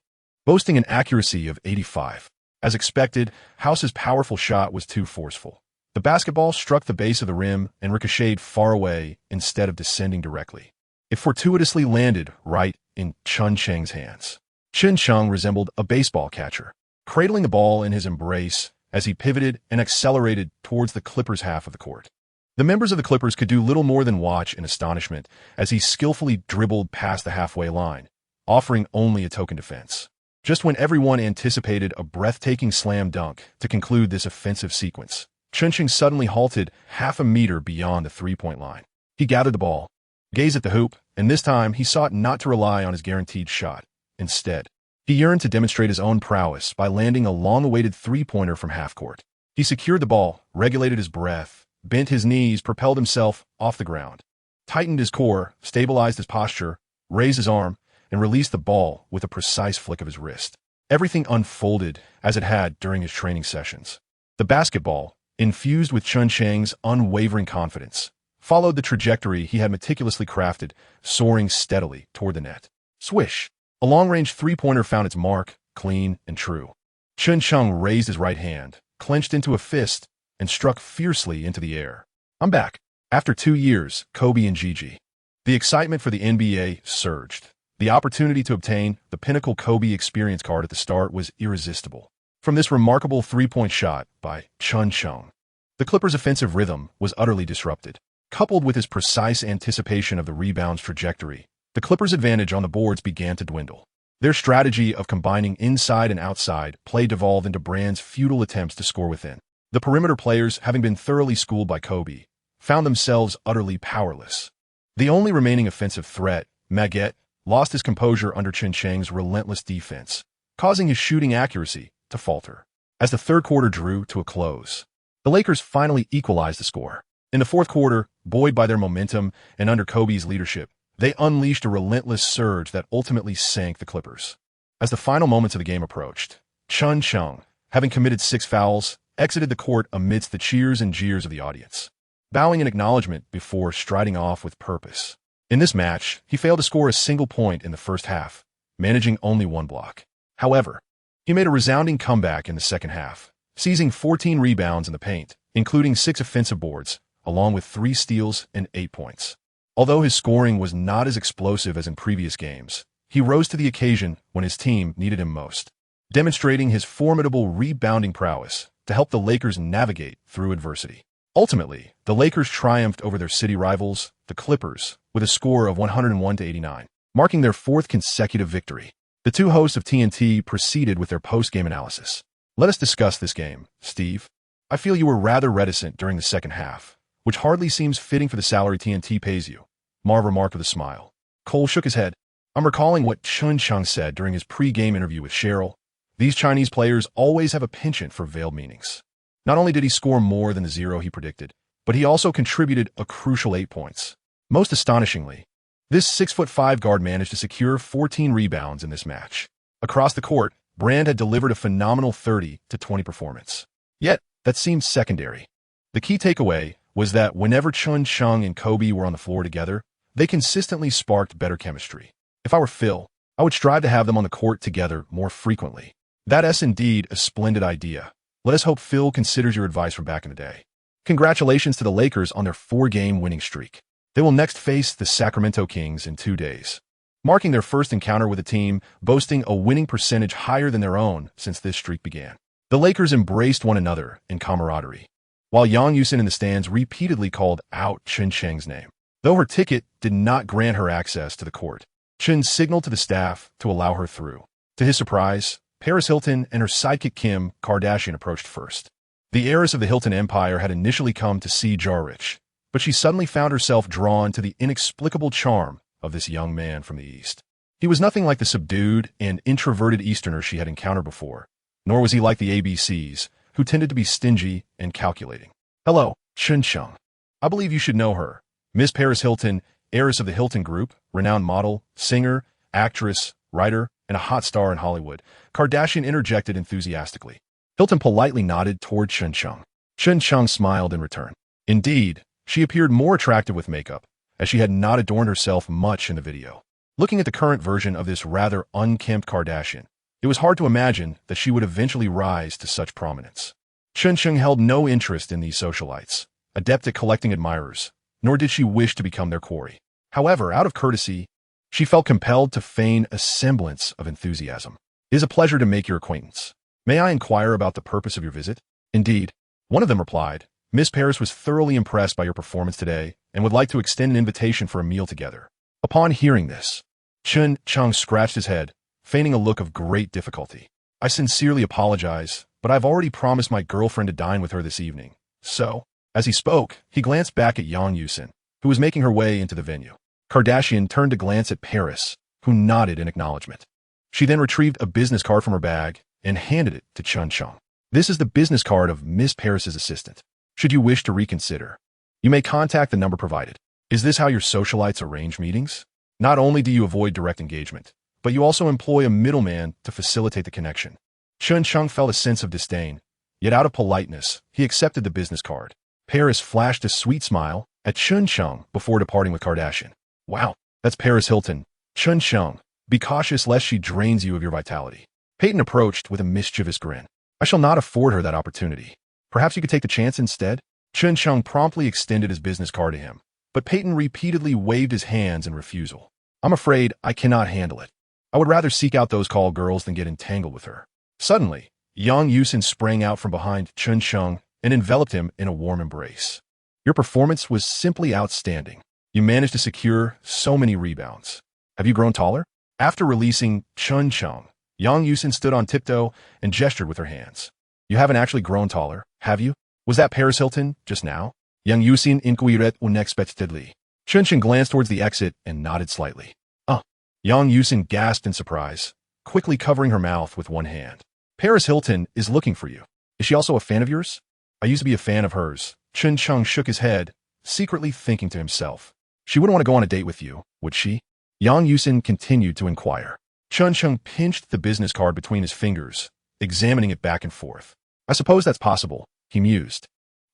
boasting an accuracy of 85. As expected, House's powerful shot was too forceful. The basketball struck the base of the rim and ricocheted far away instead of descending directly. It fortuitously landed right in Chen Cheng's hands. Chen Cheng resembled a baseball catcher, cradling the ball in his embrace as he pivoted and accelerated towards the Clippers' half of the court. The members of the Clippers could do little more than watch in astonishment as he skillfully dribbled past the halfway line, offering only a token defense. Just when everyone anticipated a breathtaking slam dunk to conclude this offensive sequence, Chen Cheng suddenly halted half a meter beyond the three-point line. He gathered the ball, gazed at the hoop, and this time he sought not to rely on his guaranteed shot. Instead, he yearned to demonstrate his own prowess by landing a long-awaited three-pointer from half-court. He secured the ball, regulated his breath, bent his knees, propelled himself off the ground, tightened his core, stabilized his posture, raised his arm, and released the ball with a precise flick of his wrist. Everything unfolded as it had during his training sessions. The basketball, infused with Chen Cheng's unwavering confidence, followed the trajectory he had meticulously crafted, soaring steadily toward the net. Swish! A long-range three-pointer found its mark, clean and true. Chen Cheng raised his right hand, clenched into a fist, and struck fiercely into the air. I'm back. After 2 years, Kobe and Gigi. The excitement for the NBA surged. The opportunity to obtain the pinnacle Kobe experience card at the start was irresistible. From this remarkable three-point shot by Chen Cheng, the Clippers' offensive rhythm was utterly disrupted. Coupled with his precise anticipation of the rebound's trajectory, the Clippers' advantage on the boards began to dwindle. Their strategy of combining inside and outside play devolved into Brand's futile attempts to score within. The perimeter players, having been thoroughly schooled by Kobe, found themselves utterly powerless. The only remaining offensive threat, Maggette, lost his composure under Chen Cheng's relentless defense, causing his shooting accuracy to falter. As the third quarter drew to a close, the Lakers finally equalized the score. In the fourth quarter, buoyed by their momentum and under Kobe's leadership, they unleashed a relentless surge that ultimately sank the Clippers. As the final moments of the game approached, Chen Cheng, having committed 6 fouls, exited the court amidst the cheers and jeers of the audience, bowing in acknowledgement before striding off with purpose. In this match, he failed to score a single point in the first half, managing only 1 block. However, he made a resounding comeback in the second half, seizing 14 rebounds in the paint, including 6 offensive boards, along with 3 steals and 8 points. Although his scoring was not as explosive as in previous games, he rose to the occasion when his team needed him most, demonstrating his formidable rebounding prowess to help the Lakers navigate through adversity. Ultimately, the Lakers triumphed over their city rivals, the Clippers, with a score of 101-89, marking their fourth consecutive victory. The two hosts of TNT proceeded with their post-game analysis. Let us discuss this game, Steve. I feel you were rather reticent during the second half, which hardly seems fitting for the salary TNT pays you, Marv remarked with a smile. Cole shook his head. I'm recalling what Chen Cheng said during his pre-game interview with Cheryl. These Chinese players always have a penchant for veiled meanings. Not only did he score more than the 0 he predicted, but he also contributed a crucial 8 points. Most astonishingly, this 6'5" guard managed to secure 14 rebounds in this match. Across the court, Brand had delivered a phenomenal 30-20 performance. Yet, that seemed secondary. The key takeaway was that whenever Chen Cheng and Kobe were on the floor together, they consistently sparked better chemistry. If I were Phil, I would strive to have them on the court together more frequently. That's indeed a splendid idea. Let us hope Phil considers your advice from back in the day. Congratulations to the Lakers on their 4-game winning streak. They will next face the Sacramento Kings in 2 days, marking their first encounter with a team boasting a winning percentage higher than their own since this streak began. The Lakers embraced one another in camaraderie, while Yang Yusin in the stands repeatedly called out Chen Cheng's name. Though her ticket did not grant her access to the court, Chen signaled to the staff to allow her through. To his surprise, Paris Hilton and her sidekick Kim Kardashian approached first. The heiress of the Hilton Empire had initially come to see Jarrich, but she suddenly found herself drawn to the inexplicable charm of this young man from the East. He was nothing like the subdued and introverted Easterner she had encountered before, nor was he like the ABCs, who tended to be stingy and calculating. Hello, Chen Cheng. I believe you should know her. Miss Paris Hilton, heiress of the Hilton Group, renowned model, singer, actress, writer, and a hot star in Hollywood, Kardashian interjected enthusiastically. Hilton politely nodded toward Chen Cheng. Chen Cheng smiled in return. Indeed, she appeared more attractive with makeup, as she had not adorned herself much in the video. Looking at the current version of this rather unkempt Kardashian, it was hard to imagine that she would eventually rise to such prominence. Chen Cheng held no interest in these socialites, adept at collecting admirers, nor did she wish to become their quarry. However, out of courtesy, she felt compelled to feign a semblance of enthusiasm. It is a pleasure to make your acquaintance. May I inquire about the purpose of your visit? Indeed, one of them replied. Miss Paris was thoroughly impressed by your performance today and would like to extend an invitation for a meal together. Upon hearing this, Chen Cheng scratched his head, feigning a look of great difficulty. I sincerely apologize, but I've already promised my girlfriend to dine with her this evening. So, as he spoke, he glanced back at Yang Yusin, who was making her way into the venue. Kardashian turned to glance at Paris, who nodded in acknowledgement. She then retrieved a business card from her bag and handed it to Chen Cheng. This is the business card of Miss Paris's assistant. Should you wish to reconsider, you may contact the number provided. Is this how your socialites arrange meetings? Not only do you avoid direct engagement, but you also employ a middleman to facilitate the connection. Chen Cheng felt a sense of disdain, yet out of politeness, he accepted the business card. Paris flashed a sweet smile at Chen Cheng before departing with Kardashian. Wow, that's Paris Hilton. Chen Cheng, be cautious lest she drains you of your vitality. Peyton approached with a mischievous grin. I shall not afford her that opportunity. Perhaps you could take the chance instead? Chen Cheng promptly extended his business card to him, but Peyton repeatedly waved his hands in refusal. I'm afraid I cannot handle it. I would rather seek out those call girls than get entangled with her. Suddenly, Yang Yusin sprang out from behind Chen Cheng and enveloped him in a warm embrace. Your performance was simply outstanding. You managed to secure so many rebounds. Have you grown taller? After releasing Chen Cheng, Yang Yusin stood on tiptoe and gestured with her hands. You haven't actually grown taller, have you? Was that Paris Hilton just now? Yang Yusin inquired unexpectedly. Chen Cheng glanced towards the exit and nodded slightly. Yang Yusin gasped in surprise, quickly covering her mouth with one hand. Paris Hilton is looking for you. Is she also a fan of yours? I used to be a fan of hers. Chen Cheng shook his head, secretly thinking to himself. She wouldn't want to go on a date with you, would she? Yang Yusin continued to inquire. Chen Cheng pinched the business card between his fingers, examining it back and forth. I suppose that's possible, he mused.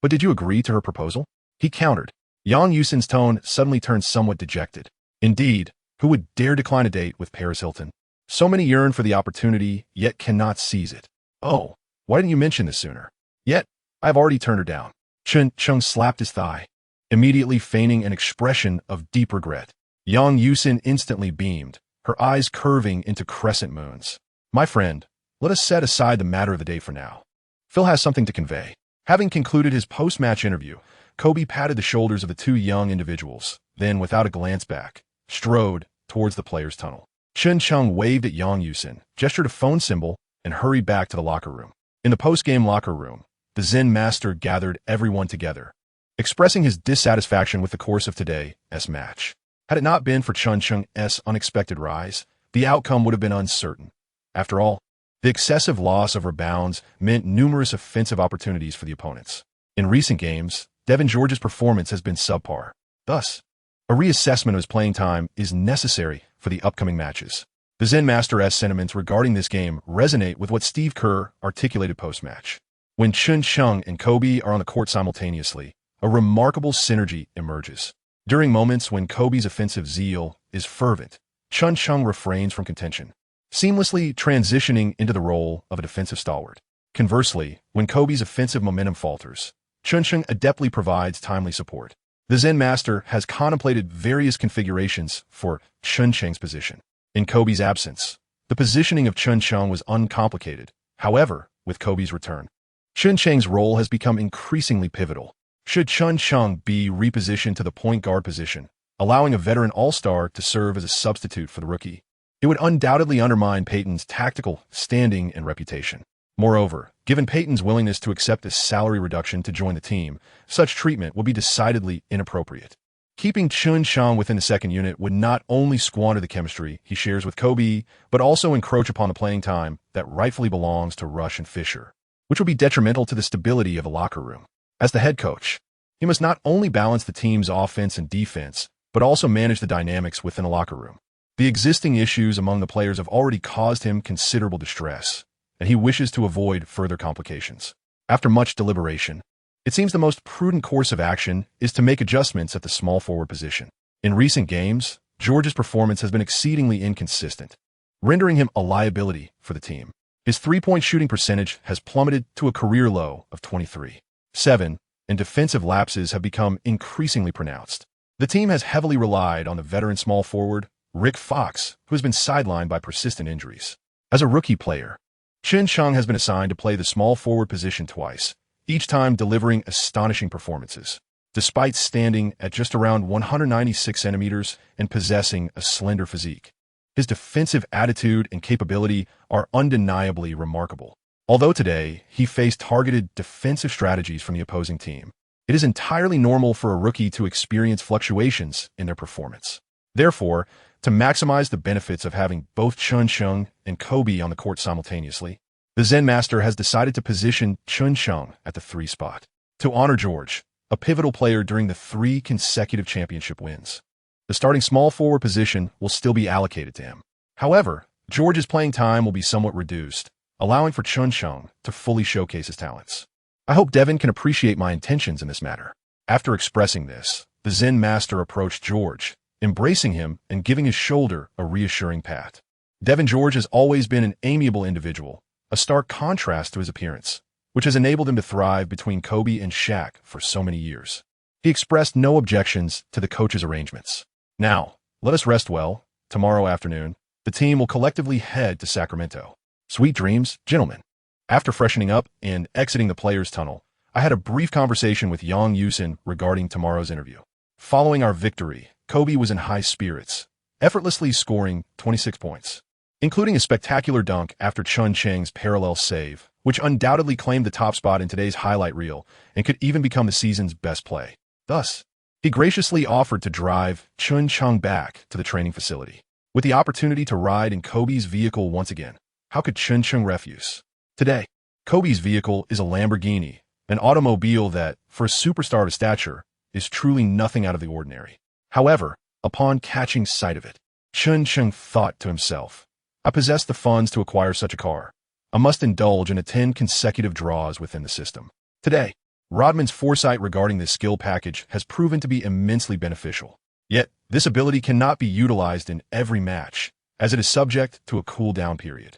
But did you agree to her proposal? He countered. Yang Yusin's tone suddenly turned somewhat dejected. Indeed, who would dare decline a date with Paris Hilton? So many yearn for the opportunity, yet cannot seize it. Oh, why didn't you mention this sooner? Yet, I've already turned her down. Chen Cheng slapped his thigh, immediately feigning an expression of deep regret. Yang Yusin instantly beamed, her eyes curving into crescent moons. "My friend, let us set aside the matter of the day for now. Phil has something to convey." Having concluded his post-match interview, Kobe patted the shoulders of the two young individuals, then, without a glance back, strode towards the players' tunnel. Chen Cheng waved at Yang Yusin, gestured a phone symbol, and hurried back to the locker room. In the post-game locker room, the Zen master gathered everyone together, expressing his dissatisfaction with the course of today's match. Had it not been for Chen Cheng's unexpected rise, the outcome would have been uncertain. After all, the excessive loss of rebounds meant numerous offensive opportunities for the opponents. In recent games, Devin George's performance has been subpar. Thus, a reassessment of his playing time is necessary for the upcoming matches. The Zen Master's sentiments regarding this game resonate with what Steve Kerr articulated post-match. When Chen Cheng and Kobe are on the court simultaneously, a remarkable synergy emerges. During moments when Kobe's offensive zeal is fervent, Chen Cheng refrains from contention, seamlessly transitioning into the role of a defensive stalwart. Conversely, when Kobe's offensive momentum falters, Chen Cheng adeptly provides timely support. The Zen Master has contemplated various configurations for Chen Cheng's position. In Kobe's absence, the positioning of Chen Cheng was uncomplicated. However, with Kobe's return, Chen Cheng's role has become increasingly pivotal. Should Chen Cheng be repositioned to the point guard position, allowing a veteran all-star to serve as a substitute for the rookie, it would undoubtedly undermine Peyton's tactical standing and reputation. Moreover, given Peyton's willingness to accept a salary reduction to join the team, such treatment would be decidedly inappropriate. Keeping Chen Cheng within the second unit would not only squander the chemistry he shares with Kobe, but also encroach upon the playing time that rightfully belongs to Rush and Fisher, which would be detrimental to the stability of the locker room. As the head coach, he must not only balance the team's offense and defense, but also manage the dynamics within the locker room. The existing issues among the players have already caused him considerable distress, and he wishes to avoid further complications. After much deliberation, it seems the most prudent course of action is to make adjustments at the small forward position. In recent games, George's performance has been exceedingly inconsistent, rendering him a liability for the team. His three-point shooting percentage has plummeted to a career low of 23.7, and defensive lapses have become increasingly pronounced. The team has heavily relied on the veteran small forward, Rick Fox, who has been sidelined by persistent injuries. As a rookie player, Chen Cheng has been assigned to play the small forward position twice, each time delivering astonishing performances. Despite standing at just around 196 centimeters and possessing a slender physique, his defensive attitude and capability are undeniably remarkable. Although today he faced targeted defensive strategies from the opposing team, it is entirely normal for a rookie to experience fluctuations in their performance. Therefore, to maximize the benefits of having both Chen Cheng and Kobe on the court simultaneously, the Zen Master has decided to position Chen Cheng at the 3 spot. To honor George, a pivotal player during the 3 consecutive championship wins, the starting small forward position will still be allocated to him. However, George's playing time will be somewhat reduced, allowing for Chen Cheng to fully showcase his talents. I hope Devin can appreciate my intentions in this matter. After expressing this, the Zen Master approached George, embracing him and giving his shoulder a reassuring pat. Devin George has always been an amiable individual, a stark contrast to his appearance, which has enabled him to thrive between Kobe and Shaq for so many years. He expressed no objections to the coach's arrangements. Now, let us rest well. Tomorrow afternoon, the team will collectively head to Sacramento. Sweet dreams, gentlemen. After freshening up and exiting the players' tunnel, I had a brief conversation with Yang Yusin regarding tomorrow's interview. Following our victory, Kobe was in high spirits, effortlessly scoring 26 points, including a spectacular dunk after Chen Cheng's parallel save, which undoubtedly claimed the top spot in today's highlight reel and could even become the season's best play. Thus, he graciously offered to drive Chen Cheng back to the training facility. With the opportunity to ride in Kobe's vehicle once again, how could Chen Cheng refuse? Today, Kobe's vehicle is a Lamborghini, an automobile that, for a superstar of his stature, is truly nothing out of the ordinary. However, upon catching sight of it, Chen Cheng thought to himself, I possess the funds to acquire such a car. I must indulge in 10 consecutive draws within the system. Today, Rodman's foresight regarding this skill package has proven to be immensely beneficial. Yet, this ability cannot be utilized in every match, as it is subject to a cool-down period.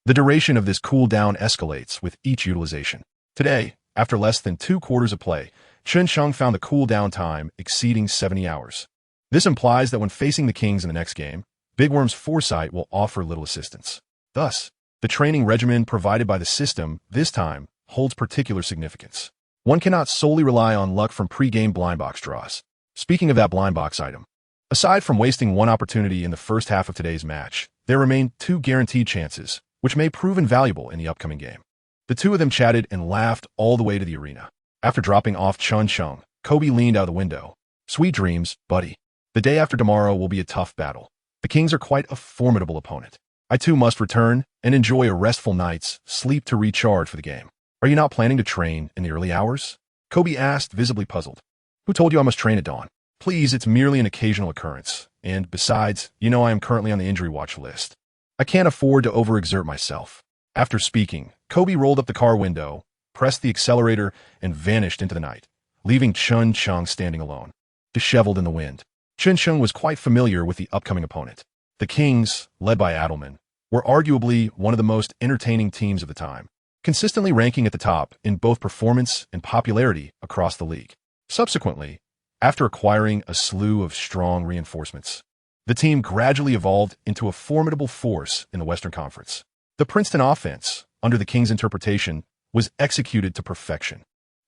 The duration of this cool-down escalates with each utilization. Today, after less than 2 quarters of play, Chen Cheng found the cool-down time exceeding 70 hours. This implies that when facing the Kings in the next game, Big Worm's foresight will offer little assistance. Thus, the training regimen provided by the system, this time, holds particular significance. One cannot solely rely on luck from pre-game blind box draws. Speaking of that blind box item, aside from wasting one opportunity in the first half of today's match, there remain 2 guaranteed chances, which may prove invaluable in the upcoming game. The two of them chatted and laughed all the way to the arena. After dropping off Chen Cheng, Kobe leaned out the window. "Sweet dreams, buddy. The day after tomorrow will be a tough battle. The Kings are quite a formidable opponent. I too must return and enjoy a restful night's sleep to recharge for the game. Are you not planning to train in the early hours?" Kobe asked, visibly puzzled. "Who told you I must train at dawn? Please, it's merely an occasional occurrence. And besides, you know I am currently on the injury watch list. I can't afford to overexert myself." After speaking, Kobe rolled up the car window, pressed the accelerator, and vanished into the night, leaving Chen Cheng standing alone, disheveled in the wind. Chen Cheng was quite familiar with the upcoming opponent. The Kings, led by Adelman, were arguably one of the most entertaining teams of the time, consistently ranking at the top in both performance and popularity across the league. Subsequently, after acquiring a slew of strong reinforcements, the team gradually evolved into a formidable force in the Western Conference. The Princeton offense, under the Kings' interpretation, was executed to perfection.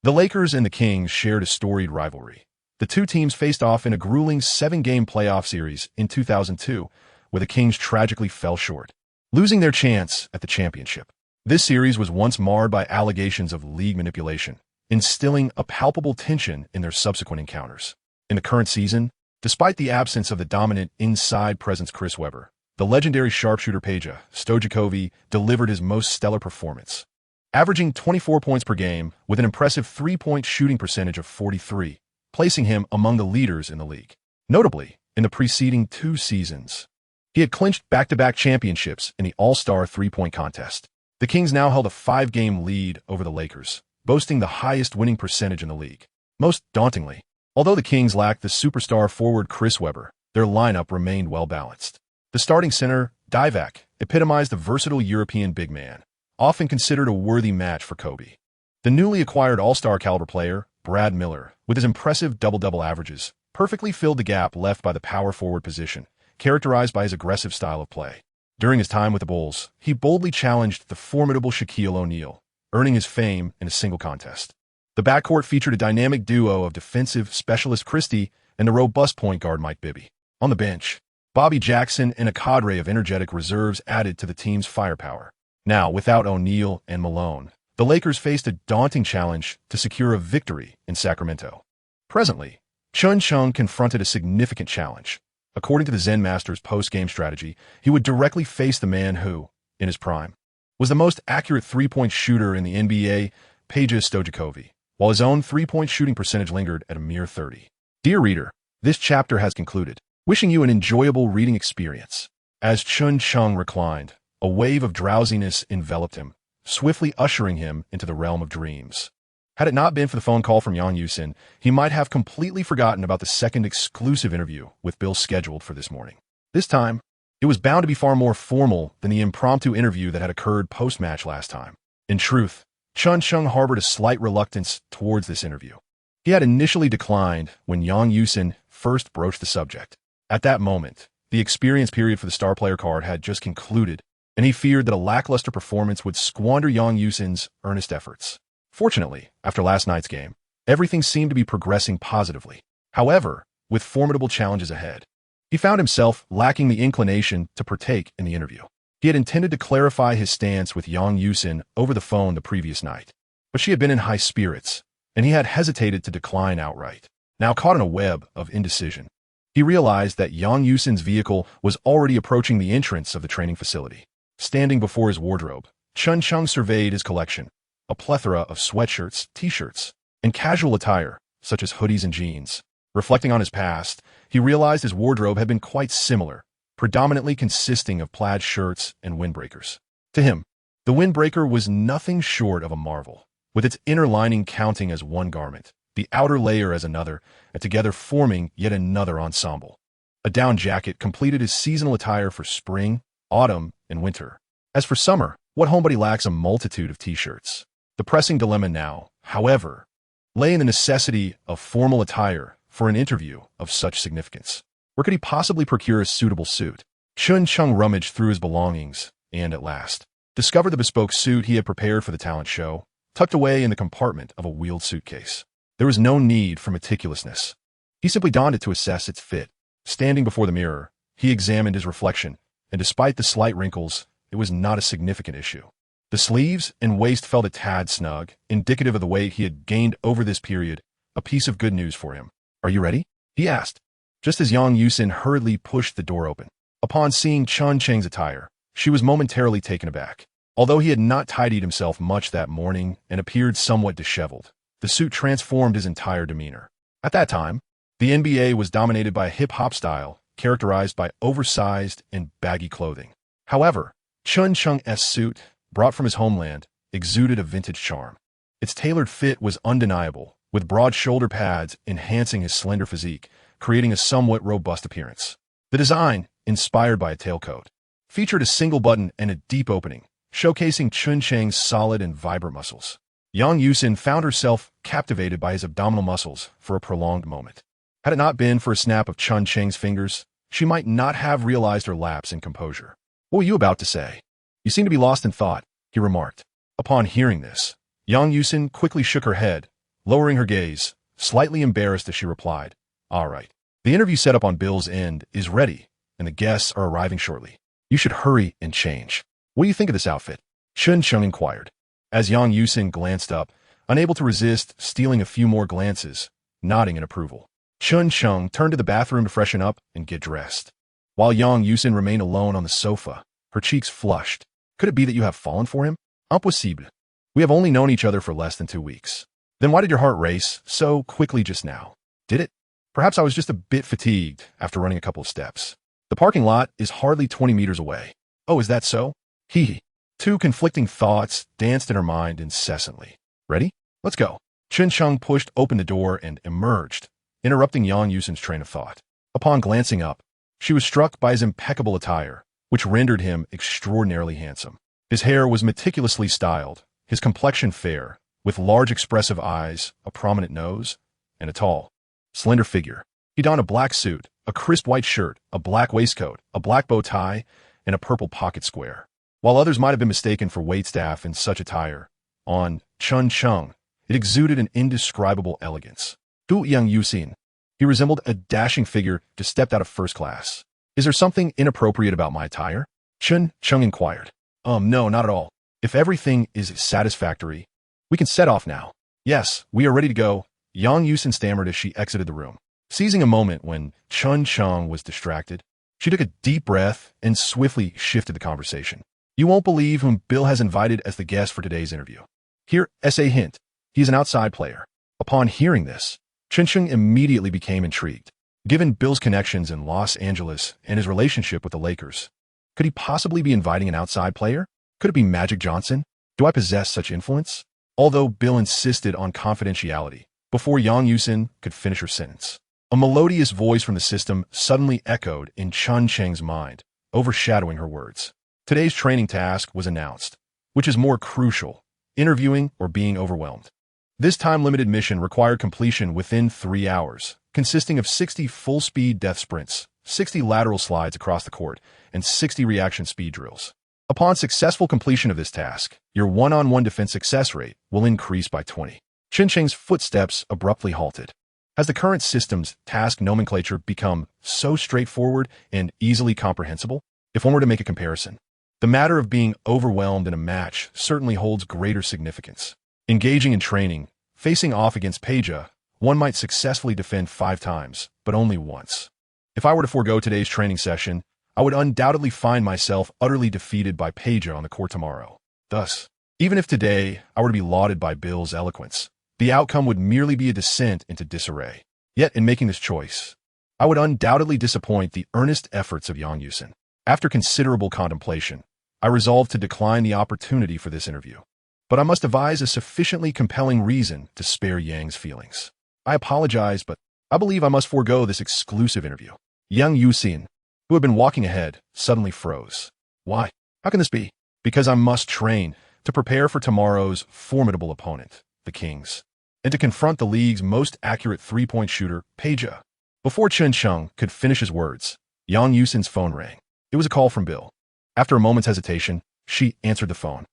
The Lakers and the Kings shared a storied rivalry. The two teams faced off in a grueling 7-game playoff series in 2002, where the Kings tragically fell short, losing their chance at the championship. This series was once marred by allegations of league manipulation, instilling a palpable tension in their subsequent encounters. In the current season, despite the absence of the dominant inside presence Chris Webber, the legendary sharpshooter Peja Stojakovic delivered his most stellar performance, averaging 24 points per game with an impressive 3-point shooting percentage of 43, placing him among the leaders in the league. Notably, in the preceding 2 seasons, he had clinched back-to-back championships in the All-Star 3-point contest. The Kings now held a 5-game lead over the Lakers, boasting the highest winning percentage in the league. Most dauntingly, although the Kings lacked the superstar forward Chris Webber, their lineup remained well-balanced. The starting center, Divac, epitomized the versatile European big man, often considered a worthy match for Kobe. The newly acquired All-Star caliber player, Brad Miller, with his impressive double-double averages, perfectly filled the gap left by the power forward position, characterized by his aggressive style of play. During his time with the Bulls, he boldly challenged the formidable Shaquille O'Neal, earning his fame in a single contest. The backcourt featured a dynamic duo of defensive specialist Christie and the robust point guard Mike Bibby. On the bench, Bobby Jackson and a cadre of energetic reserves added to the team's firepower. Now, without O'Neal and Malone, the Lakers faced a daunting challenge to secure a victory in Sacramento. Presently, Chen Cheng confronted a significant challenge. According to the Zen Master's post-game strategy, he would directly face the man who, in his prime, was the most accurate 3-point shooter in the NBA, Peja Stojakovic, while his own 3-point shooting percentage lingered at a mere 30. Dear reader, this chapter has concluded. Wishing you an enjoyable reading experience. As Chen Cheng reclined, a wave of drowsiness enveloped him, swiftly ushering him into the realm of dreams. Had it not been for the phone call from Yang Yusin, he might have completely forgotten about the second exclusive interview with Bill scheduled for this morning. This time, it was bound to be far more formal than the impromptu interview that had occurred post-match last time. In truth, Chen Cheng harbored a slight reluctance towards this interview. He had initially declined when Yang Yusin first broached the subject. At that moment, the experience period for the star player card had just concluded, and he feared that a lackluster performance would squander Yang Yusin's earnest efforts. Fortunately, after last night's game, everything seemed to be progressing positively. However, with formidable challenges ahead, he found himself lacking the inclination to partake in the interview. He had intended to clarify his stance with Yang Yusin over the phone the previous night, but she had been in high spirits, and he had hesitated to decline outright. Now caught in a web of indecision, he realized that Yang Yusin's vehicle was already approaching the entrance of the training facility. Standing before his wardrobe, Chen Cheng surveyed his collection, a plethora of sweatshirts, t-shirts, and casual attire, such as hoodies and jeans. Reflecting on his past, he realized his wardrobe had been quite similar, predominantly consisting of plaid shirts and windbreakers. To him, the windbreaker was nothing short of a marvel, with its inner lining counting as one garment, the outer layer as another, and together forming yet another ensemble. A down jacket completed his seasonal attire for spring, autumn, and winter. As for summer, what homebody lacks a multitude of t-shirts? The pressing dilemma now, however, lay in the necessity of formal attire for an interview of such significance. Where could he possibly procure a suitable suit? Chen Cheng rummaged through his belongings and, at last, discovered the bespoke suit he had prepared for the talent show, tucked away in the compartment of a wheeled suitcase. There was no need for meticulousness. He simply donned it to assess its fit. Standing before the mirror, he examined his reflection, and despite the slight wrinkles, it was not a significant issue. The sleeves and waist felt a tad snug, indicative of the weight he had gained over this period, a piece of good news for him. "Are you ready?" he asked, just as Yang Yusin hurriedly pushed the door open. Upon seeing Chen Cheng's attire, she was momentarily taken aback. Although he had not tidied himself much that morning and appeared somewhat disheveled, the suit transformed his entire demeanor. At that time, the NBA was dominated by a hip-hop style characterized by oversized and baggy clothing. However, Chen Cheng's suit, brought from his homeland, exuded a vintage charm. Its tailored fit was undeniable, with broad shoulder pads enhancing his slender physique, creating a somewhat robust appearance. The design, inspired by a tailcoat, featured a single button and a deep opening, showcasing Chen Cheng's solid and vibrant muscles. Yang Yusin found herself captivated by his abdominal muscles for a prolonged moment. Had it not been for a snap of Chen Cheng's fingers, she might not have realized her lapse in composure. "What were you about to say? You seem to be lost in thought," he remarked. Upon hearing this, Yang Yusin quickly shook her head, lowering her gaze, slightly embarrassed as she replied, "All right. The interview setup on Bill's end is ready, and the guests are arriving shortly. You should hurry and change. What do you think of this outfit?" Chen Cheng inquired, as Yang Yusin glanced up, unable to resist stealing a few more glances, nodding in approval. Chen Cheng turned to the bathroom to freshen up and get dressed. While Yang Yusin remained alone on the sofa, her cheeks flushed. "Could it be that you have fallen for him? Impossible. We have only known each other for less than 2 weeks. Then why did your heart race so quickly just now? Did it? Perhaps I was just a bit fatigued after running a couple of steps. The parking lot is hardly 20 meters away. Oh, is that so? Hee. Two conflicting thoughts danced in her mind incessantly. Ready? Let's go." Chen Cheng pushed open the door and emerged, interrupting Yang Yusin's train of thought. Upon glancing up, she was struck by his impeccable attire, which rendered him extraordinarily handsome. His hair was meticulously styled, his complexion fair, with large expressive eyes, a prominent nose, and a tall, slender figure. He donned a black suit, a crisp white shirt, a black waistcoat, a black bow tie, and a purple pocket square. While others might have been mistaken for waitstaff in such attire, on Chen Cheng, it exuded an indescribable elegance. To Yang Yusin, he resembled a dashing figure just stepped out of first class. "Is there something inappropriate about my attire?" Chen Cheng inquired. No, not at all. If everything is satisfactory, we can set off now." "Yes, we are ready to go," Yang Yusin stammered as she exited the room. Seizing a moment when Chen Cheng was distracted, she took a deep breath and swiftly shifted the conversation. "You won't believe whom Bill has invited as the guest for today's interview. Here's a hint. He is an outside player." Upon hearing this, Chen Cheng immediately became intrigued. Given Bill's connections in Los Angeles and his relationship with the Lakers, could he possibly be inviting an outside player? Could it be Magic Johnson? Do I possess such influence? Although Bill insisted on confidentiality, before Yang Yusin could finish her sentence, a melodious voice from the system suddenly echoed in Chen Cheng's mind, overshadowing her words. Today's training task was announced. Which is more crucial, interviewing or being overwhelmed? This time-limited mission required completion within 3 hours, consisting of 60 full-speed death sprints, 60 lateral slides across the court, and 60 reaction speed drills. Upon successful completion of this task, your one-on-one defense success rate will increase by 20. Chen Cheng's footsteps abruptly halted. Has the current system's task nomenclature become so straightforward and easily comprehensible? If one were to make a comparison, the matter of being overwhelmed in a match certainly holds greater significance. Engaging in training, facing off against Peja, one might successfully defend 5 times, but only once. If I were to forego today's training session, I would undoubtedly find myself utterly defeated by Peja on the court tomorrow. Thus, even if today I were to be lauded by Bill's eloquence, the outcome would merely be a descent into disarray. Yet, in making this choice, I would undoubtedly disappoint the earnest efforts of Yang Yusin. After considerable contemplation, I resolved to decline the opportunity for this interview. But I must devise a sufficiently compelling reason to spare Yang's feelings. I apologize, but I believe I must forego this exclusive interview. Yang Yusin, who had been walking ahead, suddenly froze. Why? How can this be? Because I must train to prepare for tomorrow's formidable opponent, the Kings, and to confront the league's most accurate three-point shooter, Peja. Before Chen Cheng could finish his words, Yang Yusin's phone rang. It was a call from Bill. After a moment's hesitation, she answered the phone.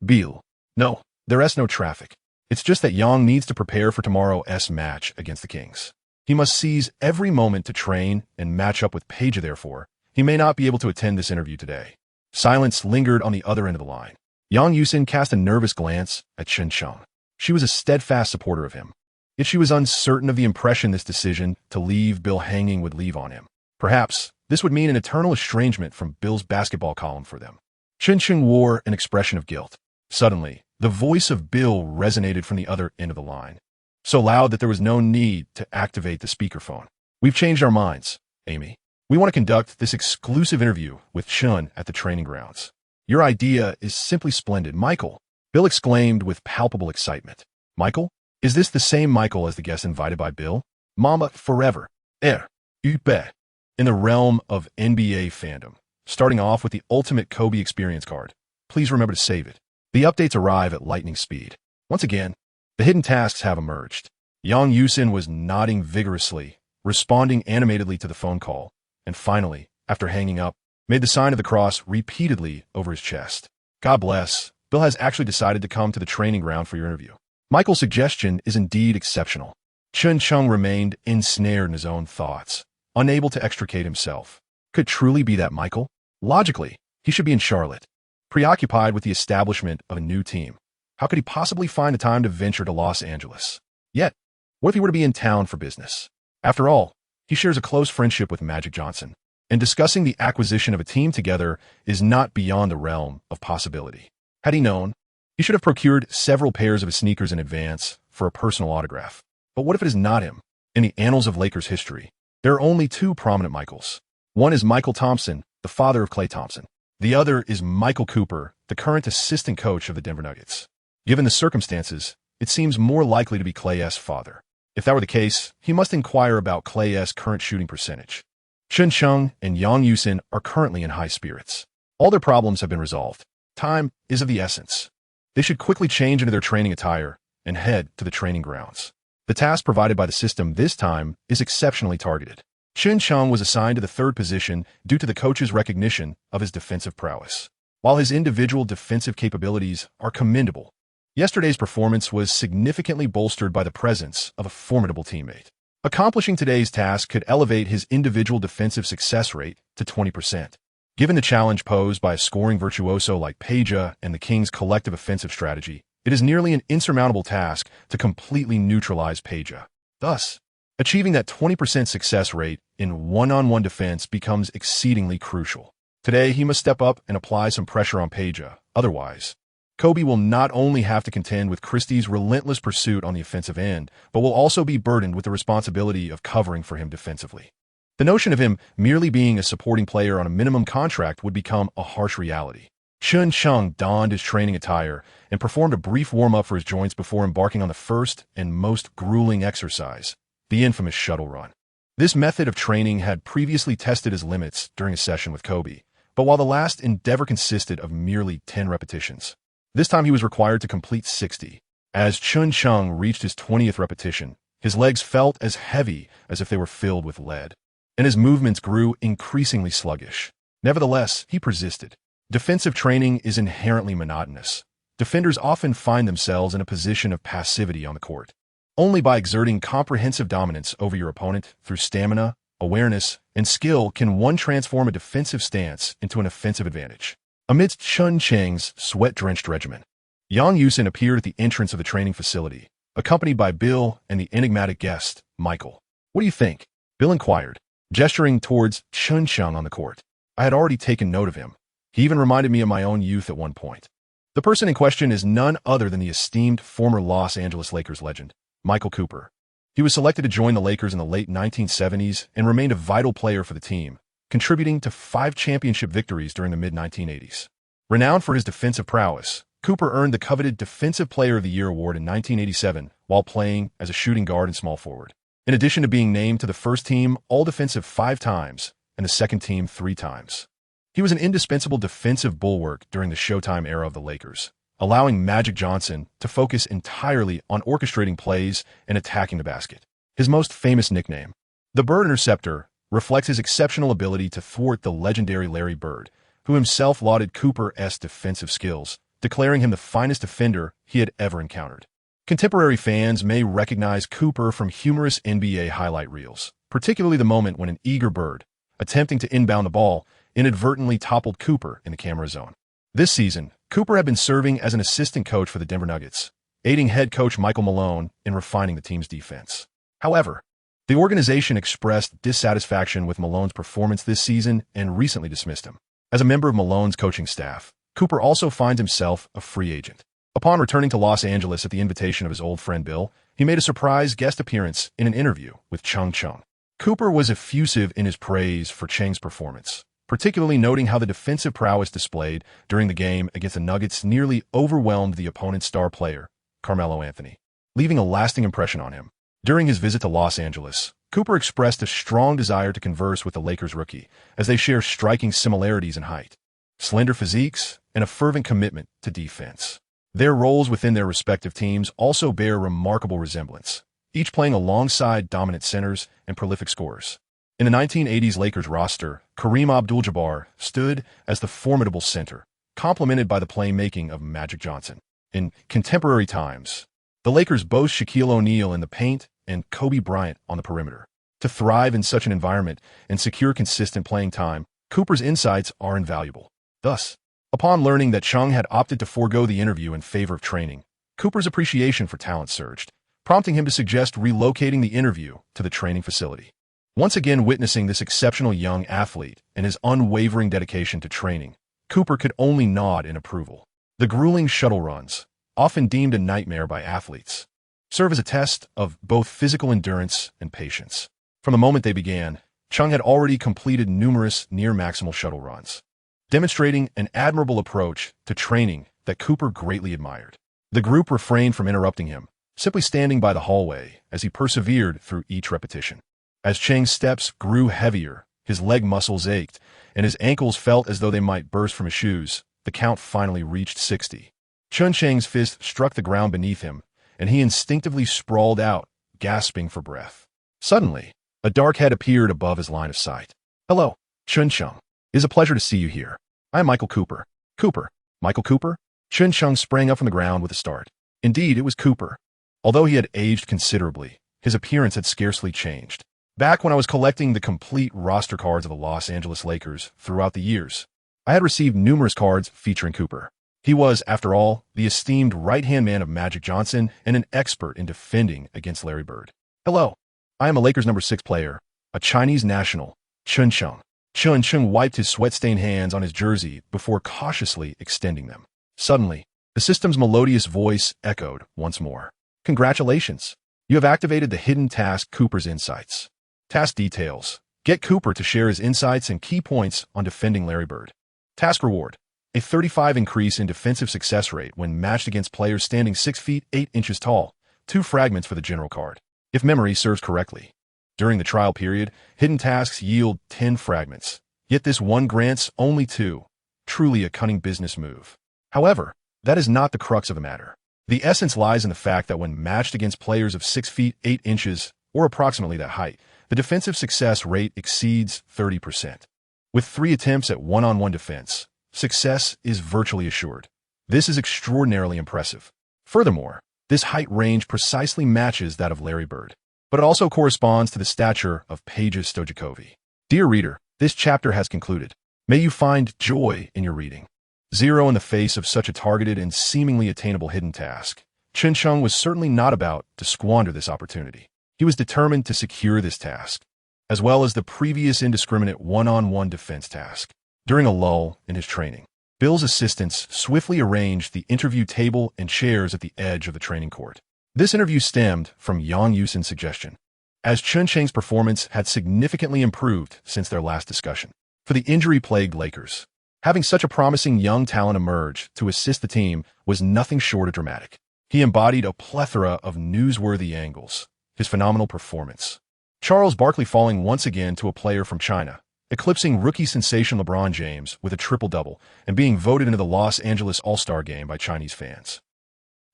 Bill. No, there's no traffic. It's just that Yang needs to prepare for tomorrow's match against the Kings. He must seize every moment to train and match up with Peja, therefore. He may not be able to attend this interview today. Silence lingered on the other end of the line. Yang Yusin cast a nervous glance at Chen Cheng. She was a steadfast supporter of him. Yet she was uncertain of the impression this decision to leave Bill hanging would leave on him. Perhaps this would mean an eternal estrangement from Bill's basketball column for them. Chen Cheng wore an expression of guilt. Suddenly, the voice of Bill resonated from the other end of the line. So loud that there was no need to activate the speakerphone. We've changed our minds, Amy. We want to conduct this exclusive interview with Chun at the training grounds. Your idea is simply splendid, Michael, Bill exclaimed with palpable excitement. Michael? Is this the same Michael as the guest invited by Bill? Mamba forever. You bet. In the realm of NBA fandom, starting off with the ultimate Kobe experience card. Please remember to save it. The updates arrive at lightning speed. Once again, the hidden tasks have emerged. Yang Yusin was nodding vigorously, responding animatedly to the phone call, and finally, after hanging up, made the sign of the cross repeatedly over his chest. God bless, Bill has actually decided to come to the training ground for your interview. Michael's suggestion is indeed exceptional. Chen Cheng remained ensnared in his own thoughts, unable to extricate himself. Could it truly be that Michael? Logically, he should be in Charlotte, preoccupied with the establishment of a new team. How could he possibly find the time to venture to Los Angeles? Yet, what if he were to be in town for business? After all, he shares a close friendship with Magic Johnson, and discussing the acquisition of a team together is not beyond the realm of possibility. Had he known, he should have procured several pairs of his sneakers in advance for a personal autograph. But what if it is not him? In the annals of Lakers history, there are only two prominent Michaels. One is Michael Thompson, the father of Klay Thompson. The other is Michael Cooper, the current assistant coach of the Denver Nuggets. Given the circumstances, it seems more likely to be Klay's father. If that were the case, he must inquire about Klay's current shooting percentage. Chen Cheng and Yang Yusin are currently in high spirits. All their problems have been resolved. Time is of the essence. They should quickly change into their training attire and head to the training grounds. The task provided by the system this time is exceptionally targeted. Chen Cheng was assigned to the third position due to the coach's recognition of his defensive prowess. While his individual defensive capabilities are commendable, yesterday's performance was significantly bolstered by the presence of a formidable teammate. Accomplishing today's task could elevate his individual defensive success rate to 20%. Given the challenge posed by a scoring virtuoso like Peja and the Kings' collective offensive strategy, it is nearly an insurmountable task to completely neutralize Peja. Thus, achieving that 20% success rate in one-on-one defense becomes exceedingly crucial. Today, he must step up and apply some pressure on Peja. Otherwise, Kobe will not only have to contend with Christie's relentless pursuit on the offensive end, but will also be burdened with the responsibility of covering for him defensively. The notion of him merely being a supporting player on a minimum contract would become a harsh reality. Chen Cheng donned his training attire and performed a brief warm-up for his joints before embarking on the first and most grueling exercise, the infamous shuttle run. This method of training had previously tested his limits during a session with Kobe, but while the last endeavor consisted of merely 10 repetitions, this time he was required to complete 60. As Chen Cheng reached his 20th repetition, his legs felt as heavy as if they were filled with lead, and his movements grew increasingly sluggish. Nevertheless, he persisted. Defensive training is inherently monotonous. Defenders often find themselves in a position of passivity on the court. Only by exerting comprehensive dominance over your opponent through stamina, awareness, and skill can one transform a defensive stance into an offensive advantage. Amidst Chen Cheng's sweat-drenched regimen, Yang Yusin appeared at the entrance of the training facility, accompanied by Bill and the enigmatic guest, Michael. What do you think? Bill inquired, gesturing towards Chen Cheng on the court. I had already taken note of him. He even reminded me of my own youth at one point. The person in question is none other than the esteemed former Los Angeles Lakers legend, Michael Cooper. He was selected to join the Lakers in the late 1970s and remained a vital player for the team, contributing to 5 championship victories during the mid-1980s. Renowned for his defensive prowess, Cooper earned the coveted Defensive Player of the Year award in 1987 while playing as a shooting guard and small forward. In addition to being named to the first team All-Defensive 5 times and the second team 3 times. He was an indispensable defensive bulwark during the Showtime era of the Lakers, allowing Magic Johnson to focus entirely on orchestrating plays and attacking the basket. His most famous nickname, the Bird Interceptor, reflects his exceptional ability to thwart the legendary Larry Bird, who himself lauded Cooper's defensive skills, declaring him the finest defender he had ever encountered. Contemporary fans may recognize Cooper from humorous NBA highlight reels, particularly the moment when an eager Bird, attempting to inbound the ball, inadvertently toppled Cooper in the camera zone. This season, Cooper had been serving as an assistant coach for the Denver Nuggets, aiding head coach Michael Malone in refining the team's defense. However, the organization expressed dissatisfaction with Malone's performance this season and recently dismissed him. As a member of Malone's coaching staff, Cooper also finds himself a free agent. Upon returning to Los Angeles at the invitation of his old friend Bill, he made a surprise guest appearance in an interview with Chen Cheng. Cooper was effusive in his praise for Cheng's performance, particularly noting how the defensive prowess displayed during the game against the Nuggets nearly overwhelmed the opponent's star player, Carmelo Anthony, leaving a lasting impression on him. During his visit to Los Angeles, Cooper expressed a strong desire to converse with the Lakers rookie, as they share striking similarities in height, slender physiques, and a fervent commitment to defense. Their roles within their respective teams also bear remarkable resemblance, each playing alongside dominant centers and prolific scorers. In the 1980s Lakers roster, Kareem Abdul-Jabbar stood as the formidable center, complemented by the playmaking of Magic Johnson. In contemporary times, the Lakers boast Shaquille O'Neal in the paint and Kobe Bryant on the perimeter. To thrive in such an environment and secure consistent playing time, Cooper's insights are invaluable. Thus, upon learning that Cheng had opted to forego the interview in favor of training, Cooper's appreciation for talent surged, prompting him to suggest relocating the interview to the training facility. Once again witnessing this exceptional young athlete and his unwavering dedication to training, Cooper could only nod in approval. The grueling shuttle runs, often deemed a nightmare by athletes, serve as a test of both physical endurance and patience. From the moment they began, Cheng had already completed numerous near-maximal shuttle runs, demonstrating an admirable approach to training that Cooper greatly admired. The group refrained from interrupting him, simply standing by the hallway as he persevered through each repetition. As Cheng's steps grew heavier, his leg muscles ached, and his ankles felt as though they might burst from his shoes, the count finally reached 60. Chen Cheng's fist struck the ground beneath him, and he instinctively sprawled out, gasping for breath. Suddenly, a dark head appeared above his line of sight. "Hello, Chen Cheng. It is a pleasure to see you here. I am Michael Cooper." "Cooper? Michael Cooper?" Chen Cheng sprang up from the ground with a start. Indeed, it was Cooper. Although he had aged considerably, his appearance had scarcely changed. Back when I was collecting the complete roster cards of the Los Angeles Lakers throughout the years, I had received numerous cards featuring Cooper. He was, after all, the esteemed right-hand man of Magic Johnson and an expert in defending against Larry Bird. "Hello, I am a Lakers number 6 player, a Chinese national, Chen Cheng." Chen Cheng wiped his sweat-stained hands on his jersey before cautiously extending them. Suddenly, the system's melodious voice echoed once more. "Congratulations. You have activated the hidden task Cooper's Insights." Task details. Get Cooper to share his insights and key points on defending Larry Bird. Task reward. A 35 increase in defensive success rate when matched against players standing 6 feet 8 inches tall. 2 fragments for the general card, if memory serves correctly. During the trial period, hidden tasks yield 10 fragments, yet this one grants only 2. Truly a cunning business move. However, that is not the crux of the matter. The essence lies in the fact that when matched against players of 6 feet 8 inches, or approximately that height, the defensive success rate exceeds 30%. With 3 attempts at one-on-one defense, success is virtually assured. This is extraordinarily impressive. Furthermore, this height range precisely matches that of Larry Bird, but it also corresponds to the stature of Peja Stojakovic. Dear reader, this chapter has concluded. May you find joy in your reading. 0 in the face of such a targeted and seemingly attainable hidden task, Chen Cheng was certainly not about to squander this opportunity. He was determined to secure this task, as well as the previous indiscriminate one-on-one defense task. During a lull in his training, Bill's assistants swiftly arranged the interview table and chairs at the edge of the training court. This interview stemmed from Yang Yusin's suggestion, as Chen Cheng's performance had significantly improved since their last discussion. For the injury-plagued Lakers, having such a promising young talent emerge to assist the team was nothing short of dramatic. He embodied a plethora of newsworthy angles. His phenomenal performance, Charles Barkley falling once again to a player from China, eclipsing rookie sensation LeBron James with a triple-double and being voted into the Los Angeles All-Star Game by Chinese fans.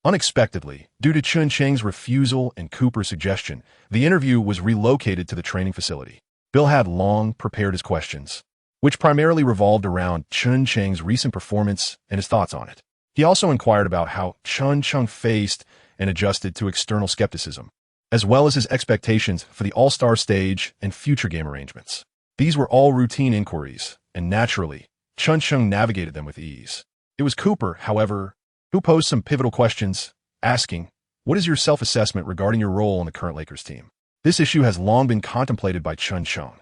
Unexpectedly, due to Chen Cheng's refusal and Cooper's suggestion, the interview was relocated to the training facility. Bill had long prepared his questions, which primarily revolved around Chen Cheng's recent performance and his thoughts on it. He also inquired about how Chen Cheng faced and adjusted to external skepticism, as well as his expectations for the All-Star stage and future game arrangements. These were all routine inquiries, and naturally, Chen Cheng navigated them with ease. It was Cooper, however, who posed some pivotal questions, asking, "What is your self-assessment regarding your role on the current Lakers team?" This issue has long been contemplated by Chen Cheng.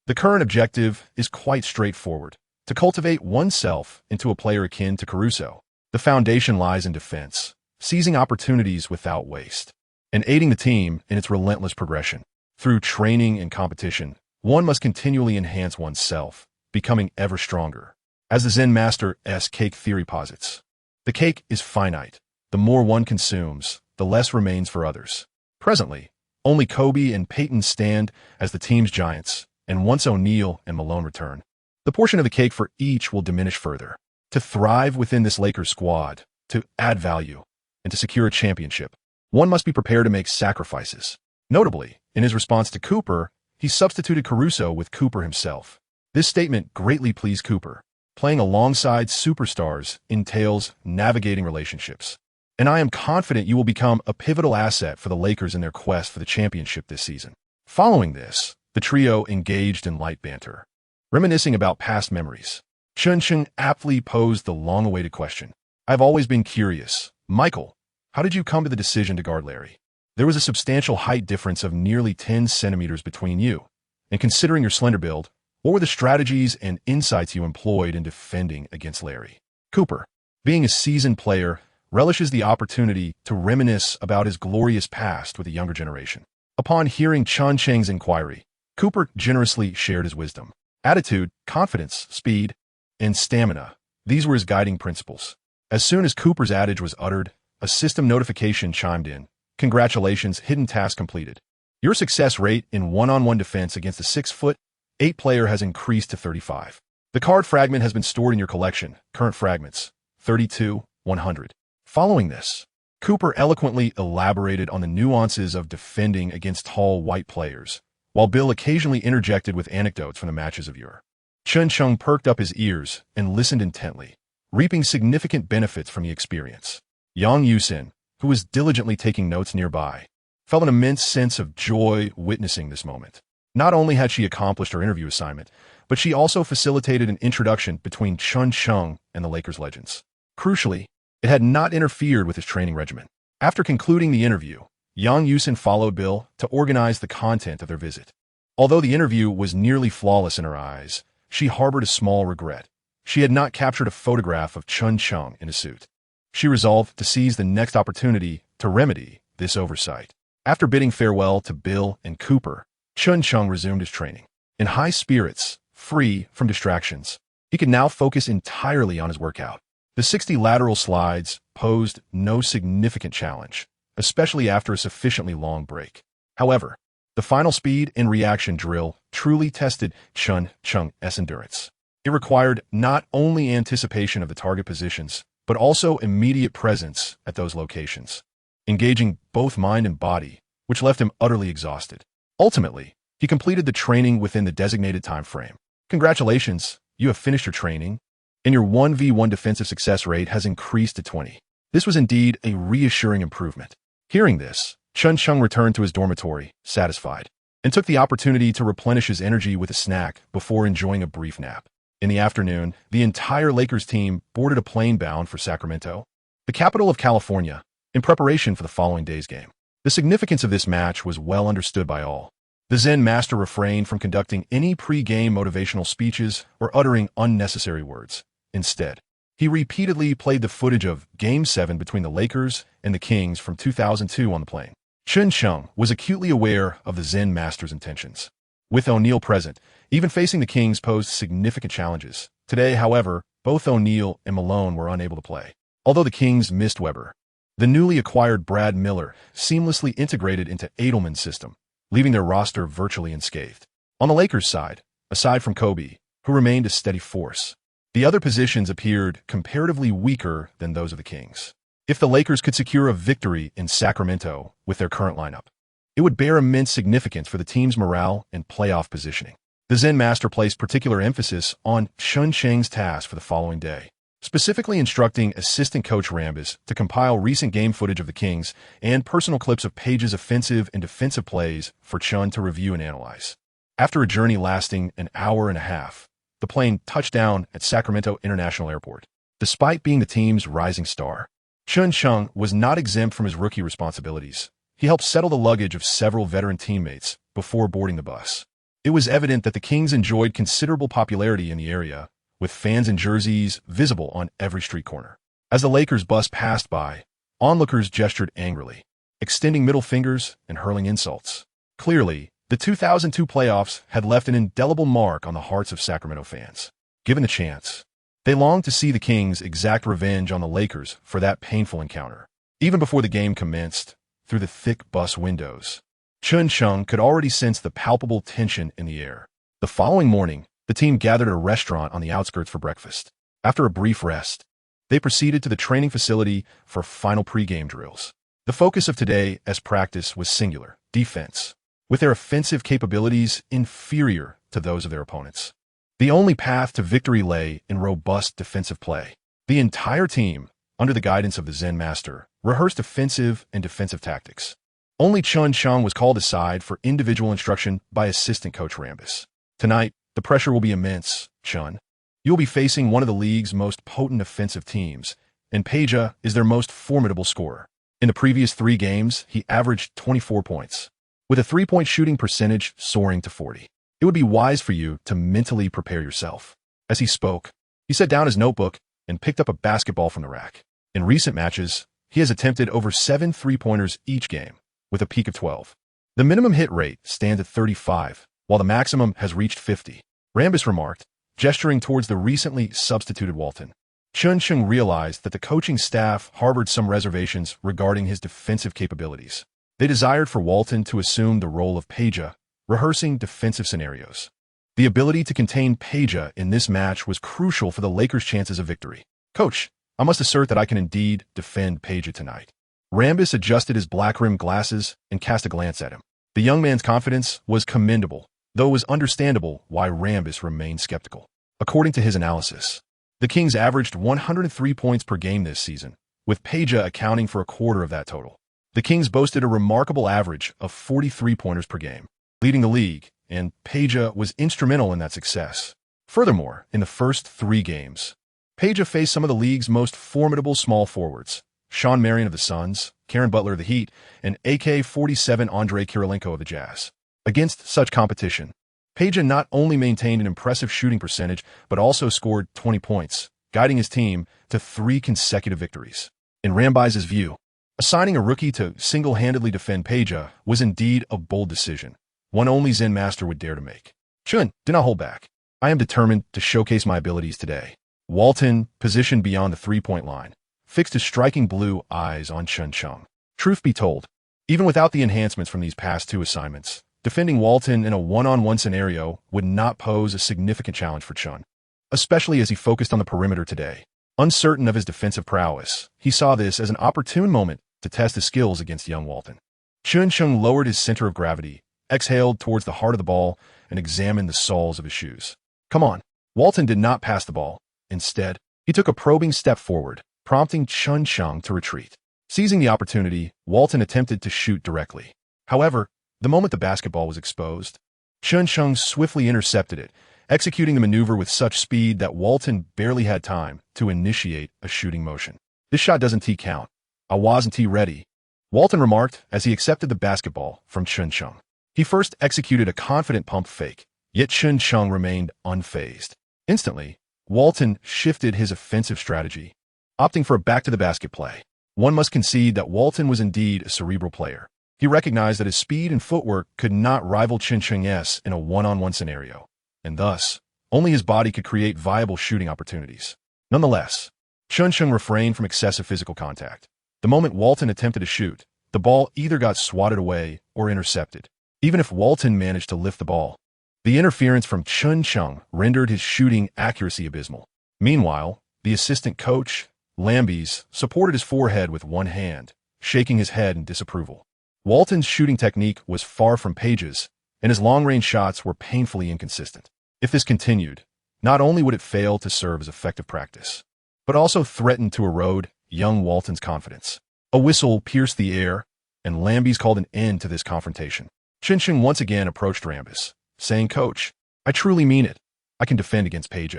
The current objective is quite straightforward: to cultivate oneself into a player akin to Caruso. The foundation lies in defense, seizing opportunities without waste, and aiding the team in its relentless progression. Through training and competition, one must continually enhance oneself, becoming ever stronger. As the Zen Master's cake theory posits, the cake is finite. The more one consumes, the less remains for others. Presently, only Kobe and Peyton stand as the team's giants, and once O'Neal and Malone return, the portion of the cake for each will diminish further. To thrive within this Lakers squad, to add value, and to secure a championship, one must be prepared to make sacrifices. Notably, in his response to Cooper, he substituted Caruso with Cooper himself. This statement greatly pleased Cooper. Playing alongside superstars entails navigating relationships, and I am confident you will become a pivotal asset for the Lakers in their quest for the championship this season. Following this, the trio engaged in light banter, reminiscing about past memories. Chen Cheng aptly posed the long-awaited question. "I've always been curious. Michael, how did you come to the decision to guard Larry? There was a substantial height difference of nearly 10 centimeters between you, and considering your slender build, what were the strategies and insights you employed in defending against Larry?" Cooper, being a seasoned player, relishes the opportunity to reminisce about his glorious past with the younger generation. Upon hearing Chen Cheng's inquiry, Cooper generously shared his wisdom. Attitude, confidence, speed, and stamina, these were his guiding principles. As soon as Cooper's adage was uttered, a system notification chimed in. "Congratulations, hidden task completed. Your success rate in one-on-one defense against a 6'8" player has increased to 35. The card fragment has been stored in your collection. Current fragments, 32,100. Following this, Cooper eloquently elaborated on the nuances of defending against tall white players, while Bill occasionally interjected with anecdotes from the matches of yore. Chen Cheng perked up his ears and listened intently, reaping significant benefits from the experience. Yang Yusin, who was diligently taking notes nearby, felt an immense sense of joy witnessing this moment. Not only had she accomplished her interview assignment, but she also facilitated an introduction between Chen Cheng and the Lakers legends. Crucially, it had not interfered with his training regimen. After concluding the interview, Yang Yusin followed Bill to organize the content of their visit. Although the interview was nearly flawless in her eyes, she harbored a small regret. She had not captured a photograph of Chen Cheng in a suit. She resolved to seize the next opportunity to remedy this oversight. After bidding farewell to Bill and Cooper, Chen Cheng resumed his training. In high spirits, free from distractions, he could now focus entirely on his workout. The 60 lateral slides posed no significant challenge, especially after a sufficiently long break. However, the final speed and reaction drill truly tested Chen Cheng's endurance. It required not only anticipation of the target positions, but also immediate presence at those locations, engaging both mind and body, which left him utterly exhausted. Ultimately, he completed the training within the designated time frame. "Congratulations, you have finished your training, and your 1v1 defensive success rate has increased to 20. This was indeed a reassuring improvement. Hearing this, Chen Cheng returned to his dormitory, satisfied, and took the opportunity to replenish his energy with a snack before enjoying a brief nap. In the afternoon, the entire Lakers team boarded a plane bound for Sacramento, the capital of California, in preparation for the following day's game. The significance of this match was well understood by all. The Zen master refrained from conducting any pre-game motivational speeches or uttering unnecessary words. Instead, he repeatedly played the footage of Game 7 between the Lakers and the Kings from 2002 on the plane. Chen Cheng was acutely aware of the Zen master's intentions. With O'Neal present, even facing the Kings posed significant challenges. Today, however, both O'Neal and Malone were unable to play. Although the Kings missed Weber, the newly acquired Brad Miller seamlessly integrated into Edelman's system, leaving their roster virtually unscathed. On the Lakers' side, aside from Kobe, who remained a steady force, the other positions appeared comparatively weaker than those of the Kings. If the Lakers could secure a victory in Sacramento with their current lineup, It would bear immense significance for the team's morale and playoff positioning. The Zen master placed particular emphasis on Chen Cheng's task for the following day, specifically instructing assistant coach Rambis to compile recent game footage of the Kings and personal clips of Page's offensive and defensive plays for Chen to review and analyze. After a journey lasting an hour and a half, the plane touched down at Sacramento International Airport. Despite being the team's rising star, Chen Cheng was not exempt from his rookie responsibilities. He helped settle the luggage of several veteran teammates before boarding the bus. It was evident that the Kings enjoyed considerable popularity in the area, with fans and jerseys visible on every street corner. As the Lakers bus passed by, onlookers gestured angrily, extending middle fingers and hurling insults. Clearly, the 2002 playoffs had left an indelible mark on the hearts of Sacramento fans. Given the chance, they longed to see the Kings exact revenge on the Lakers for that painful encounter. Even before the game commenced, through the thick bus windows, Chen Cheng could already sense the palpable tension in the air. The following morning, the team gathered at a restaurant on the outskirts for breakfast. After a brief rest, they proceeded to the training facility for final pre-game drills. The focus of today as practice was singular: defense, with their offensive capabilities inferior to those of their opponents. The only path to victory lay in robust defensive play. The entire team, under the guidance of the Zen master, rehearsed offensive and defensive tactics. Only Chen Cheng was called aside for individual instruction by assistant coach Rambis. Tonight, the pressure will be immense, Chen. You will be facing one of the league's most potent offensive teams, and Page is their most formidable scorer. In the previous 3 games, he averaged 24 points, with a three-point shooting percentage soaring to 40. It would be wise for you to mentally prepare yourself. As he spoke, he set down his notebook and picked up a basketball from the rack. In recent matches, he has attempted over 7 three-pointers each game, with a peak of 12. The minimum hit rate stands at 35, while the maximum has reached 50. Rambis remarked, gesturing towards the recently substituted Walton. Chen Cheng realized that the coaching staff harbored some reservations regarding his defensive capabilities. They desired for Walton to assume the role of Page, rehearsing defensive scenarios. The ability to contain Page in this match was crucial for the Lakers' chances of victory. Coach, I must assert that I can indeed defend Page tonight. Rambis adjusted his black-rimmed glasses and cast a glance at him. The young man's confidence was commendable, though it was understandable why Rambis remained skeptical. According to his analysis, the Kings averaged 103 points per game this season, with Page accounting for a quarter of that total. The Kings boasted a remarkable average of 43 pointers per game, leading the league, and Page was instrumental in that success. Furthermore, in the first 3 games, Page faced some of the league's most formidable small forwards: Sean Marion of the Suns, Karen Butler of the Heat, and AK-47 Andrei Kirilenko of the Jazz. Against such competition, Page not only maintained an impressive shooting percentage, but also scored 20 points, guiding his team to 3 consecutive victories. In Rambis's view, assigning a rookie to single-handedly defend Page was indeed a bold decision, one only Zen master would dare to make. Chen, do not hold back. I am determined to showcase my abilities today. Walton, positioned beyond the 3-point line, fixed his striking blue eyes on Chen Cheng. Truth be told, even without the enhancements from these past 2 assignments, defending Walton in a one-on-one scenario would not pose a significant challenge for Chen, especially as he focused on the perimeter today. Uncertain of his defensive prowess, he saw this as an opportune moment to test his skills against young Walton. Chen Cheng lowered his center of gravity, exhaled towards the heart of the ball, and examined the soles of his shoes. Come on. Walton did not pass the ball. Instead, he took a probing step forward, prompting Chen Cheng to retreat. Seizing the opportunity, Walton attempted to shoot directly. However, the moment the basketball was exposed, Chen Cheng swiftly intercepted it, executing the maneuver with such speed that Walton barely had time to initiate a shooting motion. This shot doesn't count. I wasn't ready, Walton remarked as he accepted the basketball from Chen Cheng. He first executed a confident pump fake, yet Chen Cheng remained unfazed. Instantly, Walton shifted his offensive strategy, opting for a back-to-the-basket play. One must concede that Walton was indeed a cerebral player. He recognized that his speed and footwork could not rival Chen Cheng's in a one-on-one scenario, and thus, only his body could create viable shooting opportunities. Nonetheless, Chen Cheng refrained from excessive physical contact. The moment Walton attempted to shoot, the ball either got swatted away or intercepted. Even if Walton managed to lift the ball, the interference from Chen Cheng rendered his shooting accuracy abysmal. Meanwhile, the assistant coach, Lambis, supported his forehead with one hand, shaking his head in disapproval. Walton's shooting technique was far from Page's, and his long-range shots were painfully inconsistent. If this continued, not only would it fail to serve as effective practice, but also threaten to erode young Walton's confidence. A whistle pierced the air, and Lambis called an end to this confrontation. Chen Cheng once again approached Rambis, saying, "Coach, I truly mean it. I can defend against Page."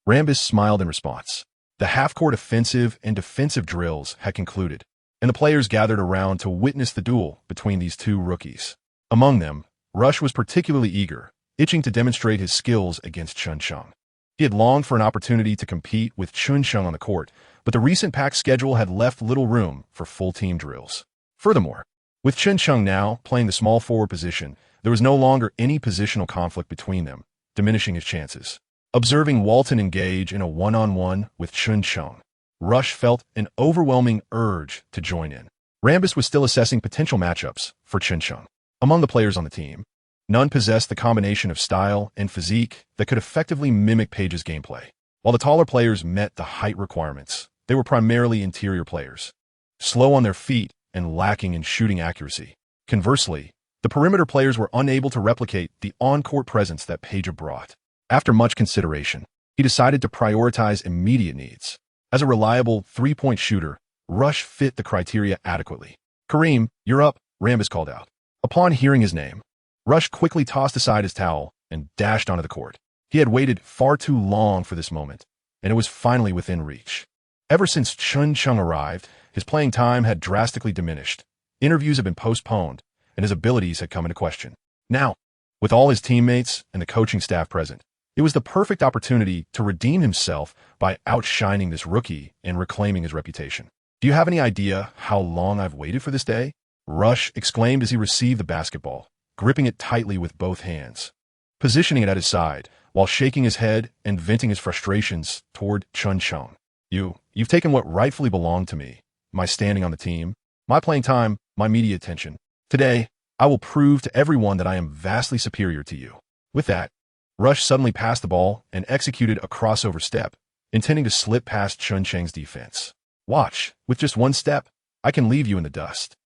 Rambis smiled in response. The half-court offensive and defensive drills had concluded, and the players gathered around to witness the duel between these two rookies. Among them, Rush was particularly eager, itching to demonstrate his skills against Chen Cheng. He had longed for an opportunity to compete with Chen Cheng on the court, but the recent packed schedule had left little room for full-team drills. Furthermore, with Chen Cheng now playing the small forward position, there was no longer any positional conflict between them, diminishing his chances. Observing Walton engage in a one-on-one with Chen Cheng, Rush felt an overwhelming urge to join in. Rambis was still assessing potential matchups for Chen Cheng. Among the players on the team, none possessed the combination of style and physique that could effectively mimic Page's gameplay. While the taller players met the height requirements, they were primarily interior players, slow on their feet and lacking in shooting accuracy. Conversely, the perimeter players were unable to replicate the on-court presence that Page brought. After much consideration, he decided to prioritize immediate needs. As a reliable three-point shooter, Rush fit the criteria adequately. "Kareem, you're up," Rambis called out. Upon hearing his name, Rush quickly tossed aside his towel and dashed onto the court. He had waited far too long for this moment, and it was finally within reach. Ever since Chen Cheng arrived, his playing time had drastically diminished. Interviews had been postponed, and his abilities had come into question. Now, with all his teammates and the coaching staff present, it was the perfect opportunity to redeem himself by outshining this rookie and reclaiming his reputation. "Do you have any idea how long I've waited for this day?" Rush exclaimed as he received the basketball, gripping it tightly with both hands, positioning it at his side, while shaking his head and venting his frustrations toward Chen Cheng. You've taken what rightfully belonged to me, my standing on the team, my playing time, my media attention. Today, I will prove to everyone that I am vastly superior to you." With that, Rush suddenly passed the ball and executed a crossover step, intending to slip past Chen Cheng's defense. "Watch, with just one step, I can leave you in the dust."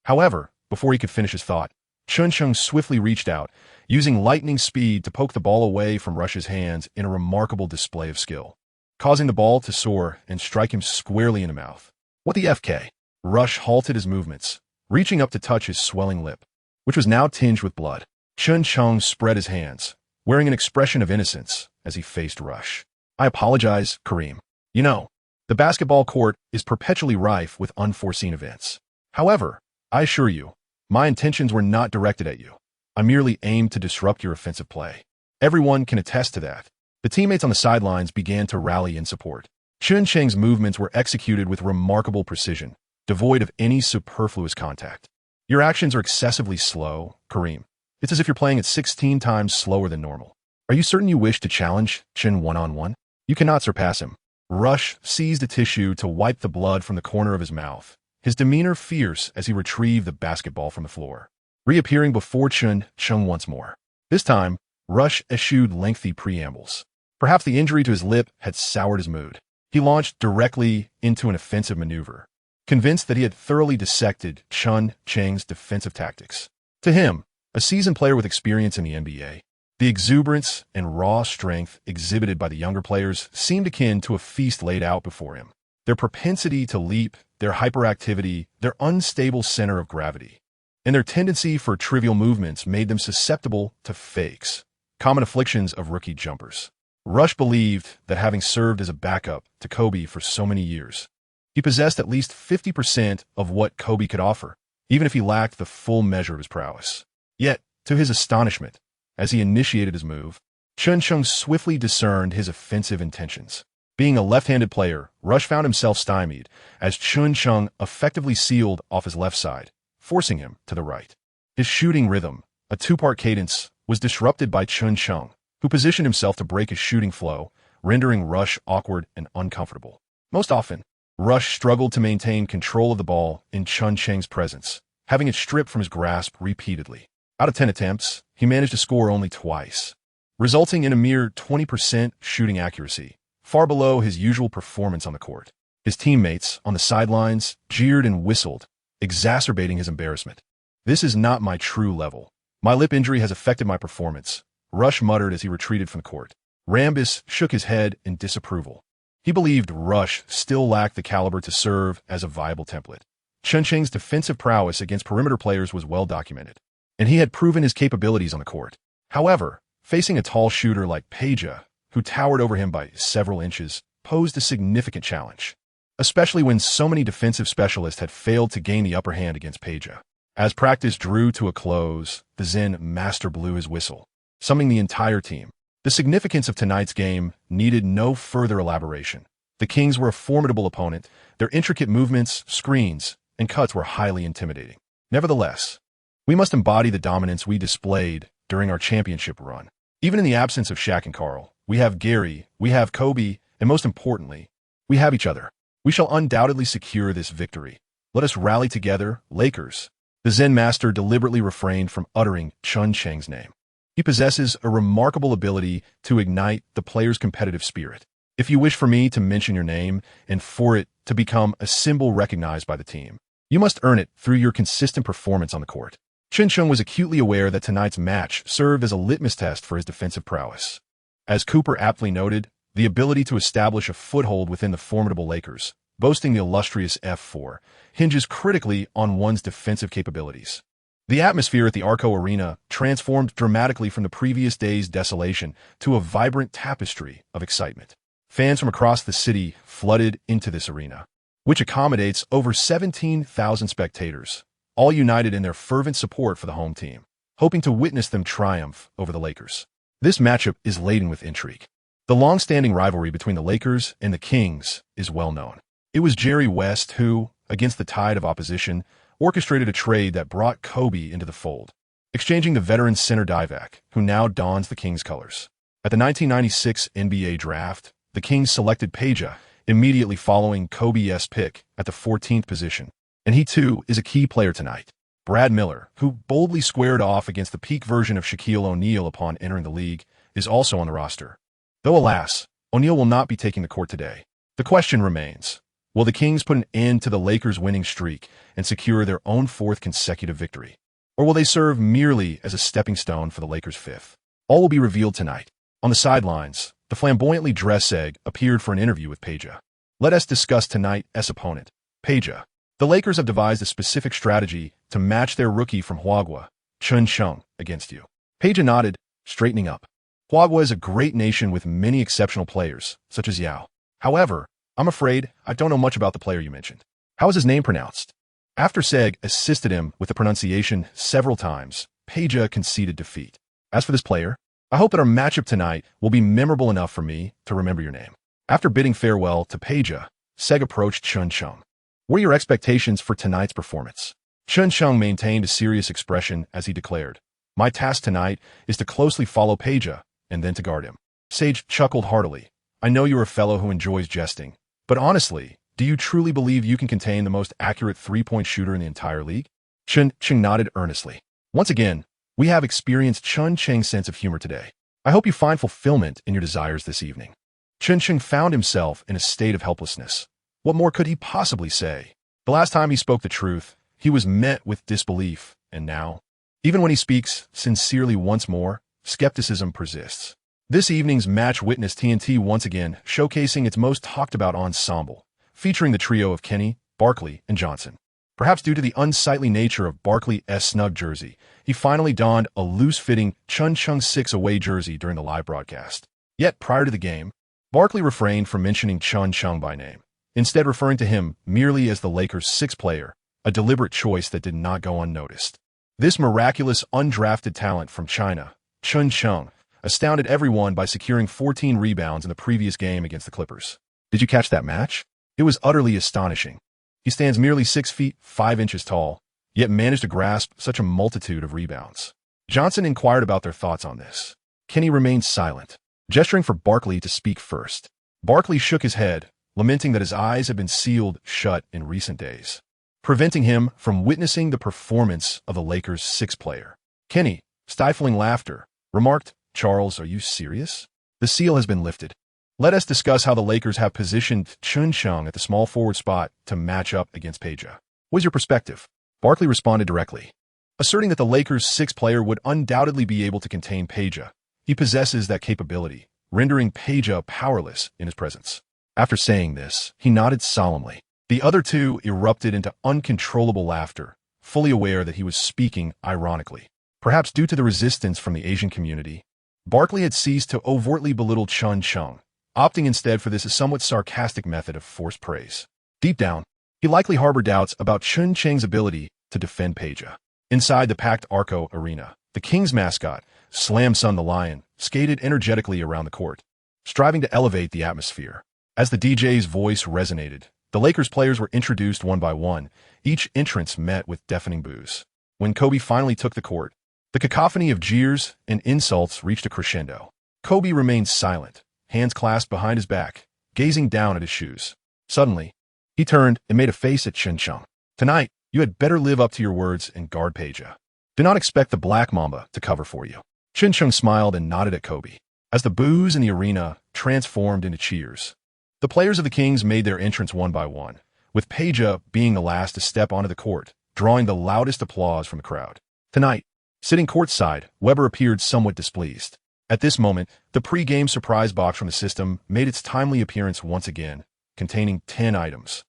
However, before he could finish his thought, Chen Cheng swiftly reached out, using lightning speed to poke the ball away from Rush's hands in a remarkable display of skill, causing the ball to soar and strike him squarely in the mouth. "What the FK?" Rush halted his movements, reaching up to touch his swelling lip, which was now tinged with blood. Chen Cheng spread his hands, wearing an expression of innocence as he faced Rush. "I apologize, Kareem. You know, the basketball court is perpetually rife with unforeseen events. However, I assure you, my intentions were not directed at you. I merely aimed to disrupt your offensive play. Everyone can attest to that." The teammates on the sidelines began to rally in support. Chen Cheng's movements were executed with remarkable precision, devoid of any superfluous contact. "Your actions are excessively slow, Kareem. It's as if you're playing at 16 times slower than normal. Are you certain you wish to challenge Chen one-on-one? You cannot surpass him." Rush seized a tissue to wipe the blood from the corner of his mouth, his demeanor fierce as he retrieved the basketball from the floor, reappearing before Chen Cheng once more. This time, Rush eschewed lengthy preambles. Perhaps the injury to his lip had soured his mood. He launched directly into an offensive maneuver, convinced that he had thoroughly dissected Chen Cheng's defensive tactics. To him, a seasoned player with experience in the NBA, the exuberance and raw strength exhibited by the younger players seemed akin to a feast laid out before him. Their propensity to leap, their hyperactivity, their unstable center of gravity, and their tendency for trivial movements made them susceptible to fakes, common afflictions of rookie jumpers. Rush believed that having served as a backup to Kobe for so many years, he possessed at least 50% of what Kobe could offer, even if he lacked the full measure of his prowess. Yet, to his astonishment, as he initiated his move, Chen Cheng swiftly discerned his offensive intentions. Being a left-handed player, Rush found himself stymied as Chen Cheng effectively sealed off his left side, forcing him to the right. His shooting rhythm, a two-part cadence, was disrupted by Chen Cheng, who positioned himself to break his shooting flow, rendering Rush awkward and uncomfortable. Most often, Rush struggled to maintain control of the ball in Chen Cheng's presence, having it stripped from his grasp repeatedly. Out of 10 attempts, he managed to score only twice, resulting in a mere 20% shooting accuracy, far below his usual performance on the court. His teammates on the sidelines jeered and whistled, exacerbating his embarrassment. This is not my true level. My lip injury has affected my performance, Rush muttered as he retreated from the court. Rambis shook his head in disapproval. He believed Rush still lacked the caliber to serve as a viable template. Chen Cheng's defensive prowess against perimeter players was well documented, and he had proven his capabilities on the court. However, facing a tall shooter like Peja, who towered over him by several inches, posed a significant challenge, especially when so many defensive specialists had failed to gain the upper hand against Peja. As practice drew to a close, the Zen master blew his whistle, summoning the entire team. The significance of tonight's game needed no further elaboration. The Kings were a formidable opponent. Their intricate movements, screens, and cuts were highly intimidating. Nevertheless, we must embody the dominance we displayed during our championship run. Even in the absence of Shaq and Karl, we have Gary, we have Kobe, and most importantly, we have each other. We shall undoubtedly secure this victory. Let us rally together, Lakers. The Zen master deliberately refrained from uttering Chen Cheng's name. He possesses a remarkable ability to ignite the player's competitive spirit. If you wish for me to mention your name and for it to become a symbol recognized by the team, you must earn it through your consistent performance on the court. Chen Cheng was acutely aware that tonight's match served as a litmus test for his defensive prowess. As Cooper aptly noted, the ability to establish a foothold within the formidable Lakers, boasting the illustrious F4, hinges critically on one's defensive capabilities. The atmosphere at the Arco Arena transformed dramatically from the previous day's desolation to a vibrant tapestry of excitement. Fans from across the city flooded into this arena, which accommodates over 17,000 spectators, all united in their fervent support for the home team, hoping to witness them triumph over the Lakers. This matchup is laden with intrigue. The long-standing rivalry between the Lakers and the Kings is well known. It was Jerry West who, against the tide of opposition, orchestrated a trade that brought Kobe into the fold, exchanging the veteran center Divac, who now dons the Kings' colors. At the 1996 NBA draft, the Kings selected Peja, immediately following Kobe's pick at the 14th position. And he too is a key player tonight. Brad Miller, who boldly squared off against the peak version of Shaquille O'Neal upon entering the league, is also on the roster. Though alas, O'Neal will not be taking the court today. The question remains, will the Kings put an end to the Lakers' winning streak and secure their own fourth consecutive victory? Or will they serve merely as a stepping stone for the Lakers' fifth? All will be revealed tonight. On the sidelines, the flamboyantly dressed Seg appeared for an interview with Peja. Let us discuss tonight's opponent, Peja. The Lakers have devised a specific strategy to match their rookie from Huaguo, Chen Cheng, against you. Peja nodded, straightening up. Huaguo is a great nation with many exceptional players, such as Yao. However, I'm afraid I don't know much about the player you mentioned. How is his name pronounced? After Seg assisted him with the pronunciation several times, Peja conceded defeat. As for this player, I hope that our matchup tonight will be memorable enough for me to remember your name. After bidding farewell to Peja, Seg approached Chen Cheng. What are your expectations for tonight's performance? Chen Cheng maintained a serious expression as he declared, My task tonight is to closely follow Peja and then to guard him. Sage chuckled heartily. I know you're a fellow who enjoys jesting, but honestly, do you truly believe you can contain the most accurate three-point shooter in the entire league? Chen Cheng nodded earnestly. Once again, we have experienced Chen Cheng's sense of humor today. I hope you find fulfillment in your desires this evening. Chen Cheng found himself in a state of helplessness. What more could he possibly say? The last time he spoke the truth, he was met with disbelief, and now, even when he speaks sincerely once more, skepticism persists. This evening's match witnessed TNT once again showcasing its most talked-about ensemble, featuring the trio of Kenny, Barkley, and Johnson. Perhaps due to the unsightly nature of Barkley's snug jersey, he finally donned a loose-fitting Chen Cheng 6 away jersey during the live broadcast. Yet, prior to the game, Barkley refrained from mentioning Chen Cheng by name, instead referring to him merely as the Lakers' sixth player, a deliberate choice that did not go unnoticed. This miraculous undrafted talent from China, Chen Cheng, astounded everyone by securing 14 rebounds in the previous game against the Clippers. Did you catch that match? It was utterly astonishing. He stands merely 6 feet 5 inches tall, yet managed to grasp such a multitude of rebounds. Johnson inquired about their thoughts on this. Kenny remained silent, gesturing for Barkley to speak first. Barkley shook his head, lamenting that his eyes had been sealed shut in recent days, preventing him from witnessing the performance of the Lakers' sixth player. Kenny, stifling laughter, remarked, Charles, are you serious? The seal has been lifted. Let us discuss how the Lakers have positioned Chen Cheng at the small forward spot to match up against Peja. What is your perspective? Barkley responded directly. asserting that the Lakers' sixth player would undoubtedly be able to contain Peja. He possesses that capability, rendering Peja powerless in his presence. After saying this, he nodded solemnly. The other two erupted into uncontrollable laughter, fully aware that he was speaking ironically. Perhaps due to the resistance from the Asian community, Barkley had ceased to overtly belittle Chen Cheng, opting instead for this somewhat sarcastic method of forced praise. Deep down, he likely harbored doubts about Chen Cheng's ability to defend Peja. Inside the packed Arco arena, the Kings mascot, Slam Son the Lion, skated energetically around the court, striving to elevate the atmosphere. As the DJ's voice resonated, the Lakers players were introduced one by one, each entrance met with deafening boos. When Kobe finally took the court, the cacophony of jeers and insults reached a crescendo. Kobe remained silent, hands clasped behind his back, gazing down at his shoes. Suddenly, he turned and made a face at Chen Cheng. "Tonight, you had better live up to your words and guard Peja. Do not expect the Black Mamba to cover for you." Chen Cheng smiled and nodded at Kobe. As the boos in the arena transformed into cheers, the players of the Kings made their entrance one by one, with Peja being the last to step onto the court, drawing the loudest applause from the crowd. Tonight, sitting courtside, Weber appeared somewhat displeased. At this moment, the pre-game surprise box from the system made its timely appearance once again, containing 10 items,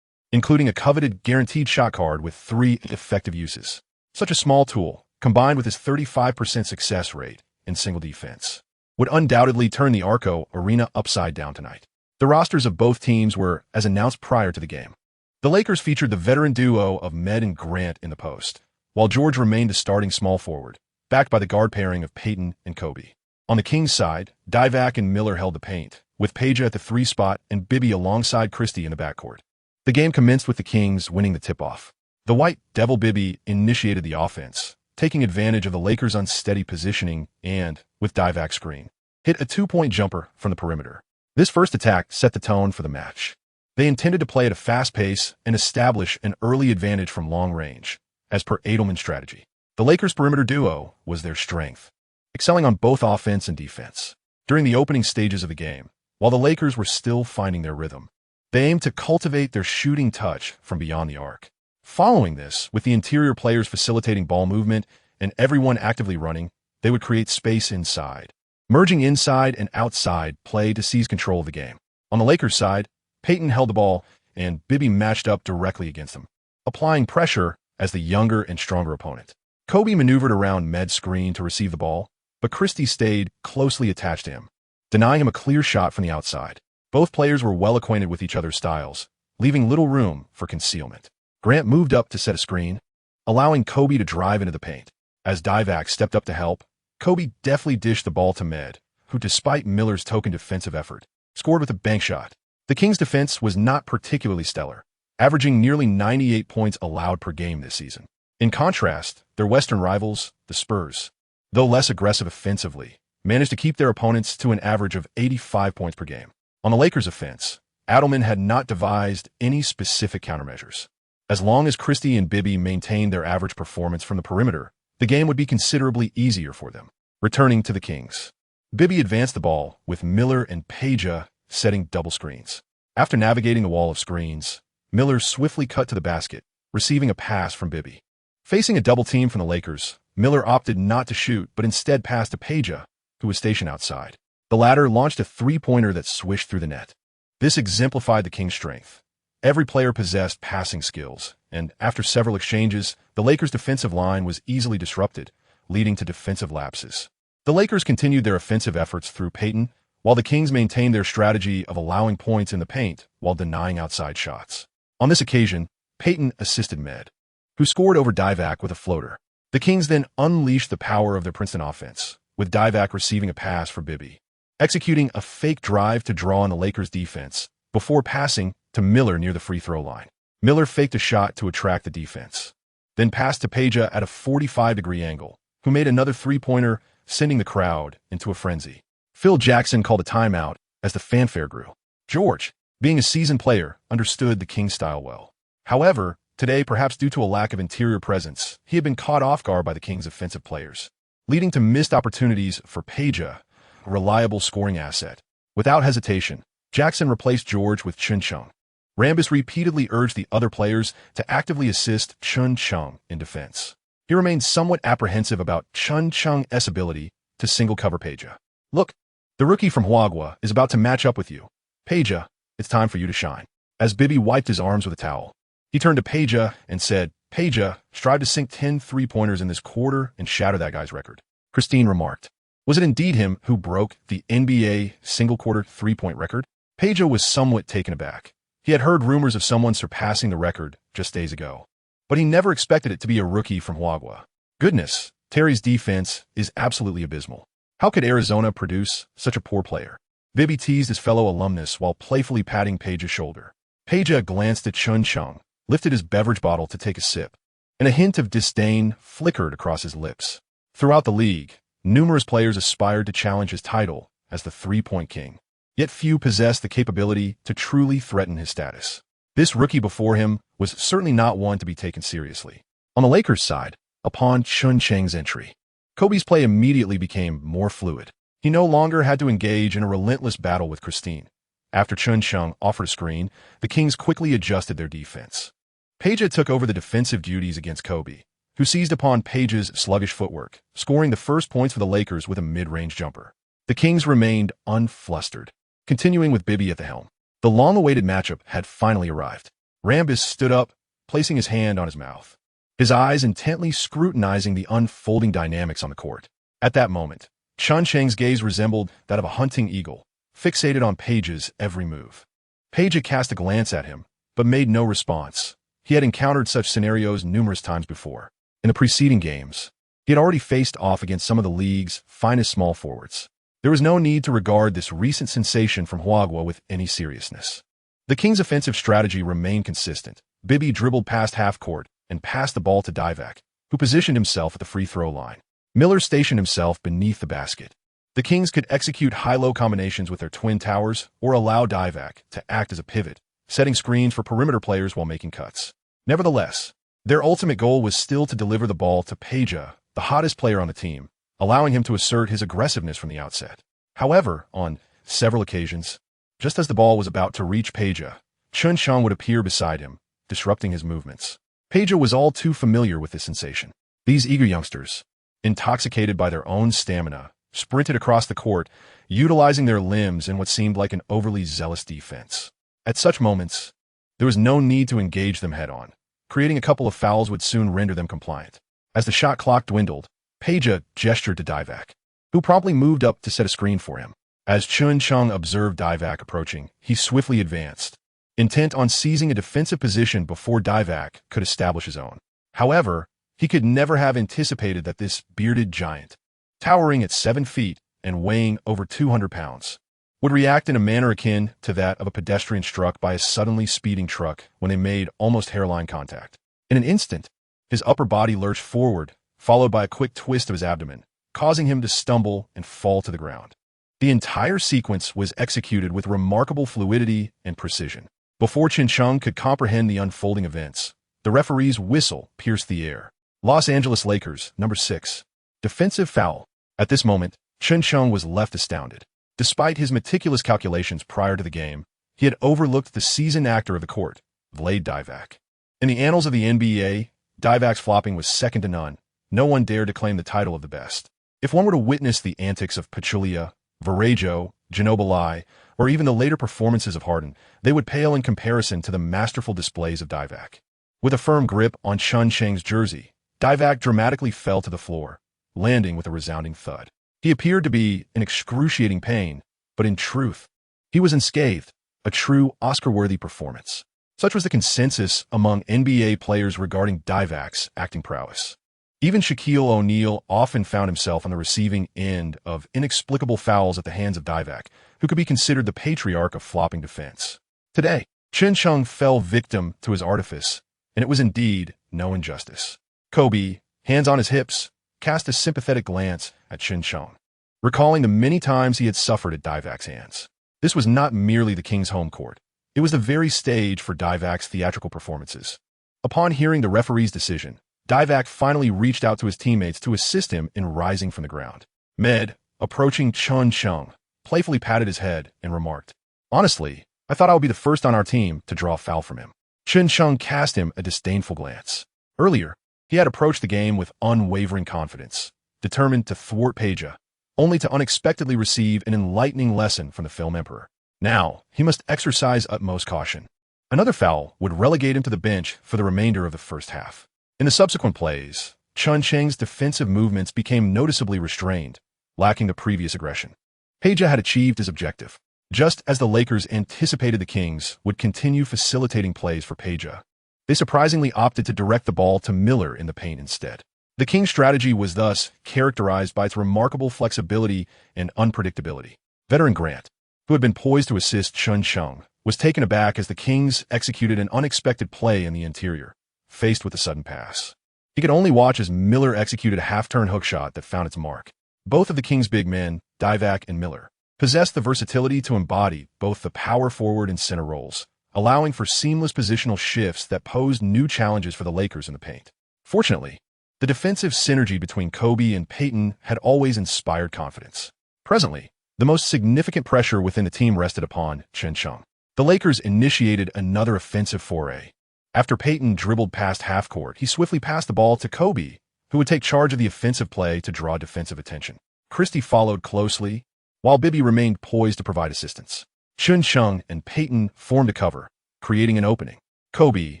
including a coveted guaranteed shot card with 3 effective uses. Such a small tool, combined with his 35% success rate in single defense, would undoubtedly turn the Arco arena upside down tonight. The rosters of both teams were as announced prior to the game. The Lakers featured the veteran duo of Med and Grant in the post, while George remained the starting small forward, backed by the guard pairing of Peyton and Kobe. On the Kings' side, Divac and Miller held the paint, with Peja at the 3 spot and Bibby alongside Christie in the backcourt. The game commenced with the Kings winning the tip-off. The White Devil Bibby initiated the offense, taking advantage of the Lakers' unsteady positioning and, with Divac's screen, hit a 2-point jumper from the perimeter. This first attack set the tone for the match. They intended to play at a fast pace and establish an early advantage from long range, as per Edelman's strategy. The Lakers' perimeter duo was their strength, excelling on both offense and defense. During the opening stages of the game, while the Lakers were still finding their rhythm, they aimed to cultivate their shooting touch from beyond the arc. Following this, with the interior players facilitating ball movement and everyone actively running, they would create space inside, merging inside and outside play to seize control of the game. On the Lakers' side, Peyton held the ball and Bibby matched up directly against him, applying pressure as the younger and stronger opponent. Kobe maneuvered around Med's screen to receive the ball, but Christie stayed closely attached to him, denying him a clear shot from the outside. Both players were well acquainted with each other's styles, leaving little room for concealment. Grant moved up to set a screen, allowing Kobe to drive into the paint. As Divac stepped up to help, Kobe deftly dished the ball to Med, who, despite Miller's token defensive effort, scored with a bank shot. The Kings' defense was not particularly stellar, averaging nearly 98 points allowed per game this season. In contrast, their Western rivals, the Spurs, though less aggressive offensively, managed to keep their opponents to an average of 85 points per game. On the Lakers' offense, Adelman had not devised any specific countermeasures. As long as Christie and Bibby maintained their average performance from the perimeter, the game would be considerably easier for them. Returning to the Kings, Bibby advanced the ball, with Miller and Peja setting double screens. After navigating the wall of screens, Miller swiftly cut to the basket, receiving a pass from Bibby. Facing a double team from the Lakers, Miller opted not to shoot, but instead passed to Peja, who was stationed outside. The latter launched a 3-pointer that swished through the net. This exemplified the Kings' strength. Every player possessed passing skills, and after several exchanges, the Lakers' defensive line was easily disrupted, leading to defensive lapses. The Lakers continued their offensive efforts through Peyton, while the Kings maintained their strategy of allowing points in the paint while denying outside shots. On this occasion, Peyton assisted Med, who scored over Divac with a floater. The Kings then unleashed the power of their Princeton offense, with Divac receiving a pass for Bibby, executing a fake drive to draw on the Lakers' defense before passing to Miller near the free throw line. Miller faked a shot to attract the defense, then passed to Peja at a 45-degree angle, who made another 3-pointer, sending the crowd into a frenzy. Phil Jackson called a timeout as the fanfare grew. George, being a seasoned player, understood the Kings' style well. However, today, perhaps due to a lack of interior presence, he had been caught off guard by the Kings' offensive players, leading to missed opportunities for Peja, a reliable scoring asset. Without hesitation, Jackson replaced George with Chen Cheng. Rambis repeatedly urged the other players to actively assist Chen Cheng in defense. he remained somewhat apprehensive about Chen Cheng's ability to single-cover Peja. "Look, the rookie from Huaguo is about to match up with you. Peja, it's time for you to shine." As Bibby wiped his arms with a towel, he turned to Peja and said, "Peja, strive to sink 10 three-pointers in this quarter and shatter that guy's record." Christine remarked, "Was it indeed him who broke the NBA single-quarter three-point record?" Peja was somewhat taken aback. He had heard rumors of someone surpassing the record just days ago, but he never expected it to be a rookie from Huaguo. Goodness, Terry's defense is absolutely abysmal. How could Arizona produce such a poor player? Bibby teased his fellow alumnus while playfully patting Peja's shoulder. Peja glanced at Chen Cheng, lifted his beverage bottle to take a sip, and a hint of disdain flickered across his lips. Throughout the league, numerous players aspired to challenge his title as the three-point king, yet few possessed the capability to truly threaten his status. This rookie before him was certainly not one to be taken seriously. On the Lakers' side, upon Chen Cheng's entry, Kobe's play immediately became more fluid. He no longer had to engage in a relentless battle with Christine. After Chen Cheng offered a screen, the Kings quickly adjusted their defense. Peja took over the defensive duties against Kobe, who seized upon Peja's sluggish footwork, scoring the first points for the Lakers with a mid-range jumper. The Kings remained unflustered, continuing with Bibby at the helm. The long-awaited matchup had finally arrived. Rambis stood up, placing his hand on his mouth, his eyes intently scrutinizing the unfolding dynamics on the court. At that moment, Chen Cheng's gaze resembled that of a hunting eagle, fixated on Peja's every move. Peja cast a glance at him, but made no response. He had encountered such scenarios numerous times before. In the preceding games, he had already faced off against some of the league's finest small forwards. There was no need to regard this recent sensation from Huaguo with any seriousness. The Kings' offensive strategy remained consistent. Bibby dribbled past half-court and passed the ball to Divac, who positioned himself at the free-throw line. Miller stationed himself beneath the basket. The Kings could execute high-low combinations with their twin towers or allow Divac to act as a pivot, setting screens for perimeter players while making cuts. Nevertheless, their ultimate goal was still to deliver the ball to Peja, the hottest player on the team, allowing him to assert his aggressiveness from the outset. However, on several occasions, just as the ball was about to reach Peja, Chen Cheng would appear beside him, disrupting his movements. Peja was all too familiar with this sensation. These eager youngsters, intoxicated by their own stamina, sprinted across the court, utilizing their limbs in what seemed like an overly zealous defense. At such moments, there was no need to engage them head-on. Creating a couple of fouls would soon render them compliant. As the shot clock dwindled, Peja gestured to Divac, who promptly moved up to set a screen for him. As Chen Cheng observed Divac approaching, he swiftly advanced, intent on seizing a defensive position before Divac could establish his own. However, he could never have anticipated that this bearded giant, towering at 7 feet and weighing over 200 pounds, would react in a manner akin to that of a pedestrian struck by a suddenly speeding truck when they made almost hairline contact. In an instant, his upper body lurched forward, followed by a quick twist of his abdomen, causing him to stumble and fall to the ground. The entire sequence was executed with remarkable fluidity and precision. Before Chen Cheng could comprehend the unfolding events, the referee's whistle pierced the air. Los Angeles Lakers, number 6. Defensive foul. At this moment, Chen Cheng was left astounded. Despite his meticulous calculations prior to the game, he had overlooked the seasoned actor of the court, Vlade Divac. In the annals of the NBA, Divac's flopping was second to none. No one dared to claim the title of the best. If one were to witness the antics of Pachulia, Varejao, Ginobili, or even the later performances of Harden, they would pale in comparison to the masterful displays of Divac. With a firm grip on Chen Cheng's jersey, Divac dramatically fell to the floor, landing with a resounding thud. He appeared to be in excruciating pain, but in truth, he was unscathed, a true Oscar-worthy performance. Such was the consensus among NBA players regarding Divac's acting prowess. Even Shaquille O'Neal often found himself on the receiving end of inexplicable fouls at the hands of Divac, who could be considered the patriarch of flopping defense. Today, Chen Cheng fell victim to his artifice, and it was indeed no injustice. Kobe, hands on his hips, cast a sympathetic glance at Chen Cheng, recalling the many times he had suffered at Divac's hands. This was not merely the King's home court. It was the very stage for Divac's theatrical performances. Upon hearing the referee's decision, Divac finally reached out to his teammates to assist him in rising from the ground. Med, approaching Chen Cheng, playfully patted his head and remarked, "Honestly, I thought I would be the first on our team to draw a foul from him." Chen Cheng cast him a disdainful glance. Earlier, He had approached the game with unwavering confidence, determined to thwart Peja, only to unexpectedly receive an enlightening lesson from the film emperor. Now, he must exercise utmost caution. Another foul would relegate him to the bench for the remainder of the first half. In the subsequent plays, Chen Cheng's defensive movements became noticeably restrained, lacking the previous aggression. Peja had achieved his objective. Just as the Lakers anticipated, the Kings would continue facilitating plays for Peja. They surprisingly opted to direct the ball to Miller in the paint instead. The Kings' strategy was thus characterized by its remarkable flexibility and unpredictability. Veteran Grant, who had been poised to assist Chen Cheng, was taken aback as the Kings executed an unexpected play in the interior, faced with a sudden pass. He could only watch as Miller executed a half-turn hook shot that found its mark. Both of the Kings' big men, Divac and Miller, possessed the versatility to embody both the power forward and center roles, allowing for seamless positional shifts that posed new challenges for the Lakers in the paint. Fortunately, the defensive synergy between Kobe and Payton had always inspired confidence. Presently, the most significant pressure within the team rested upon Chen Cheng. The Lakers initiated another offensive foray. After Payton dribbled past half-court, he swiftly passed the ball to Kobe, who would take charge of the offensive play to draw defensive attention. Christie followed closely, while Bibby remained poised to provide assistance. Chen Cheng and Payton formed a cover, creating an opening. Kobe,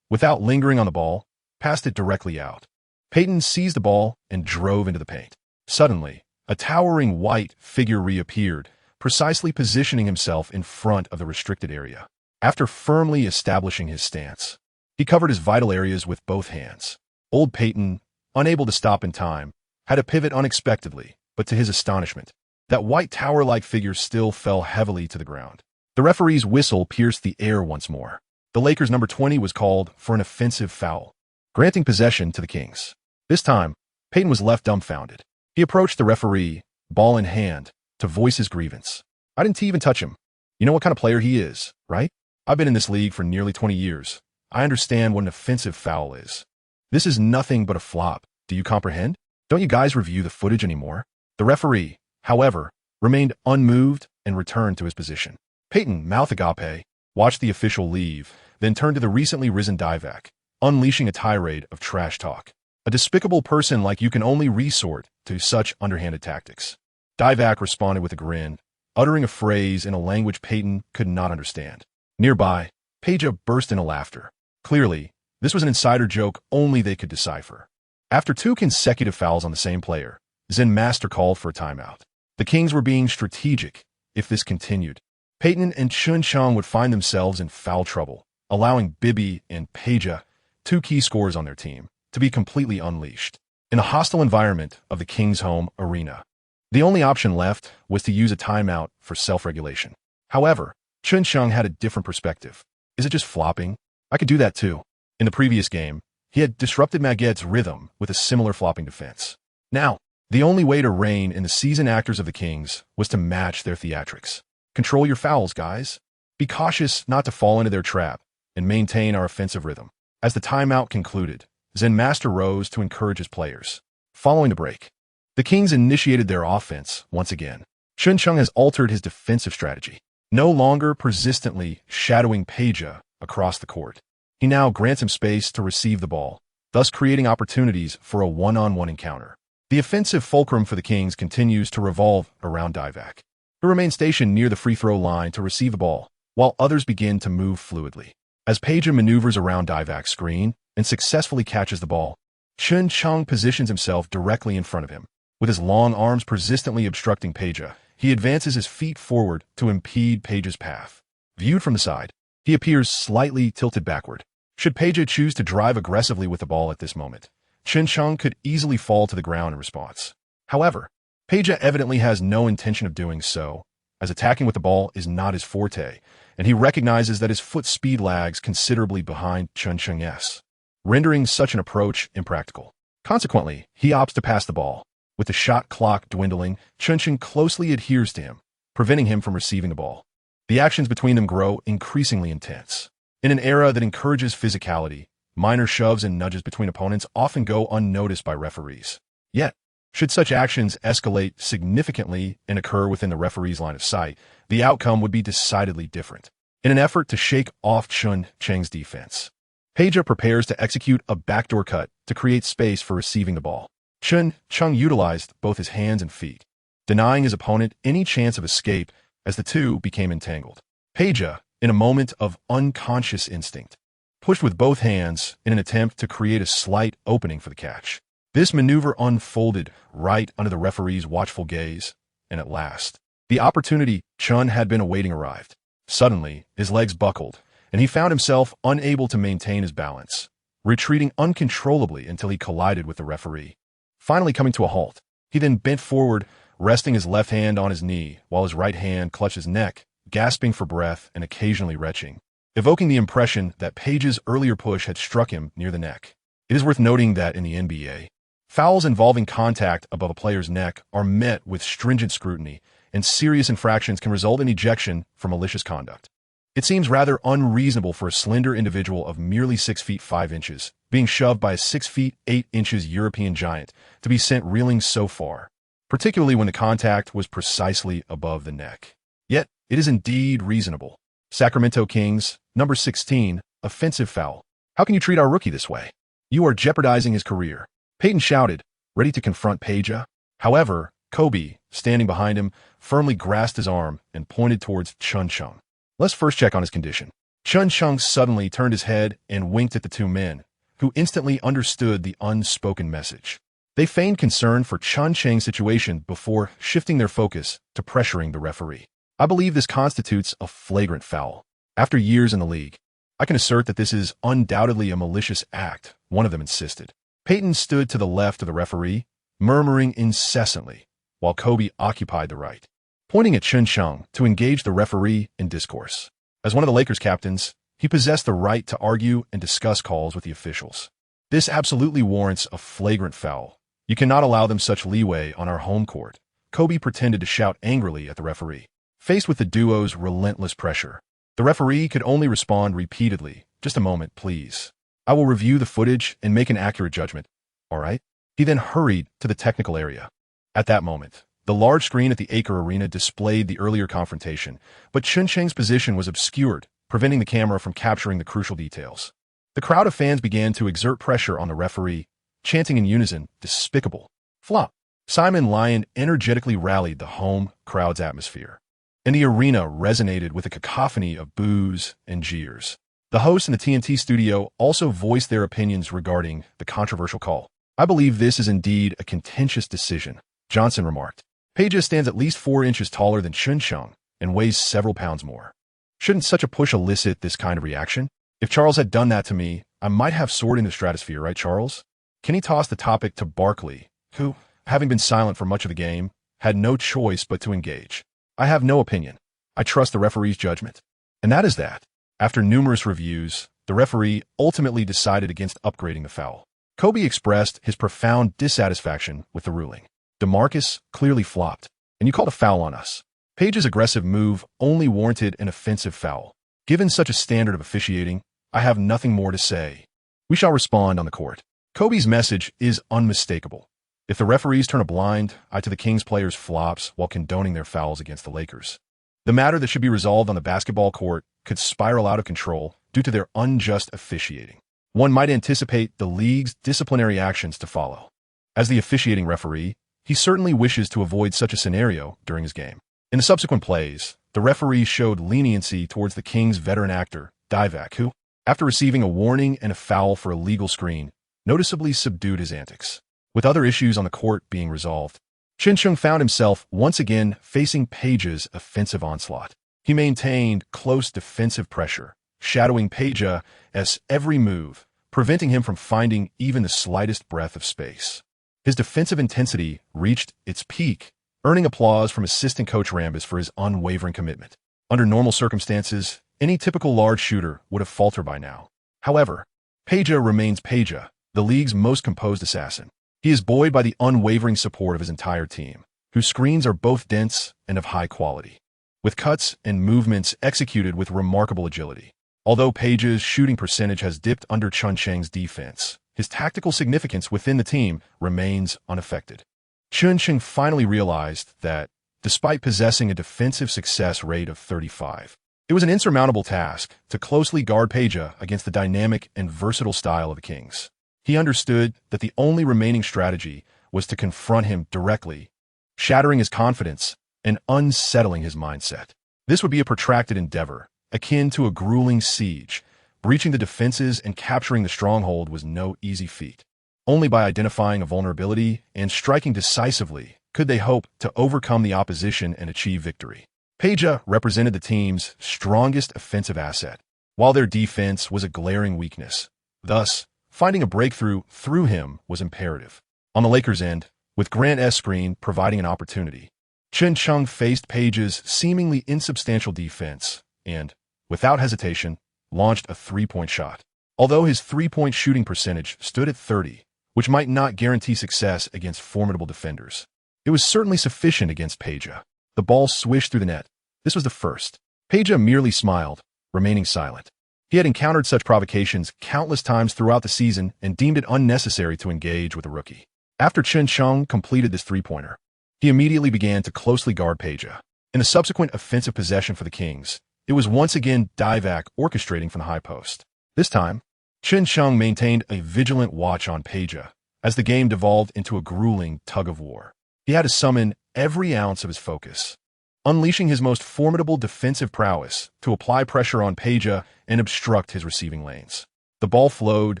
without lingering on the ball, passed it directly out. Payton seized the ball and drove into the paint. Suddenly, a towering white figure reappeared, precisely positioning himself in front of the restricted area. After firmly establishing his stance, he covered his vital areas with both hands. Old Payton, unable to stop in time, had to pivot unexpectedly, but to his astonishment, that white tower-like figure still fell heavily to the ground. The referee's whistle pierced the air once more. The Lakers' number 20 was called for an offensive foul, granting possession to the Kings. This time, Payton was left dumbfounded. He approached the referee, ball in hand, to voice his grievance. "I didn't even touch him. You know what kind of player he is, right? I've been in this league for nearly 20 years. I understand what an offensive foul is. This is nothing but a flop. Do you comprehend? Don't you guys review the footage anymore?" The referee, however, remained unmoved and returned to his position. Payton, mouth agape, watched the official leave, then turned to the recently risen Divac, unleashing a tirade of trash talk. "A despicable person like you can only resort to such underhanded tactics." Divac responded with a grin, uttering a phrase in a language Payton could not understand. Nearby, Peja burst into laughter. Clearly, this was an insider joke only they could decipher. After 2 consecutive fouls on the same player, Zen Master called for a timeout. The Kings were being strategic. If this continued, Payton and Chen Cheng would find themselves in foul trouble, allowing Bibby and Peja, 2 key scorers on their team, to be completely unleashed. In the hostile environment of the Kings' home arena, the only option left was to use a timeout for self-regulation. However, Chen Cheng had a different perspective. "Is it just flopping? I could do that too." In the previous game, he had disrupted Magged's rhythm with a similar flopping defense. Now, the only way to rein in the seasoned actors of the Kings was to match their theatrics. "Control your fouls, guys. Be cautious not to fall into their trap, and maintain our offensive rhythm." As the timeout concluded, Zen Master rose to encourage his players. Following the break, the Kings initiated their offense once again. Chen Cheng has altered his defensive strategy, no longer persistently shadowing Peja across the court. He now grants him space to receive the ball, thus creating opportunities for a one-on-one encounter. The offensive fulcrum for the Kings continues to revolve around Divac, who remains stationed near the free-throw line to receive the ball, while others begin to move fluidly. As Peja maneuvers around Divac's screen and successfully catches the ball, Chen Cheng positions himself directly in front of him. With his long arms persistently obstructing Peja, he advances his feet forward to impede Peja's path. Viewed from the side, he appears slightly tilted backward. Should Peja choose to drive aggressively with the ball at this moment, Chen Cheng could easily fall to the ground in response. However, Peja evidently has no intention of doing so, as attacking with the ball is not his forte, and he recognizes that his foot speed lags considerably behind Chen Cheng's, rendering such an approach impractical. Consequently, he opts to pass the ball. With the shot clock dwindling, Chen Cheng closely adheres to him, preventing him from receiving the ball. The actions between them grow increasingly intense. In an era that encourages physicality, minor shoves and nudges between opponents often go unnoticed by referees. Yet, should such actions escalate significantly and occur within the referee's line of sight, the outcome would be decidedly different. In an effort to shake off Chen Cheng's defense, Peja prepares to execute a backdoor cut to create space for receiving the ball. Chen Cheng utilized both his hands and feet, denying his opponent any chance of escape as the two became entangled. Peja, in a moment of unconscious instinct, pushed with both hands in an attempt to create a slight opening for the catch. This maneuver unfolded right under the referee's watchful gaze, and at last, the opportunity Chen had been awaiting arrived. Suddenly, his legs buckled, and he found himself unable to maintain his balance, retreating uncontrollably until he collided with the referee. Finally coming to a halt, he then bent forward, resting his left hand on his knee while his right hand clutched his neck, gasping for breath and occasionally retching, evoking the impression that Peja's earlier push had struck him near the neck. It is worth noting that in the NBA, fouls involving contact above a player's neck are met with stringent scrutiny, and serious infractions can result in ejection for malicious conduct. It seems rather unreasonable for a slender individual of merely 6 feet 5 inches, being shoved by a 6 feet 8 inches European giant, to be sent reeling so far, particularly when the contact was precisely above the neck. Yet, it is indeed reasonable. Sacramento Kings, number 16, offensive foul. How can you treat our rookie this way? You are jeopardizing his career. Peyton shouted, ready to confront Peja. However, Kobe, standing behind him, firmly grasped his arm and pointed towards Chen Cheng. Let's first check on his condition. Chen Cheng suddenly turned his head and winked at the two men, who instantly understood the unspoken message. They feigned concern for Chen Cheng's situation before shifting their focus to pressuring the referee. I believe this constitutes a flagrant foul. After years in the league, I can assert that this is undoubtedly a malicious act, one of them insisted. Peyton stood to the left of the referee, murmuring incessantly, while Kobe occupied the right, pointing at Chen Cheng to engage the referee in discourse. As one of the Lakers captains, he possessed the right to argue and discuss calls with the officials. This absolutely warrants a flagrant foul. You cannot allow them such leeway on our home court. Kobe pretended to shout angrily at the referee. Faced with the duo's relentless pressure, the referee could only respond repeatedly, "Just a moment, please. I will review the footage and make an accurate judgment. All right?" He then hurried to the technical area. At that moment, the large screen at the Acre Arena displayed the earlier confrontation, but Chen Cheng's position was obscured, preventing the camera from capturing the crucial details. The crowd of fans began to exert pressure on the referee, chanting in unison, "Despicable. Flop." Simon Lyon energetically rallied the home crowd's atmosphere, and the arena resonated with a cacophony of boos and jeers. The hosts in the TNT studio also voiced their opinions regarding the controversial call. "I believe this is indeed a contentious decision," Johnson remarked. Peja stands at least 4 inches taller than Chen Cheng and weighs several pounds more. Shouldn't such a push elicit this kind of reaction? If Charles had done that to me, I might have soared in the stratosphere, right, Charles? Kenny tossed the topic to Barkley, who, having been silent for much of the game, had no choice but to engage. "I have no opinion. I trust the referee's judgment." And that is that. After numerous reviews, the referee ultimately decided against upgrading the foul. Kobe expressed his profound dissatisfaction with the ruling. DeMarcus clearly flopped, and you called a foul on us. Peja's aggressive move only warranted an offensive foul. Given such a standard of officiating, I have nothing more to say. We shall respond on the court. Kobe's message is unmistakable. If the referees turn a blind eye to the Kings players' flops while condoning their fouls against the Lakers, the matter that should be resolved on the basketball court could spiral out of control due to their unjust officiating. One might anticipate the league's disciplinary actions to follow. As the officiating referee, he certainly wishes to avoid such a scenario during his game. In the subsequent plays, the referee showed leniency towards the Kings' veteran actor, Divac, who, after receiving a warning and a foul for a legal screen, noticeably subdued his antics. With other issues on the court being resolved, Chen Cheng found himself once again facing Peja's offensive onslaught. He maintained close defensive pressure, shadowing Peja's every move, preventing him from finding even the slightest breath of space. His defensive intensity reached its peak, earning applause from assistant coach Rambis for his unwavering commitment. Under normal circumstances, any typical large shooter would have faltered by now. However, Peja remains Peja, the league's most composed assassin. He is buoyed by the unwavering support of his entire team, whose screens are both dense and of high quality, with cuts and movements executed with remarkable agility. Although Peja's shooting percentage has dipped under Chen Cheng's defense, his tactical significance within the team remains unaffected. Chen Cheng finally realized that, despite possessing a defensive success rate of 35, It was an insurmountable task to closely guard Peja against the dynamic and versatile style of the Kings. He understood that the only remaining strategy was to confront him directly, shattering his confidence and unsettling his mindset. This would be a protracted endeavor, akin to a grueling siege. Breaching the defenses and capturing the stronghold was no easy feat. Only by identifying a vulnerability and striking decisively could they hope to overcome the opposition and achieve victory. Peja represented the team's strongest offensive asset, while their defense was a glaring weakness. Thus, finding a breakthrough through him was imperative. On the Lakers' end, with Grant's screen providing an opportunity, Chen Cheng faced Peja's seemingly insubstantial defense and, without hesitation, launched a three-point shot. Although his three-point shooting percentage stood at 30, which might not guarantee success against formidable defenders, it was certainly sufficient against Peja. The ball swished through the net. This was the first. Peja merely smiled, remaining silent. He had encountered such provocations countless times throughout the season and deemed it unnecessary to engage with a rookie. After Chen Cheng completed this three-pointer, he immediately began to closely guard Peja. In the subsequent offensive possession for the Kings, it was once again Divac orchestrating from the high post. This time, Chen Cheng maintained a vigilant watch on Peja as the game devolved into a grueling tug-of-war. He had to summon every ounce of his focus, unleashing his most formidable defensive prowess to apply pressure on Peja and obstruct his receiving lanes. The ball flowed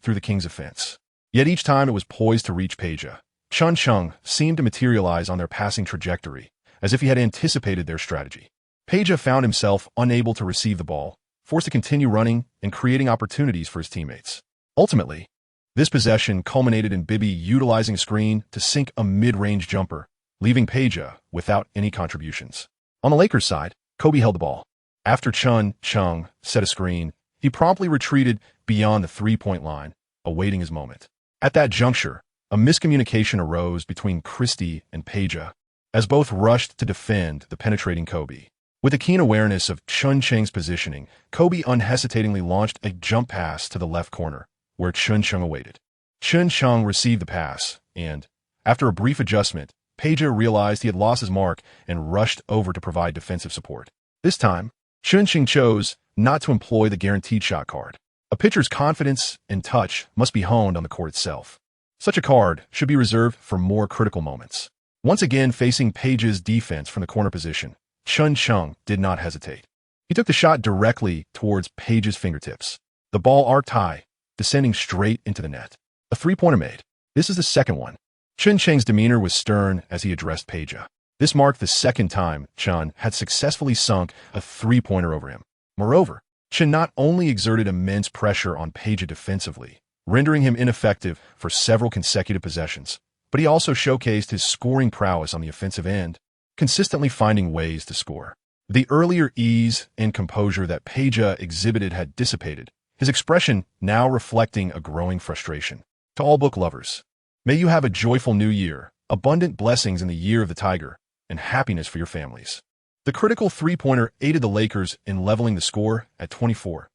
through the Kings' offense, yet each time it was poised to reach Peja, Chen Cheng seemed to materialize on their passing trajectory, as if he had anticipated their strategy. Peja found himself unable to receive the ball, forced to continue running and creating opportunities for his teammates. Ultimately, this possession culminated in Bibby utilizing a screen to sink a mid-range jumper, leaving Peja without any contributions. On the Lakers' side, Kobe held the ball. After Chen Cheng set a screen, he promptly retreated beyond the three-point line, awaiting his moment. At that juncture, a miscommunication arose between Christie and Peja, as both rushed to defend the penetrating Kobe. With a keen awareness of Chen Cheng's positioning, Kobe unhesitatingly launched a jump pass to the left corner, where Chen Cheng awaited. Chen Cheng received the pass, and, after a brief adjustment, Peja realized he had lost his mark and rushed over to provide defensive support. This time, Chen Cheng chose not to employ the guaranteed shot card. A pitcher's confidence and touch must be honed on the court itself. Such a card should be reserved for more critical moments. Once again facing Peja's defense from the corner position, Chen Cheng did not hesitate. He took the shot directly towards Peja's fingertips. The ball arced high, descending straight into the net. A three-pointer made. This is the second one. Chen Cheng's demeanor was stern as he addressed Peja. This marked the second time Chen had successfully sunk a three-pointer over him. Moreover, Chen not only exerted immense pressure on Peja defensively, rendering him ineffective for several consecutive possessions, but he also showcased his scoring prowess on the offensive end, consistently finding ways to score. The earlier ease and composure that Peja exhibited had dissipated, his expression now reflecting a growing frustration. To all book lovers, may you have a joyful new year, abundant blessings in the year of the tiger, and happiness for your families. The critical three-pointer aided the Lakers in leveling the score at 24-24.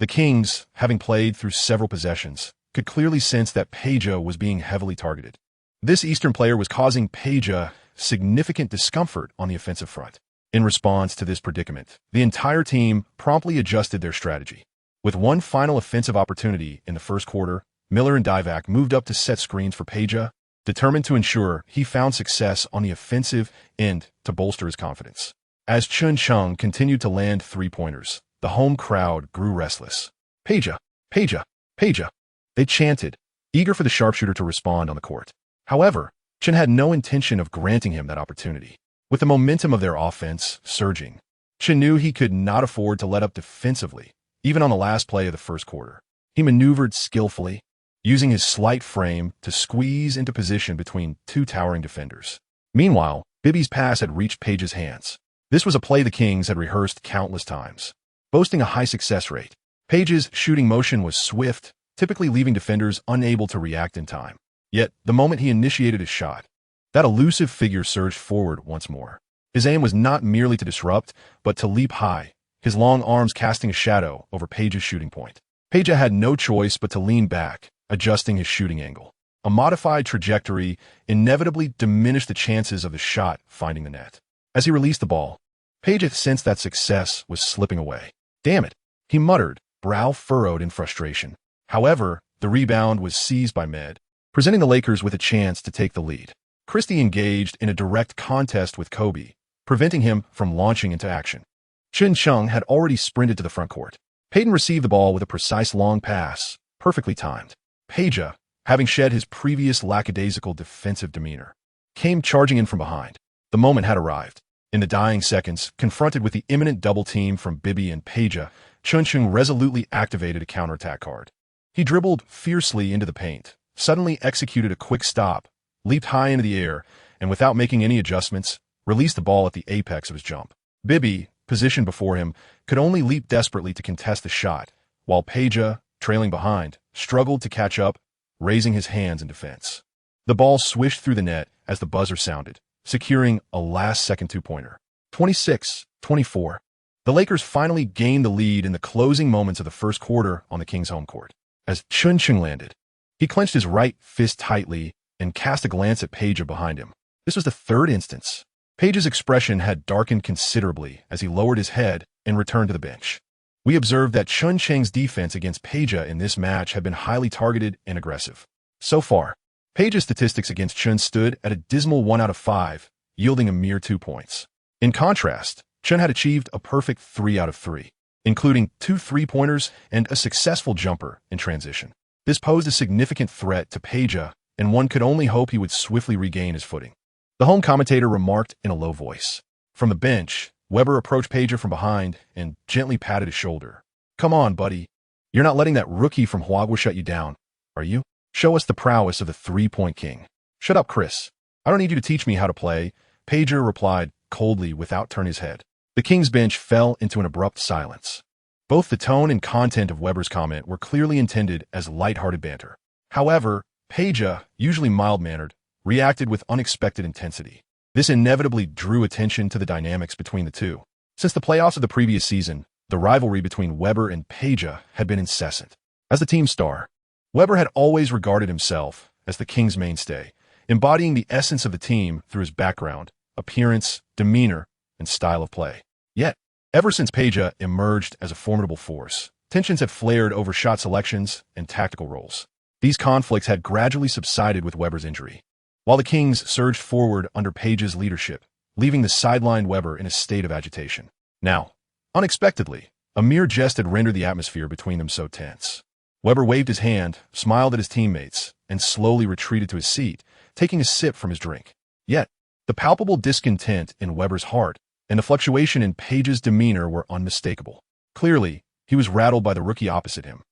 The Kings, having played through several possessions, could clearly sense that Peja was being heavily targeted. This Eastern player was causing Peja significant discomfort on the offensive front. In response to this predicament, the entire team promptly adjusted their strategy. With one final offensive opportunity in the first quarter, Miller and Divac moved up to set screens for Peja, determined to ensure he found success on the offensive end to bolster his confidence. As Chen Cheng continued to land three-pointers, the home crowd grew restless. Peja, Peja, Peja, they chanted, eager for the sharpshooter to respond on the court. However, Chen had no intention of granting him that opportunity. With the momentum of their offense surging, Chen knew he could not afford to let up defensively, even on the last play of the first quarter. He maneuvered skillfully, using his slight frame to squeeze into position between two towering defenders. Meanwhile, Bibby's pass had reached Peja's hands. This was a play the Kings had rehearsed countless times, boasting a high success rate. Peja's shooting motion was swift, typically leaving defenders unable to react in time. Yet, the moment he initiated his shot, that elusive figure surged forward once more. His aim was not merely to disrupt, but to leap high, his long arms casting a shadow over Peja's shooting point. Peja had no choice but to lean back, adjusting his shooting angle. A modified trajectory inevitably diminished the chances of the shot finding the net. As he released the ball, Page sensed that success was slipping away. Damn it, he muttered, brow furrowed in frustration. However, the rebound was seized by Med, presenting the Lakers with a chance to take the lead. Christie engaged in a direct contest with Kobe, preventing him from launching into action. Chen Cheng had already sprinted to the front court. Payton received the ball with a precise long pass, perfectly timed. Page, having shed his previous lackadaisical defensive demeanor, came charging in from behind. The moment had arrived. In the dying seconds, confronted with the imminent double team from Bibby and Page, Chen Cheng resolutely activated a counterattack card. He dribbled fiercely into the paint, suddenly executed a quick stop, leaped high into the air, and without making any adjustments, released the ball at the apex of his jump. Bibby, positioned before him, could only leap desperately to contest the shot, while Page, trailing behind, struggled to catch up, raising his hands in defense. The ball swished through the net as the buzzer sounded, securing a last-second two-pointer. 26-24. The Lakers finally gained the lead in the closing moments of the first quarter on the Kings' home court. As Chen Cheng landed, he clenched his right fist tightly and cast a glance at Page behind him. This was the third instance. Page's expression had darkened considerably as he lowered his head and returned to the bench. We observed that Chen Cheng's defense against Page in this match had been highly targeted and aggressive. So far, Page's statistics against Chen stood at a dismal 1 out of 5, yielding a mere 2 points. In contrast, Chen had achieved a perfect 3 out of 3, including 2 3-pointers and a successful jumper in transition. This posed a significant threat to Page, and one could only hope he would swiftly regain his footing. The home commentator remarked in a low voice. From the bench, Weber approached Page from behind and gently patted his shoulder. "Come on, buddy. You're not letting that rookie from Huaguo shut you down, are you? Show us the prowess of the three-point king." "Shut up, Chris. I don't need you to teach me how to play," Page replied coldly without turning his head. The Kings bench fell into an abrupt silence. Both the tone and content of Weber's comment were clearly intended as lighthearted banter. However, Page, usually mild-mannered, reacted with unexpected intensity. This inevitably drew attention to the dynamics between the two. Since the playoffs of the previous season, the rivalry between Weber and Page had been incessant. As the team's star, Weber had always regarded himself as the Kings' mainstay, embodying the essence of the team through his background, appearance, demeanor, and style of play. Yet, ever since Page emerged as a formidable force, tensions have flared over shot selections and tactical roles. These conflicts had gradually subsided with Weber's injury, while the Kings surged forward under Page's leadership, leaving the sidelined Weber in a state of agitation. Now, unexpectedly, a mere jest had rendered the atmosphere between them so tense. Weber waved his hand, smiled at his teammates, and slowly retreated to his seat, taking a sip from his drink. Yet, the palpable discontent in Weber's heart and the fluctuation in Page's demeanor were unmistakable. Clearly, he was rattled by the rookie opposite him.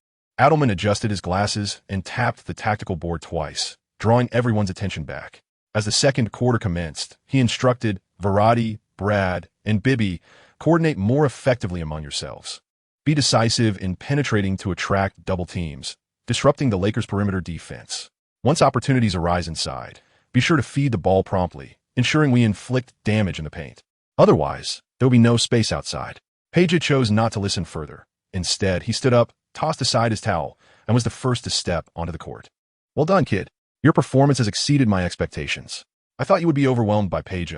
Adelman adjusted his glasses and tapped the tactical board twice, drawing everyone's attention back. As the second quarter commenced, he instructed Verratti, Brad, and Bibby, "Coordinate more effectively among yourselves. Be decisive in penetrating to attract double teams, disrupting the Lakers' perimeter defense. Once opportunities arise inside, be sure to feed the ball promptly, ensuring we inflict damage in the paint. Otherwise, there will be no space outside." Page chose not to listen further. Instead, he stood up, tossed aside his towel, and was the first to step onto the court. "Well done, kid. Your performance has exceeded my expectations. I thought you would be overwhelmed by Page,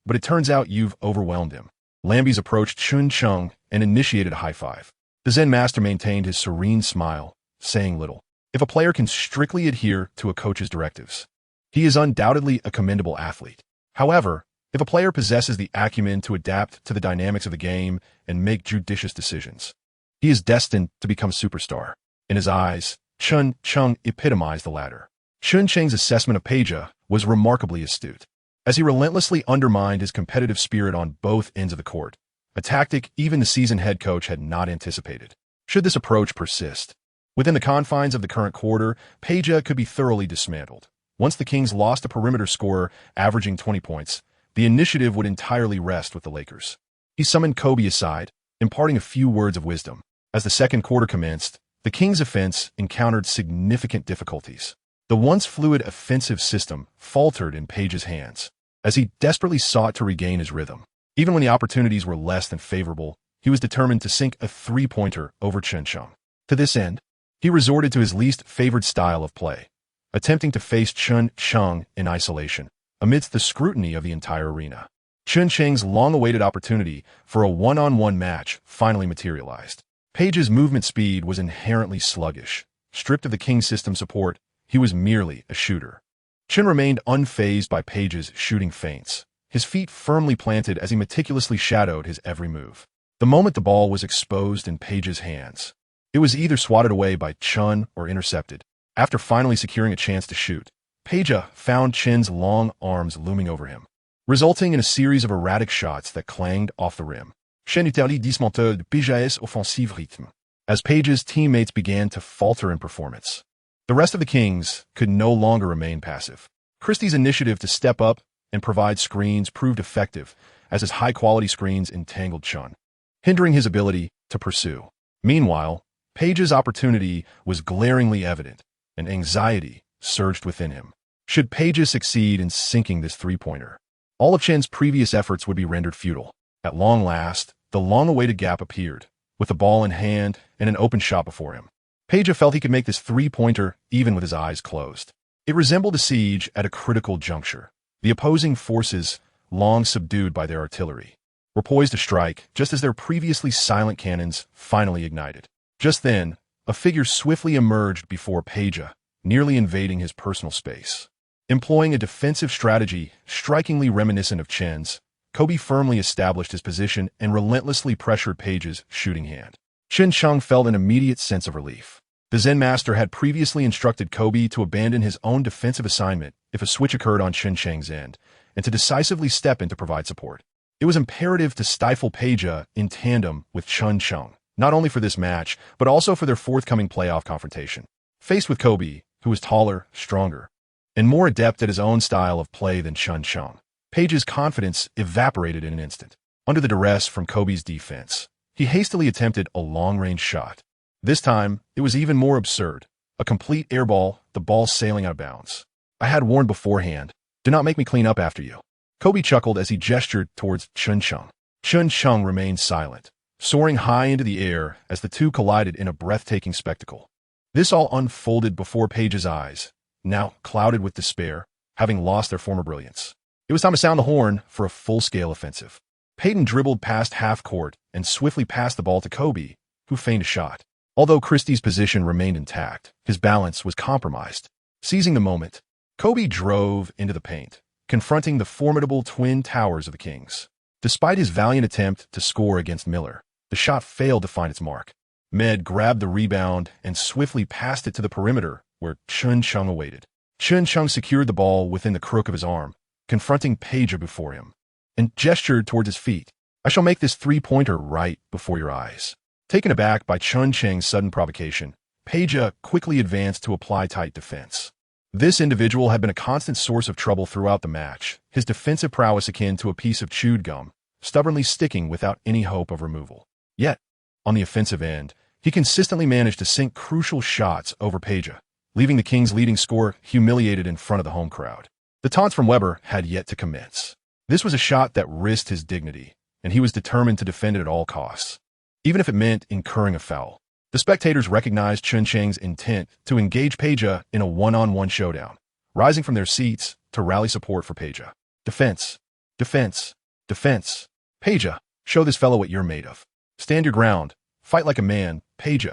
but it turns out you've overwhelmed him." Lambies approached Chen Cheng and initiated a high five. The Zen master maintained his serene smile, saying little. If a player can strictly adhere to a coach's directives, he is undoubtedly a commendable athlete. However, if a player possesses the acumen to adapt to the dynamics of the game and make judicious decisions, he is destined to become a superstar. In his eyes, Chen Cheng epitomized the latter. Chen Cheng's assessment of Page was remarkably astute, as he relentlessly undermined his competitive spirit on both ends of the court, a tactic even the seasoned head coach had not anticipated. Should this approach persist, within the confines of the current quarter, Page could be thoroughly dismantled. Once the Kings lost a perimeter scorer averaging 20 points, the initiative would entirely rest with the Lakers. He summoned Kobe aside, imparting a few words of wisdom. As the second quarter commenced, the Kings' offense encountered significant difficulties. The once fluid offensive system faltered in Page's hands, as he desperately sought to regain his rhythm. Even when the opportunities were less than favorable, he was determined to sink a three-pointer over Chen Cheng. To this end, he resorted to his least favored style of play, attempting to face Chen Cheng in isolation, amidst the scrutiny of the entire arena. Chen Cheng's long-awaited opportunity for a one-on-one match finally materialized. Page's movement speed was inherently sluggish. Stripped of the King system support, he was merely a shooter. Chen remained unfazed by Page's shooting feints, his feet firmly planted as he meticulously shadowed his every move. The moment the ball was exposed in Page's hands, it was either swatted away by Chen or intercepted. After finally securing a chance to shoot, Page found Chen's long arms looming over him, resulting in a series of erratic shots that clanged off the rim. Chen utilisait dismantle de Page's offensive rythme. As Page's teammates began to falter in performance, the rest of the Kings could no longer remain passive. Christie's initiative to step up and provide screens proved effective as his high-quality screens entangled Chen, hindering his ability to pursue. Meanwhile, Page's opportunity was glaringly evident, and anxiety surged within him. Should Page succeed in sinking this three-pointer, all of Chen's previous efforts would be rendered futile. At long last, the long-awaited gap appeared, with the ball in hand and an open shot before him. Page felt he could make this three-pointer even with his eyes closed. It resembled a siege at a critical juncture. The opposing forces, long subdued by their artillery, were poised to strike just as their previously silent cannons finally ignited. Just then, a figure swiftly emerged before Page, nearly invading his personal space. Employing a defensive strategy strikingly reminiscent of Chen's, Kobe firmly established his position and relentlessly pressured Page's shooting hand. Chen Cheng felt an immediate sense of relief. The Zen master had previously instructed Kobe to abandon his own defensive assignment if a switch occurred on Chen Cheng's end, and to decisively step in to provide support. It was imperative to stifle Page in tandem with Chen Cheng, not only for this match, but also for their forthcoming playoff confrontation. Faced with Kobe, who was taller, stronger, and more adept at his own style of play than Chen Cheng, Page's confidence evaporated in an instant. Under the duress from Kobe's defense, he hastily attempted a long-range shot. This time, it was even more absurd. A complete airball, the ball sailing out of bounds. I had warned beforehand, do not make me clean up after you. Kobe chuckled as he gestured towards Chen Cheng. Chen Cheng remained silent, soaring high into the air as the two collided in a breathtaking spectacle. This all unfolded before Page's eyes, now clouded with despair, having lost their former brilliance. It was time to sound the horn for a full-scale offensive. Payton dribbled past half-court and swiftly passed the ball to Kobe, who feigned a shot. Although Christie's position remained intact, his balance was compromised. Seizing the moment, Kobe drove into the paint, confronting the formidable twin towers of the Kings. Despite his valiant attempt to score against Miller, the shot failed to find its mark. Med grabbed the rebound and swiftly passed it to the perimeter, where Chen Cheng awaited. Chen Cheng secured the ball within the crook of his arm, confronting Page before him, and gestured towards his feet. I shall make this three-pointer right before your eyes. Taken aback by Chen Cheng's sudden provocation, Page quickly advanced to apply tight defense. This individual had been a constant source of trouble throughout the match, his defensive prowess akin to a piece of chewed gum, stubbornly sticking without any hope of removal. Yet, on the offensive end, he consistently managed to sink crucial shots over Page, leaving the Kings' leading scorer humiliated in front of the home crowd. The taunts from Weber had yet to commence. This was a shot that risked his dignity, and he was determined to defend it at all costs, even if it meant incurring a foul. The spectators recognized Chen Cheng's intent to engage Page in a one-on-one showdown, rising from their seats to rally support for Page. Defense, defense, defense. Page, show this fellow what you're made of. Stand your ground. Fight like a man, Page.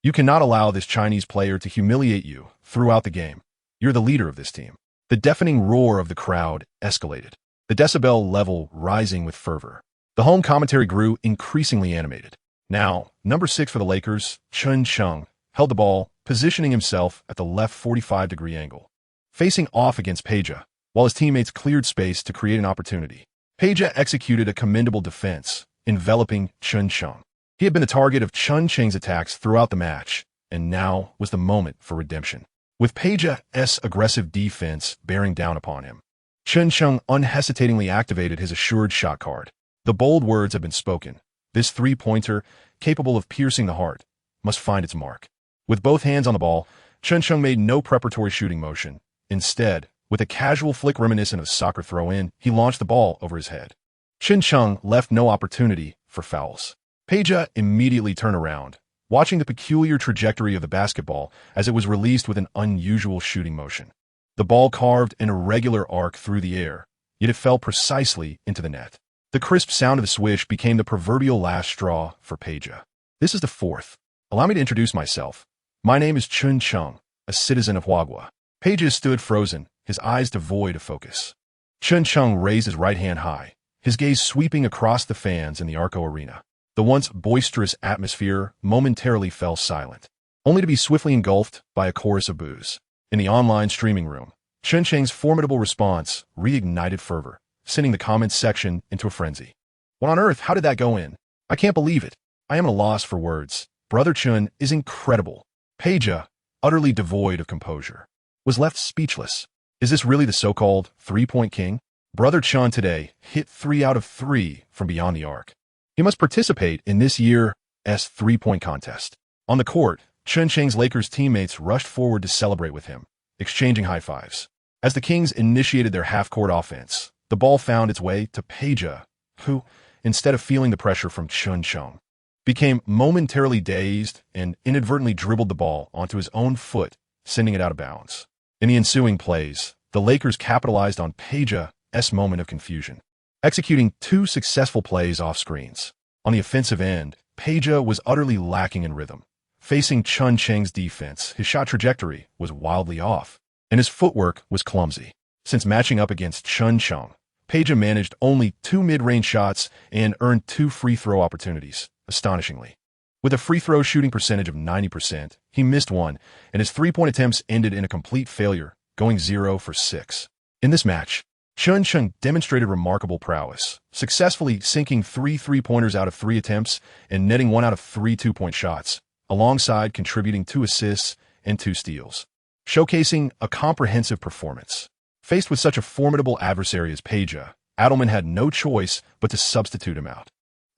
You cannot allow this Chinese player to humiliate you throughout the game. You're the leader of this team. The deafening roar of the crowd escalated, the decibel level rising with fervor. The home commentary grew increasingly animated. Now, number 6 for the Lakers, Chen Cheng, held the ball, positioning himself at the left 45-degree angle, facing off against Page, while his teammates cleared space to create an opportunity. Page executed a commendable defense, enveloping Chen Cheng. He had been the target of Chen Cheng's attacks throughout the match, and now was the moment for redemption. With Page's aggressive defense bearing down upon him, Chen Cheng unhesitatingly activated his assured shot card. The bold words have been spoken. This three-pointer, capable of piercing the heart, must find its mark. With both hands on the ball, Chen Cheng made no preparatory shooting motion. Instead, with a casual flick reminiscent of a soccer throw-in, he launched the ball over his head. Chen Cheng left no opportunity for fouls. Page immediately turned around, watching the peculiar trajectory of the basketball as it was released with an unusual shooting motion. The ball carved an irregular arc through the air, yet it fell precisely into the net. The crisp sound of the swish became the proverbial last straw for Peja. This is the fourth. Allow me to introduce myself. My name is Chen Cheng, a citizen of Huaguo. Peja stood frozen, his eyes devoid of focus. Chen Cheng raised his right hand high, his gaze sweeping across the fans in the Arco Arena. The once boisterous atmosphere momentarily fell silent, only to be swiftly engulfed by a chorus of boos. In the online streaming room, Chen Cheng's formidable response reignited fervor, sending the comments section into a frenzy. What on earth? How did that go in? I can't believe it. I am at a loss for words. Brother Chen is incredible. Peja, utterly devoid of composure, was left speechless. Is this really the so-called three-point king? Brother Chen today hit 3 out of 3 from beyond the arc. He must participate in this year's three-point contest. On the court, Chen Cheng's Lakers teammates rushed forward to celebrate with him, exchanging high fives. As the Kings initiated their half-court offense, the ball found its way to Peja, who, instead of feeling the pressure from Chen Cheng, became momentarily dazed and inadvertently dribbled the ball onto his own foot, sending it out of bounds. In the ensuing plays, the Lakers capitalized on Peja's moment of confusion, executing 2 successful plays off screens. On the offensive end, Peja was utterly lacking in rhythm. Facing Chen Cheng's defense, his shot trajectory was wildly off, and his footwork was clumsy. Since matching up against Chen Cheng, Peja managed only 2 mid-range shots and earned 2 free throw opportunities, astonishingly. With a free throw shooting percentage of 90%, he missed one, and his three-point attempts ended in a complete failure, going 0 for 6. In this match, Chen Cheng demonstrated remarkable prowess, successfully sinking 3 three-pointers out of 3 attempts and netting 1 out of 3 two-point shots, alongside contributing 2 assists and 2 steals, showcasing a comprehensive performance. Faced with such a formidable adversary as Peja, Adelman had no choice but to substitute him out.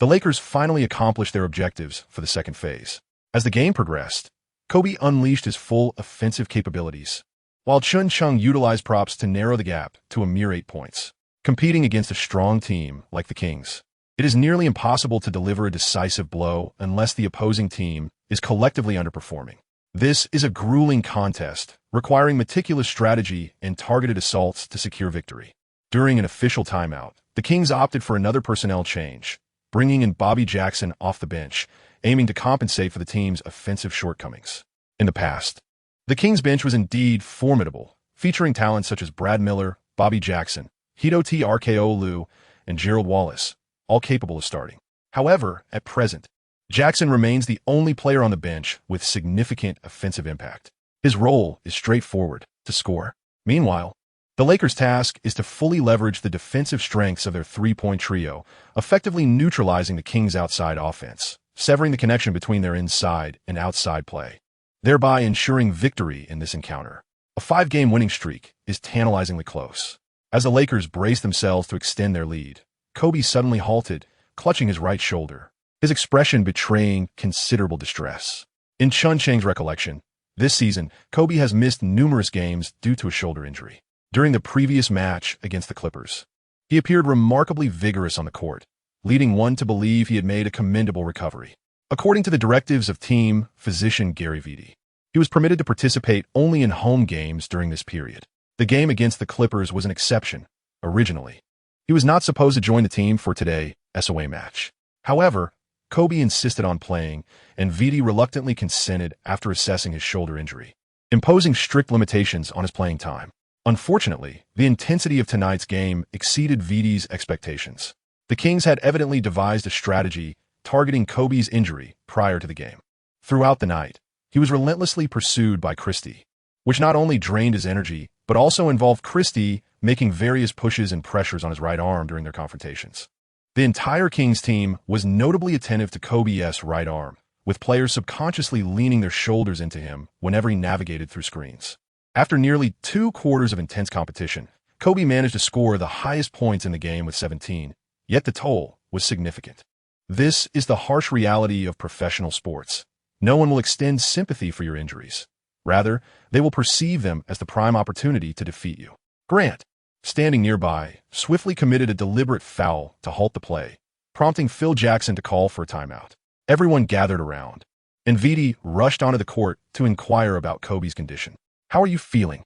The Lakers finally accomplished their objectives for the second phase. As the game progressed, Kobe unleashed his full offensive capabilities, while Chen Cheng utilized props to narrow the gap to a mere 8 points. Competing against a strong team like the Kings, it is nearly impossible to deliver a decisive blow unless the opposing team is collectively underperforming. This is a grueling contest, requiring meticulous strategy and targeted assaults to secure victory. During an official timeout, the Kings opted for another personnel change, bringing in Bobby Jackson off the bench, aiming to compensate for the team's offensive shortcomings. In the past, the Kings bench was indeed formidable, featuring talents such as Brad Miller, Bobby Jackson, Hidoti RKO, and Gerald Wallace, all capable of starting. However, at present, Jackson remains the only player on the bench with significant offensive impact. His role is straightforward: to score. Meanwhile, the Lakers' task is to fully leverage the defensive strengths of their three-point trio, effectively neutralizing the Kings' outside offense, severing the connection between their inside and outside play, thereby ensuring victory in this encounter. A 5-game winning streak is tantalizingly close. As the Lakers brace themselves to extend their lead, Kobe suddenly halted, clutching his right shoulder, his expression betraying considerable distress. In Chen Cheng's recollection, this season, Kobe has missed numerous games due to a shoulder injury. During the previous match against the Clippers, he appeared remarkably vigorous on the court, leading one to believe he had made a commendable recovery. According to the directives of team physician Gary Vitti, he was permitted to participate only in home games during this period. The game against the Clippers was an exception. Originally, he was not supposed to join the team for today's away match. However, Kobe insisted on playing, and Vitti reluctantly consented after assessing his shoulder injury, imposing strict limitations on his playing time. Unfortunately, the intensity of tonight's game exceeded Vitti's expectations. The Kings had evidently devised a strategy targeting Kobe's injury prior to the game. Throughout the night, he was relentlessly pursued by Christie, which not only drained his energy, but also involved Christie making various pushes and pressures on his right arm during their confrontations. The entire Kings team was notably attentive to Kobe's right arm, with players subconsciously leaning their shoulders into him whenever he navigated through screens. After nearly 2 quarters of intense competition, Kobe managed to score the highest points in the game with 17, yet the toll was significant. This is the harsh reality of professional sports. No one will extend sympathy for your injuries. Rather, they will perceive them as the prime opportunity to defeat you. Grant, standing nearby, swiftly committed a deliberate foul to halt the play, prompting Phil Jackson to call for a timeout. Everyone gathered around, and Vitti rushed onto the court to inquire about Kobe's condition. "How are you feeling?"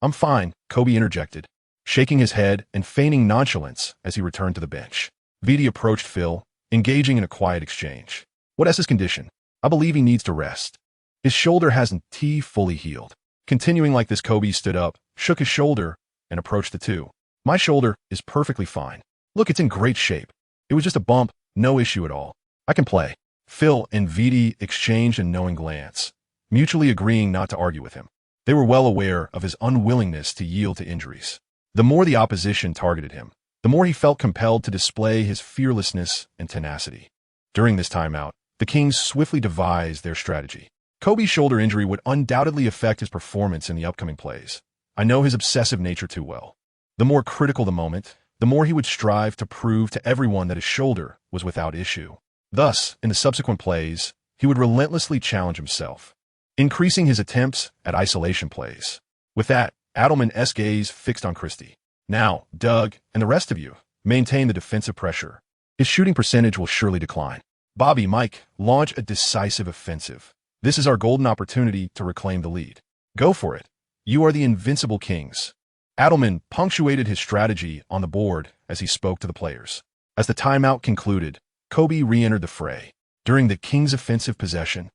"I'm fine," Kobe interjected, shaking his head and feigning nonchalance as he returned to the bench. Vidi approached Phil, engaging in a quiet exchange. "What's his condition? I believe he needs to rest. His shoulder hasn't fully healed." Continuing like this, Kobe stood up, shook his shoulder, and approached the two. "My shoulder is perfectly fine. Look, it's in great shape. It was just a bump, no issue at all. I can play." Phil and Vidi exchanged a knowing glance, mutually agreeing not to argue with him. They were well aware of his unwillingness to yield to injuries. The more the opposition targeted him, the more he felt compelled to display his fearlessness and tenacity. During this timeout, the Kings swiftly devised their strategy. Kobe's shoulder injury would undoubtedly affect his performance in the upcoming plays. I know his obsessive nature too well. The more critical the moment, the more he would strive to prove to everyone that his shoulder was without issue. Thus, in the subsequent plays, he would relentlessly challenge himself, increasing his attempts at isolation plays. With that, Adelman's gaze fixed on Christie. "Now, Doug, and the rest of you, maintain the defensive pressure. His shooting percentage will surely decline. Bobby, Mike, launch a decisive offensive. This is our golden opportunity to reclaim the lead. Go for it. You are the invincible Kings." Adelman punctuated his strategy on the board as he spoke to the players. As the timeout concluded, Kobe re-entered the fray. During the Kings' offensive possession,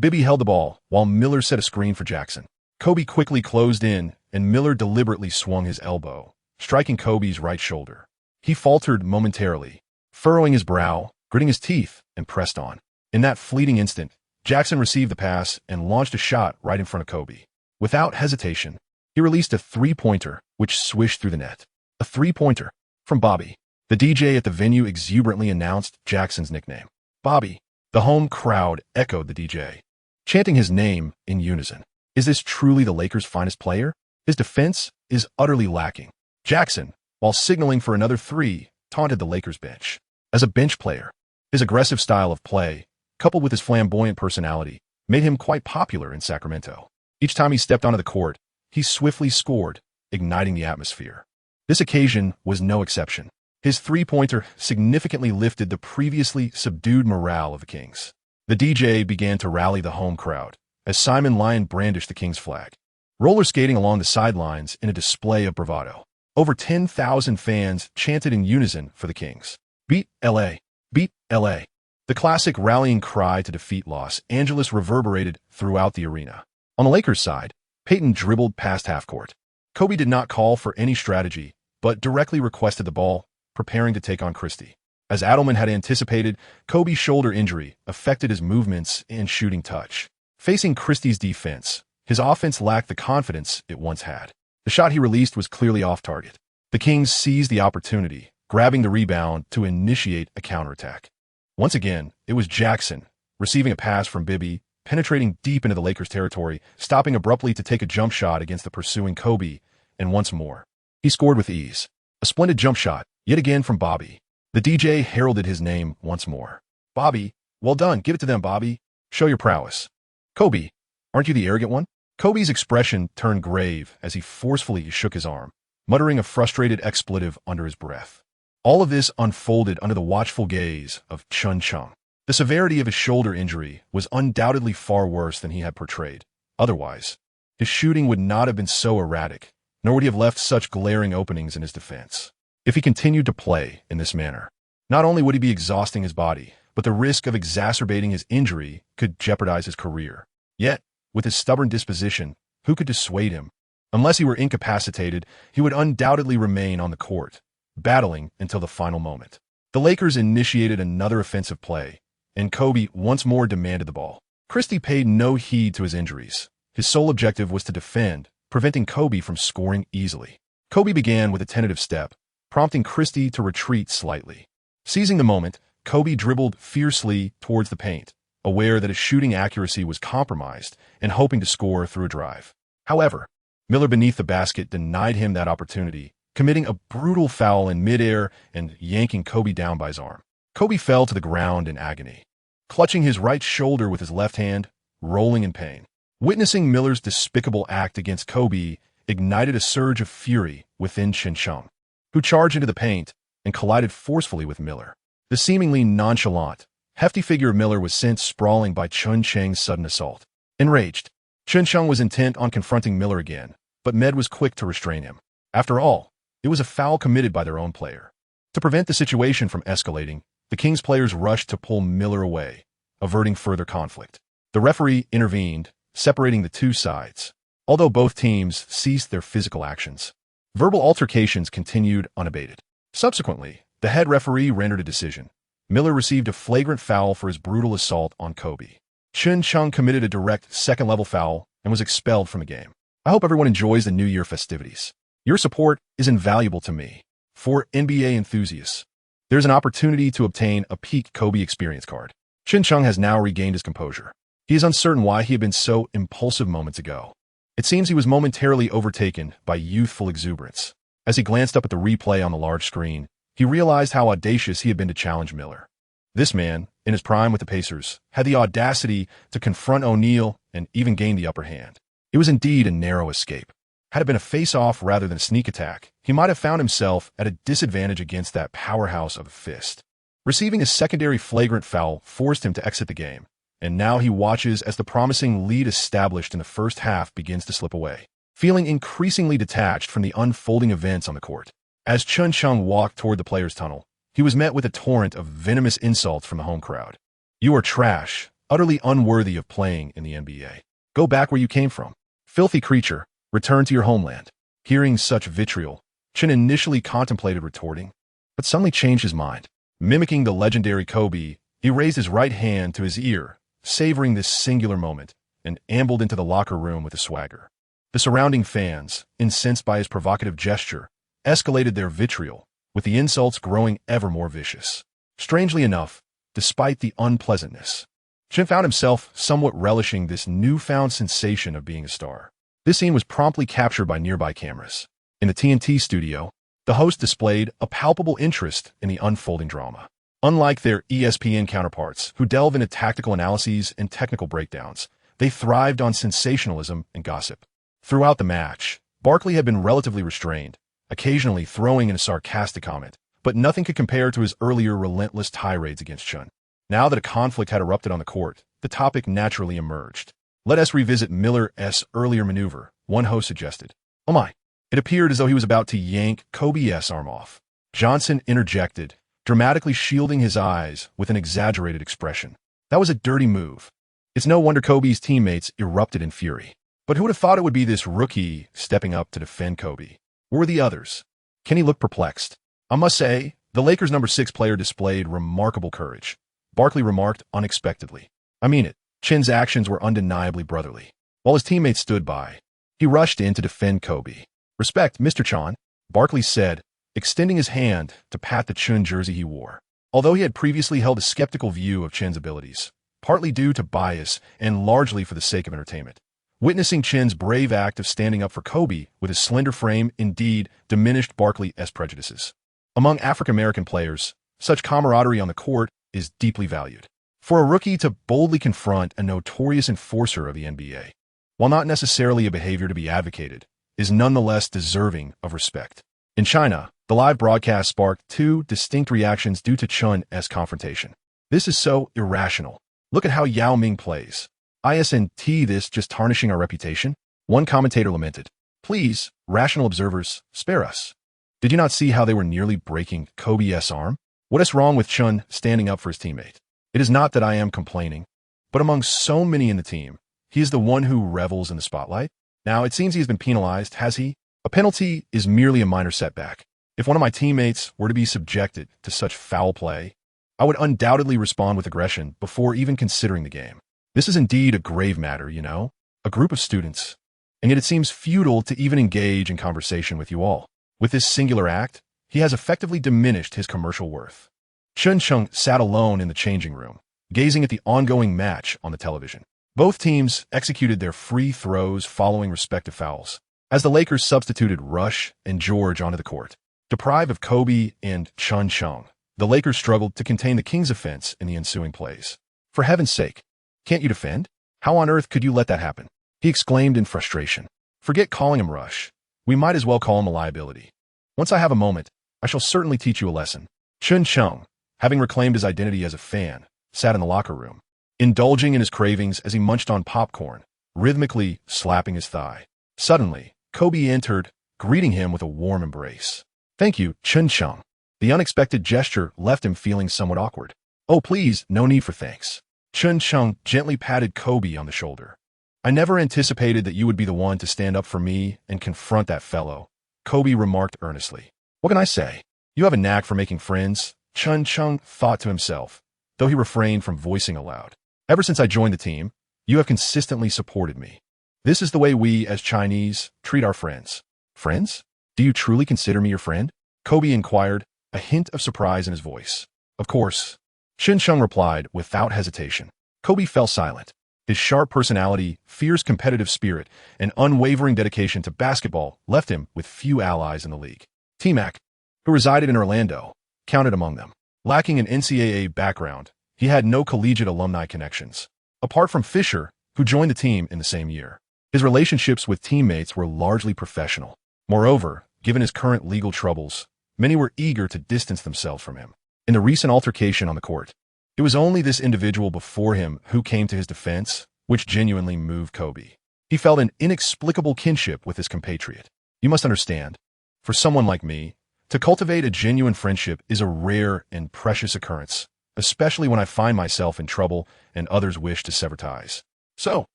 Bibby held the ball while Miller set a screen for Jackson. Kobe quickly closed in, and Miller deliberately swung his elbow, striking Kobe's right shoulder. He faltered momentarily, furrowing his brow, gritting his teeth, and pressed on. In that fleeting instant, Jackson received the pass and launched a shot right in front of Kobe. Without hesitation, he released a three-pointer, which swished through the net. A three-pointer from Bobby. The DJ at the venue exuberantly announced Jackson's nickname. Bobby. The home crowd echoed the DJ, chanting his name in unison. Is this truly the Lakers' finest player? His defense is utterly lacking. Jackson, while signaling for another three, taunted the Lakers bench. As a bench player, his aggressive style of play, coupled with his flamboyant personality, made him quite popular in Sacramento. Each time he stepped onto the court, he swiftly scored, igniting the atmosphere. This occasion was no exception. His three-pointer significantly lifted the previously subdued morale of the Kings. The DJ began to rally the home crowd as Simon Lyon brandished the Kings flag, roller skating along the sidelines in a display of bravado. Over 10,000 fans chanted in unison for the Kings. "Beat LA! Beat LA!" The classic rallying cry to defeat Los Angeles reverberated throughout the arena. On the Lakers' side, Peyton dribbled past half-court. Kobe did not call for any strategy, but directly requested the ball, preparing to take on Christie. As Adelman had anticipated, Kobe's shoulder injury affected his movements and shooting touch. Facing Christie's defense, his offense lacked the confidence it once had. The shot he released was clearly off target. The Kings seized the opportunity, grabbing the rebound to initiate a counterattack. Once again, it was Jackson, receiving a pass from Bibby, penetrating deep into the Lakers' territory, stopping abruptly to take a jump shot against the pursuing Kobe, and once more, he scored with ease. A splendid jump shot, yet again from Bobby. The DJ heralded his name once more. "Bobby, well done, give it to them, Bobby. Show your prowess." "Kobe, aren't you the arrogant one?" Kobe's expression turned grave as he forcefully shook his arm, muttering a frustrated expletive under his breath. All of this unfolded under the watchful gaze of Chen Cheng. The severity of his shoulder injury was undoubtedly far worse than he had portrayed. Otherwise, his shooting would not have been so erratic, nor would he have left such glaring openings in his defense. If he continued to play in this manner, not only would he be exhausting his body, but the risk of exacerbating his injury could jeopardize his career. Yet, with his stubborn disposition, who could dissuade him? Unless he were incapacitated, he would undoubtedly remain on the court, battling until the final moment. The Lakers initiated another offensive play, and Kobe once more demanded the ball. Christie paid no heed to his injuries. His sole objective was to defend, preventing Kobe from scoring easily. Kobe began with a tentative step, prompting Christie to retreat slightly. Seizing the moment, Kobe dribbled fiercely towards the paint, aware that his shooting accuracy was compromised and hoping to score through a drive. However, Miller beneath the basket denied him that opportunity, committing a brutal foul in midair and yanking Kobe down by his arm. Kobe fell to the ground in agony, clutching his right shoulder with his left hand, rolling in pain. Witnessing Miller's despicable act against Kobe ignited a surge of fury within Chen Cheng, who charged into the paint and collided forcefully with Miller. The seemingly nonchalant, hefty figure of Miller was sent sprawling by Chen Cheng's sudden assault. Enraged, Chen Cheng was intent on confronting Miller again, but Med was quick to restrain him. After all, It was a foul committed by their own player. To prevent the situation from escalating, the Kings players rushed to pull Miller away, averting further conflict. The referee intervened, separating the two sides. Although both teams ceased their physical actions, verbal altercations continued unabated. Subsequently, the head referee rendered a decision. Miller received a flagrant foul for his brutal assault on Kobe. Chen Cheng committed a direct second-level foul and was expelled from the game. I hope everyone enjoys the New Year festivities. Your support is invaluable to me. For NBA enthusiasts, there's an opportunity to obtain a PeakKobe experience card. Chen Cheng has now regained his composure. He is uncertain why he had been so impulsive moments ago. It seems he was momentarily overtaken by youthful exuberance. As he glanced up at the replay on the large screen, he realized how audacious he had been to challenge Miller. This man, in his prime with the Pacers, had the audacity to confront O'Neal and even gain the upper hand. It was indeed a narrow escape. Had it been a face-off rather than a sneak attack, he might have found himself at a disadvantage against that powerhouse of a fist. Receiving a secondary flagrant foul forced him to exit the game, and now he watches as the promising lead established in the first half begins to slip away, feeling increasingly detached from the unfolding events on the court. As Chen Cheng walked toward the players' tunnel, he was met with a torrent of venomous insults from the home crowd. "You are trash, utterly unworthy of playing in the NBA. Go back where you came from. Filthy creature, return to your homeland." Hearing such vitriol, Chen initially contemplated retorting, but suddenly changed his mind. Mimicking the legendary Kobe, he raised his right hand to his ear, savoring this singular moment, and ambled into the locker room with a swagger. The surrounding fans, incensed by his provocative gesture, escalated their vitriol, with the insults growing ever more vicious. Strangely enough, despite the unpleasantness, Chen found himself somewhat relishing this newfound sensation of being a star. This scene was promptly captured by nearby cameras. In the TNT studio, the host displayed a palpable interest in the unfolding drama. Unlike their ESPN counterparts, who delve into tactical analyses and technical breakdowns, they thrived on sensationalism and gossip. Throughout the match, Barkley had been relatively restrained, occasionally throwing in a sarcastic comment, but nothing could compare to his earlier relentless tirades against Chen. Now that a conflict had erupted on the court, the topic naturally emerged. "Let us revisit Miller's earlier maneuver," one host suggested. "Oh my." It appeared as though he was about to yank Kobe's arm off. Johnson interjected, dramatically shielding his eyes with an exaggerated expression. "That was a dirty move." It's no wonder Kobe's teammates erupted in fury. But who would have thought it would be this rookie stepping up to defend Kobe? Where were the others? Kenny looked perplexed. "I must say, the Lakers' number 6 player displayed remarkable courage," Barkley remarked unexpectedly. "I mean it." Chen's actions were undeniably brotherly. While his teammates stood by, he rushed in to defend Kobe. "Respect, Mr. Chen," Barkley said, extending his hand to pat the Chen jersey he wore. Although he had previously held a skeptical view of Chen's abilities, partly due to bias and largely for the sake of entertainment, witnessing Chen's brave act of standing up for Kobe with his slender frame indeed diminished Barkley's prejudices. Among African-American players, such camaraderie on the court is deeply valued. For a rookie to boldly confront a notorious enforcer of the NBA, while not necessarily a behavior to be advocated, is nonetheless deserving of respect. In China, the live broadcast sparked 2 distinct reactions due to Chen's confrontation. "This is so irrational. Look at how Yao Ming plays. Isn't this just tarnishing our reputation?" One commentator lamented. "Please, rational observers, spare us. Did you not see how they were nearly breaking Kobe's arm? What is wrong with Chen standing up for his teammate? It is not that I am complaining, but among so many in the team, he is the one who revels in the spotlight. Now, it seems he has been penalized, has he? A penalty is merely a minor setback. If one of my teammates were to be subjected to such foul play, I would undoubtedly respond with aggression before even considering the game. This is indeed a grave matter, you know? A group of students. And yet it seems futile to even engage in conversation with you all. With this singular act, he has effectively diminished his commercial worth." Chen Cheng sat alone in the changing room, gazing at the ongoing match on the television. Both teams executed their free throws following respective fouls, as the Lakers substituted Rush and George onto the court. Deprived of Kobe and Chen Cheng, the Lakers struggled to contain the Kings' offense in the ensuing plays. "For heaven's sake, can't you defend? How on earth could you let that happen?" he exclaimed in frustration. "Forget calling him Rush. We might as well call him a liability. Once I have a moment, I shall certainly teach you a lesson." Chen Cheng, having reclaimed his identity as a fan, sat in the locker room, indulging in his cravings as he munched on popcorn, rhythmically slapping his thigh. Suddenly, Kobe entered, greeting him with a warm embrace. Thank you, Chen Cheng. The unexpected gesture left him feeling somewhat awkward. Oh, please, no need for thanks. Chen Cheng gently patted Kobe on the shoulder. I never anticipated that you would be the one to stand up for me and confront that fellow, Kobe remarked earnestly. What can I say? You have a knack for making friends, Chen Cheng thought to himself, though he refrained from voicing aloud. Ever since I joined the team, you have consistently supported me. This is the way we, as Chinese, treat our friends. Friends? Do you truly consider me your friend? Kobe inquired, a hint of surprise in his voice. Of course. Chen Cheng replied without hesitation. Kobe fell silent. His sharp personality, fierce competitive spirit, and unwavering dedication to basketball left him with few allies in the league. T-Mac, who resided in Orlando, counted among them. Lacking an NCAA background, he had no collegiate alumni connections. Apart from Fisher, who joined the team in the same year, his relationships with teammates were largely professional. Moreover, given his current legal troubles, many were eager to distance themselves from him. In the recent altercation on the court, it was only this individual before him who came to his defense, which genuinely moved Kobe. He felt an inexplicable kinship with his compatriot. You must understand, for someone like me, to cultivate a genuine friendship is a rare and precious occurrence, especially when I find myself in trouble and others wish to sever ties. So,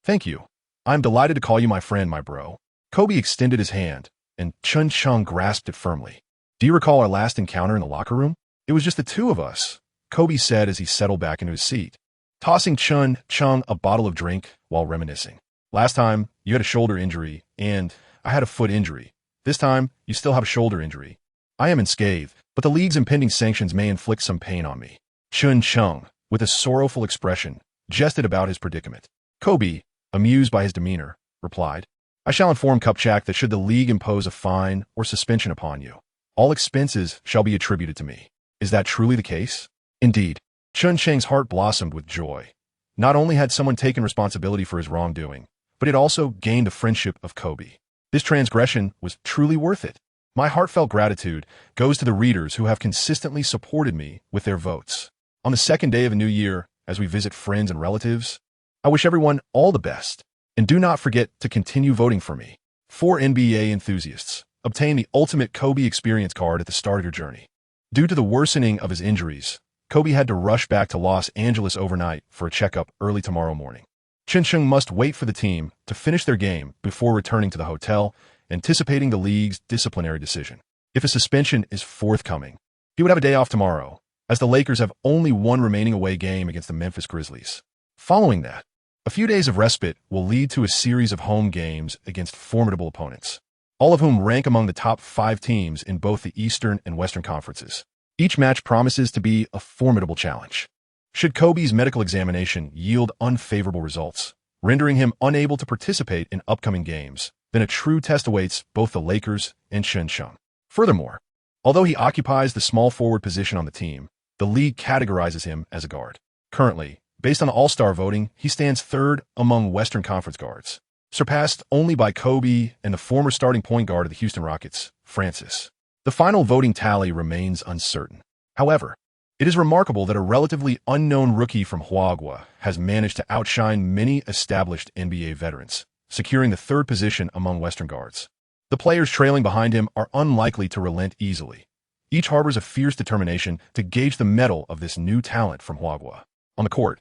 thank you. I'm delighted to call you my friend, my bro. Kobe extended his hand, and Chen Cheng grasped it firmly. Do you recall our last encounter in the locker room? It was just the two of us, Kobe said as he settled back into his seat, tossing Chen Cheng a bottle of drink while reminiscing. Last time, you had a shoulder injury, and I had a foot injury. This time, you still have a shoulder injury. I am unscathed, but the league's impending sanctions may inflict some pain on me. Chen Cheng, with a sorrowful expression, jested about his predicament. Kobe, amused by his demeanor, replied, I shall inform ComeBack that should the league impose a fine or suspension upon you, all expenses shall be attributed to me. Is that truly the case? Indeed. Chen Cheng's heart blossomed with joy. Not only had someone taken responsibility for his wrongdoing, but it also gained the friendship of Kobe. This transgression was truly worth it. My heartfelt gratitude goes to the readers who have consistently supported me with their votes. On the second day of a new year, as we visit friends and relatives, I wish everyone all the best. And do not forget to continue voting for me. For NBA enthusiasts, obtain the ultimate ComeBack card at the start of your journey. Due to the worsening of his injuries, Kobe had to rush back to Los Angeles overnight for a checkup early tomorrow morning. Chen Cheng must wait for the team to finish their game before returning to the hotel, anticipating the league's disciplinary decision. If a suspension is forthcoming, he would have a day off tomorrow, as the Lakers have only one remaining away game against the Memphis Grizzlies. Following that, a few days of respite will lead to a series of home games against formidable opponents, all of whom rank among the top 5 teams in both the Eastern and Western conferences. Each match promises to be a formidable challenge. Should Kobe's medical examination yield unfavorable results, rendering him unable to participate in upcoming games, then a true test awaits both the Lakers and Chen Cheng. Furthermore, although he occupies the small forward position on the team, the league categorizes him as a guard. Currently, based on the All-Star voting, he stands third among Western Conference guards, surpassed only by Kobe and the former starting point guard of the Houston Rockets, Francis. The final voting tally remains uncertain. However, it is remarkable that a relatively unknown rookie from Huaguo has managed to outshine many established NBA veterans, securing the third position among Western guards. The players trailing behind him are unlikely to relent easily. Each harbors a fierce determination to gauge the mettle of this new talent from Huaguo. On the court,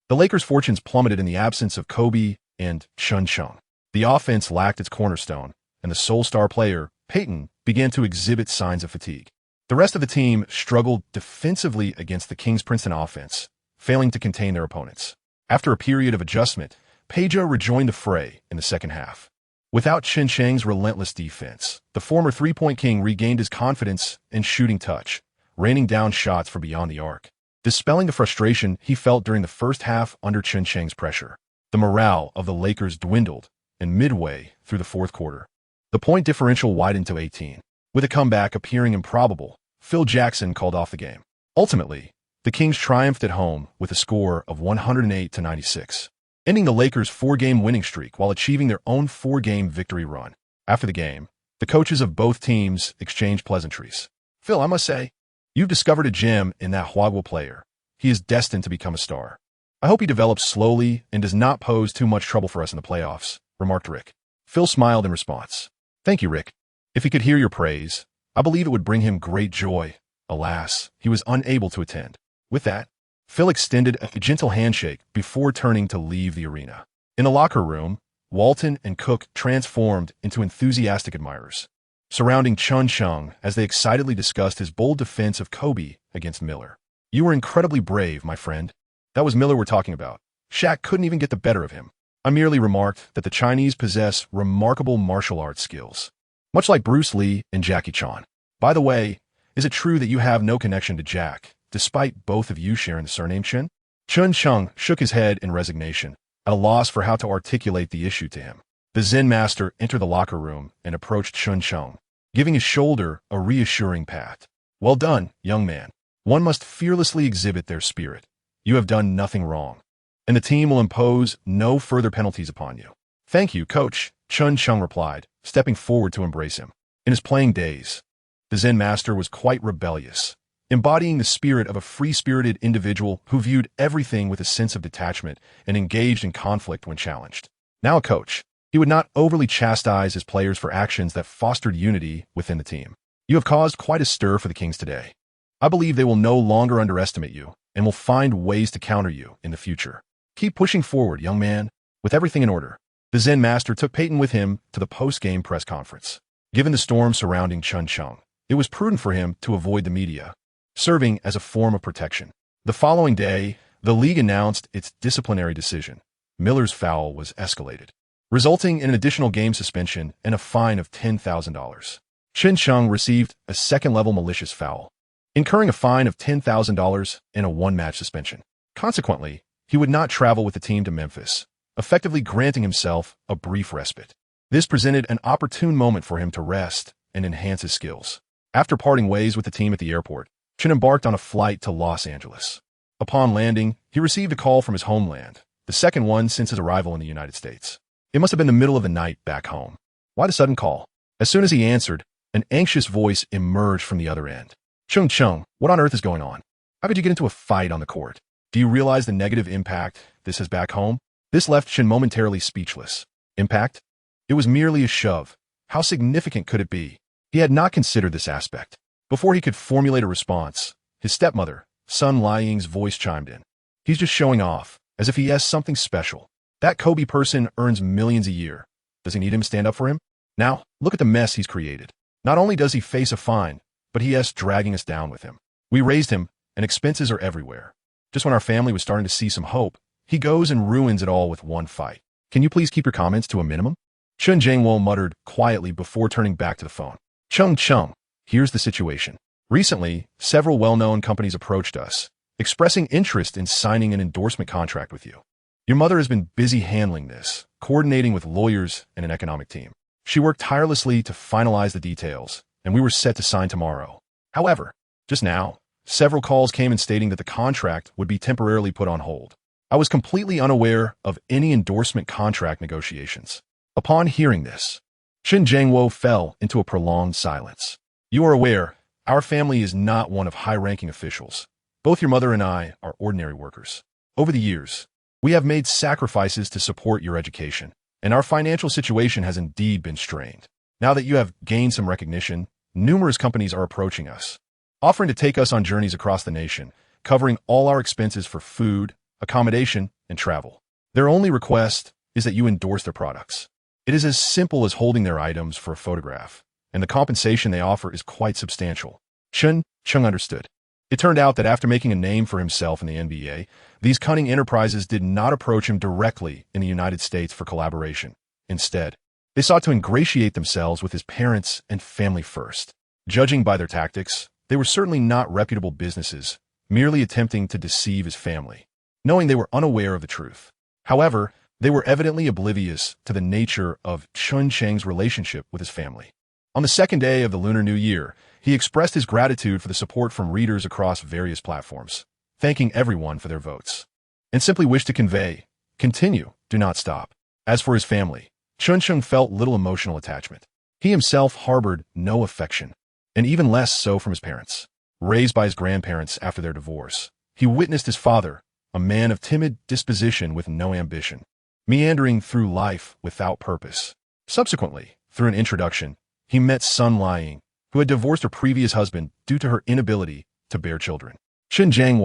the Lakers' fortunes plummeted in the absence of Kobe and Chen Cheng. The offense lacked its cornerstone, and the sole star player, Peyton, began to exhibit signs of fatigue. The rest of the team struggled defensively against the Kings Princeton offense, failing to contain their opponents. After a period of adjustment, Pedro rejoined the fray in the second half. Without Chen Cheng's relentless defense, the former three-point king regained his confidence and shooting touch, raining down shots from beyond the arc, dispelling the frustration he felt during the first half under Chen Cheng's pressure. The morale of the Lakers dwindled, and midway through the fourth quarter, the point differential widened to 18. With a comeback appearing improbable, Phil Jackson called off the game. Ultimately, the Kings triumphed at home with a score of 108-96, ending the Lakers' 4-game winning streak while achieving their own 4-game victory run. After the game, the coaches of both teams exchanged pleasantries. Phil, I must say, you've discovered a gem in that Huaguo player. He is destined to become a star. I hope he develops slowly and does not pose too much trouble for us in the playoffs, remarked Rick. Phil smiled in response. Thank you, Rick. If he could hear your praise, I believe it would bring him great joy. Alas, he was unable to attend. With that, Phil extended a gentle handshake before turning to leave the arena. In the locker room, Walton and Cook transformed into enthusiastic admirers, surrounding Chen Cheng as they excitedly discussed his bold defense of Kobe against Miller. "You were incredibly brave, my friend." That was Miller we're talking about. Shaq couldn't even get the better of him. I merely remarked that the Chinese possess remarkable martial arts skills, much like Bruce Lee and Jackie Chan. By the way, is it true that you have no connection to Jack, despite both of you sharing the surname Chen? Chen Cheng shook his head in resignation, at a loss for how to articulate the issue to him. The Zen master entered the locker room and approached Chen Cheng, giving his shoulder a reassuring pat. "Well done, young man. One must fearlessly exhibit their spirit. You have done nothing wrong, and the team will impose no further penalties upon you." "Thank you, coach," Chen Cheng replied, stepping forward to embrace him. In his playing days, the Zen master was quite rebellious, embodying the spirit of a free-spirited individual who viewed everything with a sense of detachment and engaged in conflict when challenged. Now a coach, he would not overly chastise his players for actions that fostered unity within the team. "You have caused quite a stir for the Kings today. I believe they will no longer underestimate you and will find ways to counter you in the future. Keep pushing forward, young man, with everything in order." The Zen master took Peyton with him to the post-game press conference. Given the storm surrounding Chen Cheng, it was prudent for him to avoid the media, serving as a form of protection. The following day, the league announced its disciplinary decision. Miller's foul was escalated, resulting in an additional game suspension and a fine of $10,000. Chen Cheng received a second-level malicious foul, incurring a fine of $10,000 and a one-match suspension. Consequently, he would not travel with the team to Memphis, effectively granting himself a brief respite. This presented an opportune moment for him to rest and enhance his skills. After parting ways with the team at the airport, Chen embarked on a flight to Los Angeles. Upon landing, he received a call from his homeland, the second one since his arrival in the United States. It must have been the middle of the night back home. Why the sudden call? As soon as he answered, an anxious voice emerged from the other end. "Chen Cheng, what on earth is going on? How could you get into a fight on the court? Do you realize the negative impact this has back home?" This left Chen momentarily speechless. Impact? It was merely a shove. How significant could it be? He had not considered this aspect. Before he could formulate a response, his stepmother, Sun Liang's voice chimed in. "He's just showing off, as if he has something special. That Kobe person earns millions a year. Does he need him to stand up for him? Now, look at the mess he's created. Not only does he face a fine, but he is dragging us down with him. We raised him, and expenses are everywhere. Just when our family was starting to see some hope, he goes and ruins it all with one fight. Can you please keep your comments to a minimum?" Chen Cheng muttered quietly before turning back to the phone. "Chen Cheng, here's the situation. Recently, several well-known companies approached us, expressing interest in signing an endorsement contract with you. Your mother has been busy handling this, coordinating with lawyers and an economic team. She worked tirelessly to finalize the details, and we were set to sign tomorrow. However, just now, several calls came in stating that the contract would be temporarily put on hold. I was completely unaware of any endorsement contract negotiations." Upon hearing this, Chen Cheng fell into a prolonged silence. "You are aware, our family is not one of high-ranking officials. Both your mother and I are ordinary workers. Over the years, we have made sacrifices to support your education, and our financial situation has indeed been strained. Now that you have gained some recognition, numerous companies are approaching us, offering to take us on journeys across the nation, covering all our expenses for food, accommodation, and travel. Their only request is that you endorse their products. It is as simple as holding their items for a photograph, and the compensation they offer is quite substantial." Chen Cheng understood. It turned out that after making a name for himself in the NBA, these cunning enterprises did not approach him directly in the United States for collaboration. Instead, they sought to ingratiate themselves with his parents and family first. Judging by their tactics, they were certainly not reputable businesses, merely attempting to deceive his family, knowing they were unaware of the truth. However, they were evidently oblivious to the nature of Chen Cheng's relationship with his family. On the second day of the Lunar New Year, he expressed his gratitude for the support from readers across various platforms, thanking everyone for their votes, and simply wished to convey, "Continue, do not stop." As for his family, Chen Cheng felt little emotional attachment. He himself harbored no affection, and even less so from his parents. Raised by his grandparents after their divorce, he witnessed his father, a man of timid disposition with no ambition, meandering through life without purpose. Subsequently, through an introduction, he met Sun Liang, who had divorced her previous husband due to her inability to bear children. Chen Cheng,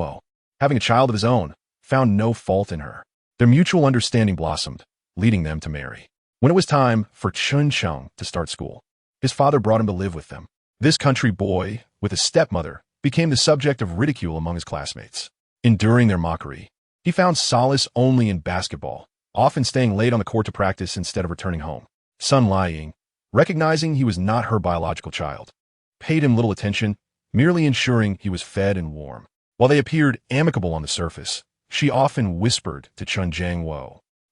having a child of his own, found no fault in her. Their mutual understanding blossomed, leading them to marry. When it was time for Chen Cheng to start school, his father brought him to live with them. This country boy, with a stepmother, became the subject of ridicule among his classmates. Enduring their mockery, he found solace only in basketball, often staying late on the court to practice instead of returning home. Sun Liying, recognizing he was not her biological child, paid him little attention, merely ensuring he was fed and warm. While they appeared amicable on the surface, she often whispered to Chen Cheng,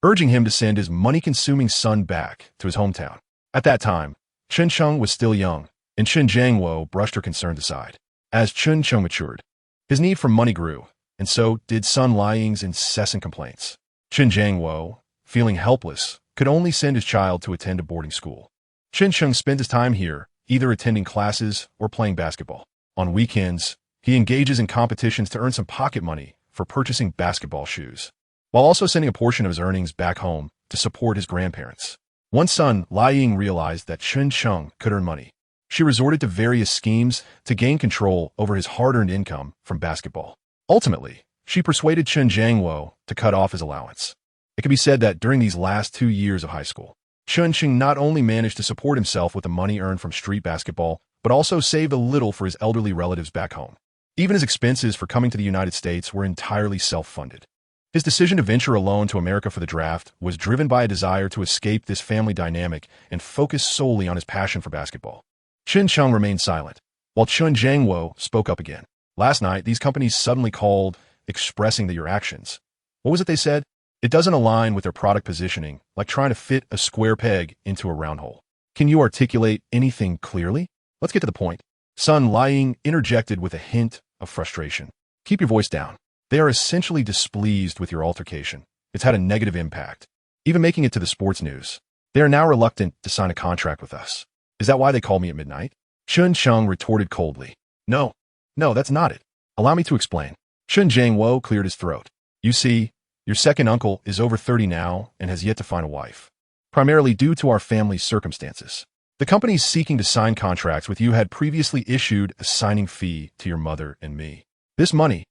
urging him to send his money-consuming son back to his hometown. At that time, Chen Cheng was still young, and Chen Cheng brushed her concerns aside. As Chen Cheng matured, his need for money grew, and so did Sun Liying's incessant complaints. Chen Cheng, feeling helpless, could only send his child to attend a boarding school. Chen Cheng spent his time here, either attending classes or playing basketball. On weekends, he engages in competitions to earn some pocket money for purchasing basketball shoes, while also sending a portion of his earnings back home to support his grandparents. Once Sun Liying realized that Chen Cheng could earn money, she resorted to various schemes to gain control over his hard-earned income from basketball. Ultimately, she persuaded Chen Cheng to cut off his allowance. It can be said that during these last 2 years of high school, Chen Cheng not only managed to support himself with the money earned from street basketball, but also saved a little for his elderly relatives back home. Even his expenses for coming to the United States were entirely self-funded. His decision to venture alone to America for the draft was driven by a desire to escape this family dynamic and focus solely on his passion for basketball. Chen Cheng remained silent, while Chen Cheng spoke up again. Last night, these companies suddenly called expressing that your actions. What was it they said? It doesn't align with their product positioning, like trying to fit a square peg into a round hole. Can you articulate anything clearly? Let's get to the point. Sun Liying interjected with a hint of frustration. Keep your voice down. They are essentially displeased with your altercation. It's had a negative impact, even making it to the sports news. They are now reluctant to sign a contract with us. Is that why they called me at midnight? Chen Cheng retorted coldly. No, that's not it. Allow me to explain. Chen Cheng cleared his throat. You see, your second uncle is over 30 now and has yet to find a wife, primarily due to our family's circumstances. The companies seeking to sign contracts with you had previously issued a signing fee to your mother and me. This money,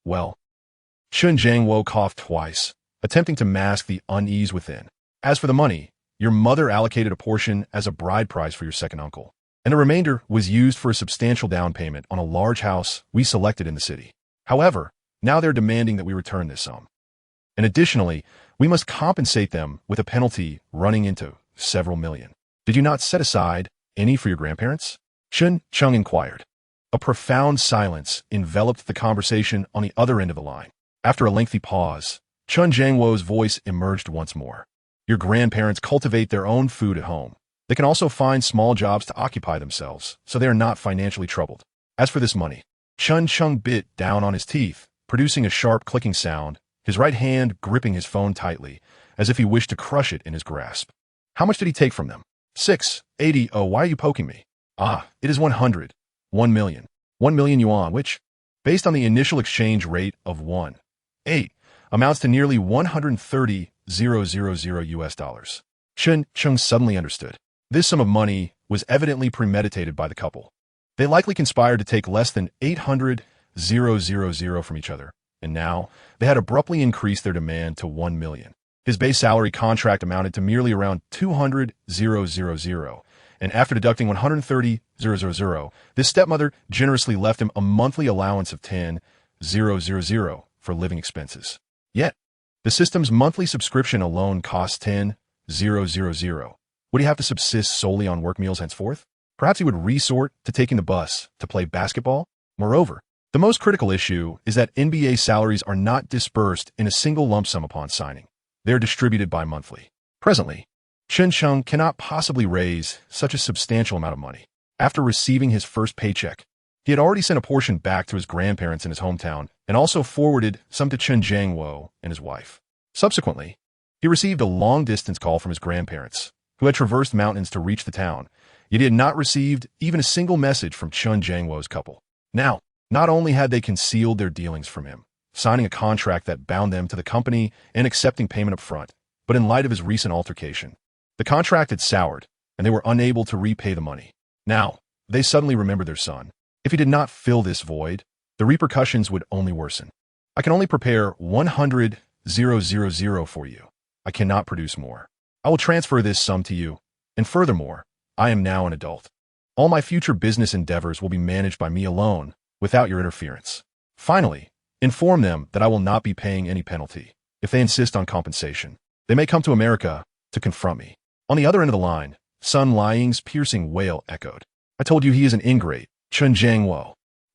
well, Chen Cheng coughed twice, attempting to mask the unease within. As for the money, your mother allocated a portion as a bride price for your second uncle, and the remainder was used for a substantial down payment on a large house we selected in the city. However, now they're demanding that we return this sum. And additionally, we must compensate them with a penalty running into several million. Did you not set aside any for your grandparents? Chen Cheng inquired. A profound silence enveloped the conversation on the other end of the line. After a lengthy pause, Chen Cheng's voice emerged once more. Your grandparents cultivate their own food at home. They can also find small jobs to occupy themselves, so they are not financially troubled. As for this money, Chen Cheng bit down on his teeth, producing a sharp clicking sound, his right hand gripping his phone tightly, as if he wished to crush it in his grasp. How much did he take from them? 680. Oh, why are you poking me? It is 100. 1 million. 1 million yuan, which, based on the initial exchange rate of 1.8, amounts to nearly 130,000 US dollars. Chen Cheng suddenly understood. This sum of money was evidently premeditated by the couple. They likely conspired to take less than 800,000 from each other, and now they had abruptly increased their demand to 1 million. His base salary contract amounted to merely around 200,000, and after deducting 130,000, this stepmother generously left him a monthly allowance of 10,000 for living expenses. Yet, the system's monthly subscription alone costs 10,000. Would he have to subsist solely on work meals henceforth? Perhaps he would resort to taking the bus to play basketball? Moreover, the most critical issue is that NBA salaries are not disbursed in a single lump sum upon signing. They are distributed bi-monthly. Presently, Chen Cheng cannot possibly raise such a substantial amount of money. After receiving his first paycheck, he had already sent a portion back to his grandparents in his hometown and also forwarded some to Chen Cheng and his wife. Subsequently, he received a long-distance call from his grandparents, who had traversed mountains to reach the town, yet he had not received even a single message from Chen Cheng's couple. Now, not only had they concealed their dealings from him, signing a contract that bound them to the company and accepting payment up front, but in light of his recent altercation, the contract had soured, and they were unable to repay the money. Now, they suddenly remembered their son. If he did not fill this void, the repercussions would only worsen. I can only prepare 100,000 for you. I cannot produce more. I will transfer this sum to you. And furthermore, I am now an adult. All my future business endeavors will be managed by me alone, without your interference. Finally, inform them that I will not be paying any penalty. If they insist on compensation, they may come to America to confront me. On the other end of the line, Sun Liang's piercing wail echoed. I told you he is an ingrate, Chen Cheng.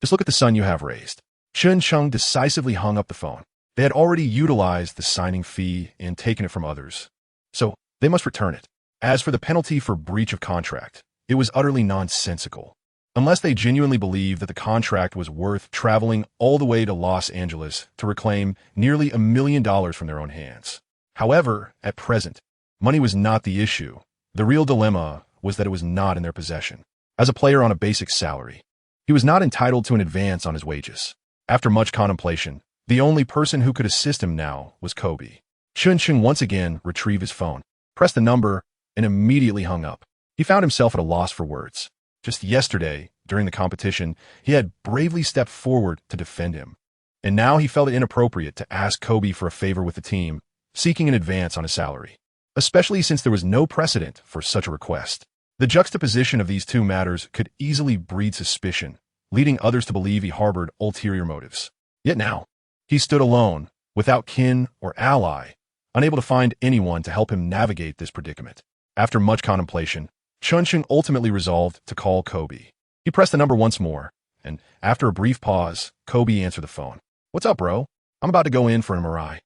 Just look at the son you have raised. Chen Cheng decisively hung up the phone. They had already utilized the signing fee and taken it from others, so they must return it. As for the penalty for breach of contract, it was utterly nonsensical. Unless they genuinely believed that the contract was worth traveling all the way to Los Angeles to reclaim nearly $1 million from their own hands. However, at present, money was not the issue. The real dilemma was that it was not in their possession. As a player on a basic salary, he was not entitled to an advance on his wages. After much contemplation, the only person who could assist him now was Kobe. Chen Cheng once again retrieved his phone, pressed the number, and immediately hung up. He found himself at a loss for words. Just yesterday, during the competition, he had bravely stepped forward to defend him. And now he felt it inappropriate to ask Kobe for a favor with the team, seeking an advance on his salary, especially since there was no precedent for such a request. The juxtaposition of these two matters could easily breed suspicion, leading others to believe he harbored ulterior motives. Yet now, he stood alone, without kin or ally, unable to find anyone to help him navigate this predicament. After much contemplation, Chen Cheng ultimately resolved to call Kobe. He pressed the number once more, and after a brief pause, Kobe answered the phone. What's up, bro? I'm about to go in for an MRI,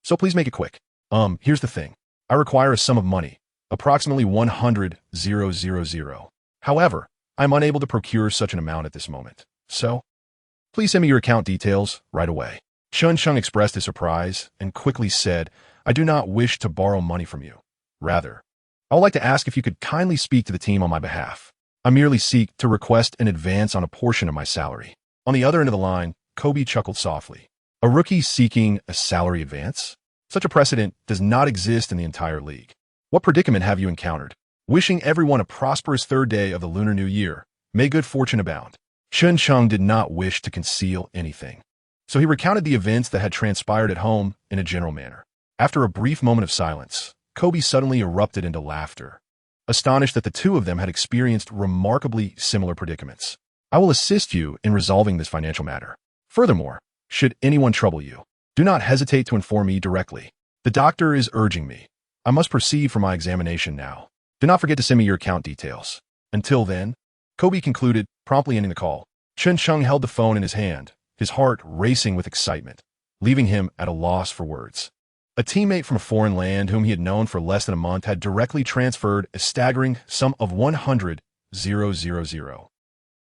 so please make it quick. Here's the thing. I require a sum of money, approximately 100,000. However, I'm unable to procure such an amount at this moment, so please send me your account details right away. Chen Cheng expressed his surprise and quickly said, I do not wish to borrow money from you. Rather, I would like to ask if you could kindly speak to the team on my behalf. I merely seek to request an advance on a portion of my salary. On the other end of the line, Kobe chuckled softly. A rookie seeking a salary advance? Such a precedent does not exist in the entire league. What predicament have you encountered? Wishing everyone a prosperous third day of the Lunar New Year. May good fortune abound. Chen Cheng did not wish to conceal anything, so he recounted the events that had transpired at home in a general manner. After a brief moment of silence, Kobe suddenly erupted into laughter, astonished that the two of them had experienced remarkably similar predicaments. I will assist you in resolving this financial matter. Furthermore, should anyone trouble you, do not hesitate to inform me directly. The doctor is urging me. I must proceed for my examination now. Do not forget to send me your account details. Until then, Kobe concluded, promptly ending the call. Chen Cheng held the phone in his hand, his heart racing with excitement, leaving him at a loss for words. A teammate from a foreign land whom he had known for less than a month had directly transferred a staggering sum of 100,000.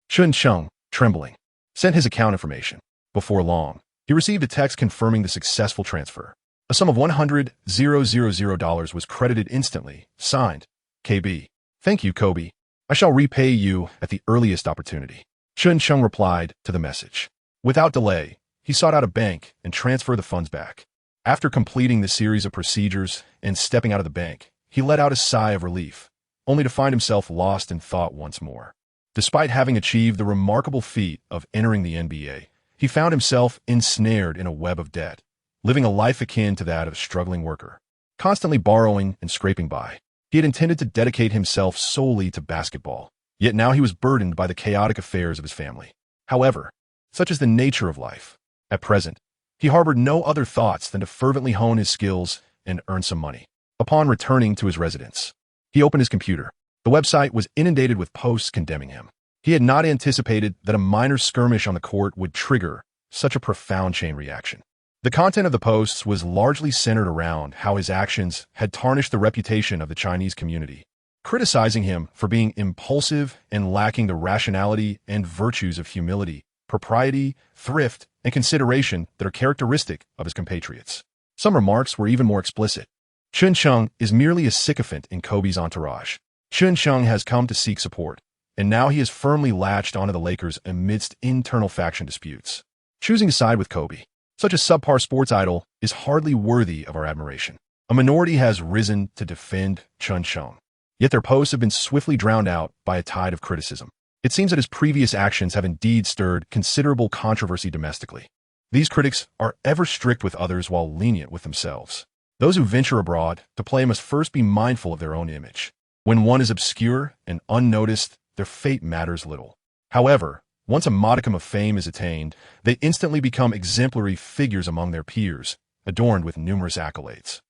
Chen Cheng, trembling, sent his account information. Before long, he received a text confirming the successful transfer. A sum of $100,000 was credited instantly, signed, KB. Thank you, Kobe. I shall repay you at the earliest opportunity. Chen Cheng replied to the message. Without delay, he sought out a bank and transferred the funds back. After completing the series of procedures and stepping out of the bank, he let out a sigh of relief, only to find himself lost in thought once more. Despite having achieved the remarkable feat of entering the NBA, he found himself ensnared in a web of debt, living a life akin to that of a struggling worker, constantly borrowing and scraping by. He had intended to dedicate himself solely to basketball, yet now he was burdened by the chaotic affairs of his family. However, such is the nature of life. At present, he harbored no other thoughts than to fervently hone his skills and earn some money. Upon returning to his residence, he opened his computer. The website was inundated with posts condemning him. He had not anticipated that a minor skirmish on the court would trigger such a profound chain reaction. The content of the posts was largely centered around how his actions had tarnished the reputation of the Chinese community, criticizing him for being impulsive and lacking the rationality and virtues of humility, propriety, thrift, and consideration that are characteristic of his compatriots. Some remarks were even more explicit. Chen Cheng is merely a sycophant in Kobe's entourage. Chen Cheng has come to seek support, and now he is firmly latched onto the Lakers amidst internal faction disputes. Choosing to side with Kobe, such a subpar sports idol, is hardly worthy of our admiration. A minority has risen to defend Chen Cheng, yet their posts have been swiftly drowned out by a tide of criticism. It seems that his previous actions have indeed stirred considerable controversy domestically. These critics are ever strict with others while lenient with themselves. Those who venture abroad to play must first be mindful of their own image. When one is obscure and unnoticed, their fate matters little. However, once a modicum of fame is attained, they instantly become exemplary figures among their peers, adorned with numerous accolades.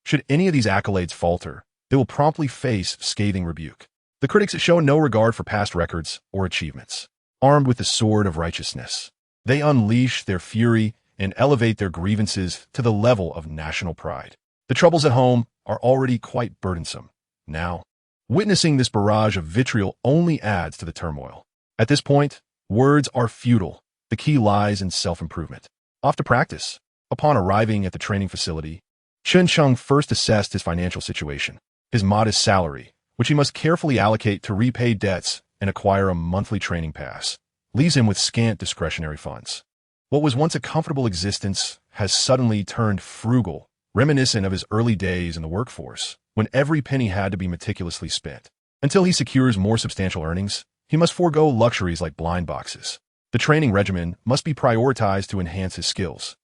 Should any of these accolades falter, they will promptly face scathing rebuke. The critics show no regard for past records or achievements. Armed with the sword of righteousness, they unleash their fury and elevate their grievances to the level of national pride. The troubles at home are already quite burdensome. Now, witnessing this barrage of vitriol only adds to the turmoil. At this point, words are futile. The key lies in self-improvement. Off to practice. Upon arriving at the training facility, Chen Cheng first assessed his financial situation. His modest salary, which he must carefully allocate to repay debts and acquire a monthly training pass, leaves him with scant discretionary funds. What was once a comfortable existence has suddenly turned frugal, reminiscent of his early days in the workforce, when every penny had to be meticulously spent. Until he secures more substantial earnings, he must forego luxuries like blind boxes. The training regimen must be prioritized to enhance his skills.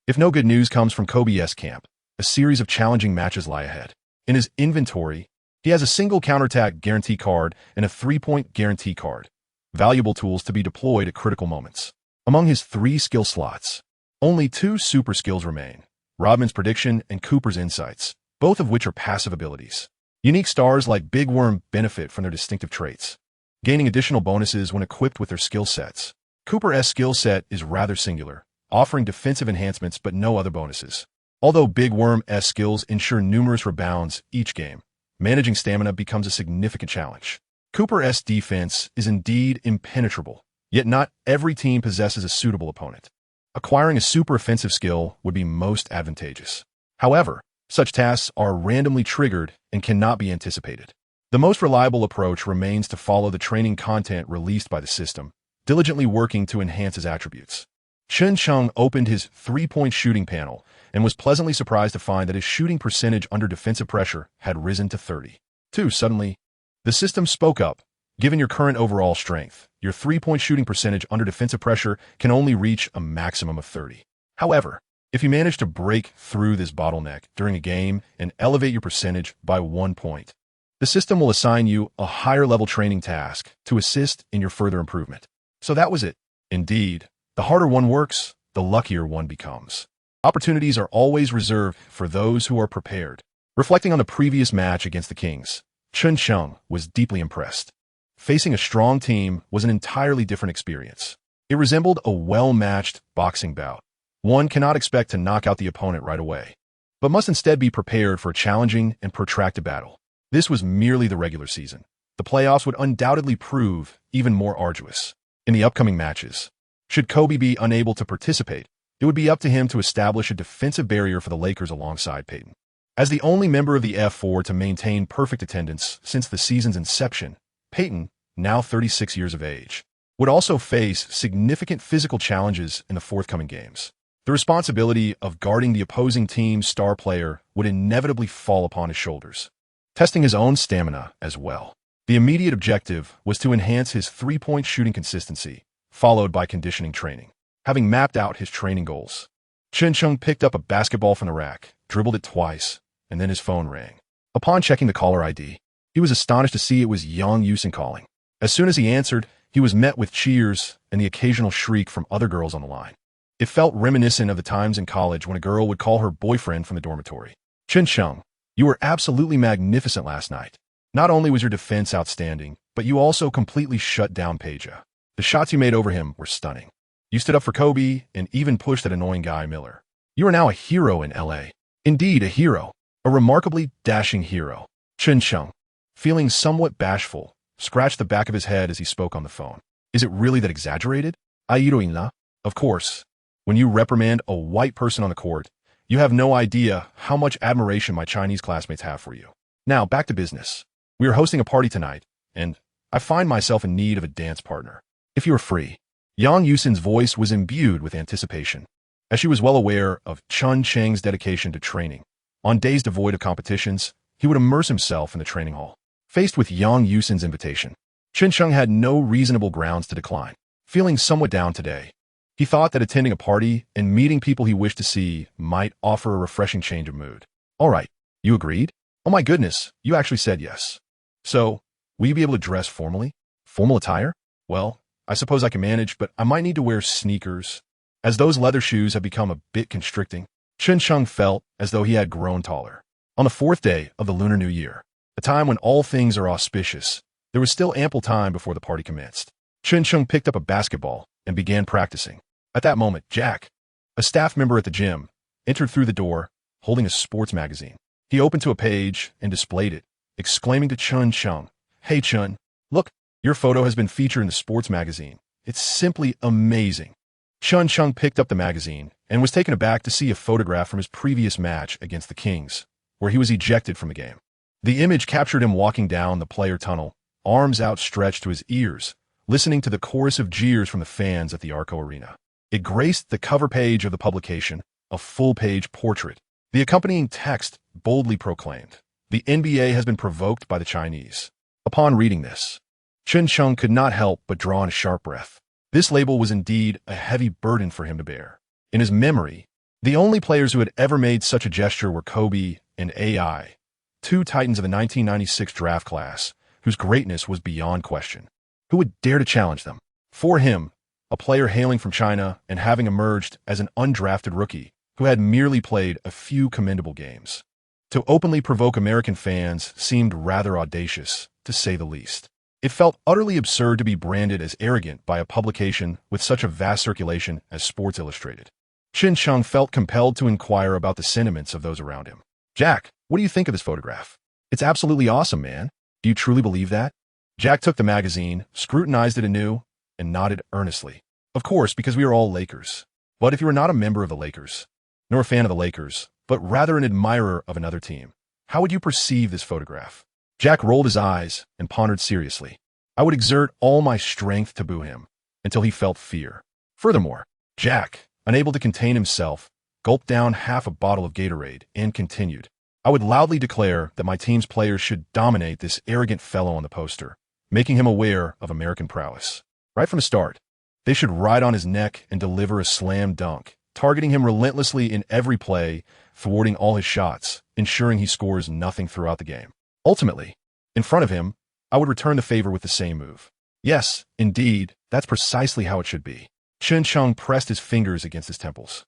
If no good news comes from Kobe's camp, a series of challenging matches lie ahead. In his inventory, he has a single counterattack guarantee card and a three-point guarantee card, valuable tools to be deployed at critical moments. Among his 3 skill slots, only 2 super skills remain: Rodman's prediction and Cooper's insights, both of which are passive abilities. Unique stars like Big Worm benefit from their distinctive traits, gaining additional bonuses when equipped with their skill sets. Cooper's skill set is rather singular, offering defensive enhancements but no other bonuses. Although Big Worm's skills ensure numerous rebounds each game, managing stamina becomes a significant challenge. Cooper's defense is indeed impenetrable, yet not every team possesses a suitable opponent. Acquiring a super offensive skill would be most advantageous. However, such tasks are randomly triggered and cannot be anticipated. The most reliable approach remains to follow the training content released by the system, diligently working to enhance his attributes. Chen Cheng opened his 3-point shooting panel and was pleasantly surprised to find that his shooting percentage under defensive pressure had risen to 32. Suddenly, the system spoke up. Given your current overall strength, your 3-point shooting percentage under defensive pressure can only reach a maximum of 30. However, if you manage to break through this bottleneck during a game and elevate your percentage by 1 point, the system will assign you a higher-level training task to assist in your further improvement. So that was it. Indeed, the harder one works, the luckier one becomes. Opportunities are always reserved for those who are prepared. Reflecting on the previous match against the Kings, Chen Cheng was deeply impressed. Facing a strong team was an entirely different experience. It resembled a well-matched boxing bout. One cannot expect to knock out the opponent right away, but must instead be prepared for a challenging and protracted battle. This was merely the regular season. The playoffs would undoubtedly prove even more arduous. In the upcoming matches, should Kobe be unable to participate, it would be up to him to establish a defensive barrier for the Lakers alongside Peyton. As the only member of the F4 to maintain perfect attendance since the season's inception, Peyton, now 36 years of age, would also face significant physical challenges in the forthcoming games. The responsibility of guarding the opposing team's star player would inevitably fall upon his shoulders, testing his own stamina as well. The immediate objective was to enhance his 3-point shooting consistency, followed by conditioning training. Having mapped out his training goals, Chen Cheng picked up a basketball from the rack, dribbled it twice, and then his phone rang. Upon checking the caller ID, he was astonished to see it was Yang Yusin calling. As soon as he answered, he was met with cheers and the occasional shriek from other girls on the line. It felt reminiscent of the times in college when a girl would call her boyfriend from the dormitory. Chen Cheng, you were absolutely magnificent last night. Not only was your defense outstanding, but you also completely shut down Peja. The shots you made over him were stunning. You stood up for Kobe and even pushed that annoying guy Miller. You are now a hero in LA. Indeed, a hero. A remarkably dashing hero. Chen Cheng, feeling somewhat bashful, scratched the back of his head as he spoke on the phone. Is it really that exaggerated? Airoina? Of course. When you reprimand a white person on the court, you have no idea how much admiration my Chinese classmates have for you. Now, back to business. We are hosting a party tonight, and I find myself in need of a dance partner. If you are free. Yang Yusin's voice was imbued with anticipation, as she was well aware of Chen Cheng's dedication to training. On days devoid of competitions, he would immerse himself in the training hall. Faced with Yang Yusin's invitation, Chen Cheng had no reasonable grounds to decline. Feeling somewhat down today, he thought that attending a party and meeting people he wished to see might offer a refreshing change of mood. All right, you agreed? Oh my goodness, you actually said yes. So, will you be able to dress formally? Formal attire? Well, I suppose I can manage, but I might need to wear sneakers, as those leather shoes have become a bit constricting. Chen Cheng felt as though he had grown taller. On the 4th day of the Lunar New Year, a time when all things are auspicious, there was still ample time before the party commenced. Chen Cheng picked up a basketball and began practicing. At that moment, Jack, a staff member at the gym, entered through the door, holding a sports magazine. He opened to a page and displayed it, exclaiming to Chen Cheng, "Hey Chen, look, your photo has been featured in the sports magazine. It's simply amazing." Chen Cheng picked up the magazine and was taken aback to see a photograph from his previous match against the Kings, where he was ejected from the game. The image captured him walking down the player tunnel, arms outstretched to his ears, listening to the chorus of jeers from the fans at the Arco Arena. It graced the cover page of the publication, a full-page portrait. The accompanying text boldly proclaimed, "The NBA has been provoked by the Chinese." Upon reading this, Chen Cheng could not help but draw in a sharp breath. This label was indeed a heavy burden for him to bear. In his memory, the only players who had ever made such a gesture were Kobe and AI, two titans of the 1996 draft class, whose greatness was beyond question. Who would dare to challenge them? For him, a player hailing from China and having emerged as an undrafted rookie who had merely played a few commendable games, to openly provoke American fans seemed rather audacious, to say the least. It felt utterly absurd to be branded as arrogant by a publication with such a vast circulation as Sports Illustrated. Chen Cheng felt compelled to inquire about the sentiments of those around him. "Jack, what do you think of this photograph?" "It's absolutely awesome, man. Do you truly believe that?" Jack took the magazine, scrutinized it anew, and nodded earnestly. "Of course, because we are all Lakers. But if you are not a member of the Lakers, nor a fan of the Lakers, but rather an admirer of another team, how would you perceive this photograph?" Jack rolled his eyes and pondered seriously. "I would exert all my strength to boo him, until he felt fear." Furthermore, Jack, unable to contain himself, gulped down half a bottle of Gatorade and continued, "I would loudly declare that my team's players should dominate this arrogant fellow on the poster, making him aware of American prowess. Right from the start, they should ride on his neck and deliver a slam dunk, targeting him relentlessly in every play, thwarting all his shots, ensuring he scores nothing throughout the game. Ultimately, in front of him, I would return the favor with the same move. Yes, indeed, that's precisely how it should be." Chen Cheng pressed his fingers against his temples.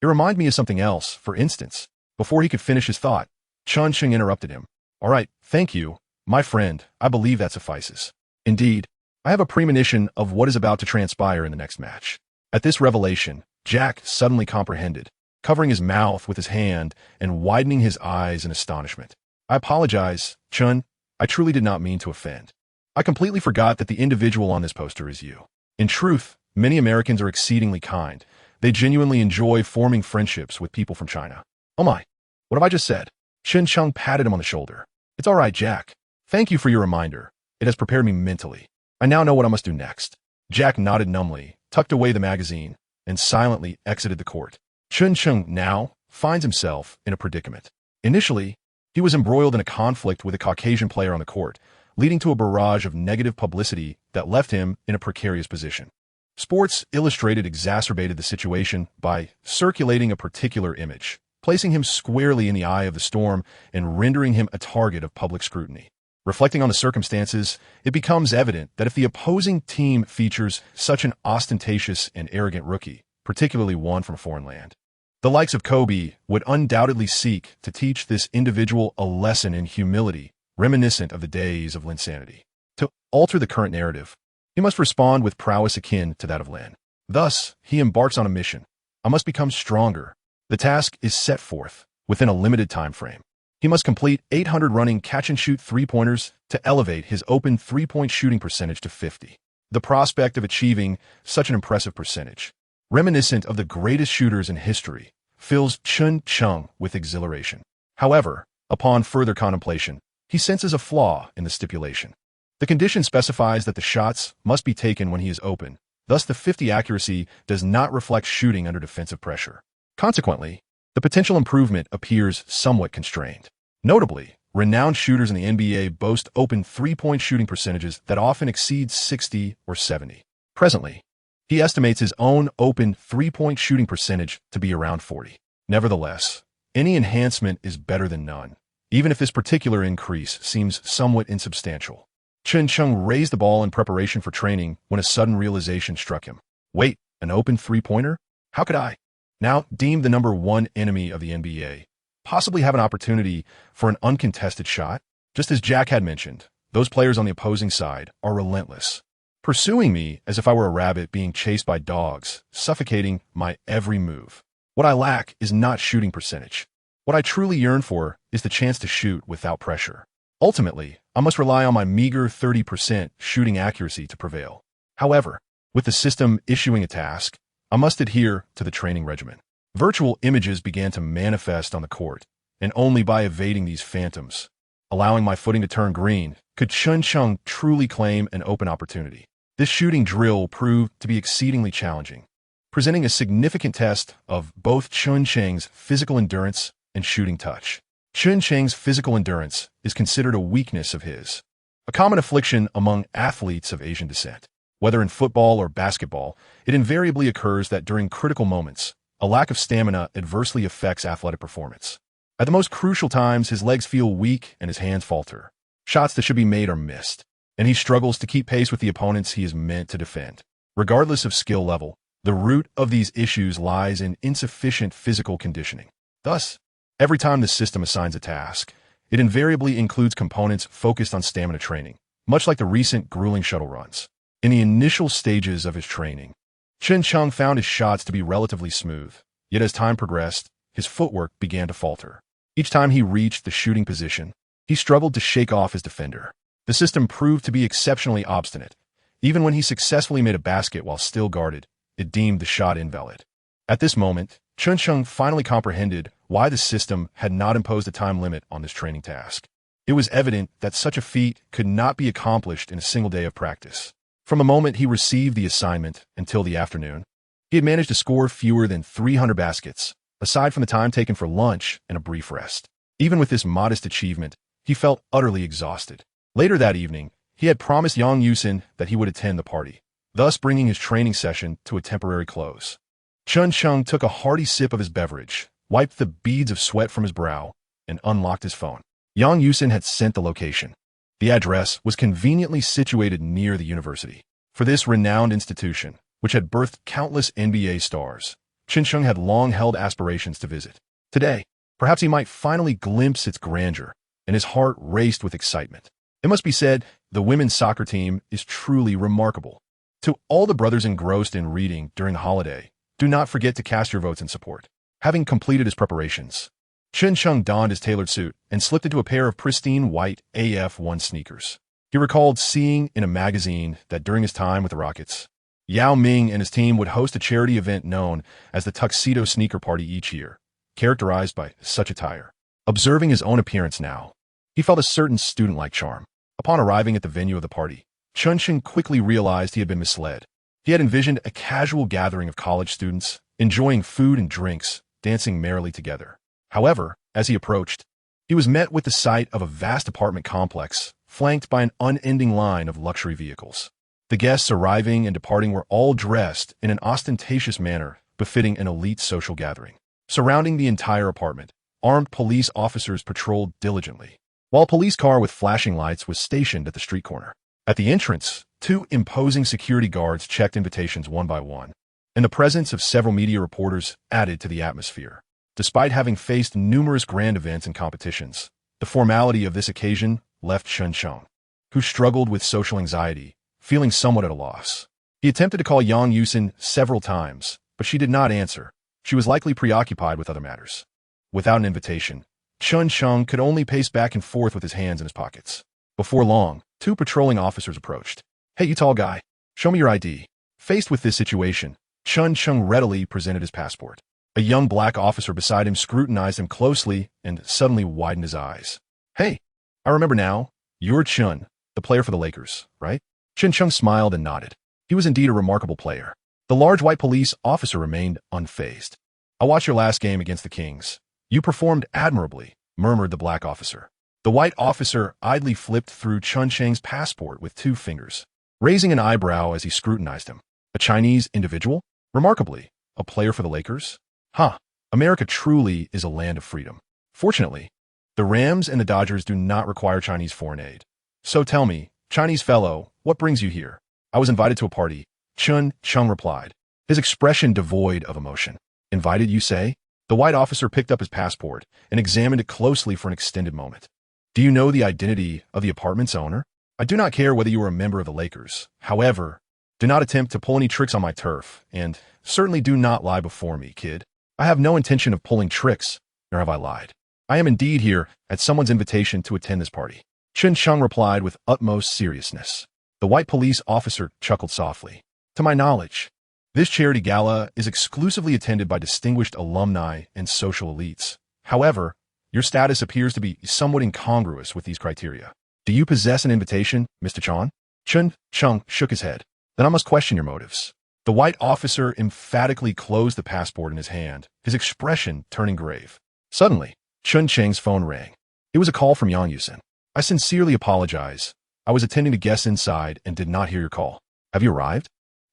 It reminded me of something else, for instance." Before he could finish his thought, Chen Cheng interrupted him. "All right, thank you, my friend, I believe that suffices. Indeed, I have a premonition of what is about to transpire in the next match." At this revelation, Jack suddenly comprehended, covering his mouth with his hand and widening his eyes in astonishment. "I apologize, Chen. I truly did not mean to offend. I completely forgot that the individual on this poster is you. In truth, many Americans are exceedingly kind. They genuinely enjoy forming friendships with people from China." "Oh my, what have I just said?" Chen Cheng patted him on the shoulder. "It's all right, Jack. Thank you for your reminder. It has prepared me mentally. I now know what I must do next." Jack nodded numbly, tucked away the magazine, and silently exited the court. Chen Cheng now finds himself in a predicament. Initially, he was embroiled in a conflict with a Caucasian player on the court, leading to a barrage of negative publicity that left him in a precarious position. Sports Illustrated exacerbated the situation by circulating a particular image, placing him squarely in the eye of the storm and rendering him a target of public scrutiny. Reflecting on the circumstances, it becomes evident that if the opposing team features such an ostentatious and arrogant rookie, particularly one from a foreign land, the likes of Kobe would undoubtedly seek to teach this individual a lesson in humility, reminiscent of the days of Linsanity. To alter the current narrative, he must respond with prowess akin to that of Lin. Thus, he embarks on a mission. I must become stronger. The task is set forth within a limited time frame. He must complete 800 running catch-and-shoot three-pointers to elevate his open three-point shooting percentage to 50. The prospect of achieving such an impressive percentage, reminiscent of the greatest shooters in history, fills Chen Cheng with exhilaration. However, upon further contemplation, he senses a flaw in the stipulation. The condition specifies that the shots must be taken when he is open, thus the 50 accuracy does not reflect shooting under defensive pressure. Consequently, the potential improvement appears somewhat constrained. Notably, Renowned shooters in the NBA boast open three-point shooting percentages that often exceed 60 or 70. Presently, he estimates his own open three-point shooting percentage to be around 40. Nevertheless, any enhancement is better than none, even if this particular increase seems somewhat insubstantial. Chen Cheng raised the ball in preparation for training when a sudden realization struck him. Wait, an open three-pointer? How could I, now deemed the #1 enemy of the NBA, possibly have an opportunity for an uncontested shot? Just as Jack had mentioned, those players on the opposing side are relentless, pursuing me as if I were a rabbit being chased by dogs, suffocating my every move. What I lack is not shooting percentage. What I truly yearn for is the chance to shoot without pressure. Ultimately, I must rely on my meager 30% shooting accuracy to prevail. However, with the system issuing a task, I must adhere to the training regimen. Virtual images began to manifest on the court, and only by evading these phantoms, allowing my footing to turn green, could Chen Cheng truly claim an open opportunity. This shooting drill proved to be exceedingly challenging, presenting a significant test of both Chen Cheng's physical endurance and shooting touch. Chen Cheng's physical endurance is considered a weakness of his, a common affliction among athletes of Asian descent. Whether in football or basketball, it invariably occurs that during critical moments, a lack of stamina adversely affects athletic performance. At the most crucial times, his legs feel weak and his hands falter. Shots that should be made are missed, and he struggles to keep pace with the opponents he is meant to defend. Regardless of skill level, the root of these issues lies in insufficient physical conditioning. Thus, every time the system assigns a task, it invariably includes components focused on stamina training, much like the recent grueling shuttle runs. In the initial stages of his training, Chen Cheng found his shots to be relatively smooth, yet as time progressed, his footwork began to falter. Each time he reached the shooting position, he struggled to shake off his defender. The system proved to be exceptionally obstinate. Even when he successfully made a basket while still guarded, it deemed the shot invalid. At this moment, Chen Cheng finally comprehended why the system had not imposed a time limit on this training task. It was evident that such a feat could not be accomplished in a single day of practice. From the moment he received the assignment until the afternoon, he had managed to score fewer than 300 baskets, aside from the time taken for lunch and a brief rest. Even with this modest achievement, he felt utterly exhausted. Later that evening, he had promised Yang Yusin that he would attend the party, thus bringing his training session to a temporary close. Chen Cheng took a hearty sip of his beverage, wiped the beads of sweat from his brow, and unlocked his phone. Yang Yusin had sent the location. The address was conveniently situated near the university. For this renowned institution, which had birthed countless NBA stars, Chen Cheng had long held aspirations to visit. Today, perhaps he might finally glimpse its grandeur, and his heart raced with excitement. It must be said, the women's soccer team is truly remarkable. To all the brothers engrossed in reading during the holiday, do not forget to cast your votes in support. Having completed his preparations, Chen Cheng donned his tailored suit and slipped into a pair of pristine white AF1 sneakers. He recalled seeing in a magazine that during his time with the Rockets, Yao Ming and his team would host a charity event known as the Tuxedo Sneaker Party each year, characterized by such attire. Observing his own appearance now, he felt a certain student-like charm. Upon arriving at the venue of the party, Chen Cheng quickly realized he had been misled. He had envisioned a casual gathering of college students, enjoying food and drinks, dancing merrily together. However, as he approached, he was met with the sight of a vast apartment complex, flanked by an unending line of luxury vehicles. The guests arriving and departing were all dressed in an ostentatious manner befitting an elite social gathering. Surrounding the entire apartment, armed police officers patrolled diligently, while a police car with flashing lights was stationed at the street corner. At the entrance, 2 imposing security guards checked invitations one by one, and the presence of several media reporters added to the atmosphere. Despite having faced numerous grand events and competitions, the formality of this occasion left Chen Cheng, who struggled with social anxiety, feeling somewhat at a loss. He attempted to call Yang Yusin several times, but she did not answer. She was likely preoccupied with other matters. Without an invitation, Chen Cheng could only pace back and forth with his hands in his pockets. Before long, 2 patrolling officers approached. "Hey, you tall guy, show me your ID." Faced with this situation, Chen Cheng readily presented his passport. A young black officer beside him scrutinized him closely and suddenly widened his eyes. "Hey, I remember now. You're Chen, the player for the Lakers, right?" Chen Cheng smiled and nodded. He was indeed a remarkable player. The large white police officer remained unfazed. "I watched your last game against the Kings. You performed admirably," murmured the black officer. The white officer idly flipped through Chen Cheng's passport with 2 fingers, raising an eyebrow as he scrutinized him. A Chinese individual? Remarkably, a player for the Lakers? Huh. America truly is a land of freedom. Fortunately, the Rams and the Dodgers do not require Chinese foreign aid. So tell me, Chinese fellow, what brings you here? I was invited to a party, Chen Cheng replied, his expression devoid of emotion. Invited, you say? The white officer picked up his passport and examined it closely for an extended moment. Do you know the identity of the apartment's owner? I do not care whether you are a member of the Lakers. However, do not attempt to pull any tricks on my turf, and certainly do not lie before me, kid. I have no intention of pulling tricks, nor have I lied. I am indeed here at someone's invitation to attend this party. Chen Cheng replied with utmost seriousness. The white police officer chuckled softly. To my knowledge, this charity gala is exclusively attended by distinguished alumni and social elites. However, your status appears to be somewhat incongruous with these criteria. Do you possess an invitation, Mr. Chan? Chen Cheng shook his head. Then I must question your motives. The white officer emphatically closed the passport in his hand, his expression turning grave. Suddenly, Chen Cheng's phone rang. It was a call from Yang Yusin. I sincerely apologize. I was attending to guests inside and did not hear your call. Have you arrived?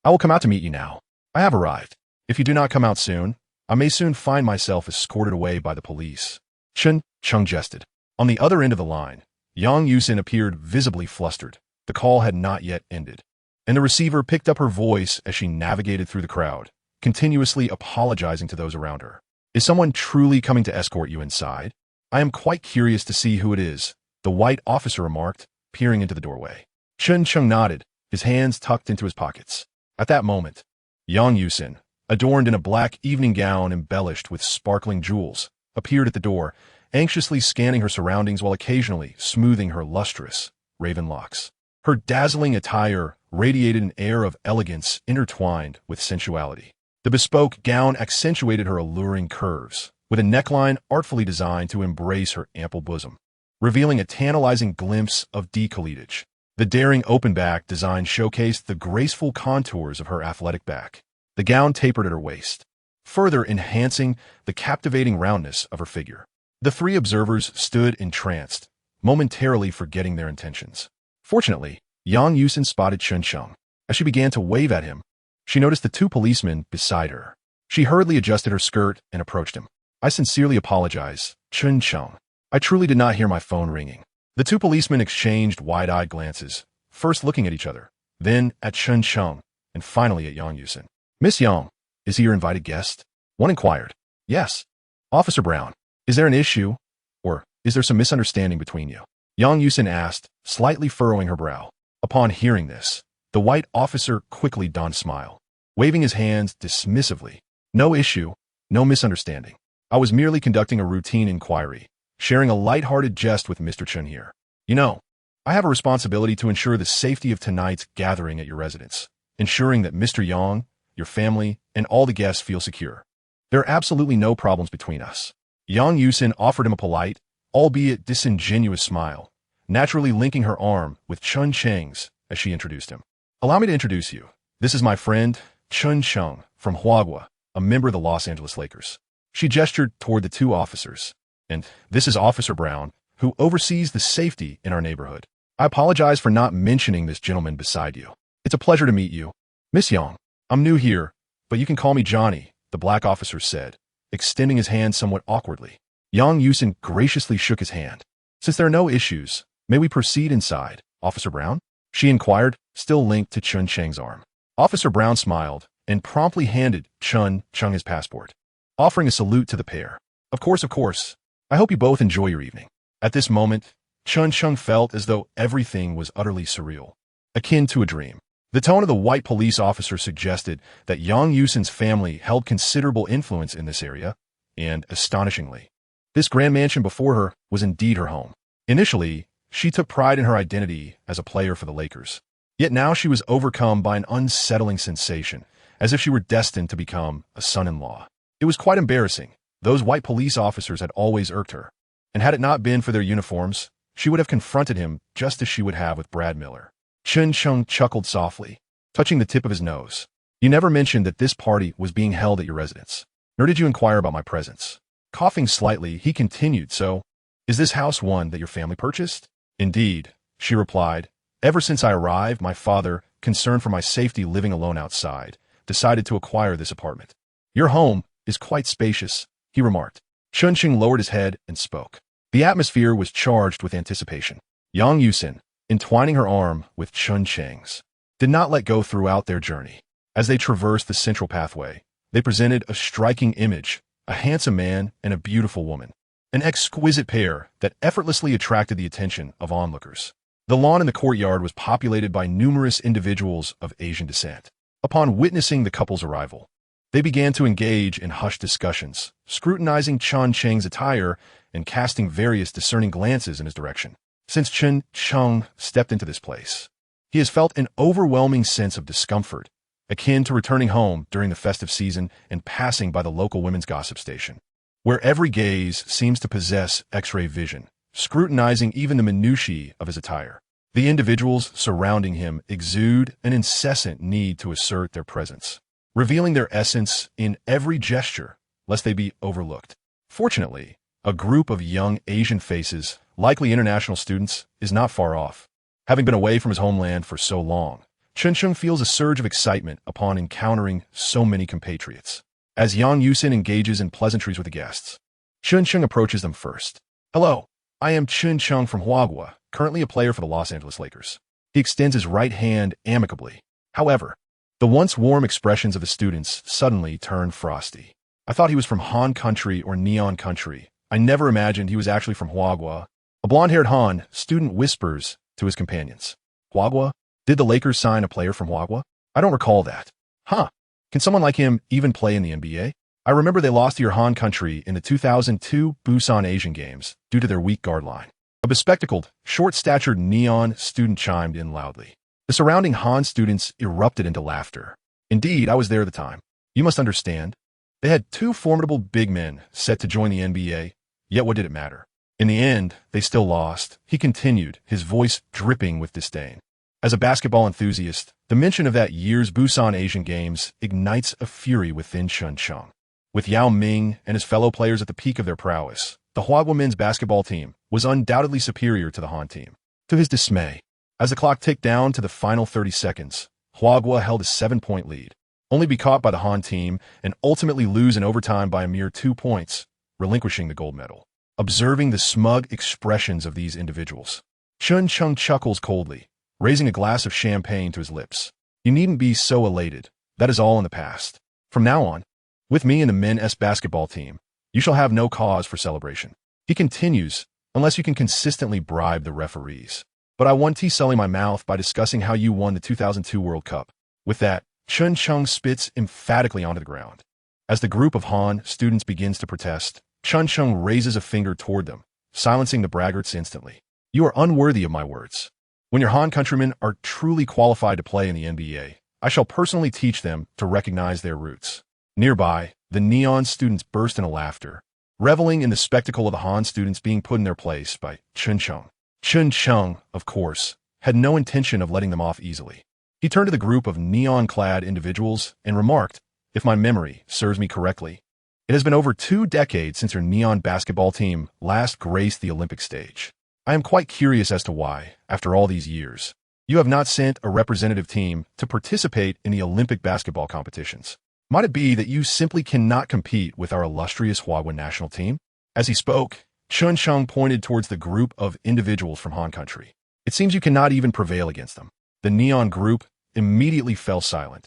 I will come out to meet you now. I have arrived. If you do not come out soon, I may soon find myself escorted away by the police. Chen Cheng jested. On the other end of the line, Yang Yusin appeared visibly flustered. The call had not yet ended, and the receiver picked up her voice as she navigated through the crowd, continuously apologizing to those around her. Is someone truly coming to escort you inside? I am quite curious to see who it is, the white officer remarked, peering into the doorway. Chen Cheng nodded, his hands tucked into his pockets. At that moment, Yang Yusin, adorned in a black evening gown embellished with sparkling jewels, appeared at the door, anxiously scanning her surroundings while occasionally smoothing her lustrous, raven locks. Her dazzling attire radiated an air of elegance intertwined with sensuality. The bespoke gown accentuated her alluring curves, with a neckline artfully designed to embrace her ample bosom, revealing a tantalizing glimpse of décolletage. The daring open back design showcased the graceful contours of her athletic back. The gown tapered at her waist, further enhancing the captivating roundness of her figure. The 3 observers stood entranced, momentarily forgetting their intentions. Fortunately, Yang Yusin spotted Chen Cheng. As she began to wave at him, she noticed the 2 policemen beside her. She hurriedly adjusted her skirt and approached him. I sincerely apologize, Chen Cheng. I truly did not hear my phone ringing. The 2 policemen exchanged wide-eyed glances, first looking at each other, then at Chen Cheng, and finally at Yang Yusin. Miss Yang, is he your invited guest? One inquired. Yes. Officer Brown, is there an issue, or is there some misunderstanding between you? Yang Yusin asked, slightly furrowing her brow. Upon hearing this, the white officer quickly donned a smile, waving his hands dismissively. No issue, no misunderstanding. I was merely conducting a routine inquiry, sharing a light-hearted jest with Mr. Chen here. You know, I have a responsibility to ensure the safety of tonight's gathering at your residence, ensuring that Mr. Yang, your family, and all the guests feel secure. There are absolutely no problems between us. Yang Yusin offered him a polite, albeit disingenuous smile, naturally linking her arm with Chen Cheng's as she introduced him. Allow me to introduce you. This is my friend, Chen Cheng, from Huaguo, a member of the Los Angeles Lakers. She gestured toward the 2 officers. And this is Officer Brown, who oversees the safety in our neighborhood. I apologize for not mentioning this gentleman beside you. It's a pleasure to meet you. Miss Yang, I'm new here, but you can call me Johnny, the black officer said, extending his hand somewhat awkwardly. Yang Yusin graciously shook his hand. Since there are no issues, may we proceed inside, Officer Brown? She inquired, still linked to Chen Cheng's arm. Officer Brown smiled and promptly handed Chen Cheng his passport, offering a salute to the pair. Of course. I hope you both enjoy your evening. At this moment, Chen Cheng felt as though everything was utterly surreal, akin to a dream. The tone of the white police officer suggested that Yang Yusin's family held considerable influence in this area, and astonishingly, this grand mansion before her was indeed her home. Initially, she took pride in her identity as a player for the Lakers. Yet now she was overcome by an unsettling sensation, as if she were destined to become a son-in-law. It was quite embarrassing. Those white police officers had always irked her, and had it not been for their uniforms, she would have confronted him just as she would have with Brad Miller. Chen Cheng chuckled softly, touching the tip of his nose. You never mentioned that this party was being held at your residence, nor did you inquire about my presence. Coughing slightly, he continued, so, Is this house one that your family purchased? Indeed, she replied. Ever since I arrived, my father, concerned for my safety living alone outside, decided to acquire this apartment. Your home is quite spacious, he remarked. Chen Cheng lowered his head and spoke. The atmosphere was charged with anticipation. Yang Yusin, entwining her arm with Chen Cheng's, did not let go throughout their journey. As they traversed the central pathway, they presented a striking image, a handsome man and a beautiful woman, an exquisite pair that effortlessly attracted the attention of onlookers. The lawn in the courtyard was populated by numerous individuals of Asian descent. Upon witnessing the couple's arrival, they began to engage in hushed discussions, scrutinizing Chen Cheng's attire and casting various discerning glances in his direction. Since Chen Cheng stepped into this place, he has felt an overwhelming sense of discomfort, akin to returning home during the festive season and passing by the local women's gossip station, where every gaze seems to possess X-ray vision, scrutinizing even the minutiae of his attire. The individuals surrounding him exude an incessant need to assert their presence, revealing their essence in every gesture, lest they be overlooked. Fortunately, a group of young Asian faces, likely international students, is not far off. Having been away from his homeland for so long, Chen Cheng feels a surge of excitement upon encountering so many compatriots. As Yang Yusin engages in pleasantries with the guests, Chen Cheng approaches them first. Hello, I am Chen Cheng from Huaguo, currently a player for the Los Lakers. He extends his right hand amicably. However, the once warm expressions of the students suddenly turn frosty. I thought he was from Han Country or Neon Country. I never imagined he was actually from Huaguo. A blonde-haired Han student whispers to his companions. Huaguo? Did the Lakers sign a player from Huaguo? I don't recall that. Huh. Can someone like him even play in the NBA? I remember they lost to your Han Country in the 2002 Busan Asian Games due to their weak guard line. A bespectacled, short-statured Neon student chimed in loudly. The surrounding Han students erupted into laughter. Indeed, I was there at the time. You must understand. They had two formidable big men set to join the NBA, yet what did it matter? In the end, they still lost. He continued, his voice dripping with disdain. As a basketball enthusiast, the mention of that year's Busan Asian Games ignites a fury within Chen Cheng. With Yao Ming and his fellow players at the peak of their prowess, the Huaguo men's basketball team was undoubtedly superior to the Han team. To his dismay, as the clock ticked down to the final 30 seconds, Huaguo held a 7-point lead, only to be caught by the Han team and ultimately lose in overtime by a mere 2 points, relinquishing the gold medal. Observing the smug expressions of these individuals, Chen Cheng chuckles coldly, raising a glass of champagne to his lips. You needn't be so elated. That is all in the past. From now on, with me and the men's basketball team, you shall have no cause for celebration. He continues, unless you can consistently bribe the referees. But I won selling my mouth by discussing how you won the 2002 World Cup. With that, Chen Cheng spits emphatically onto the ground. As the group of Han students begins to protest, Chen Cheng raises a finger toward them, silencing the braggarts instantly. You are unworthy of my words. When your Han countrymen are truly qualified to play in the NBA, I shall personally teach them to recognize their roots. Nearby, the Neon students burst into laughter, reveling in the spectacle of the Han students being put in their place by Chen Cheng. Chen Cheng, of course, had no intention of letting them off easily. He turned to the group of neon-clad individuals and remarked, if my memory serves me correctly, it has been over 2 decades since your Neon basketball team last graced the Olympic stage. I am quite curious as to why, after all these years, you have not sent a representative team to participate in the Olympic basketball competitions. Might it be that you simply cannot compete with our illustrious Huaguo national team? As he spoke, Chen Cheng pointed towards the group of individuals from Han Country. It seems you cannot even prevail against them. The Neon group immediately fell silent,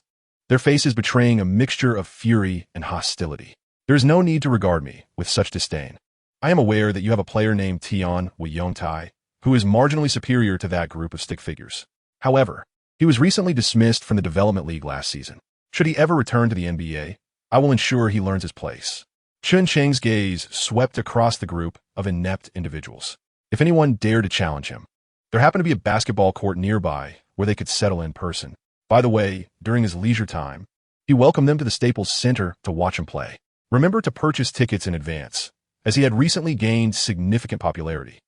their faces betraying a mixture of fury and hostility. There is no need to regard me with such disdain. I am aware that you have a player named Tian Weiyongtai, who is marginally superior to that group of stick figures. However, he was recently dismissed from the Development League last season. Should he ever return to the NBA, I will ensure he learns his place. Chen Cheng's gaze swept across the group of inept individuals. If anyone dared to challenge him, there happened to be a basketball court nearby where they could settle in person. By the way, during his leisure time, he welcomed them to the Staples Center to watch him play. Remember to purchase tickets in advance, as he had recently gained significant popularity.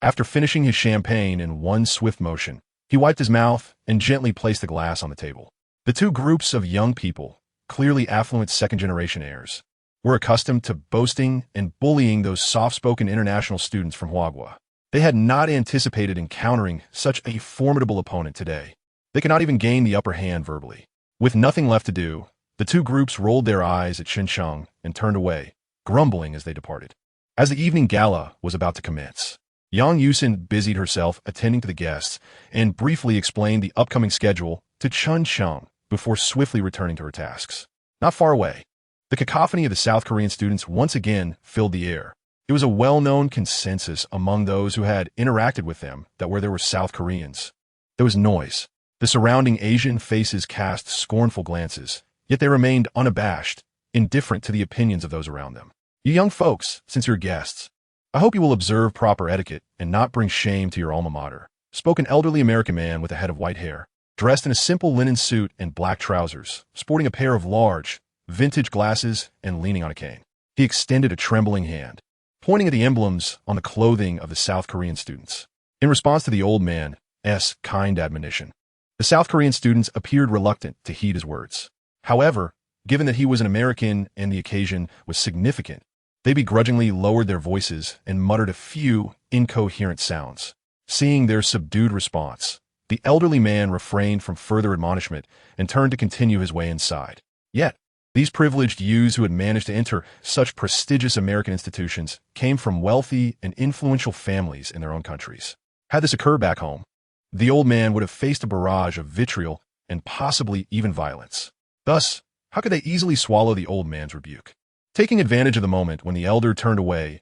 After finishing his champagne in one swift motion, he wiped his mouth and gently placed the glass on the table. The two groups of young people, clearly affluent second-generation heirs, were accustomed to boasting and bullying those soft-spoken international students from Huaguo. They had not anticipated encountering such a formidable opponent today. They could not even gain the upper hand verbally. With nothing left to do, the two groups rolled their eyes at Chen Cheng and turned away, grumbling as they departed. As the evening gala was about to commence, Yang Yusin busied herself attending to the guests and briefly explained the upcoming schedule to Chen Cheng before swiftly returning to her tasks. Not far away, the cacophony of the South Korean students once again filled the air. It was a well-known consensus among those who had interacted with them that where there were South Koreans, there was noise. The surrounding Asian faces cast scornful glances, yet they remained unabashed, indifferent to the opinions of those around them. You young folks, since you're guests, I hope you will observe proper etiquette and not bring shame to your alma mater, spoke an elderly American man with a head of white hair, dressed in a simple linen suit and black trousers, sporting a pair of large, vintage glasses and leaning on a cane. He extended a trembling hand, pointing at the emblems on the clothing of the South Korean students. In response to the old man's kind admonition, the South Korean students appeared reluctant to heed his words. However, given that he was an American and the occasion was significant, they begrudgingly lowered their voices and muttered a few incoherent sounds. Seeing their subdued response, the elderly man refrained from further admonishment and turned to continue his way inside. Yet, these privileged youths who had managed to enter such prestigious American institutions came from wealthy and influential families in their own countries. Had this occurred back home, the old man would have faced a barrage of vitriol and possibly even violence. Thus, how could they easily swallow the old man's rebuke? Taking advantage of the moment when the elder turned away,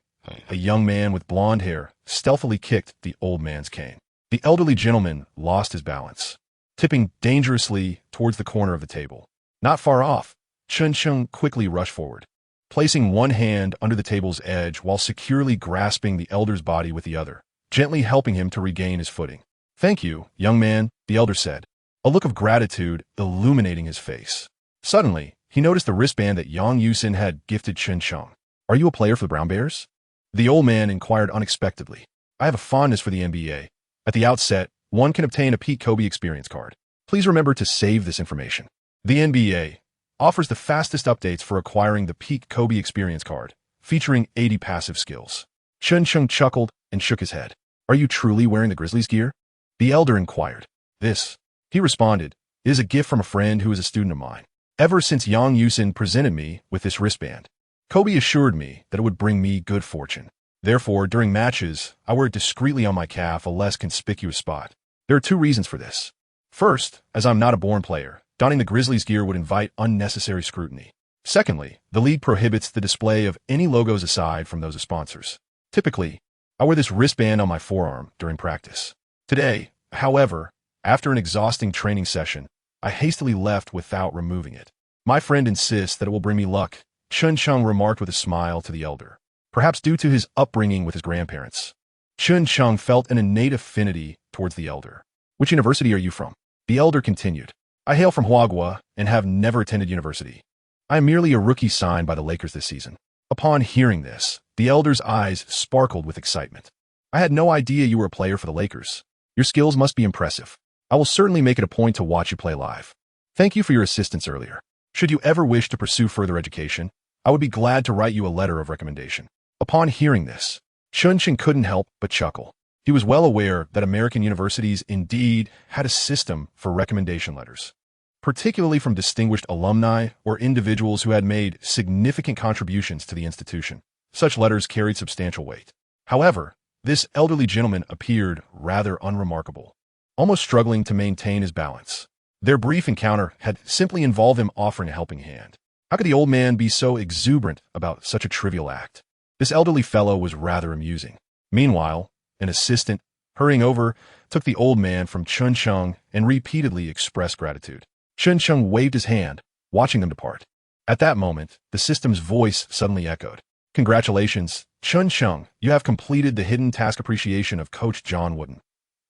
a young man with blonde hair stealthily kicked the old man's cane. The elderly gentleman lost his balance, tipping dangerously towards the corner of the table. Not far off, Chen Cheng quickly rushed forward, placing one hand under the table's edge while securely grasping the elder's body with the other, gently helping him to regain his footing. "Thank you, young man," the elder said, a look of gratitude illuminating his face. Suddenly, he noticed the wristband that Yang Yusin had gifted Chen Cheng. "Are you a player for the Brown Bears?" The old man inquired unexpectedly. "I have a fondness for the NBA. At the outset, one can obtain a PeakKobe experience card. Please remember to save this information. The NBA offers the fastest updates for acquiring the PeakKobe experience card, featuring 80 passive skills." Chen Cheng chuckled and shook his head. "Are you truly wearing the Grizzlies gear?" The elder inquired. "This," he responded, "is a gift from a friend who is a student of mine. Ever since Yang Yusin presented me with this wristband, Kobe assured me that it would bring me good fortune. Therefore, during matches, I wear it discreetly on my calf, a less conspicuous spot. There are two reasons for this. First, as I'm not a born player, donning the Grizzlies gear would invite unnecessary scrutiny. Secondly, the league prohibits the display of any logos aside from those of sponsors. Typically, I wear this wristband on my forearm during practice. Today, however, after an exhausting training session, I hastily left without removing it. My friend insists that it will bring me luck," Chen Cheng remarked with a smile to the elder, perhaps due to his upbringing with his grandparents. Chen Cheng felt an innate affinity towards the elder. "Which university are you from?" The elder continued. "I hail from Huaguo and have never attended university. I am merely a rookie signed by the Lakers this season." Upon hearing this, the elder's eyes sparkled with excitement. "I had no idea you were a player for the Lakers. Your skills must be impressive. I will certainly make it a point to watch you play live. Thank you for your assistance earlier. Should you ever wish to pursue further education, I would be glad to write you a letter of recommendation." Upon hearing this, Chen Cheng couldn't help but chuckle. He was well aware that American universities indeed had a system for recommendation letters, particularly from distinguished alumni or individuals who had made significant contributions to the institution. Such letters carried substantial weight. However, this elderly gentleman appeared rather unremarkable, almost struggling to maintain his balance. Their brief encounter had simply involved him offering a helping hand. How could the old man be so exuberant about such a trivial act? This elderly fellow was rather amusing. Meanwhile, an assistant, hurrying over, took the old man from Chen Cheng and repeatedly expressed gratitude. Chen Cheng waved his hand, watching them depart. At that moment, the system's voice suddenly echoed. "Congratulations, Chen Cheng, you have completed the hidden task appreciation of Coach John Wooden."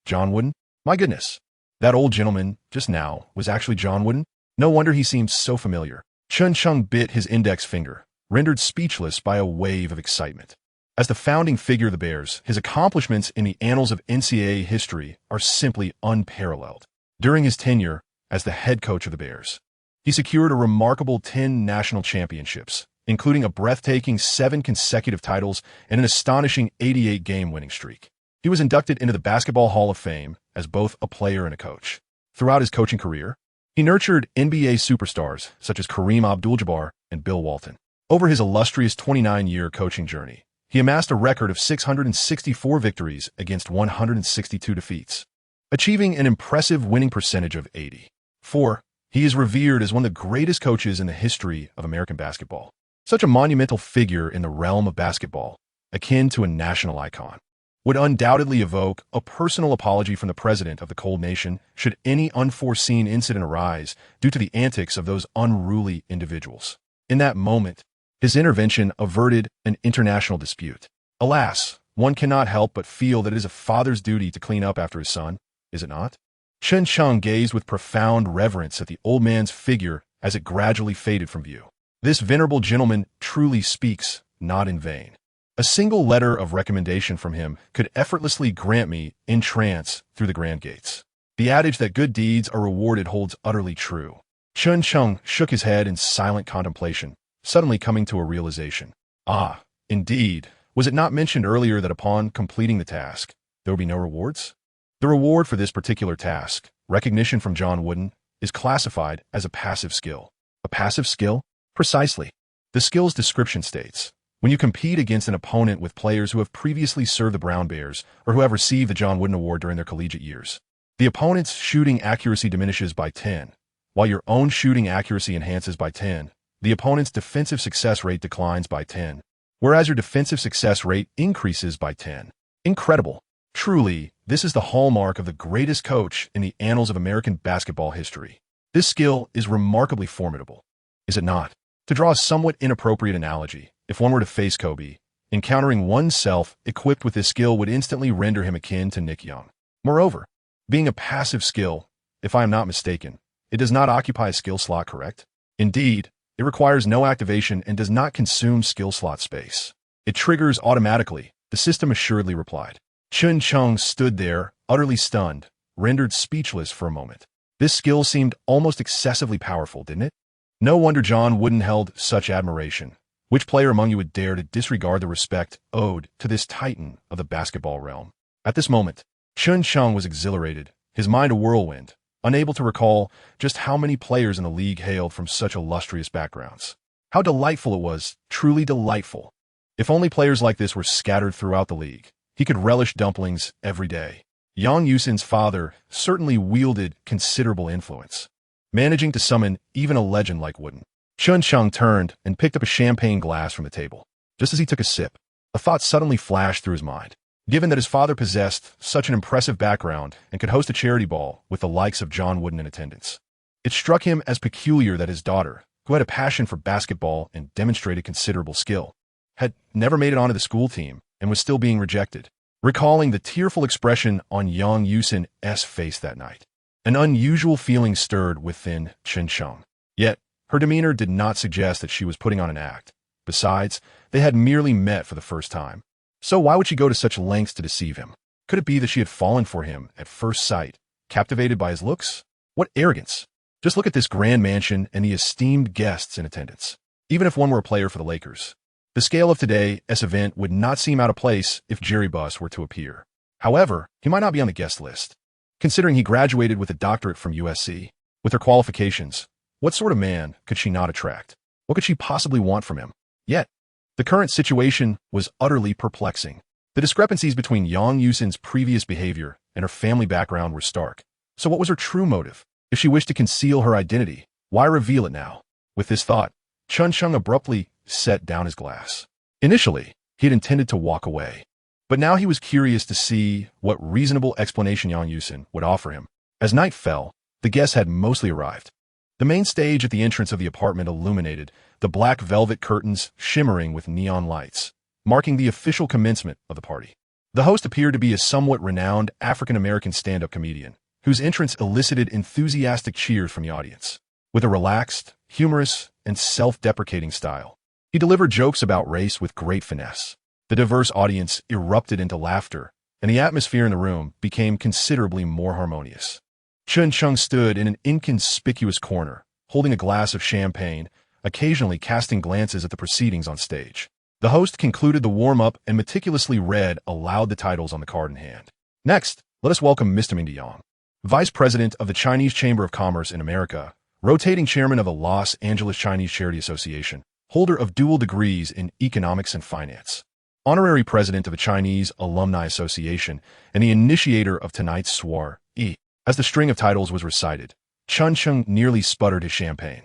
John Wooden? My goodness, that old gentleman just now was actually John Wooden? No wonder he seemed so familiar. Chen Cheng bit his index finger, rendered speechless by a wave of excitement. As the founding figure of the Bears, his accomplishments in the annals of NCAA history are simply unparalleled. During his tenure as the head coach of the Bears, he secured a remarkable 10 national championships, including a breathtaking 7 consecutive titles and an astonishing 88-game winning streak. He was inducted into the Basketball Hall of Fame as both a player and a coach. Throughout his coaching career, he nurtured NBA superstars such as Kareem Abdul-Jabbar and Bill Walton. Over his illustrious 29-year coaching journey, he amassed a record of 664 victories against 162 defeats, achieving an impressive winning percentage of 84. He is revered as one of the greatest coaches in the history of American basketball. Such a monumental figure in the realm of basketball, akin to a national icon, would undoubtedly evoke a personal apology from the president of the cold nation should any unforeseen incident arise due to the antics of those unruly individuals. In that moment, his intervention averted an international dispute. Alas, one cannot help but feel that it is a father's duty to clean up after his son, is it not? Chen Cheng gazed with profound reverence at the old man's figure as it gradually faded from view. This venerable gentleman truly speaks not in vain. A single letter of recommendation from him could effortlessly grant me entrance through the grand gates. The adage that good deeds are rewarded holds utterly true. Chen Cheng shook his head in silent contemplation, suddenly coming to a realization. Ah, indeed, was it not mentioned earlier that upon completing the task, there would be no rewards? The reward for this particular task, recognition from John Wooden, is classified as a passive skill. A passive skill? Precisely. The skill's description states, when you compete against an opponent with players who have previously served the Brown Bears or who have received the John Wooden Award during their collegiate years, the opponent's shooting accuracy diminishes by 10, while your own shooting accuracy enhances by 10. The opponent's defensive success rate declines by 10, whereas your defensive success rate increases by 10. Incredible. Truly, this is the hallmark of the greatest coach in the annals of American basketball history. This skill is remarkably formidable, is it not? To draw a somewhat inappropriate analogy, if one were to face Kobe, encountering oneself equipped with this skill would instantly render him akin to Nick Young. Moreover, being a passive skill, if I am not mistaken, it does not occupy a skill slot, correct? Indeed, it requires no activation and does not consume skill slot space. It triggers automatically, the system assuredly replied. Chen Cheng stood there, utterly stunned, rendered speechless for a moment. This skill seemed almost excessively powerful, didn't it? No wonder John Wooden held such admiration. Which player among you would dare to disregard the respect owed to this titan of the basketball realm? At this moment, Chen Cheng was exhilarated, his mind a whirlwind, unable to recall just how many players in the league hailed from such illustrious backgrounds. How delightful it was, truly delightful. If only players like this were scattered throughout the league, he could relish dumplings every day. Yang Yusin's father certainly wielded considerable influence, managing to summon even a legend like Wooden. Chen Cheng turned and picked up a champagne glass from the table. Just as he took a sip, a thought suddenly flashed through his mind. Given that his father possessed such an impressive background and could host a charity ball with the likes of John Wooden in attendance, it struck him as peculiar that his daughter, who had a passion for basketball and demonstrated considerable skill, had never made it onto the school team and was still being rejected. Recalling the tearful expression on Yang Yusin's face that night, an unusual feeling stirred within Chen Cheng. Yet, her demeanor did not suggest that she was putting on an act. Besides, they had merely met for the first time. So why would she go to such lengths to deceive him? Could it be that she had fallen for him at first sight, captivated by his looks? What arrogance! Just look at this grand mansion and the esteemed guests in attendance. Even if one were a player for the Lakers, the scale of today's event would not seem out of place if Jerry Buss were to appear. However, he might not be on the guest list. Considering he graduated with a doctorate from USC, with her qualifications, what sort of man could she not attract? What could she possibly want from him? Yet, the current situation was utterly perplexing. The discrepancies between Yang Yusin's previous behavior and her family background were stark. So what was her true motive? If she wished to conceal her identity, why reveal it now? With this thought, Chen Cheng abruptly set down his glass. Initially, he had intended to walk away, but now he was curious to see what reasonable explanation Yang Yusin would offer him. As night fell, the guests had mostly arrived. The main stage at the entrance of the apartment illuminated, the black velvet curtains shimmering with neon lights, marking the official commencement of the party. The host appeared to be a somewhat renowned African-American stand-up comedian, whose entrance elicited enthusiastic cheers from the audience. With a relaxed, humorous, and self-deprecating style, he delivered jokes about race with great finesse. The diverse audience erupted into laughter, and the atmosphere in the room became considerably more harmonious. Chen Cheng stood in an inconspicuous corner, holding a glass of champagne, occasionally casting glances at the proceedings on stage. The host concluded the warm-up and meticulously read aloud the titles on the card in hand. Next, let us welcome Mr. Ming Yang, Vice President of the Chinese Chamber of Commerce in America, rotating chairman of the Los Angeles Chinese Charity Association, holder of dual degrees in economics and finance, honorary president of the Chinese Alumni Association, and the initiator of tonight's soiree. As the string of titles was recited, Chen Cheng nearly sputtered his champagne.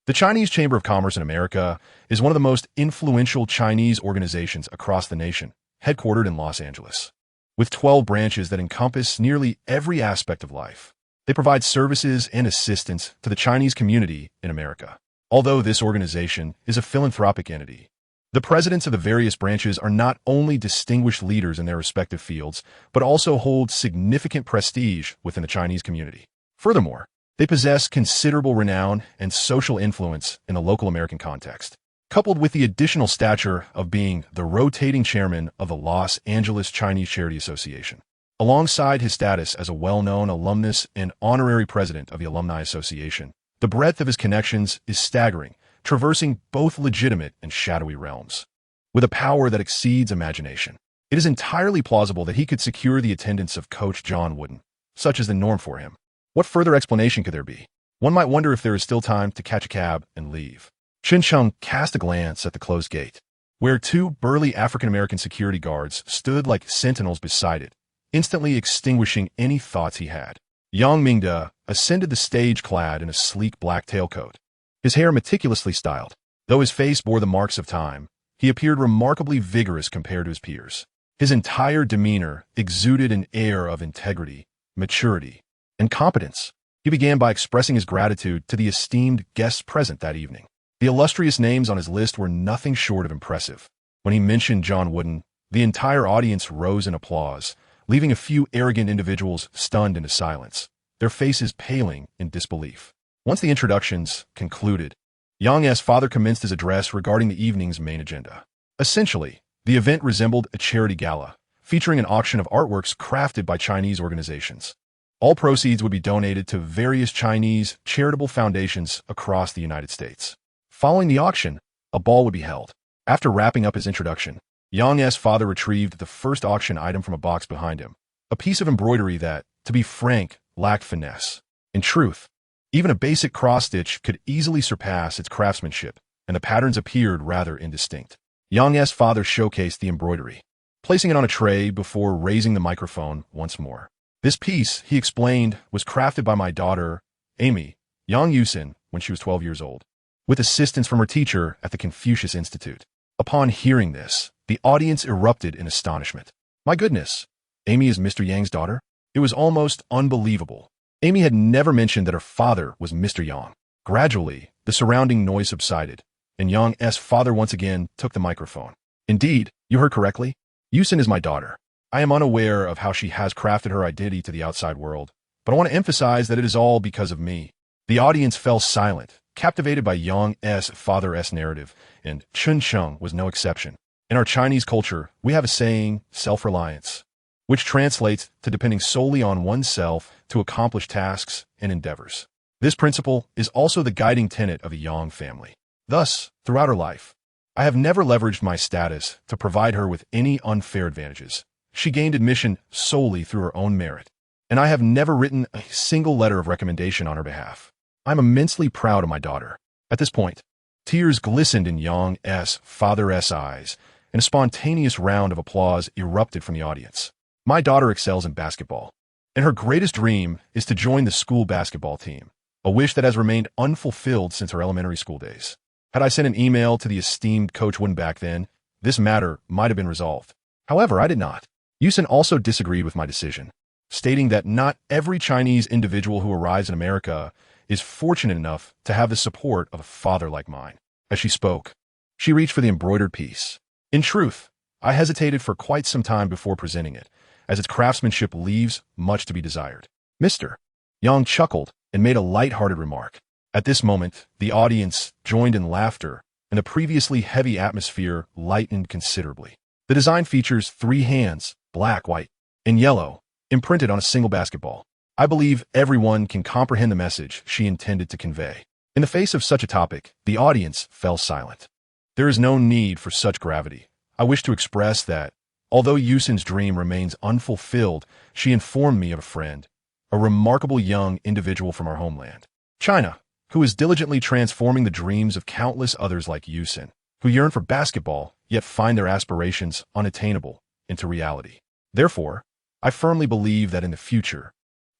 The Chinese Chamber of Commerce in America is one of the most influential Chinese organizations across the nation, headquartered in Los Angeles. With 12 branches that encompass nearly every aspect of life, they provide services and assistance to the Chinese community in America. Although this organization is a philanthropic entity, the presidents of the various branches are not only distinguished leaders in their respective fields, but also hold significant prestige within the Chinese community. Furthermore, they possess considerable renown and social influence in the local American context, coupled with the additional stature of being the rotating chairman of the Los Angeles Chinese Charity Association. Alongside his status as a well-known alumnus and honorary president of the Alumni Association, the breadth of his connections is staggering, traversing both legitimate and shadowy realms. With a power that exceeds imagination, it is entirely plausible that he could secure the attendance of Coach John Wooden, such as the norm for him. What further explanation could there be? One might wonder if there is still time to catch a cab and leave. Chen Cheng cast a glance at the closed gate, where two burly African-American security guards stood like sentinels beside it, instantly extinguishing any thoughts he had. Yang Mingda ascended the stage clad in a sleek black tailcoat, his hair meticulously styled. Though his face bore the marks of time, he appeared remarkably vigorous compared to his peers. His entire demeanor exuded an air of integrity, maturity, and competence. He began by expressing his gratitude to the esteemed guests present that evening. The illustrious names on his list were nothing short of impressive. When he mentioned John Wooden, the entire audience rose in applause, leaving a few arrogant individuals stunned into silence, their faces paling in disbelief. Once the introductions concluded, Yang's father commenced his address regarding the evening's main agenda. Essentially, the event resembled a charity gala, featuring an auction of artworks crafted by Chinese organizations. All proceeds would be donated to various Chinese charitable foundations across the United States. Following the auction, a ball would be held. After wrapping up his introduction, Yang's father retrieved the first auction item from a box behind him, a piece of embroidery that, to be frank, lacked finesse. In truth, even a basic cross-stitch could easily surpass its craftsmanship, and the patterns appeared rather indistinct. Yang's father showcased the embroidery, placing it on a tray before raising the microphone once more. This piece, he explained, was crafted by my daughter, Amy, Yang Yusin, when she was 12 years old, with assistance from her teacher at the Confucius Institute. Upon hearing this, the audience erupted in astonishment. My goodness, Amy is Mr. Yang's daughter? It was almost unbelievable. Amy had never mentioned that her father was Mr. Yang. Gradually, the surrounding noise subsided, and Yang's father once again took the microphone. Indeed, you heard correctly. Yusin is my daughter. I am unaware of how she has crafted her identity to the outside world, but I want to emphasize that it is all because of me. The audience fell silent, captivated by Yang's father's narrative, and Chen Cheng was no exception. In our Chinese culture, we have a saying, self-reliance, which translates to depending solely on oneself to accomplish tasks and endeavors. This principle is also the guiding tenet of the Yang family. Thus, throughout her life, I have never leveraged my status to provide her with any unfair advantages. She gained admission solely through her own merit, and I have never written a single letter of recommendation on her behalf. I'm immensely proud of my daughter. At this point, tears glistened in Yang's father's eyes, and a spontaneous round of applause erupted from the audience. My daughter excels in basketball, and her greatest dream is to join the school basketball team, a wish that has remained unfulfilled since her elementary school days. Had I sent an email to the esteemed Coach Wooden back then, this matter might have been resolved. However, I did not. Yusin also disagreed with my decision, stating that not every Chinese individual who arrives in America is fortunate enough to have the support of a father like mine. As she spoke, she reached for the embroidered piece. In truth, I hesitated for quite some time before presenting it, as its craftsmanship leaves much to be desired. Mr. Yang chuckled and made a light-hearted remark. At this moment, the audience joined in laughter, and the previously heavy atmosphere lightened considerably. The design features 3 hands, black, white, and yellow, imprinted on a single basketball. I believe everyone can comprehend the message she intended to convey. In the face of such a topic, the audience fell silent. There is no need for such gravity. I wish to express that, although Yusin's dream remains unfulfilled, she informed me of a friend, a remarkable young individual from our homeland, China, who is diligently transforming the dreams of countless others like Yusin, who yearn for basketball, yet find their aspirations unattainable, into reality. Therefore, I firmly believe that in the future,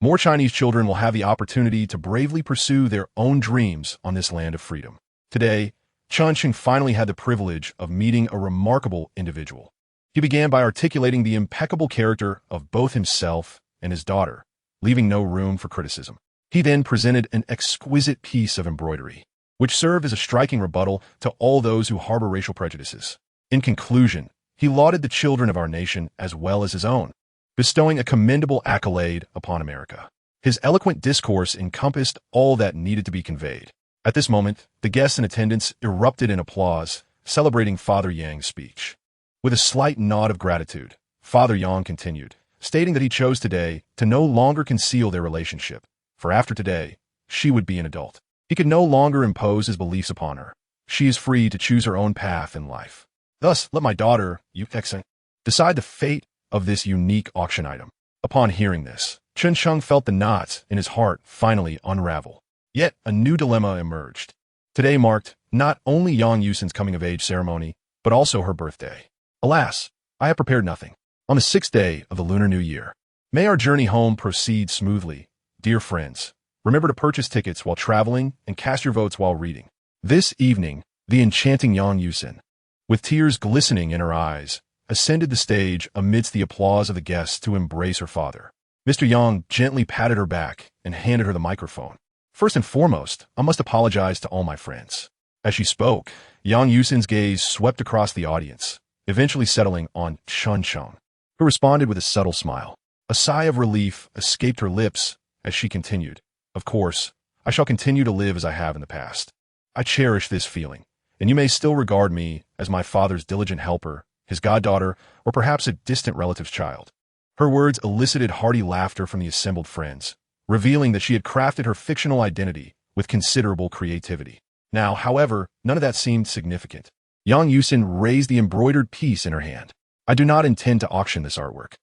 more Chinese children will have the opportunity to bravely pursue their own dreams on this land of freedom. Today, Chen Cheng finally had the privilege of meeting a remarkable individual. He began by articulating the impeccable character of both himself and his daughter, leaving no room for criticism. He then presented an exquisite piece of embroidery, which served as a striking rebuttal to all those who harbor racial prejudices. In conclusion, he lauded the children of our nation as well as his own, bestowing a commendable accolade upon America. His eloquent discourse encompassed all that needed to be conveyed. At this moment, the guests in attendance erupted in applause, celebrating Father Yang's speech. With a slight nod of gratitude, Father Yang continued, stating that he chose today to no longer conceal their relationship, for after today, she would be an adult. He could no longer impose his beliefs upon her. She is free to choose her own path in life. Thus, let my daughter, Chen, decide the fate of this unique auction item. Upon hearing this, Chen Cheng felt the knots in his heart finally unravel. Yet, a new dilemma emerged. Today marked not only Yang Yusin's coming-of-age ceremony, but also her birthday. Alas, I have prepared nothing. On the 6th day of the Lunar New Year, may our journey home proceed smoothly. Dear friends, remember to purchase tickets while traveling and cast your votes while reading. This evening, the enchanting Yang Yusin, with tears glistening in her eyes, ascended the stage amidst the applause of the guests to embrace her father. Mr. Yang gently patted her back and handed her the microphone. First and foremost, I must apologize to all my friends. As she spoke, Yang Yusin's gaze swept across the audience, eventually settling on Chen Cheng, who responded with a subtle smile. A sigh of relief escaped her lips as she continued. Of course, I shall continue to live as I have in the past. I cherish this feeling, and you may still regard me as my father's diligent helper, his goddaughter, or perhaps a distant relative's child. Her words elicited hearty laughter from the assembled friends, revealing that she had crafted her fictional identity with considerable creativity. Now, however, none of that seemed significant. Yang Yusin raised the embroidered piece in her hand. I do not intend to auction this artwork,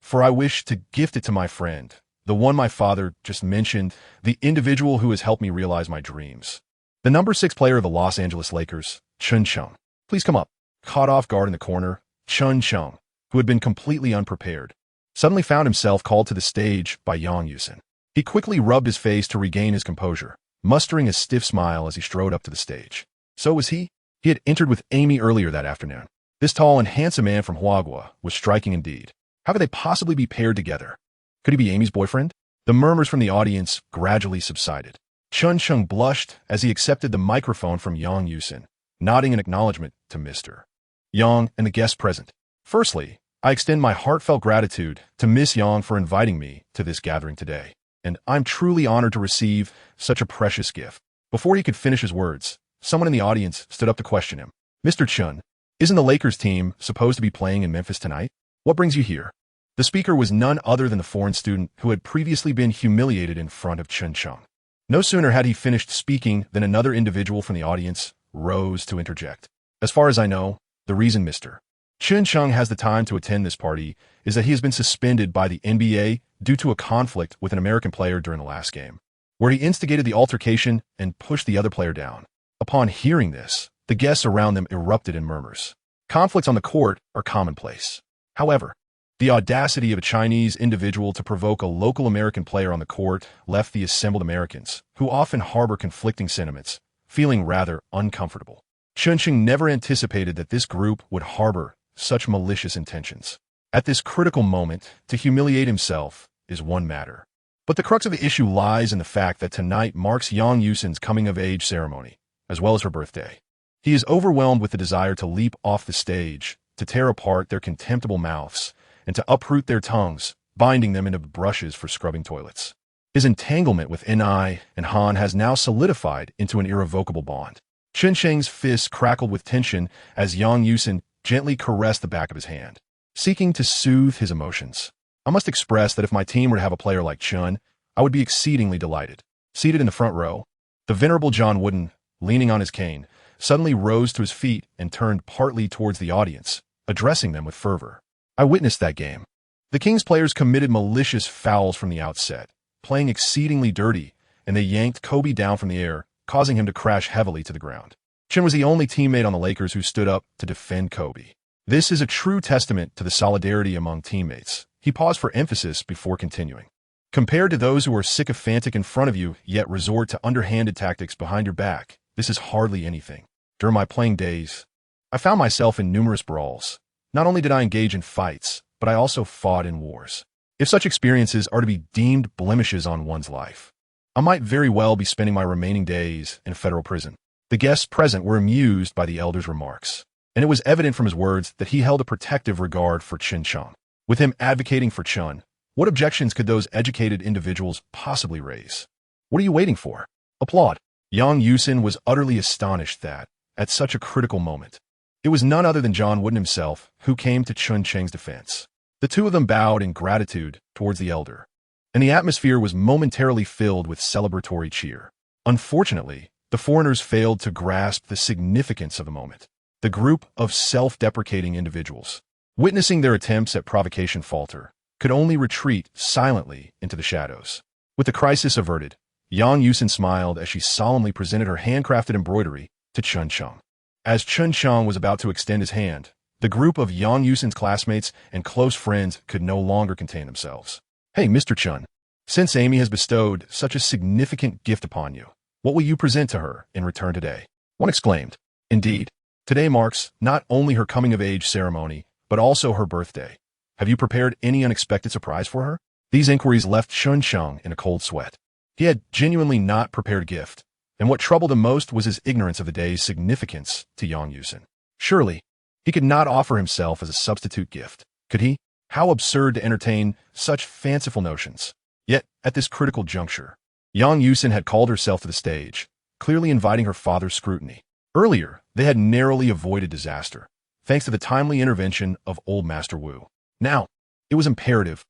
for I wish to gift it to my friend, the one my father just mentioned, the individual who has helped me realize my dreams. The number 6 player of the Los Angeles Lakers, Chen Cheng. Please come up. Caught off guard in the corner, Chen Cheng, who had been completely unprepared, suddenly found himself called to the stage by Yang Yusin. He quickly rubbed his face to regain his composure, mustering a stiff smile as he strode up to the stage. So was he? He had entered with Amy earlier that afternoon. This tall and handsome man from Huaguo was striking indeed. How could they possibly be paired together? Could he be Amy's boyfriend? The murmurs from the audience gradually subsided. Chen Cheng blushed as he accepted the microphone from Yang Yusin, nodding in acknowledgement to Mr. Yang and the guests present. Firstly, I extend my heartfelt gratitude to Miss Yang for inviting me to this gathering today, and I'm truly honored to receive such a precious gift. Before he could finish his words, someone in the audience stood up to question him. Mr. Chen, isn't the Lakers team supposed to be playing in Memphis tonight? What brings you here? The speaker was none other than the foreign student who had previously been humiliated in front of Chen Cheng. No sooner had he finished speaking than another individual from the audience rose to interject. As far as I know, the reason Mr. Chen Cheng has the time to attend this party is that he has been suspended by the NBA due to a conflict with an American player during the last game, where he instigated the altercation and pushed the other player down. Upon hearing this, the guests around them erupted in murmurs. Conflicts on the court are commonplace. However, the audacity of a Chinese individual to provoke a local American player on the court left the assembled Americans, who often harbor conflicting sentiments, feeling rather uncomfortable. Chen Cheng never anticipated that this group would harbor such malicious intentions. At this critical moment, to humiliate himself is one matter. But the crux of the issue lies in the fact that tonight marks Yang Yusin's coming-of-age ceremony, as well as her birthday. He is overwhelmed with the desire to leap off the stage, to tear apart their contemptible mouths, and to uproot their tongues, binding them into brushes for scrubbing toilets. His entanglement with Ni and Han has now solidified into an irrevocable bond. Chen Cheng's fists crackled with tension as Yang Yusin gently caressed the back of his hand, seeking to soothe his emotions. I must express that if my team were to have a player like Chen, I would be exceedingly delighted. Seated in the front row, The venerable John Wooden, leaning on his cane, suddenly rose to his feet and turned partly towards the audience, addressing them with fervor. I witnessed that game. The Kings players committed malicious fouls from the outset, playing exceedingly dirty, and they yanked Kobe down from the air, causing him to crash heavily to the ground. Chen was the only teammate on the Lakers who stood up to defend Kobe. This is a true testament to the solidarity among teammates. He paused for emphasis before continuing. Compared to those who are sycophantic in front of you, yet resort to underhanded tactics behind your back, this is hardly anything. During my playing days, I found myself in numerous brawls. Not only did I engage in fights, but I also fought in wars. If such experiences are to be deemed blemishes on one's life, I might very well be spending my remaining days in a federal prison. The guests present were amused by the elder's remarks, and it was evident from his words that he held a protective regard for Chen Cheng. With him advocating for Chen, what objections could those educated individuals possibly raise? What are you waiting for? Applaud. Yang Yusin was utterly astonished that, at such a critical moment, it was none other than John Wooden himself who came to Chen Cheng's defense. The two of them bowed in gratitude towards the elder, and the atmosphere was momentarily filled with celebratory cheer. Unfortunately, the foreigners failed to grasp the significance of the moment. The group of self-deprecating individuals, witnessing their attempts at provocation falter, could only retreat silently into the shadows. With the crisis averted, Yang Yusin smiled as she solemnly presented her handcrafted embroidery to Chen Cheng. As Chen Cheng was about to extend his hand, the group of Yang Yusin's classmates and close friends could no longer contain themselves. Hey, Mr. Chen, since Amy has bestowed such a significant gift upon you, what will you present to her in return today? One exclaimed. Indeed, today marks not only her coming-of-age ceremony, but also her birthday. Have you prepared any unexpected surprise for her? These inquiries left Chen Cheng in a cold sweat. He had genuinely not prepared a gift, and what troubled him most was his ignorance of the day's significance to Yang Yusin. Surely, he could not offer himself as a substitute gift, could he? How absurd to entertain such fanciful notions. Yet, at this critical juncture, Yang Yusin had called herself to the stage, clearly inviting her father's scrutiny. Earlier, they had narrowly avoided disaster, thanks to the timely intervention of old Master Wu. Now, it was imperative